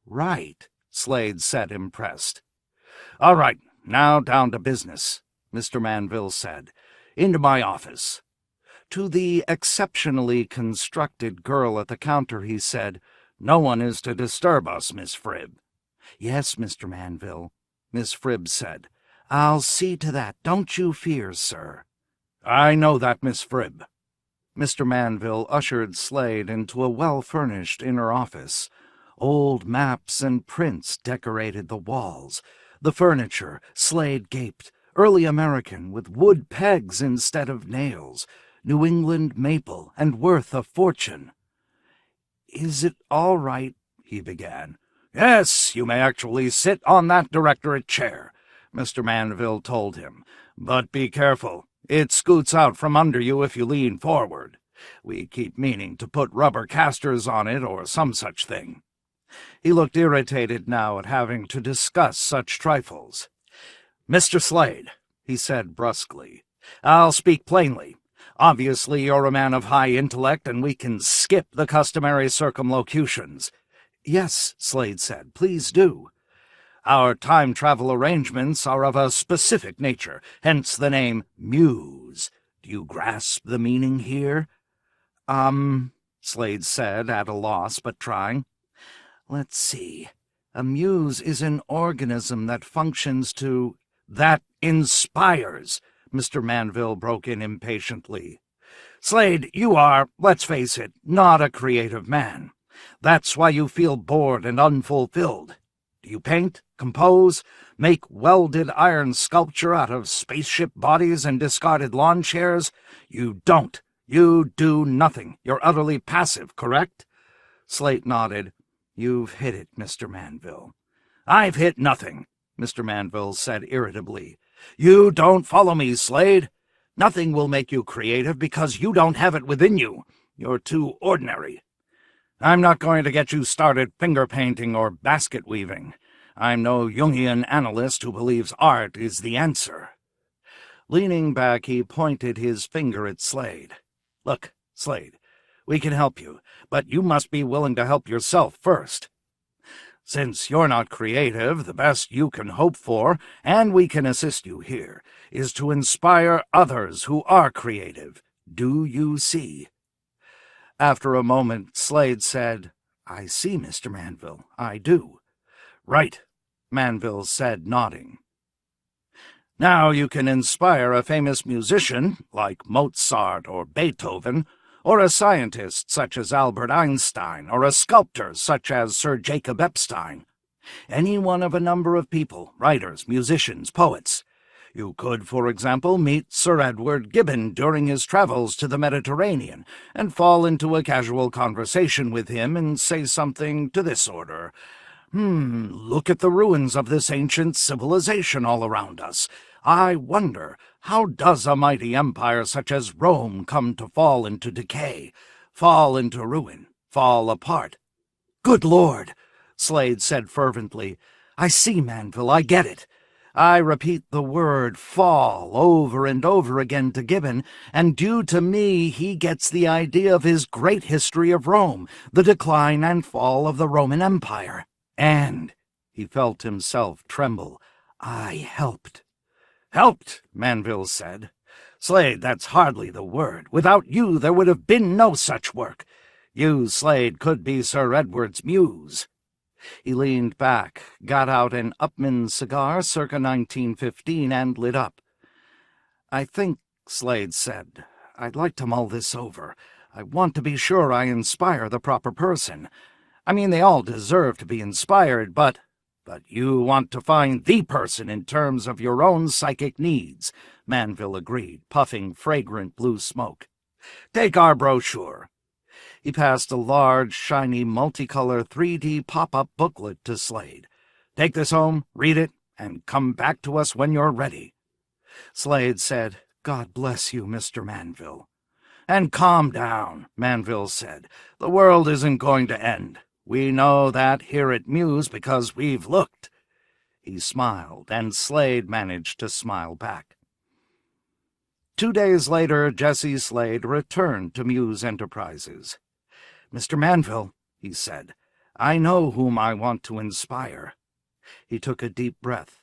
"Right," Slade said, impressed. "All right, now down to business," Mr. Manville said. "Into my office." To the exceptionally constructed girl at the counter he said, "No one is to disturb us, Miss Fribb." "Yes, Mr. Manville," Miss Fribb said. "I'll see to that, don't you fear, sir." "I know that, Miss Fribb." Mr. Manville ushered Slade into a well-furnished inner office. Old maps and prints decorated the walls. The furniture, Slade gaped, early American with wood pegs instead of nails, New England maple and worth a fortune. "Is it all right?" he began. "Yes, you may actually sit on that directorate chair," Mr. Manville told him. "But be careful. It scoots out from under you if you lean forward. We keep meaning to put rubber casters on it or some such thing." He looked irritated now at having to discuss such trifles. "Mr. Slade," he said brusquely, "I'll speak plainly. Obviously you're a man of high intellect, and we can skip the customary circumlocutions." "Yes," Slade said, "please do." "Our time-travel arrangements are of a specific nature, hence the name Muse. Do you grasp the meaning here?" Slade said, at a loss, but trying. "Let's see. A muse is an organism that functions to—" "That inspires," Mr. Manville broke in impatiently. "Slade, you are, let's face it, not a creative man. That's why you feel bored and unfulfilled. Do you paint, compose, make welded iron sculpture out of spaceship bodies and discarded lawn chairs? You don't. You do nothing. You're utterly passive, correct?" Slade nodded. "You've hit it, Mr. Manville." "I've hit nothing," Mr. Manville said irritably. "You don't follow me, Slade. Nothing will make you creative because you don't have it within you. You're too ordinary. I'm not going to get you started finger-painting or basket-weaving. I'm no Jungian analyst who believes art is the answer." Leaning back, he pointed his finger at Slade. "Look, Slade, we can help you, but you must be willing to help yourself first. Since you're not creative, the best you can hope for, and we can assist you here, is to inspire others who are creative. Do you see?" After a moment, Slade said, "I see, Mr. Manville, I do." "Right," Manville said, nodding. "Now you can inspire a famous musician, like Mozart or Beethoven, or a scientist such as Albert Einstein, or a sculptor such as Sir Jacob Epstein. Any one of a number of people, writers, musicians, poets. You could, for example, meet Sir Edward Gibbon during his travels to the Mediterranean, and fall into a casual conversation with him and say something to this order. Look at the ruins of this ancient civilization all around us. I wonder, how does a mighty empire such as Rome come to fall into decay, fall into ruin, fall apart?" "Good Lord!" Slade said fervently. "I see, Manville, I get it. I repeat the word fall over and over again to Gibbon, and due to me he gets the idea of his great history of Rome, the decline and fall of the Roman Empire. And," he felt himself tremble, "I helped." "Helped," Manville said. "Slade, that's hardly the word. Without you there would have been no such work. You, Slade, could be Sir Edward's muse." He leaned back, got out an Upmann cigar circa 1915, and lit up. "I think," Slade said, "I'd like to mull this over. I want to be sure I inspire the proper person. I mean, they all deserve to be inspired, but you want to find the person in terms of your own psychic needs," Manville agreed, puffing fragrant blue smoke. "Take our brochure." He passed a large, shiny, multicolor 3D pop-up booklet to Slade. "Take this home, read it, and come back to us when you're ready." Slade said, "God bless you, Mr. Manville." "And calm down," Manville said. "The world isn't going to end. We know that here at Muse because we've looked." He smiled, and Slade managed to smile back. 2 days later, Jesse Slade returned to Muse Enterprises. "Mr. Manville," he said, "I know whom I want to inspire." He took a deep breath.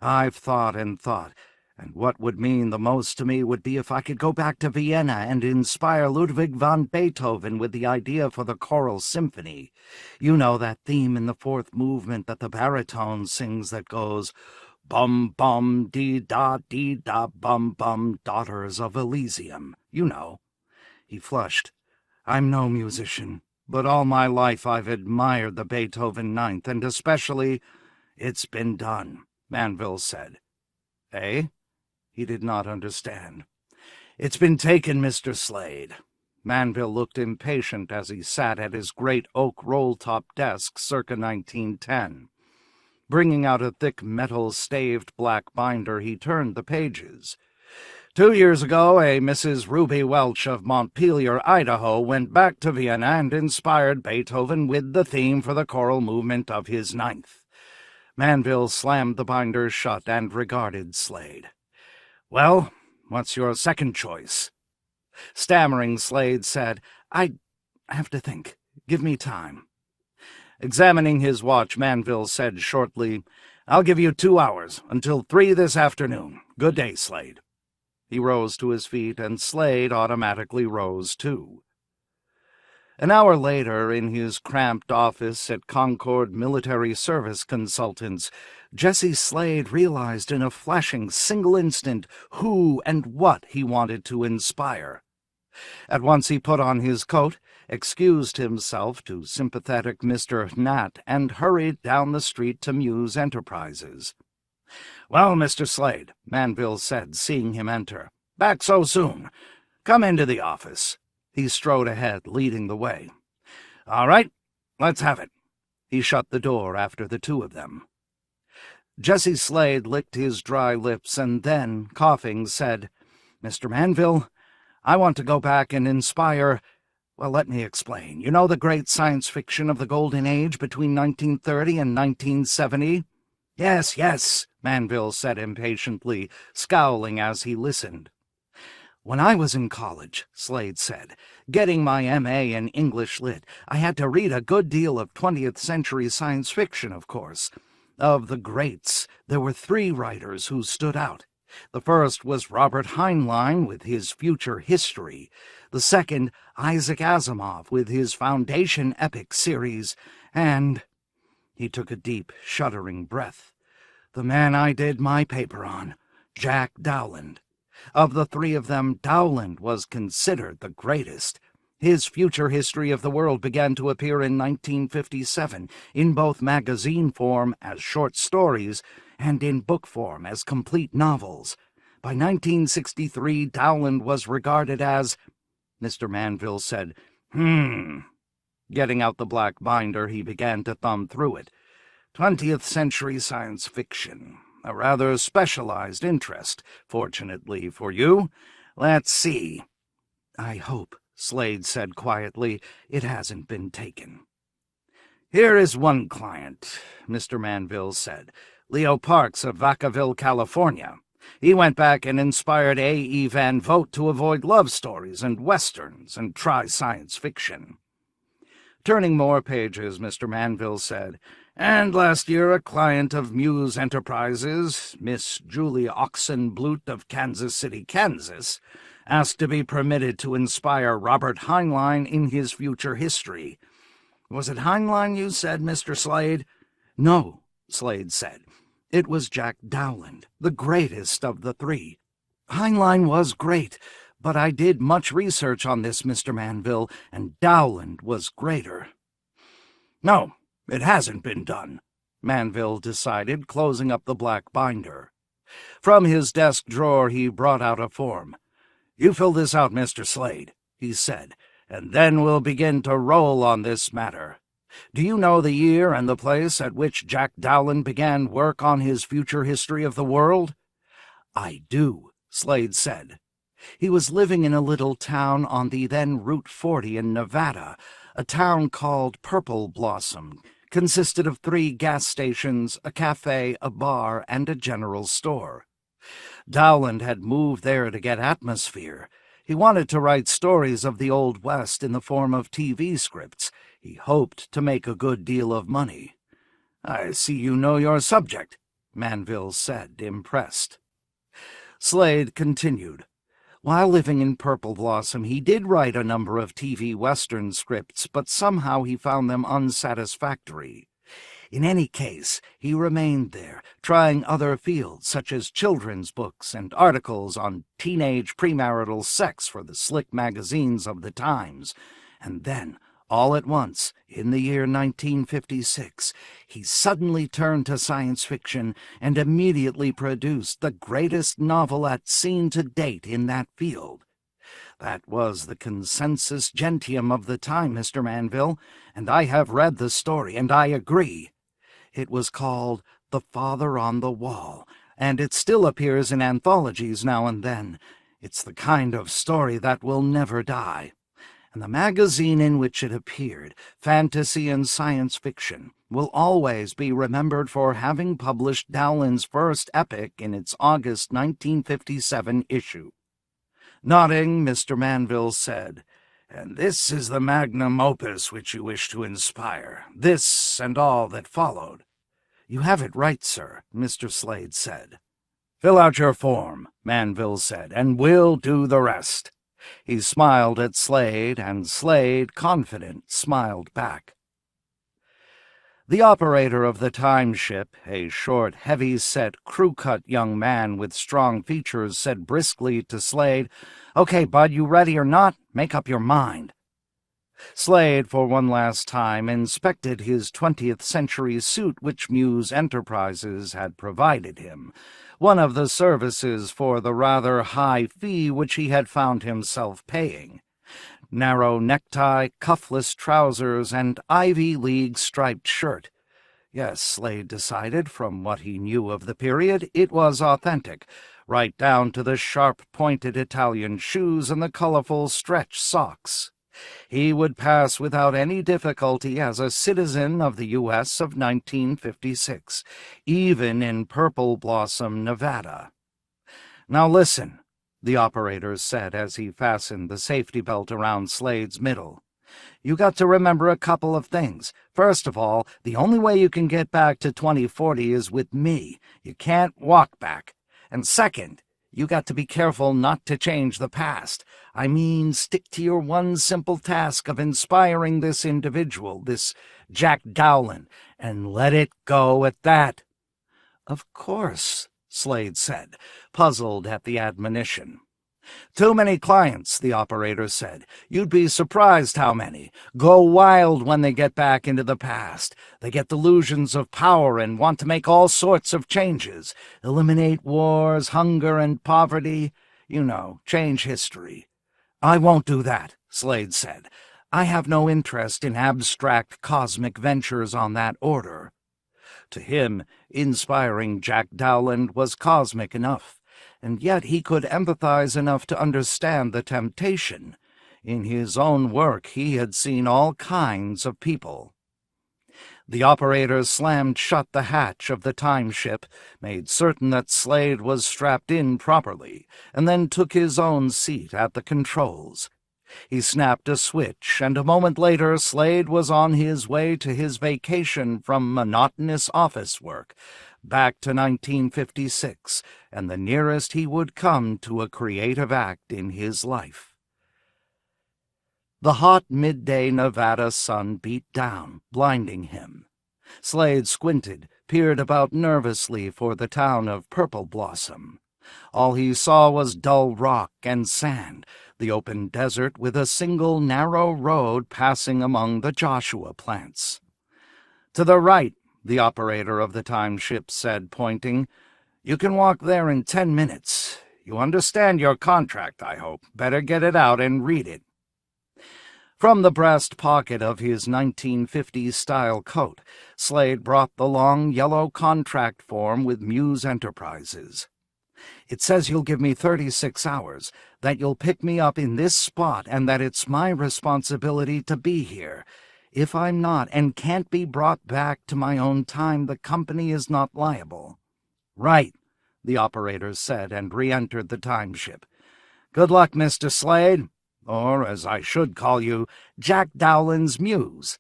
"I've thought and thought, and what would mean the most to me would be if I could go back to Vienna and inspire Ludwig van Beethoven with the idea for the choral symphony. You know that theme in the fourth movement that the baritone sings that goes, 'Bum, bum, dee, da, bum, bum, daughters of Elysium,' you know." He flushed. "I'm no musician, but all my life I've admired the Beethoven Ninth, and especially, 'It's Been Done,'" Manville said. "Eh?" He did not understand. "It's been taken, Mr. Slade." Manville looked impatient as he sat at his great oak roll-top desk circa 1910. Bringing out a thick metal-staved black binder, he turned the pages. 2 years ago, a Mrs. Ruby Welch of Montpelier, Idaho, went back to Vienna and inspired Beethoven with the theme for the choral movement of his Ninth." Manville slammed the binder shut and regarded Slade. "Well, what's your second choice?" Stammering, Slade said, "I have to think. Give me time." Examining his watch, Manville said shortly, "I'll give you 2 hours, until 3 this afternoon. Good day, Slade." He rose to his feet, and Slade automatically rose too. An hour later, in his cramped office at Concord Military Service Consultants, Jesse Slade realized in a flashing single instant who and what he wanted to inspire. At once he put on his coat, excused himself to sympathetic Mr. Nat, and hurried down the street to Muse Enterprises. "Well, Mr. Slade," Manville said, seeing him enter. "Back so soon. Come into the office." He strode ahead, leading the way. "All right, let's have it." He shut the door after the two of them. Jesse Slade licked his dry lips and then, coughing, said, "Mr. Manville, I want to go back and inspire— well, let me explain. You know the great science fiction of the Golden Age between 1930 and 1970? "Yes, yes," Manville said impatiently, scowling as he listened. "When I was in college," Slade said, "getting my M.A. in English Lit, I had to read a good deal of 20th century science fiction, of course. Of the greats, there were 3 writers who stood out. The first was Robert Heinlein with his Future History. The second, Isaac Asimov with his Foundation Epic series. And—" he took a deep, shuddering breath— "the man I did my paper on, Jack Dowland. Of the 3 of them, Dowland was considered the greatest. His Future History of the World began to appear in 1957, in both magazine form as short stories and in book form as complete novels. By 1963, Dowland was regarded as—" Mr. Manville said, Getting out the black binder, he began to thumb through it. "20th century science fiction. A rather specialized interest, fortunately for you. Let's see." "I hope," Slade said quietly, "it hasn't been taken." "Here is one client," Mr. Manville said. "Leo Parks of Vacaville, California. He went back and inspired A.E. Van Vogt to avoid love stories and westerns and try science fiction." Turning more pages, Mr. Manville said, "And last year a client of Muse Enterprises, Miss Julie Oxenblut of Kansas City, Kansas, asked to be permitted to inspire Robert Heinlein in his Future History. Was it Heinlein you said, Mr. Slade?" "No," Slade said. "It was Jack Dowland, the greatest of the 3. Heinlein was great, but I did much research on this, Mr. Manville, and Dowland was greater." "No, it hasn't been done," Manville decided, closing up the black binder. From his desk drawer he brought out a form. "You fill this out, Mr. Slade," he said, "and then we'll begin to roll on this matter. Do you know the year and the place at which Jack Dowland began work on his Future History of the World?" "I do," Slade said. "He was living in a little town on the then Route 40 in Nevada, a town called Purple Blossom, consisted of 3 gas stations, a cafe, a bar, and a general store. Dowland had moved there to get atmosphere. He wanted to write stories of the Old West in the form of TV scripts. He hoped to make a good deal of money. "I see you know your subject," Manville said, impressed. Slade continued. While living in Purple Blossom, he did write a number of TV Western scripts, but somehow he found them unsatisfactory. In any case, he remained there, trying other fields such as children's books and articles on teenage premarital sex for the slick magazines of the times. And then, all at once, in the year 1956, he suddenly turned to science fiction and immediately produced the greatest novelette seen to date in that field. That was the consensus gentium of the time, Mr. Manville, and I have read the story, and I agree. It was called The Father on the Wall, and it still appears in anthologies now and then. It's the kind of story that will never die. And the magazine in which it appeared, Fantasy and Science Fiction, will always be remembered for having published Dowland's first epic in its August 1957 issue. Nodding, Mr. Manville said, "And this is the magnum opus which you wish to inspire, this and all that followed." "You have it right, sir," Mr. Slade said. "Fill out your form," Manville said, "and we'll do the rest." He smiled at Slade, and Slade, confident, smiled back. The operator of the time ship, a short, heavy-set, crew-cut young man with strong features, said briskly to Slade, "Okay, bud, you ready or not? Make up your mind." Slade, for one last time, inspected his 20th century suit which Muse Enterprises had provided him, one of the services for the rather high fee which he had found himself paying. Narrow necktie, cuffless trousers, and Ivy League striped shirt. Yes, Slade decided, from what he knew of the period, it was authentic, right down to the sharp-pointed Italian shoes and the colorful stretch socks. He would pass without any difficulty as a citizen of the U.S. of 1956, even in Purple Blossom, Nevada. "Now listen," the operator said as he fastened the safety belt around Slade's middle. "You got to remember a couple of things. First of all, the only way you can get back to 2040 is with me. You can't walk back. And second, you got to be careful not to change the past. I mean, stick to your one simple task of inspiring this individual, this Jack Dowland, and let it go at that." "Of course," Slade said, puzzled at the admonition. "Too many clients," the operator said. "You'd be surprised how many. Go wild when they get back into the past. They get delusions of power and want to make all sorts of changes. Eliminate wars, hunger, and poverty. You know, change history." "I won't do that," Slade said. "I have no interest in abstract cosmic ventures on that order." To him, inspiring Jack Dowland was cosmic enough, and yet he could empathize enough to understand the temptation. In his own work he had seen all kinds of people. The operator slammed shut the hatch of the time ship, made certain that Slade was strapped in properly, and then took his own seat at the controls. He snapped a switch, and a moment later Slade was on his way to his vacation from monotonous office work, back to 1956, and the nearest he would come to a creative act in his life. The hot midday Nevada sun beat down, blinding him. Slade squinted, peered about nervously for the town of Purple Blossom. All he saw was dull rock and sand, the open desert with a single narrow road passing among the Joshua plants. "To the right," the operator of the time ship said, pointing. "You can walk there in 10 minutes. You understand your contract, I hope. Better get it out and read it." From the breast pocket of his 1950s-style coat, Slade brought the long yellow contract form with Muse Enterprises. "It says you'll give me 36 hours, that you'll pick me up in this spot, and that it's my responsibility to be here. If I'm not and can't be brought back to my own time, the company is not liable." "Right," the operator said, and re-entered the time-ship. "Good luck, Mr. Slade, or, as I should call you, Jack Dowland's muse."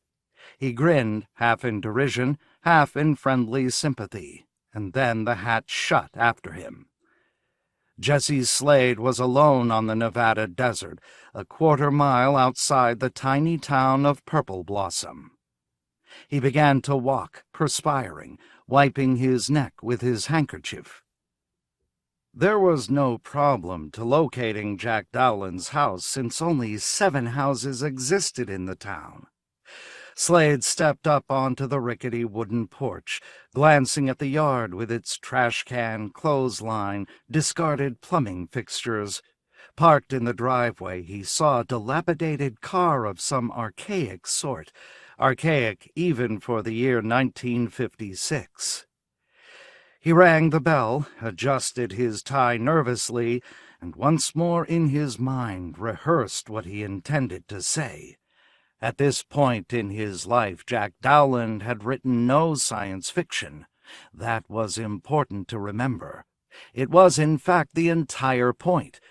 He grinned, half in derision, half in friendly sympathy, and then the hatch shut after him. Jesse Slade was alone on the Nevada desert, a quarter-mile outside the tiny town of Purple Blossom. He began to walk, perspiring, wiping his neck with his handkerchief. There was no problem to locating Jack Dowland's house, since only 7 houses existed in the town. Slade stepped up onto the rickety wooden porch, glancing at the yard with its trash can, clothesline, discarded plumbing fixtures. Parked in the driveway, he saw a dilapidated car of some archaic sort, archaic even for the year 1956. He rang the bell, adjusted his tie nervously, and once more in his mind rehearsed what he intended to say. At this point in his life, Jack Dowland had written no science fiction. That was important to remember. It was, in fact, the entire point.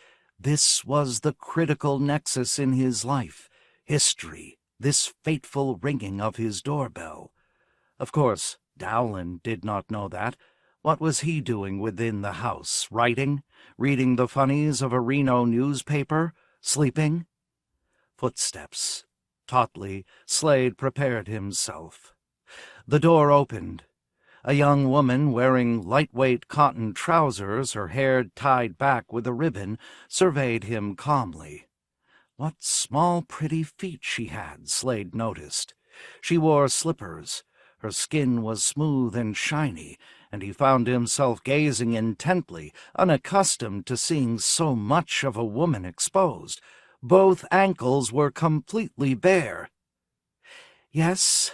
This was the critical nexus in his life, history, this fateful ringing of his doorbell. Of course, Dowland did not know that. What was he doing within the house? Writing? Reading the funnies of a Reno newspaper? Sleeping? Footsteps. Tautly, Slade prepared himself. The door opened. A young woman wearing lightweight cotton trousers, her hair tied back with a ribbon, surveyed him calmly. What small, pretty feet she had, Slade noticed. She wore slippers. Her skin was smooth and shiny, and he found himself gazing intently, unaccustomed to seeing so much of a woman exposed. Both ankles were completely bare. "Yes?"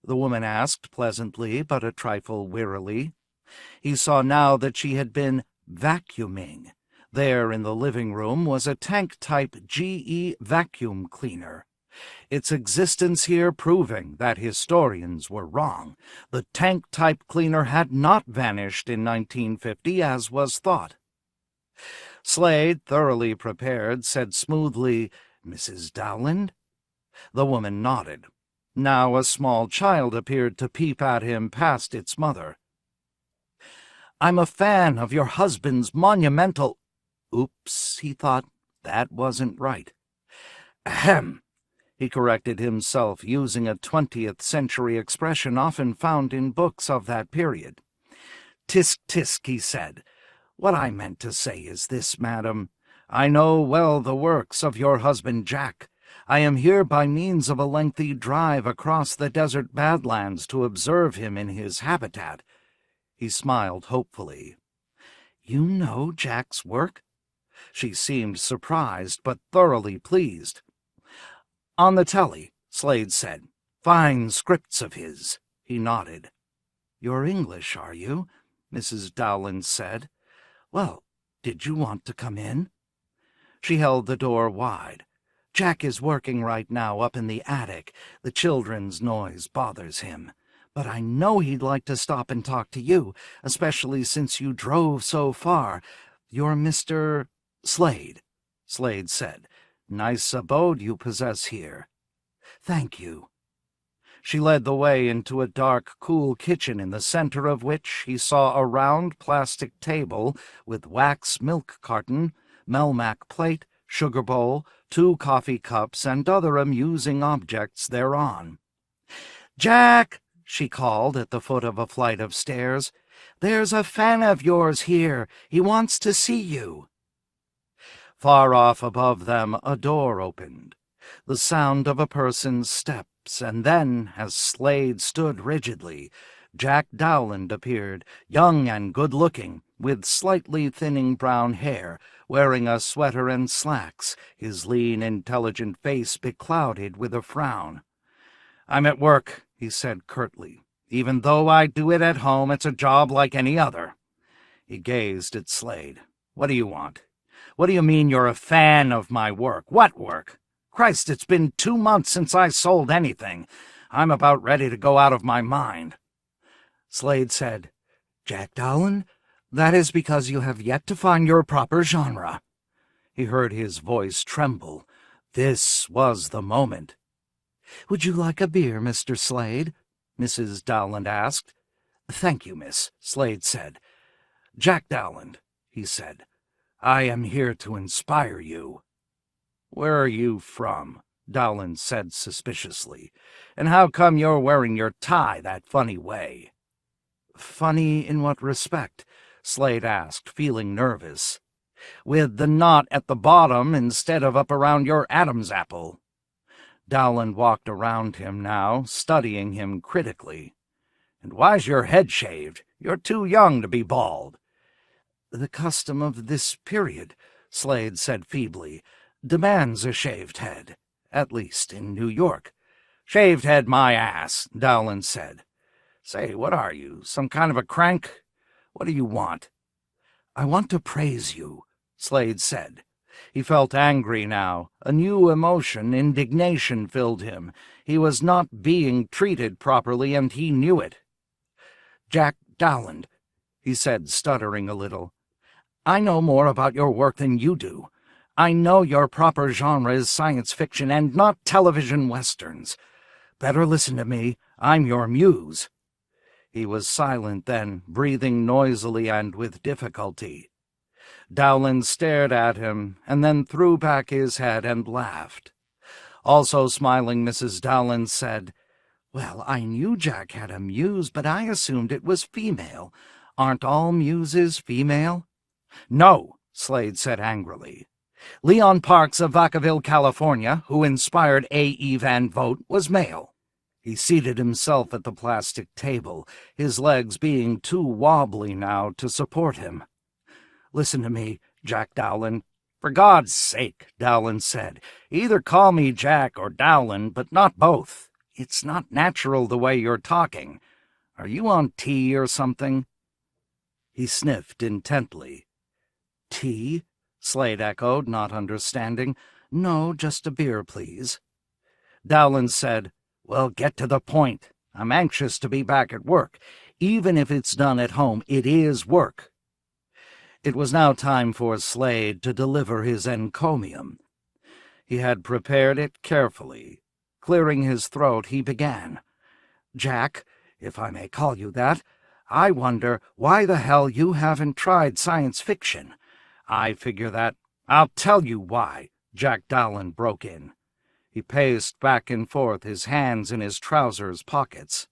the woman asked pleasantly, but a trifle wearily. He saw now that she had been vacuuming. There in the living room was a tank-type GE vacuum cleaner. Its existence here proving that historians were wrong. The tank-type cleaner had not vanished in 1950, as was thought. Slade, thoroughly prepared, said smoothly, "Mrs. Dowland?" The woman nodded. Now a small child appeared to peep at him past its mother. "I'm a fan of your husband's monumental—" Oops, he thought, that wasn't right. "Ahem," he corrected himself, using a 20th-century expression often found in books of that period. "Tisk, tisk," he said. "What I meant to say is this, madam. I know well the works of your husband Jack. I am here by means of a lengthy drive across the desert badlands to observe him in his habitat." He smiled hopefully. "You know Jack's work?" She seemed surprised, but thoroughly pleased. "On the telly," Slade said. "Fine scripts of his." He nodded. "You're English, are you?" Mrs. Dowland said. "Well, did you want to come in?" She held the door wide. "Jack is working right now up in the attic. The children's noise bothers him. But I know he'd like to stop and talk to you, especially since you drove so far. You're Mr. Slade," Slade said. "Nice abode you possess here." "Thank you." She led the way into a dark, cool kitchen, in the center of which he saw a round plastic table with wax milk carton, Melmac plate, sugar bowl, 2 coffee cups, and other amusing objects thereon. "Jack!" she called at the foot of a flight of stairs. "There's a fan of yours here. He wants to see you." Far off above them a door opened. The sound of a person's steps, and then, as Slade stood rigidly, Jack Dowland appeared, young and good-looking, with slightly thinning brown hair, wearing a sweater and slacks, his lean, intelligent face beclouded with a frown. "I'm at work," he said curtly. "Even though I do it at home, it's a job like any other." He gazed at Slade. "What do you want? What do you mean you're a fan of my work? What work? Christ, it's been 2 months since I sold anything. I'm about ready to go out of my mind." Slade said, "Jack Dowland, That is because you have yet to find your proper genre. He heard his voice tremble. This was the moment. Would you like a beer, Mr. Slade? Mrs. Dowland asked. Thank you, miss, Slade said. Jack Dowland, he said, I am here to inspire you. Where are you from? Dowland said suspiciously. And how come you're wearing your tie that funny way? Funny in what respect? Slade asked, feeling nervous. With the knot at the bottom instead of up around your Adam's apple. Dowland walked around him now, studying him critically. And why's your head shaved? You're too young to be bald. The custom of this period, Slade said feebly, demands a shaved head, at least in New York. Shaved head my ass, Dowland said. Say, what are you, some kind of a crank? What do you want? I want to praise you, Slade said. He felt angry now. A new emotion, indignation, filled him. He was not being treated properly, and he knew it. Jack Dowland, he said, stuttering a little. I know more about your work than you do. I know your proper genre is science fiction and not television westerns. Better listen to me. I'm your muse. He was silent then, breathing noisily and with difficulty. Dowland stared at him, and then threw back his head and laughed. Also smiling, Mrs. Dowland said, Well, I knew Jack had a muse, but I assumed it was female. Aren't all muses female? No, Slade said angrily. Leon Parks of Vacaville, California, who inspired A.E. Van Vogt, was male. He seated himself at the plastic table, his legs being too wobbly now to support him. Listen to me, Jack Dowland. For God's sake, Dowland said. Either call me Jack or Dowland, but not both. It's not natural the way you're talking. Are you on tea or something? He sniffed intently. Tea? Slade echoed, not understanding. No, just a beer, please. Dowland said, Well, get to the point. I'm anxious to be back at work. Even if it's done at home, it is work. It was now time for Slade to deliver his encomium. He had prepared it carefully. Clearing his throat, he began. Jack, if I may call you that, I wonder why the hell you haven't tried science fiction. I figure that. I'll tell you why, Jack Dowland broke in. He paced back and forth, his hands in his trousers pockets.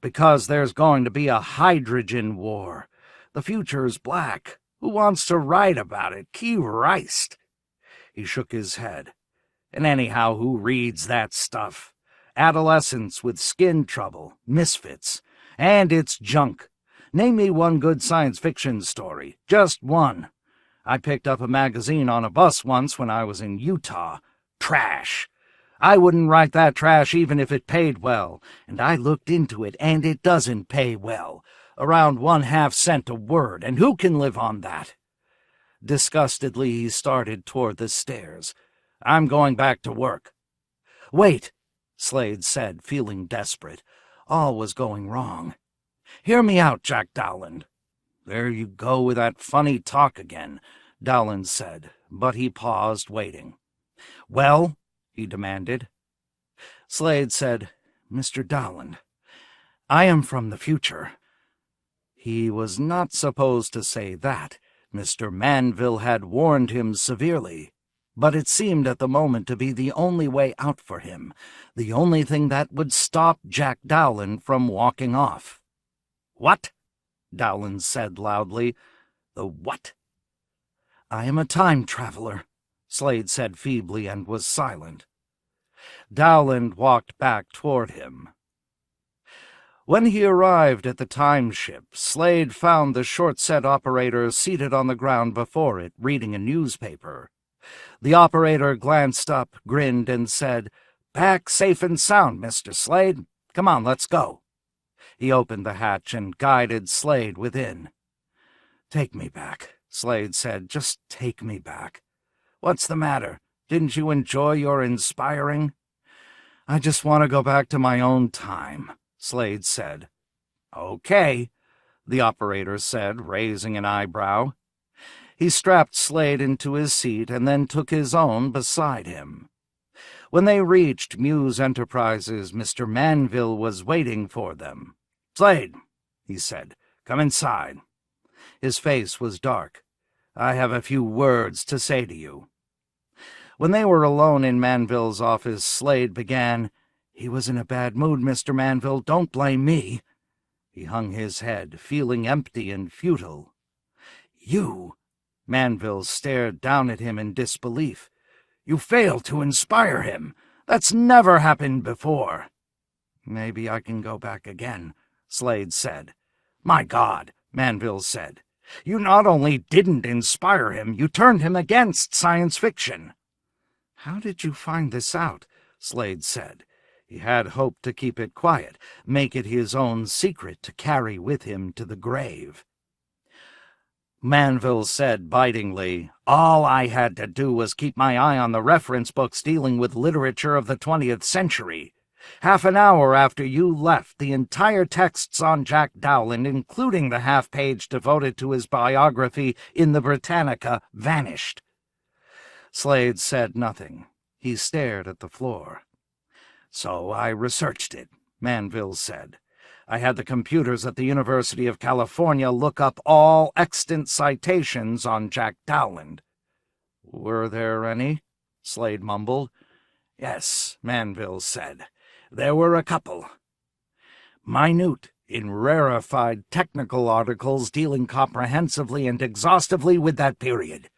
Because there's going to be a hydrogen war. The future's black. Who wants to write about it? Key Reist. He shook his head. And anyhow, who reads that stuff? Adolescents with skin trouble, misfits. And it's junk. Name me one good science fiction story. Just one. I picked up a magazine on a bus once when I was in Utah. Trash. I wouldn't write that trash even if it paid well. And I looked into it, and it doesn't pay well. Around 1/2 cent a word, and who can live on that? Disgustedly, he started toward the stairs. I'm going back to work. Wait, Slade said, feeling desperate. All was going wrong. Hear me out, Jack Dowland. There you go with that funny talk again, Dowland said, but he paused, waiting. Well, he demanded. Slade said, Mr. Dowland, I am from the future. He was not supposed to say that. Mr. Manville had warned him severely. But it seemed at the moment to be the only way out for him, the only thing that would stop Jack Dowland from walking off. What? Dowland said loudly. The what? I am a time traveler, Slade said feebly, and was silent. Dowland walked back toward him. When he arrived at the time ship, Slade found the short-set operator seated on the ground before it, reading a newspaper. The operator glanced up, grinned, and said, Back safe and sound, Mr. Slade. Come on, let's go. He opened the hatch and guided Slade within. Take me back, Slade said. Just take me back. What's the matter? Didn't you enjoy your inspiring? I just want to go back to my own time, Slade said. Okay. the operator said, raising an eyebrow. He strapped Slade into his seat and then took his own beside him. When they reached Muse Enterprises, Mr. Manville was waiting for them. "Slade," he said, "come inside." His face was dark. "I have a few words to say to you." When they were alone in Manville's office, Slade began, "He was in a bad mood, Mr. Manville. Don't blame me." He hung his head, feeling empty and futile. "You?" Manville stared down at him in disbelief. "You failed to inspire him. That's never happened before." "Maybe I can go back again," Slade said. "My God," Manville said. "You not only didn't inspire him, you turned him against science fiction." "How did you find this out?" Slade said. He had hoped to keep it quiet, make it his own secret to carry with him to the grave. Manville said bitingly, "All I had to do was keep my eye on the reference books dealing with literature of the 20th century. Half an hour after you left, the entire texts on Jack Dowland, including the half-page devoted to his biography in the Britannica, vanished." Slade said nothing. He stared at the floor. "So I researched it," Manville said. "I had the computers at the University of California look up all extant citations on Jack Dowland." "Were there any?" Slade mumbled. "Yes," Manville said. "There were a couple. Minute, in rarefied technical articles dealing comprehensively and exhaustively with that period.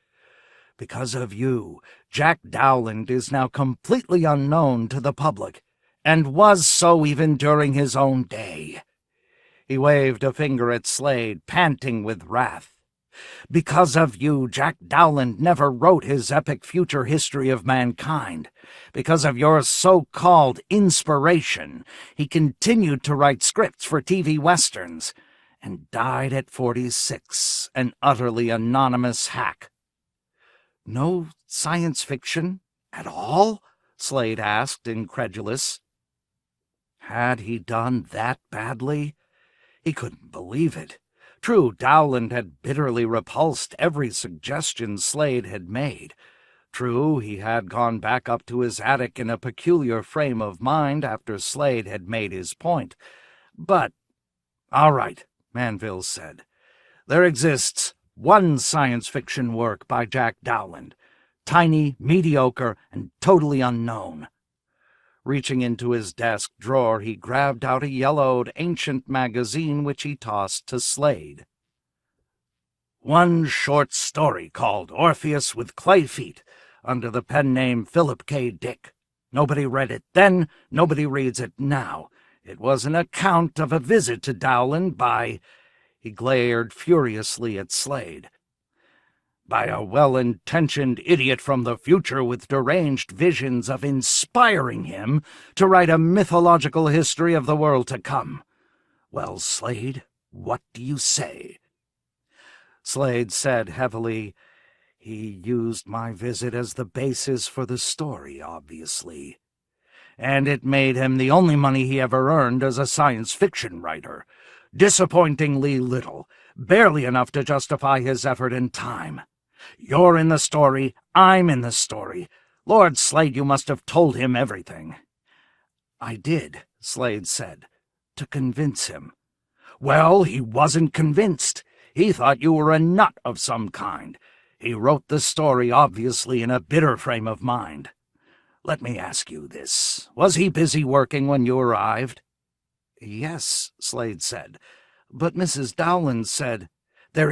Because of you, Jack Dowland is now completely unknown to the public, and was so even during his own day." He waved a finger at Slade, panting with wrath. "Because of you, Jack Dowland never wrote his epic future history of mankind. Because of your so-called inspiration, he continued to write scripts for TV westerns, and died at 46, an utterly anonymous hack." "No science fiction at all?" Slade asked, incredulous. Had he done that badly? He couldn't believe it. True, Dowland had bitterly repulsed every suggestion Slade had made. True, he had gone back up to his attic in a peculiar frame of mind after Slade had made his point. But, "All right," Manville said. "There exists one science fiction work by Jack Dowland. Tiny, mediocre, and totally unknown." Reaching into his desk drawer, he grabbed out a yellowed, ancient magazine which he tossed to Slade. "One short story called Orpheus with Clay Feet, under the pen name Philip K. Dick. Nobody read it then, nobody reads it now. It was an account of a visit to Dowland by—" He glared furiously at Slade. "By a well-intentioned idiot from the future with deranged visions of inspiring him to write a mythological history of the world to come. Well, Slade, what do you say?" Slade said heavily, "He used my visit as the basis for the story, obviously. And it made him the only money he ever earned as a science fiction writer. Disappointingly little, barely enough to justify his effort and time. You're in the story, I'm in the story. Lord Slade, you must have told him everything." "I did," Slade said, "to convince him." "Well, he wasn't convinced. He thought you were a nut of some kind. He wrote the story obviously in a bitter frame of mind. Let me ask you this. Was he busy working when you arrived?" "Yes," Slade said, "but Mrs. Dowland said—" "There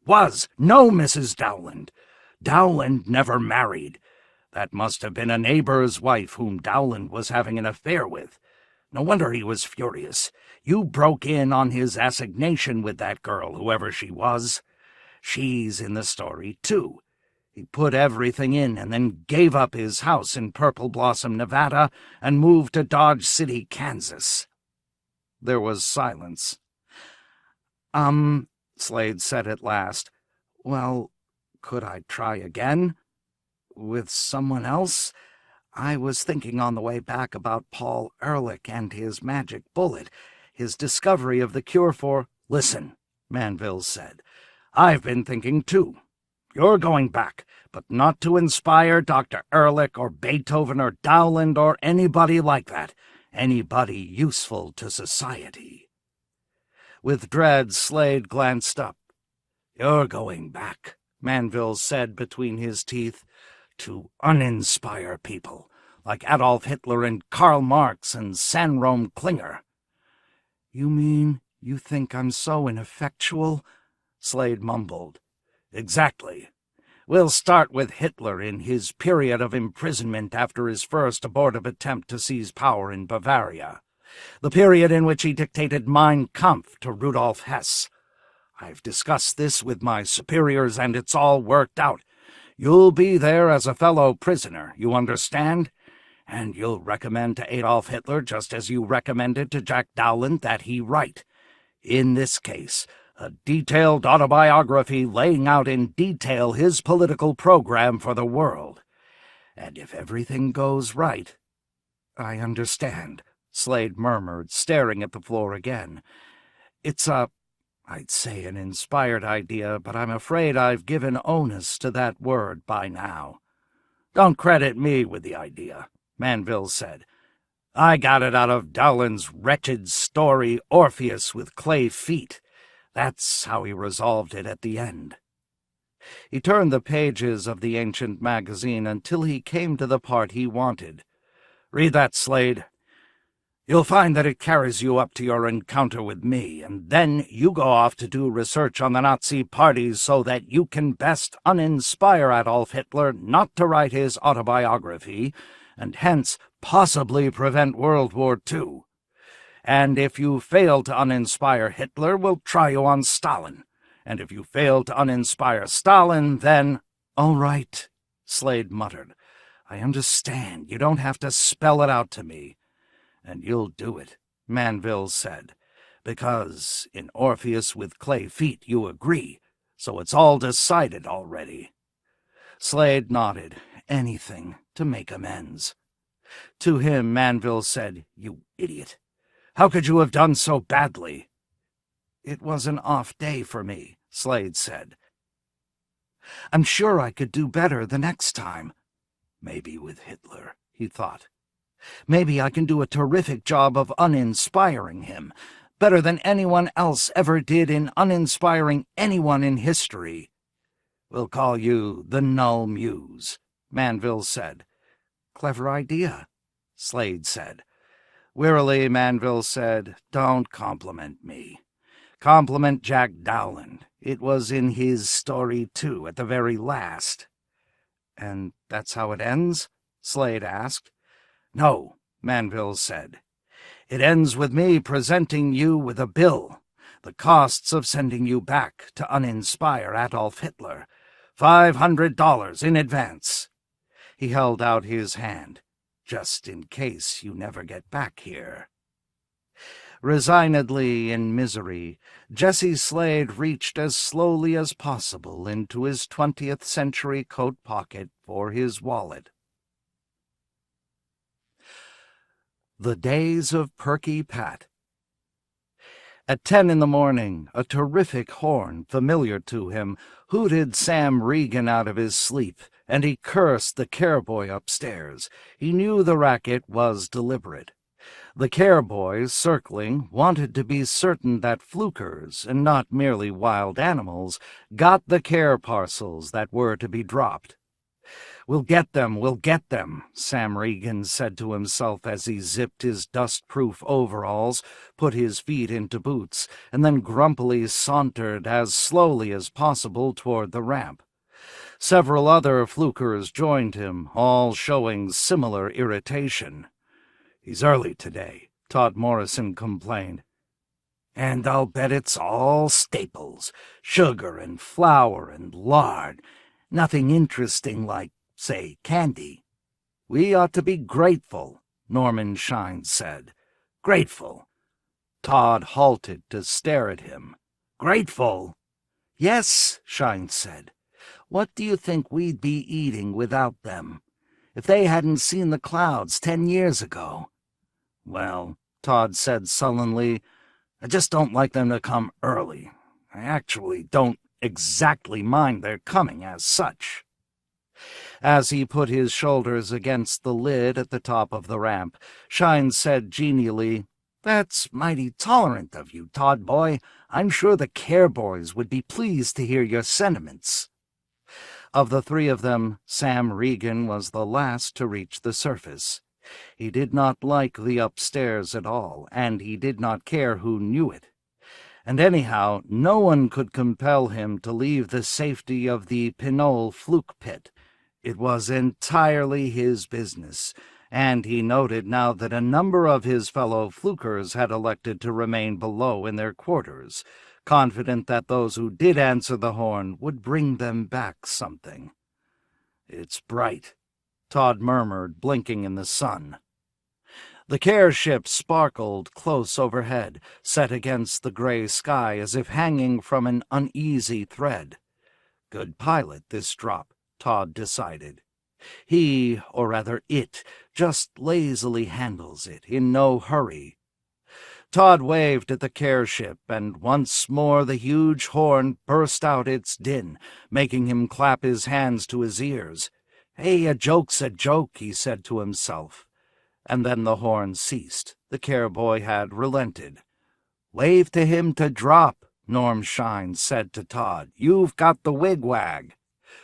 was no Mrs. Dowland. Dowland never married. That must have been a neighbor's wife whom Dowland was having an affair with. No wonder he was furious. You broke in on his assignation with that girl, whoever she was. She's in the story, too. He put everything in and then gave up his house in Purple Blossom, Nevada, and moved to Dodge City, Kansas." There was silence. Slade said at last. "Well, could I try again? With someone else? I was thinking on the way back about Paul Ehrlich and his magic bullet, his discovery of the cure for—" "Listen," Manville said. "I've been thinking, too. You're going back, but not to inspire Dr. Ehrlich or Beethoven or Dowland or anybody like that. Anybody useful to society." With dread, Slade glanced up. "You're going back," Manville said between his teeth, "to uninspire people, like Adolf Hitler and Karl Marx and Sanrom Klinger." "You mean you think I'm so ineffectual?" Slade mumbled. "Exactly. We'll start with Hitler in his period of imprisonment after his first abortive attempt to seize power in Bavaria, the period in which he dictated Mein Kampf to Rudolf Hess. I've discussed this with my superiors, and it's all worked out. You'll be there as a fellow prisoner, you understand? And you'll recommend to Adolf Hitler, just as you recommended to Jack Dowland, that he write, in this case, a detailed autobiography laying out in detail his political program for the world. And if everything goes right—" "I understand," Slade murmured, staring at the floor again. "It's I'd say an inspired idea, but I'm afraid I've given onus to that word by now." "Don't credit me with the idea," Manville said. "I got it out of Dowland's wretched story, Orpheus with clay feet. That's how he resolved it at the end." He turned the pages of the ancient magazine until he came to the part he wanted. "Read that, Slade. You'll find that it carries you up to your encounter with me, and then you go off to do research on the Nazi parties so that you can best uninspire Adolf Hitler not to write his autobiography, and hence possibly prevent World War II. And if you fail to uninspire Hitler, we'll try you on Stalin. And if you fail to uninspire Stalin, then—" "All right," Slade muttered. "I understand. You don't have to spell it out to me." "And you'll do it," Manville said, "because in Orpheus with clay feet you agree, so it's all decided already." Slade nodded. Anything to make amends. To him, Manville said, "You idiot. How could you have done so badly?" "It was an off day for me," Slade said. "I'm sure I could do better the next time." Maybe with Hitler, he thought. Maybe I can do a terrific job of uninspiring him, better than anyone else ever did in uninspiring anyone in history. "We'll call you the Null Muse," Manville said. "Clever idea," Slade said. Wearily, Manville said, "Don't compliment me. Compliment Jack Dowland. It was in his story, too, at the very last." "And that's how it ends?" Slade asked. "No," Manville said. "It ends with me presenting you with a bill, the costs of sending you back to uninspire Adolf Hitler, $500 in advance." He held out his hand. "Just in case you never get back here." Resignedly in misery, Jesse Slade reached as slowly as possible into his 20th century coat pocket for his wallet. The Days of Perky Pat. At 10 in the morning, a terrific horn, familiar to him, hooted Sam Regan out of his sleep, and he cursed the care-boy upstairs. He knew the racket was deliberate. The care-boys, circling, wanted to be certain that flukers, and not merely wild animals, got the care parcels that were to be dropped. We'll get them," Sam Regan said to himself as he zipped his dust-proof overalls, put his feet into boots, and then grumpily sauntered as slowly as possible toward the ramp. Several other flukers joined him, all showing similar irritation. "He's early today," Todd Morrison complained. "And I'll bet it's all staples, sugar and flour and lard. Nothing interesting like, say, candy." "We ought to be grateful," Norman Shine said. "Grateful." Todd halted to stare at him. "Grateful?" "Yes," Shine said. "What do you think we'd be eating without them? If they hadn't seen the clouds 10 years ago?" "Well," Todd said sullenly, "I just don't like them to come early. I actually don't exactly mind their coming as such." As he put his shoulders against the lid at the top of the ramp, Shine said genially, "That's mighty tolerant of you, Todd boy. I'm sure the Care Boys would be pleased to hear your sentiments." Of the three of them, Sam Regan was the last to reach the surface. He did not like the upstairs at all, and he did not care who knew it. And anyhow, no one could compel him to leave the safety of the Pinole fluke pit. It was entirely his business, and he noted now that a number of his fellow flukers had elected to remain below in their quarters, confident that those who did answer the horn would bring them back something. "It's bright," Todd murmured, blinking in the sun. The care ship sparkled close overhead, set against the gray sky as if hanging from an uneasy thread. Good pilot, this drop, Todd decided. He, or rather it, just lazily handles it, in no hurry. Todd waved at the care ship, and once more the huge horn burst out its din, making him clap his hands to his ears. "Hey, a joke's a joke," he said to himself. And then the horn ceased. The care boy had relented. "Wave to him to drop," Norm Shine said to Todd. "You've got the wigwag."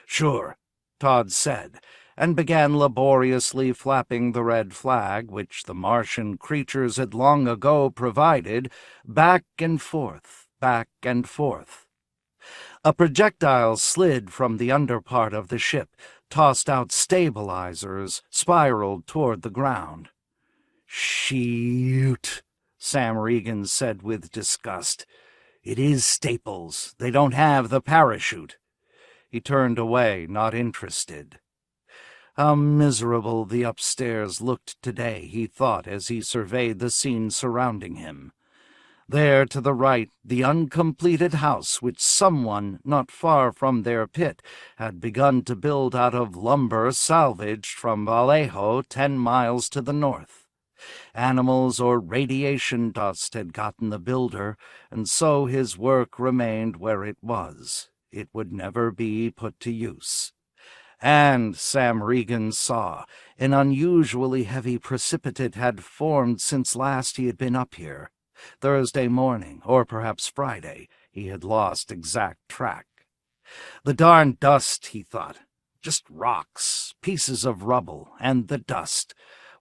"Sure," Todd said, and began laboriously flapping the red flag, which the Martian creatures had long ago provided, back and forth, back and forth. A projectile slid from the underpart of the ship, tossed out stabilizers, spiraled toward the ground. "Shoot," Sam Regan said with disgust. "It is Staples. They don't have the parachute." He turned away, not interested. How miserable the upstairs looked today, he thought as he surveyed the scene surrounding him. There, to the right, the uncompleted house which someone, not far from their pit, had begun to build out of lumber salvaged from Vallejo 10 miles to the north. Animals or radiation dust had gotten the builder, and so his work remained where it was. It would never be put to use. And, Sam Regan saw, an unusually heavy precipitate had formed since last he had been up here. Thursday morning, or perhaps Friday. He had lost exact track. The darn dust, he thought. Just rocks, pieces of rubble, and the dust.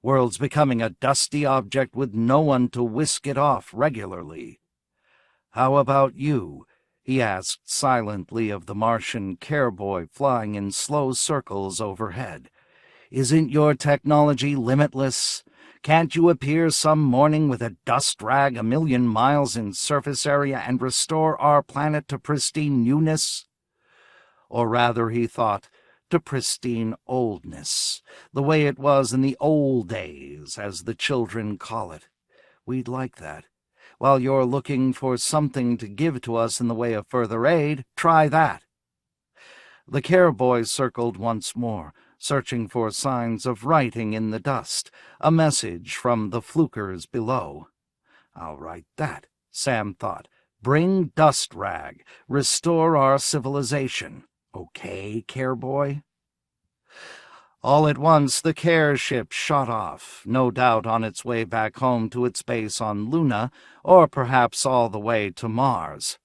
World's becoming a dusty object with no one to whisk it off regularly. "How about you?" he asked silently of the Martian care boy flying in slow circles overhead. "Isn't your technology limitless? Can't you appear some morning with a dust rag 1,000,000 miles in surface area and restore our planet to pristine newness?" Or rather, he thought, to pristine oldness, the way it was in the old days, as the children call it. We'd like that. While you're looking for something to give to us in the way of further aid, try that. The care boy circled once more, searching for signs of writing in the dust, a message from the flukers below. "I'll write that," Sam thought. "Bring dust rag. Restore our civilization. Okay, care boy?" All at once the care ship shot off, no doubt on its way back home to its base on Luna, or perhaps all the way to Mars.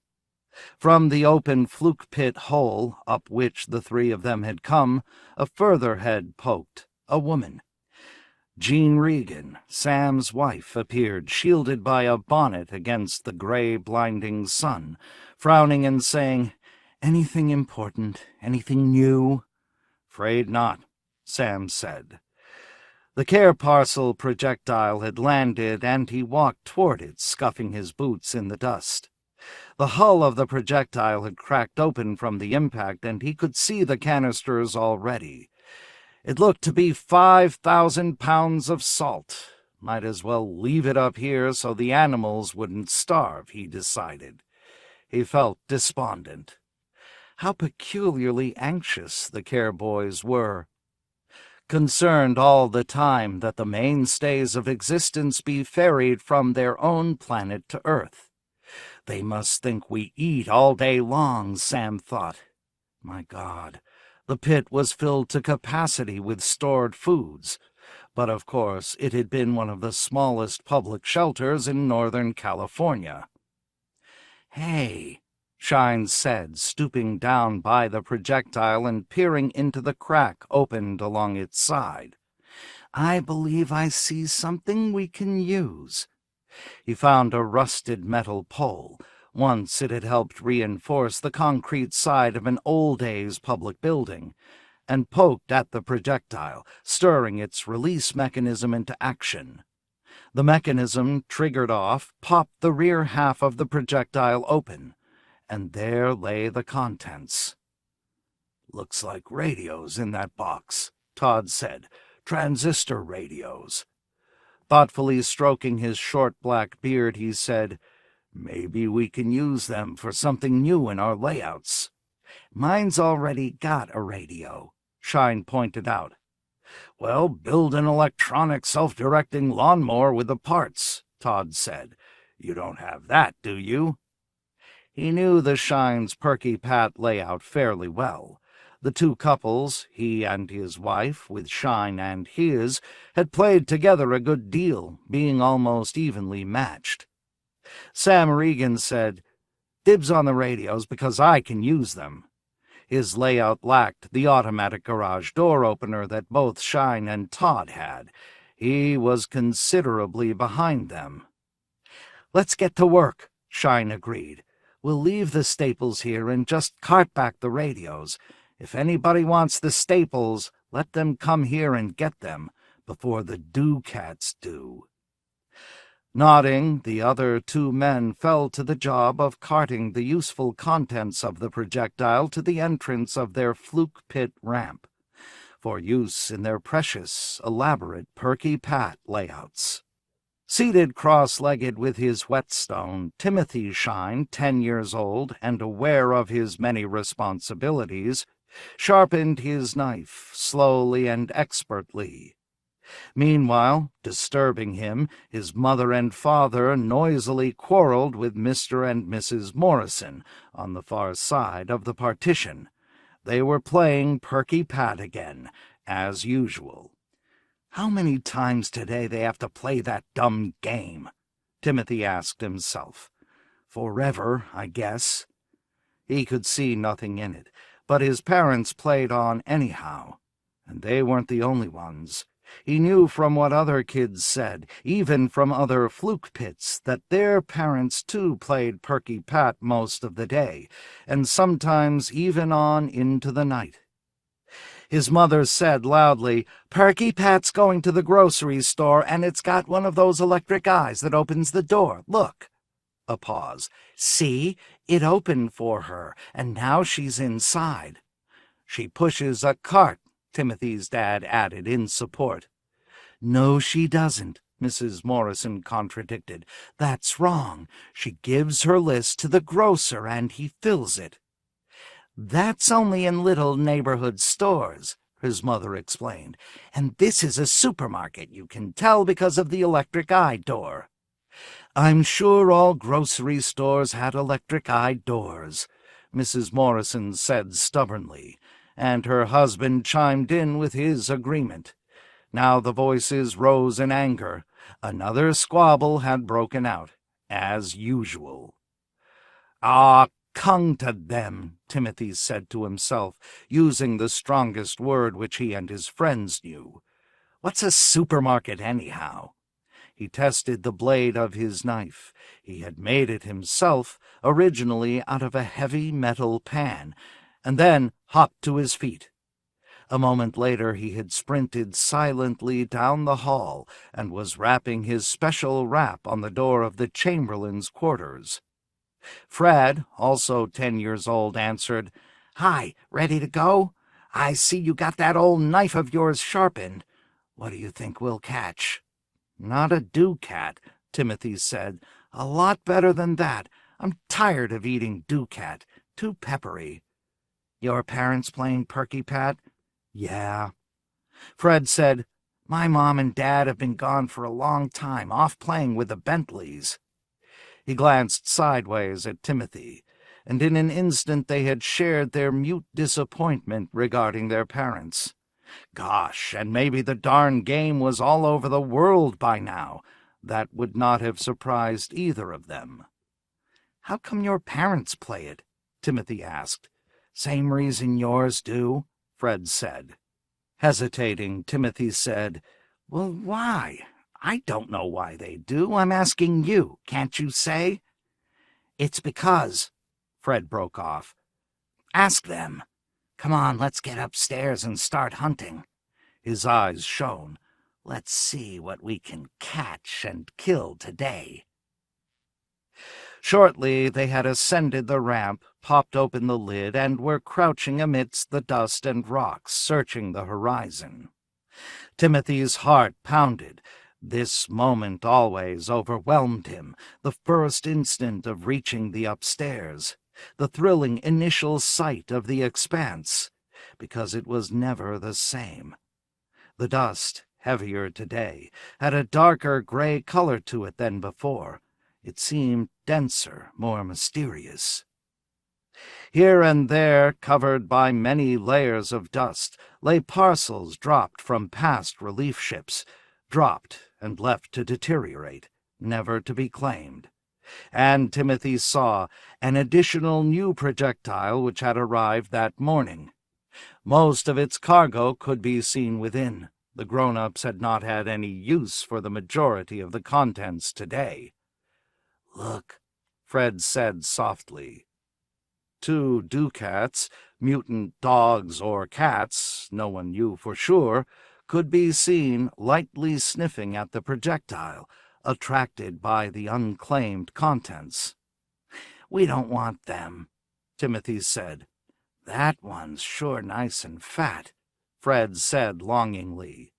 From the open fluke pit hole, up which the three of them had come, a further head poked, a woman. Jean Regan, Sam's wife, appeared, shielded by a bonnet against the gray, blinding sun, frowning and saying, "Anything important? Anything new?" "Afraid not," Sam said. The care parcel projectile had landed, and he walked toward it, scuffing his boots in the dust. The hull of the projectile had cracked open from the impact, and he could see the canisters already. It looked to be 5,000 pounds of salt. Might as well leave it up here so the animals wouldn't starve, he decided. He felt despondent. How peculiarly anxious the care boys were. Concerned all the time that the mainstays of existence be ferried from their own planet to Earth. They must think we eat all day long, Sam thought. My God, the pit was filled to capacity with stored foods. But of course it had been one of the smallest public shelters in Northern California. "Hey," Shine said, stooping down by the projectile and peering into the crack opened along its side. "I believe I see something we can use." He found a rusted metal pole. Once it had helped reinforce the concrete side of an old-days public building, and poked at the projectile, stirring its release mechanism into action. The mechanism, triggered off, popped the rear half of the projectile open, and there lay the contents. "Looks like radios in that box," Todd said. "Transistor radios." Thoughtfully stroking his short black beard, he said, "Maybe we can use them for something new in our layouts." "Mine's already got a radio," Shine pointed out. "Well, build an electronic self-directing lawnmower with the parts," Todd said. "You don't have that, do you?" He knew the Shine's Perky Pat layout fairly well. The two couples, he and his wife, with Shine and his, had played together a good deal, being almost evenly matched. Sam Regan said, "Dibs on the radios because I can use them." His layout lacked the automatic garage door opener that both Shine and Todd had. He was considerably behind them. "Let's get to work," Shine agreed. "We'll leave the staples here and just cart back the radios. If anybody wants the staples, let them come here and get them before the do-cats do." Nodding, the other two men fell to the job of carting the useful contents of the projectile to the entrance of their fluke pit ramp, for use in their precious, elaborate Perky Pat layouts. Seated cross-legged with his whetstone, Timothy Shine, 10 years old and aware of his many responsibilities, sharpened his knife slowly and expertly. Meanwhile, disturbing him, his mother and father noisily quarreled with Mr. and Mrs. Morrison on the far side of the partition. They were playing Perky Pat again, as usual. "How many times today they have to play that dumb game?" Timothy asked himself. "Forever, I guess." He could see nothing in it, but his parents played on anyhow, and they weren't the only ones. He knew from what other kids said, even from other fluke pits, that their parents too played Perky Pat most of the day, and sometimes even on into the night. His mother said loudly, "Perky Pat's going to the grocery store, and it's got one of those electric eyes that opens the door. Look." A pause. "See? It opened for her, and now she's inside." "She pushes a cart," Timothy's dad added in support. "No, she doesn't," Mrs. Morrison contradicted. "That's wrong. She gives her list to the grocer, and he fills it." "That's only in little neighborhood stores," his mother explained. "And this is a supermarket. You can tell because of the electric eye door." "I'm sure all grocery stores had electric eye doors," Mrs. Morrison said stubbornly, and her husband chimed in with his agreement. Now the voices rose in anger. Another squabble had broken out, as usual. "Ah, cung to them," Timothy said to himself, using the strongest word which he and his friends knew. "What's a supermarket, anyhow?" He tested the blade of his knife. He had made it himself, originally out of a heavy metal pan, and then hopped to his feet. A moment later he had sprinted silently down the hall and was rapping his special rap on the door of the chamberlain's quarters. Fred, also 10 years old, answered, "Hi, ready to go? I see you got that old knife of yours sharpened. What do you think we'll catch?" "Not a do-cat," Timothy said. "A lot better than that. I'm tired of eating do-cat. Too peppery." "Your parents playing Perky Pat?" "Yeah." Fred said, "My mom and dad have been gone for a long time, off playing with the Bentleys." He glanced sideways at Timothy, and in an instant they had shared their mute disappointment regarding their parents. Gosh, and maybe the darn game was all over the world by now. That would not have surprised either of them. "How come your parents play it?" Timothy asked. "Same reason yours do," Fred said. Hesitating, Timothy said, "Well, why? I don't know why they do. I'm asking you. Can't you say?" "It's because—" Fred broke off. "Ask them. Come on, let's get upstairs and start hunting." His eyes shone. "Let's see what we can catch and kill today." Shortly they had ascended the ramp, popped open the lid, and were crouching amidst the dust and rocks, searching the horizon. Timothy's heart pounded. This moment always overwhelmed him, the first instant of reaching the upstairs, the thrilling initial sight of the expanse, because it was never the same. The dust, heavier today, had a darker gray color to it than before. It seemed denser, more mysterious. Here and there, covered by many layers of dust, lay parcels dropped from past relief ships, dropped and left to deteriorate, never to be claimed. And Timothy saw an additional new projectile which had arrived that morning. Most of its cargo could be seen within. The grown-ups had not had any use for the majority of the contents today. "Look," Fred said softly. 2 ducats, mutant dogs or cats, no one knew for sure, could be seen lightly sniffing at the projectile, attracted by the unclaimed contents. "We don't want them," Timothy said. "That one's sure nice and fat," Fred said longingly.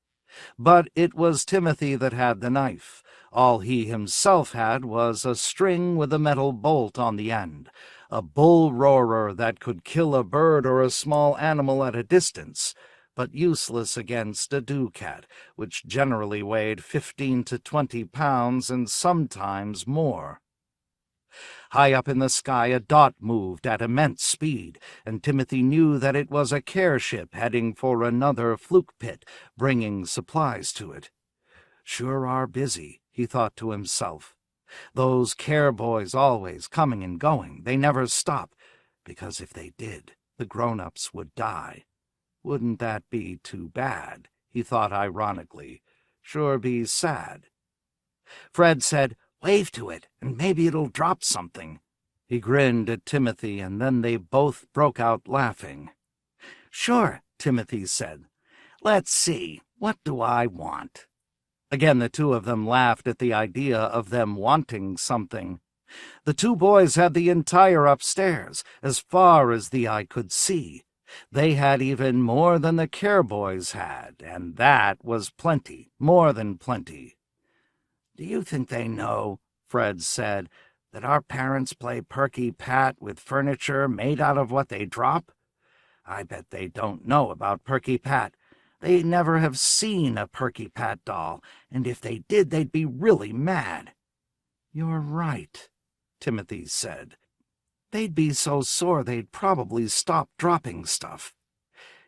But it was Timothy that had the knife. All he himself had was a string with a metal bolt on the end, a bull-roarer that could kill a bird or a small animal at a distance, but useless against a ducat, which generally weighed 15 to 20 pounds and sometimes more. High up in the sky a dot moved at immense speed, and Timothy knew that it was a care ship heading for another fluke pit, bringing supplies to it. "Sure are busy," he thought to himself. "Those care boys always coming and going. They never stop, because if they did, the grown-ups would die. Wouldn't that be too bad?" he thought ironically. "Sure be sad." Fred said, "Wave to it, and maybe it'll drop something." He grinned at Timothy, and then they both broke out laughing. "Sure," Timothy said. "Let's see, what do I want?" Again the two of them laughed at the idea of them wanting something. The 2 boys had the entire upstairs, as far as the eye could see. They had even more than the care boys had, and that was plenty, more than plenty. "Do you think they know," Fred said, "that our parents play Perky Pat with furniture made out of what they drop? I bet they don't know about Perky Pat. They never have seen a Perky Pat doll, and if they did, they'd be really mad." "You're right," Timothy said. "They'd be so sore they'd probably stop dropping stuff."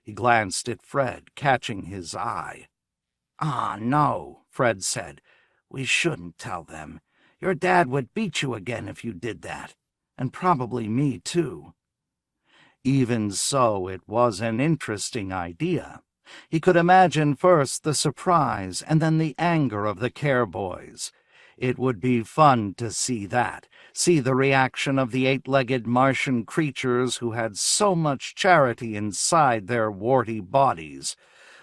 He glanced at Fred, catching his eye. "Ah, no," Fred said. "We shouldn't tell them. Your dad would beat you again if you did that, and probably me too." Even so, it was an interesting idea. He could imagine first the surprise and then the anger of the care boys. It would be fun to see that, see the reaction of the 8-legged Martian creatures who had so much charity inside their warty bodies,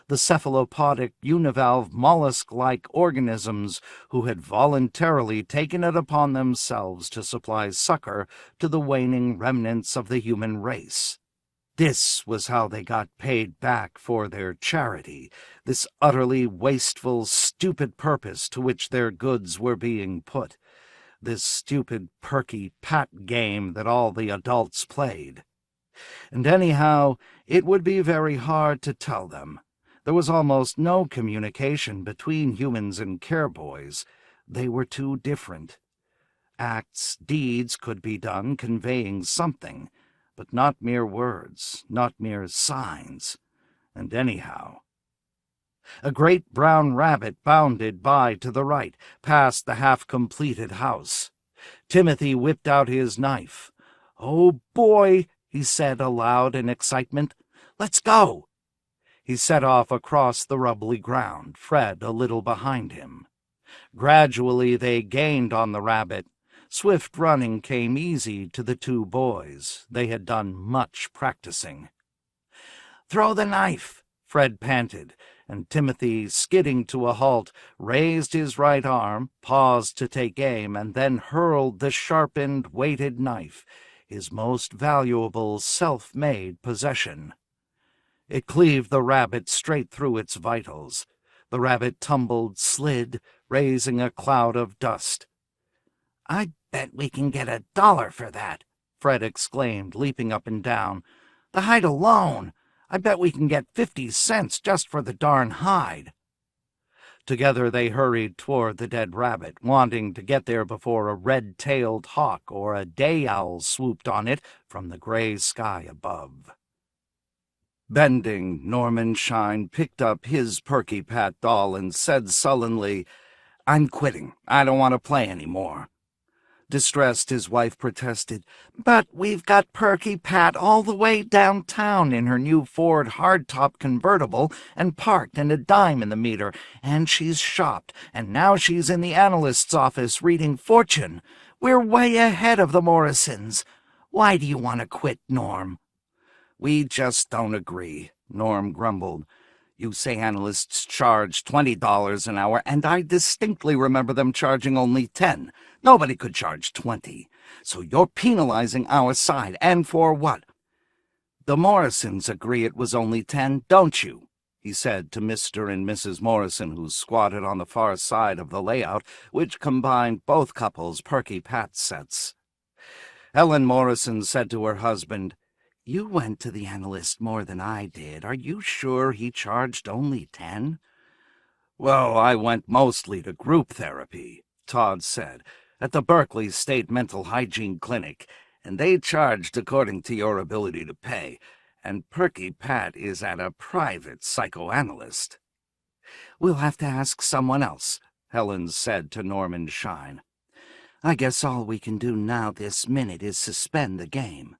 the cephalopodic univalve mollusk-like organisms who had voluntarily taken it upon themselves to supply succor to the waning remnants of the human race. This was how they got paid back for their charity, this utterly wasteful, stupid purpose to which their goods were being put, this stupid Perky Pat game that all the adults played. And anyhow, it would be very hard to tell them. There was almost no communication between humans and care boys. They were too different. Acts, deeds could be done conveying something, but not mere words, not mere signs. And anyhow, a great brown rabbit bounded by to the right, past the half-completed house. Timothy whipped out his knife. "Oh, boy," he said aloud in excitement. "Let's go." He set off across the rubbly ground, Fred a little behind him. Gradually they gained on the rabbit. Swift running came easy to the two boys. They had done much practicing. "Throw the knife," Fred panted, and Timothy, skidding to a halt, raised his right arm, paused to take aim, and then hurled the sharpened, weighted knife, his most valuable self-made possession. It cleaved the rabbit straight through its vitals. The rabbit tumbled, slid, raising a cloud of dust. "I bet we can get $1 for that," Fred exclaimed, leaping up and down. "The hide alone! I bet we can get 50 cents just for the darn hide." Together they hurried toward the dead rabbit, wanting to get there before a red-tailed hawk or a day-owl swooped on it from the gray sky above. Bending, Norman Shine picked up his Perky Pat doll and said sullenly, "I'm quitting. I don't want to play any more." Distressed, his wife protested, "But we've got Perky Pat all the way downtown in her new Ford hardtop convertible and parked and a dime in the meter, and she's shopped, and now she's in the analyst's office reading Fortune. We're way ahead of the Morrisons. Why do you want to quit, Norm?" "We just don't agree," Norm grumbled. "You say analysts charge $20 an hour, and I distinctly remember them charging only 10. Nobody could charge 20. So you're penalizing our side, and for what?" "The Morrisons agree it was only 10, don't you?" he said to Mr. and Mrs. Morrison, who squatted on the far side of the layout, which combined both couples' Perky Pat sets. Ellen Morrison said to her husband, "You went to the analyst more than I did. Are you sure he charged only 10? "Well, I went mostly to group therapy," Todd said, "at the Berkeley State Mental Hygiene Clinic, and they charged according to your ability to pay, and Perky Pat is at a private psychoanalyst." "We'll have to ask someone else," Helen said to Norman Shine. "I guess all we can do now this minute is suspend the game."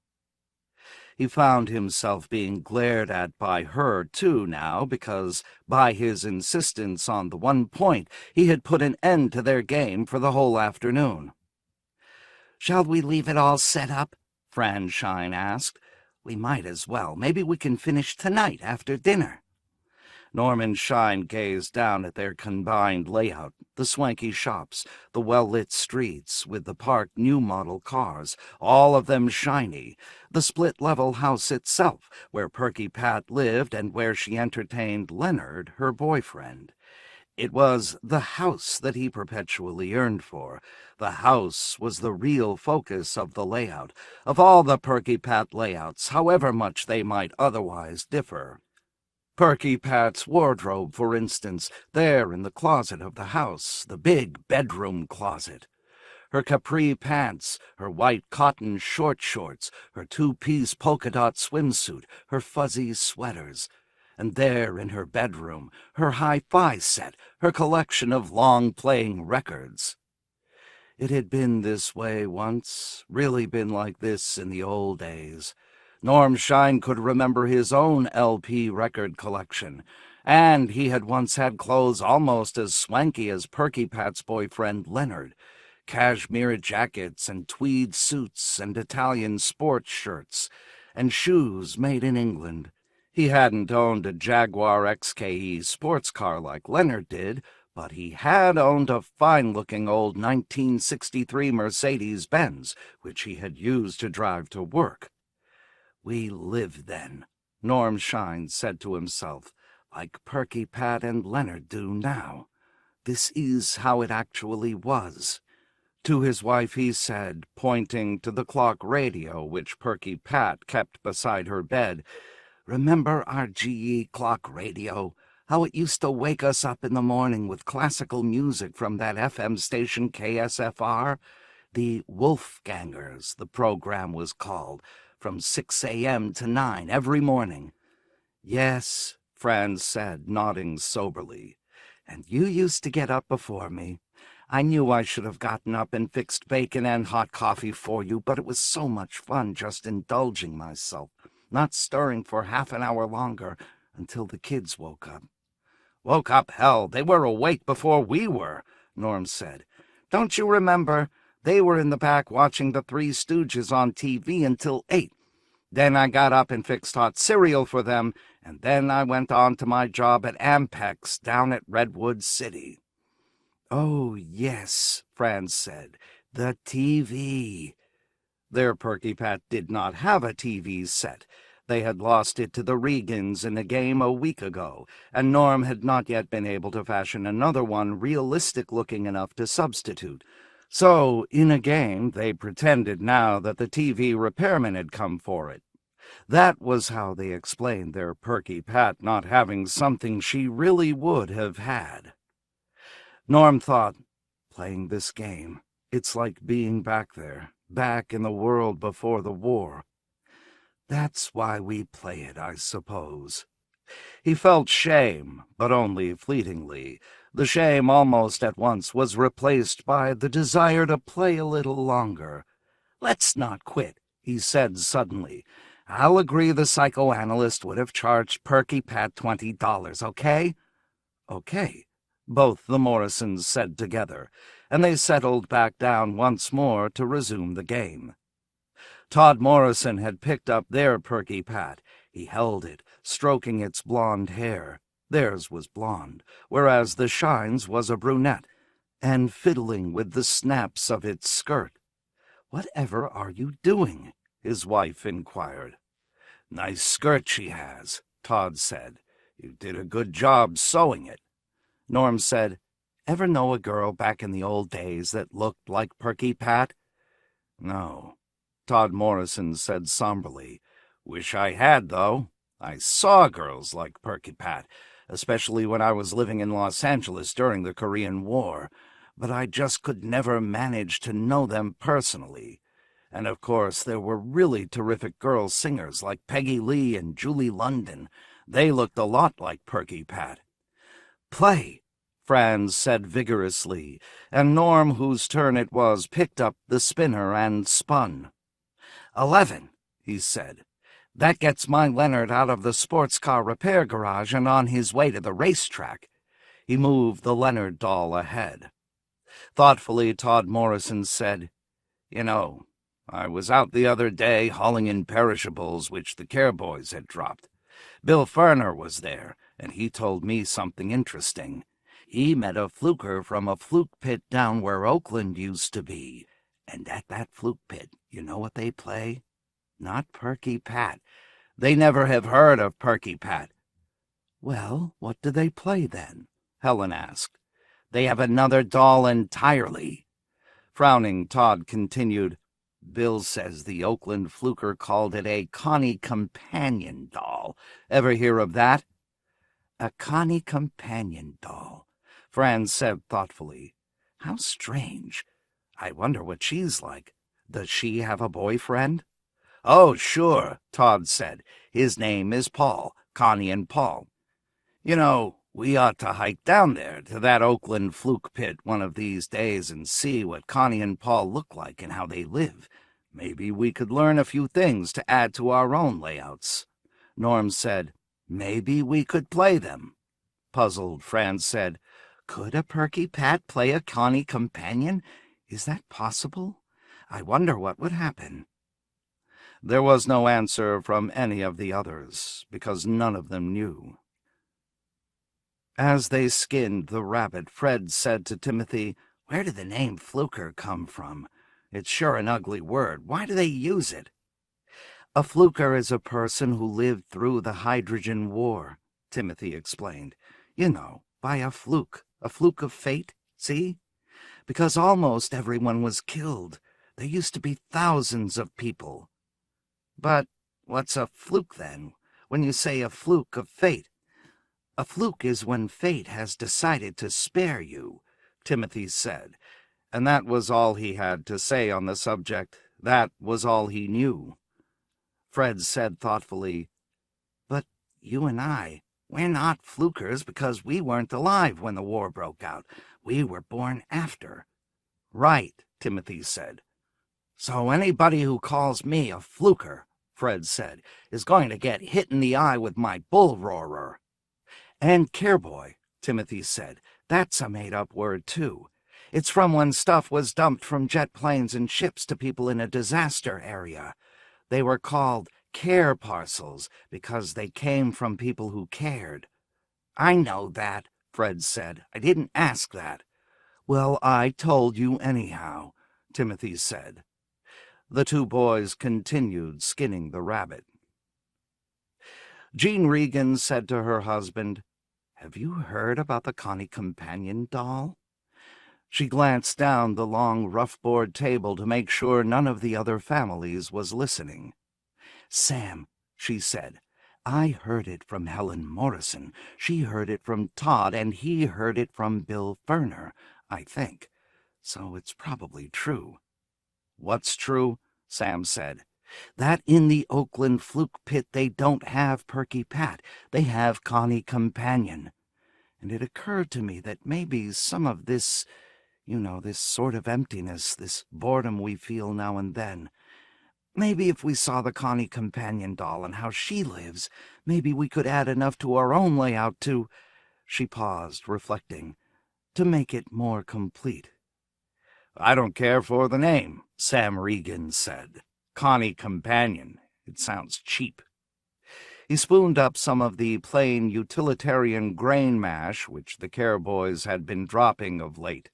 He found himself being glared at by her, too, now, because, by his insistence on the one point, he had put an end to their game for the whole afternoon. "Shall we leave it all set up?" Fran Shine asked. "We might as well. Maybe we can finish tonight after dinner." Norman Shine gazed down at their combined layout, the swanky shops, the well-lit streets with the parked new model cars, all of them shiny, the split-level house itself, where Perky Pat lived and where she entertained Leonard, her boyfriend. It was the house that he perpetually yearned for. The house was the real focus of the layout, of all the Perky Pat layouts, however much they might otherwise differ. Perky Pat's wardrobe, for instance, there in the closet of the house, the big bedroom closet. Her capri pants, her white cotton short shorts, her two-piece polka-dot swimsuit, her fuzzy sweaters. And there in her bedroom, her hi-fi set, her collection of long-playing records. It had been this way once, really been like this in the old days. Norm Shine could remember his own LP record collection, and he had once had clothes almost as swanky as Perky Pat's boyfriend Leonard. Cashmere jackets and tweed suits and Italian sports shirts, and shoes made in England. He hadn't owned a Jaguar XKE sports car like Leonard did, but he had owned a fine-looking old 1963 Mercedes-Benz, which he had used to drive to work. "We live, then," Norm Shine said to himself, "like Perky Pat and Leonard do now. This is how it actually was." To his wife he said, pointing to the clock radio which Perky Pat kept beside her bed, "Remember our GE clock radio? How it used to wake us up in the morning with classical music from that FM station KSFR? The Wolfgangers, the program was called, from 6 a.m. to 9 every morning. Yes, Franz said, nodding soberly. And you used to get up before me. I knew I should have gotten up and fixed bacon and hot coffee for you, but it was so much fun just indulging myself, not stirring for half an hour longer until the kids woke up. Woke up, hell, they were awake before we were, Norm said. Don't you remember? They were in the back watching the Three Stooges on TV until 8. Then I got up and fixed hot cereal for them, and then I went on to my job at Ampex down at Redwood City. Oh, yes, Franz said, the TV. Their Perky Pat did not have a TV set. They had lost it to the Regans in a game a week ago, and Norm had not yet been able to fashion another one realistic-looking enough to substitute. So, in a game, they pretended now that the TV repairman had come for it. That was how they explained their Perky Pat not having something she really would have had. Norm thought, playing this game, it's like being back there, back in the world before the war. That's why we play it, I suppose. He felt shame, but only fleetingly. The shame almost at once was replaced by the desire to play a little longer. Let's not quit, he said suddenly. I'll agree the psychoanalyst would have charged Perky Pat $20, okay? Okay, both the Morrisons said together, and they settled back down once more to resume the game. Todd Morrison had picked up their Perky Pat. He held it, stroking its blonde hair. Theirs was blonde, whereas the Shine's was a brunette, and fiddling with the snaps of its skirt. "Whatever are you doing?" his wife inquired. "Nice skirt she has," Todd said. "You did a good job sewing it." Norm said, "Ever know a girl back in the old days that looked like Perky Pat?" "No," Todd Morrison said somberly. "Wish I had, though. I saw girls like Perky Pat, especially when I was living in Los Angeles during the Korean War, but I just could never manage to know them personally. And of course there were really terrific girl singers like Peggy Lee and Julie London. They looked a lot like Perky Pat." "Play," Franz said vigorously, and Norm, whose turn it was, picked up the spinner and spun. 11, he said. "That gets my Leonard out of the sports car repair garage and on his way to the racetrack." He moved the Leonard doll ahead. Thoughtfully, Todd Morrison said, "You know, I was out the other day hauling in perishables which the care boys had dropped. Bill Ferner was there, and he told me something interesting. He met a fluker from a fluke pit down where Oakland used to be. And at that fluke pit, you know what they play? Not Perky Pat. They never have heard of Perky Pat." "Well, what do they play then?" Helen asked. "They have another doll entirely." Frowning, Todd continued, "Bill says the Oakland fluker called it a Connie Companion doll. Ever hear of that?" "A Connie Companion doll," Franz said thoughtfully. "How strange. I wonder what she's like. Does she have a boyfriend?" "Oh, sure," Todd said. "His name is Paul, Connie and Paul. You know, we ought to hike down there to that Oakland fluke pit one of these days and see what Connie and Paul look like and how they live. Maybe we could learn a few things to add to our own layouts." Norm said, "Maybe we could play them." Puzzled, Franz said, "Could a Perky Pat play a Connie Companion? Is that possible? I wonder what would happen." There was no answer from any of the others, because none of them knew. As they skinned the rabbit, Fred said to Timothy, "Where did the name fluker come from? It's sure an ugly word. Why do they use it?" "A fluker is a person who lived through the hydrogen war," Timothy explained. "You know, by a fluke of fate, see? Because almost everyone was killed. There used to be thousands of people." "But what's a fluke, then, when you say a fluke of fate?" "A fluke is when fate has decided to spare you," Timothy said. And that was all he had to say on the subject. That was all he knew. Fred said thoughtfully, "But you and we're not flukers because we weren't alive when the war broke out. We were born after." "Right," Timothy said. "So anybody who calls me a fluker," Fred said, "is going to get hit in the eye with my bull roarer." "And careboy," Timothy said. "That's a made-up word, too. It's from when stuff was dumped from jet planes and ships to people in a disaster area. They were called care parcels because they came from people who cared." "I know that," Fred said. "I didn't ask that." "Well, I told you anyhow," Timothy said. The two boys continued skinning the rabbit. Jean Regan said to her husband, "Have you heard about the Connie Companion doll?" She glanced down the long rough-board table to make sure none of the other families was listening. "Sam," she said, "I heard it from Helen Morrison. She heard it from Todd, and he heard it from Bill Ferner, I think. So it's probably true." "What's true?" Sam said. "That in the Oakland Fluke Pit they don't have Perky Pat. They have Connie Companion. And it occurred to me that maybe some of this, this sort of emptiness, this boredom we feel now and then, maybe if we saw the Connie Companion doll and how she lives, maybe we could add enough to our own layout to—" She paused, reflecting, "to make it more complete." "I don't care for the name," Sam Regan said. "Connie Companion. It sounds cheap." He spooned up some of the plain utilitarian grain mash which the Care Boys had been dropping of late,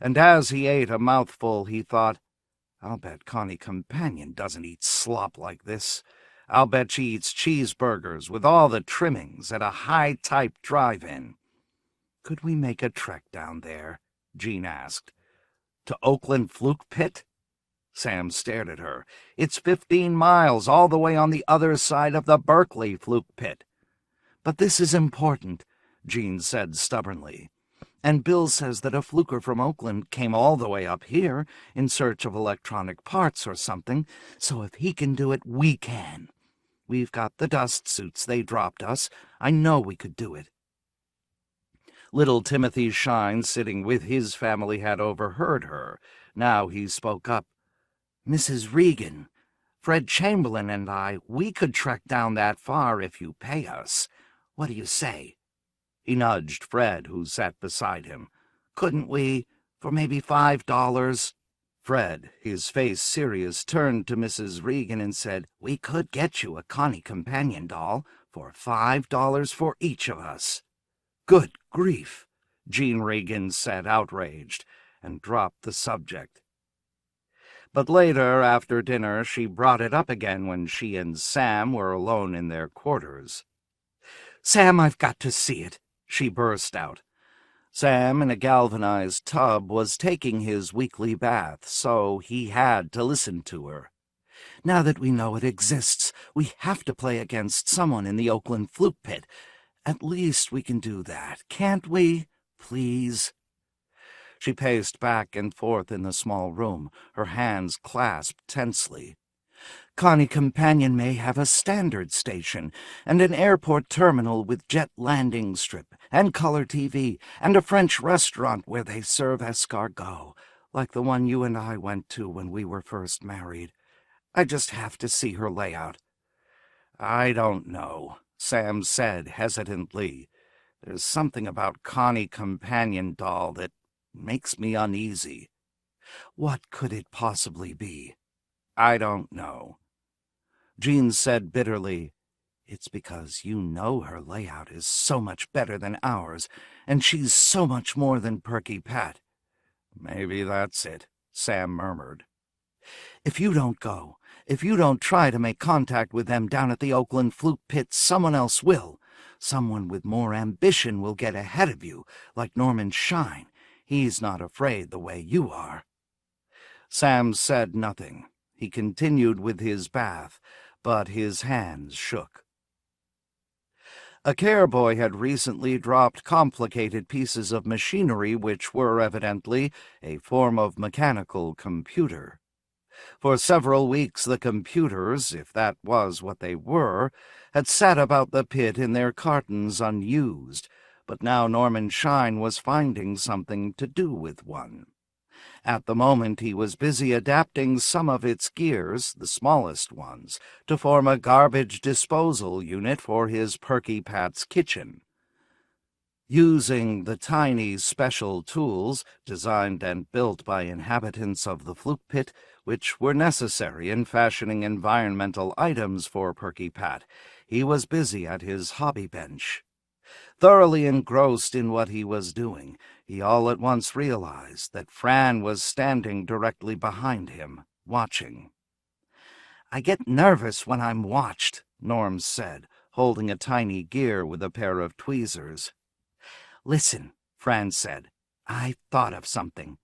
and as he ate a mouthful he thought, "I'll bet Connie Companion doesn't eat slop like this. I'll bet she eats cheeseburgers with all the trimmings at a high-type drive-in." "Could we make a trek down there?" Jean asked. "To Oakland Fluke Pit?" Sam stared at her. "It's 15 miles, all the way on the other side of the Berkeley Fluke Pit." "But this is important," Jean said stubbornly. "And Bill says that a fluker from Oakland came all the way up here in search of electronic parts or something, so if he can do it, we can. We've got the dust suits they dropped us. I know we could do it." Little Timothy Shine, sitting with his family, had overheard her. Now he spoke up. "Mrs. Regan, Fred Chamberlain and we could trek down that far if you pay us. What do you say?" He nudged Fred, who sat beside him. "Couldn't we, for maybe $5? Fred, his face serious, turned to Mrs. Regan and said, "We could get you a Connie Companion doll for $5 for each of us." "Good grief," Jean Regan said, outraged, and dropped the subject. But later, after dinner, she brought it up again when she and Sam were alone in their quarters. "Sam, I've got to see it," she burst out. Sam, in a galvanized tub, was taking his weekly bath, so he had to listen to her. "Now that we know it exists, we have to play against someone in the Oakland Fluke Pit. At least we can do that, can't we? Please?" She paced back and forth in the small room, her hands clasped tensely. "Connie Companion may have a standard station, and an airport terminal with jet landing strip, and color TV, and a French restaurant where they serve escargot, like the one you and I went to when we were first married. I just have to see her layout." "I don't know," Sam said hesitantly. "There's something about Connie Companion doll that makes me uneasy." "What could it possibly be?" "I don't know." Jean said bitterly, "It's because you know her layout is so much better than ours, and she's so much more than Perky Pat." "Maybe that's it," Sam murmured. "If you don't go, if you don't try to make contact with them down at the Oakland Fluke Pit, someone else will. Someone with more ambition will get ahead of you, like Norman Shine. He's not afraid the way you are." Sam said nothing. He continued with his bath, but his hands shook. A care boy had recently dropped complicated pieces of machinery which were evidently a form of mechanical computer. For several weeks the computers, if that was what they were, had sat about the pit in their cartons unused, but now Norman Shine was finding something to do with one. At the moment he was busy adapting some of its gears, the smallest ones, to form a garbage disposal unit for his Perky Pat's kitchen. Using the tiny special tools, designed and built by inhabitants of the Fluke Pit, which were necessary in fashioning environmental items for Perky Pat, he was busy at his hobby bench. Thoroughly engrossed in what he was doing, he all at once realized that Fran was standing directly behind him, watching. "I get nervous when I'm watched," Norm said, holding a tiny gear with a pair of tweezers. "Listen," Fran said. "I thought of something.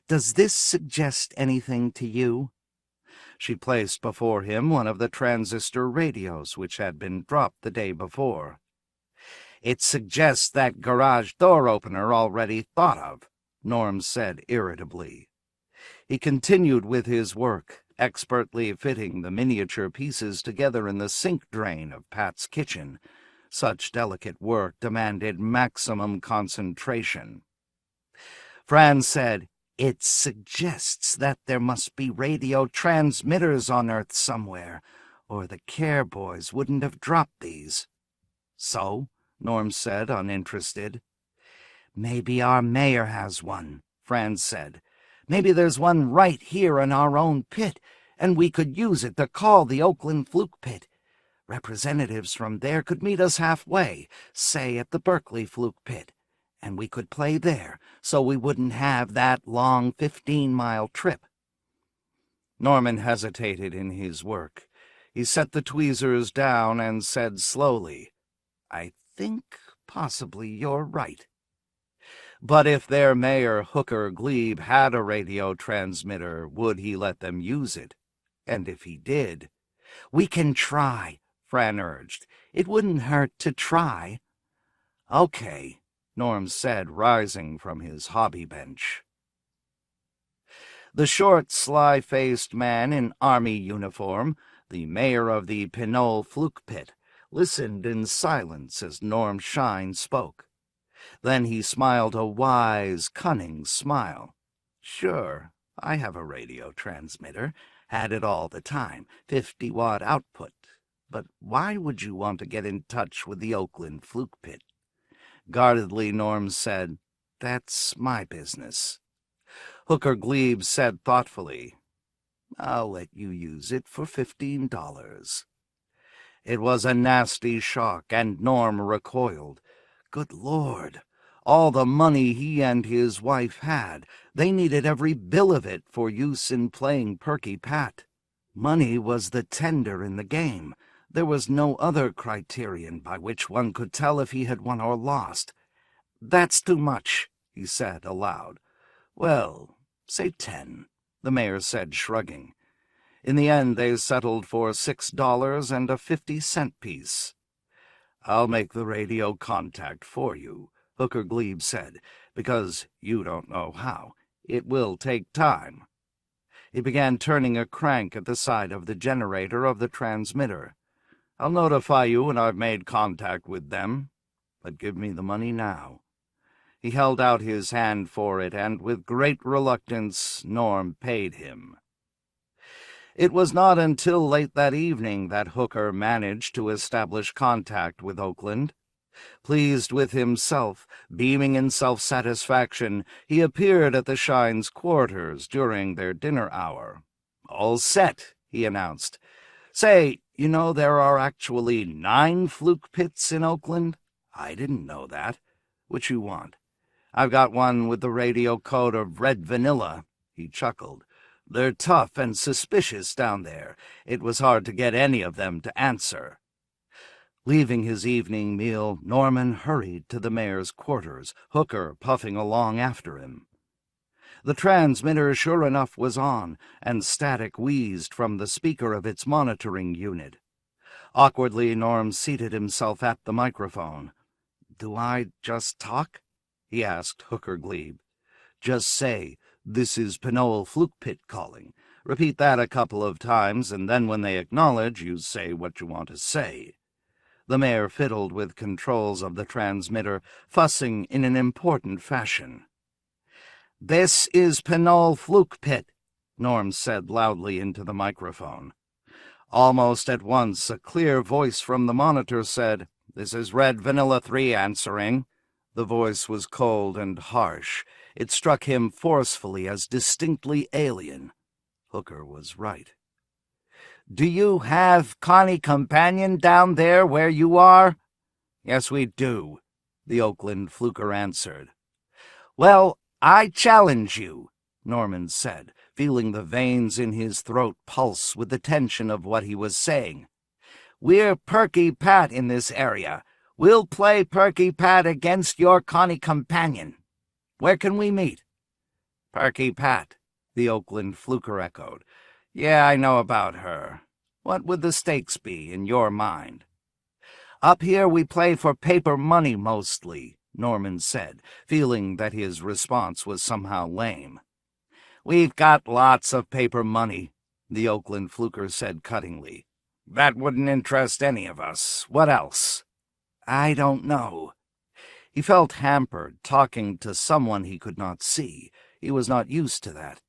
Does this suggest anything to you?" She placed before him one of the transistor radios which had been dropped the day before. "It suggests that garage door opener already thought of," Norm said irritably. He continued with his work, expertly fitting the miniature pieces together in the sink drain of Pat's kitchen. Such delicate work demanded maximum concentration. Fran said, "It suggests that there must be radio transmitters on Earth somewhere, or the care boys wouldn't have dropped these." "So?" Norm said, uninterested. "Maybe our mayor has one," Fran said. "Maybe there's one right here in our own pit, and we could use it to call the Oakland Fluke Pit. Representatives from there could meet us halfway, say at the Berkeley Fluke Pit, and we could play there, so we wouldn't have that long 15-mile trip." Norman hesitated in his work. He set the tweezers down and said slowly, "I think possibly you're right." But if their mayor, Hooker Glebe, had a radio transmitter, would he let them use it? And if he did? "We can try," Fran urged. "It wouldn't hurt to try." "Okay," Norm said, rising from his hobby bench. The short, sly-faced man in army uniform, the mayor of the Pinole Fluke Pit, listened in silence as Norm Shine spoke. Then he smiled a wise, cunning smile. "Sure, I have a radio transmitter. Had it all the time, 50-watt output. But why would you want to get in touch with the Oakland Fluke Pit?" Guardedly, Norm said, "That's my business." Hooker Glebe said thoughtfully, "I'll let you use it for $15. It was a nasty shock, and Norm recoiled. Good Lord! All the money he and his wife had, they needed every bill of it for use in playing Perky Pat. Money was the tender in the game. There was no other criterion by which one could tell if he had won or lost. "That's too much," he said aloud. "Well, say 10, the mayor said, shrugging. In the end they settled for $6 and a 50-cent piece. "I'll make the radio contact for you," Hooker Glebe said, "because you don't know how. It will take time." He began turning a crank at the side of the generator of the transmitter. "I'll notify you when I've made contact with them, but give me the money now." He held out his hand for it, and with great reluctance Norm paid him. It was not until late that evening that Hooker managed to establish contact with Oakland. Pleased with himself, beaming in self-satisfaction, he appeared at the Shines' quarters during their dinner hour. "All set," he announced. "Say, you know there are actually 9 Fluke Pits in Oakland? I didn't know that. Which you want? I've got one with the radio code of Red Vanilla." He chuckled. "They're tough and suspicious down there. It was hard to get any of them to answer." Leaving his evening meal, Norman hurried to the mayor's quarters, Hooker puffing along after him. The transmitter sure enough was on, and static wheezed from the speaker of its monitoring unit. Awkwardly, Norm seated himself at the microphone. "Do I just talk?" he asked Hooker Glebe. "Just say, 'This is Pinole Fluke Pit calling.' Repeat that a couple of times, and then when they acknowledge, you say what you want to say." The mayor fiddled with controls of the transmitter, fussing in an important fashion. "This is Pinole Fluke Pit," Norm said loudly into the microphone. Almost at once, a clear voice from the monitor said, "This is Red Vanilla 3 answering." The voice was cold and harsh. It struck him forcefully as distinctly alien. Hooker was right. "Do you have Connie Companion down there where you are?" "Yes, we do," the Oakland Fluker answered. "Well, I challenge you," Norman said, feeling the veins in his throat pulse with the tension of what he was saying. "We're Perky Pat in this area. We'll play Perky Pat against your Connie Companion. Where can we meet?" "Perky Pat," the Oakland Fluker echoed. "Yeah, I know about her. What would the stakes be in your mind?" "Up here we play for paper money mostly," Norman said, feeling that his response was somehow lame. "We've got lots of paper money," the Oakland Fluker said cuttingly. "That wouldn't interest any of us. What else?" "I don't know." He felt hampered, talking to someone he could not see. He was not used to that.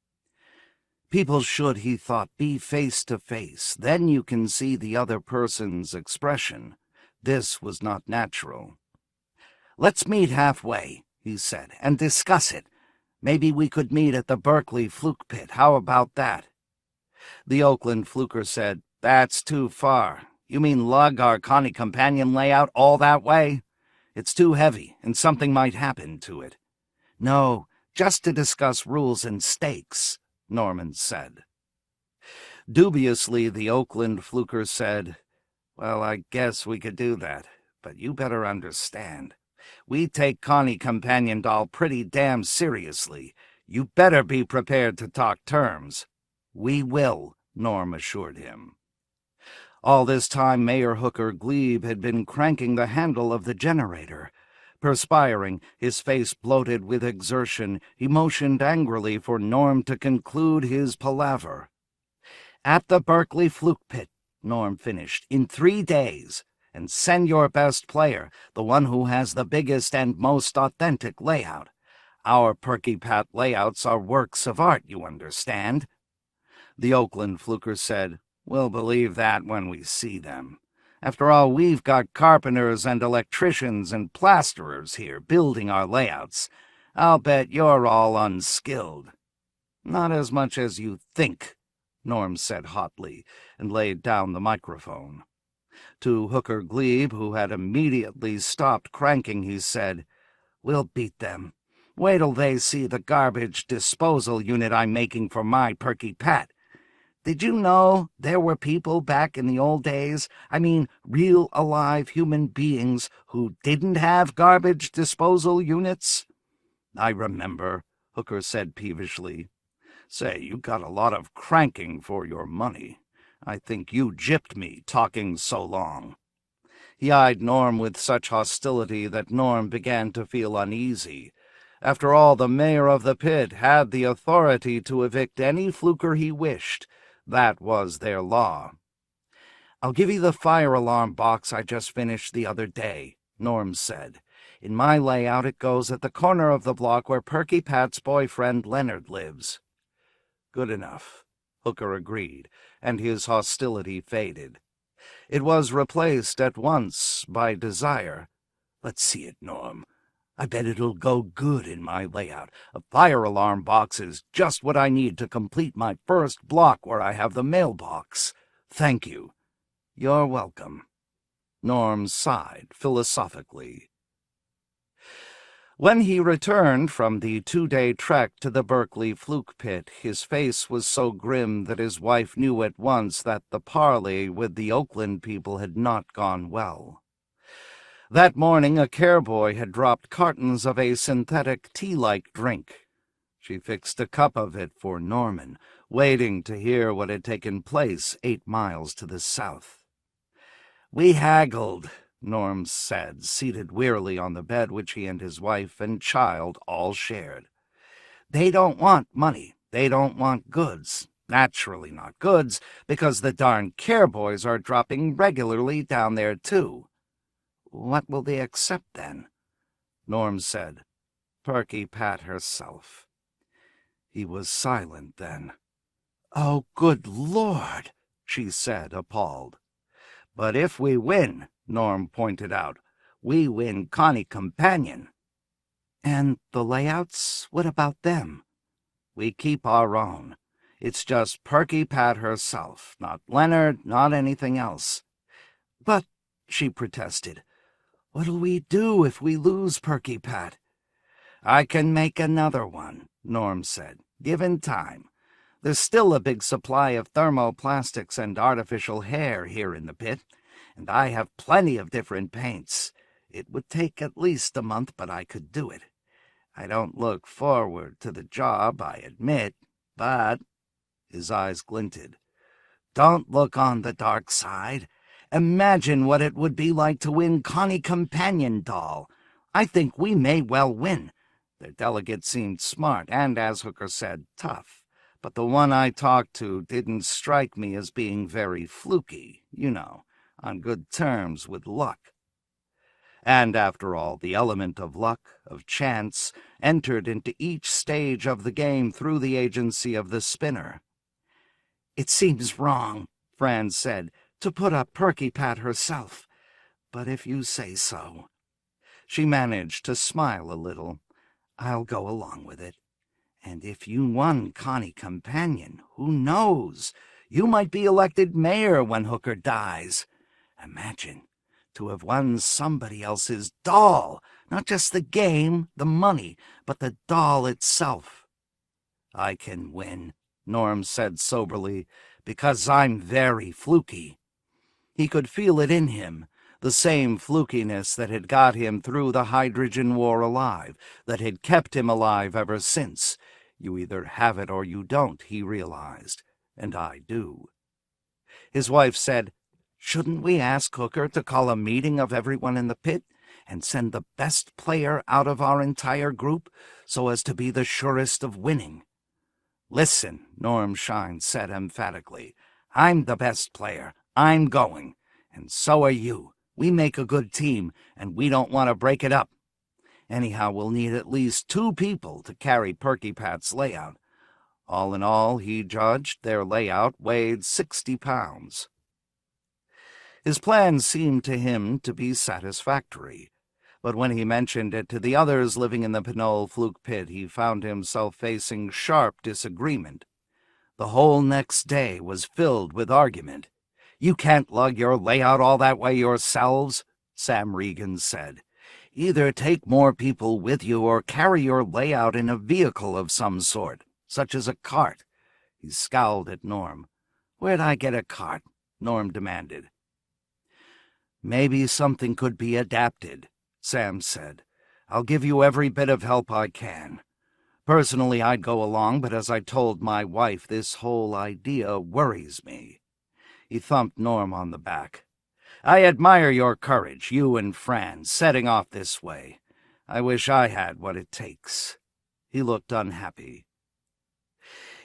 People should, he thought, be face to face. Then you can see the other person's expression. This was not natural. "Let's meet halfway," he said, "and discuss it. Maybe we could meet at the Berkeley Fluke Pit. How about that?" The Oakland Fluker said, "That's too far. You mean lug our Connie Companion layout all that way? It's too heavy, and something might happen to it." "No, just to discuss rules and stakes," Norman said. Dubiously, the Oakland Fluker said, "Well, I guess we could do that, but you better understand. We take Connie Companion doll pretty damn seriously. You better be prepared to talk terms." "We will," Norm assured him. All this time, Mayor Hooker Glebe had been cranking the handle of the generator. Perspiring, his face bloated with exertion, he motioned angrily for Norm to conclude his palaver. "At the Berkeley Fluke Pit," Norm finished, "in 3 days. And send your best player, the one who has the biggest and most authentic layout. Our Perky Pat layouts are works of art, you understand." The Oakland Fluker said, "We'll believe that when we see them. After all, we've got carpenters and electricians and plasterers here building our layouts. I'll bet you're all unskilled." "Not as much as you think," Norm said hotly, and laid down the microphone. To Hooker Glebe, who had immediately stopped cranking, he said, "We'll beat them. Wait till they see the garbage disposal unit I'm making for my Perky Pat. Did you know there were people back in the old days, I mean real alive human beings, who didn't have garbage disposal units?" "I remember," Hooker said peevishly. "Say, you got a lot of cranking for your money. I think you gypped me talking so long." He eyed Norm with such hostility that Norm began to feel uneasy. After all, the mayor of the pit had the authority to evict any fluker he wished. That was their law. "I'll give you the fire alarm box I just finished the other day," Norm said. "In my layout it goes at the corner of the block where Perky Pat's boyfriend Leonard lives." "Good enough," Hooker agreed, and his hostility faded. It was replaced at once by desire. "Let's see it, Norm. I bet it'll go good in my layout. A fire alarm box is just what I need to complete my first block where I have the mailbox. Thank you." "You're welcome." Norm sighed philosophically. When he returned from the 2-day trek to the Berkeley Fluke Pit, his face was so grim that his wife knew at once that the parley with the Oakland people had not gone well. That morning a careboy had dropped cartons of a synthetic tea-like drink. She fixed a cup of it for Norman, waiting to hear what had taken place 8 miles to the south. We haggled, Norm said, seated wearily on the bed which he and his wife and child all shared. They don't want money. They don't want goods. Naturally not goods, because the darn care boys are dropping regularly down there, too. What will they accept, then? Norm said. Perky Pat herself. He was silent then. Oh, good Lord, she said, appalled. But if we win, Norm pointed out, we win Connie Companion. And the layouts, what about them? We keep our own. It's just Perky Pat herself, not Leonard, not anything else. But, she protested, what'll we do if we lose Perky Pat? I can make another one, Norm said, given time. There's still a big supply of thermoplastics and artificial hair here in the pit, and I have plenty of different paints. It would take at least a month, but I could do it. I don't look forward to the job, I admit, but— his eyes glinted. Don't look on the dark side. Imagine what it would be like to win Connie Companion doll. I think we may well win. Their delegate seemed smart and, as Hooker said, tough. But the one I talked to didn't strike me as being very fluky, on good terms with luck. And after all, the element of luck, of chance, entered into each stage of the game through the agency of the spinner. It seems wrong, Fran said, to put up Perky Pat herself. But if you say so. She managed to smile a little. I'll go along with it. And if you won Connie Companion, who knows? You might be elected mayor when Hooker dies. Imagine, to have won somebody else's doll, not just the game, the money, but the doll itself. I can win, Norm said soberly, because I'm very fluky. He could feel it in him, the same flukiness that had got him through the hydrogen war alive, that had kept him alive ever since. You either have it or you don't, he realized, and I do. His wife said, shouldn't we ask Hooker to call a meeting of everyone in the pit and send the best player out of our entire group so as to be the surest of winning? Listen, Norm Shine said emphatically, I'm the best player. I'm going, and so are you. We make a good team, and we don't want to break it up. Anyhow, we'll need at least 2 people to carry Perky Pat's layout. All in all, he judged, their layout weighed 60 pounds. His plan seemed to him to be satisfactory, but when he mentioned it to the others living in the Pinole Fluke Pit, he found himself facing sharp disagreement. The whole next day was filled with argument. You can't lug your layout all that way yourselves, Sam Regan said. Either take more people with you or carry your layout in a vehicle of some sort, such as a cart. He scowled at Norm. Where'd I get a cart? Norm demanded. Maybe something could be adapted, Sam said. I'll give you every bit of help I can. Personally, I'd go along, but as I told my wife, this whole idea worries me. He thumped Norm on the back. I admire your courage, you and Fran, setting off this way. I wish I had what it takes. He looked unhappy.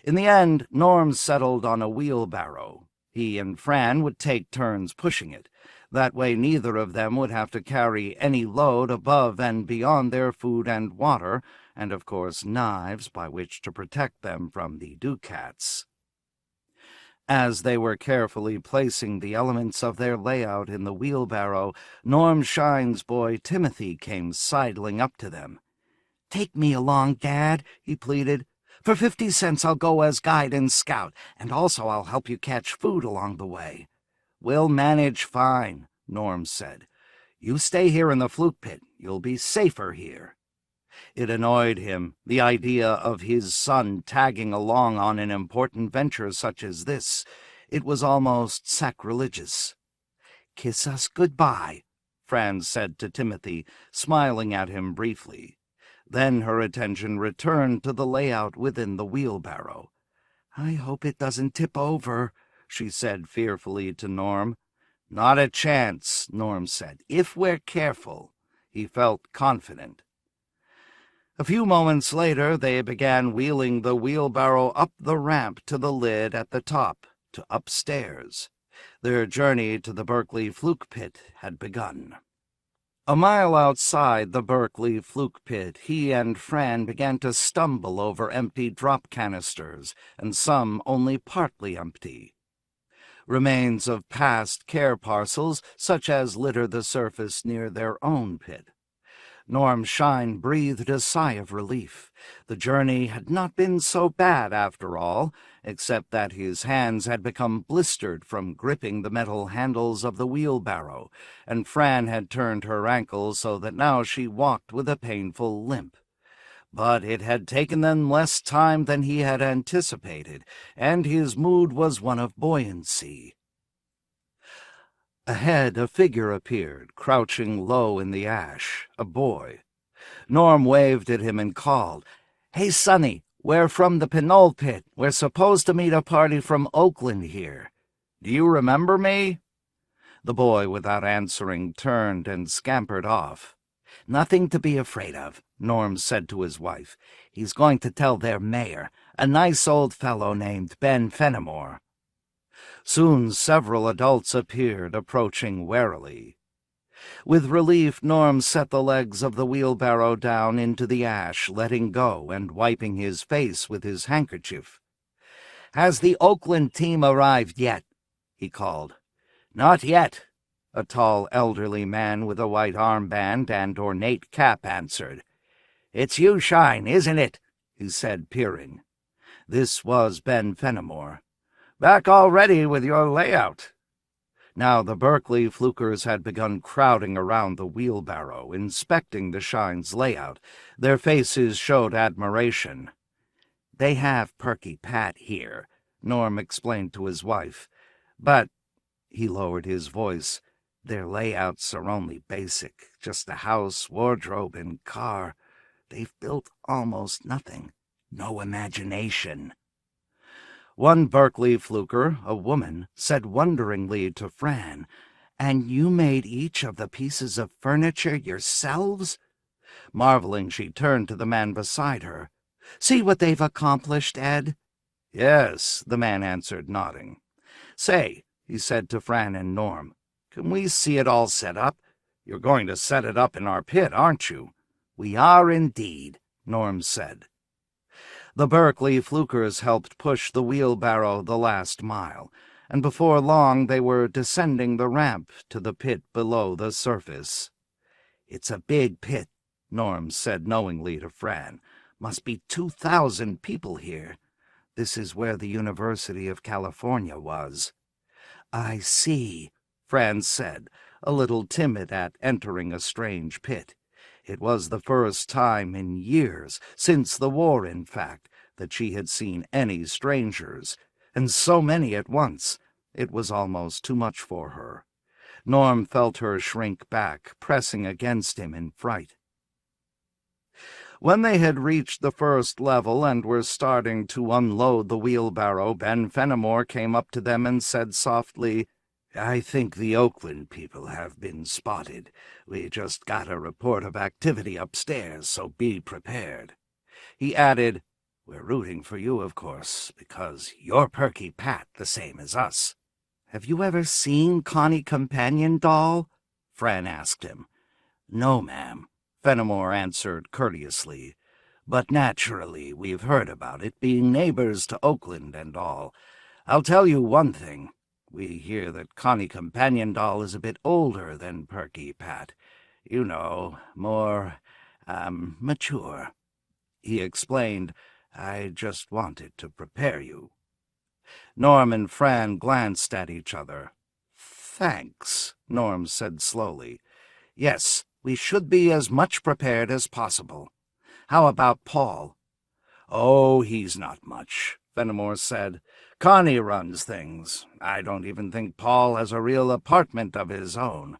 In the end, Norm settled on a wheelbarrow. He and Fran would take turns pushing it. That way neither of them would have to carry any load above and beyond their food and water, and of course knives by which to protect them from the Ducats. As they were carefully placing the elements of their layout in the wheelbarrow, Norm Shine's boy Timothy came sidling up to them. "Take me along, Dad," he pleaded. "For 50 cents I'll go as guide and scout, and also I'll help you catch food along the way." "We'll manage fine," Norm said. "You stay here in the Fluke Pit. You'll be safer here." It annoyed him, the idea of his son tagging along on an important venture such as this. It was almost sacrilegious. "Kiss us goodbye," Fran said to Timothy, smiling at him briefly. Then her attention returned to the layout within the wheelbarrow. "I hope it doesn't tip over," she said fearfully to Norm. Not a chance, Norm said. If we're careful. He felt confident. A few moments later, they began wheeling the wheelbarrow up the ramp to the lid at the top, to upstairs. Their journey to the Berkeley Fluke Pit had begun. A mile outside the Berkeley Fluke Pit, he and Fran began to stumble over empty drop canisters, and some only partly empty. Remains of past care parcels, such as litter the surface near their own pit. Norm Shine breathed a sigh of relief. The journey had not been so bad after all, except that his hands had become blistered from gripping the metal handles of the wheelbarrow, and Fran had turned her ankle so that now she walked with a painful limp. But it had taken them less time than he had anticipated, and his mood was one of buoyancy. Ahead, a figure appeared, crouching low in the ash, a boy. Norm waved at him and called, "Hey, Sonny, we're from the Pinole Pit. We're supposed to meet a party from Oakland here. Do you remember me?" The boy, without answering, turned and scampered off. "Nothing to be afraid of," Norm said to his wife. "He's going to tell their mayor, a nice old fellow named Ben Fenimore." Soon several adults appeared, approaching warily. With relief, Norm set the legs of the wheelbarrow down into the ash, letting go and wiping his face with his handkerchief. "Has the Oakland team arrived yet?" he called. "Not yet," a tall elderly man with a white armband and ornate cap answered. "It's you, Shine, isn't it?" he said, peering. This was Ben Fenimore. "Back already with your layout." Now the Berkeley Flukers had begun crowding around the wheelbarrow, inspecting the Shine's layout. Their faces showed admiration. "They have Perky Pat here," Norm explained to his wife. "But," he lowered his voice, "their layouts are only basic, just a house, wardrobe, and car. They've built almost nothing. No imagination." One Berkeley Fluker, a woman, said wonderingly to Fran, "And you made each of the pieces of furniture yourselves?" Marveling, she turned to the man beside her. "See what they've accomplished, Ed?" "Yes," the man answered, nodding. "Say," he said to Fran and Norm, "can we see it all set up? You're going to set it up in our pit, aren't you?" "We are indeed," Norm said. The Berkeley Flukers helped push the wheelbarrow the last mile, and before long they were descending the ramp to the pit below the surface. "It's a big pit," Norm said knowingly to Fran. "Must be 2,000 people here. This is where the University of California was." "I see," Fran said, a little timid at entering a strange pit. It was the first time in years, since the war in fact, that she had seen any strangers, and so many at once. It was almost too much for her. Norm felt her shrink back, pressing against him in fright. When they had reached the first level and were starting to unload the wheelbarrow, Ben Fenimore came up to them and said softly, "I think the Oakland people have been spotted. We just got a report of activity upstairs, so be prepared." He added, "We're rooting for you, of course, because you're Perky Pat, the same as us." "Have you ever seen Connie Companion Doll?" Fran asked him. "No, ma'am," Fenimore answered courteously. "But naturally we've heard about it, being neighbors to Oakland and all. I'll tell you one thing. We hear that Connie Companion Doll is a bit older than Perky Pat. You know, more, mature." He explained, "I just wanted to prepare you." Norm and Fran glanced at each other. "Thanks," Norm said slowly. "Yes, we should be as much prepared as possible. How about Paul?" "Oh, he's not much," Fenimore said. "Connie runs things. I don't even think Paul has a real apartment of his own.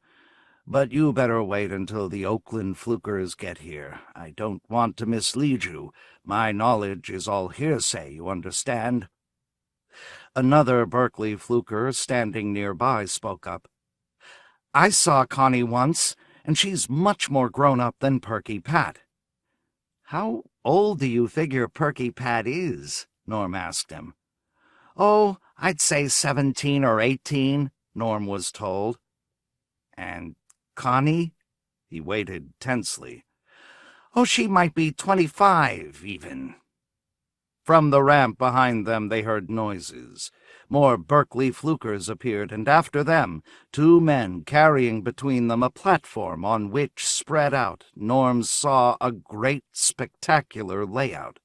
But you better wait until the Oakland Flukers get here. I don't want to mislead you. My knowledge is all hearsay, you understand." Another Berkeley Fluker, standing nearby, spoke up. I saw Connie once, and she's much more grown-up than Perky Pat." "How old do you figure Perky Pat is?" Norm asked him. "Oh, I'd say 17 or 18, Norm was told. "And Connie?" He waited tensely. "Oh, she might be 25, even." From the ramp behind them they heard noises. More Berkeley flukers appeared, and after them, two men carrying between them a platform on which, spread out, Norm saw a great spectacular layout.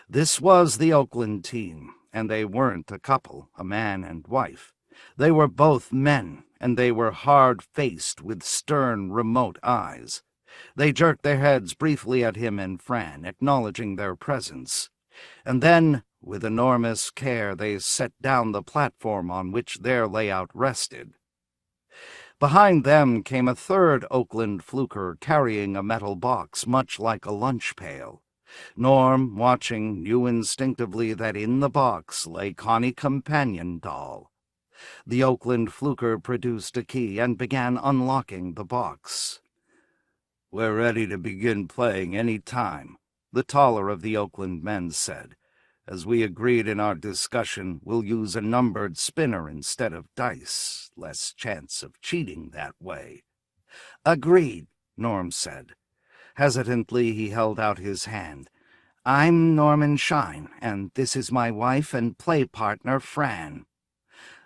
This was the Oakland team, and they weren't a couple, a man and wife. They were both men, and they were hard-faced with stern, remote eyes. They jerked their heads briefly at him and Fran, acknowledging their presence. And then, with enormous care, they set down the platform on which their layout rested. Behind them came a third Oakland fluker carrying a metal box much like a lunch pail. Norm, watching, knew instinctively that in the box lay Connie Companion doll. The Oakland fluker produced a key and began unlocking the box. "We're ready to begin playing any time," the taller of the Oakland men said. "As we agreed in our discussion, we'll use a numbered spinner instead of dice. Less chance of cheating that way." "Agreed," Norm said. Hesitantly he held out his hand. "I'm Norman Shine, and this is my wife and play partner, Fran."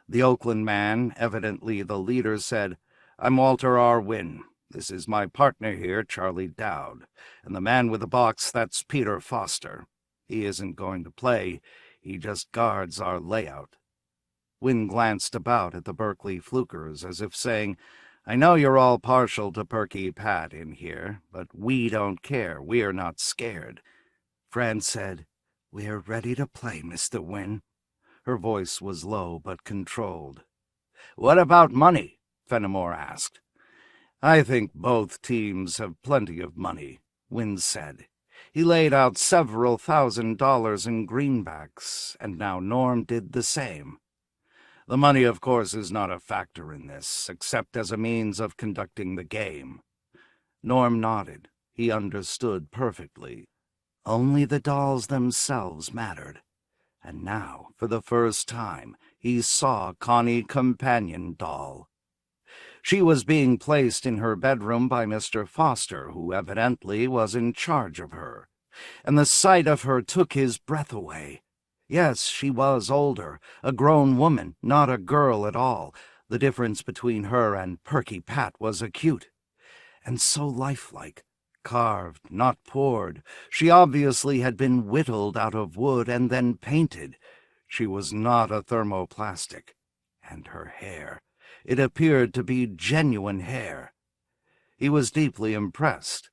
The Oakland man, evidently the leader, said, "I'm Walter R. Wynne. This is my partner here, Charlie Dowd. And the man with the box, that's Peter Foster. He isn't going to play. He just guards our layout." Wynne glanced about at the Berkeley flukers as if saying, "I know you're all partial to Perky Pat in here, but we don't care. We're not scared." Fran said, "We're ready to play, Mr. Wynne." Her voice was low but controlled. "What about money?" Fenimore asked. "I think both teams have plenty of money," Wynne said. He laid out several $1,000s in greenbacks, and now Norm did the same. "The money, of course, is not a factor in this, except as a means of conducting the game." Norm nodded. He understood perfectly. Only the dolls themselves mattered. And now, for the first time, he saw Connie Companion doll. She was being placed in her bedroom by Mr. Foster, who evidently was in charge of her. And the sight of her took his breath away. Yes, she was older, a grown woman, not a girl at all. The difference between her and Perky Pat was acute. And so lifelike. Carved, not poured. She obviously had been whittled out of wood and then painted. She was not a thermoplastic. And her hair. It appeared to be genuine hair. He was deeply impressed.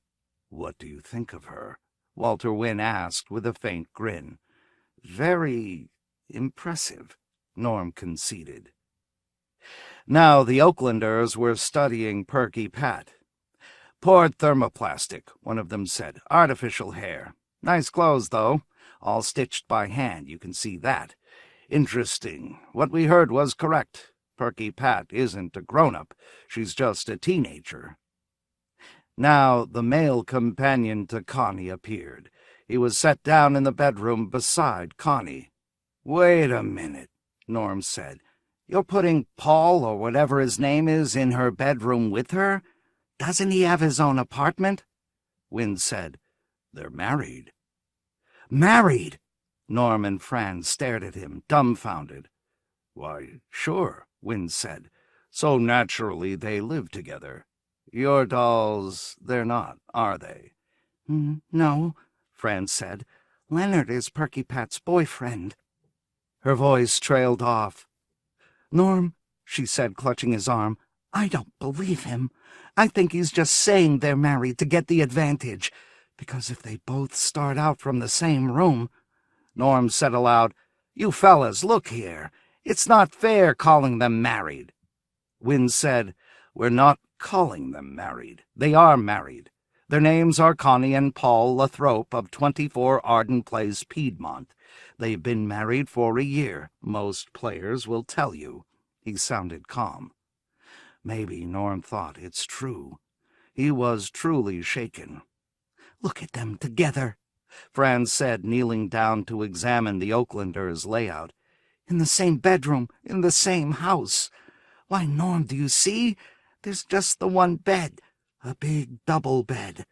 "What do you think of her?" Walter Wynne asked with a faint grin. "Very impressive," Norm conceded. Now the Oaklanders were studying Perky Pat. "Poured thermoplastic," one of them said. "Artificial hair. Nice clothes, though. All stitched by hand, you can see that. Interesting. What we heard was correct. Perky Pat isn't a grown-up. She's just a teenager." Now the male companion to Connie appeared. He was set down in the bedroom beside Connie. "Wait a minute," Norm said. "You're putting Paul, or whatever his name is, in her bedroom with her? Doesn't he have his own apartment?" Wynne said, "They're married." "Married?" Norm and Fran stared at him, dumbfounded. "Why, sure," Wynne said. "So naturally they live together. Your dolls, they're not, are they?" "No," Fran said. "Leonard is Perky Pat's boyfriend." Her voice trailed off. "Norm," she said, clutching his arm, "I don't believe him. I think he's just saying they're married to get the advantage. Because if they both start out from the same room—" Norm said aloud, "You fellas, look here. It's not fair calling them married." Wynne said, "We're not calling them married. They are married. Their names are Connie and Paul Lathrop of 24 Arden Place, Piedmont. They've been married for a year, most players will tell you." He sounded calm. Maybe Norm thought it's true. He was truly shaken. "Look at them together," Franz said, kneeling down to examine the Oaklanders' layout. "In the same bedroom, in the same house. Why, Norm, do you see? There's just the one bed, a big double bed."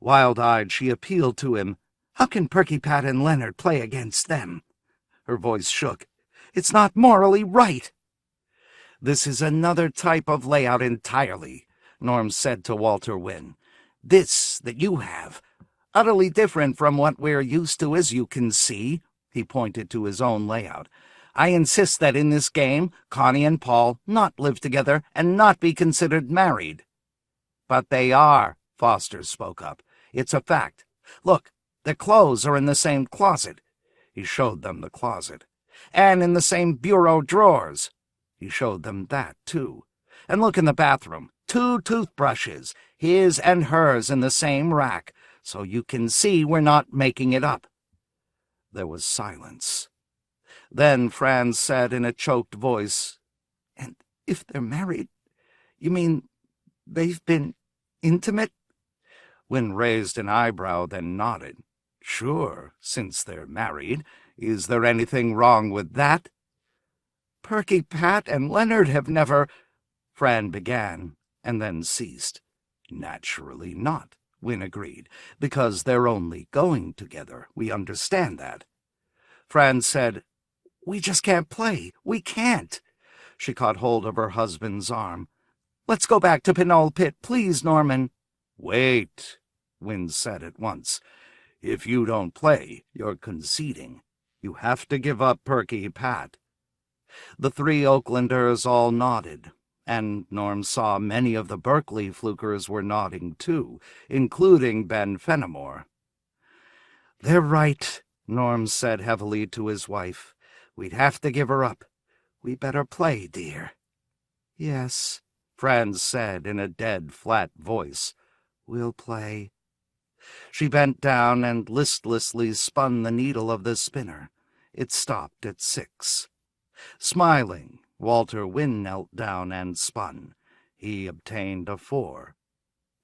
Wild-eyed, she appealed to him. "How can Perky Pat and Leonard play against them?" Her voice shook. "It's not morally right." "This is another type of layout entirely," Norm said to Walter Wynne. "This that you have. Utterly different from what we're used to, as you can see." He pointed to his own layout. "I insist that in this game, Connie and Paul not live together and not be considered married." "But they are," Foster spoke up. "It's a fact. Look, their clothes are in the same closet." He showed them the closet. "And in the same bureau drawers." He showed them that, too. "And look in the bathroom. 2 toothbrushes, his and hers, in the same rack. So you can see we're not making it up." There was silence. Then Franz said in a choked voice, "And if they're married, you mean they've been intimate?" Wynne raised an eyebrow, then nodded. "Sure, since they're married. Is there anything wrong with that?" "Perky Pat and Leonard have never—" Fran began, and then ceased. "Naturally not," Wynne agreed, "because they're only going together. We understand that." Fran said, "We just can't play. We can't." She caught hold of her husband's arm. "Let's go back to Pinole Pit, please, Norman." "Wait," Wynne said at once. "If you don't play, you're conceding. You have to give up Perky Pat." The 3 Oaklanders all nodded, and Norm saw many of the Berkeley flukers were nodding too, including Ben Fenimore. "They're right," Norm said heavily to his wife. "We'd have to give her up. We better play, dear." "Yes," Franz said in a dead, flat voice. "We'll play." She bent down and listlessly spun the needle of the spinner. It stopped at 6. Smiling, Walter Wynne knelt down and spun. He obtained a 4.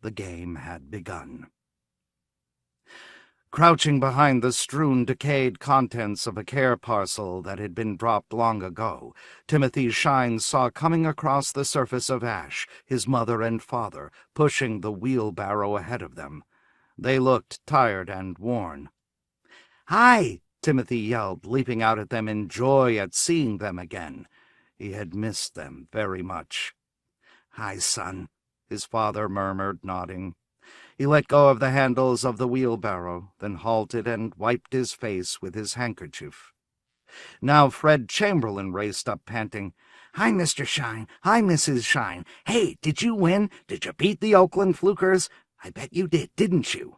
The game had begun. Crouching behind the strewn, decayed contents of a care parcel that had been dropped long ago, Timothy Shine saw coming across the surface of ash his mother and father, pushing the wheelbarrow ahead of them. They looked tired and worn. "Hi!" Timothy yelled, leaping out at them in joy at seeing them again. He had missed them very much. "Hi, son," his father murmured, nodding. He let go of the handles of the wheelbarrow, then halted and wiped his face with his handkerchief. Now Fred Chamberlain raced up, panting. "Hi, Mr. Shine. Hi, Mrs. Shine. Hey, did you win? Did you beat the Oakland Flukers? I bet you did, didn't you?"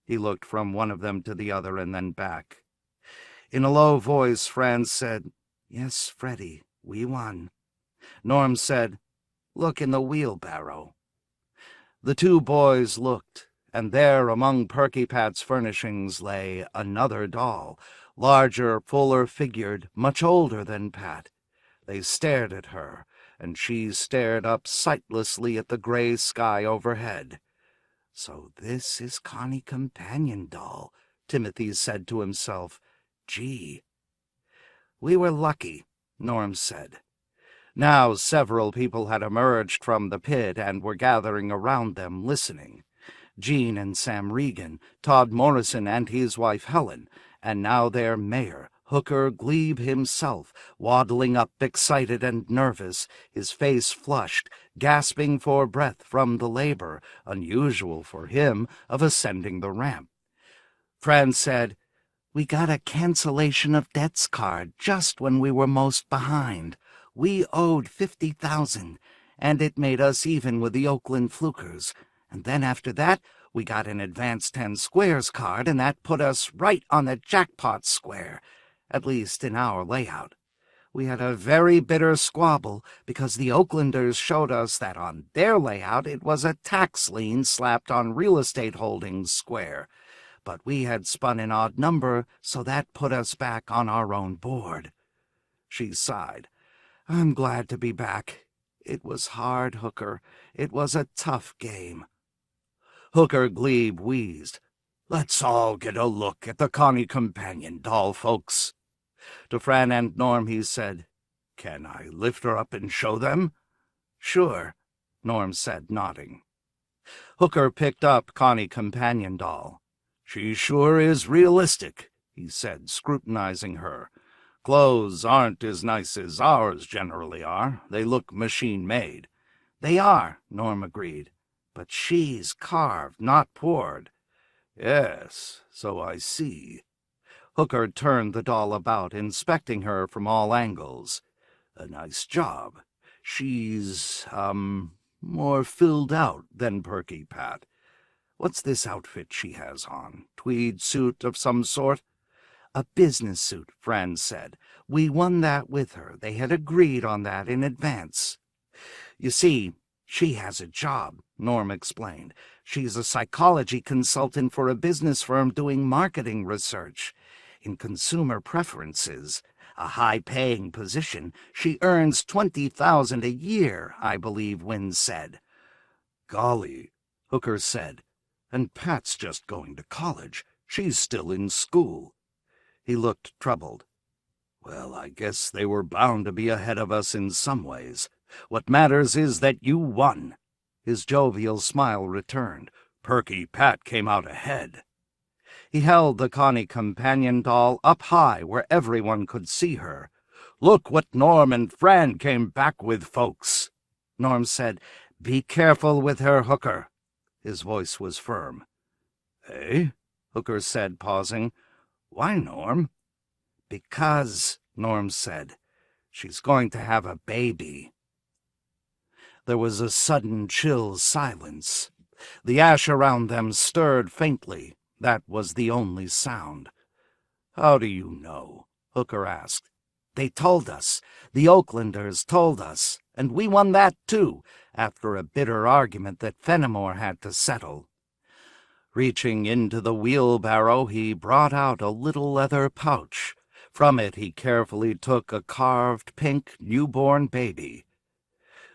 He looked from one of them to the other and then back. In a low voice, Franz said, "Yes, Freddie, we won." Norm said, "Look in the wheelbarrow." The 2 boys looked, and there among Perky Pat's furnishings lay another doll, larger, fuller-figured, much older than Pat. They stared at her, and she stared up sightlessly at the gray sky overhead. "So this is Connie Companion doll," Timothy said to himself. "Gee." "We were lucky," Norm said. Now several people had emerged from the pit and were gathering around them, listening. Gene and Sam Regan, Todd Morrison and his wife Helen, and now their mayor, Hooker Glebe himself, waddling up excited and nervous, his face flushed, gasping for breath from the labor, unusual for him, of ascending the ramp. Franz said, "We got a cancellation of debts card just when we were most behind. We owed $50,000, and it made us even with the Oakland Flukers. And then after that, we got an advance 10 squares card, and that put us right on the jackpot square, at least in our layout. We had a very bitter squabble because the Oaklanders showed us that on their layout it was a tax lien slapped on real estate holdings square. But we had spun an odd number, so that put us back on our own board." She sighed. "I'm glad to be back. It was hard, Hooker. It was a tough game. Hooker Glebe wheezed. Let's all get a look at the Connie companion doll, folks. To Fran and Norm he said, Can I lift her up and show them? Sure, Norm said, nodding. Hooker picked up Connie companion doll. She sure is realistic, he said, scrutinizing her. Clothes aren't as nice as ours generally are. They look machine-made. They are, Norm agreed. But she's carved, not poured. Yes, so I see. Hooker turned the doll about, inspecting her from all angles. A nice job. She's, more filled out than Perky Pat. What's this outfit she has on? Tweed suit of some sort? A business suit, Fran said. We won that with her. They had agreed on that in advance. You see, she has a job, Norm explained. She's a psychology consultant for a business firm doing marketing research. In consumer preferences, a high-paying position. She earns $20,000 a year, I believe Wynne said. Golly, Hooker said. And Pat's just going to college. She's still in school. He looked troubled. Well, I guess they were bound to be ahead of us in some ways. What matters is that you won. His jovial smile returned. Perky Pat came out ahead. He held the Connie companion doll up high where everyone could see her. Look what Norm and Fran came back with, folks. Norm said, Be careful with her, Hooker. His voice was firm. Eh? Hooker said, pausing. Why, Norm? Because, Norm said, she's going to have a baby. There was a sudden chill silence. The ash around them stirred faintly. That was the only sound. How do you know? Hooker asked. They told us. The Oaklanders told us. And we won that, too, after a bitter argument that Fenimore had to settle. Reaching into the wheelbarrow, he brought out a little leather pouch. From it he carefully took a carved pink newborn baby.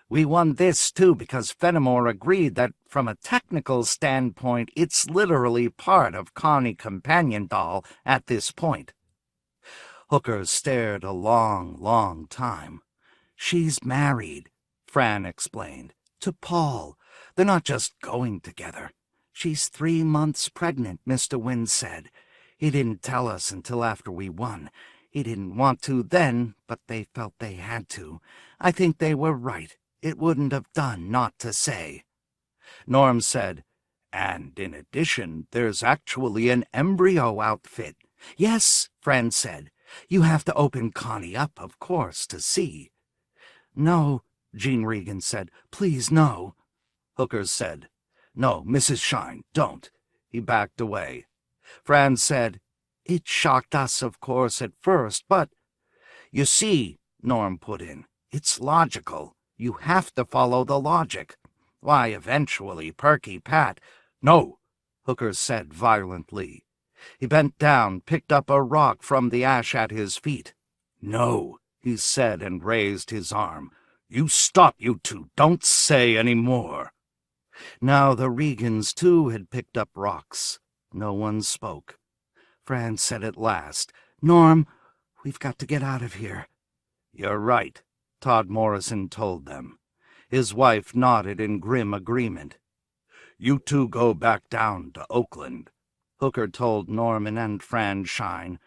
We won this, too, because Fenimore agreed that, from a technical standpoint, it's literally part of Connie companion doll at this point. Hooker stared a long, long time. She's married, Fran explained, to Paul. They're not just going together. She's 3 months pregnant, Mr. Wynne said. He didn't tell us until after we won. He didn't want to then, but they felt they had to. I think they were right. It wouldn't have done not to say. Norm said, And in addition, there's actually an embryo outfit. Yes, Fran said. You have to open Connie up, of course, to see. No, Jean Regan said. Please, no. Hooker said. No, Mrs. Shine, don't. He backed away. Fran said, It shocked us, of course, at first, but... You see, Norm put in, it's logical. You have to follow the logic. Why, eventually, Perky Pat... No, Hooker said violently. He bent down, picked up a rock from the ash at his feet. No, he said and raised his arm. You stop, you two. Don't say any more. Now the Regans, too, had picked up rocks. No one spoke. Fran said at last, Norm, we've got to get out of here. You're right, Todd Morrison told them. His wife nodded in grim agreement. You two go back down to Oakland. Hooker told Norman and Fran Shine,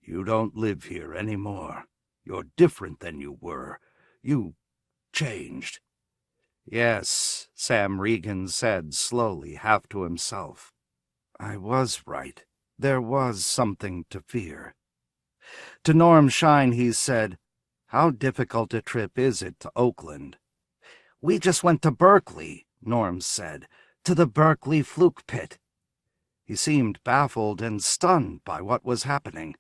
You don't live here any more. You're different than you were. You changed. Yes, Sam Regan said slowly, half to himself. I was right. There was something to fear. To Norm Shine he said, How difficult a trip is it to Oakland? We just went to Berkeley, Norm said, to the Berkeley fluke pit. He seemed baffled and stunned by what was happening.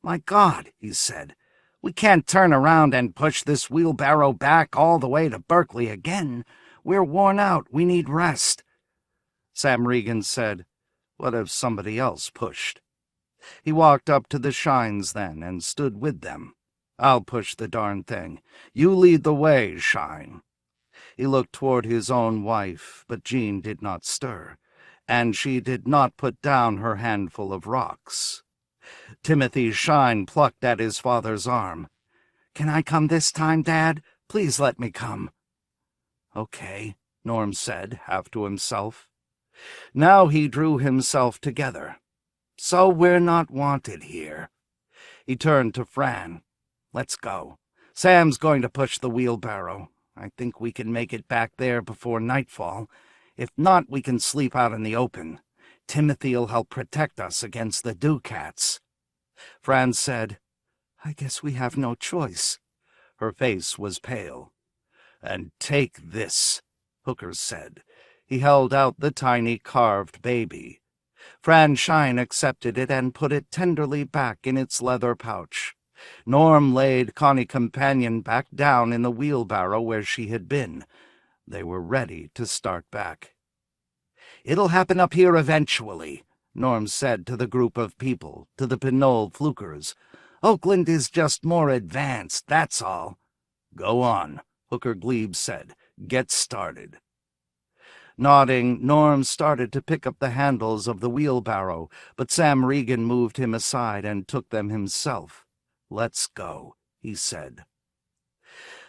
My God, he said, we can't turn around and push this wheelbarrow back all the way to Berkeley again. We're worn out. We need rest. Sam Regan said, What if somebody else pushed? He walked up to the Shines then and stood with them. I'll push the darn thing. You lead the way, Shine. He looked toward his own wife, but Jean did not stir, and she did not put down her handful of rocks. Timothy Shine plucked at his father's arm. "Can I come this time, Dad? Please let me come." "Okay," Norm said, half to himself. Now he drew himself together. "So we're not wanted here." He turned to Fran. "Let's go. Sam's going to push the wheelbarrow. I think we can make it back there before nightfall. If not, we can sleep out in the open. Timothy'll help protect us against the Ducats." Fran said, "I guess we have no choice." Her face was pale. "And take this," Hooker said. He held out the tiny carved baby. Fran Shine accepted it and put it tenderly back in its leather pouch. Norm laid Connie Companion back down in the wheelbarrow where she had been. They were ready to start back. "It'll happen up here eventually," Norm said to the group of people, to the Pinole Flukers. "Oakland is just more advanced, that's all." "Go on," Hooker Glebe said. "Get started." Nodding, Norm started to pick up the handles of the wheelbarrow, but Sam Regan moved him aside and took them himself. "Let's go," he said.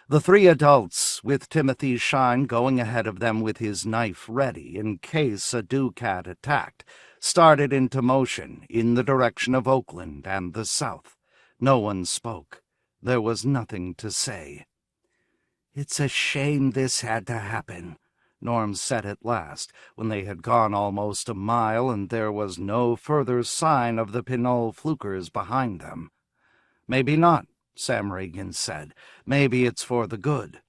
The three adults, with Timothy Shine going ahead of them with his knife ready in case a Ducat attacked, started into motion in the direction of Oakland and the south. No one spoke. There was nothing to say. "It's a shame this had to happen," Norm said at last, when they had gone almost a mile and there was no further sign of the Pinole Flukers behind them. "Maybe not," Sam Regan said. "Maybe it's for the good."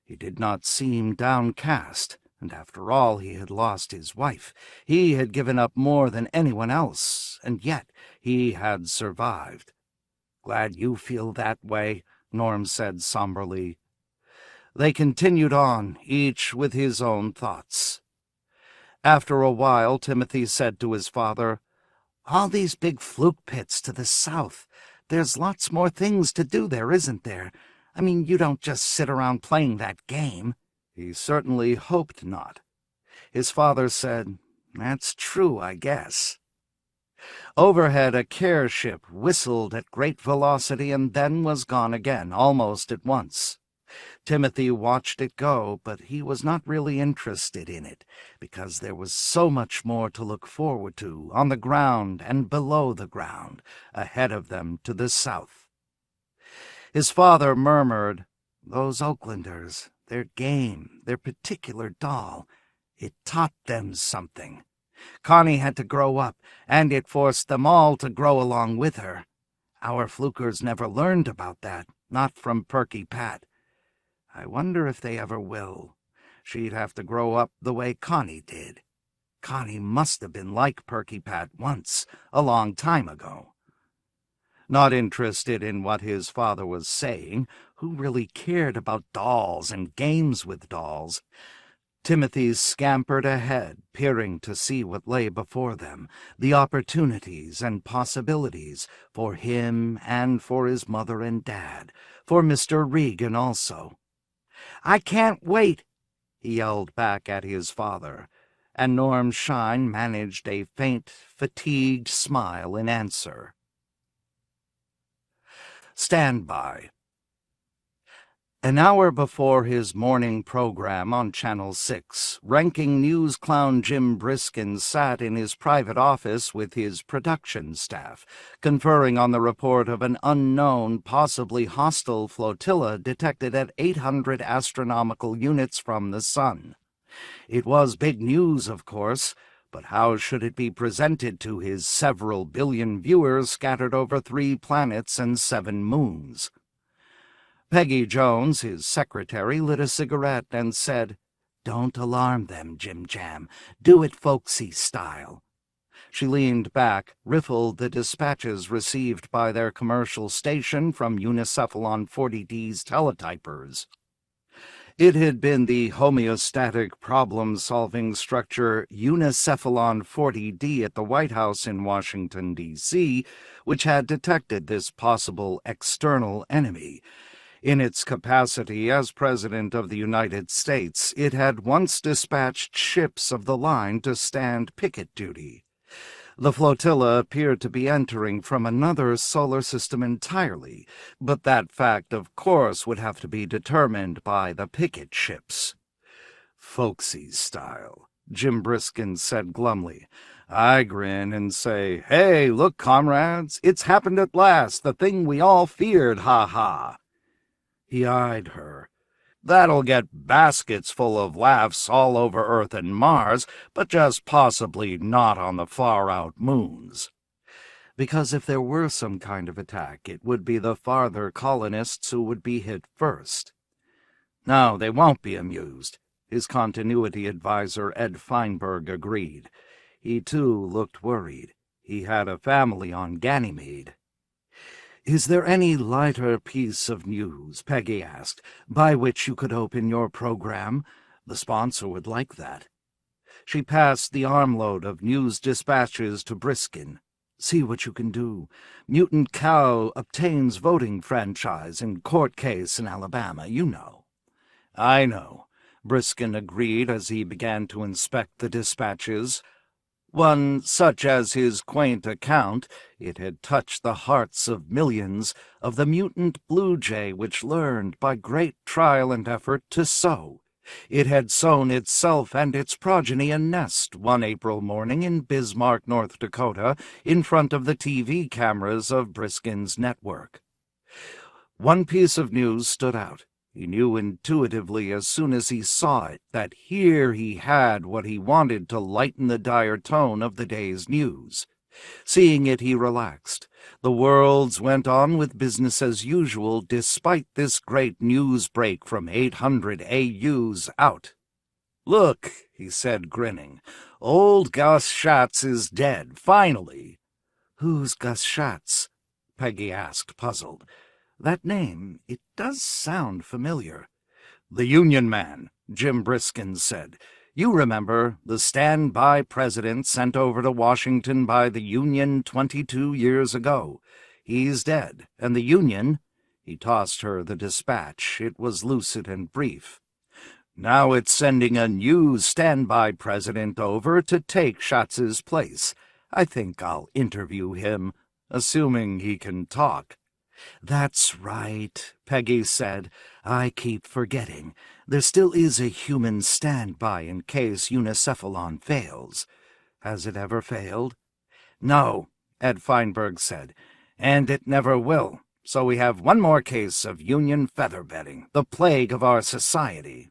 He did not seem downcast, and after all he had lost his wife. He had given up more than anyone else, and yet he had survived. "Glad you feel that way," Norm said somberly. They continued on, each with his own thoughts. After a while, Timothy said to his father, "All these big fluke pits to the south. There's lots more things to do there, isn't there? I mean, you don't just sit around playing that game." He certainly hoped not. His father said, "That's true, I guess." Overhead, a care ship whistled at great velocity and then was gone again, almost at once. Timothy watched it go, but he was not really interested in it, because there was so much more to look forward to, on the ground and below the ground, ahead of them to the south. His father murmured, "Those Oaklanders, their game, their particular doll, it taught them something. Connie had to grow up, and it forced them all to grow along with her. Our Flukers never learned about that, not from Perky Pat. I wonder if they ever will. She'd have to grow up the way Connie did. Connie must have been like Perky Pat once, a long time ago." Not interested in what his father was saying, who really cared about dolls and games with dolls? Timothy scampered ahead, peering to see what lay before them, the opportunities and possibilities, for him and for his mother and dad, for Mr. Regan also. "I can't wait," he yelled back at his father, and Norm Shine managed a faint, fatigued smile in answer. Stand by. An hour before his morning program on Channel 6, ranking news clown Jim Briskin sat in his private office with his production staff, conferring on the report of an unknown, possibly hostile flotilla detected at 800 astronomical units from the sun. It was big news, of course, but how should it be presented to his several billion viewers scattered over 3 planets and 7 moons? Peggy Jones, his secretary, lit a cigarette and said, "Don't alarm them, Jim Jam. Do it folksy style." She leaned back, riffled the dispatches received by their commercial station from Unicephalon 40D's teletypers. It had been the homeostatic problem-solving structure Unicephalon 40D at the White House in Washington, D.C., which had detected this possible external enemy. In its capacity as President of the United States, it had once dispatched ships of the line to stand picket duty. The flotilla appeared to be entering from another solar system entirely, but that fact, of course, would have to be determined by the picket ships. "Folksy style," Jim Briskin said glumly. I grin and say, "Hey, look, comrades, it's happened at last, the thing we all feared, ha-ha." He eyed her. "That'll get baskets full of laughs all over Earth and Mars, but just possibly not on the far-out moons." Because if there were some kind of attack, it would be the farther colonists who would be hit first. "No, they won't be amused," his continuity advisor Ed Feinberg agreed. He, too, looked worried. He had a family on Ganymede. "Is there any lighter piece of news," Peggy asked, "by which you could open your program? The sponsor would like that." She passed the armload of news dispatches to Briskin. "See what you can do. Mutant cow obtains voting franchise in court case in Alabama, you know." "I know," Briskin agreed as he began to inspect the dispatches. One such as his quaint account, it had touched the hearts of millions, of the mutant blue jay which learned, by great trial and effort, to sow. It had sown itself and its progeny a nest one April morning in Bismarck, North Dakota, in front of the TV cameras of Briskin's network. One piece of news stood out. He knew intuitively as soon as he saw it that here he had what he wanted to lighten the dire tone of the day's news. Seeing it, he relaxed. The worlds went on with business as usual despite this great news break from 800 AUs out. "Look," he said, grinning, "old Gus Schatz is dead, finally." "Who's Gus Schatz?" Peggy asked, puzzled. That name, it does sound familiar. "The Union man," Jim Briskin said. "You remember, the standby president sent over to Washington by the Union 22 years ago. He's dead, and the Union—" He tossed her the dispatch. It was lucid and brief. "Now it's sending a new standby president over to take Schatz's place. I think I'll interview him, assuming he can talk." "That's right," Peggy said. "I keep forgetting. There still is a human standby in case Unicephalon fails. Has it ever failed?" "No," Ed Feinberg said, "and it never will. So we have one more case of Union featherbedding, the plague of our society."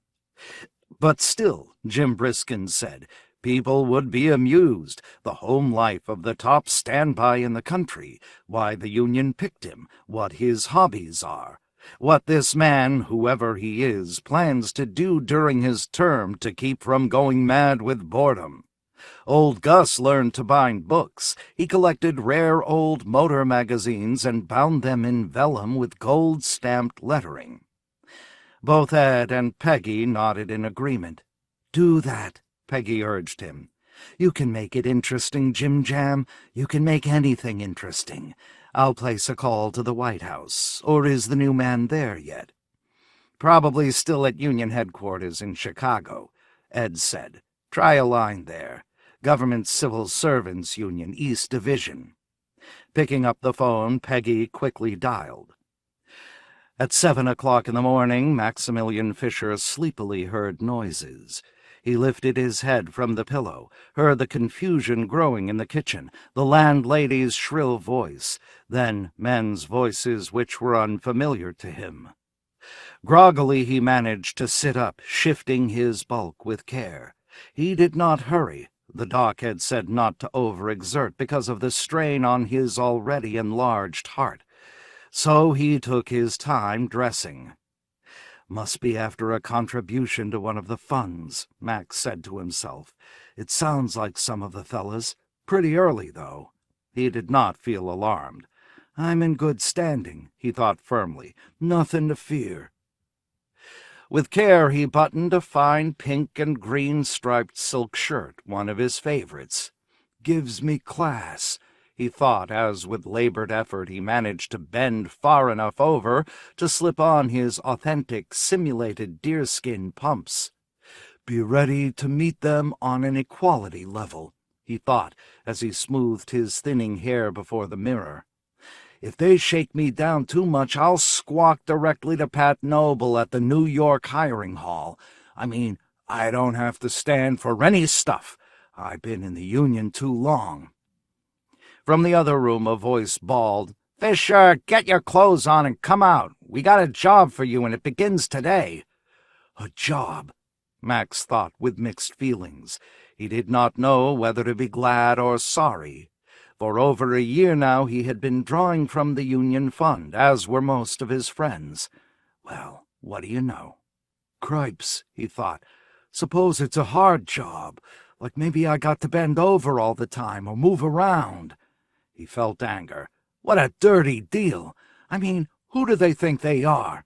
"But still," Jim Briskin said, "people would be amused. The home life of the top standby in the country, why the Union picked him, what his hobbies are, what this man, whoever he is, plans to do during his term to keep from going mad with boredom. Old Gus learned to bind books. He collected rare old motor magazines and bound them in vellum with gold-stamped lettering." Both Ed and Peggy nodded in agreement. "Do that," Peggy urged him. "You can make it interesting, Jim Jam. You can make anything interesting. I'll place a call to the White House. Or is the new man there yet?" "Probably still at Union headquarters in Chicago," Ed said. "Try a line there. Government Civil Servants Union, East Division." Picking up the phone, Peggy quickly dialed. At 7 o'clock in the morning, Maximilian Fisher sleepily heard noises. He lifted his head from the pillow, heard the confusion growing in the kitchen, the landlady's shrill voice, then men's voices which were unfamiliar to him. Groggily he managed to sit up, shifting his bulk with care. He did not hurry. The doc had said not to overexert because of the strain on his already enlarged heart. So he took his time dressing. "Must be after a contribution to one of the funds," Max said to himself. "It sounds like some of the fellas. Pretty early, though." He did not feel alarmed. "I'm in good standing," he thought firmly. "Nothing to fear." With care he buttoned a fine pink and green striped silk shirt, one of his favorites. "Gives me class." he thought, as with labored effort he managed to bend far enough over to slip on his authentic, simulated deerskin pumps. "Be ready to meet them on an equality level," he thought, as he smoothed his thinning hair before the mirror. "If they shake me down too much, I'll squawk directly to Pat Noble at the New York hiring hall. I mean, I don't have to stand for any stuff. I've been in the union too long." From the other room a voice bawled, "Fisher, get your clothes on and come out. We got a job for you, and it begins today." A job? Max thought with mixed feelings. He did not know whether to be glad or sorry. For over a year now he had been drawing from the union fund, as were most of his friends. Well, what do you know? "Cripes," he thought. "Suppose it's a hard job, like maybe I got to bend over all the time or move around." He felt anger. What a dirty deal! I mean, who do they think they are?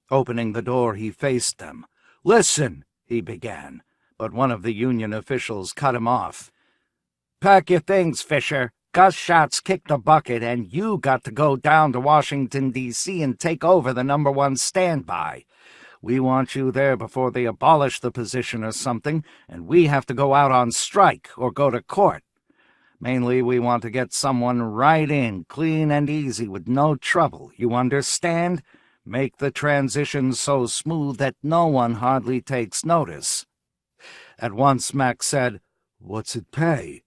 Opening the door, he faced them. "Listen," he began, but one of the union officials cut him off. "Pack your things, Fisher. Gus Schatz kicked the bucket, and you got to go down to Washington, D.C. and take over the number 1 standby. We want you there before they abolish the position or something, and we have to go out on strike or go to court. Mainly we want to get someone right in, clean and easy, with no trouble, you understand? Make the transition so smooth that no one hardly takes notice." At once Max said, "What's it pay?"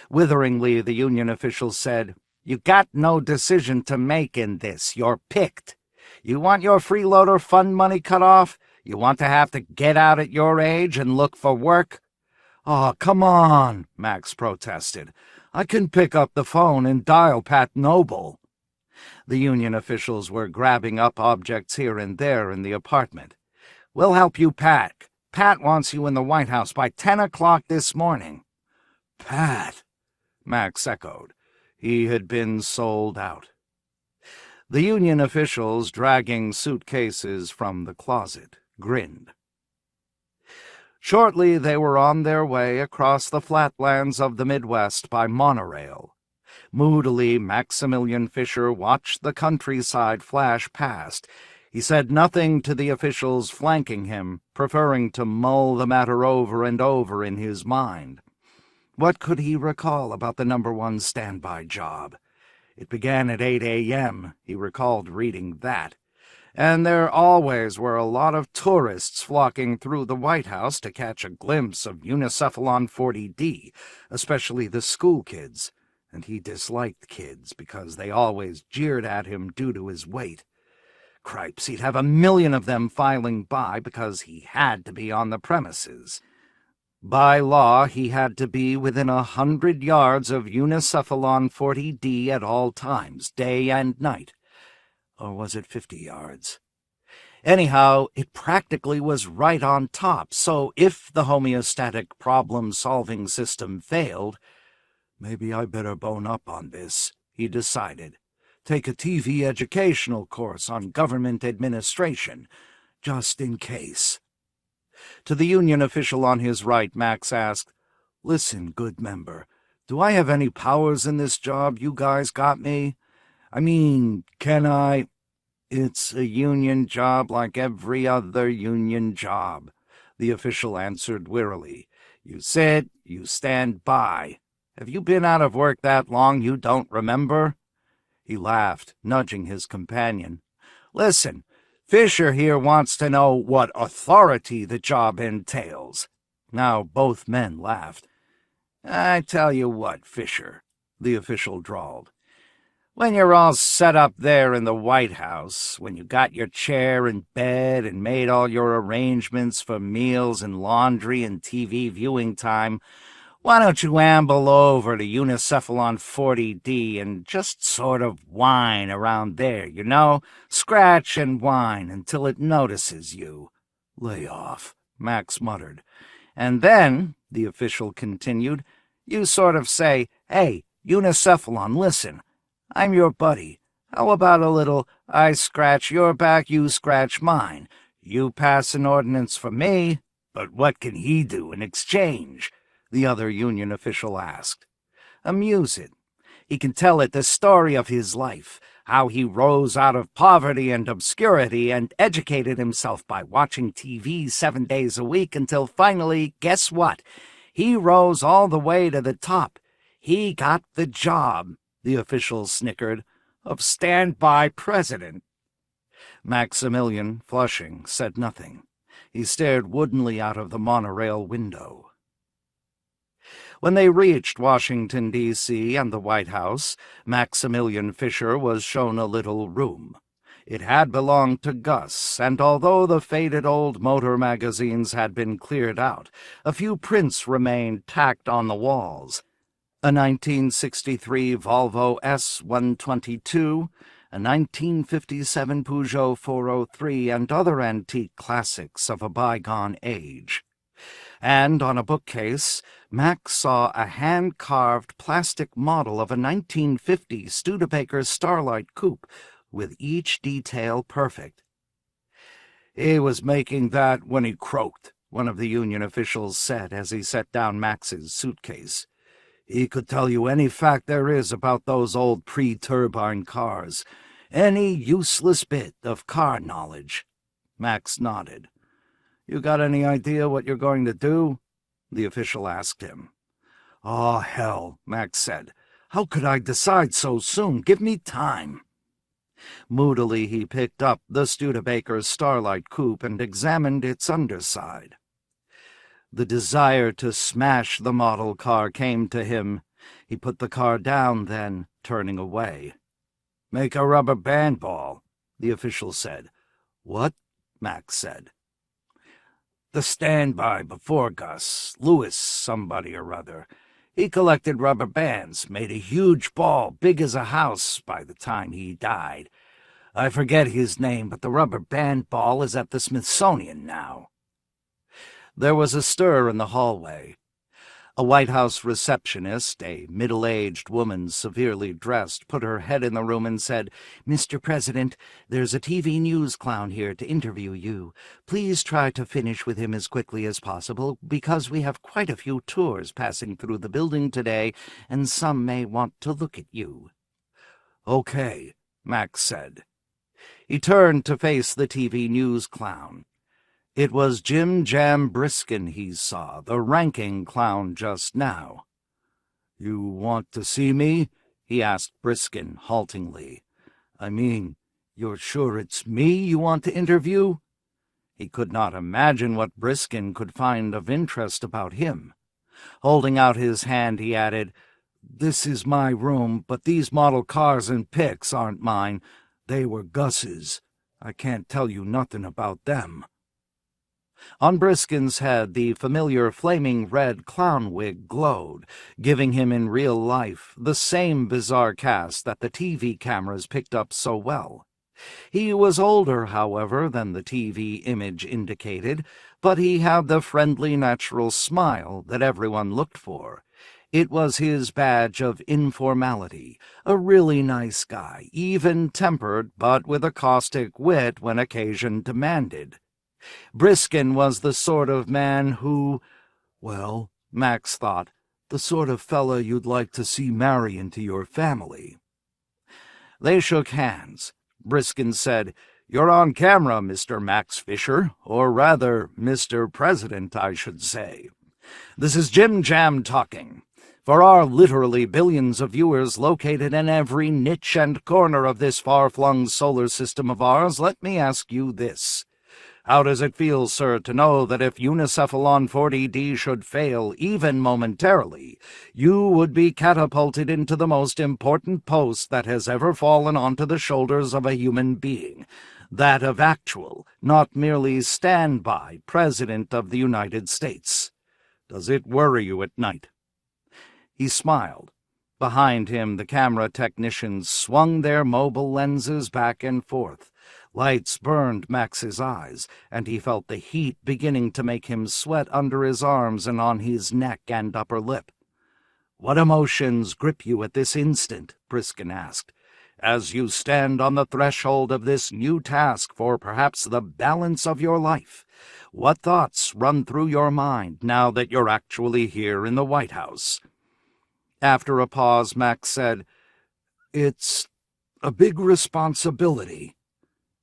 Witheringly the union official said, "You got no decision to make in this. You're picked. You want your freeloader fund money cut off? You want to have to get out at your age and look for work?" "Oh, come on," Max protested. "I can pick up the phone and dial Pat Noble." The union officials were grabbing up objects here and there in the apartment. "We'll help you pack. Pat wants you in the White House by 10 o'clock this morning." "Pat," Max echoed. He had been sold out. The union officials, dragging suitcases from the closet, grinned. Shortly they were on their way across the flatlands of the Midwest by monorail. Moodily, Maximilian Fisher watched the countryside flash past. He said nothing to the officials flanking him, preferring to mull the matter over and over in his mind. What could he recall about the number 1 standby job? It began at 8 a.m., he recalled reading that. And there always were a lot of tourists flocking through the White House to catch a glimpse of Unicephalon 40D, especially the school kids. And he disliked kids because they always jeered at him due to his weight. Cripes, he'd have 1,000,000 of them filing by because he had to be on the premises. By law, he had to be within 100 yards of Unicephalon 40D at all times, day and night. Or was it 50 yards? Anyhow, it practically was right on top, so if the homeostatic problem-solving system failed, "Maybe I better bone up on this," he decided. "Take a TV educational course on government administration, just in case." To the union official on his right, Max asked, "Listen, good member, do I have any powers in this job you guys got me? I mean, can I—" "It's a union job like every other union job," the official answered wearily. "You sit, you stand by. Have you been out of work that long you don't remember?" He laughed, nudging his companion. "Listen, Fisher here wants to know what authority the job entails." Now both men laughed. "I tell you what, Fisher," the official drawled. "When you're all set up there in the White House, when you got your chair and bed and made all your arrangements for meals and laundry and TV viewing time, why don't you amble over to Unicephalon 40D and just sort of whine around there, you know? Scratch and whine until it notices you." "Lay off," Max muttered. "And then," the official continued, "you sort of say, 'Hey, Unicephalon, listen. I'm your buddy. How about a little, I scratch your back, you scratch mine? You pass an ordinance for me, but what can he do in exchange?'" the other union official asked. "Amuse it. He can tell it the story of his life, how he rose out of poverty and obscurity and educated himself by watching TV 7 days a week until finally, guess what? He rose all the way to the top. He got the job, the official snickered, of standby president. Maximilian, flushing, said nothing. He stared woodenly out of the monorail window. When they reached Washington, D.C. and the White House, Maximilian Fisher was shown a little room. It had belonged to Gus, and although the faded old motor magazines had been cleared out, a few prints remained tacked on the walls. A 1963 Volvo S122, a 1957 Peugeot 403, and other antique classics of a bygone age. And on a bookcase, Max saw a hand-carved plastic model of a 1950 Studebaker Starlight coupe, with each detail perfect. "He was making that when he croaked," one of the union officials said as he set down Max's suitcase. "He could tell you any fact there is about those old pre-turbine cars, any useless bit of car knowledge." Max nodded. "You got any idea what you're going to do?" the official asked him. "Oh, hell," Max said. "How could I decide so soon? Give me time." Moodily he picked up the Studebaker Starlight coupe and examined its underside. The desire to smash the model car came to him. He put the car down then, turning away. "Make a rubber band ball," the official said. "What?" Max said. "The standby before Gus, Lewis somebody or other. He collected rubber bands, made a huge ball big as a house by the time he died. I forget his name, but the rubber band ball is at the Smithsonian now." There was a stir in the hallway. A White House receptionist, a middle-aged woman severely dressed, put her head in the room and said, "Mr. President, there's a TV news clown here to interview you. Please try to finish with him as quickly as possible, because we have quite a few tours passing through the building today, and some may want to look at you." "Okay," Max said. He turned to face the TV news clown. It was Jim Jam Briskin he saw, the ranking clown just now. "You want to see me?" he asked Briskin haltingly. "I mean, you're sure it's me you want to interview?" He could not imagine what Briskin could find of interest about him. Holding out his hand, he added, "This is my room, but these model cars and pics aren't mine. They were Gus's. I can't tell you nothing about them." On Briskin's head the familiar flaming red clown wig glowed, giving him in real life the same bizarre cast that the TV cameras picked up so well. He was older, however, than the TV image indicated, but he had the friendly, natural smile that everyone looked for. It was his badge of informality, a really nice guy, even-tempered, but with a caustic wit when occasion demanded. Briskin was the sort of man who, well, Max thought, the sort of fella you'd like to see marry into your family. They shook hands. Briskin said, "You're on camera, Mr. Max Fisher, or rather, Mr. President, I should say. This is Jim Jam talking. For our literally billions of viewers located in every niche and corner of this far-flung solar system of ours, let me ask you this. How does it feel, sir, to know that if Unicephalon 40D should fail, even momentarily, you would be catapulted into the most important post that has ever fallen onto the shoulders of a human being, that of actual, not merely standby, President of the United States? Does it worry you at night?" He smiled. Behind him, the camera technicians swung their mobile lenses back and forth. Lights burned Max's eyes, and he felt the heat beginning to make him sweat under his arms and on his neck and upper lip. "What emotions grip you at this instant?" Briskin asked, "as you stand on the threshold of this new task for perhaps the balance of your life? What thoughts run through your mind now that you're actually here in the White House?" After a pause, Max said, It's a big responsibility.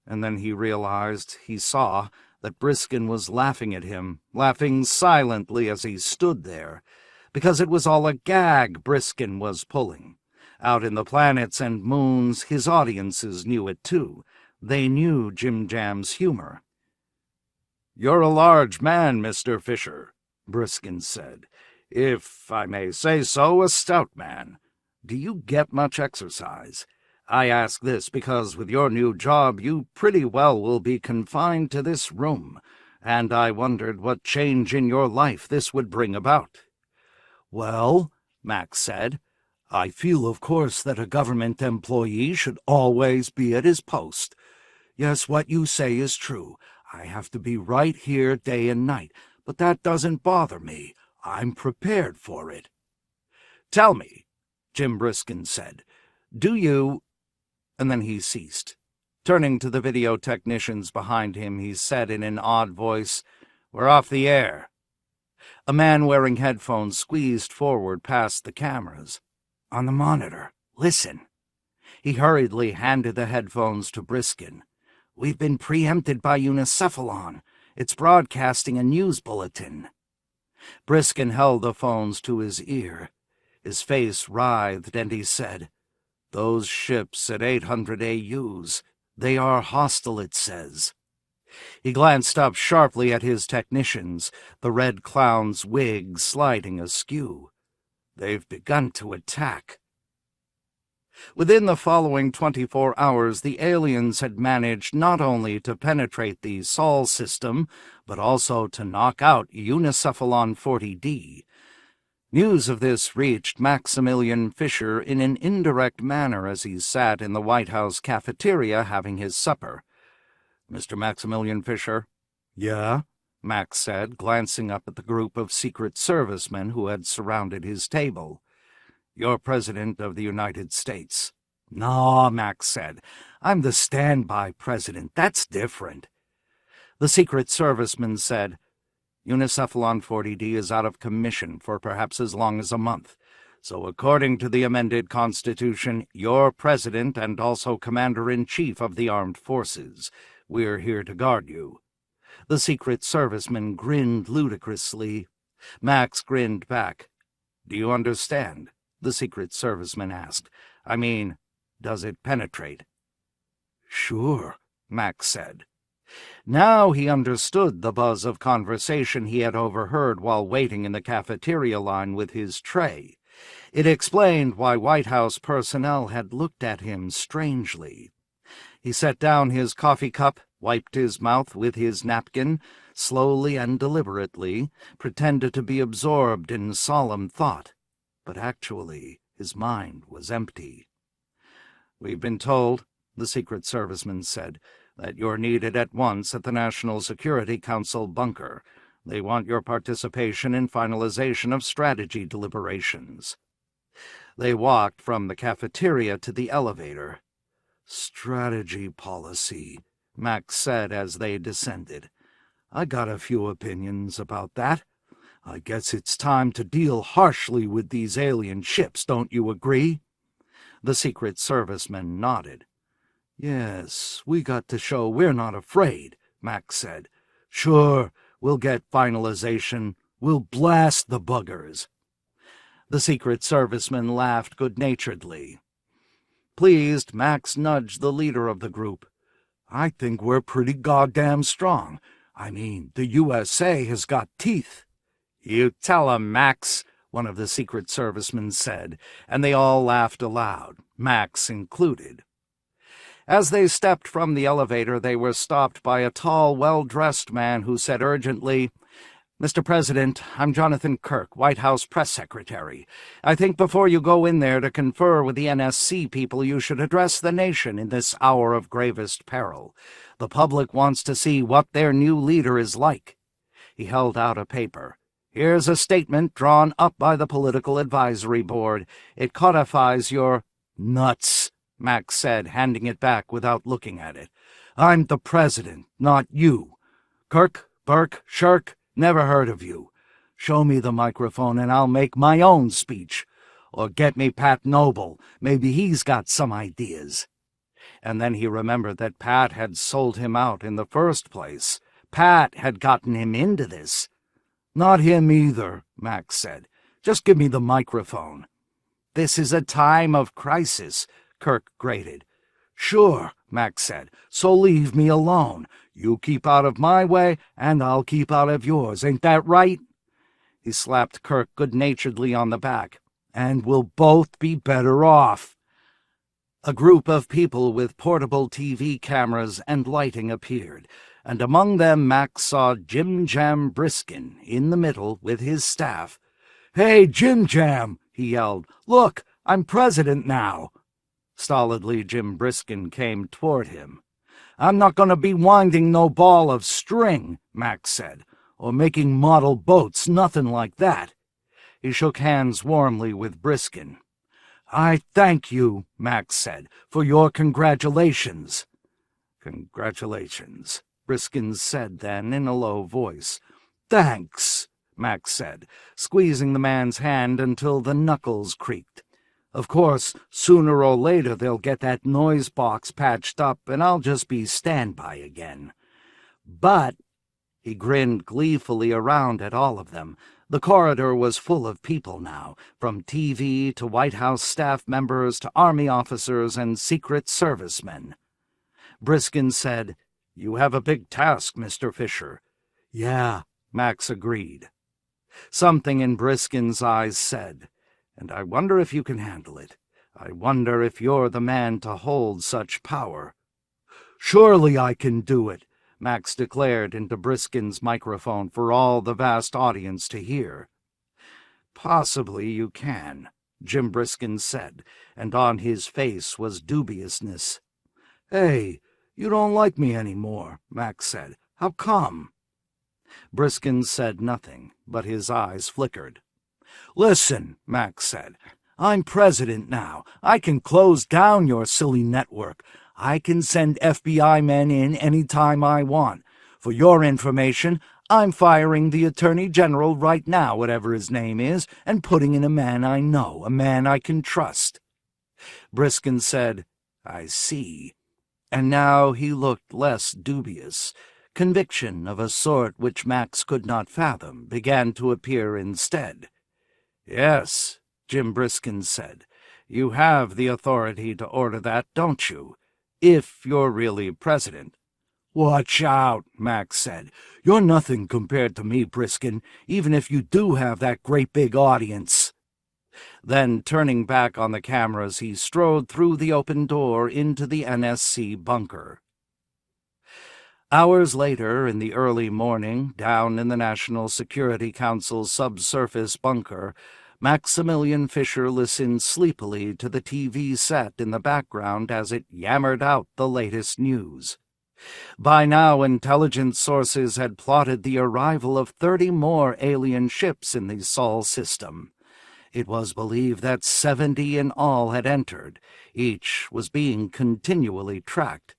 And then he saw that Briskin was laughing at him, laughing silently as he stood there, because it was all a gag Briskin was pulling. Out in the planets and moons, his audiences knew it too. They knew Jim Jam's humor. "You're a large man, Mr. Fisher," Briskin said. "If I may say so, a stout man. Do you get much exercise? I ask this because with your new job you pretty well will be confined to this room, and I wondered what change in your life this would bring about." "Well," Max said, "I feel, of course, that a government employee should always be at his post. Yes, what you say is true. I have to be right here day and night, but that doesn't bother me. I'm prepared for it." "Tell me," Jim Briskin said, "do you—" And then he ceased. Turning to the video technicians behind him, he said in an odd voice, "We're off the air." A man wearing headphones squeezed forward past the cameras. "On the monitor. Listen." He hurriedly handed the headphones to Briskin. "We've been preempted by Unicephalon. It's broadcasting a news bulletin." Briskin held the phones to his ear. His face writhed, and he said, "Those ships at 800 AUs, they are hostile, it says." He glanced up sharply at his technicians, the Red Clown's wig sliding askew. "They've begun to attack." Within the following 24 hours, the aliens had managed not only to penetrate the Sol system, but also to knock out Unicephalon 40D. News of this reached Maximilian Fisher in an indirect manner as he sat in the White House cafeteria having his supper. "Mr. Maximilian Fisher?" "Yeah?" Max said, glancing up at the group of Secret Servicemen who had surrounded his table. "You're President of the United States." "No," Max said. "I'm the standby president. That's different." The Secret Serviceman said, "Unicephalon 40D is out of commission for perhaps as long as a month. So according to the amended Constitution, you're President and also Commander-in-Chief of the Armed Forces. We're here to guard you." The Secret Serviceman grinned ludicrously. Max grinned back. "Do you understand?" the Secret Serviceman asked. "I mean, does it penetrate?" "Sure," Max said. Now he understood the buzz of conversation he had overheard while waiting in the cafeteria line with his tray. It explained why White House personnel had looked at him strangely. He set down his coffee cup, wiped his mouth with his napkin, slowly and deliberately, pretended to be absorbed in solemn thought. But actually his mind was empty. "We've been told," the Secret Serviceman said, "that you're needed at once at the National Security Council bunker. They want your participation in finalization of strategy deliberations." They walked from the cafeteria to the elevator. "Strategy policy," Max said as they descended. "I got a few opinions about that. I guess it's time to deal harshly with these alien ships, don't you agree?" The Secret Serviceman nodded. "Yes, we got to show we're not afraid," Max said. "Sure, we'll get finalization. We'll blast the buggers." The Secret Serviceman laughed good-naturedly. Pleased, Max nudged the leader of the group. "I think we're pretty goddamn strong. I mean, the USA has got teeth." "You tell 'em, Max," one of the Secret Servicemen said, and they all laughed aloud, Max included. As they stepped from the elevator, they were stopped by a tall, well-dressed man who said urgently, "Mr. President, I'm Jonathan Kirk, White House Press Secretary. I think before you go in there to confer with the NSC people, you should address the nation in this hour of gravest peril. The public wants to see what their new leader is like." He held out a paper. "Here's a statement drawn up by the Political Advisory Board. It codifies your—" "Nuts," Max said, handing it back without looking at it. "I'm the president, not you. Kirk, Burke, Shirk, never heard of you. Show me the microphone and I'll make my own speech. Or get me Pat Noble. Maybe he's got some ideas. And then he remembered that Pat had sold him out in the first place. Pat had gotten him into this. Not him either, Max said. Just give me the microphone. This is a time of crisis, Kirk grated. Sure, Max said, so leave me alone. You keep out of my way, and I'll keep out of yours. Ain't that right? He slapped Kirk good-naturedly on the back. And we'll both be better off. A group of people with portable TV cameras and lighting appeared, and among them Max saw Jim Jam Briskin in the middle with his staff. "Hey, Jim Jam!" he yelled. "Look, I'm president now." Stolidly, Jim Briskin came toward him. "I'm not going to be winding no ball of string," Max said, "or making model boats, nothing like that." He shook hands warmly with Briskin. "I thank you," Max said, "for your congratulations." "Congratulations," Briskin said then in a low voice. "Thanks," Max said, squeezing the man's hand until the knuckles creaked. "Of course, sooner or later they'll get that noise box patched up and I'll just be standby again. But—" he grinned gleefully around at all of them. The corridor was full of people now, from TV to White House staff members to Army officers and Secret Servicemen. Briskin said, "You have a big task, Mr. Fisher." "Yeah," Max agreed. Something in Briskin's eyes said, "And I wonder if you can handle it. I wonder if you're the man to hold such power." "Surely I can do it," Max declared into Briskin's microphone for all the vast audience to hear. "Possibly you can," Jim Briskin said, and on his face was dubiousness. "Hey, you don't like me anymore," Max said. "How come?" Briskin said nothing, but his eyes flickered. "Listen," Max said, "I'm president now. I can close down your silly network. I can send FBI men in any time I want. For your information, I'm firing the Attorney General right now, whatever his name is, and putting in a man I know, a man I can trust." Briskin said, "I see." And now he looked less dubious. Conviction of a sort which Max could not fathom began to appear instead. "Yes," Jim Briskin said, "you have the authority to order that, don't you? If you're really president." "Watch out," Max said. "You're nothing compared to me, Briskin, even if you do have that great big audience." Then, turning back on the cameras, he strode through the open door into the NSC bunker. Hours later, in the early morning, down in the National Security Council's subsurface bunker, Maximilian Fisher listened sleepily to the TV set in the background as it yammered out the latest news. By now, intelligence sources had plotted the arrival of 30 more alien ships in the Sol system. It was believed that 70 in all had entered. Each was being continually tracked.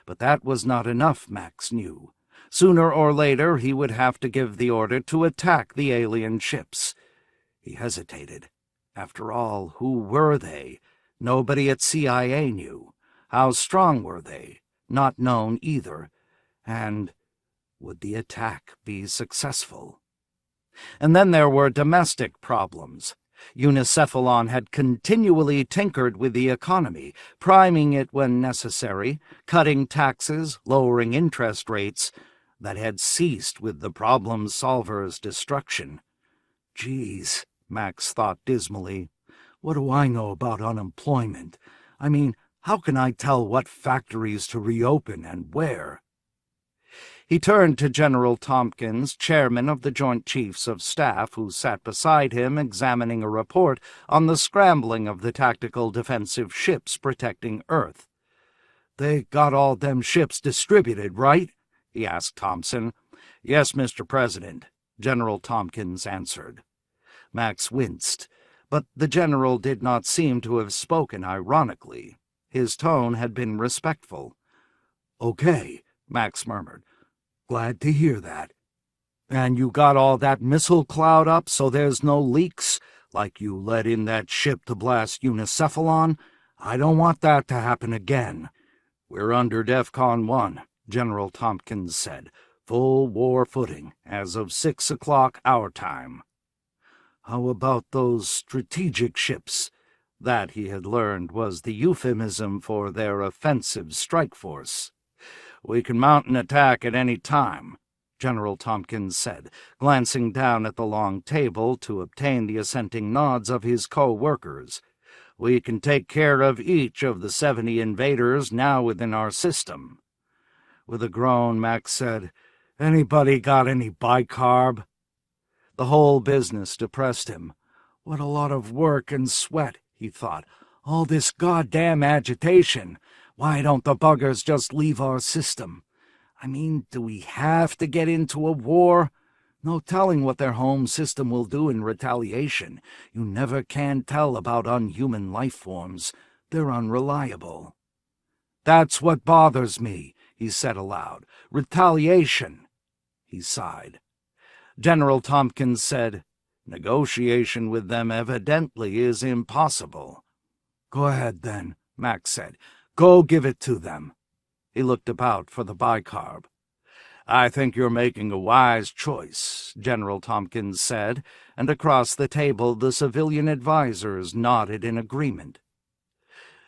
But that was not enough, Max knew. Sooner or later he would have to give the order to attack the alien ships. He hesitated. After all, who were they? Nobody at CIA knew. How strong were they? Not known either. And would the attack be successful? And then there were domestic problems. Unicephalon had continually tinkered with the economy, priming it when necessary, cutting taxes, lowering interest rates, that had ceased with the problem solver's destruction. "Geez," Max thought dismally, "what do I know about unemployment? I mean, how can I tell what factories to reopen and where?" He turned to General Tompkins, chairman of the Joint Chiefs of Staff, who sat beside him examining a report on the scrambling of the tactical defensive ships protecting Earth. "They got all them ships distributed, right?" he asked Thompson. "Yes, Mr. President," General Tompkins answered. Max winced, but the general did not seem to have spoken ironically. His tone had been respectful. "Okay," Max murmured. "Glad to hear that. And you got all that missile cloud up so there's no leaks? Like you let in that ship to blast Unicephalon? I don't want that to happen again. We're under DEFCON 1, General Tompkins said. Full war footing, as of 6 o'clock our time. How about those strategic ships? That, he had learned, was the euphemism for their offensive strike force. We can mount an attack at any time, General Tompkins said, glancing down at the long table to obtain the assenting nods of his co-workers. We can take care of each of the 70 invaders now within our system. With a groan, Max said, Anybody got any bicarb? The whole business depressed him. What a lot of work and sweat, he thought. All this goddamn agitation. Why don't the buggers just leave our system? I mean, do we have to get into a war? No telling what their home system will do in retaliation. You never can tell about unhuman life forms. They're unreliable. That's what bothers me, he said aloud. Retaliation. He sighed. General Tompkins said, Negotiation with them evidently is impossible. Go ahead, then, Max said. Go give it to them. He looked about for the bicarb. I think you're making a wise choice, General Tompkins said, and across the table the civilian advisers nodded in agreement.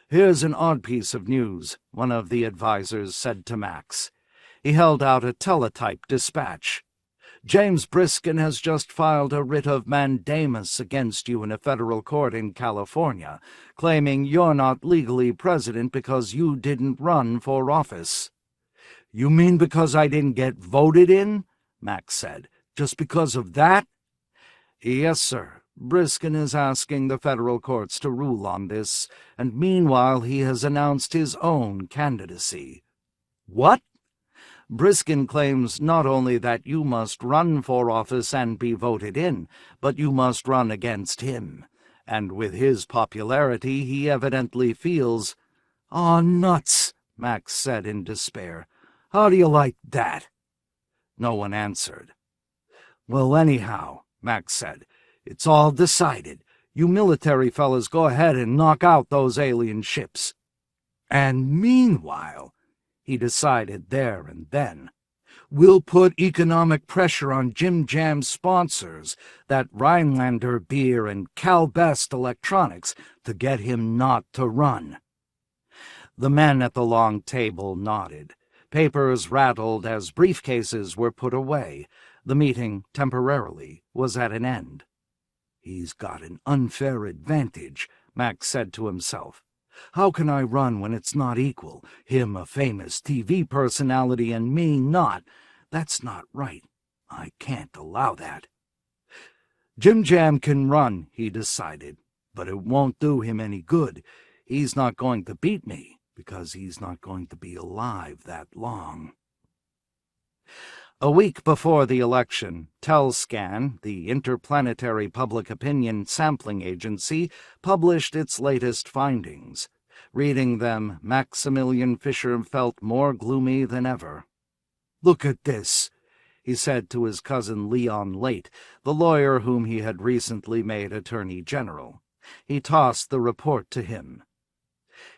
Here's an odd piece of news, one of the advisers said to Max. He held out a teletype dispatch. James Briskin has just filed a writ of mandamus against you in a federal court in California, claiming you're not legally president because you didn't run for office. You mean because I didn't get voted in? Max said. Just because of that? Yes, sir. Briskin is asking the federal courts to rule on this, and meanwhile he has announced his own candidacy. What? Briskin claims not only that you must run for office and be voted in, but you must run against him. And with his popularity, he evidently feels— "Aw, nuts," Max said in despair. "How do you like that?" No one answered. "Well, anyhow," Max said, "it's all decided. You military fellas go ahead and knock out those alien ships. And meanwhile," he decided there and then, "we'll put economic pressure on Jim Jam's sponsors, that Rhinelander beer and Cal Best Electronics, to get him not to run." The men at the long table nodded. Papers rattled as briefcases were put away. The meeting, temporarily, was at an end. "He's got an unfair advantage," Max said to himself. "How can I run when it's not equal? Him a famous TV personality and me not. That's not right. I can't allow that." Jim Jam can run, he decided, but it won't do him any good. He's not going to beat me, because he's not going to be alive that long. A week before the election, Telscan, the Interplanetary Public Opinion Sampling Agency, published its latest findings. Reading them, Maximilian Fisher felt more gloomy than ever. "Look at this," he said to his cousin Leon Late, the lawyer whom he had recently made Attorney General. He tossed the report to him.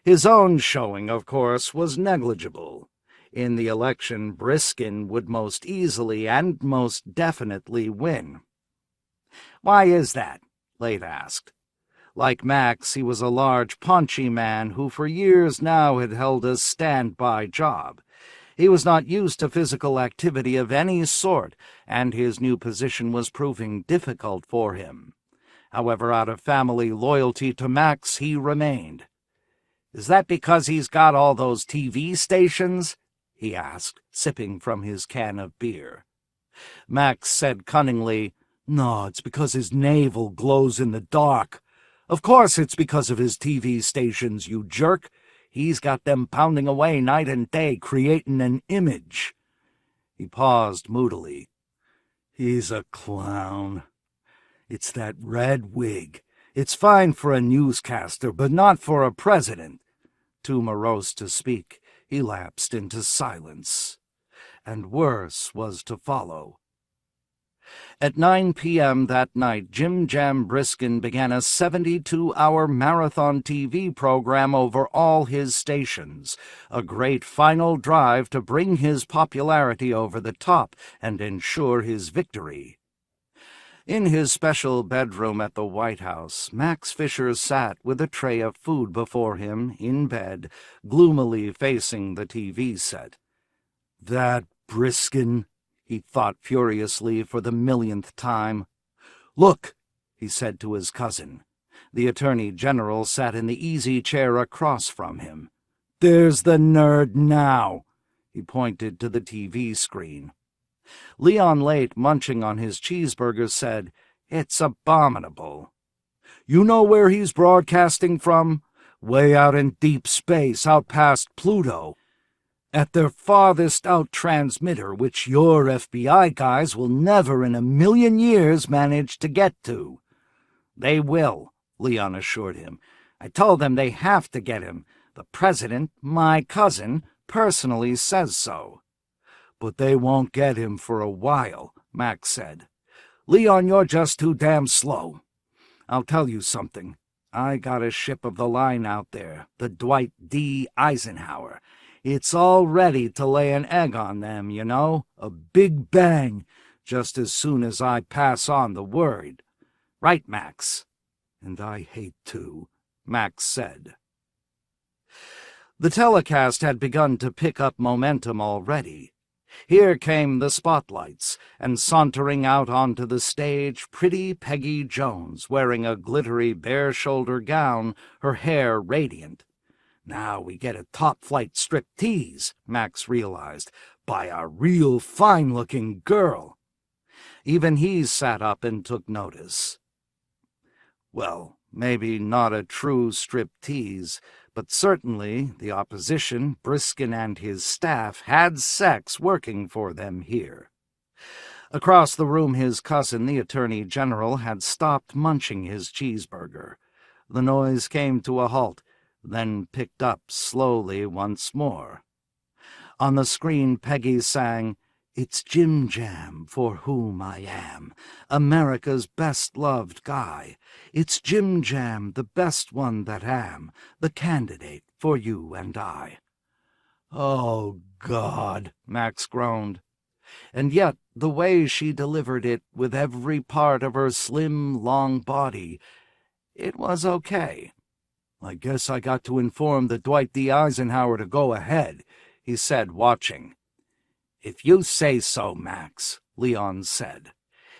His own showing, of course, was negligible. In the election, Briskin would most easily and most definitely win. "Why is that?" Late asked. Like Max, he was a large, paunchy man who for years now had held a standby job. He was not used to physical activity of any sort, and his new position was proving difficult for him. However, out of family loyalty to Max, he remained. "Is that because he's got all those TV stations?" he asked, sipping from his can of beer. Max said cunningly, "No, it's because his navel glows in the dark. Of course it's because of his TV stations, you jerk. He's got them pounding away night and day, creating an image." He paused moodily. "He's a clown. It's that red wig. It's fine for a newscaster, but not for a president." Too morose to speak, he lapsed into silence. And worse was to follow. At 9 p.m. that night, Jim Jam Briskin began a 72-hour marathon TV program over all his stations, a great final drive to bring his popularity over the top and ensure his victory. In his special bedroom at the White House, Max Fisher sat with a tray of food before him, in bed, gloomily facing the TV set. "That Briskin," he thought furiously for the millionth time. "Look," he said to his cousin. The Attorney General sat in the easy chair across from him. "There's the nerd now." He pointed to the TV screen. Leon Late, munching on his cheeseburger, said, "It's abominable." "You know where he's broadcasting from? Way out in deep space, out past Pluto. At their farthest out transmitter, which your FBI guys will never in a million years manage to get to." "They will," Leon assured him. "I told them they have to get him. The president, my cousin, personally says so." "But they won't get him for a while," Max said. "Leon, you're just too damn slow. I'll tell you something. I got a ship of the line out there, the Dwight D. Eisenhower. It's all ready to lay an egg on them, you know, a big bang, just as soon as I pass on the word." "Right, Max." "And I hate to," Max said. The telecast had begun to pick up momentum already. Here came the spotlights, and sauntering out onto the stage, pretty Peggy Jones, wearing a glittery bare-shoulder gown, her hair radiant. Now we get a top-flight striptease, Max realized, by a real fine-looking girl. Even he sat up and took notice. Well, maybe not a true striptease, but certainly the opposition, Briskin and his staff, had sex working for them here. Across the room, his cousin, the Attorney General, had stopped munching his cheeseburger. The noise came to a halt, then picked up slowly once more. On the screen, Peggy sang, "It's Jim Jam, for whom I am, America's best-loved guy. It's Jim Jam, the best one that am, the candidate for you and I." "Oh, God," Max groaned. And yet the way she delivered it, with every part of her slim, long body, it was okay. "I guess I got to inform the Dwight D. Eisenhower to go ahead," he said, watching. "If you say so, Max," Leon said.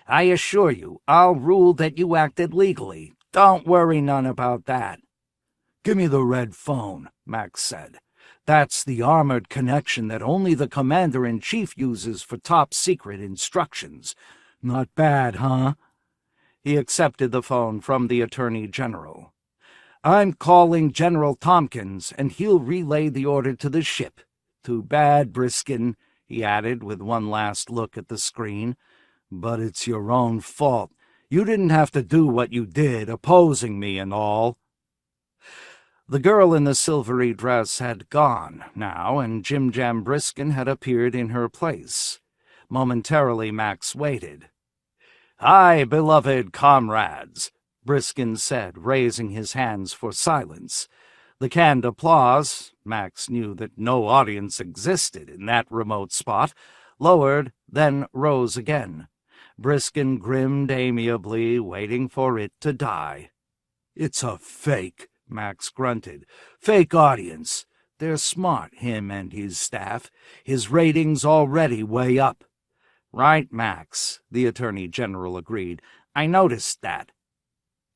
"I assure you, I'll rule that you acted legally. Don't worry none about that." "Give me the red phone," Max said. "That's the armored connection that only the Commander-in-Chief uses for top-secret instructions. Not bad, huh?" He accepted the phone from the Attorney General. "I'm calling General Tompkins, and he'll relay the order to the ship. Too bad, Briskin," he added with one last look at the screen. "But it's your own fault. You didn't have to do what you did, opposing me and all." The girl in the silvery dress had gone now, and Jim Jam Briskin had appeared in her place. Momentarily, Max waited. "Hi, beloved comrades," Briskin said, raising his hands for silence. The canned applause, Max knew that no audience existed in that remote spot, lowered, then rose again. Briskin grinned amiably, waiting for it to die. "It's a fake," Max grunted. "Fake audience. They're smart, him and his staff. His ratings already way up." "Right, Max," the Attorney General agreed. "I noticed that."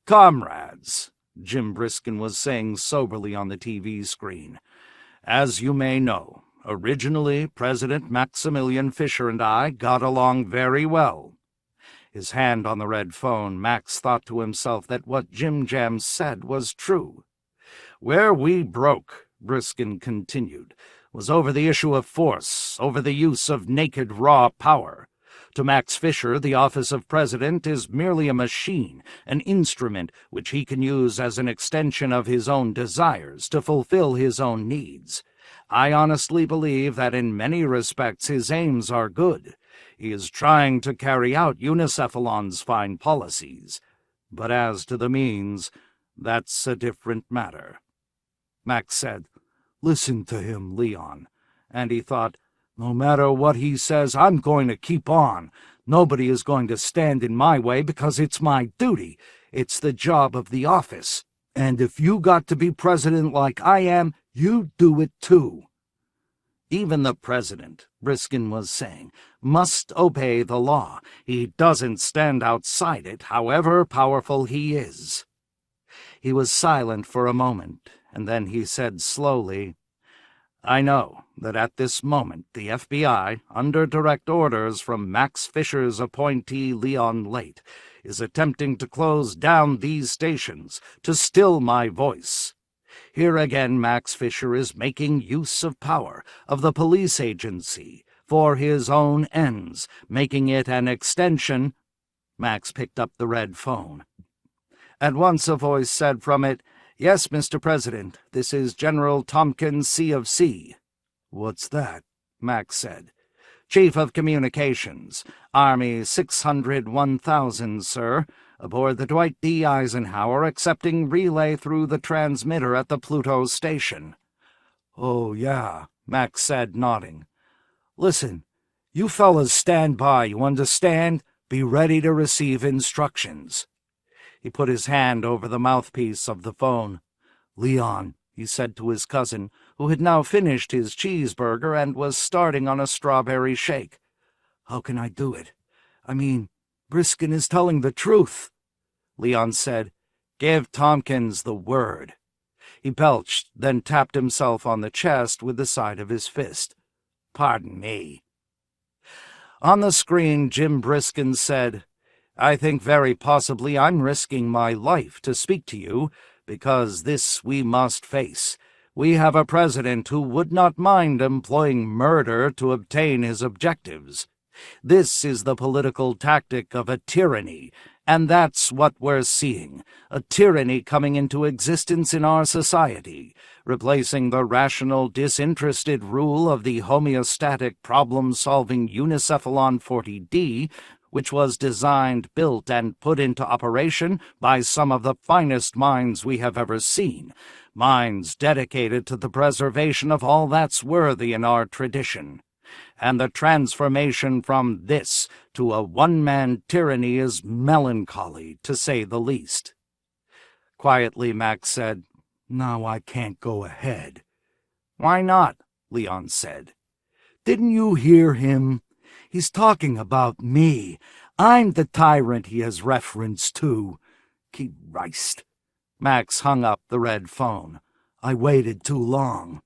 "Comrades," Jim Briskin was saying soberly on the TV screen, "as you may know, originally President Maximilian Fisher and I got along very well." His hand on the red phone, Max thought to himself that what Jim Jam said was true. "Where we broke," Briskin continued, "was over the issue of force, over the use of naked raw power. To Max Fisher, the office of president is merely a machine, an instrument which he can use as an extension of his own desires to fulfill his own needs. I honestly believe that in many respects his aims are good. He is trying to carry out Unicephalon's fine policies. But as to the means, that's a different matter." Max said, "Listen to him, Leon." And he thought, "No matter what he says, I'm going to keep on. Nobody is going to stand in my way because it's my duty. It's the job of the office. And if you got to be president like I am, you do it too." Even the president, Briskin was saying, must obey the law. He doesn't stand outside it, however powerful he is. He was silent for a moment, and then he said slowly, "I know that at this moment the FBI, under direct orders from Max Fisher's appointee Leon Late, is attempting to close down these stations, to still my voice. Here again Max Fisher is making use of power, of the police agency, for his own ends, making it an extension." Max picked up the red phone. At once a voice said from it, "Yes, Mr. President, this is General Tompkins, C of C." "What's that?" Max said. "Chief of Communications, Army 601,000, sir, aboard the Dwight D. Eisenhower, accepting relay through the transmitter at the Pluto station." "Oh, yeah," Max said, nodding. "Listen, you fellas stand by, you understand? Be ready to receive instructions." He put his hand over the mouthpiece of the phone. "Leon," he said to his cousin, who had now finished his cheeseburger and was starting on a strawberry shake. "How can I do it? I mean, Briskin is telling the truth." Leon said, "Give Tompkins the word." He belched, then tapped himself on the chest with the side of his fist. "Pardon me." On the screen, Jim Briskin said, "I think very possibly I'm risking my life to speak to you, because this we must face. We have a president who would not mind employing murder to obtain his objectives. This is the political tactic of a tyranny, and that's what we're seeing, a tyranny coming into existence in our society, replacing the rational, disinterested rule of the homeostatic problem-solving Unicephalon 40D, which was designed, built, and put into operation by some of the finest minds we have ever seen, minds dedicated to the preservation of all that's worthy in our tradition. And the transformation from this to a one-man tyranny is melancholy, to say the least." Quietly, Max said, "Now I can't go ahead." "Why not?" Leon said. "Didn't you hear him? He's talking about me. I'm the tyrant he has reference to. Christ." Max hung up the red phone. "I waited too long."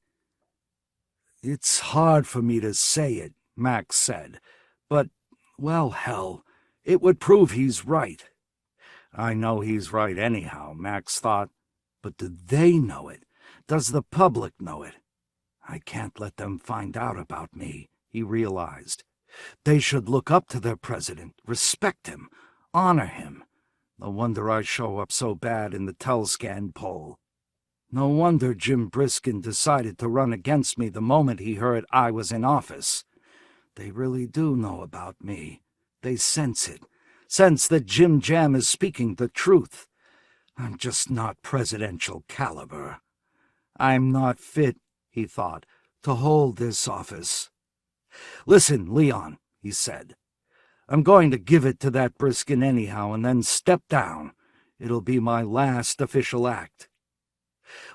"It's hard for me to say it," Max said, "but, well, hell, it would prove he's right." "I know he's right anyhow," Max thought. "But do they know it? Does the public know it? I can't let them find out about me," he realized. "They should look up to their president, respect him, honor him. No wonder I show up so bad in the Telscan poll. No wonder Jim Briskin decided to run against me the moment he heard I was in office. They really do know about me. They sense it, sense that Jim Jam is speaking the truth. I'm just not presidential caliber. I'm not fit," he thought, "to hold this office." "Listen, Leon," he said. "I'm going to give it to that Briskin anyhow and then step down. It'll be my last official act."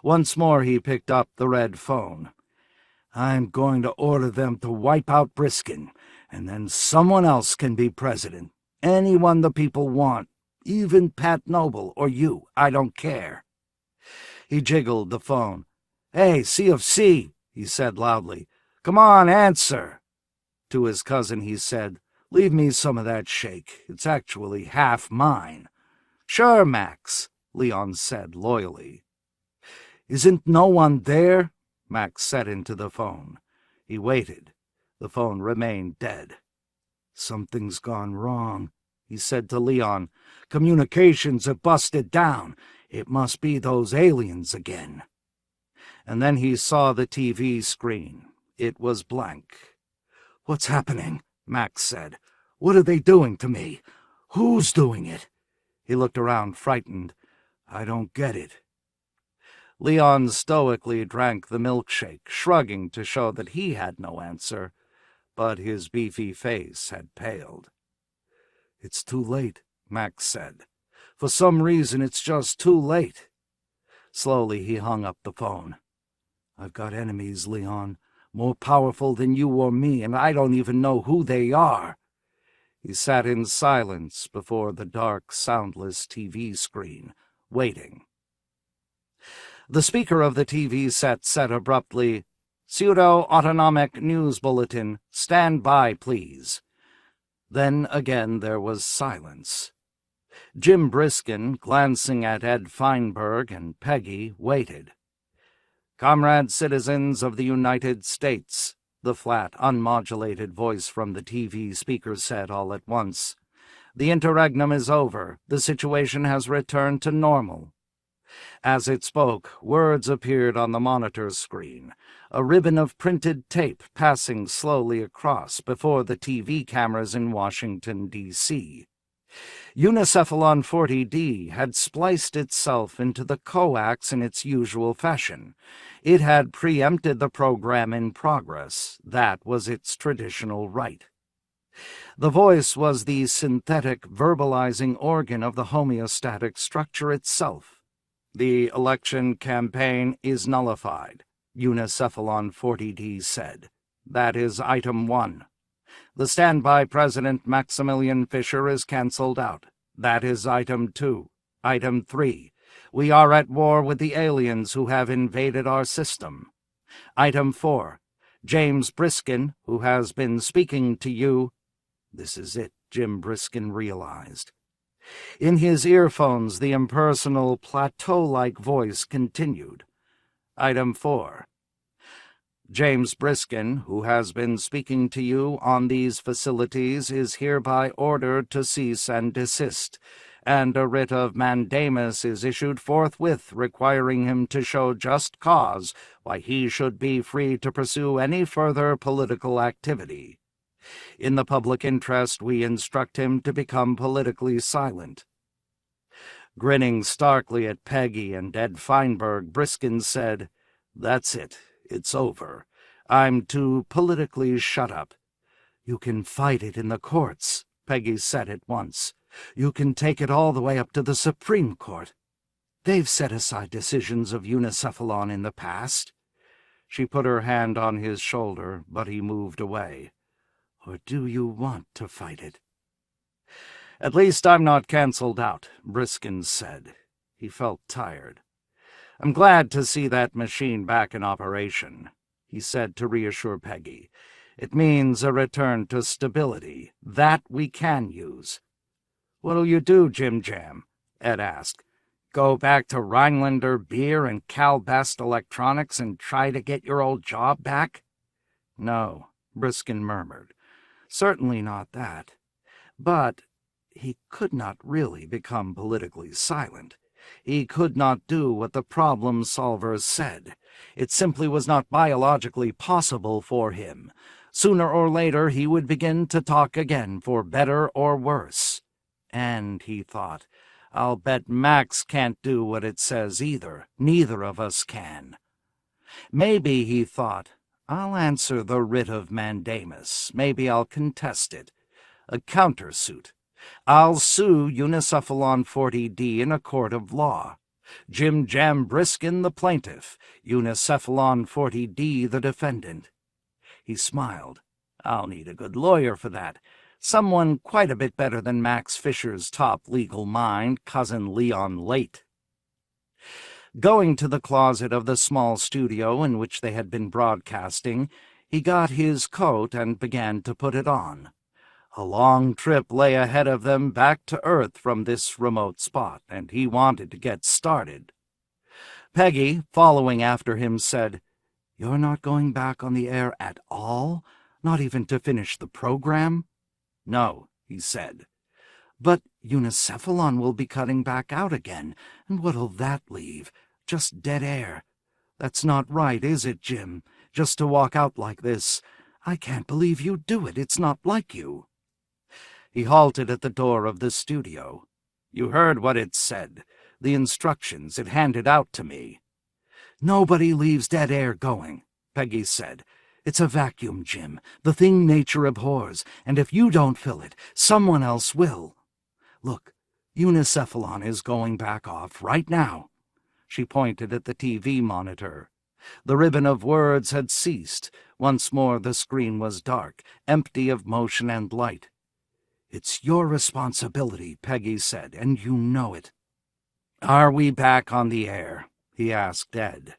Once more he picked up the red phone. "I'm going to order them to wipe out Briskin, and then someone else can be president. Anyone the people want, even Pat Noble or you, I don't care." He jiggled the phone. "Hey, C of C," he said loudly. "Come on, answer." To his cousin he said, "Leave me some of that shake. It's actually half mine." "Sure, Max," Leon said loyally. "Isn't no one there?" Max said into the phone. He waited. The phone remained dead. "Something's gone wrong," he said to Leon. "Communications have busted down. It must be those aliens again." And then he saw the TV screen. It was blank. "What's happening?" Max said. What are they doing to me? Who's doing it?" He looked around, frightened. "I don't get it." Leon stoically drank the milkshake, shrugging to show that he had no answer, but his beefy face had paled. "It's too late," Max said. "For some reason, it's just too late." Slowly, he hung up the phone. "I've got enemies, Leon, more powerful than you or me, and I don't even know who they are." He sat in silence before the dark, soundless TV screen, waiting. The speaker of the TV set said abruptly, "Pseudo-autonomic news bulletin. Stand by, please." Then again there was silence. Jim Briskin, glancing at Ed Feinberg and Peggy, waited. "Comrade citizens of the United States," the flat, unmodulated voice from the TV speaker said all at once. "The interregnum is over. The situation has returned to normal." As it spoke, words appeared on the monitor screen, a ribbon of printed tape passing slowly across before the TV cameras in Washington, D.C. Unicephalon 40D had spliced itself into the coax in its usual fashion. It had preempted the program in progress. That was its traditional right. The voice was the synthetic, verbalizing organ of the homeostatic structure itself. "The election campaign is nullified," Unicephalon 40D said. "That is item 1. The standby President Maximilian Fisher is cancelled out. That is item 2. Item 3. We are at war with the aliens who have invaded our system. Item 4. James Briskin, who has been speaking to you—" This is it, Jim Briskin realized. In his earphones, the impersonal, plateau-like voice continued. Item 4. James Briskin, who has been speaking to you on these facilities, is hereby ordered to cease and desist, and a writ of mandamus is issued forthwith requiring him to show just cause why he should be free to pursue any further political activity. In the public interest, we instruct him to become politically silent. Grinning starkly at Peggy and Ed Feinberg, Briskin said, "That's it. It's over. I'm to politically shut up." "You can fight it in the courts," Peggy said at once. "You can take it all the way up to the Supreme Court. They've set aside decisions of Unicephalon in the past." She put her hand on his shoulder, but he moved away. "Or do you want to fight it?" "At least I'm not cancelled out," Briskin said. He felt tired. "I'm glad to see that machine back in operation," he said to reassure Peggy. "It means a return to stability. That we can use." "What'll you do, Jim Jam?" Ed asked. "Go back to Rhinelander Beer and Cal Best Electronics and try to get your old job back?" "No," Briskin murmured. "Certainly not that. But he could not really become politically silent. He could not do what the problem solvers said. It simply was not biologically possible for him. Sooner or later he would begin to talk again, for better or worse. And, he thought, I'll bet Max can't do what it says either. Neither of us can. Maybe, he thought, I'll answer the writ of mandamus. Maybe I'll contest it. A countersuit. I'll sue Unicephalon 40D in a court of law. Jim Jam Briskin the plaintiff, Unicephalon 40D the defendant. He smiled. I'll need a good lawyer for that. Someone quite a bit better than Max Fisher's top legal mind, Cousin Leon Late. Going to the closet of the small studio in which they had been broadcasting, he got his coat and began to put it on. A long trip lay ahead of them back to Earth from this remote spot, and he wanted to get started. Peggy, following after him, said, "You're not going back on the air at all? Not even to finish the program?" "No," he said. "But Unicephalon will be cutting back out again, and what'll that leave? Just dead air. That's not right, is it, Jim? Just to walk out like this. I can't believe you do it. It's not like you." He halted at the door of the studio. "You heard what it said. The instructions it handed out to me." "Nobody leaves dead air going," Peggy said. "It's a vacuum, Jim, the thing nature abhors, and if you don't fill it, someone else will. Look, unicephalon is going back off right now." She pointed at the TV monitor. The ribbon of words had ceased. Once more the screen was dark, empty of motion and light. "It's your responsibility," Peggy said, "and you know it." "Are we back on the air?" he asked Ed.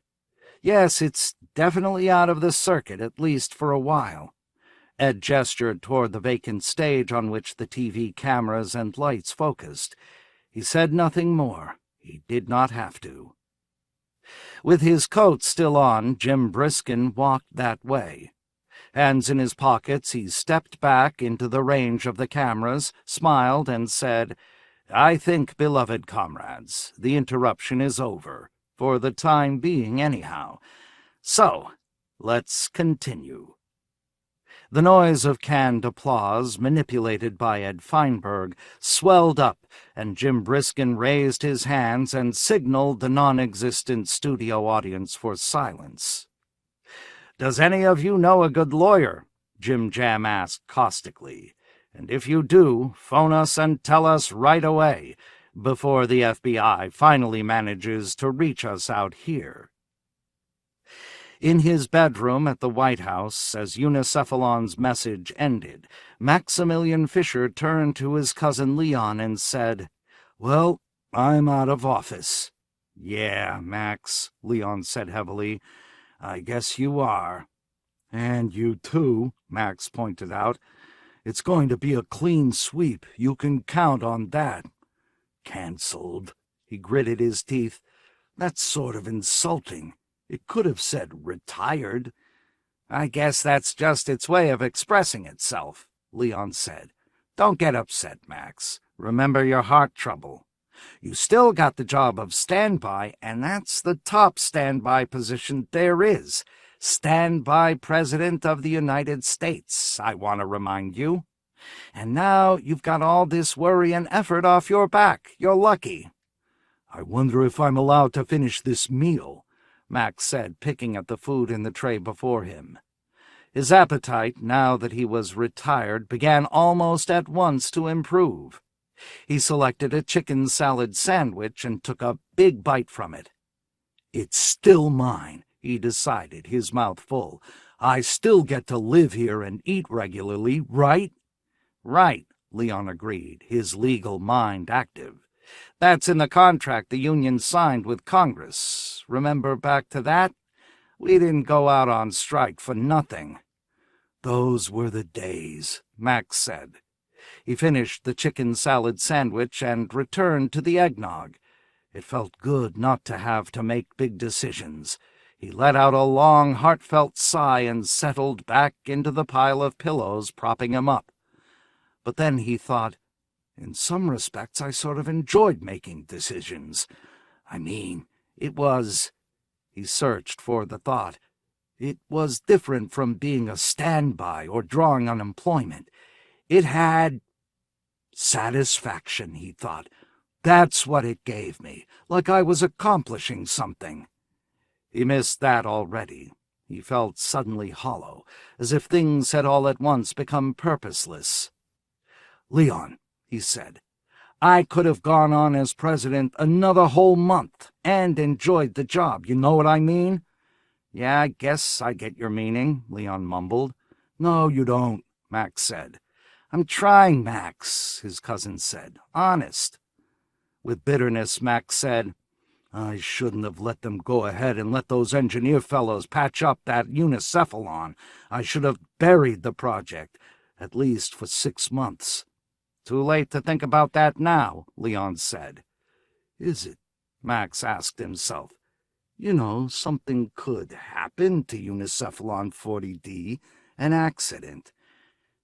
"Yes, it's definitely out of the circuit, at least for a while." Ed gestured toward the vacant stage on which the TV cameras and lights focused. He said nothing more. He did not have to. With his coat still on, Jim Briskin walked that way. Hands in his pockets, he stepped back into the range of the cameras, smiled, and said, "I think, beloved comrades, the interruption is over, for the time being anyhow. So, let's continue." The noise of canned applause, manipulated by Ed Feinberg, swelled up, and Jim Briskin raised his hands and signaled the non-existent studio audience for silence. "Does any of you know a good lawyer?" Jim Jam asked caustically. "And if you do, phone us and tell us right away, before the FBI finally manages to reach us out here." In his bedroom at the White House, as Unicephalon's message ended, Maximilian Fisher turned to his cousin Leon and said, "Well, I'm out of office." "Yeah, Max," Leon said heavily. "I guess you are." "And you too," Max pointed out. "It's going to be a clean sweep. You can count on that." "Cancelled." He gritted his teeth. "That's sort of insulting. It could have said retired." "I guess that's just its way of expressing itself," Leon said. "Don't get upset, Max. Remember your heart trouble. You still got the job of standby, and that's the top standby position there is. Standby President of the United States, I want to remind you. And now you've got all this worry and effort off your back. You're lucky." "I wonder if I'm allowed to finish this meal," Max said, picking at the food in the tray before him. His appetite, now that he was retired, began almost at once to improve. He selected a chicken salad sandwich and took a big bite from it. "It's still mine," he decided, his mouth full. "I still get to live here and eat regularly, right?" "Right," Leon agreed, his legal mind active. "That's in the contract the union signed with Congress. Remember back to that? We didn't go out on strike for nothing." "Those were the days," Max said. He finished the chicken salad sandwich and returned to the eggnog. It felt good not to have to make big decisions. He let out a long, heartfelt sigh and settled back into the pile of pillows propping him up. But then he thought, in some respects I sort of enjoyed making decisions. I mean, it was... He searched for the thought. It was different from being a standby or drawing unemployment. It had satisfaction, he thought. That's what it gave me, like I was accomplishing something. He missed that already. He felt suddenly hollow, as if things had all at once become purposeless. "Leon," he said, "I could have gone on as president another whole month and enjoyed the job, you know what I mean?" "Yeah, I guess I get your meaning," Leon mumbled. "No, you don't," Max said. "I'm trying, Max," his cousin said. "Honest." With bitterness, Max said, "I shouldn't have let them go ahead and let those engineer fellows patch up that unicephalon. I should have buried the project, at least for 6 months." "Too late to think about that now," Leon said. "Is it?" Max asked himself. You know, something could happen to Unicephalon 40D, an accident.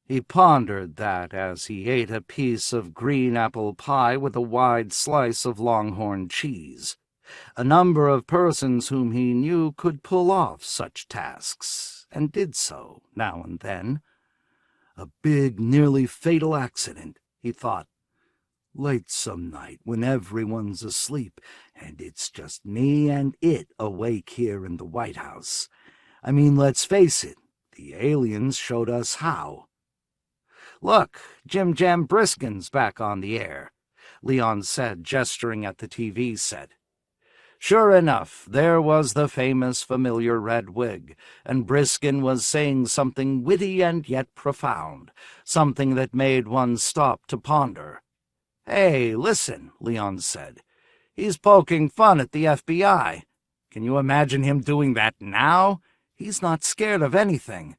He pondered that as he ate a piece of green apple pie with a wide slice of Longhorn cheese. A number of persons whom he knew could pull off such tasks, and did so now and then. A big, nearly fatal accident, he thought. Late some night when everyone's asleep, and it's just me and it awake here in the White House. I mean, let's face it, the aliens showed us how. Look, Jim Jam Briskin's back on the air, Leon said, gesturing at the TV set. Sure enough, there was the famous familiar red wig, and Briskin was saying something witty and yet profound, something that made one stop to ponder. Hey, listen, Leon said. He's poking fun at the FBI. Can you imagine him doing that now? He's not scared of anything.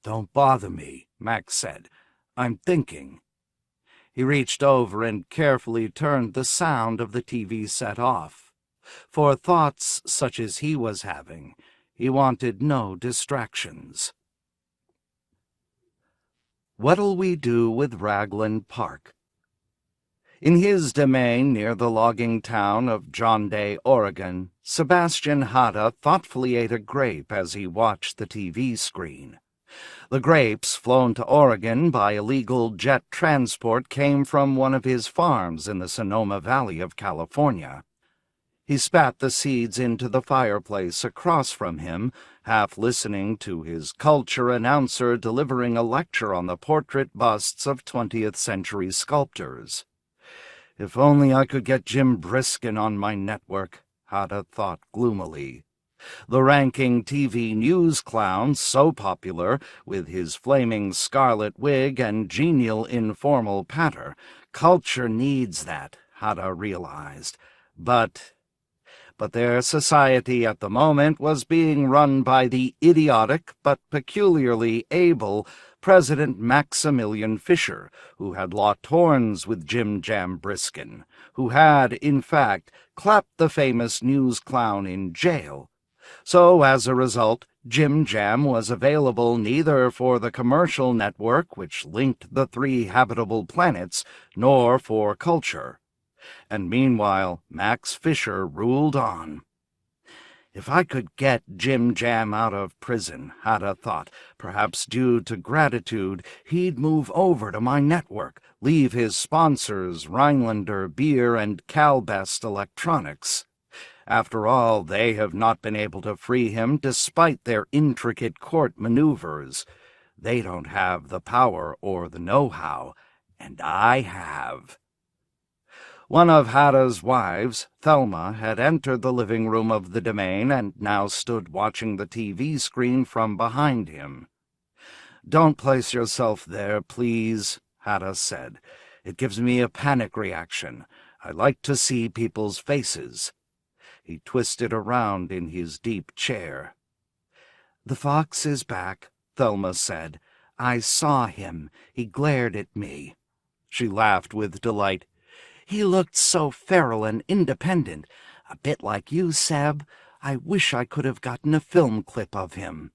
Don't bother me, Max said. I'm thinking. He reached over and carefully turned the sound of the TV set off. For thoughts such as he was having, he wanted no distractions. What'll we do with Ragland Park? In his domain near the logging town of John Day, Oregon, Sebastian Hatta thoughtfully ate a grape as he watched the TV screen. The grapes, flown to Oregon by illegal jet transport, came from one of his farms in the Sonoma Valley of California. He spat the seeds into the fireplace across from him, half listening to his culture announcer delivering a lecture on the portrait busts of 20th-century sculptors. If only I could get Jim Briskin on my network, Hatta thought gloomily. The ranking TV news clown, so popular, with his flaming scarlet wig and genial informal patter. Culture needs that, Hatta realized. But their society at the moment was being run by the idiotic but peculiarly able President Maximilian Fisher, who had locked horns with Jim Jam Briskin, who had, in fact, clapped the famous news clown in jail. So, as a result, Jim Jam was available neither for the commercial network which linked the 3 habitable planets, nor for culture. And meanwhile, Max Fisher ruled on. If I could get Jim Jam out of prison, Hatta thought, perhaps due to gratitude, he'd move over to my network, leave his sponsors, Rhinelander Beer and CalBest Electronics. After all, they have not been able to free him despite their intricate court maneuvers. They don't have the power or the know-how, and I have. One of Hatta's wives, Thelma, had entered the living room of the domain and now stood watching the TV screen from behind him. "Don't place yourself there, please," Hatta said. "It gives me a panic reaction. I like to see people's faces." He twisted around in his deep chair. "The fox is back," Thelma said. "I saw him. He glared at me." She laughed with delight. "He looked so feral and independent, a bit like you, Seb. I wish I could have gotten a film clip of him."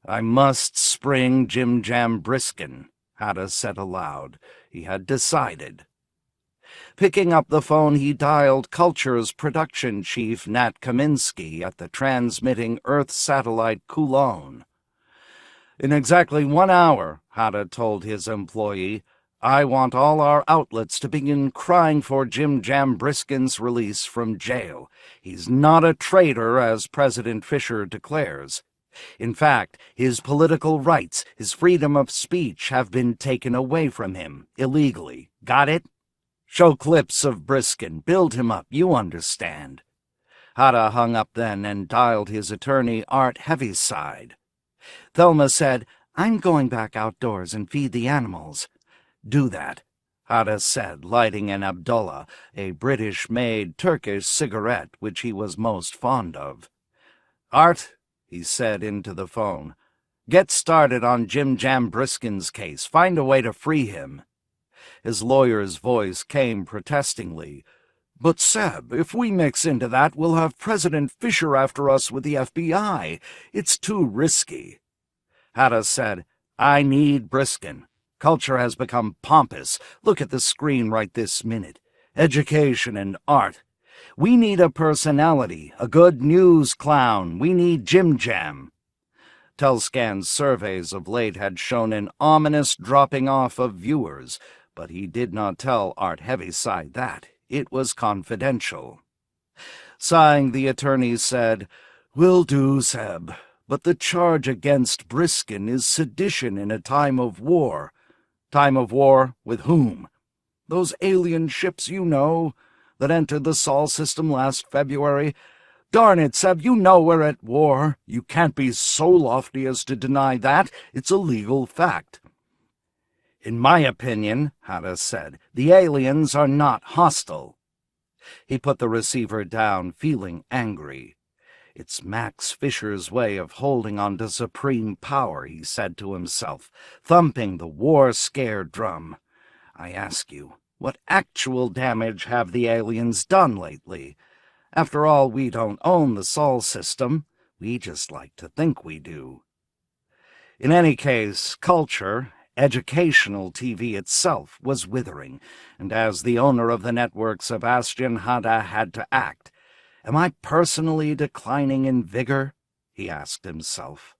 "I must spring Jim Jam Briskin," Hatta said aloud. He had decided. Picking up the phone, he dialed Culture's production chief, Nat Kaminsky, at the transmitting Earth satellite Coulon. "In exactly 1 hour," Hatta told his employee, "I want all our outlets to begin crying for Jim Jam Briskin's release from jail. He's not a traitor, as President Fisher declares. In fact, his political rights, his freedom of speech, have been taken away from him, illegally. Got it? Show clips of Briskin. Build him up, you understand." Hatta hung up then and dialed his attorney, Art Heaviside. Thelma said, "I'm going back outdoors and feed the animals." "Do that," Hatta said, lighting an Abdullah, a British-made Turkish cigarette which he was most fond of. "Art," he said into the phone, "get started on Jim Jam Briskin's case. Find a way to free him." His lawyer's voice came protestingly. "But, Seb, if we mix into that, we'll have President Fisher after us with the FBI. It's too risky." Hatta said, "I need Briskin. Culture has become pompous. Look at the screen right this minute. Education and art. We need a personality, a good news clown. We need Jim Jam." Telscan's surveys of late had shown an ominous dropping off of viewers, but he did not tell Art Heaviside that. It was confidential. Sighing, the attorney said, "Will do, Zeb, but the charge against Briskin is sedition in a time of war." "Time of war with whom?" "Those alien ships, you know, that entered the Sol system last February. Darn it, Zeb, you know we're at war. You can't be so lofty as to deny that. It's a legal fact." "In my opinion," Hada said, "the aliens are not hostile." He put the receiver down, feeling angry. "It's Max Fisher's way of holding on to supreme power," he said to himself, thumping the war-scared drum. "I ask you, what actual damage have the aliens done lately? After all, we don't own the Sol system. We just like to think we do." In any case, culture, educational TV itself, was withering, and as the owner of the network, Sebastian Hada had to act. "Am I personally declining in vigor?" he asked himself.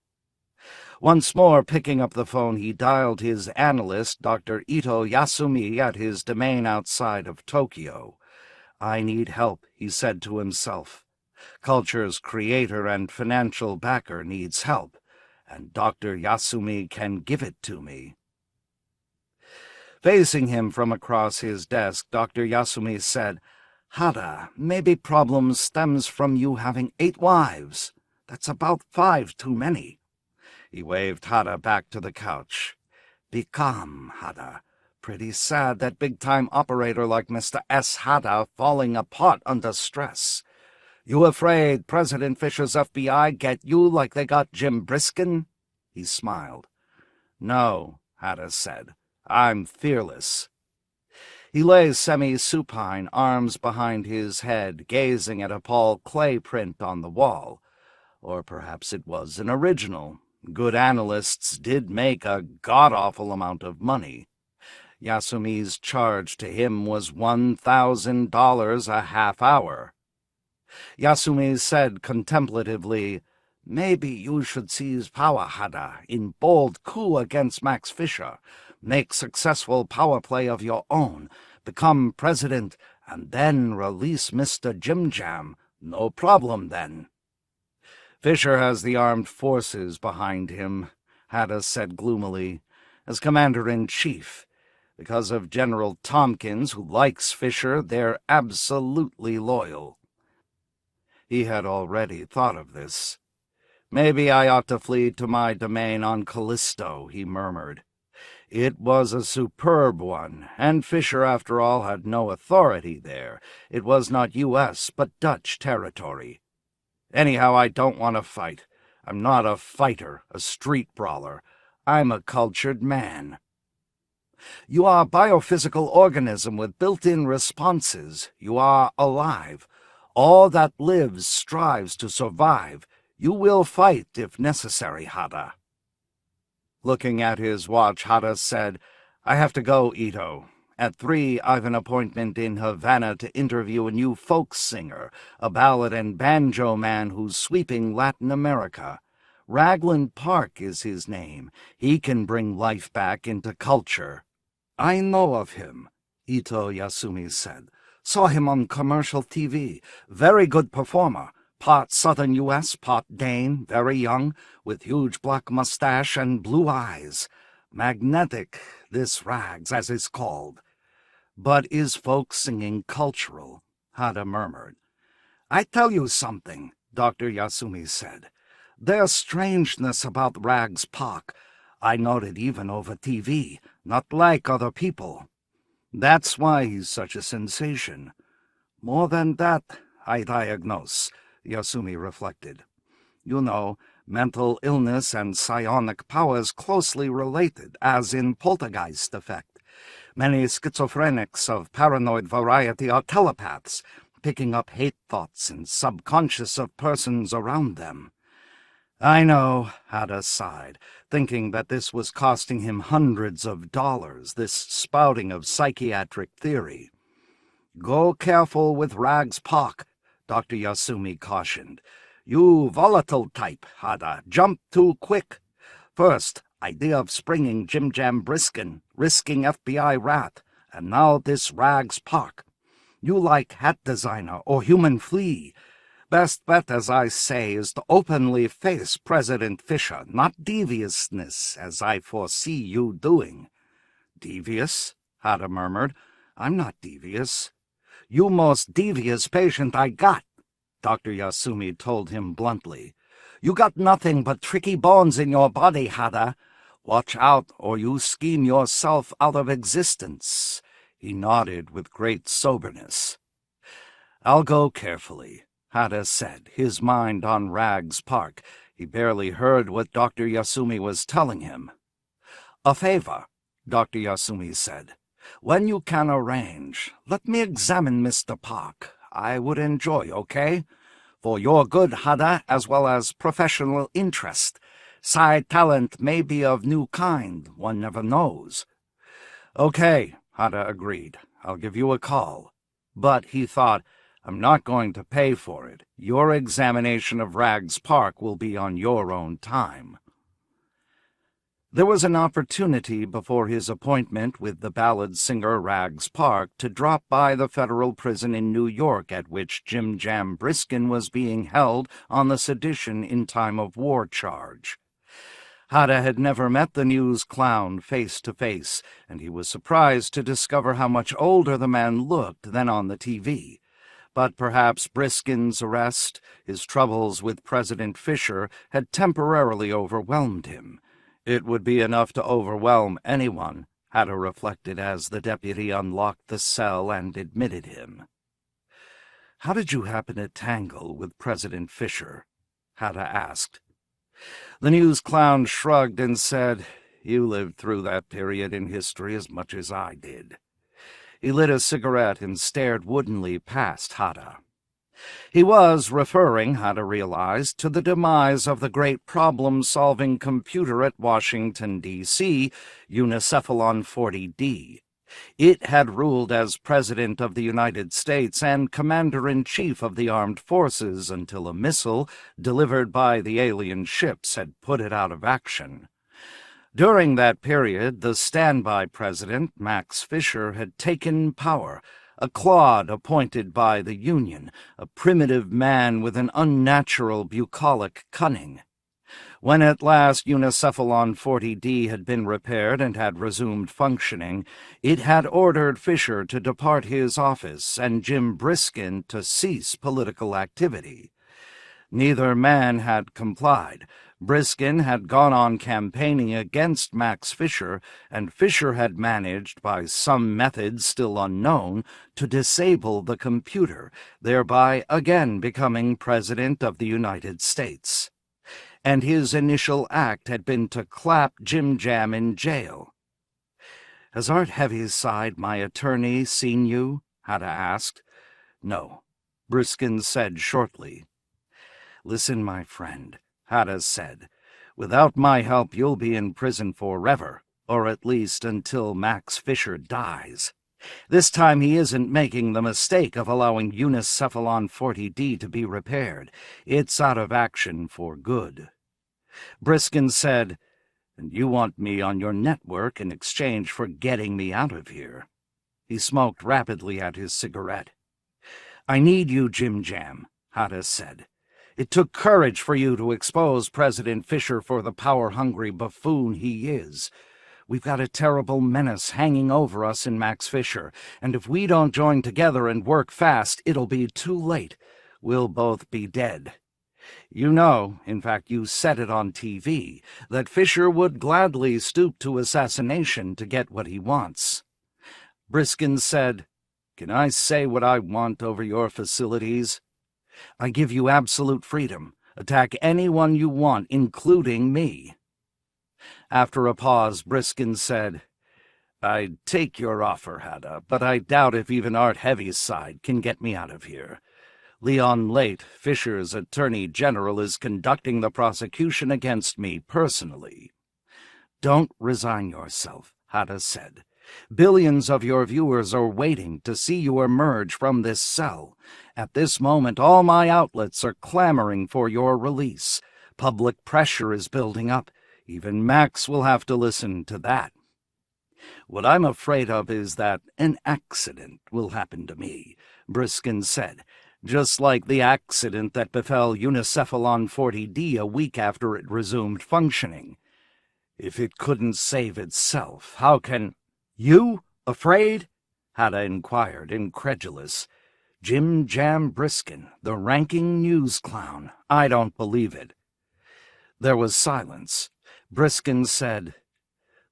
Once more picking up the phone, he dialed his analyst, Dr. Ito Yasumi, at his domain outside of Tokyo. "I need help," he said to himself. "Culture's creator and financial backer needs help, and Dr. Yasumi can give it to me." Facing him from across his desk, Dr. Yasumi said, "Hada, maybe problem stems from you having 8 wives. That's about 5 too many." He waved Hada back to the couch. "Be calm, Hada. Pretty sad that big-time operator like Mr. S. Hada falling apart under stress. You afraid President Fisher's FBI get you like they got Jim Briskin?" He smiled. "No," Hada said. "I'm fearless." He lay semi-supine, arms behind his head, gazing at a Paul Klee print on the wall. Or perhaps it was an original. Good analysts did make a god-awful amount of money. Yasumi's charge to him was $1,000 a half hour. Yasumi said contemplatively, "Maybe you should seize power, Hada, in bold coup against Max Fisher. Make successful power play of your own, become president, and then release Mr. Jim Jam. No problem then." "Fisher has the armed forces behind him," Hada said gloomily, "as commander-in-chief. Because of General Tompkins, who likes Fisher, they're absolutely loyal." He had already thought of this. "Maybe I ought to flee to my domain on Callisto," he murmured. It was a superb one, and Fisher, after all, had no authority there. It was not U.S., but Dutch territory. "Anyhow, I don't want to fight. I'm not a fighter, a street brawler. I'm a cultured man." "You are a biophysical organism with built-in responses. You are alive. All that lives strives to survive. You will fight if necessary, Hada." Looking at his watch, Hada said, "I have to go, Ito. At 3, I've an appointment in Havana to interview a new folk singer, a ballad and banjo man who's sweeping Latin America. Ragland Park is his name. He can bring life back into culture." "I know of him," Ito Yasumi said. "Saw him on commercial TV. Very good performer. Part Southern U.S., part Dane, very young, with huge black mustache and blue eyes. Magnetic, this Rags, as it's called." "But is folk singing cultural?" Hada murmured. "I tell you something," Dr. Yasumi said. "There's strangeness about Rags Park. I noted even over TV, not like other people. That's why he's such a sensation. More than that, I diagnose," Yasumi reflected. "You know, mental illness and psionic powers closely related, as in poltergeist effect. Many schizophrenics of paranoid variety are telepaths, picking up hate thoughts and subconscious of persons around them." "I know," Hada sighed, thinking that this was costing him hundreds of dollars, this spouting of psychiatric theory. "Go careful with Rags Park," Dr. Yasumi cautioned. You volatile type, Hada, jump too quick. First, idea of springing Jim Jam Briskin, risking FBI wrath, and now this Rags Park. You like hat designer or human flea. Best bet, as I say, is to openly face President Fisher, not deviousness, as I foresee you doing. Devious? Hada murmured. I'm not devious. You most devious patient I got, Dr. Yasumi told him bluntly. You got nothing but tricky bones in your body, Hada. Watch out, or you scheme yourself out of existence. He nodded with great soberness. I'll go carefully, Hada said, his mind on Rags Park. He barely heard what Dr. Yasumi was telling him. A favor, Dr. Yasumi said. When you can arrange, let me examine Mr. Park. I would enjoy, okay? For your good, Hada, as well as professional interest. Side talent may be of new kind, one never knows. Okay, Hada agreed. I'll give you a call. But, he thought, I'm not going to pay for it. Your examination of Rags Park will be on your own time. There was an opportunity before his appointment with the ballad singer Rags Park to drop by the federal prison in New York at which Jim Jam Briskin was being held on the sedition in time of war charge. Hada had never met the news clown face to face, and he was surprised to discover how much older the man looked than on the TV. But perhaps Briskin's arrest, his troubles with President Fisher, had temporarily overwhelmed him. It would be enough to overwhelm anyone, Hada reflected as the deputy unlocked the cell and admitted him. How did you happen to tangle with President Fisher? Hada asked. The news clown shrugged and said, You lived through that period in history as much as I did. He lit a cigarette and stared woodenly past Hada. He was referring, Hada realized, to the demise of the great problem-solving computer at Washington, D.C., Unicephalon 40D. It had ruled as President of the United States and Commander-in-Chief of the Armed Forces until a missile delivered by the alien ships had put it out of action. During that period, the standby president, Max Fisher, had taken power, a clod appointed by the Union, a primitive man with an unnatural bucolic cunning. When at last Unicephalon 40D had been repaired and had resumed functioning, it had ordered Fisher to depart his office and Jim Briskin to cease political activity. Neither man had complied. Briskin had gone on campaigning against Max Fisher, and Fisher had managed, by some method still unknown, to disable the computer, thereby again becoming President of the United States. And his initial act had been to clap Jim Jam in jail. Has Art Heaviside, my attorney, seen you? Hada asked. No, Briskin said shortly. Listen, my friend, Hada said. Without my help, you'll be in prison forever, or at least until Max Fisher dies. This time he isn't making the mistake of allowing Unicephalon 40D to be repaired. It's out of action for good. Briskin said, And you want me on your network in exchange for getting me out of here. He smoked rapidly at his cigarette. I need you, Jim Jam, Hada said. It took courage for you to expose President Fisher for the power-hungry buffoon he is. We've got a terrible menace hanging over us in Max Fisher, and if we don't join together and work fast, it'll be too late. We'll both be dead. You know, in fact you said it on TV, that Fisher would gladly stoop to assassination to get what he wants. Briskin said, Can I say what I want over your facilities? I give you absolute freedom. Attack anyone you want, including me. After a pause, Briskin said, I'd take your offer, Hada, but I doubt if even Art Heaviside can get me out of here. Leon Late, Fisher's Attorney General, is conducting the prosecution against me personally. Don't resign yourself, Hada said. Billions of your viewers are waiting to see you emerge from this cell. At this moment, all my outlets are clamoring for your release. Public pressure is building up. Even Max will have to listen to that. What I'm afraid of is that an accident will happen to me, Briskin said, just like the accident that befell Unicephalon 40D a week after it resumed functioning. If it couldn't save itself, how can— You? Afraid? Hada inquired, incredulous. Jim Jam Briskin, the ranking news clown. I don't believe it. There was silence. Briskin said,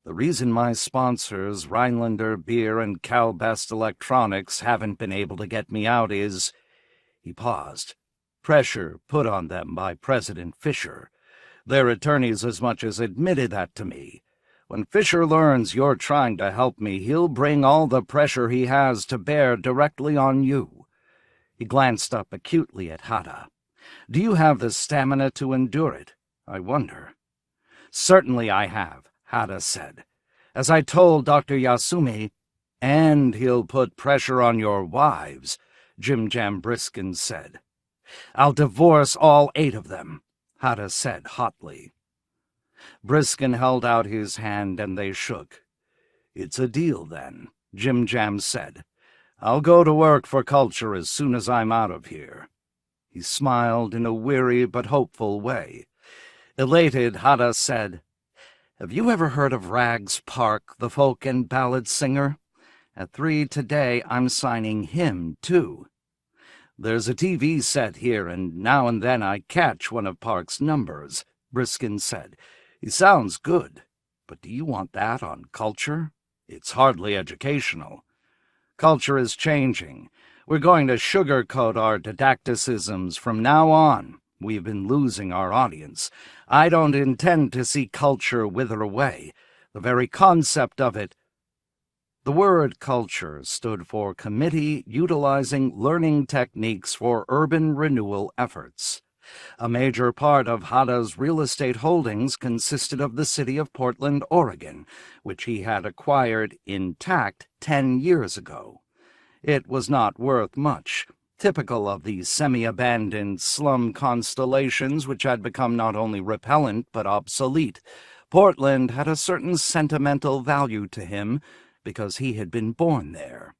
"The reason my sponsors, Rhinelander Beer and Calbest Electronics, haven't been able to get me out is—" He paused. "Pressure put on them by President Fisher. Their attorneys as much as admitted that to me. When Fisher learns you're trying to help me, he'll bring all the pressure he has to bear directly on you." He glanced up acutely at Hada. "Do you have the stamina to endure it? I wonder." "Certainly I have," Hada said. "As I told Dr. Yasumi—" "And he'll put pressure on your wives," Jim Jam Briskin said. "I'll divorce all 8 of them," Hada said hotly. Briskin held out his hand and they shook. "It's a deal, then," Jim Jam said. "I'll go to work for culture as soon as I'm out of here." He smiled in a weary but hopeful way. Elated, Hada said, "Have you ever heard of Rag's Park, the folk and ballad singer? At 3 today, I'm signing him, too. There's a TV set here, and now and then I catch one of Park's numbers," Briskin said. "He sounds good, but do you want that on culture? It's hardly educational. Culture is changing. We're going to sugarcoat our didacticisms from now on. We've been losing our audience. I don't intend to see culture wither away. The very concept of it—" The word culture stood for Committee Utilizing Learning Techniques for Urban Renewal Efforts. A major part of Hada's real estate holdings consisted of the city of Portland, Oregon, which he had acquired intact 10 years ago. It was not worth much, typical of the semi-abandoned slum constellations which had become not only repellent but obsolete. Portland had a certain sentimental value to him because he had been born there.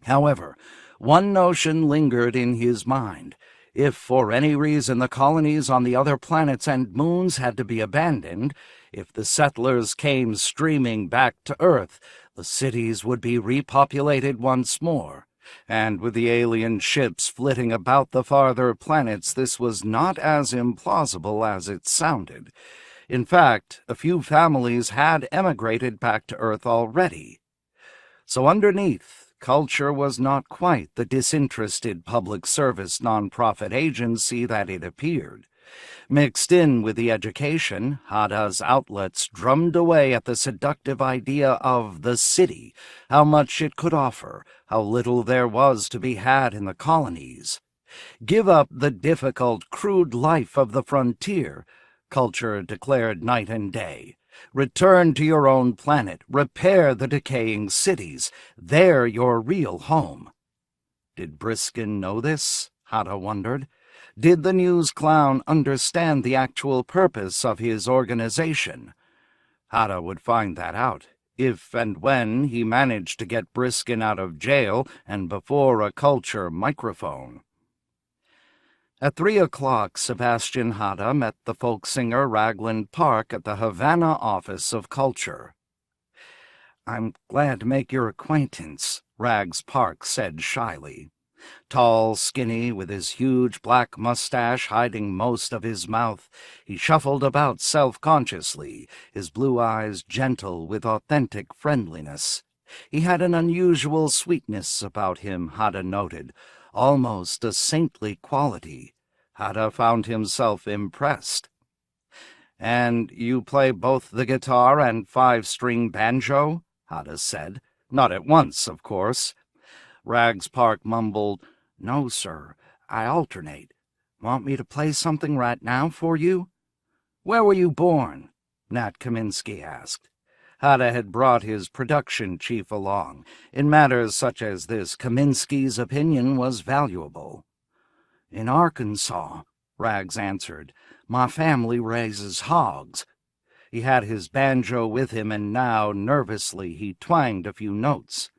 However, one notion lingered in his mind. If for any reason the colonies on the other planets and moons had to be abandoned, if the settlers came streaming back to Earth, the cities would be repopulated once more. And with the alien ships flitting about the farther planets, this was not as implausible as it sounded. In fact, a few families had emigrated back to Earth already. So underneath, culture was not quite the disinterested public service nonprofit agency that it appeared. Mixed in with the education, Hada's outlets drummed away at the seductive idea of the city, how much it could offer, how little there was to be had in the colonies. Give up the difficult, crude life of the frontier, culture declared night and day. Return to your own planet, repair the decaying cities. They're your real home. Did Briskin know this? Hada wondered. Did the news clown understand the actual purpose of his organization? Hada would find that out, if and when he managed to get Briskin out of jail and before a culture microphone. At 3 o'clock, Sebastian Hada met the folk singer Ragland Park at the Havana Office of Culture. "I'm glad to make your acquaintance," Rags Park said shyly. Tall, skinny, with his huge black mustache hiding most of his mouth, he shuffled about self-consciously, his blue eyes gentle with authentic friendliness. He had an unusual sweetness about him, Hada noted, almost a saintly quality. Hada found himself impressed. "And you play both the guitar and 5-string banjo?" Hada said. "Not at once, of course." Rags Park mumbled, "No, sir. I alternate. Want me to play something right now for you?" "Where were you born?" Nat Kaminsky asked. Hada had brought his production chief along. In matters such as this, Kaminsky's opinion was valuable. "In Arkansas," Rags answered, "my family raises hogs." He had his banjo with him, and now, nervously, he twanged a few notes.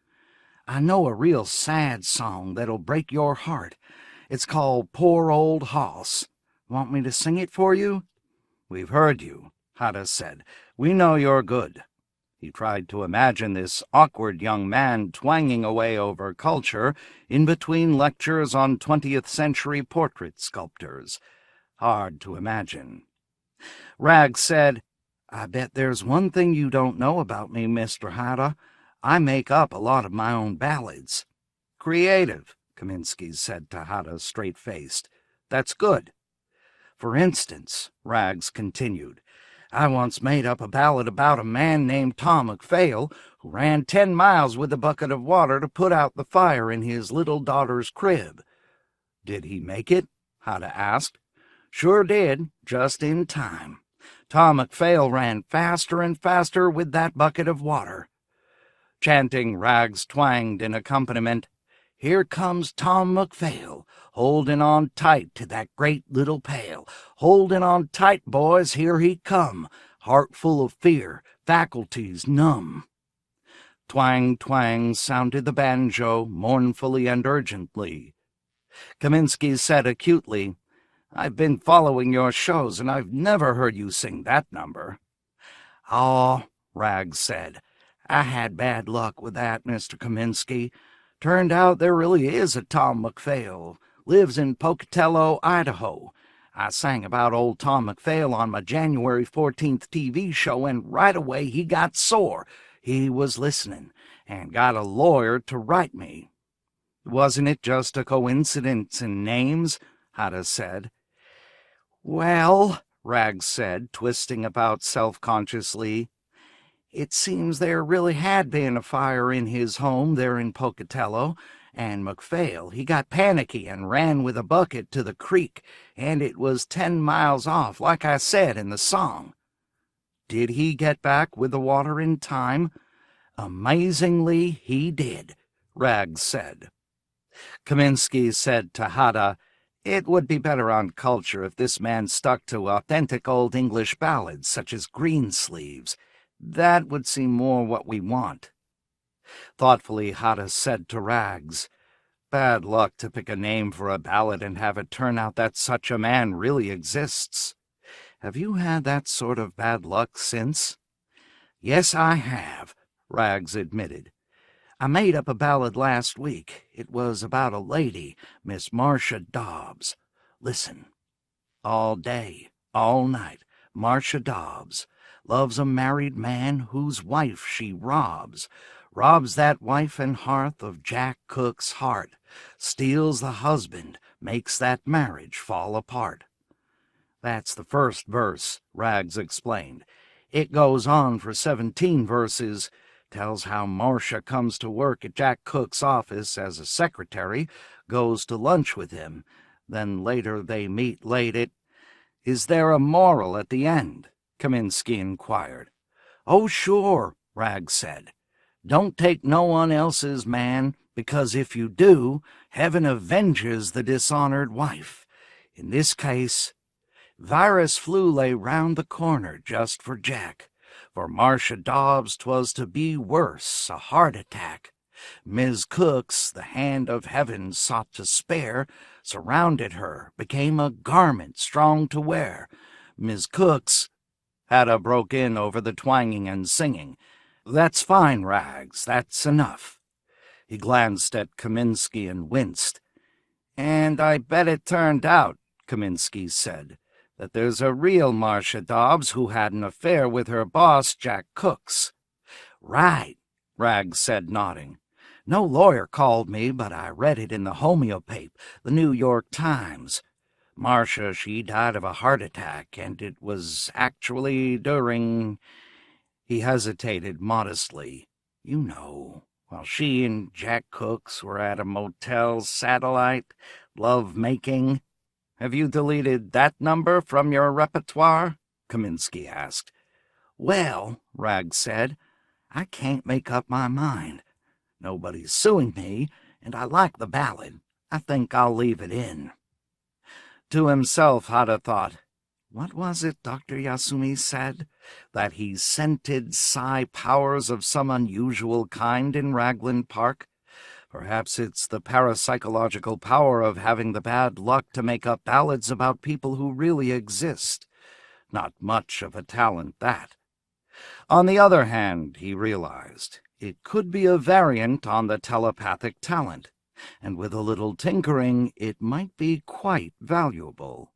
"I know a real sad song that'll break your heart. It's called Poor Old Hoss. Want me to sing it for you?" "We've heard you," Hada said. "We know you're good." He tried to imagine this awkward young man twanging away over culture in between lectures on 20th century portrait sculptors. Hard to imagine. Rags said, "I bet there's one thing you don't know about me, Mr. Hada. I make up a lot of my own ballads." "Creative," Kaminsky said to Hada, straight-faced. "That's good." "For instance," Rags continued, "I once made up a ballad about a man named Tom MacPhail who ran 10 miles with a bucket of water to put out the fire in his little daughter's crib." "Did he make it?" Hada asked. "Sure did, just in time. Tom MacPhail ran faster and faster with that bucket of water." Chanting, Rags twanged in accompaniment. "Here comes Tom MacPhail, holding on tight to that great little pail. Holding on tight, boys, here he come, heart full of fear, faculties numb." Twang, twang, sounded the banjo, mournfully and urgently. Kaminsky said acutely, "I've been following your shows, and I've never heard you sing that number." "Oh," Rags said, "I had bad luck with that, Mr. Kaminsky. Turned out there really is a Tom MacPhail. Lives in Pocatello, Idaho. I sang about old Tom MacPhail on my January 14th TV show, and right away he got sore. He was listening, and got a lawyer to write me." "Wasn't it just a coincidence in names?" Hada said. "Well," Rags said, twisting about self-consciously, "it seems there really had been a fire in his home there in Pocatello, and MacPhail, he got panicky and ran with a bucket to the creek, and it was 10 miles off, like I said in the song." "Did he get back with the water in time?" "Amazingly, he did," Rags said. Kaminsky said to Hada, "It would be better on culture if this man stuck to authentic old English ballads, such as Greensleeves. That would seem more what we want." Thoughtfully, Hada said to Rags, "Bad luck to pick a name for a ballad and have it turn out that such a man really exists. Have you had that sort of bad luck since?" "Yes, I have," Rags admitted. "I made up a ballad last week. It was about a lady, Miss Marcia Dobbs. Listen. All day, all night, Marcia Dobbs loves a married man whose wife she robs that wife and hearth of Jack Cook's heart, steals the husband, makes that marriage fall apart." "That's the first verse," Rags explained. "It goes on for 17 verses, tells how Marcia comes to work at Jack Cook's office as a secretary, goes to lunch with him, then later they meet late at—" "Is there a moral at the end?" Kaminsky inquired. "Oh, sure," Rags said. "Don't take no one else's man, because if you do, heaven avenges the dishonored wife. In this case, virus flu lay round the corner just for Jack. For Marcia Dobbs 'twas to be worse, a heart attack. Mis' Cooks, the hand of heaven sought to spare, surrounded her, became a garment strong to wear. Mis' Cooks—" Hada broke in over the twanging and singing. "That's fine, Rags, that's enough." He glanced at Kaminsky and winced. "And I bet it turned out," Kaminsky said, "that there's a real Marcia Dobbs who had an affair with her boss, Jack Cooks." "Right," Rags said, nodding. "No lawyer called me, but I read it in the homeopape, the New York Times. Marcia, she died of a heart attack, and it was actually during—" He hesitated modestly. "You know, while she and Jack Cooks were at a motel satellite, love-making." "Have you deleted that number from your repertoire?" Kaminsky asked. "Well," Rags said, I can't make up my mind. Nobody's suing me, and I like the ballad. I think I'll leave it in." To himself, Hada thought, what was it Dr. Yasumi said? That he scented psi powers of some unusual kind in Ragland Park? Perhaps it's the parapsychological power of having the bad luck to make up ballads about people who really exist. Not much of a talent, that. On the other hand, he realized, it could be a variant on the telepathic talent, and with a little tinkering, it might be quite valuable.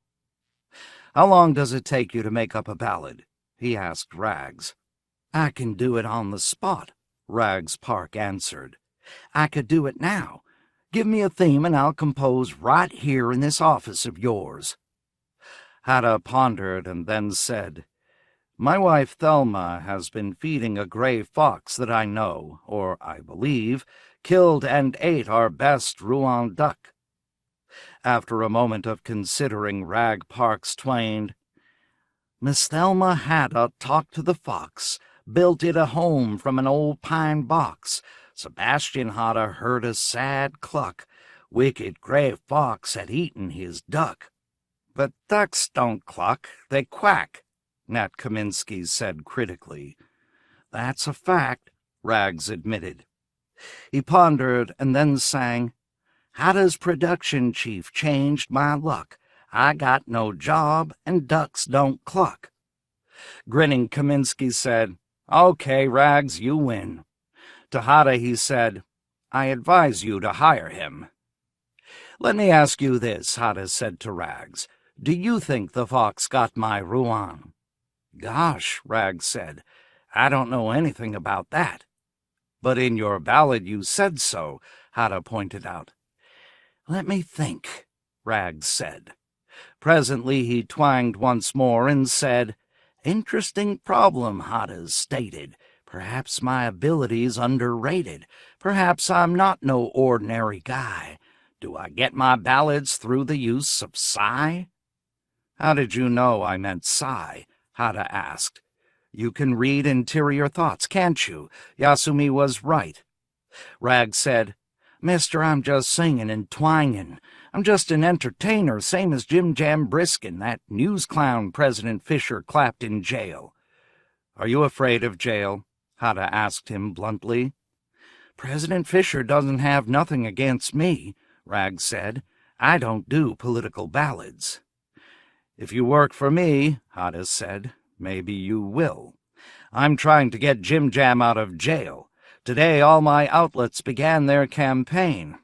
"How long does it take you to make up a ballad?" he asked Rags. "I can do it on the spot," Rags Park answered. "I could do it now. Give me a theme and I'll compose right here in this office of yours." Hada pondered and then said, "My wife Thelma has been feeding a gray fox that I know, or I believe, killed and ate our best Rouen duck." After a moment of considering, Rag Parks twanged, "Miss Thelma Hada talked to the fox, built it a home from an old pine box. Sebastian Hada heard a sad cluck. Wicked gray fox had eaten his duck." "But ducks don't cluck, they quack," Nat Kaminsky said critically. "That's a fact," Rags admitted. He pondered and then sang, "Hada's production chief changed my luck. I got no job and ducks don't cluck." Grinning, Kaminsky said, "Okay, Rags, you win." To Hada he said, "I advise you to hire him." "Let me ask you this," Hada said to Rags. "Do you think the fox got my Rouen?" "Gosh," Rags said, "I don't know anything about that." "But in your ballad you said so," Hada pointed out. "Let me think," Rags said. Presently he twanged once more and said, "Interesting problem Hada's stated. Perhaps my ability's underrated. Perhaps I'm not no ordinary guy. Do I get my ballads through the use of psi?" "How did you know I meant psi?" Hada asked. "You can read interior thoughts, can't you? Yasumi was right." Rag said, "Mister, I'm just singing and twanging. I'm just an entertainer, same as Jim Jam Briskin, that news clown President Fisher clapped in jail." "Are you afraid of jail?" Hada asked him bluntly. "President Fisher doesn't have nothing against me," Rag said. "I don't do political ballads." "If you work for me," Hada said, "maybe you will. I'm trying to get Jim Jam out of jail. Today all my outlets began their campaign."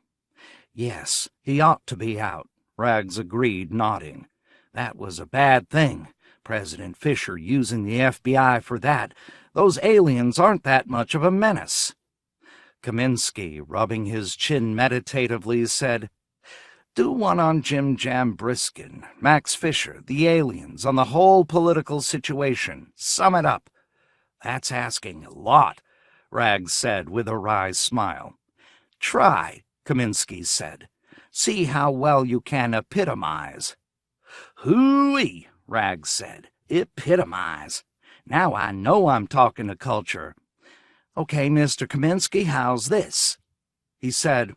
"Yes, he ought to be out," Rags agreed, nodding. "That was a bad thing, President Fisher using the FBI for that. Those aliens aren't that much of a menace." Kaminsky, rubbing his chin meditatively, said, "Do one on Jim Jam Briskin, Max Fisher, the aliens, on the whole political situation. Sum it up." "That's asking a lot," Rags said with a wry smile. "Try," Kaminsky said. "See how well you can epitomize." "Hooey," Rags said. "Epitomize. Now I know I'm talking to culture. Okay, Mr. Kaminsky, how's this?" He said,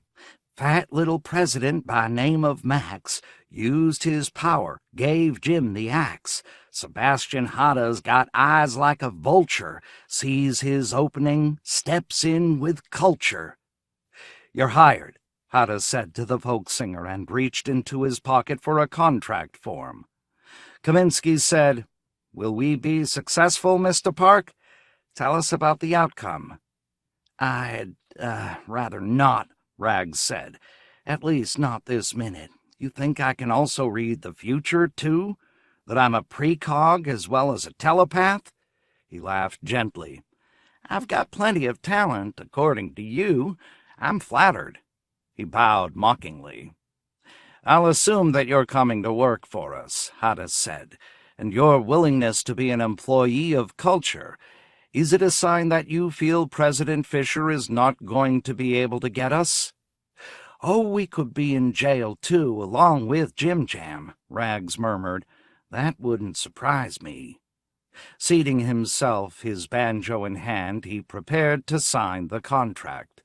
"Fat little president by name of Max used his power, gave Jim the axe. Sebastian Hada's got eyes like a vulture, sees his opening, steps in with culture." "You're hired," Hada said to the folk singer and reached into his pocket for a contract form. Kaminsky said, "Will we be successful, Mr. Park? Tell us about the outcome." "I'd, rather not," Rags said. "At least not this minute. You think I can also read the future, too? That I'm a precog as well as a telepath?" He laughed gently. "I've got plenty of talent, according to you. I'm flattered." He bowed mockingly. "I'll assume that you're coming to work for us," Hada said, "and your willingness to be an employee of culture. Is it a sign that you feel President Fisher is not going to be able to get us?" "Oh, we could be in jail, too, along with Jim Jam," Rags murmured. "That wouldn't surprise me." Seating himself, his banjo in hand, he prepared to sign the contract.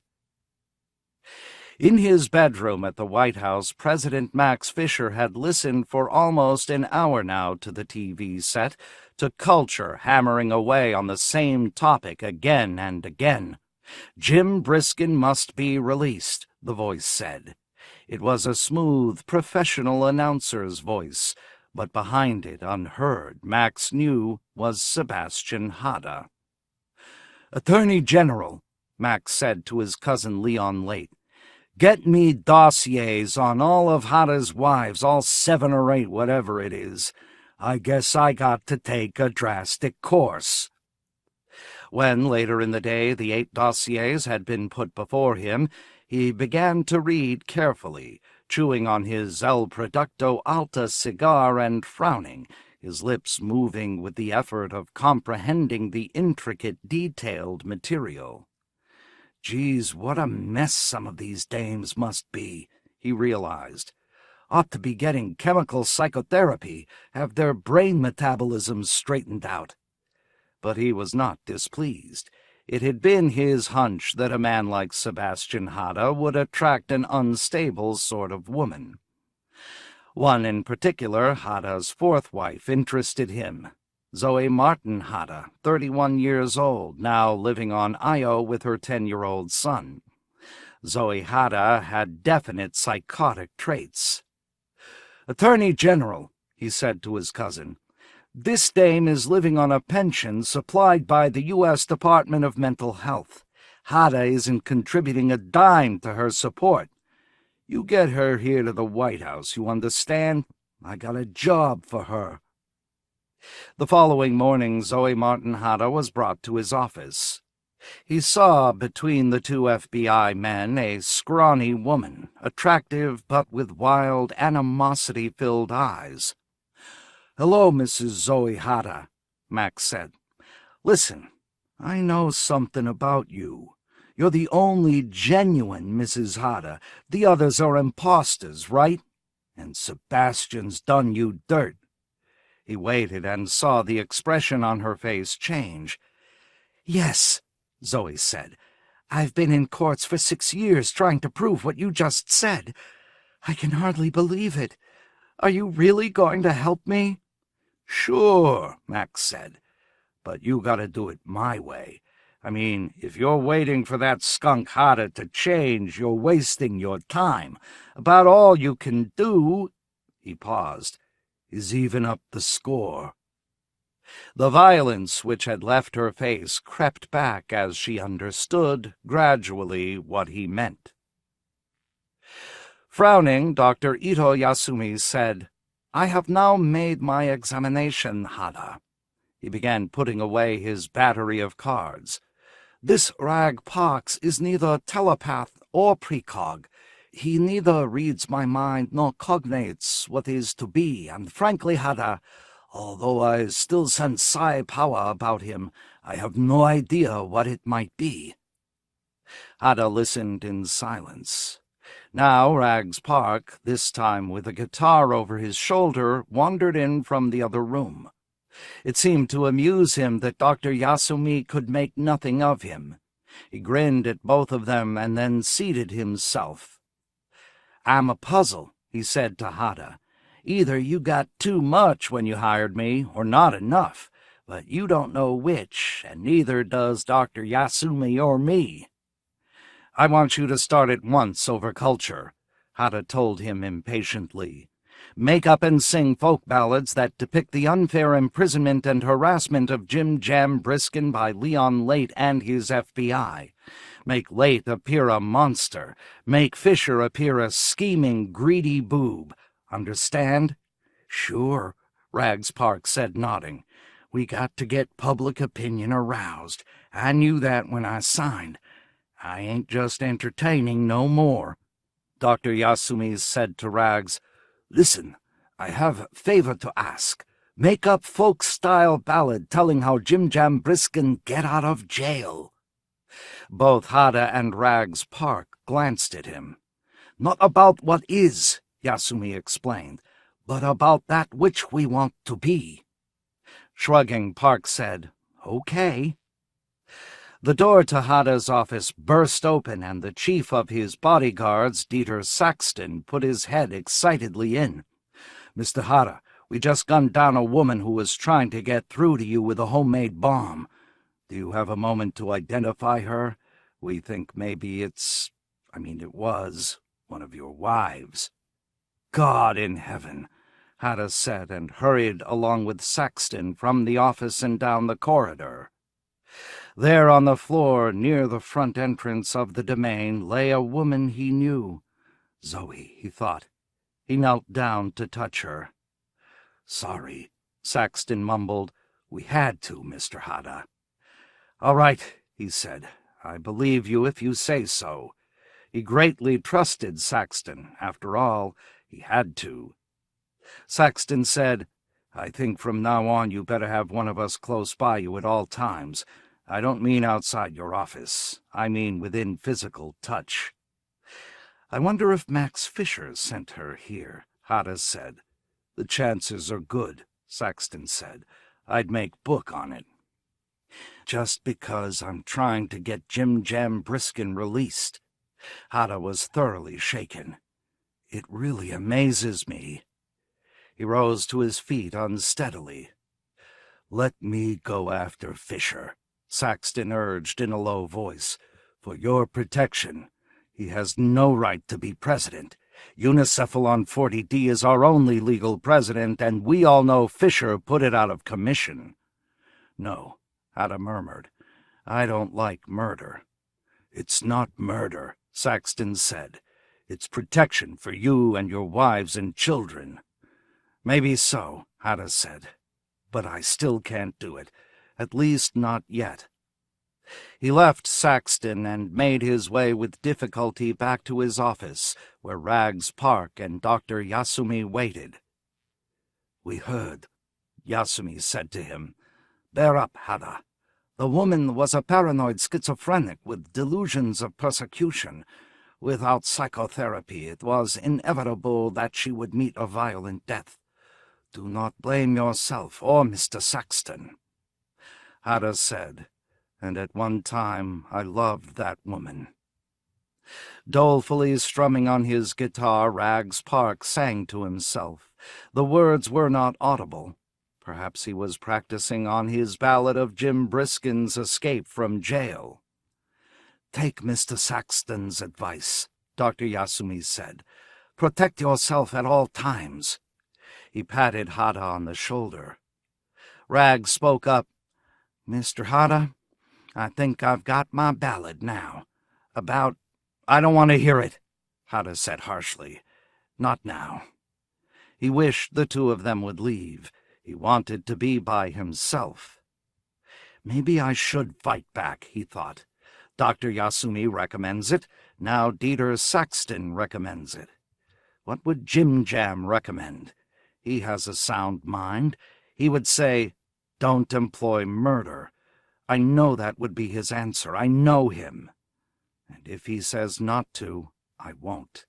In his bedroom at the White House, President Max Fisher had listened for almost an hour now to the TV set, to culture hammering away on the same topic again and again. Jim Briskin must be released, the voice said. It was a smooth, professional announcer's voice, but behind it, unheard, Max knew, was Sebastian Hatta. "Attorney General," Max said to his cousin Leon Late, "get me dossiers on all of Hatta's wives, all 7 or 8, whatever it is. I guess I got to take a drastic course." When, later in the day, the 8 dossiers had been put before him, he began to read carefully, chewing on his El Producto Alta cigar and frowning, his lips moving with the effort of comprehending the intricate, detailed material. "Geez, what a mess some of these dames must be," he realized. "Ought to be getting chemical psychotherapy, have their brain metabolisms straightened out." But he was not displeased. It had been his hunch that a man like Sebastian Hatta would attract an unstable sort of woman. One in particular, Hatta's 4th wife, interested him. Zoe Martin Hatta, 31 years old, now living on Io with her 10-year-old son. Zoe Hatta had definite psychotic traits. "Attorney General," he said to his cousin, "this dame is living on a pension supplied by the U.S. Department of Mental Health. Hatta isn't contributing a dime to her support. You get her here to the White House, you understand? I got a job for her." The following morning, Zoe Martin Hatta was brought to his office. He saw between the 2 FBI men a scrawny woman, attractive but with wild, animosity-filled eyes. "Hello, Mrs. Zoe Hatta," Max said. "Listen, I know something about you. You're the only genuine Mrs. Hatta. The others are imposters, right? And Sebastian's done you dirt." He waited and saw the expression on her face change. "Yes," Zoe said. "I've been in courts for 6 years trying to prove what you just said. I can hardly believe it. Are you really going to help me?" "Sure," Max said. "But you gotta do it my way. I mean, if you're waiting for that skunk Hatta to change, you're wasting your time. About all you can do," he paused, "is even up the score." The violence which had left her face crept back as she understood, gradually, what he meant. Frowning, Dr. Ito Yasumi said, "I have now made my examination, Hatta." He began putting away his battery of cards. "This Rag Parks is neither telepath or precog. He neither reads my mind nor cognates what is to be, and frankly, Hatta, although I still sense psi power about him, I have no idea what it might be." Hatta listened in silence. Now Rags Park, this time with a guitar over his shoulder, wandered in from the other room. It seemed to amuse him that Dr. Yasumi could make nothing of him. He grinned at both of them and then seated himself. "I'm a puzzle," he said to Hatta. "Either you got too much when you hired me, or not enough, but you don't know which, and neither does Dr. Yasumi or me." "I want you to start at once over culture," Hatta told him impatiently. "Make up and sing folk ballads that depict the unfair imprisonment and harassment of Jim Jam Briskin by Leon Late and his FBI. Make Late appear a monster. Make Fisher appear a scheming, greedy boob. Understand?" "Sure," Rags Park said, nodding. "We got to get public opinion aroused. I knew that when I signed. I ain't just entertaining no more." Dr. Yasumi said to Rags, "Listen, I have a favor to ask. Make up folk-style ballad telling how Jim Jam Briskin get out of jail." Both Hatta and Rags Park glanced at him. "Not about what is," Yasumi explained, "but about that which we want to be." Shrugging, Park said, "Okay." The door to Hada's office burst open, and the chief of his bodyguards, Dieter Saxton, put his head excitedly in. "Mr. Hada, we just gunned down a woman who was trying to get through to you with a homemade bomb. Do you have a moment to identify her? We think maybe it was one of your wives." "God in heaven," Hada said, and hurried along with Saxton from the office and down the corridor. There on the floor, near the front entrance of the domain, lay a woman he knew. Zoe, he thought. He knelt down to touch her. "Sorry," Saxton mumbled. "We had to, Mr. Hada." "All right," he said. "I believe you if you say so." He greatly trusted Saxton. After all, he had to. Saxton said, "I think from now on you better have one of us close by you at all times. I don't mean outside your office. I mean within physical touch." "I wonder if Max Fisher sent her here," Hada said. "The chances are good," Saxton said. "I'd make book on it." "Just because I'm trying to get Jim Jam Briskin released." Hada was thoroughly shaken. "It really amazes me." He rose to his feet unsteadily. "Let me go after Fisher," Saxton urged in a low voice. "For your protection. He has no right to be president. Unicephalon 40D is our only legal president, and we all know Fisher put it out of commission." "No," Hada murmured. "I don't like murder." "It's not murder," Saxton said. "It's protection for you and your wives and children." "Maybe so," Hada said. "But I still can't do it. At least not yet." He left Saxton and made his way with difficulty back to his office, where Rags Park and Dr. Yasumi waited. "We heard," Yasumi said to him. "Bear up, Hada. The woman was a paranoid schizophrenic with delusions of persecution. Without psychotherapy, it was inevitable that she would meet a violent death. Do not blame yourself or Mr. Saxton." Hada said, "And at one time I loved that woman." Dolefully strumming on his guitar, Rags Park sang to himself. The words were not audible. Perhaps he was practicing on his ballad of Jim Briskin's escape from jail. "Take Mr. Saxton's advice," Dr. Yasumi said. "Protect yourself at all times." He patted Hada on the shoulder. Rags spoke up. "Mr. Hada, I think I've got my ballad now. About—" "I don't want to hear it," Hada said harshly. "Not now." He wished the two of them would leave. He wanted to be by himself. Maybe I should fight back, he thought. Dr. Yasumi recommends it. Now Dieter Saxton recommends it. What would Jim Jam recommend? He has a sound mind. He would say, "Don't employ murder." I know that would be his answer. I know him. And if he says not to, I won't.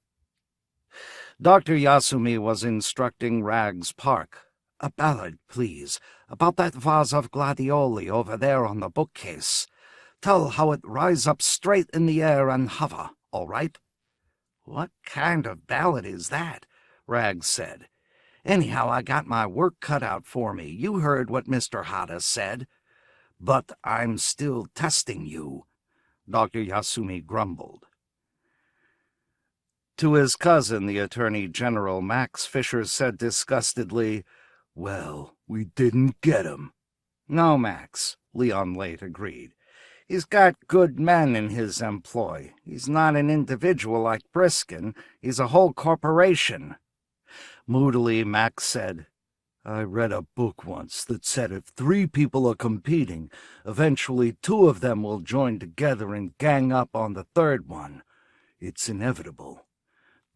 Dr. Yasumi was instructing Rags Park. "A ballad, please, about that vase of gladioli over there on the bookcase. Tell how it rise up straight in the air and hover, all right?" "What kind of ballad is that?" Rags said. "Anyhow, I got my work cut out for me. You heard what Mr. Hada said." "But I'm still testing you," Dr. Yasumi grumbled. To his cousin, the Attorney General, Max Fisher said disgustedly, "Well, we didn't get him." "No, Max," Leon Late agreed. "He's got good men in his employ. He's not an individual like Briskin. He's a whole corporation." Moodily, Max said, "I read a book once that said if 3 people are competing, eventually 2 of them will join together and gang up on the 3rd one. It's inevitable.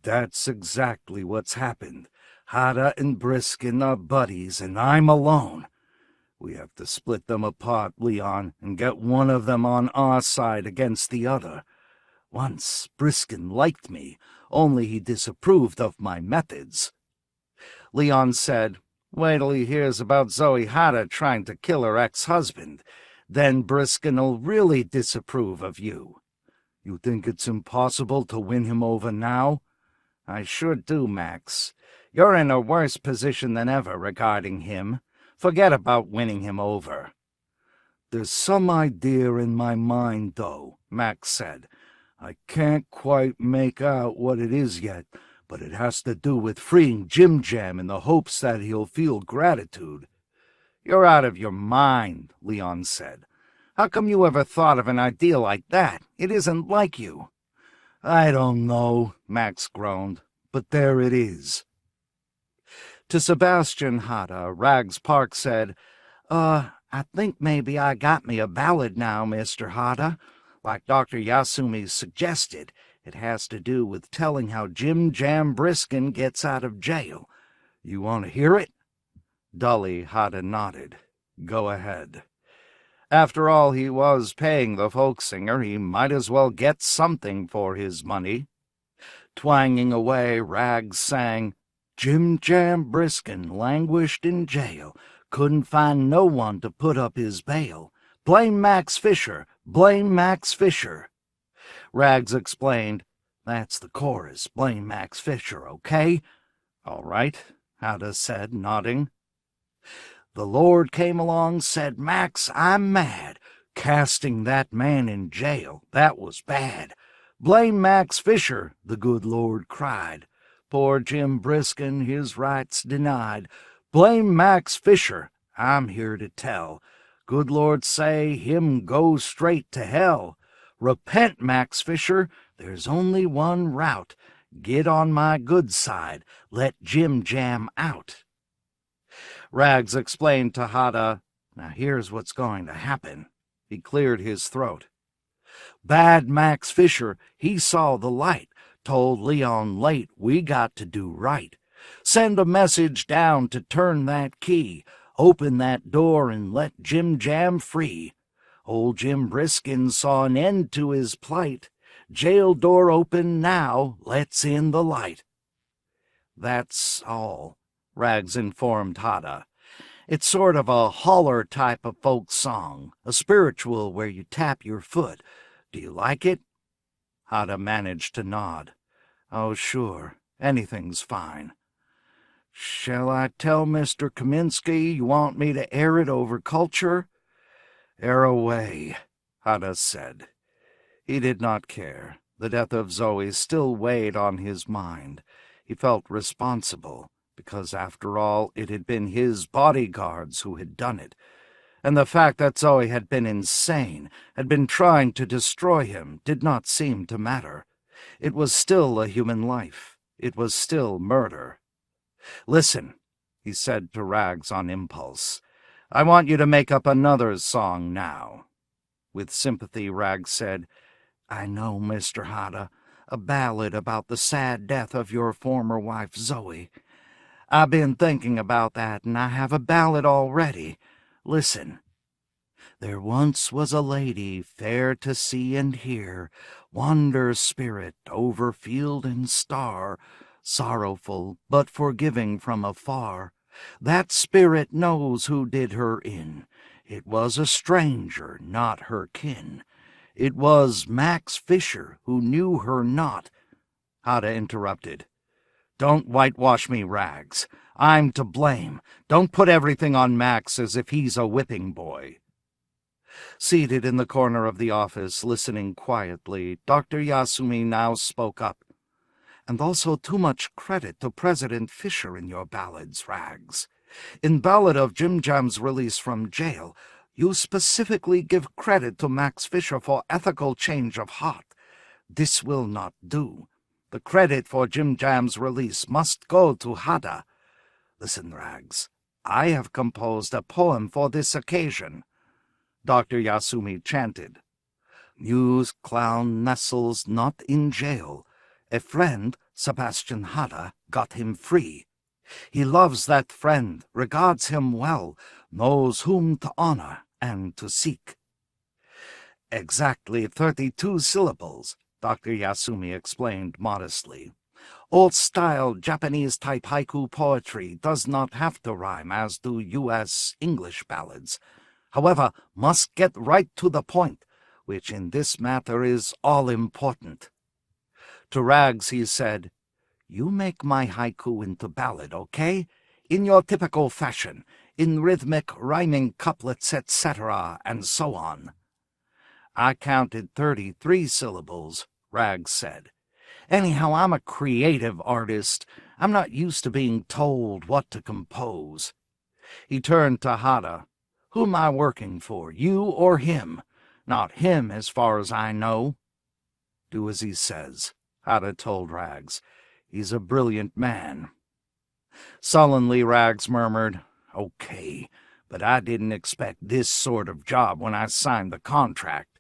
That's exactly what's happened. Hada and Briskin are buddies, and I'm alone. We have to split them apart, Leon, and get one of them on our side against the other. Once Briskin liked me, only he disapproved of my methods." Leon said, Wait till he hears about Zoe Hata trying to kill her ex-husband. Then Briskin'll really disapprove of you. You think it's impossible to win him over now? I sure do, Max. You're in a worse position than ever regarding him. Forget about winning him over. There's some idea in my mind, though, Max said. I can't quite make out what it is yet, but it has to do with freeing Jim Jam in the hopes that he'll feel gratitude. You're out of your mind, Leon said. How come you ever thought of an idea like that? It isn't like you. I don't know, Max groaned, but there it is. To Sebastian Hata, Rags Park said, I think maybe I got me a ballad now, Mr. Hata. Like Dr. Yasumi suggested, it has to do with telling how Jim Jam Briskin gets out of jail. You want to hear it? Dully, Hata nodded. Go ahead. After all, he was paying the folk singer. He might as well get something for his money. Twanging away, Rags sang, Jim Jam Briskin languished in jail, couldn't find no one to put up his bail. Blame Max Fisher, blame Max Fisher. Rags explained, That's the chorus, blame Max Fisher, okay? All right, Hata said, nodding. The Lord came along, said, Max, I'm mad. Casting that man in jail, that was bad. Blame Max Fisher, the good Lord cried. Poor Jim Briskin, his rights denied. Blame Max Fisher, I'm here to tell. Good Lord say, him go straight to hell. Repent, Max Fisher, there's only one route. Get on my good side, let Jim Jam out. Rags explained to Hata, Now here's what's going to happen. He cleared his throat. Bad Max Fisher, he saw the light, told Leon late we got to do right. Send a message down to turn that key, open that door and let Jim Jam free. Old Jim Briskin saw an end to his plight. Jail door open now, let's in the light. That's all, Rags informed Hata. It's sort of a holler type of folk song, a spiritual where you tap your foot. Do you like it? Hata managed to nod. Oh, sure, anything's fine. Shall I tell Mr. Kaminsky you want me to air it over culture? Air away, Hata said. He did not care. The death of Zoe still weighed on his mind. He felt responsible, because after all it had been his bodyguards who had done it. And the fact that Zoe had been insane, had been trying to destroy him, did not seem to matter. It was still a human life. It was still murder. Listen, he said to Rags on impulse. I want you to make up another song now. With sympathy, Rags said, I know, Mr. Hata, a ballad about the sad death of your former wife, Zoe. I've been thinking about that, and I have a ballad already. Listen. There once was a lady fair to see and hear, wander spirit over field and star, sorrowful but forgiving from afar. That spirit knows who did her in. It was a stranger, not her kin. It was Max Fisher who knew her not. Hata interrupted. Don't whitewash me, Rags. I'm to blame. Don't put everything on Max as if he's a whipping boy. Seated in the corner of the office, listening quietly, Dr. Yasumi now spoke up. And also too much credit to President Fisher in your ballads, Rags. In Ballad of Jim Jam's release from jail, you specifically give credit to Max Fisher for ethical change of heart. This will not do. The credit for Jim Jam's release must go to Hata. Listen, Rags, I have composed a poem for this occasion. Dr. Yasumi chanted. Muse clown nestles not in jail. A friend, Sebastian Hata, got him free. He loves that friend, regards him well, knows whom to honor and to seek. Exactly 32 syllables, Dr. Yasumi explained modestly. Old-style Japanese-type haiku poetry does not have to rhyme, as do U.S. English ballads. However, must get right to the point, which in this matter is all-important. To Rags he said, "You make my haiku into ballad, okay? In your typical fashion, in rhythmic, rhyming couplets, etc., and so on." "I counted 33 syllables," Rags said. "Anyhow, I'm a creative artist. I'm not used to being told what to compose." He turned to Hada. "Who am I working for, you or him?" "Not him, as far as I know." "Do as he says," Hada told Rags. "He's a brilliant man." Sullenly, Rags murmured, "Okay, but I didn't expect this sort of job when I signed the contract."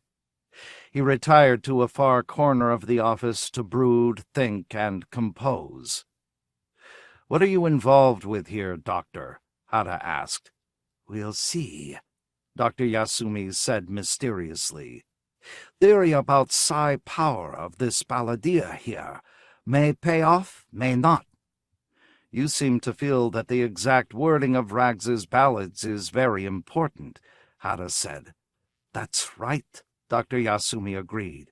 He retired to a far corner of the office to brood, think, and compose. "What are you involved with here, Doctor?" Hada asked. "We'll see," Dr. Yasumi said mysteriously. "Theory about psi power of this balladeer here. May pay off, may not." "You seem to feel that the exact wording of Rags's ballads is very important," Hada said. "That's right," Dr. Yasumi agreed.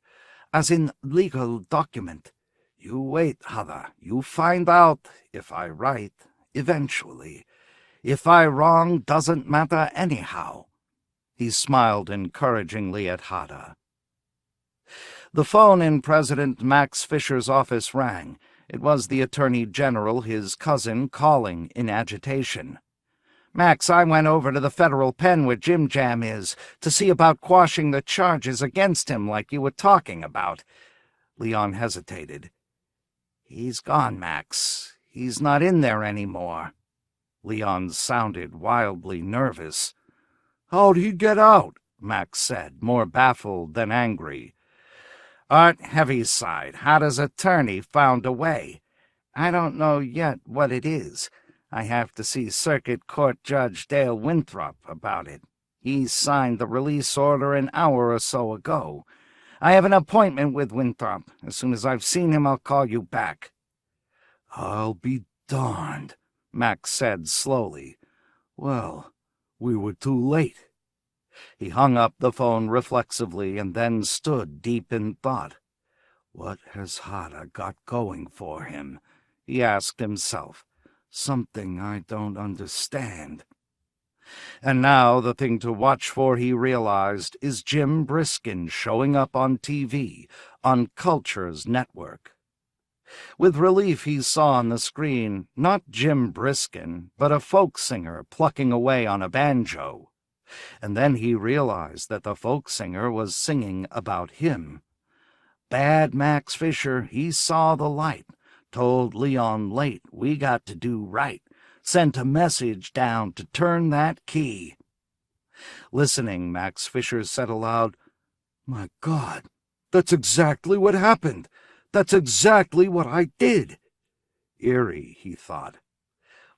"As in legal document. You wait, Hada. You find out, if I right, eventually. If I wrong, doesn't matter anyhow." He smiled encouragingly at Hada. The phone in President Max Fisher's office rang. It was the Attorney General, his cousin, calling in agitation. "Max, I went over to the federal pen where Jim Jam is to see about quashing the charges against him like you were talking about." Leon hesitated. "He's gone, Max. He's not in there anymore." Leon sounded wildly nervous. "How'd he get out?" Max said, more baffled than angry. "Art Heaviside, Hada's attorney, found a way. I don't know yet what it is. I have to see Circuit Court Judge Dale Winthrop about it. He signed the release order an hour or so ago. I have an appointment with Winthrop. As soon as I've seen him, I'll call you back." "I'll be darned," Max said slowly. "Well, we were too late." He hung up the phone reflexively and then stood deep in thought. "What has Hada got going for him?" he asked himself. "Something I don't understand." And now the thing to watch for, he realized, is Jim Briskin showing up on TV, on Culture's network. With relief he saw on the screen not Jim Briskin, but a folk singer plucking away on a banjo. And then he realized that the folk singer was singing about him. Bad Max Fisher, he saw the light, told Leon late we got to do right, sent a message down to turn that key. Listening, Max Fisher said aloud, "My God, that's exactly what happened. That's exactly what I did." Eerie, he thought.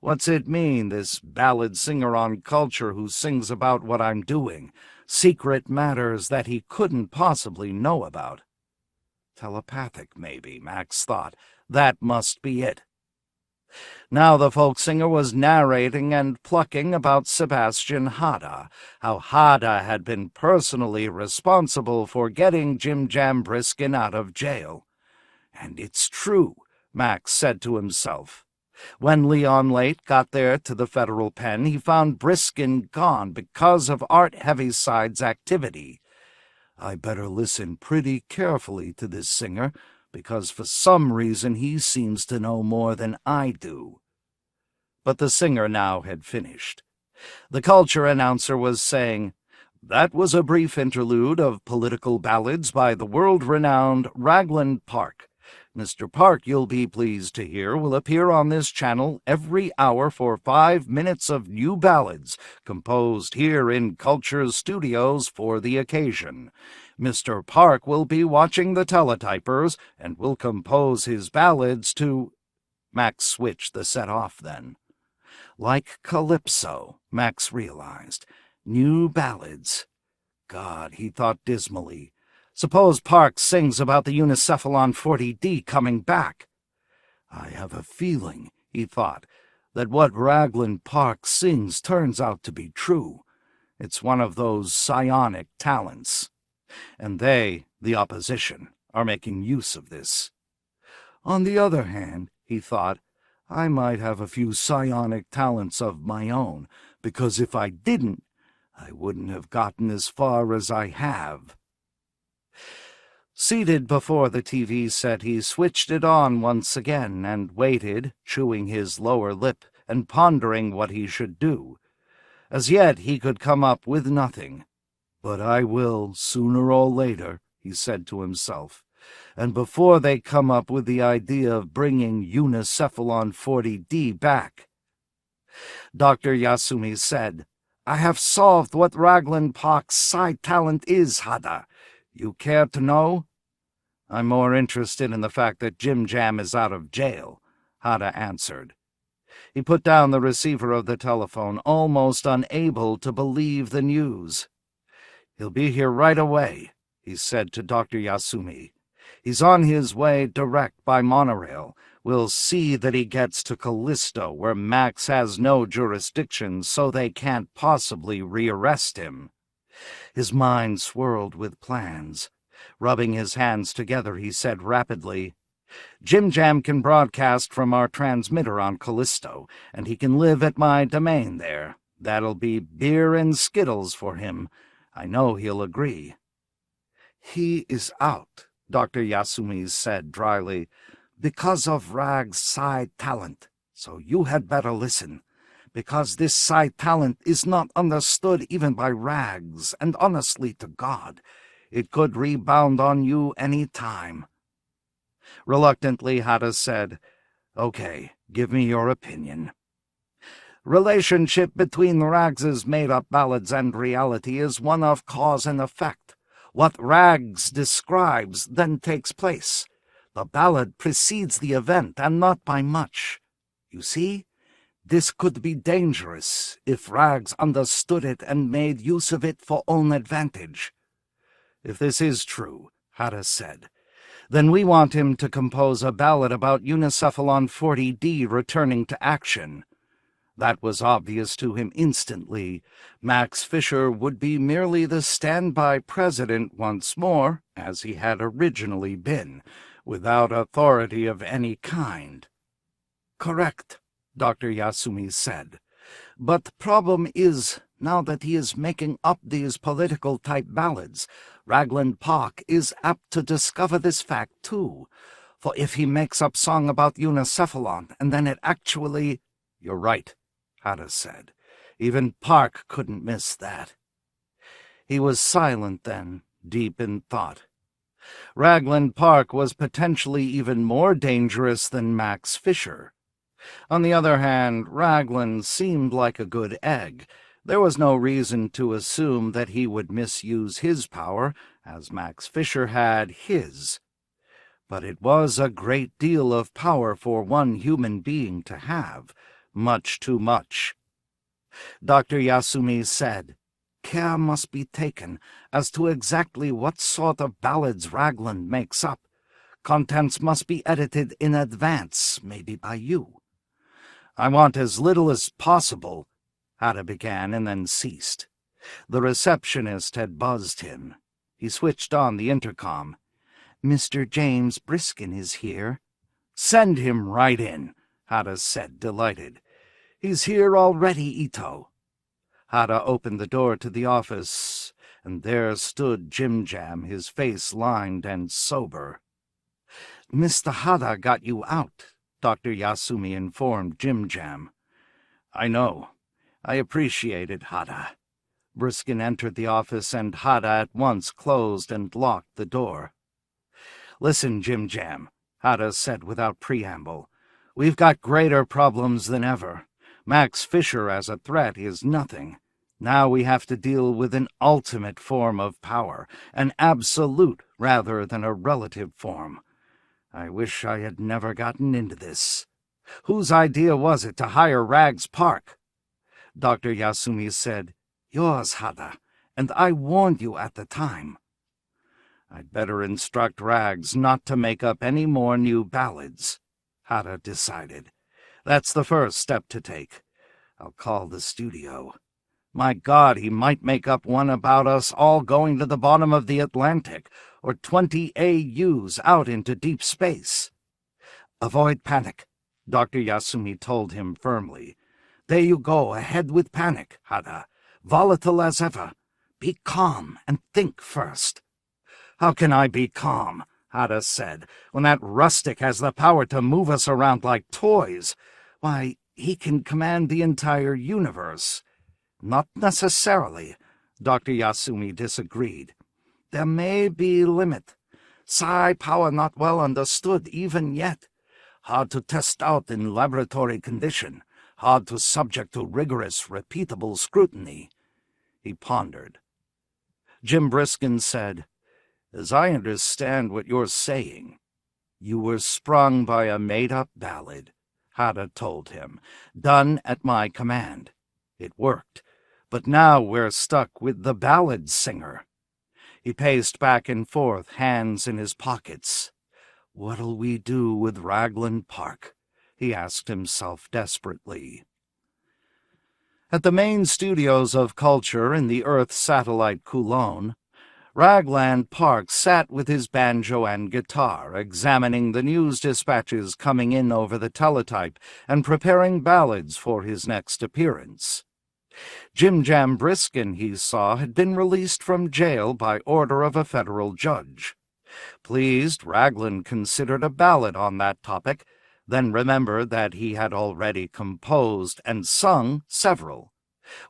What's it mean, this ballad singer on Culture who sings about what I'm doing, secret matters that he couldn't possibly know about? Telepathic, maybe, Max thought. That must be it. Now the folk singer was narrating and plucking about Sebastian Hada, how Hada had been personally responsible for getting Jim Jam Briskin out of jail. And it's true, Max said to himself. When Leon Late got there to the federal pen, he found Briskin gone because of Art Heaviside's activity. I better listen pretty carefully to this singer, because for some reason he seems to know more than I do. But the singer now had finished. The culture announcer was saying, "That was a brief interlude of political ballads by the world-renowned Ragland Park. Mr. Park, you'll be pleased to hear, will appear on this channel every hour for 5 minutes of new ballads, composed here in Culture's studios for the occasion. Mr. Park will be watching the teletypers and will compose his ballads to—" Max switched the set off then. Like Calypso, Max realized. New ballads. God, he thought dismally. Suppose Park sings about the Unicephalon 40D coming back. I have a feeling, he thought, that what Ragland Park sings turns out to be true. It's one of those psionic talents. And they, the opposition, are making use of this. On the other hand, he thought, I might have a few psionic talents of my own, because if I didn't, I wouldn't have gotten as far as I have. Seated before the TV set, he switched it on once again and waited, chewing his lower lip and pondering what he should do. As yet he could come up with nothing. But I will, sooner or later, he said to himself, and before they come up with the idea of bringing Unicephalon 40D back. Dr. Yasumi said, I have solved what Ragland Park's psi talent is, Hada. You care to know? I'm more interested in the fact that Jim Jam is out of jail, Hada answered. He put down the receiver of the telephone, almost unable to believe the news. He'll be here right away, he said to Dr. Yasumi. He's on his way direct by monorail. We'll see that he gets to Callisto, where Max has no jurisdiction, so they can't possibly rearrest him. His mind swirled with plans. Rubbing his hands together, he said rapidly, Jim Jam can broadcast from our transmitter on Callisto, and he can live at my domain there. That'll be beer and Skittles for him. I know he'll agree. He is out, Dr. Yasumi said dryly, because of Rag's psi talent. So you had better listen, because this psi talent is not understood even by Rags, and honestly to God, it could rebound on you any time. Reluctantly, Hada said, Okay, give me your opinion. Relationship between Rags's made-up ballads and reality is one of cause and effect. What Rags describes then takes place. The ballad precedes the event, and not by much. You see, this could be dangerous if Rags understood it and made use of it for own advantage. If this is true, Hada said, then we want him to compose a ballad about Unicephalon 40D returning to action. That was obvious to him instantly. Max Fisher would be merely the standby president once more, as he had originally been, without authority of any kind. Correct, Dr. Yasumi said. But the problem is, now that he is making up these political-type ballads, Ragland Park is apt to discover this fact, too. For if he makes up song about Unicephalon, and then it actually— You're right, Hada said. Even Park couldn't miss that. He was silent then, deep in thought. Ragland Park was potentially even more dangerous than Max Fisher. On the other hand, Ragland seemed like a good egg. There was no reason to assume that he would misuse his power, as Max Fisher had his. But it was a great deal of power for one human being to have, much too much. Dr. Yasumi said, Care must be taken as to exactly what sort of ballads Ragland makes up. Contents must be edited in advance, maybe by you. I want as little as possible, Hada began and then ceased. The receptionist had buzzed him. He switched on the intercom. Mr. James Briskin is here. Send him right in, Hada said, delighted. He's here already, Ito. Hada opened the door to the office, and there stood Jim Jam, his face lined and sober. Mr. Hada got you out, Dr. Yasumi informed Jim Jam. I know. I appreciate it, Hada. Briskin entered the office, and Hada at once closed and locked the door. Listen, Jim Jam, Hada said without preamble. We've got greater problems than ever. Max Fisher as a threat is nothing. Now we have to deal with an ultimate form of power, an absolute rather than a relative form. I wish I had never gotten into this. Whose idea was it to hire Rags Park? Dr. Yasumi said, Yours, Hada, and I warned you at the time. I'd better instruct Rags not to make up any more new ballads, Hada decided. That's the first step to take. I'll call the studio. My God, he might make up one about us all going to the bottom of the Atlantic, or 20 AUs out into deep space. Avoid panic, Dr. Yasumi told him firmly. There you go, ahead with panic, Hada. Volatile as ever. Be calm and think first. How can I be calm, Hada said, when that rustic has the power to move us around like toys? Why, he can command the entire universe. Not necessarily, Dr. Yasumi disagreed. There may be limit. Psi power not well understood even yet. Hard to test out in laboratory condition. Hard to subject to rigorous, repeatable scrutiny. He pondered. Jim Briskin said, As I understand what you're saying, you were sprung by a made-up ballad, Hada told him, done at my command. It worked, but now we're stuck with the ballad singer. He paced back and forth, hands in his pockets. What'll we do with Ragland Park? He asked himself desperately. At the main studios of culture in the Earth satellite Coulon, Ragland Park sat with his banjo and guitar, examining the news dispatches coming in over the teletype and preparing ballads for his next appearance. Jim Jam Briskin, he saw, had been released from jail by order of a federal judge. Pleased, Ragland considered a ballad on that topic, then remembered that he had already composed and sung several.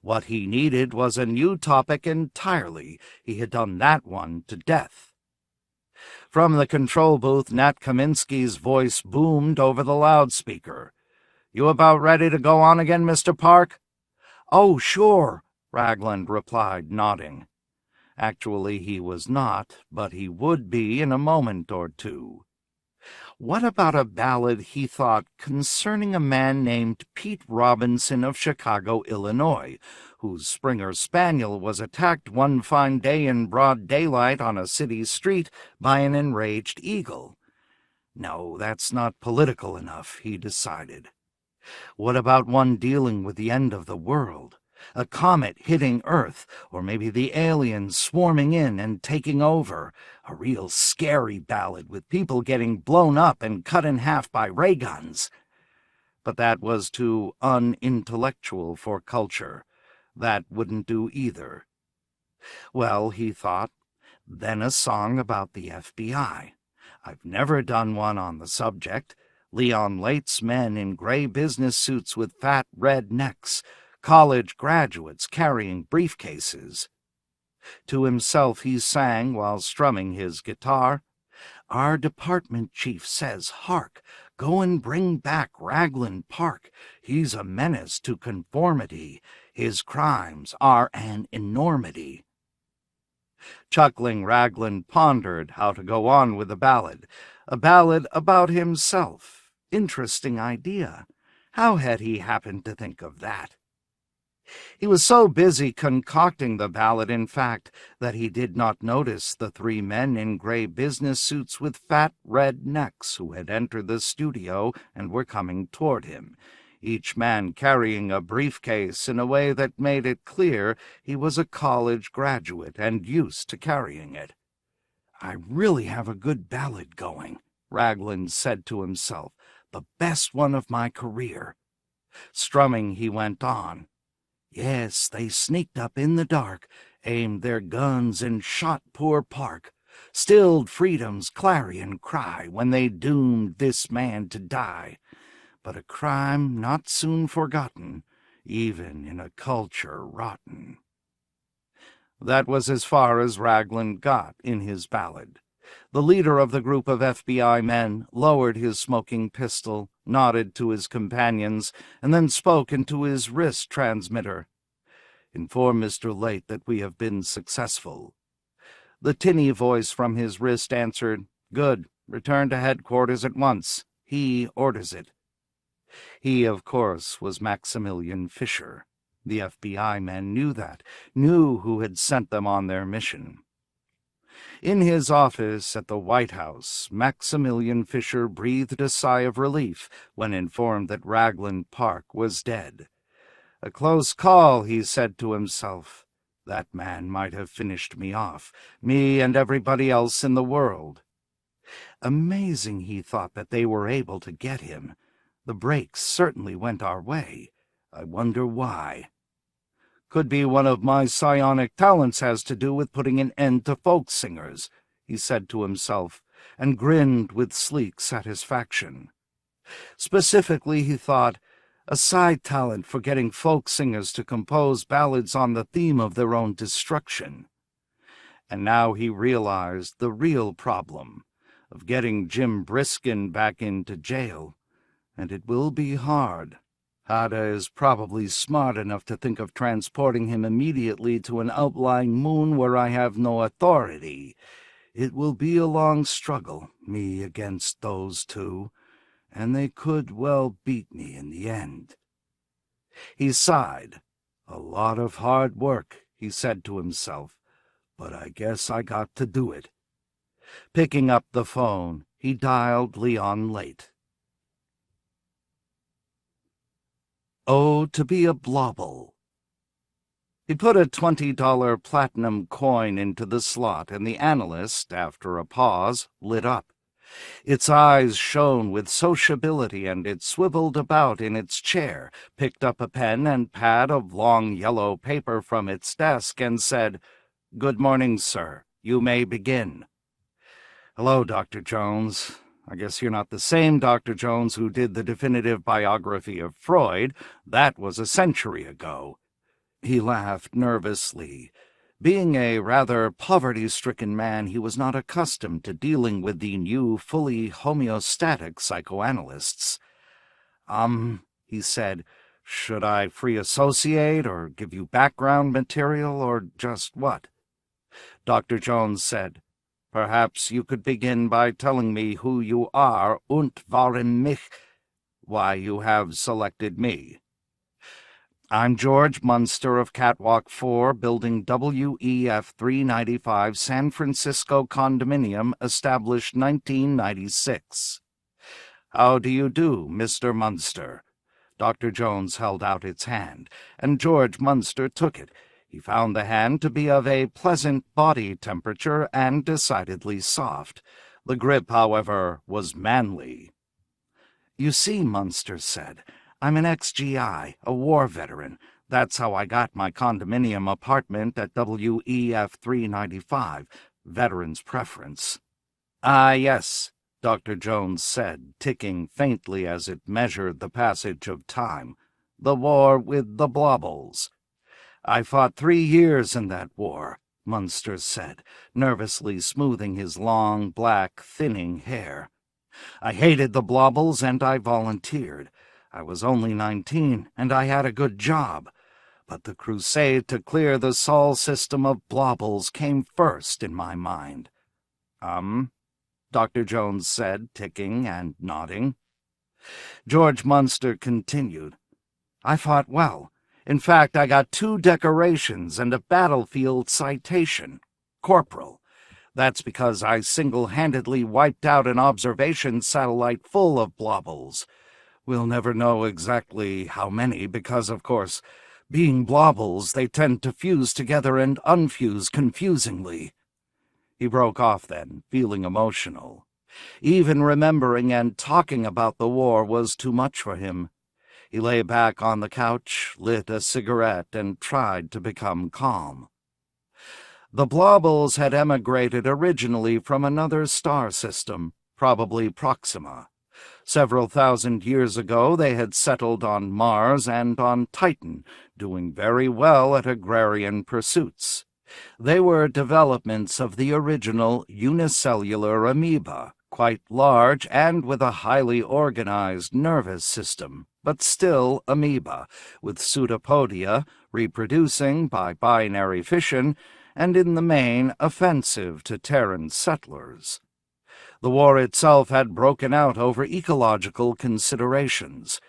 What he needed was a new topic entirely. He had done that one to death. From the control booth, Nat Kaminsky's voice boomed over the loudspeaker. You about ready to go on again, Mr. Park? Oh, sure, Ragland replied, nodding. Actually, he was not, but he would be in a moment or two. What about a ballad, he thought, concerning a man named Pete Robinson of Chicago, Illinois, whose Springer Spaniel was attacked one fine day in broad daylight on a city street by an enraged eagle? No, that's not political enough, he decided. What about one dealing with the end of the world? A comet hitting Earth, or maybe the aliens swarming in and taking over. A real scary ballad with people getting blown up and cut in half by ray guns. But that was too unintellectual for culture. That wouldn't do either. Well, he thought, then a song about the FBI. I've never done one on the subject. Leon Late's men in gray business suits with fat red necks, college graduates carrying briefcases. To himself he sang while strumming his guitar. Our department chief says, hark, go and bring back Ragland Park. He's a menace to conformity. His crimes are an enormity. Chuckling, Ragland pondered how to go on with a ballad about himself. Interesting idea. How had he happened to think of that? He was so busy concocting the ballad, in fact, that he did not notice the three men in gray business suits with fat red necks who had entered the studio and were coming toward him, each man carrying a briefcase in a way that made it clear he was a college graduate and used to carrying it. I really have a good ballad going, Ragland said to himself, the best one of my career. Strumming, he went on. Yes, they sneaked up in the dark, aimed their guns and shot poor Park, stilled freedom's clarion cry when they doomed this man to die. But a crime not soon forgotten, even in a culture rotten. That was as far as Ragland got in his ballad. The leader of the group of FBI men lowered his smoking pistol, nodded to his companions, and then spoke into his wrist transmitter. Inform Mr. Late that we have been successful. The tinny voice from his wrist answered, Good. Return to headquarters at once. He orders it. He, of course, was Maximilian Fisher. The FBI men knew that, knew who had sent them on their mission. In his office at the White House, Maximilian Fisher breathed a sigh of relief when informed that Ragland Park was dead. A close call, he said to himself. That man might have finished me off, me and everybody else in the world. Amazing, he thought, that they were able to get him. The breaks certainly went our way. I wonder why. Could be one of my psionic talents has to do with putting an end to folk singers, he said to himself, and grinned with sleek satisfaction. Specifically, he thought, a side talent for getting folk singers to compose ballads on the theme of their own destruction. And now he realized the real problem of getting Jim Briskin back into jail, and it will be hard. Hada is probably smart enough to think of transporting him immediately to an outlying moon where I have no authority. It will be a long struggle, me against those two, and they could well beat me in the end. He sighed. A lot of hard work, he said to himself, but I guess I got to do it. Picking up the phone, he dialed Leon Late. Oh, to be a Blobel. He put a $20 platinum coin into the slot, and the analyst, after a pause, lit up. Its eyes shone with sociability, and it swiveled about in its chair, picked up a pen and pad of long yellow paper from its desk, and said, "Good morning, sir. You may begin." "Hello, Dr. Jones. I guess you're not the same Dr. Jones who did the definitive biography of Freud. That was a century ago." He laughed nervously. Being a rather poverty-stricken man, he was not accustomed to dealing with the new, fully homeostatic psychoanalysts. He said, "should I free associate, or give you background material, or just what?" Dr. Jones said, "Perhaps you could begin by telling me who you are und warum mich, why you have selected me." "I'm George Munster of Catwalk 4, Building WEF 395, San Francisco Condominium, established 1996. "How do you do, Mr. Munster?" Dr. Jones held out its hand, and George Munster took it. He found the hand to be of a pleasant body temperature and decidedly soft. The grip, however, was manly. "You see," Munster said, "I'm an ex-GI, a war veteran. That's how I got my condominium apartment at WEF 395, veteran's preference." "Ah, yes," Dr. Jones said, ticking faintly as it measured the passage of time. "The war with the Blobels." "I fought 3 years in that war," Munster said, nervously smoothing his long, black, thinning hair. "I hated the Blobels, and I volunteered. I was only 19, and I had a good job. But the crusade to clear the Sol system of Blobels came first in my mind." Dr. Jones said, ticking and nodding. George Munster continued, "I fought well. In fact, I got 2 decorations and a battlefield citation. Corporal. That's because I single-handedly wiped out an observation satellite full of Blobels. We'll never know exactly how many because, of course, being Blobels, they tend to fuse together and unfuse confusingly." He broke off then, feeling emotional. Even remembering and talking about the war was too much for him. He lay back on the couch, lit a cigarette, and tried to become calm. The Blobels had emigrated originally from another star system, probably Proxima. Several thousand years ago they had settled on Mars and on Titan, doing very well at agrarian pursuits. They were developments of the original unicellular amoeba, quite large and with a highly organized nervous system, but still amoeba, with pseudopodia, reproducing by binary fission, and in the main offensive to Terran settlers. The war itself had broken out over ecological considerations.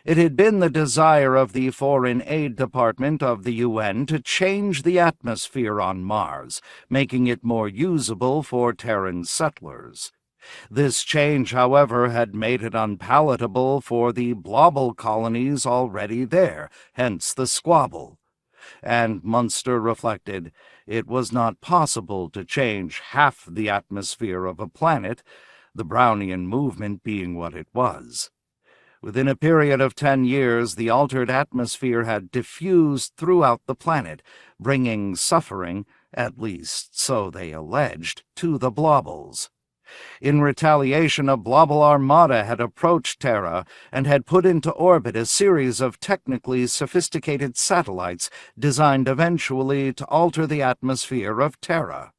It had been the desire of the Foreign Aid Department of the UN to change the atmosphere on Mars, making it more usable for Terran settlers. This change, however, had made it unpalatable for the Blobel colonies already there, hence the squabble. And Munster reflected, it was not possible to change half the atmosphere of a planet, the Brownian movement being what it was. Within a period of 10 years, the altered atmosphere had diffused throughout the planet, bringing suffering, at least so they alleged, to the Blobels. In retaliation, a Blobel armada had approached Terra and had put into orbit a series of technically sophisticated satellites designed eventually to alter the atmosphere of Terra.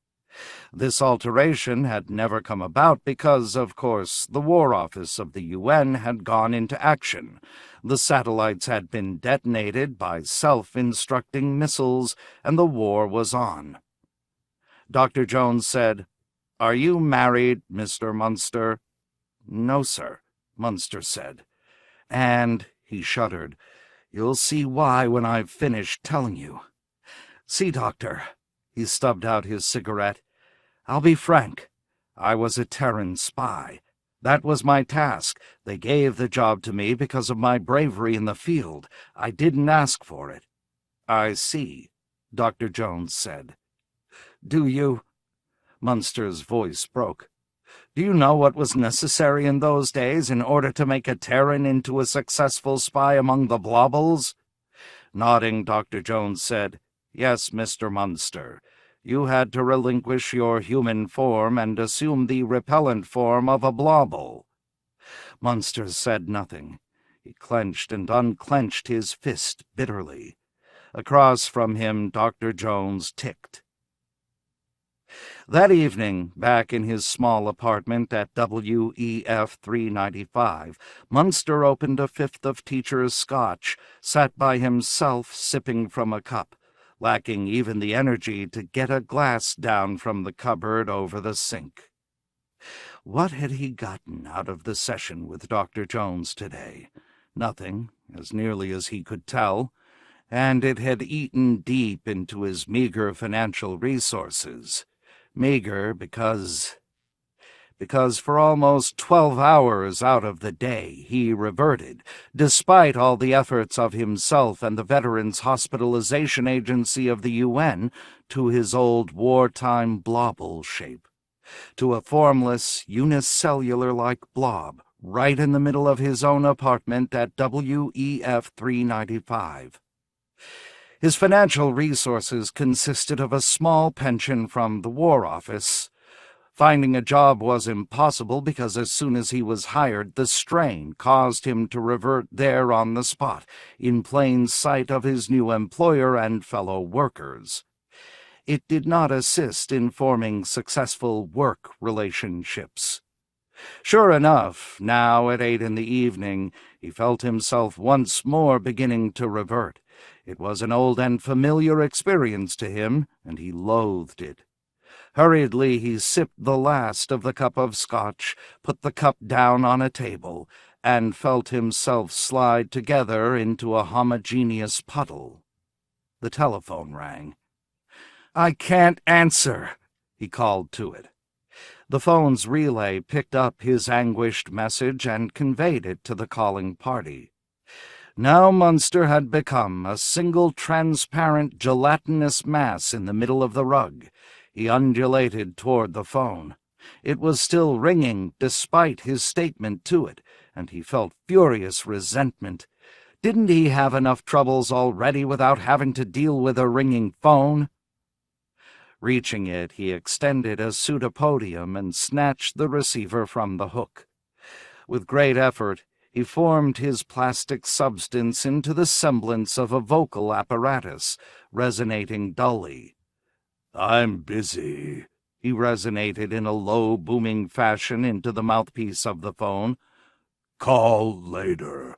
This alteration had never come about because, of course, the War Office of the UN had gone into action. The satellites had been detonated by self-instructing missiles, and the war was on. Dr. Jones said, "Are you married, Mr. Munster?" "No, sir," Munster said. "And," he shuddered, "you'll see why when I've finished telling you. See, Doctor," he stubbed out his cigarette, "I'll be frank. I was a Terran spy. That was my task. They gave the job to me because of my bravery in the field. I didn't ask for it." "I see," Dr. Jones said. "Do you—" Munster's voice broke. "Do you know what was necessary in those days in order to make a Terran into a successful spy among the Blobels?" Nodding, Dr. Jones said, "Yes, Mr. Munster. You had to relinquish your human form and assume the repellent form of a Blobel." Munster said nothing. He clenched and unclenched his fist bitterly. Across from him, Dr. Jones ticked. That evening, back in his small apartment at WEF 395, Munster opened a fifth of teacher's scotch, sat by himself sipping from a cup, lacking even the energy to get a glass down from the cupboard over the sink. What had he gotten out of the session with Dr. Jones today? Nothing, as nearly as he could tell, and it had eaten deep into his meager financial resources. Meager because for almost 12 hours out of the day he reverted, despite all the efforts of himself and the Veterans Hospitalization Agency of the UN, to his old wartime Blobel shape, to a formless, unicellular-like blob right in the middle of his own apartment at WEF 395. His financial resources consisted of a small pension from the War Office. Finding a job was impossible because as soon as he was hired, the strain caused him to revert there on the spot, in plain sight of his new employer and fellow workers. It did not assist in forming successful work relationships. Sure enough, now at 8 in the evening, he felt himself once more beginning to revert. It was an old and familiar experience to him, and he loathed it. Hurriedly he sipped the last of the cup of scotch, put the cup down on a table, and felt himself slide together into a homogeneous puddle. The telephone rang. "I can't answer," he called to it. The phone's relay picked up his anguished message and conveyed it to the calling party. Now Munster had become a single transparent gelatinous mass in the middle of the rug. He undulated toward the phone. It was still ringing despite his statement to it, and he felt furious resentment. Didn't he have enough troubles already without having to deal with a ringing phone? Reaching it, he extended a pseudopodium and snatched the receiver from the hook. With great effort, he formed his plastic substance into the semblance of a vocal apparatus, resonating dully. "I'm busy," he resonated in a low, booming fashion into the mouthpiece of the phone. "Call later."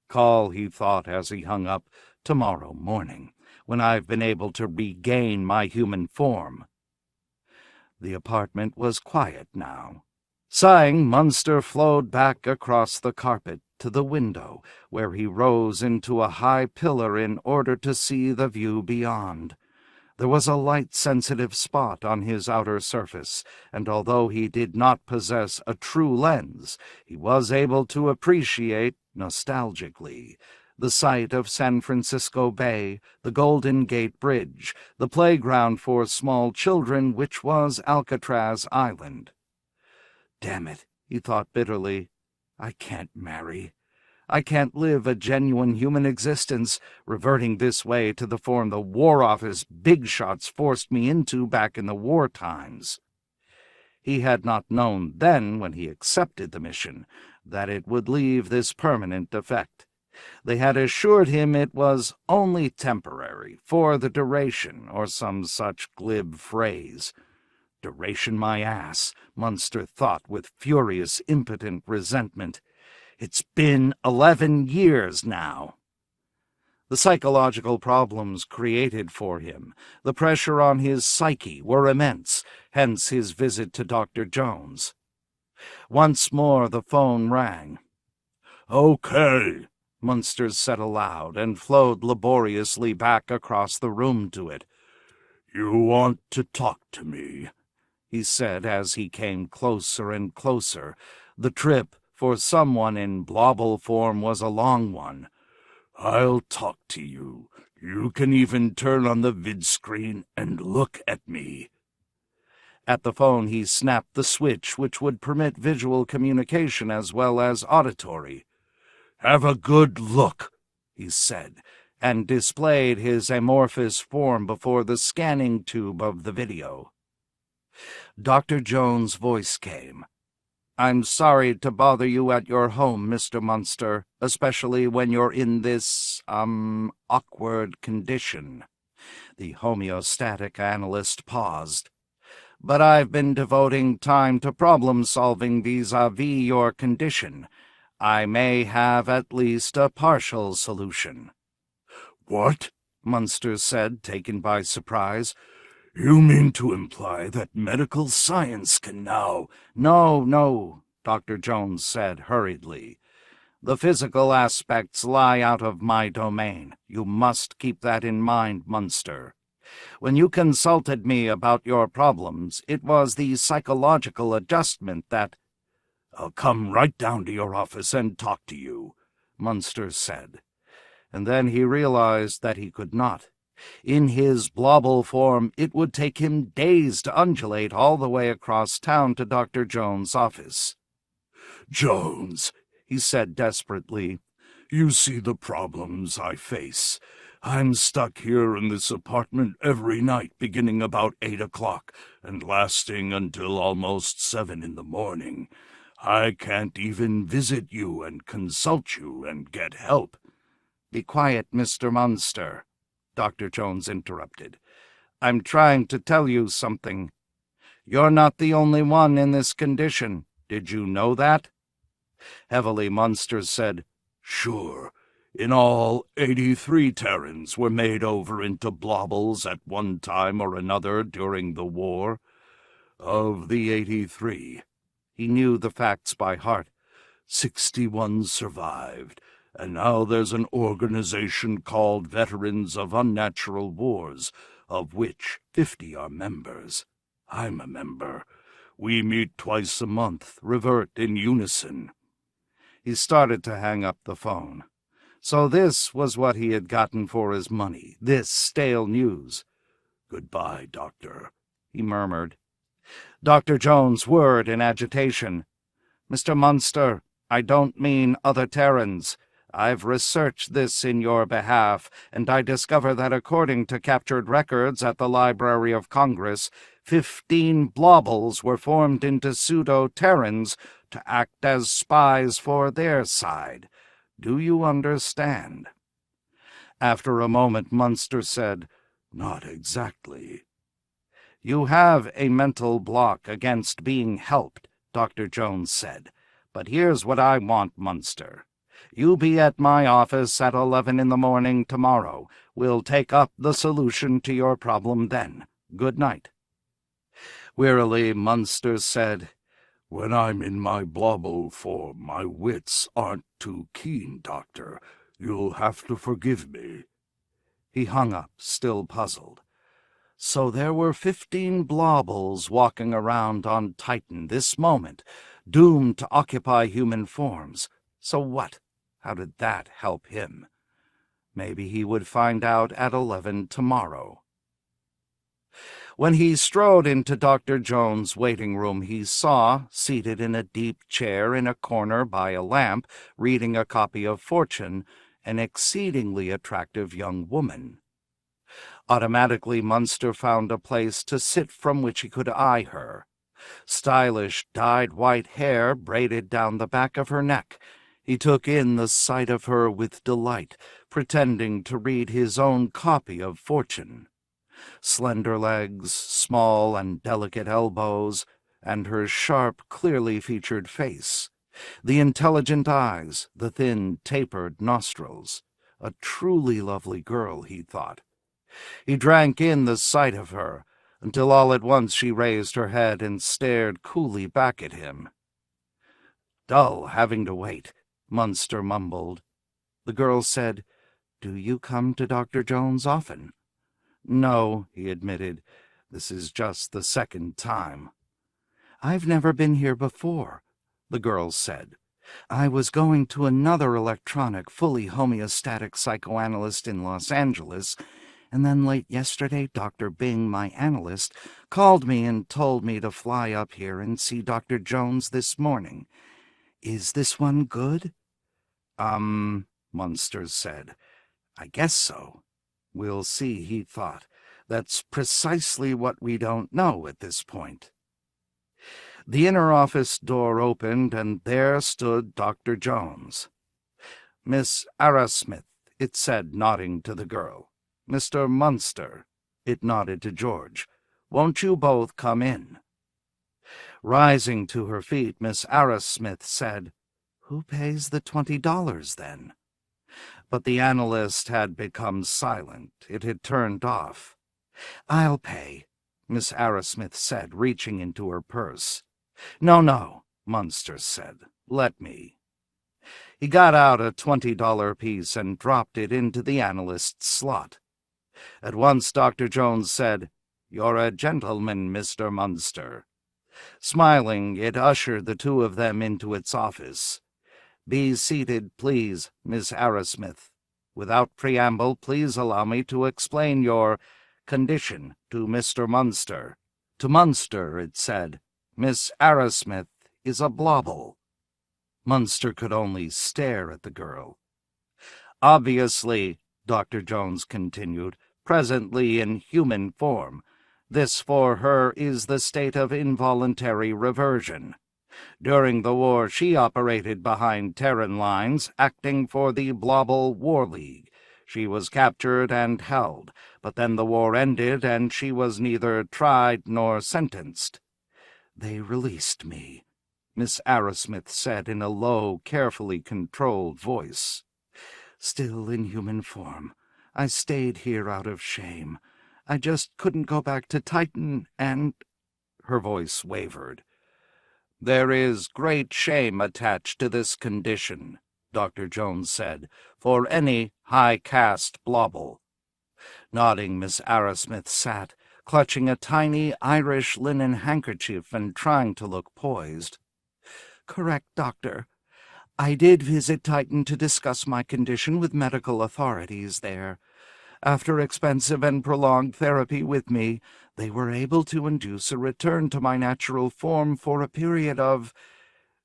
Call, he thought as he hung up, tomorrow morning, when I've been able to regain my human form. The apartment was quiet now. Sighing, Munster flowed back across the carpet to the window, where he rose into a high pillar in order to see the view beyond. There was a light-sensitive spot on his outer surface, and although he did not possess a true lens, he was able to appreciate, nostalgically, the sight of San Francisco Bay, the Golden Gate Bridge, the playground for small children, which was Alcatraz Island. "Damn it," he thought bitterly. "I can't marry. I can't live a genuine human existence, reverting this way to the form the War Office big shots forced me into back in the war times." He had not known then, when he accepted the mission, that it would leave this permanent effect. They had assured him it was only temporary, for the duration, or some such glib phrase. Duration my ass, Munster thought with furious, impotent resentment. It's been 11 years now. The psychological problems created for him, the pressure on his psyche, were immense, hence his visit to Dr. Jones. Once more the phone rang. "Okay," Munster said aloud, and flowed laboriously back across the room to it. "You want to talk to me," he said as he came closer and closer. The trip, for someone in Blobel form, was a long one. "I'll talk to you. You can even turn on the vidscreen and look at me." At the phone he snapped the switch which would permit visual communication as well as auditory. "Have a good look," he said, and displayed his amorphous form before the scanning tube of the video. Dr. Jones' voice came. "I'm sorry to bother you at your home, Mr. Munster, especially when you're in this, awkward condition." The homeostatic analyst paused. "But I've been devoting time to problem-solving vis-à-vis your condition. I may have at least a partial solution." "What?" Munster said, taken by surprise. "You mean to imply that medical science can now—" No, Dr. Jones said hurriedly. "The physical aspects lie out of my domain. You must keep that in mind, Munster. When you consulted me about your problems, it was the psychological adjustment that—" "I'll come right down to your office and talk to you," Munster said. And then he realized that he could not. In his Blobel form, it would take him days to undulate all the way across town to Dr. Jones' office. "Jones," he said desperately, "you see the problems I face. I'm stuck here in this apartment every night beginning about 8 o'clock and lasting until almost 7 in the morning. I can't even visit you and consult you and get help." "Be quiet, Mr. Munster," Dr. Jones interrupted. "I'm trying to tell you something. You're not the only one in this condition. Did you know that?" Heavily, Munster said, "Sure. In all, 83 Terrans were made over into Blobels at one time or another during the war. Of the 83, he knew the facts by heart, 61 survived, and now there's an organization called Veterans of Unnatural Wars, of which 50 are members. I'm a member. We meet twice a month, revert in unison." He started to hang up the phone. So this was what he had gotten for his money, this stale news. "Goodbye, Doctor," he murmured. Dr. Jones whirred in agitation. "Mr. Munster, I don't mean other Terrans. I've researched this in your behalf, and I discover that according to captured records at the Library of Congress, 15 Blobels were formed into pseudo-Terrans to act as spies for their side. Do you understand?" After a moment, Munster said, "Not exactly." "You have a mental block against being helped," Dr. Jones said. "But here's what I want, Munster. You be at my office at 11 in the morning tomorrow. We'll take up the solution to your problem then. Good night." Wearily, Munster said, When I'm in my Blobel form, my wits aren't too keen, Doctor. You'll have to forgive me." He hung up, still puzzled. So there were 15 Blobels walking around on Titan this moment, doomed to occupy human forms. So what? How did that help him? Maybe he would find out at 11 tomorrow. When he strode into Dr. Jones' waiting room, he saw, seated in a deep chair in a corner by a lamp, reading a copy of Fortune, an exceedingly attractive young woman. Automatically, Munster found a place to sit from which he could eye her. Stylish, dyed white hair braided down the back of her neck. He took in the sight of her with delight, pretending to read his own copy of Fortune. Slender legs, small and delicate elbows, and her sharp, clearly featured face. The intelligent eyes, the thin, tapered nostrils. A truly lovely girl, he thought. He drank in the sight of her, until all at once she raised her head and stared coolly back at him. "Dull having to wait," Munster mumbled. The girl said, "Do you come to Dr. Jones often?" "No," he admitted. "This is just the second time." "I've never been here before," the girl said. "I was going to another electronic, fully homeostatic psychoanalyst in Los Angeles, and then late yesterday Dr. Bing, my analyst, called me and told me to fly up here and see Dr. Jones this morning. Is this one good?" Munster said. "I guess so." "We'll see," he thought. "That's precisely what we don't know at this point." The inner office door opened, and there stood Dr. Jones. "Miss Arrowsmith," it said, nodding to the girl. "Mr. Munster," it nodded to George. "Won't you both come in?" Rising to her feet, Miss Arrowsmith said, "Who pays the $20 then?" But the analyst had become silent. It had turned off. "I'll pay," Miss Arrowsmith said, reaching into her purse. No, Munster said. "Let me." He got out a $20 piece and dropped it into the analyst's slot. At once Dr. Jones said, "You're a gentleman, Mr. Munster." Smiling, it ushered the two of them into its office. "Be seated, please, Miss Arrowsmith. Without preamble, please allow me to explain your condition to Mr. Munster." To Munster, it said, "Miss Arrowsmith is a Blobel." Munster could only stare at the girl. "Obviously," Dr. Jones continued, "presently in human form. This for her is the state of involuntary reversion. During the war, she operated behind Terran lines, acting for the Blobel War League. She was captured and held, but then the war ended and she was neither tried nor sentenced." "They released me," Miss Arrowsmith said in a low, carefully controlled voice. "Still in human form. I stayed here out of shame. I just couldn't go back to Titan and—" Her voice wavered. "There is great shame attached to this condition," Dr. Jones said, "for any high-caste Blobel." Nodding, Miss Arrowsmith sat, clutching a tiny Irish linen handkerchief and trying to look poised. "Correct, Doctor. I did visit Titan to discuss my condition with medical authorities there. After expensive and prolonged therapy with me, they were able to induce a return to my natural form for a period of—"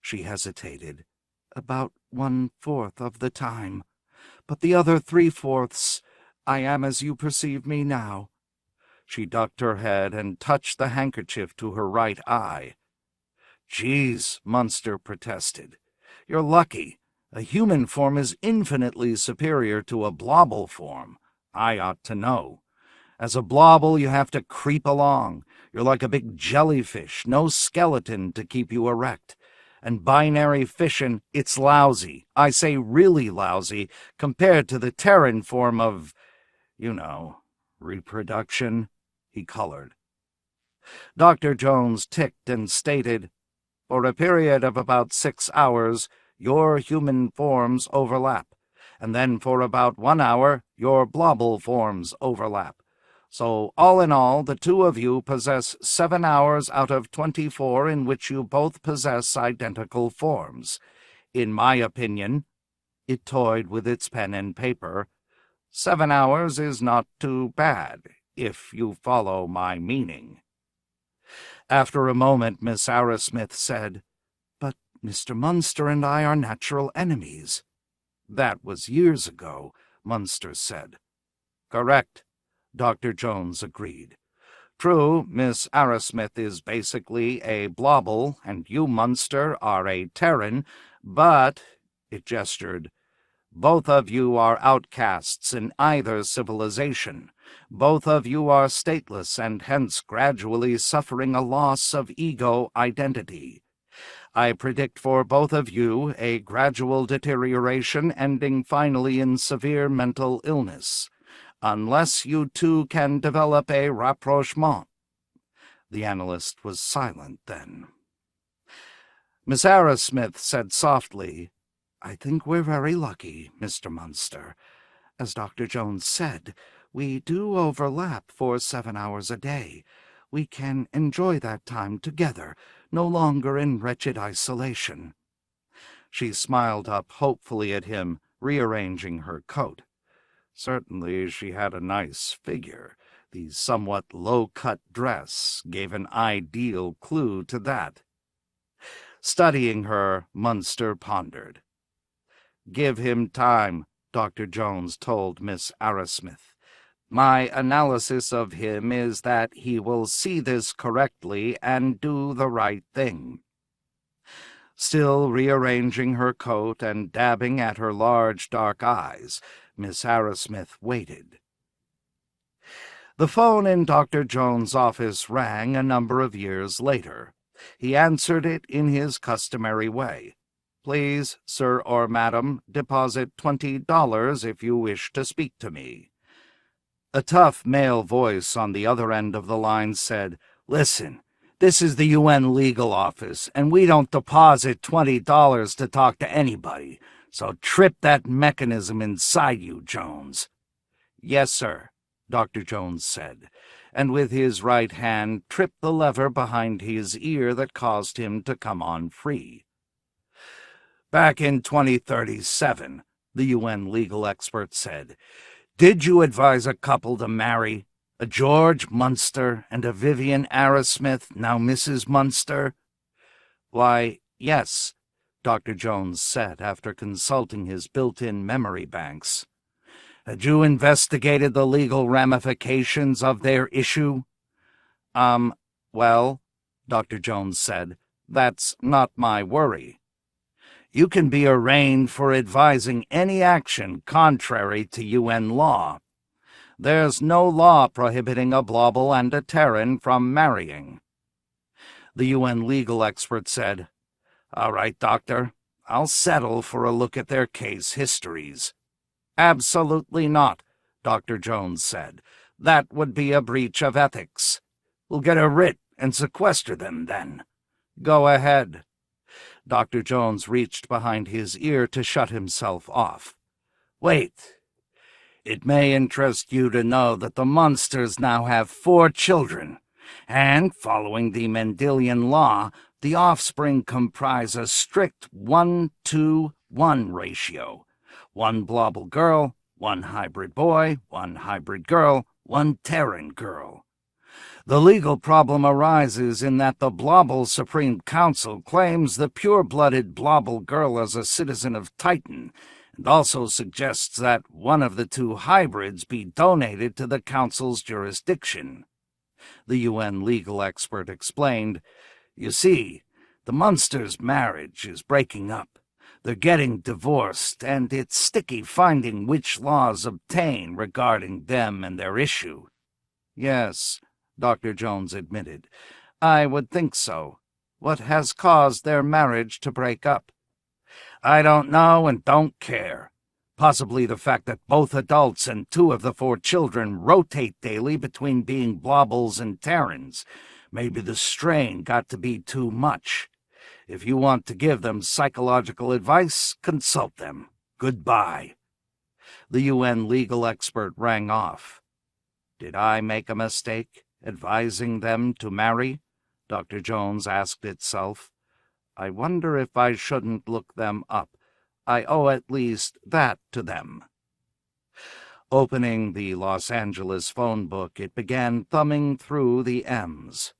She hesitated. "About 1/4 of the time. But the other 3/4, I am as you perceive me now." She ducked her head and touched the handkerchief to her right eye. "Geez," Munster protested. "You're lucky. A human form is infinitely superior to a Blobel form. I ought to know. As a Blobel, you have to creep along. You're like a big jellyfish, no skeleton to keep you erect. And binary fission, it's lousy. I say really lousy, compared to the Terran form of, reproduction." He colored. Dr. Jones ticked and stated, For a period of about 6 hours, your human forms overlap, and then for about 1 hour, your Blobel forms overlap. So, all in all, the two of you possess 7 hours out of 24 in which you both possess identical forms. In my opinion," it toyed with its pen and paper, "7 hours is not too bad, if you follow my meaning." After a moment, Miss Arrowsmith said, "But Mr. Munster and I are natural enemies." "That was years ago," Munster said. "Correct," Dr. Jones agreed. "True, Miss Arrowsmith is basically a Blobel, and you, Munster, are a Terran, but," it gestured, "both of you are outcasts in either civilization. Both of you are stateless and hence gradually suffering a loss of ego identity. I predict for both of you a gradual deterioration ending finally in severe mental illness, unless you two can develop a rapprochement." The analyst was silent then. Miss Arrowsmith said softly, "I think we're very lucky, Mr. Munster. As Dr. Jones said, we do overlap for 7 hours a day. We can enjoy that time together, no longer in wretched isolation." She smiled up hopefully at him, rearranging her coat. Certainly she had a nice figure. The somewhat low-cut dress gave an ideal clue to that. Studying her, Munster pondered. "Give him time," Dr. Jones told Miss Arrowsmith. "My analysis of him is that he will see this correctly and do the right thing." Still rearranging her coat and dabbing at her large dark eyes, Miss Arrowsmith waited. The phone in Dr. Jones' office rang a number of years later. He answered it in his customary way. "Please, sir or madam, deposit $20 if you wish to speak to me." A tough male voice on the other end of the line said, "Listen, this is the UN legal office, and we don't deposit $20 to talk to anybody, so trip that mechanism inside you, Jones." "Yes, sir," Dr. Jones said, and with his right hand tripped the lever behind his ear that caused him to come on free. "Back in 2037, the UN legal expert said, did you advise a couple to marry? A George Munster and a Vivian Arrowsmith, now Mrs. Munster?" "Why, yes," Dr. Jones said after consulting his built-in memory banks. "Had you investigated the legal ramifications of their issue?" Well," Dr. Jones said, "that's not my worry. You can be arraigned for advising any action contrary to UN law. There's no law prohibiting a Blobel and a Terran from marrying." The UN legal expert said, "All right, Doctor, I'll settle for a look at their case histories." "Absolutely not," Dr. Jones said. "That would be a breach of ethics. We'll get a writ and sequester them then." "Go ahead." Dr. Jones reached behind his ear to shut himself off. "Wait. It may interest you to know that the Munsters now have 4 children, and, following the Mendelian law, the offspring comprise a strict 1-to-1 ratio. 1 Blobel girl, 1 hybrid boy, 1 hybrid girl, 1 Terran girl. The legal problem arises in that the Blobel Supreme Council claims the pure-blooded Blobel girl as a citizen of Titan, and also suggests that one of the 2 hybrids be donated to the Council's jurisdiction." The UN legal expert explained, "You see, the Munsters' marriage is breaking up. They're getting divorced, and it's sticky finding which laws obtain regarding them and their issue." "Yes," Dr. Jones admitted. "I would think so. What has caused their marriage to break up?" "I don't know and don't care. Possibly the fact that both adults and 2 of the 4 children rotate daily between being Blobels and Terrans. Maybe the strain got to be too much. If you want to give them psychological advice, consult them. Goodbye." The UN legal expert rang off. "Did I make a mistake, advising them to marry?" Dr. Jones asked itself. "I wonder if I shouldn't look them up. I owe at least that to them." Opening the Los Angeles phone book, it began thumbing through the M's.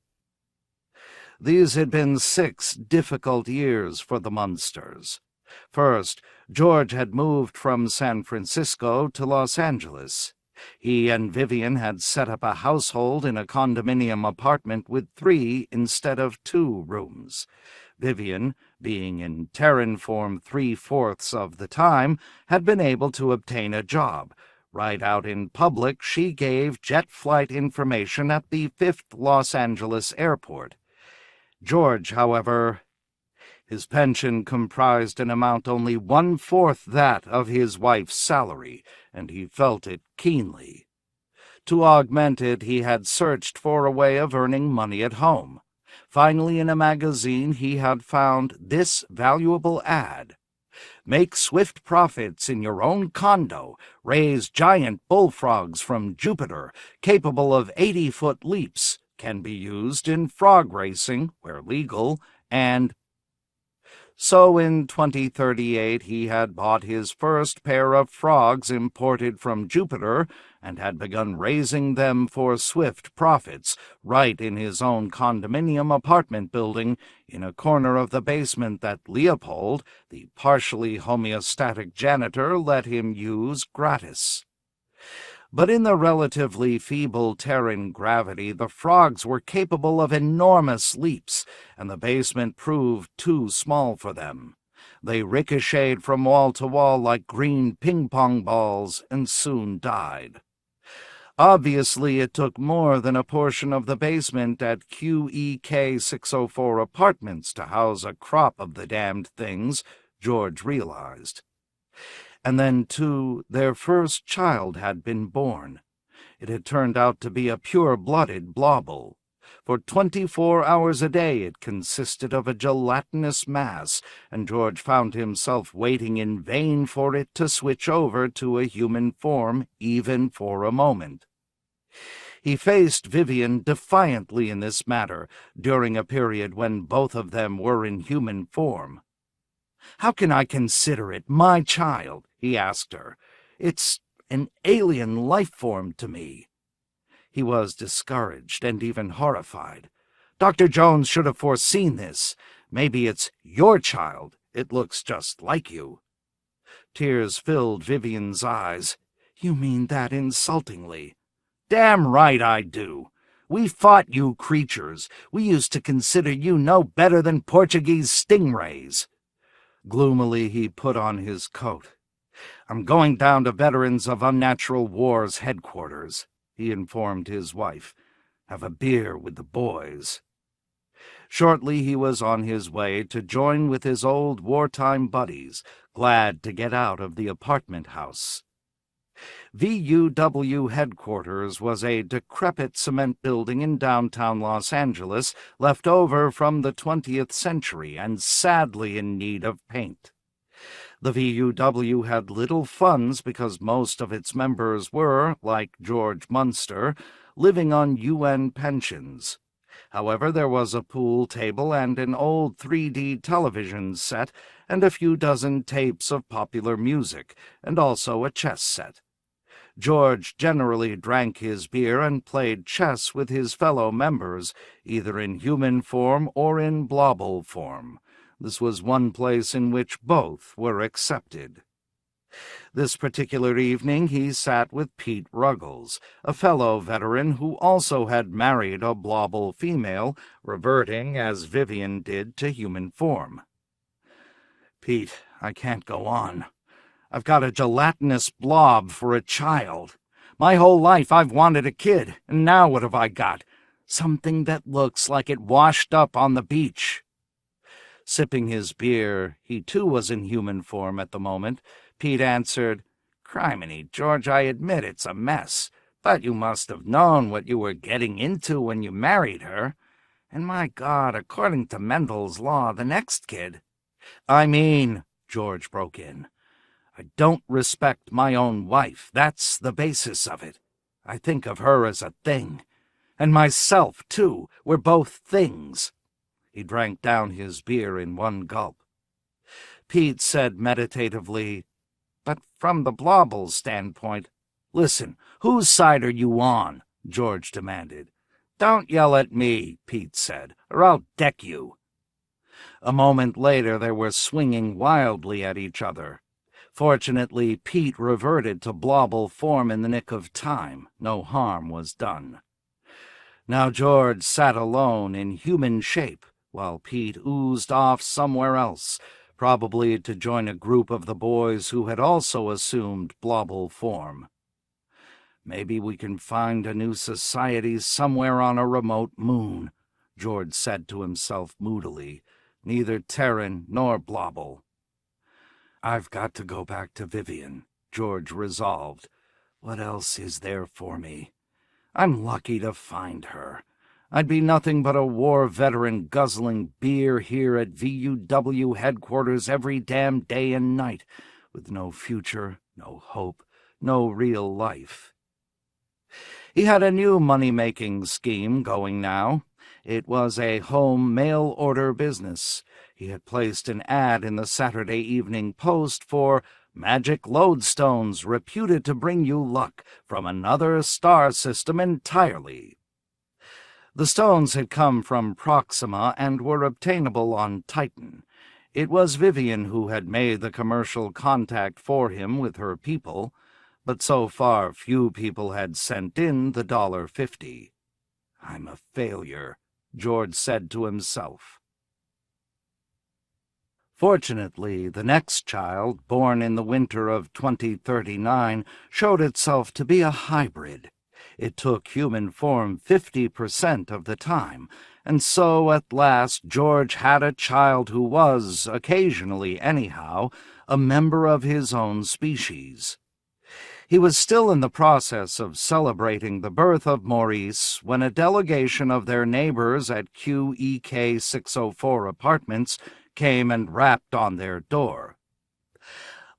These had been 6 difficult years for the Munsters. First, George had moved from San Francisco to Los Angeles. He and Vivian had set up a household in a condominium apartment with 3 instead of 2 rooms. Vivian, being in Terran form 3/4 of the time, had been able to obtain a job. Right out in public, she gave jet flight information at the 5th Los Angeles airport. George, however, his pension comprised an amount only 1/4 that of his wife's salary, and he felt it keenly. To augment it, he had searched for a way of earning money at home. Finally, in a magazine, he had found this valuable ad: "Make swift profits in your own condo. Raise giant bullfrogs from Jupiter, capable of 80-foot leaps. Can be used in frog racing, where legal, and..." So in 2038 he had bought his first pair of frogs imported from Jupiter and had begun raising them for swift profits right in his own condominium apartment building in a corner of the basement that Leopold, the partially homeostatic janitor, let him use gratis. But in the relatively feeble Terran gravity, the frogs were capable of enormous leaps, and the basement proved too small for them. They ricocheted from wall to wall like green ping-pong balls and soon died. Obviously, it took more than a portion of the basement at QEK 604 Apartments to house a crop of the damned things, George realized. And then, too, their first child had been born. It had turned out to be a pure-blooded Blobel. For 24 hours a day it consisted of a gelatinous mass, and George found himself waiting in vain for it to switch over to a human form, even for a moment. He faced Vivian defiantly in this matter, during a period when both of them were in human form. "How can I consider it my child?" he asked her. "It's an alien life form to me." He was discouraged and even horrified. "Dr. Jones should have foreseen this. Maybe it's your child. It looks just like you." Tears filled Vivian's eyes. "You mean that insultingly." "Damn right I do. We fought you creatures. We used to consider you no better than Portuguese stingrays." Gloomily he put on his coat. "I'm going down to Veterans of Unnatural War's headquarters," he informed his wife. "Have a beer with the boys." Shortly he was on his way to join with his old wartime buddies, glad to get out of the apartment house. VUW headquarters was a decrepit cement building in downtown Los Angeles, left over from the 20th century and sadly in need of paint. The VUW had little funds because most of its members were, like George Munster, living on UN pensions. However, there was a pool table and an old 3D television set and a few dozen tapes of popular music, and also a chess set. George generally drank his beer and played chess with his fellow members, either in human form or in Blobel form. This was one place in which both were accepted. This particular evening he sat with Pete Ruggles, a fellow veteran who also had married a Blobel female, reverting, as Vivian did, to human form. "Pete, I can't go on. I've got a gelatinous blob for a child. My whole life I've wanted a kid, and now what have I got? Something that looks like it washed up on the beach." Sipping his beer, he too was in human form at the moment, Pete answered, "Criminy, George, I admit it's a mess, but you must have known what you were getting into when you married her. And my God, according to Mendel's law, the next kid— I mean, George broke in, I don't respect my own wife. That's the basis of it. I think of her as a thing. And myself, too. We're both things. He drank down his beer in one gulp. Pete said meditatively, but from the Blobel's standpoint— Listen, whose side are you on? George demanded. Don't yell at me, Pete said, or I'll deck you. A moment later they were swinging wildly at each other. Fortunately, Pete reverted to Blobel form in the nick of time. No harm was done. Now George sat alone in human shape, while Pete oozed off somewhere else, probably to join a group of the boys who had also assumed Blobel form. Maybe we can find a new society somewhere on a remote moon, George said to himself moodily. Neither Terran nor Blobel. I've got to go back to Vivian, George resolved. What else is there for me? I'm lucky to find her. I'd be nothing but a war veteran guzzling beer here at VUW headquarters every damn day and night, with no future, no hope, no real life. He had a new money-making scheme going now. It was a home mail-order business. He had placed an ad in the Saturday Evening Post for magic lodestones reputed to bring you luck from another star system entirely. The stones had come from Proxima and were obtainable on Titan. It was Vivian who had made the commercial contact for him with her people, but so far few people had sent in the $50. I'm a failure, George said to himself. Fortunately, the next child, born in the winter of 2039, showed itself to be a hybrid. It took human form 50% of the time, and so at last George had a child who was, occasionally anyhow, a member of his own species. He was still in the process of celebrating the birth of Maurice when a delegation of their neighbors at QEK 604 apartments came and rapped on their door.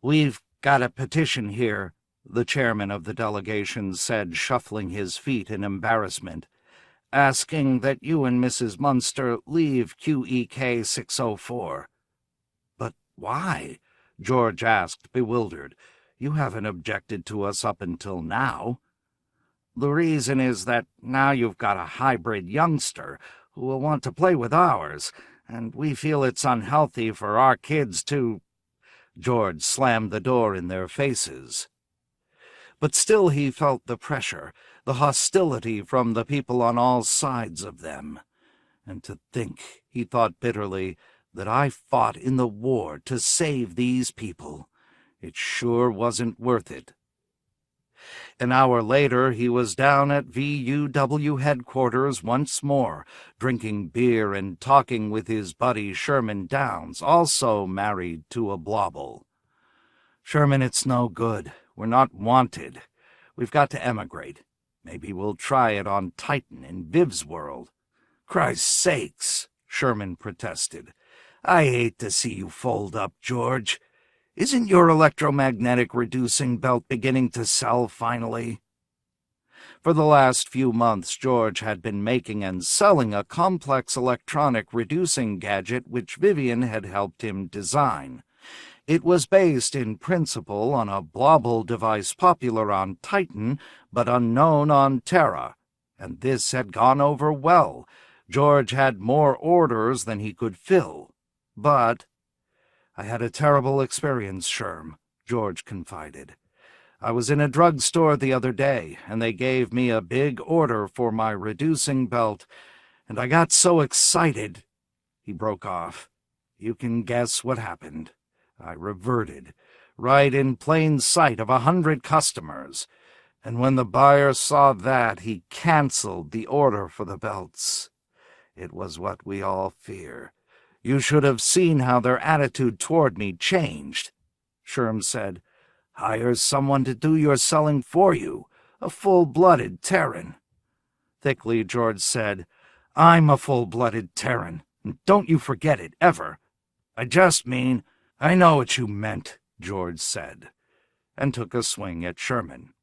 We've got a petition here, the chairman of the delegation said, shuffling his feet in embarrassment, asking that you and Mrs. Munster leave QEK 604. But why? George asked, bewildered. You haven't objected to us up until now. The reason is that now you've got a hybrid youngster who will want to play with ours, and we feel it's unhealthy for our kids to— George slammed the door in their faces. But still he felt the pressure, the hostility from the people on all sides of them. And to think, he thought bitterly, that I fought in the war to save these people. It sure wasn't worth it. An hour later, he was down at VUW headquarters once more, drinking beer and talking with his buddy Sherman Downs, also married to a Blobel. Sherman, it's no good. We're not wanted. We've got to emigrate. Maybe we'll try it on Titan in Viv's world. Christ's sakes, Sherman protested. I hate to see you fold up, George. Isn't your electromagnetic reducing belt beginning to sell finally? For the last few months, George had been making and selling a complex electronic reducing gadget which Vivian had helped him design. It was based in principle on a Blobel device popular on Titan, but unknown on Terra, and this had gone over well. George had more orders than he could fill. But I had a terrible experience, Sherm, George confided. I was in a drugstore the other day, and they gave me a big order for my reducing belt, and I got so excited. He broke off. You can guess what happened. I reverted, right in plain sight of 100 customers, and when the buyer saw that, he canceled the order for the belts. It was what we all fear. You should have seen how their attitude toward me changed. Sherm said, Hire someone to do your selling for you, a full-blooded Terran. Thickly, George said, I'm a full-blooded Terran, and don't you forget it, ever. I just mean, I know what you meant, George said, and took a swing at Sherman.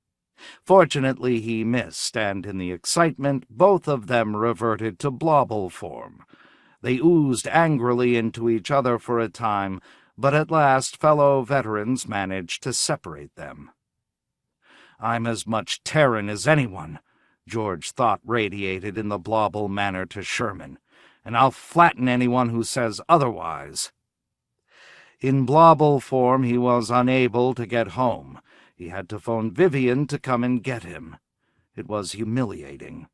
Fortunately, he missed, and in the excitement, both of them reverted to Blobel form. They oozed angrily into each other for a time, but at last fellow veterans managed to separate them. I'm as much Terran as anyone, George thought radiated in the Blobel manner to Sherman, and I'll flatten anyone who says otherwise. In Blobel form, he was unable to get home. He had to phone Vivian to come and get him. It was humiliating.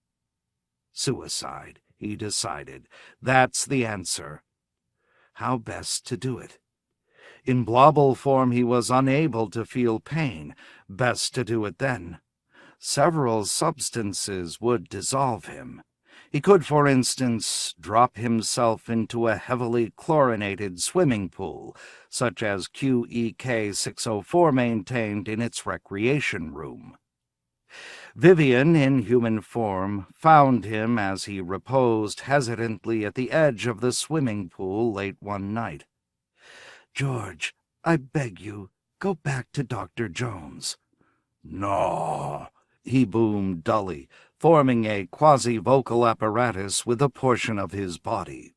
Suicide, he decided. That's the answer. How best to do it? In Blobel form, he was unable to feel pain. Best to do it then. Several substances would dissolve him. He could, for instance, drop himself into a heavily chlorinated swimming pool, such as QEK 604 maintained in its recreation room. Vivian, in human form, found him as he reposed hesitantly at the edge of the swimming pool late one night. "George, I beg you, go back to Dr. Jones." "No," he boomed dully, forming a quasi-vocal apparatus with a portion of his body.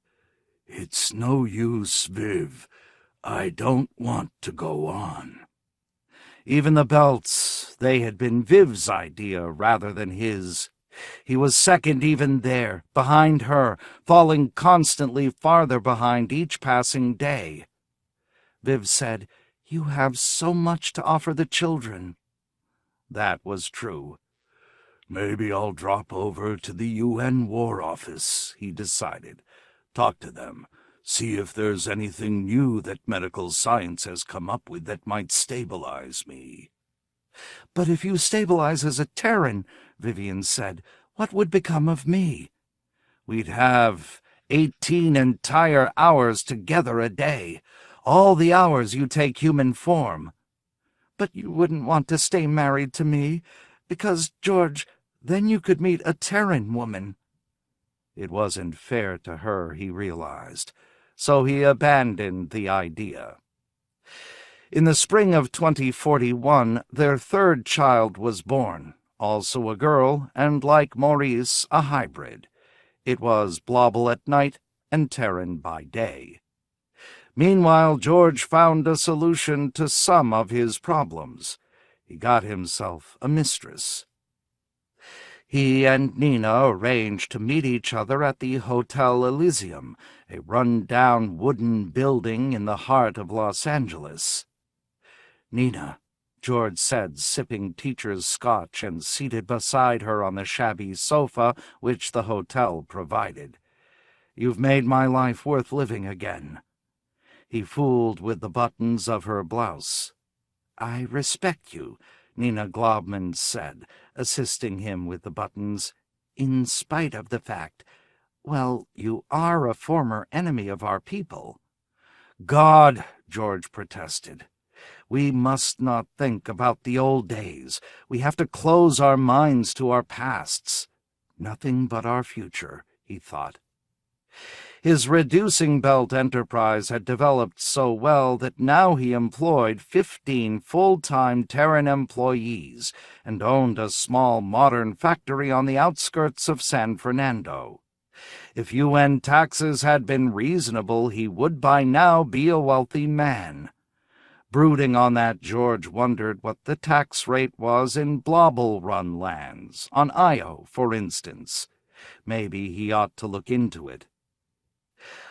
"It's no use, Viv. I don't want to go on." Even the belts, they had been Viv's idea rather than his. He was second even there, behind her, falling constantly farther behind each passing day. Viv said, "You have so much to offer the children." That was true. "Maybe I'll drop over to the UN War Office," he decided. "Talk to them. See if there's anything new that medical science has come up with that might stabilize me." "But if you stabilize as a Terran," Vivian said, "what would become of me?" "We'd have 18 entire hours together a day, all the hours you take human form." "But you wouldn't want to stay married to me, because, George, then you could meet a Terran woman." It wasn't fair to her, he realized, so he abandoned the idea. In the spring of 2041, their third child was born, also a girl, and like Maurice, a hybrid. It was Blobel at night and Terran by day. Meanwhile, George found a solution to some of his problems. He got himself a mistress. He and Nina arranged to meet each other at the Hotel Elysium, a run-down wooden building in the heart of Los Angeles. "Nina," George said, sipping teacher's scotch and seated beside her on the shabby sofa which the hotel provided, "you've made my life worth living again." He fooled with the buttons of her blouse. "I respect you," Nina Globman said, assisting him with the buttons, "in spite of the fact, well, you are a former enemy of our people." "God," George protested, "we must not think about the old days. We have to close our minds to our pasts. Nothing but our future," he thought. His reducing belt enterprise had developed so well that now he employed 15 full-time Terran employees and owned a small modern factory on the outskirts of San Fernando. If UN taxes had been reasonable, he would by now be a wealthy man. Brooding on that, George wondered what the tax rate was in Blobel-run lands, on Io, for instance. Maybe he ought to look into it.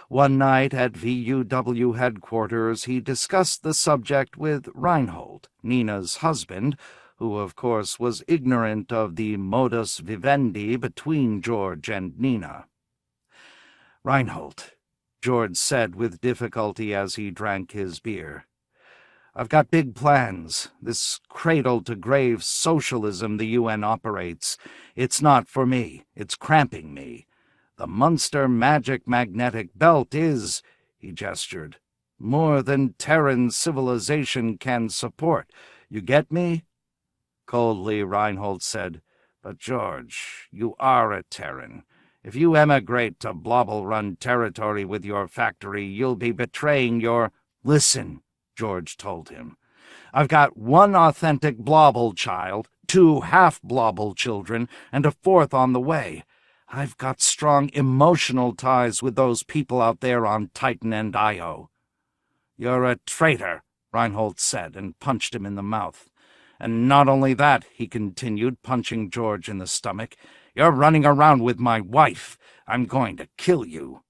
One night at VUW headquarters, he discussed the subject with Reinhold, Nina's husband, who of course was ignorant of the modus vivendi between George and Nina. "Reinhold," George said with difficulty as he drank his beer, "I've got big plans. This cradle-to-grave socialism the UN operates, it's not for me. It's cramping me. The Munster magic magnetic belt is," he gestured, "more than Terran civilization can support. You get me?" Coldly, Reinhold said, "But, George, you are a Terran. If you emigrate to Blobel-run territory with your factory, you'll be betraying your—" "Listen," George told him. "I've got one authentic Blobel child, 2 half-Blobel children, and a 4th on the way. I've got strong emotional ties with those people out there on Titan and Io." "You're a traitor," Reinhold said, and punched him in the mouth. "And not only that," he continued, punching George in the stomach, "you're running around with my wife. I'm going to kill you."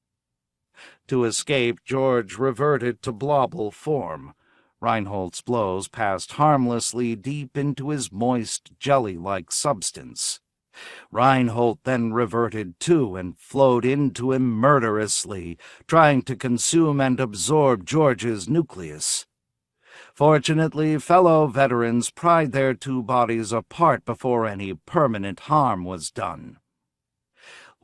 To escape, George reverted to Blobel form. Reinhold's blows passed harmlessly deep into his moist, jelly-like substance. Reinhold then reverted too and flowed into him murderously, trying to consume and absorb George's nucleus. Fortunately, fellow veterans pried their 2 bodies apart before any permanent harm was done.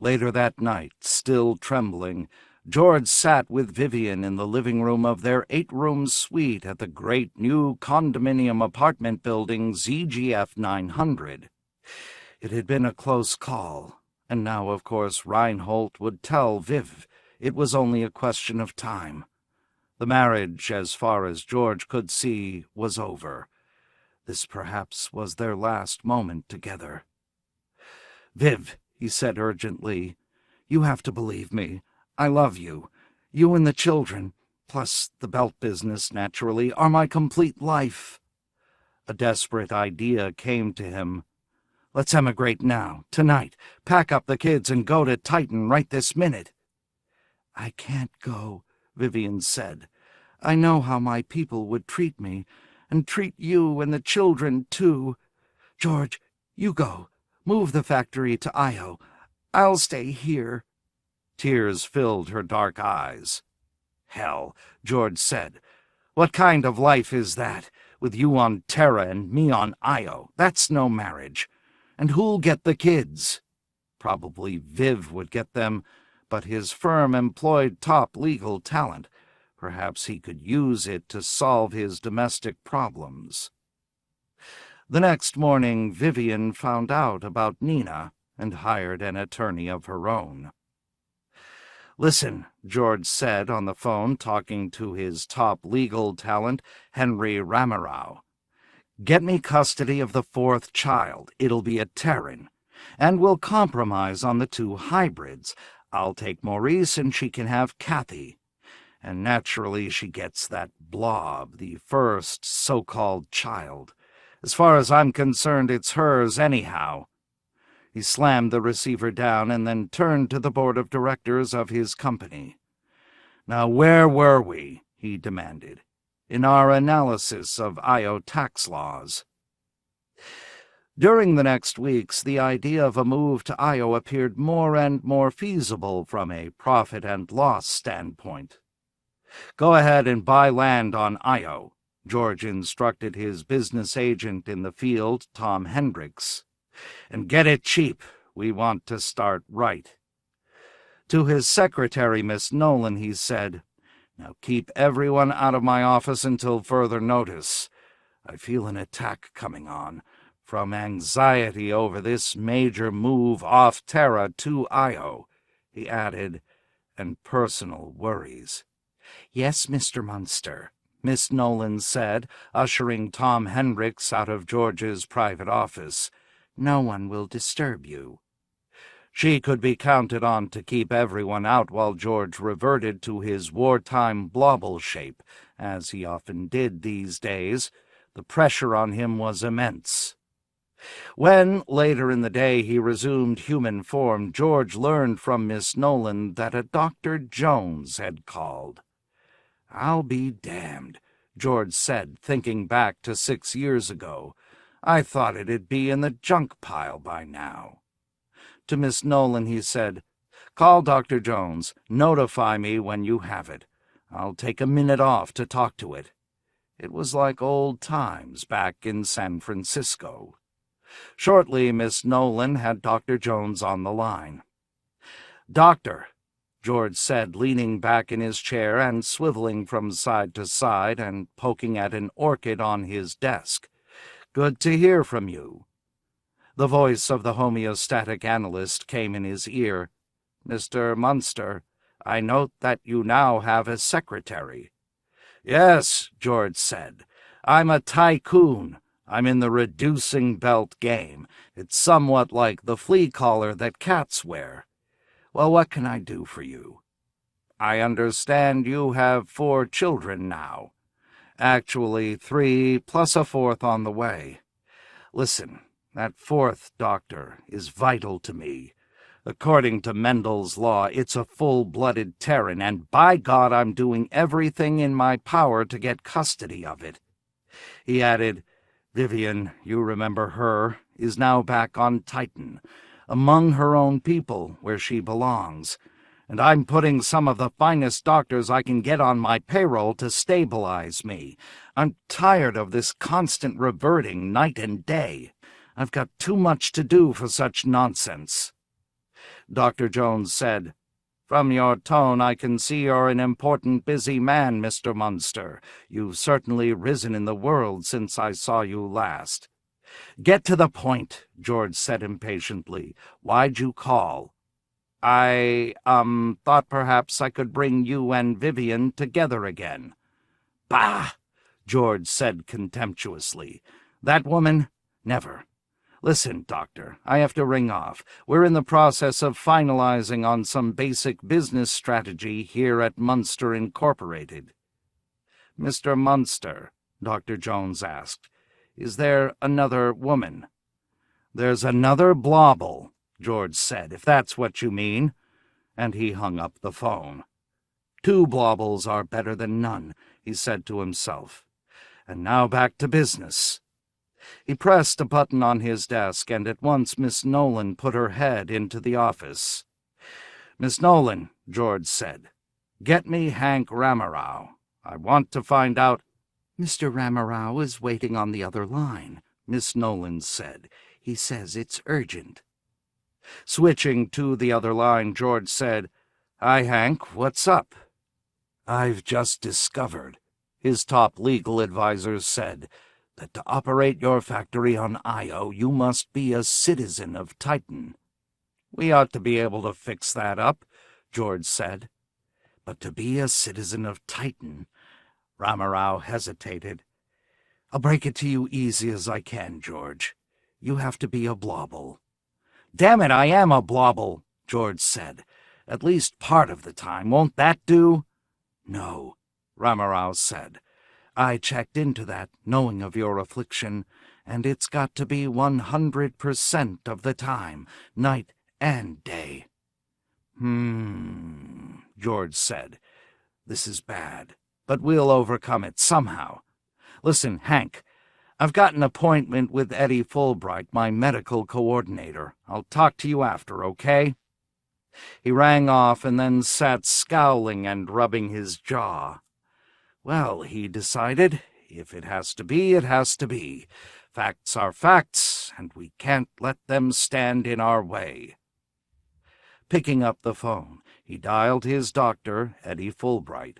Later that night, still trembling, George sat with Vivian in the living room of their 8-room suite at the great new condominium apartment building ZGF 900. It had been a close call, and now, of course, Reinhold would tell Viv. It was only a question of time. The marriage, as far as George could see, was over. This perhaps was their last moment together. "Viv," he said urgently, "you have to believe me. I love you. You and the children, plus the belt business, naturally, are my complete life." A desperate idea came to him. "Let's emigrate now, tonight. Pack up the kids and go to Titan right this minute." "I can't go," Vivian said. "I know how my people would treat me, and treat you and the children, too. George, you go. Move the factory to Io. I'll stay here." Tears filled her dark eyes. "Hell," George said. "What kind of life is that, with you on Terra and me on Io? That's no marriage. And who'll get the kids?" Probably Viv would get them, but his firm employed top legal talent. Perhaps he could use it to solve his domestic problems. The next morning, Vivian found out about Nina and hired an attorney of her own. "Listen," George said on the phone, talking to his top legal talent, Henry Ramarau. "Get me custody of the 4th child. It'll be a Terran. And we'll compromise on the 2 hybrids. I'll take Maurice and she can have Kathy. And naturally she gets that Blob, the first so-called child. As far as I'm concerned, it's hers anyhow." He slammed the receiver down and then turned to the board of directors of his company. "Now where were we?" he demanded. "In our analysis of Io tax laws." During the next weeks, the idea of a move to Io appeared more and more feasible from a profit and loss standpoint. "Go ahead and buy land on Io," George instructed his business agent in the field, Tom Hendricks. "And get it cheap. We want to start right." To his secretary, Miss Nolan, he said, "Now keep everyone out of my office until further notice. I feel an attack coming on, from anxiety over this major move off Terra to Io," he added, "and personal worries." "Yes, Mr. Munster," Miss Nolan said, ushering Tom Hendricks out of George's private office. "No one will disturb you." She could be counted on to keep everyone out while George reverted to his wartime Blobel shape, as he often did these days. The pressure on him was immense. When, later in the day, he resumed human form, George learned from Miss Nolan that a Dr. Jones had called. "I'll be damned," George said, thinking back to 6 years ago. "I thought it'd be in the junk pile by now." To Miss Nolan he said, "Call Dr. Jones. Notify me when you have it. I'll take a minute off to talk to it." It was like old times back in San Francisco. Shortly, Miss Nolan had Dr. Jones on the line. "Doctor," George said, leaning back in his chair and swiveling from side to side and poking at an orchid on his desk. "Good to hear from you." The voice of the homeostatic analyst came in his ear. Mr. Munster, I note that you now have a secretary." "Yes," George said. "I'm a tycoon. I'm in the reducing belt game. It's somewhat like the flea collar that cats wear. Well, what can I do for you?" "I understand you have 4 children now. Actually, 3 plus a 4th on the way. Listen, that 4th, Doctor, is vital to me. According to Mendel's law, it's a full-blooded Terran, and by God, I'm doing everything in my power to get custody of it." He added, "Vivian, you remember her, is now back on Titan, among her own people, where she belongs. And I'm putting some of the finest doctors I can get on my payroll to stabilize me. I'm tired of this constant reverting night and day. I've got too much to do for such nonsense." Dr. Jones said, "From your tone, I can see you're an important, busy man, Mr. Munster. You've certainly risen in the world since I saw you last." "Get to the point," George said impatiently. "Why'd you call?" "I, thought perhaps I could bring you and Vivian together again." "Bah!" George said contemptuously. "That woman? Never. Listen, Doctor, I have to ring off. We're in the process of finalizing on some basic business strategy here at Munster Incorporated." "Mr. Munster," Dr. Jones asked, "is there another woman?" "There's another Blobel," George said, "if that's what you mean." And he hung up the phone. 2 Blobels are better than none, he said to himself. And now back to business. He pressed a button on his desk, and at once Miss Nolan put her head into the office. "Miss Nolan," George said, "get me Hank Ramarau. I want to find out—" "Mr. Ramarau is waiting on the other line," Miss Nolan said. "He says it's urgent." Switching to the other line, George said, "Hi, Hank, what's up?" "I've just discovered," his top legal advisor said, "that to operate your factory on Io, you must be a citizen of Titan." "We ought to be able to fix that up," George said. "But to be a citizen of Titan—" Ramarau hesitated. "I'll break it to you easy as I can, George. You have to be a Blobel." "Damn it, I am a Blobel," George said. "At least part of the time. Won't that do?" "No," Ramarau said. "I checked into that, knowing of your affliction, and it's got to be 100% of the time, night and day." George said. "This is bad, but we'll overcome it somehow. Listen, Hank, I've got an appointment with Eddie Fulbright, my medical coordinator. I'll talk to you after, okay?" He rang off and then sat scowling and rubbing his jaw. Well, he decided, if it has to be, it has to be. Facts are facts, and we can't let them stand in our way. Picking up the phone, he dialed his doctor, Eddie Fulbright.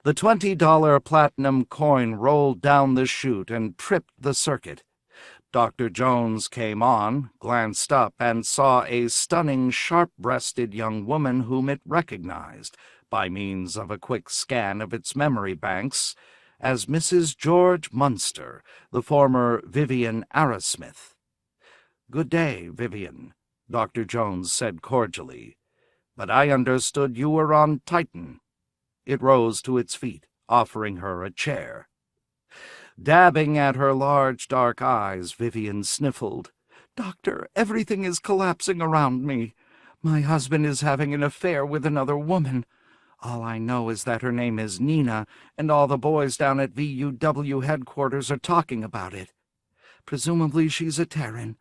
The $20 platinum coin rolled down the chute and tripped the circuit. Dr. Jones came on, glanced up, and saw a stunning, sharp-breasted young woman whom it recognized, by means of a quick scan of its memory banks, as Mrs. George Munster, the former Vivian Arrowsmith. "Good day, Vivian," Dr. Jones said cordially. "But I understood you were on Titan." It rose to its feet, offering her a chair. Dabbing at her large dark eyes, Vivian sniffled. "Doctor, everything is collapsing around me. My husband is having an affair with another woman. All I know is that her name is Nina, and all the boys down at VUW headquarters are talking about it. Presumably she's a Terran.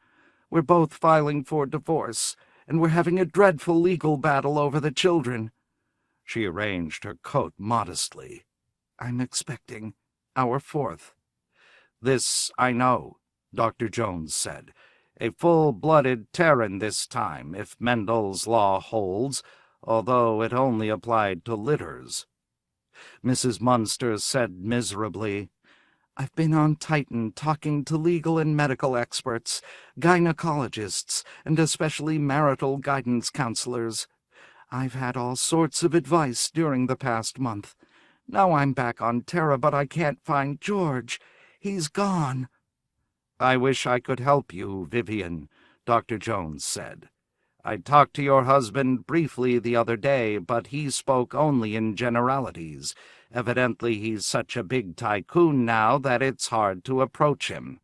We're both filing for divorce, and we're having a dreadful legal battle over the children." She arranged her coat modestly. "I'm expecting our 4th. "This I know," Dr. Jones said. "A full-blooded Terran this time, if Mendel's law holds, although it only applied to litters." Mrs. Munster said miserably, I've been on Titan talking to legal and medical experts, gynecologists, and especially marital guidance counselors. I've had all sorts of advice during the past month. Now I'm back on Terra, but I can't find George. He's gone." "I wish I could help you, Vivian," Dr. Jones said. "I talked to your husband briefly the other day, but he spoke only in generalities. Evidently he's such a big tycoon now that it's hard to approach him."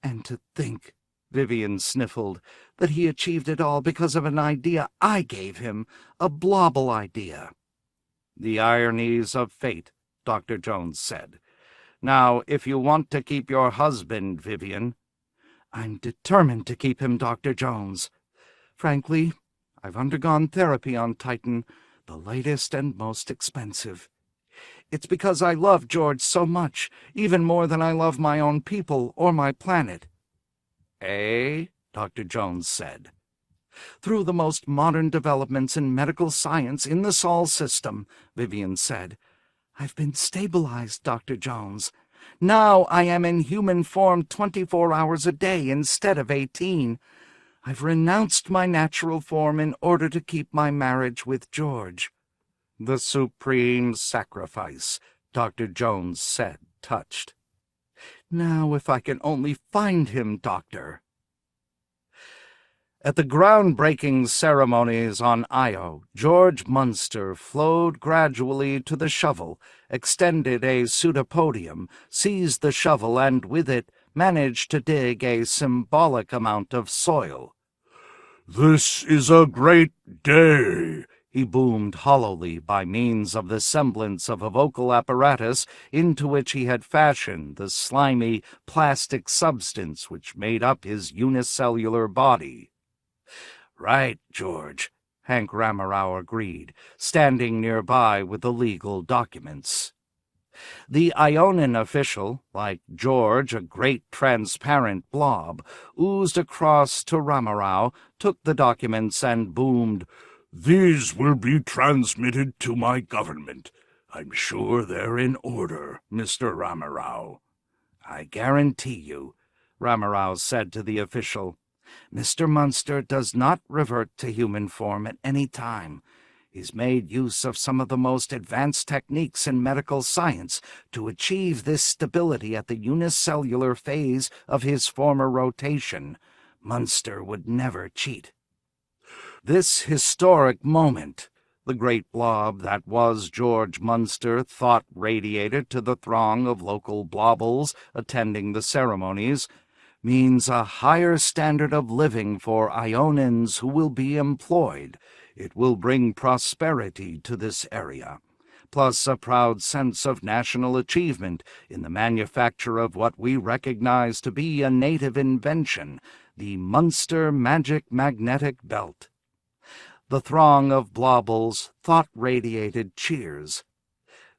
"And to think," Vivian sniffled, "that he achieved it all because of an idea I gave him, a Blobel idea." "The ironies of fate," Dr. Jones said. "Now, if you want to keep your husband, Vivian—" "I'm determined to keep him, Dr. Jones. Frankly, I've undergone therapy on Titan, the latest and most expensive. It's because I love George so much, even more than I love my own people or my planet." "Eh?" Dr. Jones said. "Through the most modern developments in medical science in the Sol system," Vivian said, "I've been stabilized, Dr. Jones. Now I am in human form 24 hours a day instead of 18. I've renounced my natural form in order to keep my marriage with George." "The supreme sacrifice," Dr. Jones said, touched. "Now if I can only find him, Doctor." At the groundbreaking ceremonies on Io, George Munster flowed gradually to the shovel, extended a pseudopodium, seized the shovel, and with it managed to dig a symbolic amount of soil. "This is a great day," he boomed hollowly by means of the semblance of a vocal apparatus into which he had fashioned the slimy plastic substance which made up his unicellular body. "Right, George," Hank Ramarau agreed, standing nearby with the legal documents. The Ionan official, like George, a great transparent blob, oozed across to Ramarau, took the documents, and boomed, "These will be transmitted to my government. I'm sure they're in order, Mr. Ramarau." "I guarantee you," Ramarau said to the official, "Mr. Munster does not revert to human form at any time. He's made use of some of the most advanced techniques in medical science to achieve this stability at the unicellular phase of his former rotation. Munster would never cheat." This historic moment, the great blob that was George Munster thought radiated to the throng of local Blobels attending the ceremonies, means a higher standard of living for Ionans who will be employed. It will bring prosperity to this area, plus a proud sense of national achievement in the manufacture of what we recognize to be a native invention, the Munster Magic Magnetic Belt. The throng of Blobels thought-radiated cheers.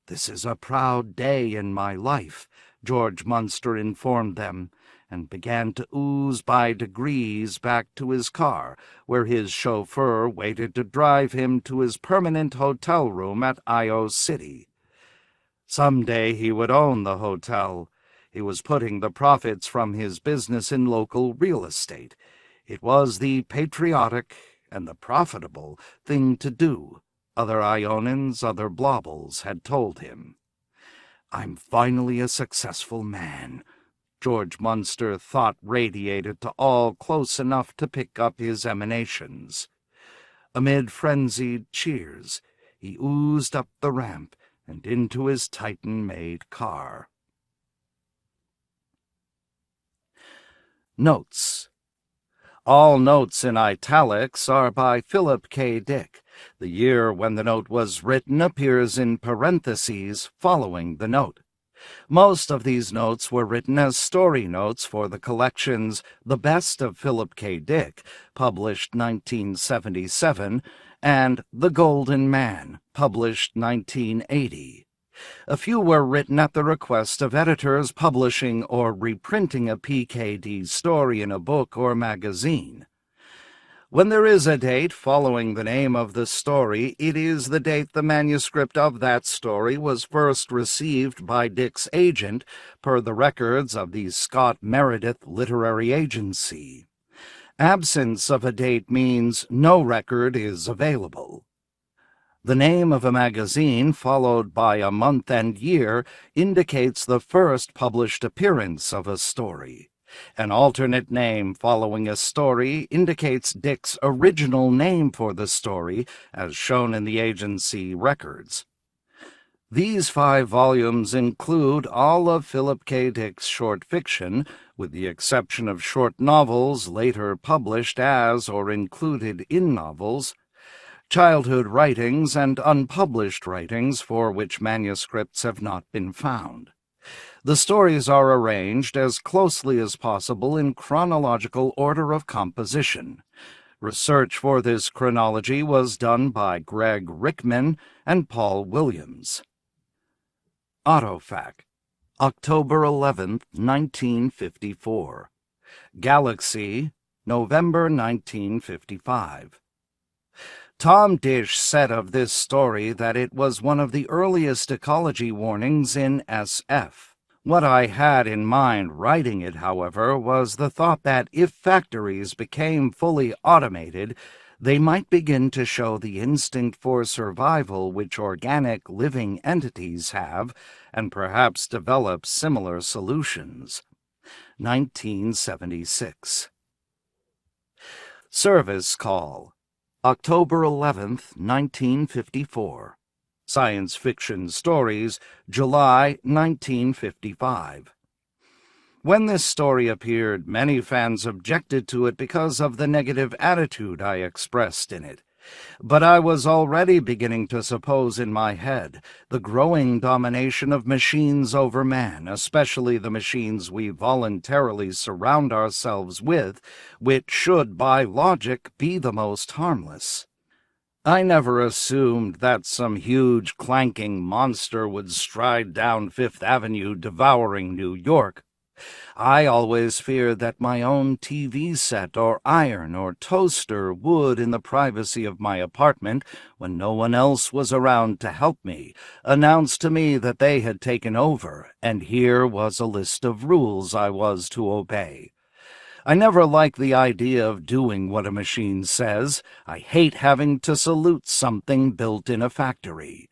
"This is a proud day in my life," George Munster informed them, and began to ooze by degrees back to his car, where his chauffeur waited to drive him to his permanent hotel room at Io City. Someday he would own the hotel. He was putting the profits from his business in local real estate. It was the patriotic and the profitable thing to do, other Ionans, other Blobels had told him. "I'm finally a successful man," George Munster thought radiated to all close enough to pick up his emanations. Amid frenzied cheers, he oozed up the ramp and into his Titan-made car. Notes. All notes in italics are by Philip K. Dick. The year when the note was written appears in parentheses following the note. Most of these notes were written as story notes for the collections The Best of Philip K. Dick, published 1977, and The Golden Man, published 1980. A few were written at the request of editors publishing or reprinting a PKD story in a book or magazine. When there is a date following the name of the story, it is the date the manuscript of that story was first received by Dick's agent, per the records of the Scott Meredith Literary Agency. Absence of a date means no record is available. The name of a magazine, followed by a month and year, indicates the first published appearance of a story. An alternate name following a story indicates Dick's original name for the story, as shown in the agency records. These 5 volumes include all of Philip K. Dick's short fiction, with the exception of short novels later published as or included in novels, childhood writings, and unpublished writings for which manuscripts have not been found. The stories are arranged as closely as possible in chronological order of composition. Research for this chronology was done by Greg Rickman and Paul Williams. Autofac, October 11, 1954. Galaxy, November 1955. Tom Dish said of this story that it was one of the earliest ecology warnings in SF. What I had in mind writing it, however, was the thought that if factories became fully automated, they might begin to show the instinct for survival which organic living entities have, and perhaps develop similar solutions. 1976. Service Call, October 11th, 1954. Science Fiction Stories, July 1955. When this story appeared, many fans objected to it because of the negative attitude I expressed in it. But I was already beginning to suppose in my head the growing domination of machines over man, especially the machines we voluntarily surround ourselves with, which should, by logic, be the most harmless. I never assumed that some huge clanking monster would stride down Fifth Avenue devouring New York. I always feared that my own TV set or iron or toaster would, in the privacy of my apartment, when no one else was around to help me, announce to me that they had taken over, and here was a list of rules I was to obey. I never like the idea of doing what a machine says. I hate having to salute something built in a factory.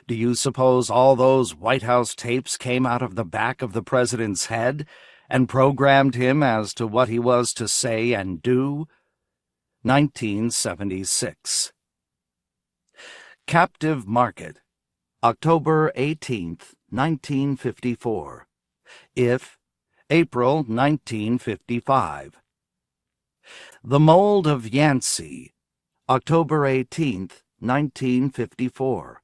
Do you suppose all those White House tapes came out of the back of the president's head and programmed him as to what he was to say and do? 1976. Captive Market, October 18th, 1954. If, April 1955. The Mold of Yancey, October 18th, 1954.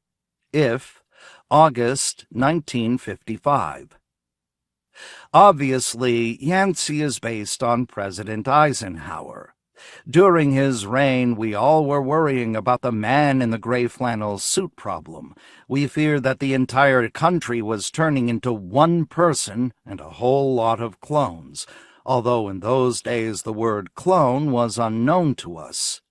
If, August 1955. Obviously, Yancey is based on President Eisenhower. During his reign, we all were worrying about the man in the gray flannel suit problem. We feared that the entire country was turning into one person and a whole lot of clones, although in those days the word clone was unknown to us.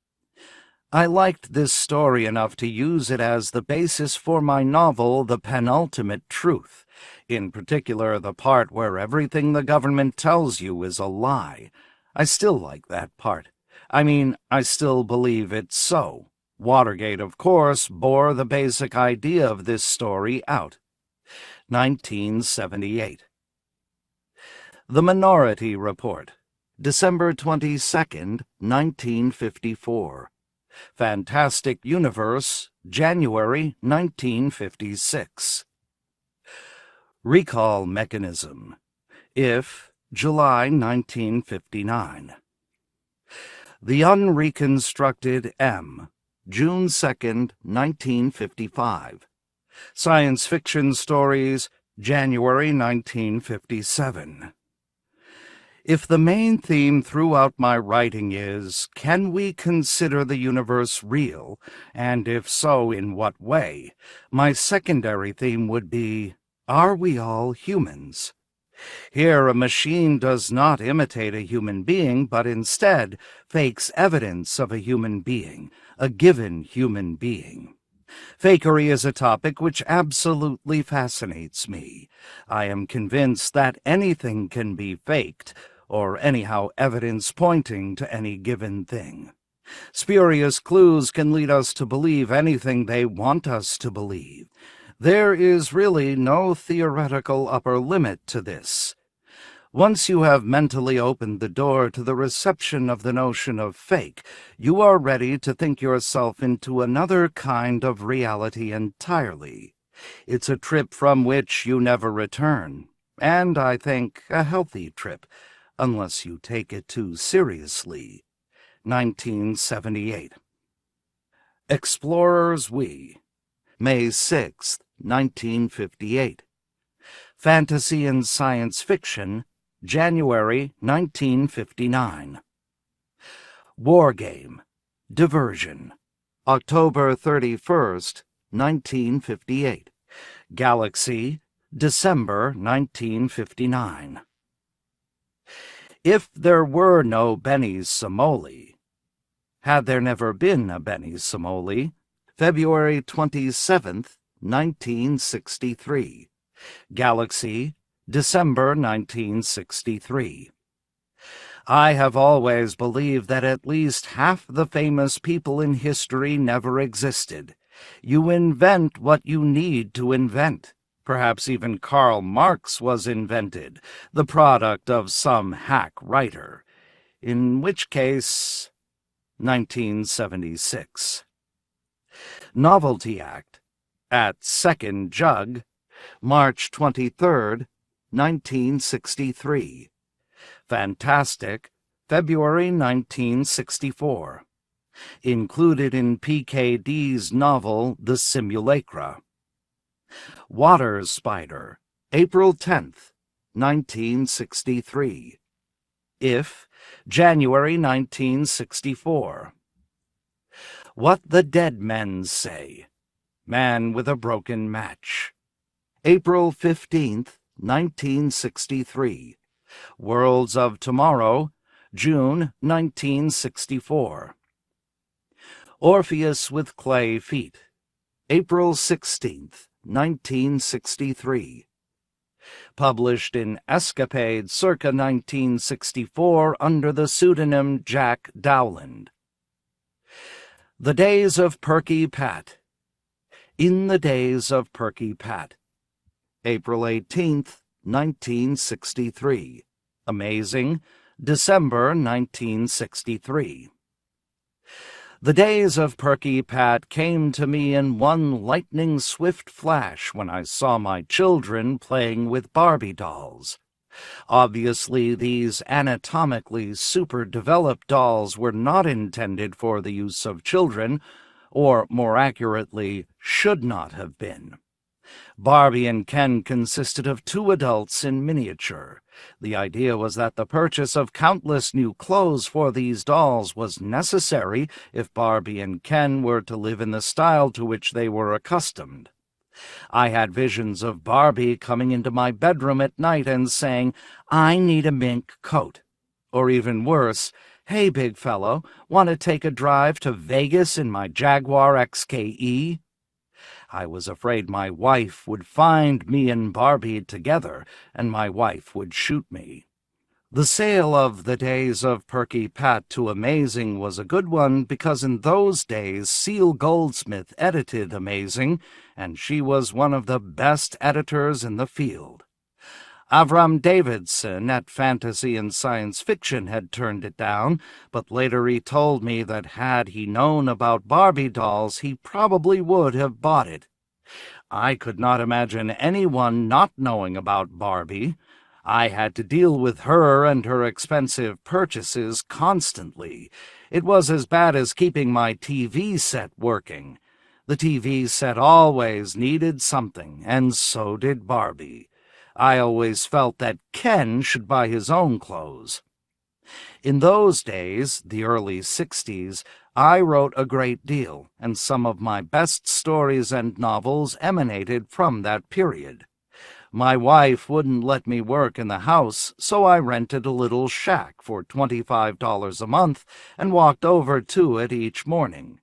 I liked this story enough to use it as the basis for my novel, The Penultimate Truth, in particular the part where everything the government tells you is a lie. I still like that part. I still believe it's so. Watergate, of course, bore the basic idea of this story out. 1978. The Minority Report, December 22nd, 1954. Fantastic Universe, January 1956. Recall Mechanism, If, July 1959. The Unreconstructed M, June 2nd, 1955. Science Fiction Stories, January 1957. If the main theme throughout my writing is, can we consider the universe real, and if so, in what way, my secondary theme would be, are we all humans? Here a machine does not imitate a human being, but instead fakes evidence of a human being, a given human being. Fakery is a topic which absolutely fascinates me. I am convinced that anything can be faked, or anyhow evidence pointing to any given thing. Spurious clues can lead us to believe anything they want us to believe. There is really no theoretical upper limit to this. Once you have mentally opened the door to the reception of the notion of fake, you are ready to think yourself into another kind of reality entirely. It's a trip from which you never return, and I think a healthy trip, unless you take it too seriously. 1978. Explorers We, May 6, 1958. Fantasy and Science Fiction, January 1959. War Game, Diversion, October 31st, 1958. Galaxy, December 1959. If there were no Benny Simoli, had there never been a Benny Simoli? February 27th, 1963. Galaxy, December 1963. I have always believed that at least half the famous people in history never existed. You invent what you need to invent. Perhaps even Karl Marx was invented, the product of some hack writer. In which case, 1976. Novelty Act, at Second Jug, March 23rd, 1963. Fantastic, February 1964. Included in PKD's novel The Simulacra. Waterspider, April 10th, 1963. If, January 1964. What the Dead Men Say, Man with a Broken Match. April 15th, 1963. Worlds of Tomorrow, June 1964. Orpheus with Clay Feet, April 16th, 1963. Published in Escapade circa 1964 under the pseudonym Jack Dowland. The Days of Perky Pat. In the Days of Perky Pat. April 18th, 1963. Amazing, December 1963. The Days of Perky Pat came to me in one lightning-swift flash when I saw my children playing with Barbie dolls. Obviously, these anatomically super-developed dolls were not intended for the use of children, or, more accurately, should not have been. Barbie and Ken consisted of two adults in miniature. The idea was that the purchase of countless new clothes for these dolls was necessary if Barbie and Ken were to live in the style to which they were accustomed. I had visions of Barbie coming into my bedroom at night and saying, "I need a mink coat." Or even worse, "Hey, big fellow, want to take a drive to Vegas in my Jaguar XKE?" I was afraid my wife would find me and Barbie together, and my wife would shoot me. The sale of The Days of Perky Pat to Amazing was a good one because in those days Seal Goldsmith edited Amazing, and she was one of the best editors in the field. Avram Davidson at Fantasy and Science Fiction had turned it down, but later he told me that had he known about Barbie dolls, he probably would have bought it. I could not imagine anyone not knowing about Barbie. I had to deal with her and her expensive purchases constantly. It was as bad as keeping my TV set working. The TV set always needed something, and so did Barbie. I always felt that Ken should buy his own clothes. In those days, the early 60s, I wrote a great deal, and some of my best stories and novels emanated from that period. My wife wouldn't let me work in the house, so I rented a little shack for $25 a month and walked over to it each morning.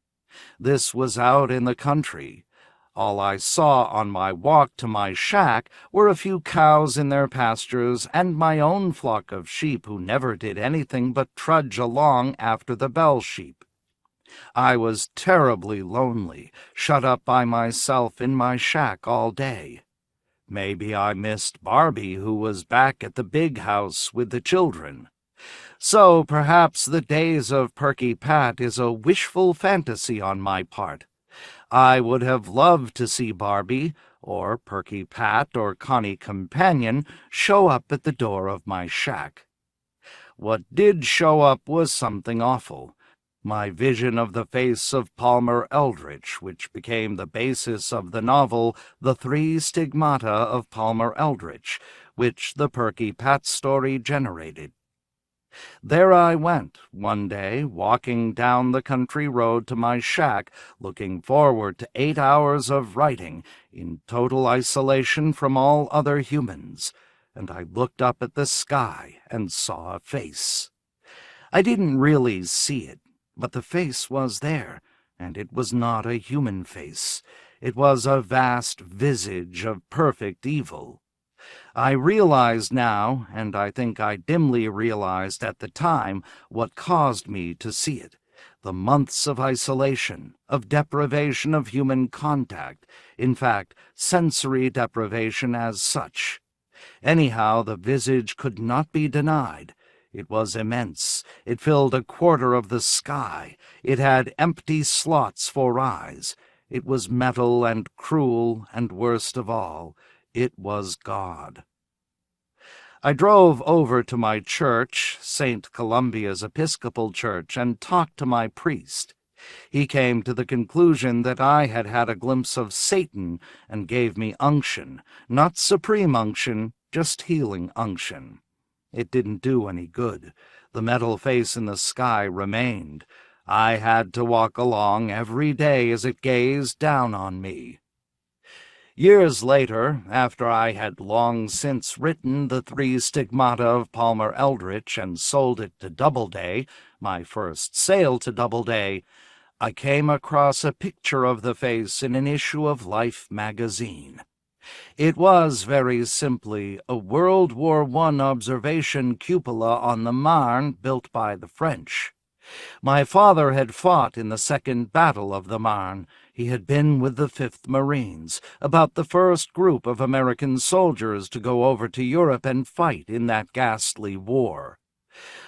This was out in the country. All I saw on my walk to my shack were a few cows in their pastures and my own flock of sheep who never did anything but trudge along after the bell sheep. I was terribly lonely, shut up by myself in my shack all day. Maybe I missed Barbie, who was back at the big house with the children. So perhaps the Days of Perky Pat is a wishful fantasy on my part. I would have loved to see Barbie, or Perky Pat, or Connie Companion show up at the door of my shack. What did show up was something awful. My vision of the face of Palmer Eldritch, which became the basis of the novel The Three Stigmata of Palmer Eldritch, which the Perky Pat story generated. There I went, one day, walking down the country road to my shack, looking forward to 8 hours of writing, in total isolation from all other humans, and I looked up at the sky and saw a face. I didn't really see it, but the face was there, and it was not a human face. It was a vast visage of perfect evil. I realize now, and I think I dimly realized at the time, what caused me to see it. The months of isolation, of deprivation of human contact, in fact, sensory deprivation as such. Anyhow, the visage could not be denied. It was immense. It filled a quarter of the sky. It had empty slots for eyes. It was metal and cruel, and worst of all, it was God. I drove over to my church, St. Columbia's Episcopal Church, and talked to my priest. He came to the conclusion that I had had a glimpse of Satan and gave me unction, not supreme unction, just healing unction. It didn't do any good. The metal face in the sky remained. I had to walk along every day as it gazed down on me. Years later, after I had long since written The Three Stigmata of Palmer Eldritch and sold it to Doubleday, my first sale to Doubleday, I came across a picture of the face in an issue of Life magazine. It was, very simply, a World War I observation cupola on the Marne built by the French. My father had fought in the Second Battle of the Marne. He had been with the 5th Marines, about the first group of American soldiers to go over to Europe and fight in that ghastly war.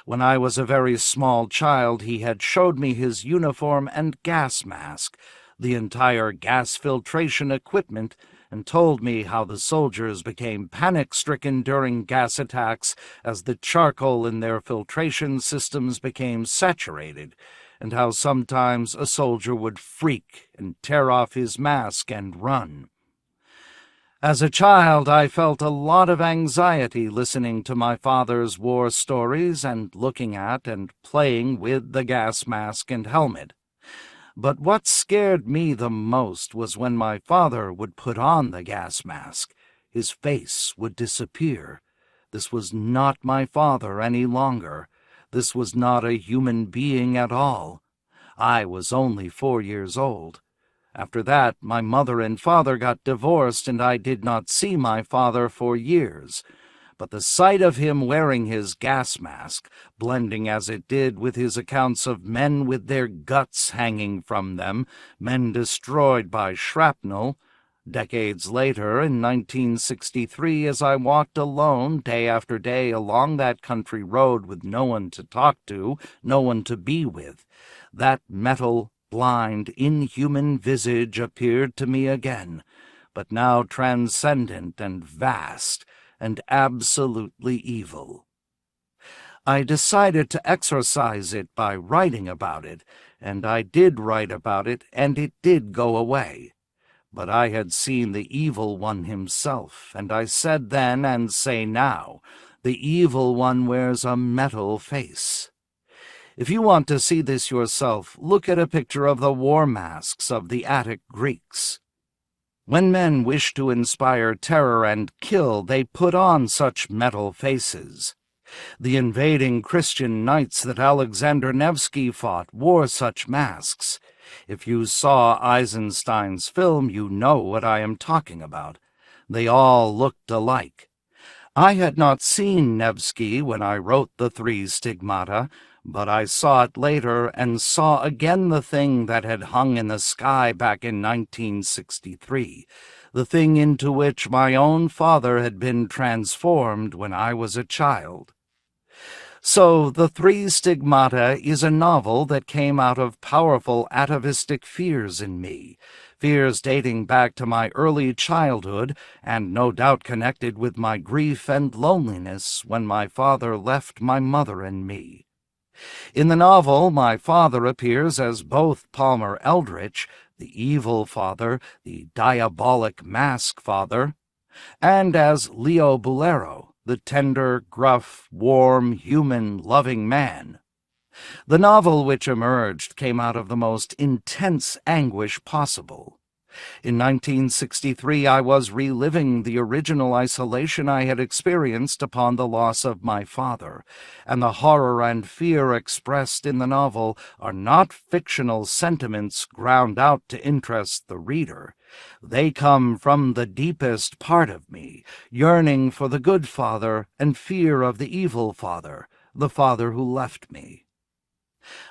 When I was a very small child, he had showed me his uniform and gas mask, the entire gas filtration equipment, and told me how the soldiers became panic-stricken during gas attacks as the charcoal in their filtration systems became saturated, and how sometimes a soldier would freak and tear off his mask and run. As a child, I felt a lot of anxiety listening to my father's war stories and looking at and playing with the gas mask and helmet. But what scared me the most was when my father would put on the gas mask. His face would disappear. This was not my father any longer. This was not a human being at all. I was only 4 years old. After that, my mother and father got divorced, and I did not see my father for years. But the sight of him wearing his gas mask, blending as it did with his accounts of men with their guts hanging from them, men destroyed by shrapnel, decades later, in 1963, as I walked alone day after day along that country road with no one to talk to, no one to be with, that metal, blind, inhuman visage appeared to me again, but now transcendent and vast, and absolutely evil. I decided to exorcise it by writing about it, and I did write about it, and it did go away. But I had seen the evil one himself, and I said then and say now, the evil one wears a metal face. If you want to see this yourself, look at a picture of the war masks of the Attic Greeks. When men wish to inspire terror and kill, they put on such metal faces. The invading Christian knights that Alexander Nevsky fought wore such masks. If you saw Eisenstein's film, you know what I am talking about. They all looked alike. I had not seen Nevsky when I wrote the Three Stigmata, but I saw it later and saw again the thing that had hung in the sky back in 1963, the thing into which my own father had been transformed when I was a child. So The Three Stigmata is a novel that came out of powerful atavistic fears in me, fears dating back to my early childhood and no doubt connected with my grief and loneliness when my father left my mother and me. In the novel, my father appears as both Palmer Eldritch, the evil father, the diabolic mask father, and as Leo Bolero, the tender, gruff, warm, human, loving man. The novel which emerged came out of the most intense anguish possible. In 1963, I was reliving the original isolation I had experienced upon the loss of my father, and the horror and fear expressed in the novel are not fictional sentiments ground out to interest the reader. They come from the deepest part of me, yearning for the good father and fear of the evil father, the father who left me.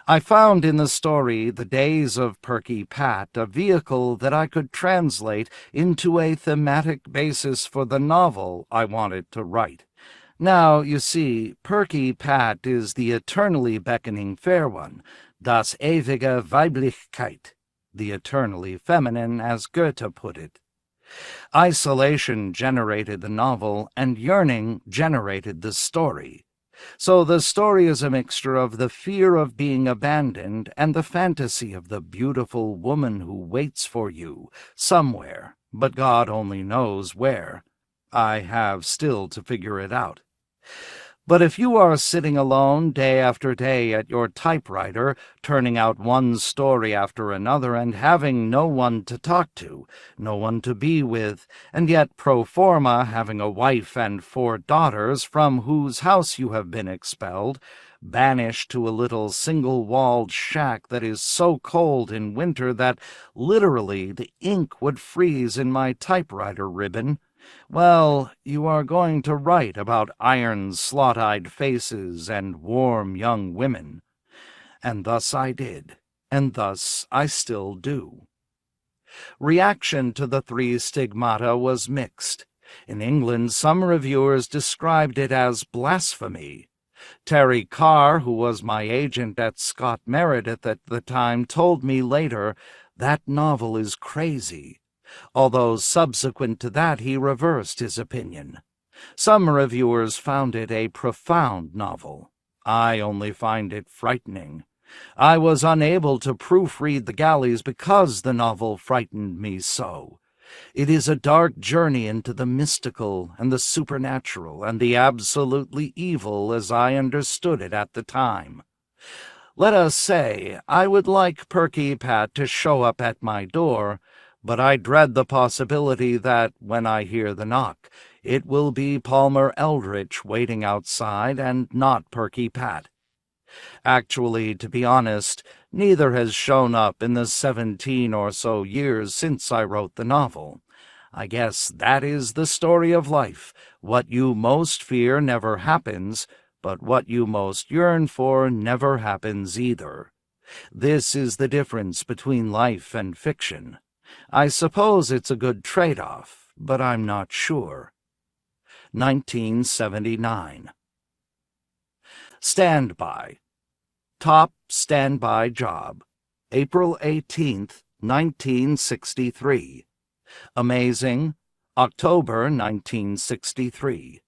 I found in the story The Days of Perky Pat a vehicle that I could translate into a thematic basis for the novel I wanted to write. Now, you see, Perky Pat is the eternally beckoning fair one, das ewige Weiblichkeit, the eternally feminine, as Goethe put it. Isolation generated the novel, and yearning generated the story. So the story is a mixture of the fear of being abandoned and the fantasy of the beautiful woman who waits for you somewhere, but God only knows where. I have still to figure it out. But if you are sitting alone day after day at your typewriter, turning out one story after another and having no one to talk to, no one to be with, and yet pro forma having a wife and 4 daughters from whose house you have been expelled, banished to a little single-walled shack that is so cold in winter that literally the ink would freeze in my typewriter ribbon, well, you are going to write about iron, slot-eyed faces and warm young women. And thus I did, and thus I still do. Reaction to The Three Stigmata was mixed. In England, some reviewers described it as blasphemy. Terry Carr, who was my agent at Scott Meredith at the time, told me later, "That novel is crazy," although subsequent to that he reversed his opinion. Some reviewers found it a profound novel. I only find it frightening. I was unable to proofread The Galleys because the novel frightened me so. It is a dark journey into the mystical and the supernatural and the absolutely evil as I understood it at the time. Let us say, I would like Perky Pat to show up at my door, but I dread the possibility that, when I hear the knock, it will be Palmer Eldritch waiting outside and not Perky Pat. Actually, to be honest, neither has shown up in the 17 or so years since I wrote the novel. I guess that is the story of life. What you most fear never happens, but what you most yearn for never happens either. This is the difference between life and fiction. I suppose it's a good trade-off, but I'm not sure. 1979. Standby. Top standby job. April 18th, 1963. Amazing. October 1963.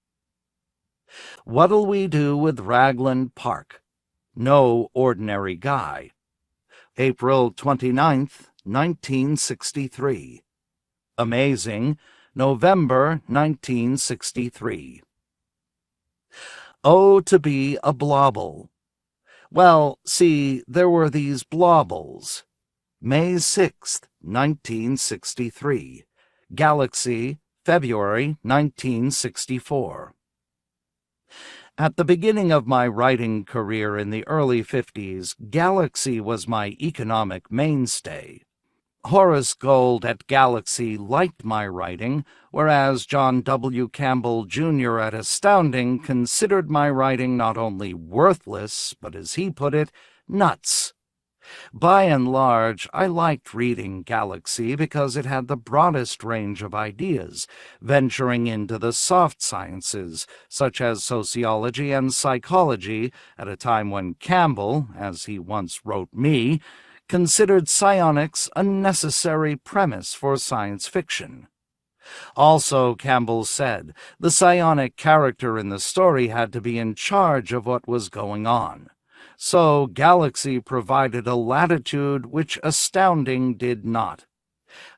What'll we do with Ragland Park? No ordinary guy. April 29th, 1963. Amazing. November 1963. Oh, to be a Blobel. Well, see, there were these Blobels. May 6th, 1963. Galaxy, February 1964. At the beginning of my writing career in the early 50s, Galaxy was my economic mainstay. Horace Gold at Galaxy liked my writing, whereas John W. Campbell, Jr. at Astounding considered my writing not only worthless, but, as he put it, nuts. By and large, I liked reading Galaxy because it had the broadest range of ideas, venturing into the soft sciences, such as sociology and psychology, at a time when Campbell, as he once wrote me, considered psionics a necessary premise for science fiction. Also, Campbell said, the psionic character in the story had to be in charge of what was going on. So Galaxy provided a latitude which Astounding did not.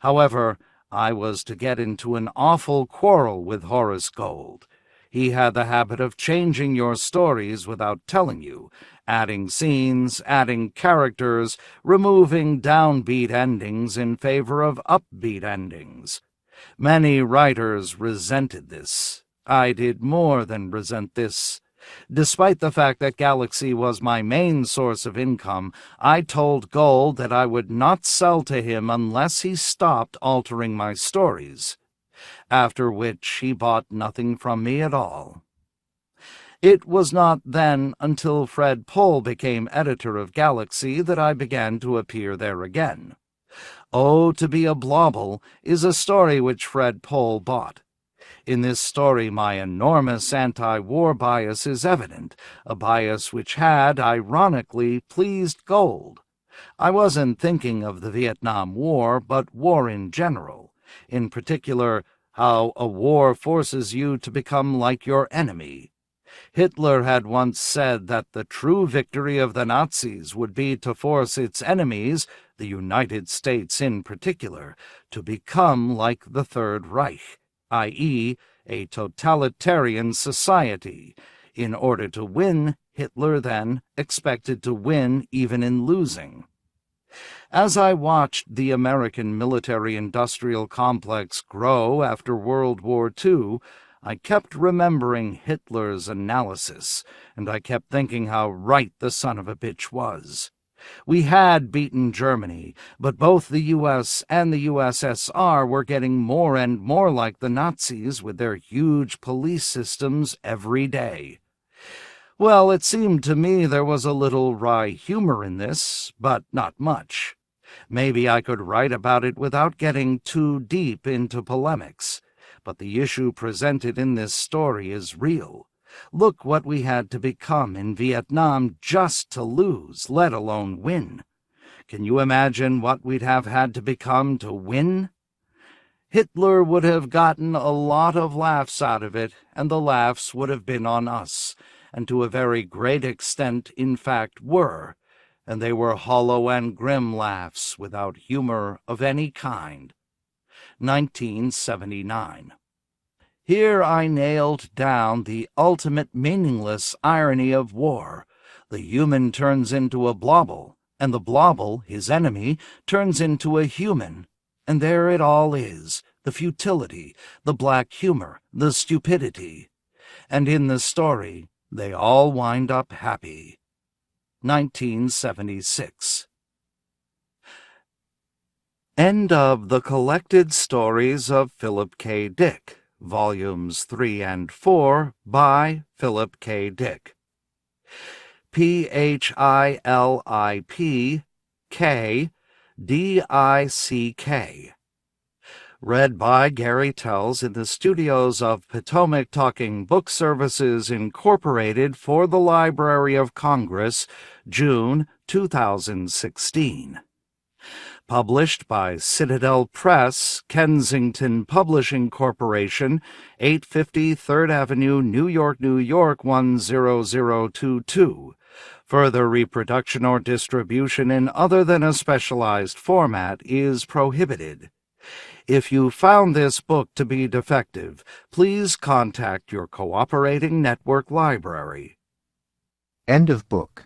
However, I was to get into an awful quarrel with Horace Gold. He had the habit of changing your stories without telling you, adding scenes, adding characters, removing downbeat endings in favor of upbeat endings. Many writers resented this. I did more than resent this. Despite the fact that Galaxy was my main source of income, I told Gold that I would not sell to him unless he stopped altering my stories, after which he bought nothing from me at all. It was not then until Fred Pohl became editor of Galaxy that I began to appear there again. Oh, to be a Blobel is a story which Fred Pohl bought. In this story, my enormous anti-war bias is evident, a bias which had, ironically, pleased Gold. I wasn't thinking of the Vietnam War, but war in general. In particular, how a war forces you to become like your enemy. Hitler had once said that the true victory of the Nazis would be to force its enemies, the United States in particular, to become like the Third Reich, i.e., a totalitarian society. In order to win, Hitler then expected to win even in losing. As I watched the American military-industrial complex grow after World War II, I kept remembering Hitler's analysis, and I kept thinking how right the son of a bitch was. We had beaten Germany, but both the U.S. and the USSR were getting more and more like the Nazis with their huge police systems every day. Well, it seemed to me there was a little wry humor in this, but not much. Maybe I could write about it without getting too deep into polemics. But the issue presented in this story is real. Look what we had to become in Vietnam just to lose, let alone win. Can you imagine what we'd have had to become to win? Hitler would have gotten a lot of laughs out of it, and the laughs would have been on us, and to a very great extent, in fact, were, and they were hollow and grim laughs without humor of any kind. 1979. Here I nailed down the ultimate meaningless irony of war. The human turns into a Blobel, and the Blobel, his enemy, turns into a human. And there it all is, the futility, the black humor, the stupidity. And in the story, they all wind up happy. 1976. End of The Collected Stories of Philip K. Dick, Volumes 3 and 4, by Philip K. Dick. PHILIP-K-DICK. Read by Gary Tells in the studios of Potomac Talking Book Services, Incorporated, for the Library of Congress, June 2016. Published by Citadel Press, Kensington Publishing Corporation, 850 3rd Avenue, New York, New York, 10022. Further reproduction or distribution in other than a specialized format is prohibited. If you found this book to be defective, please contact your cooperating network library. End of book.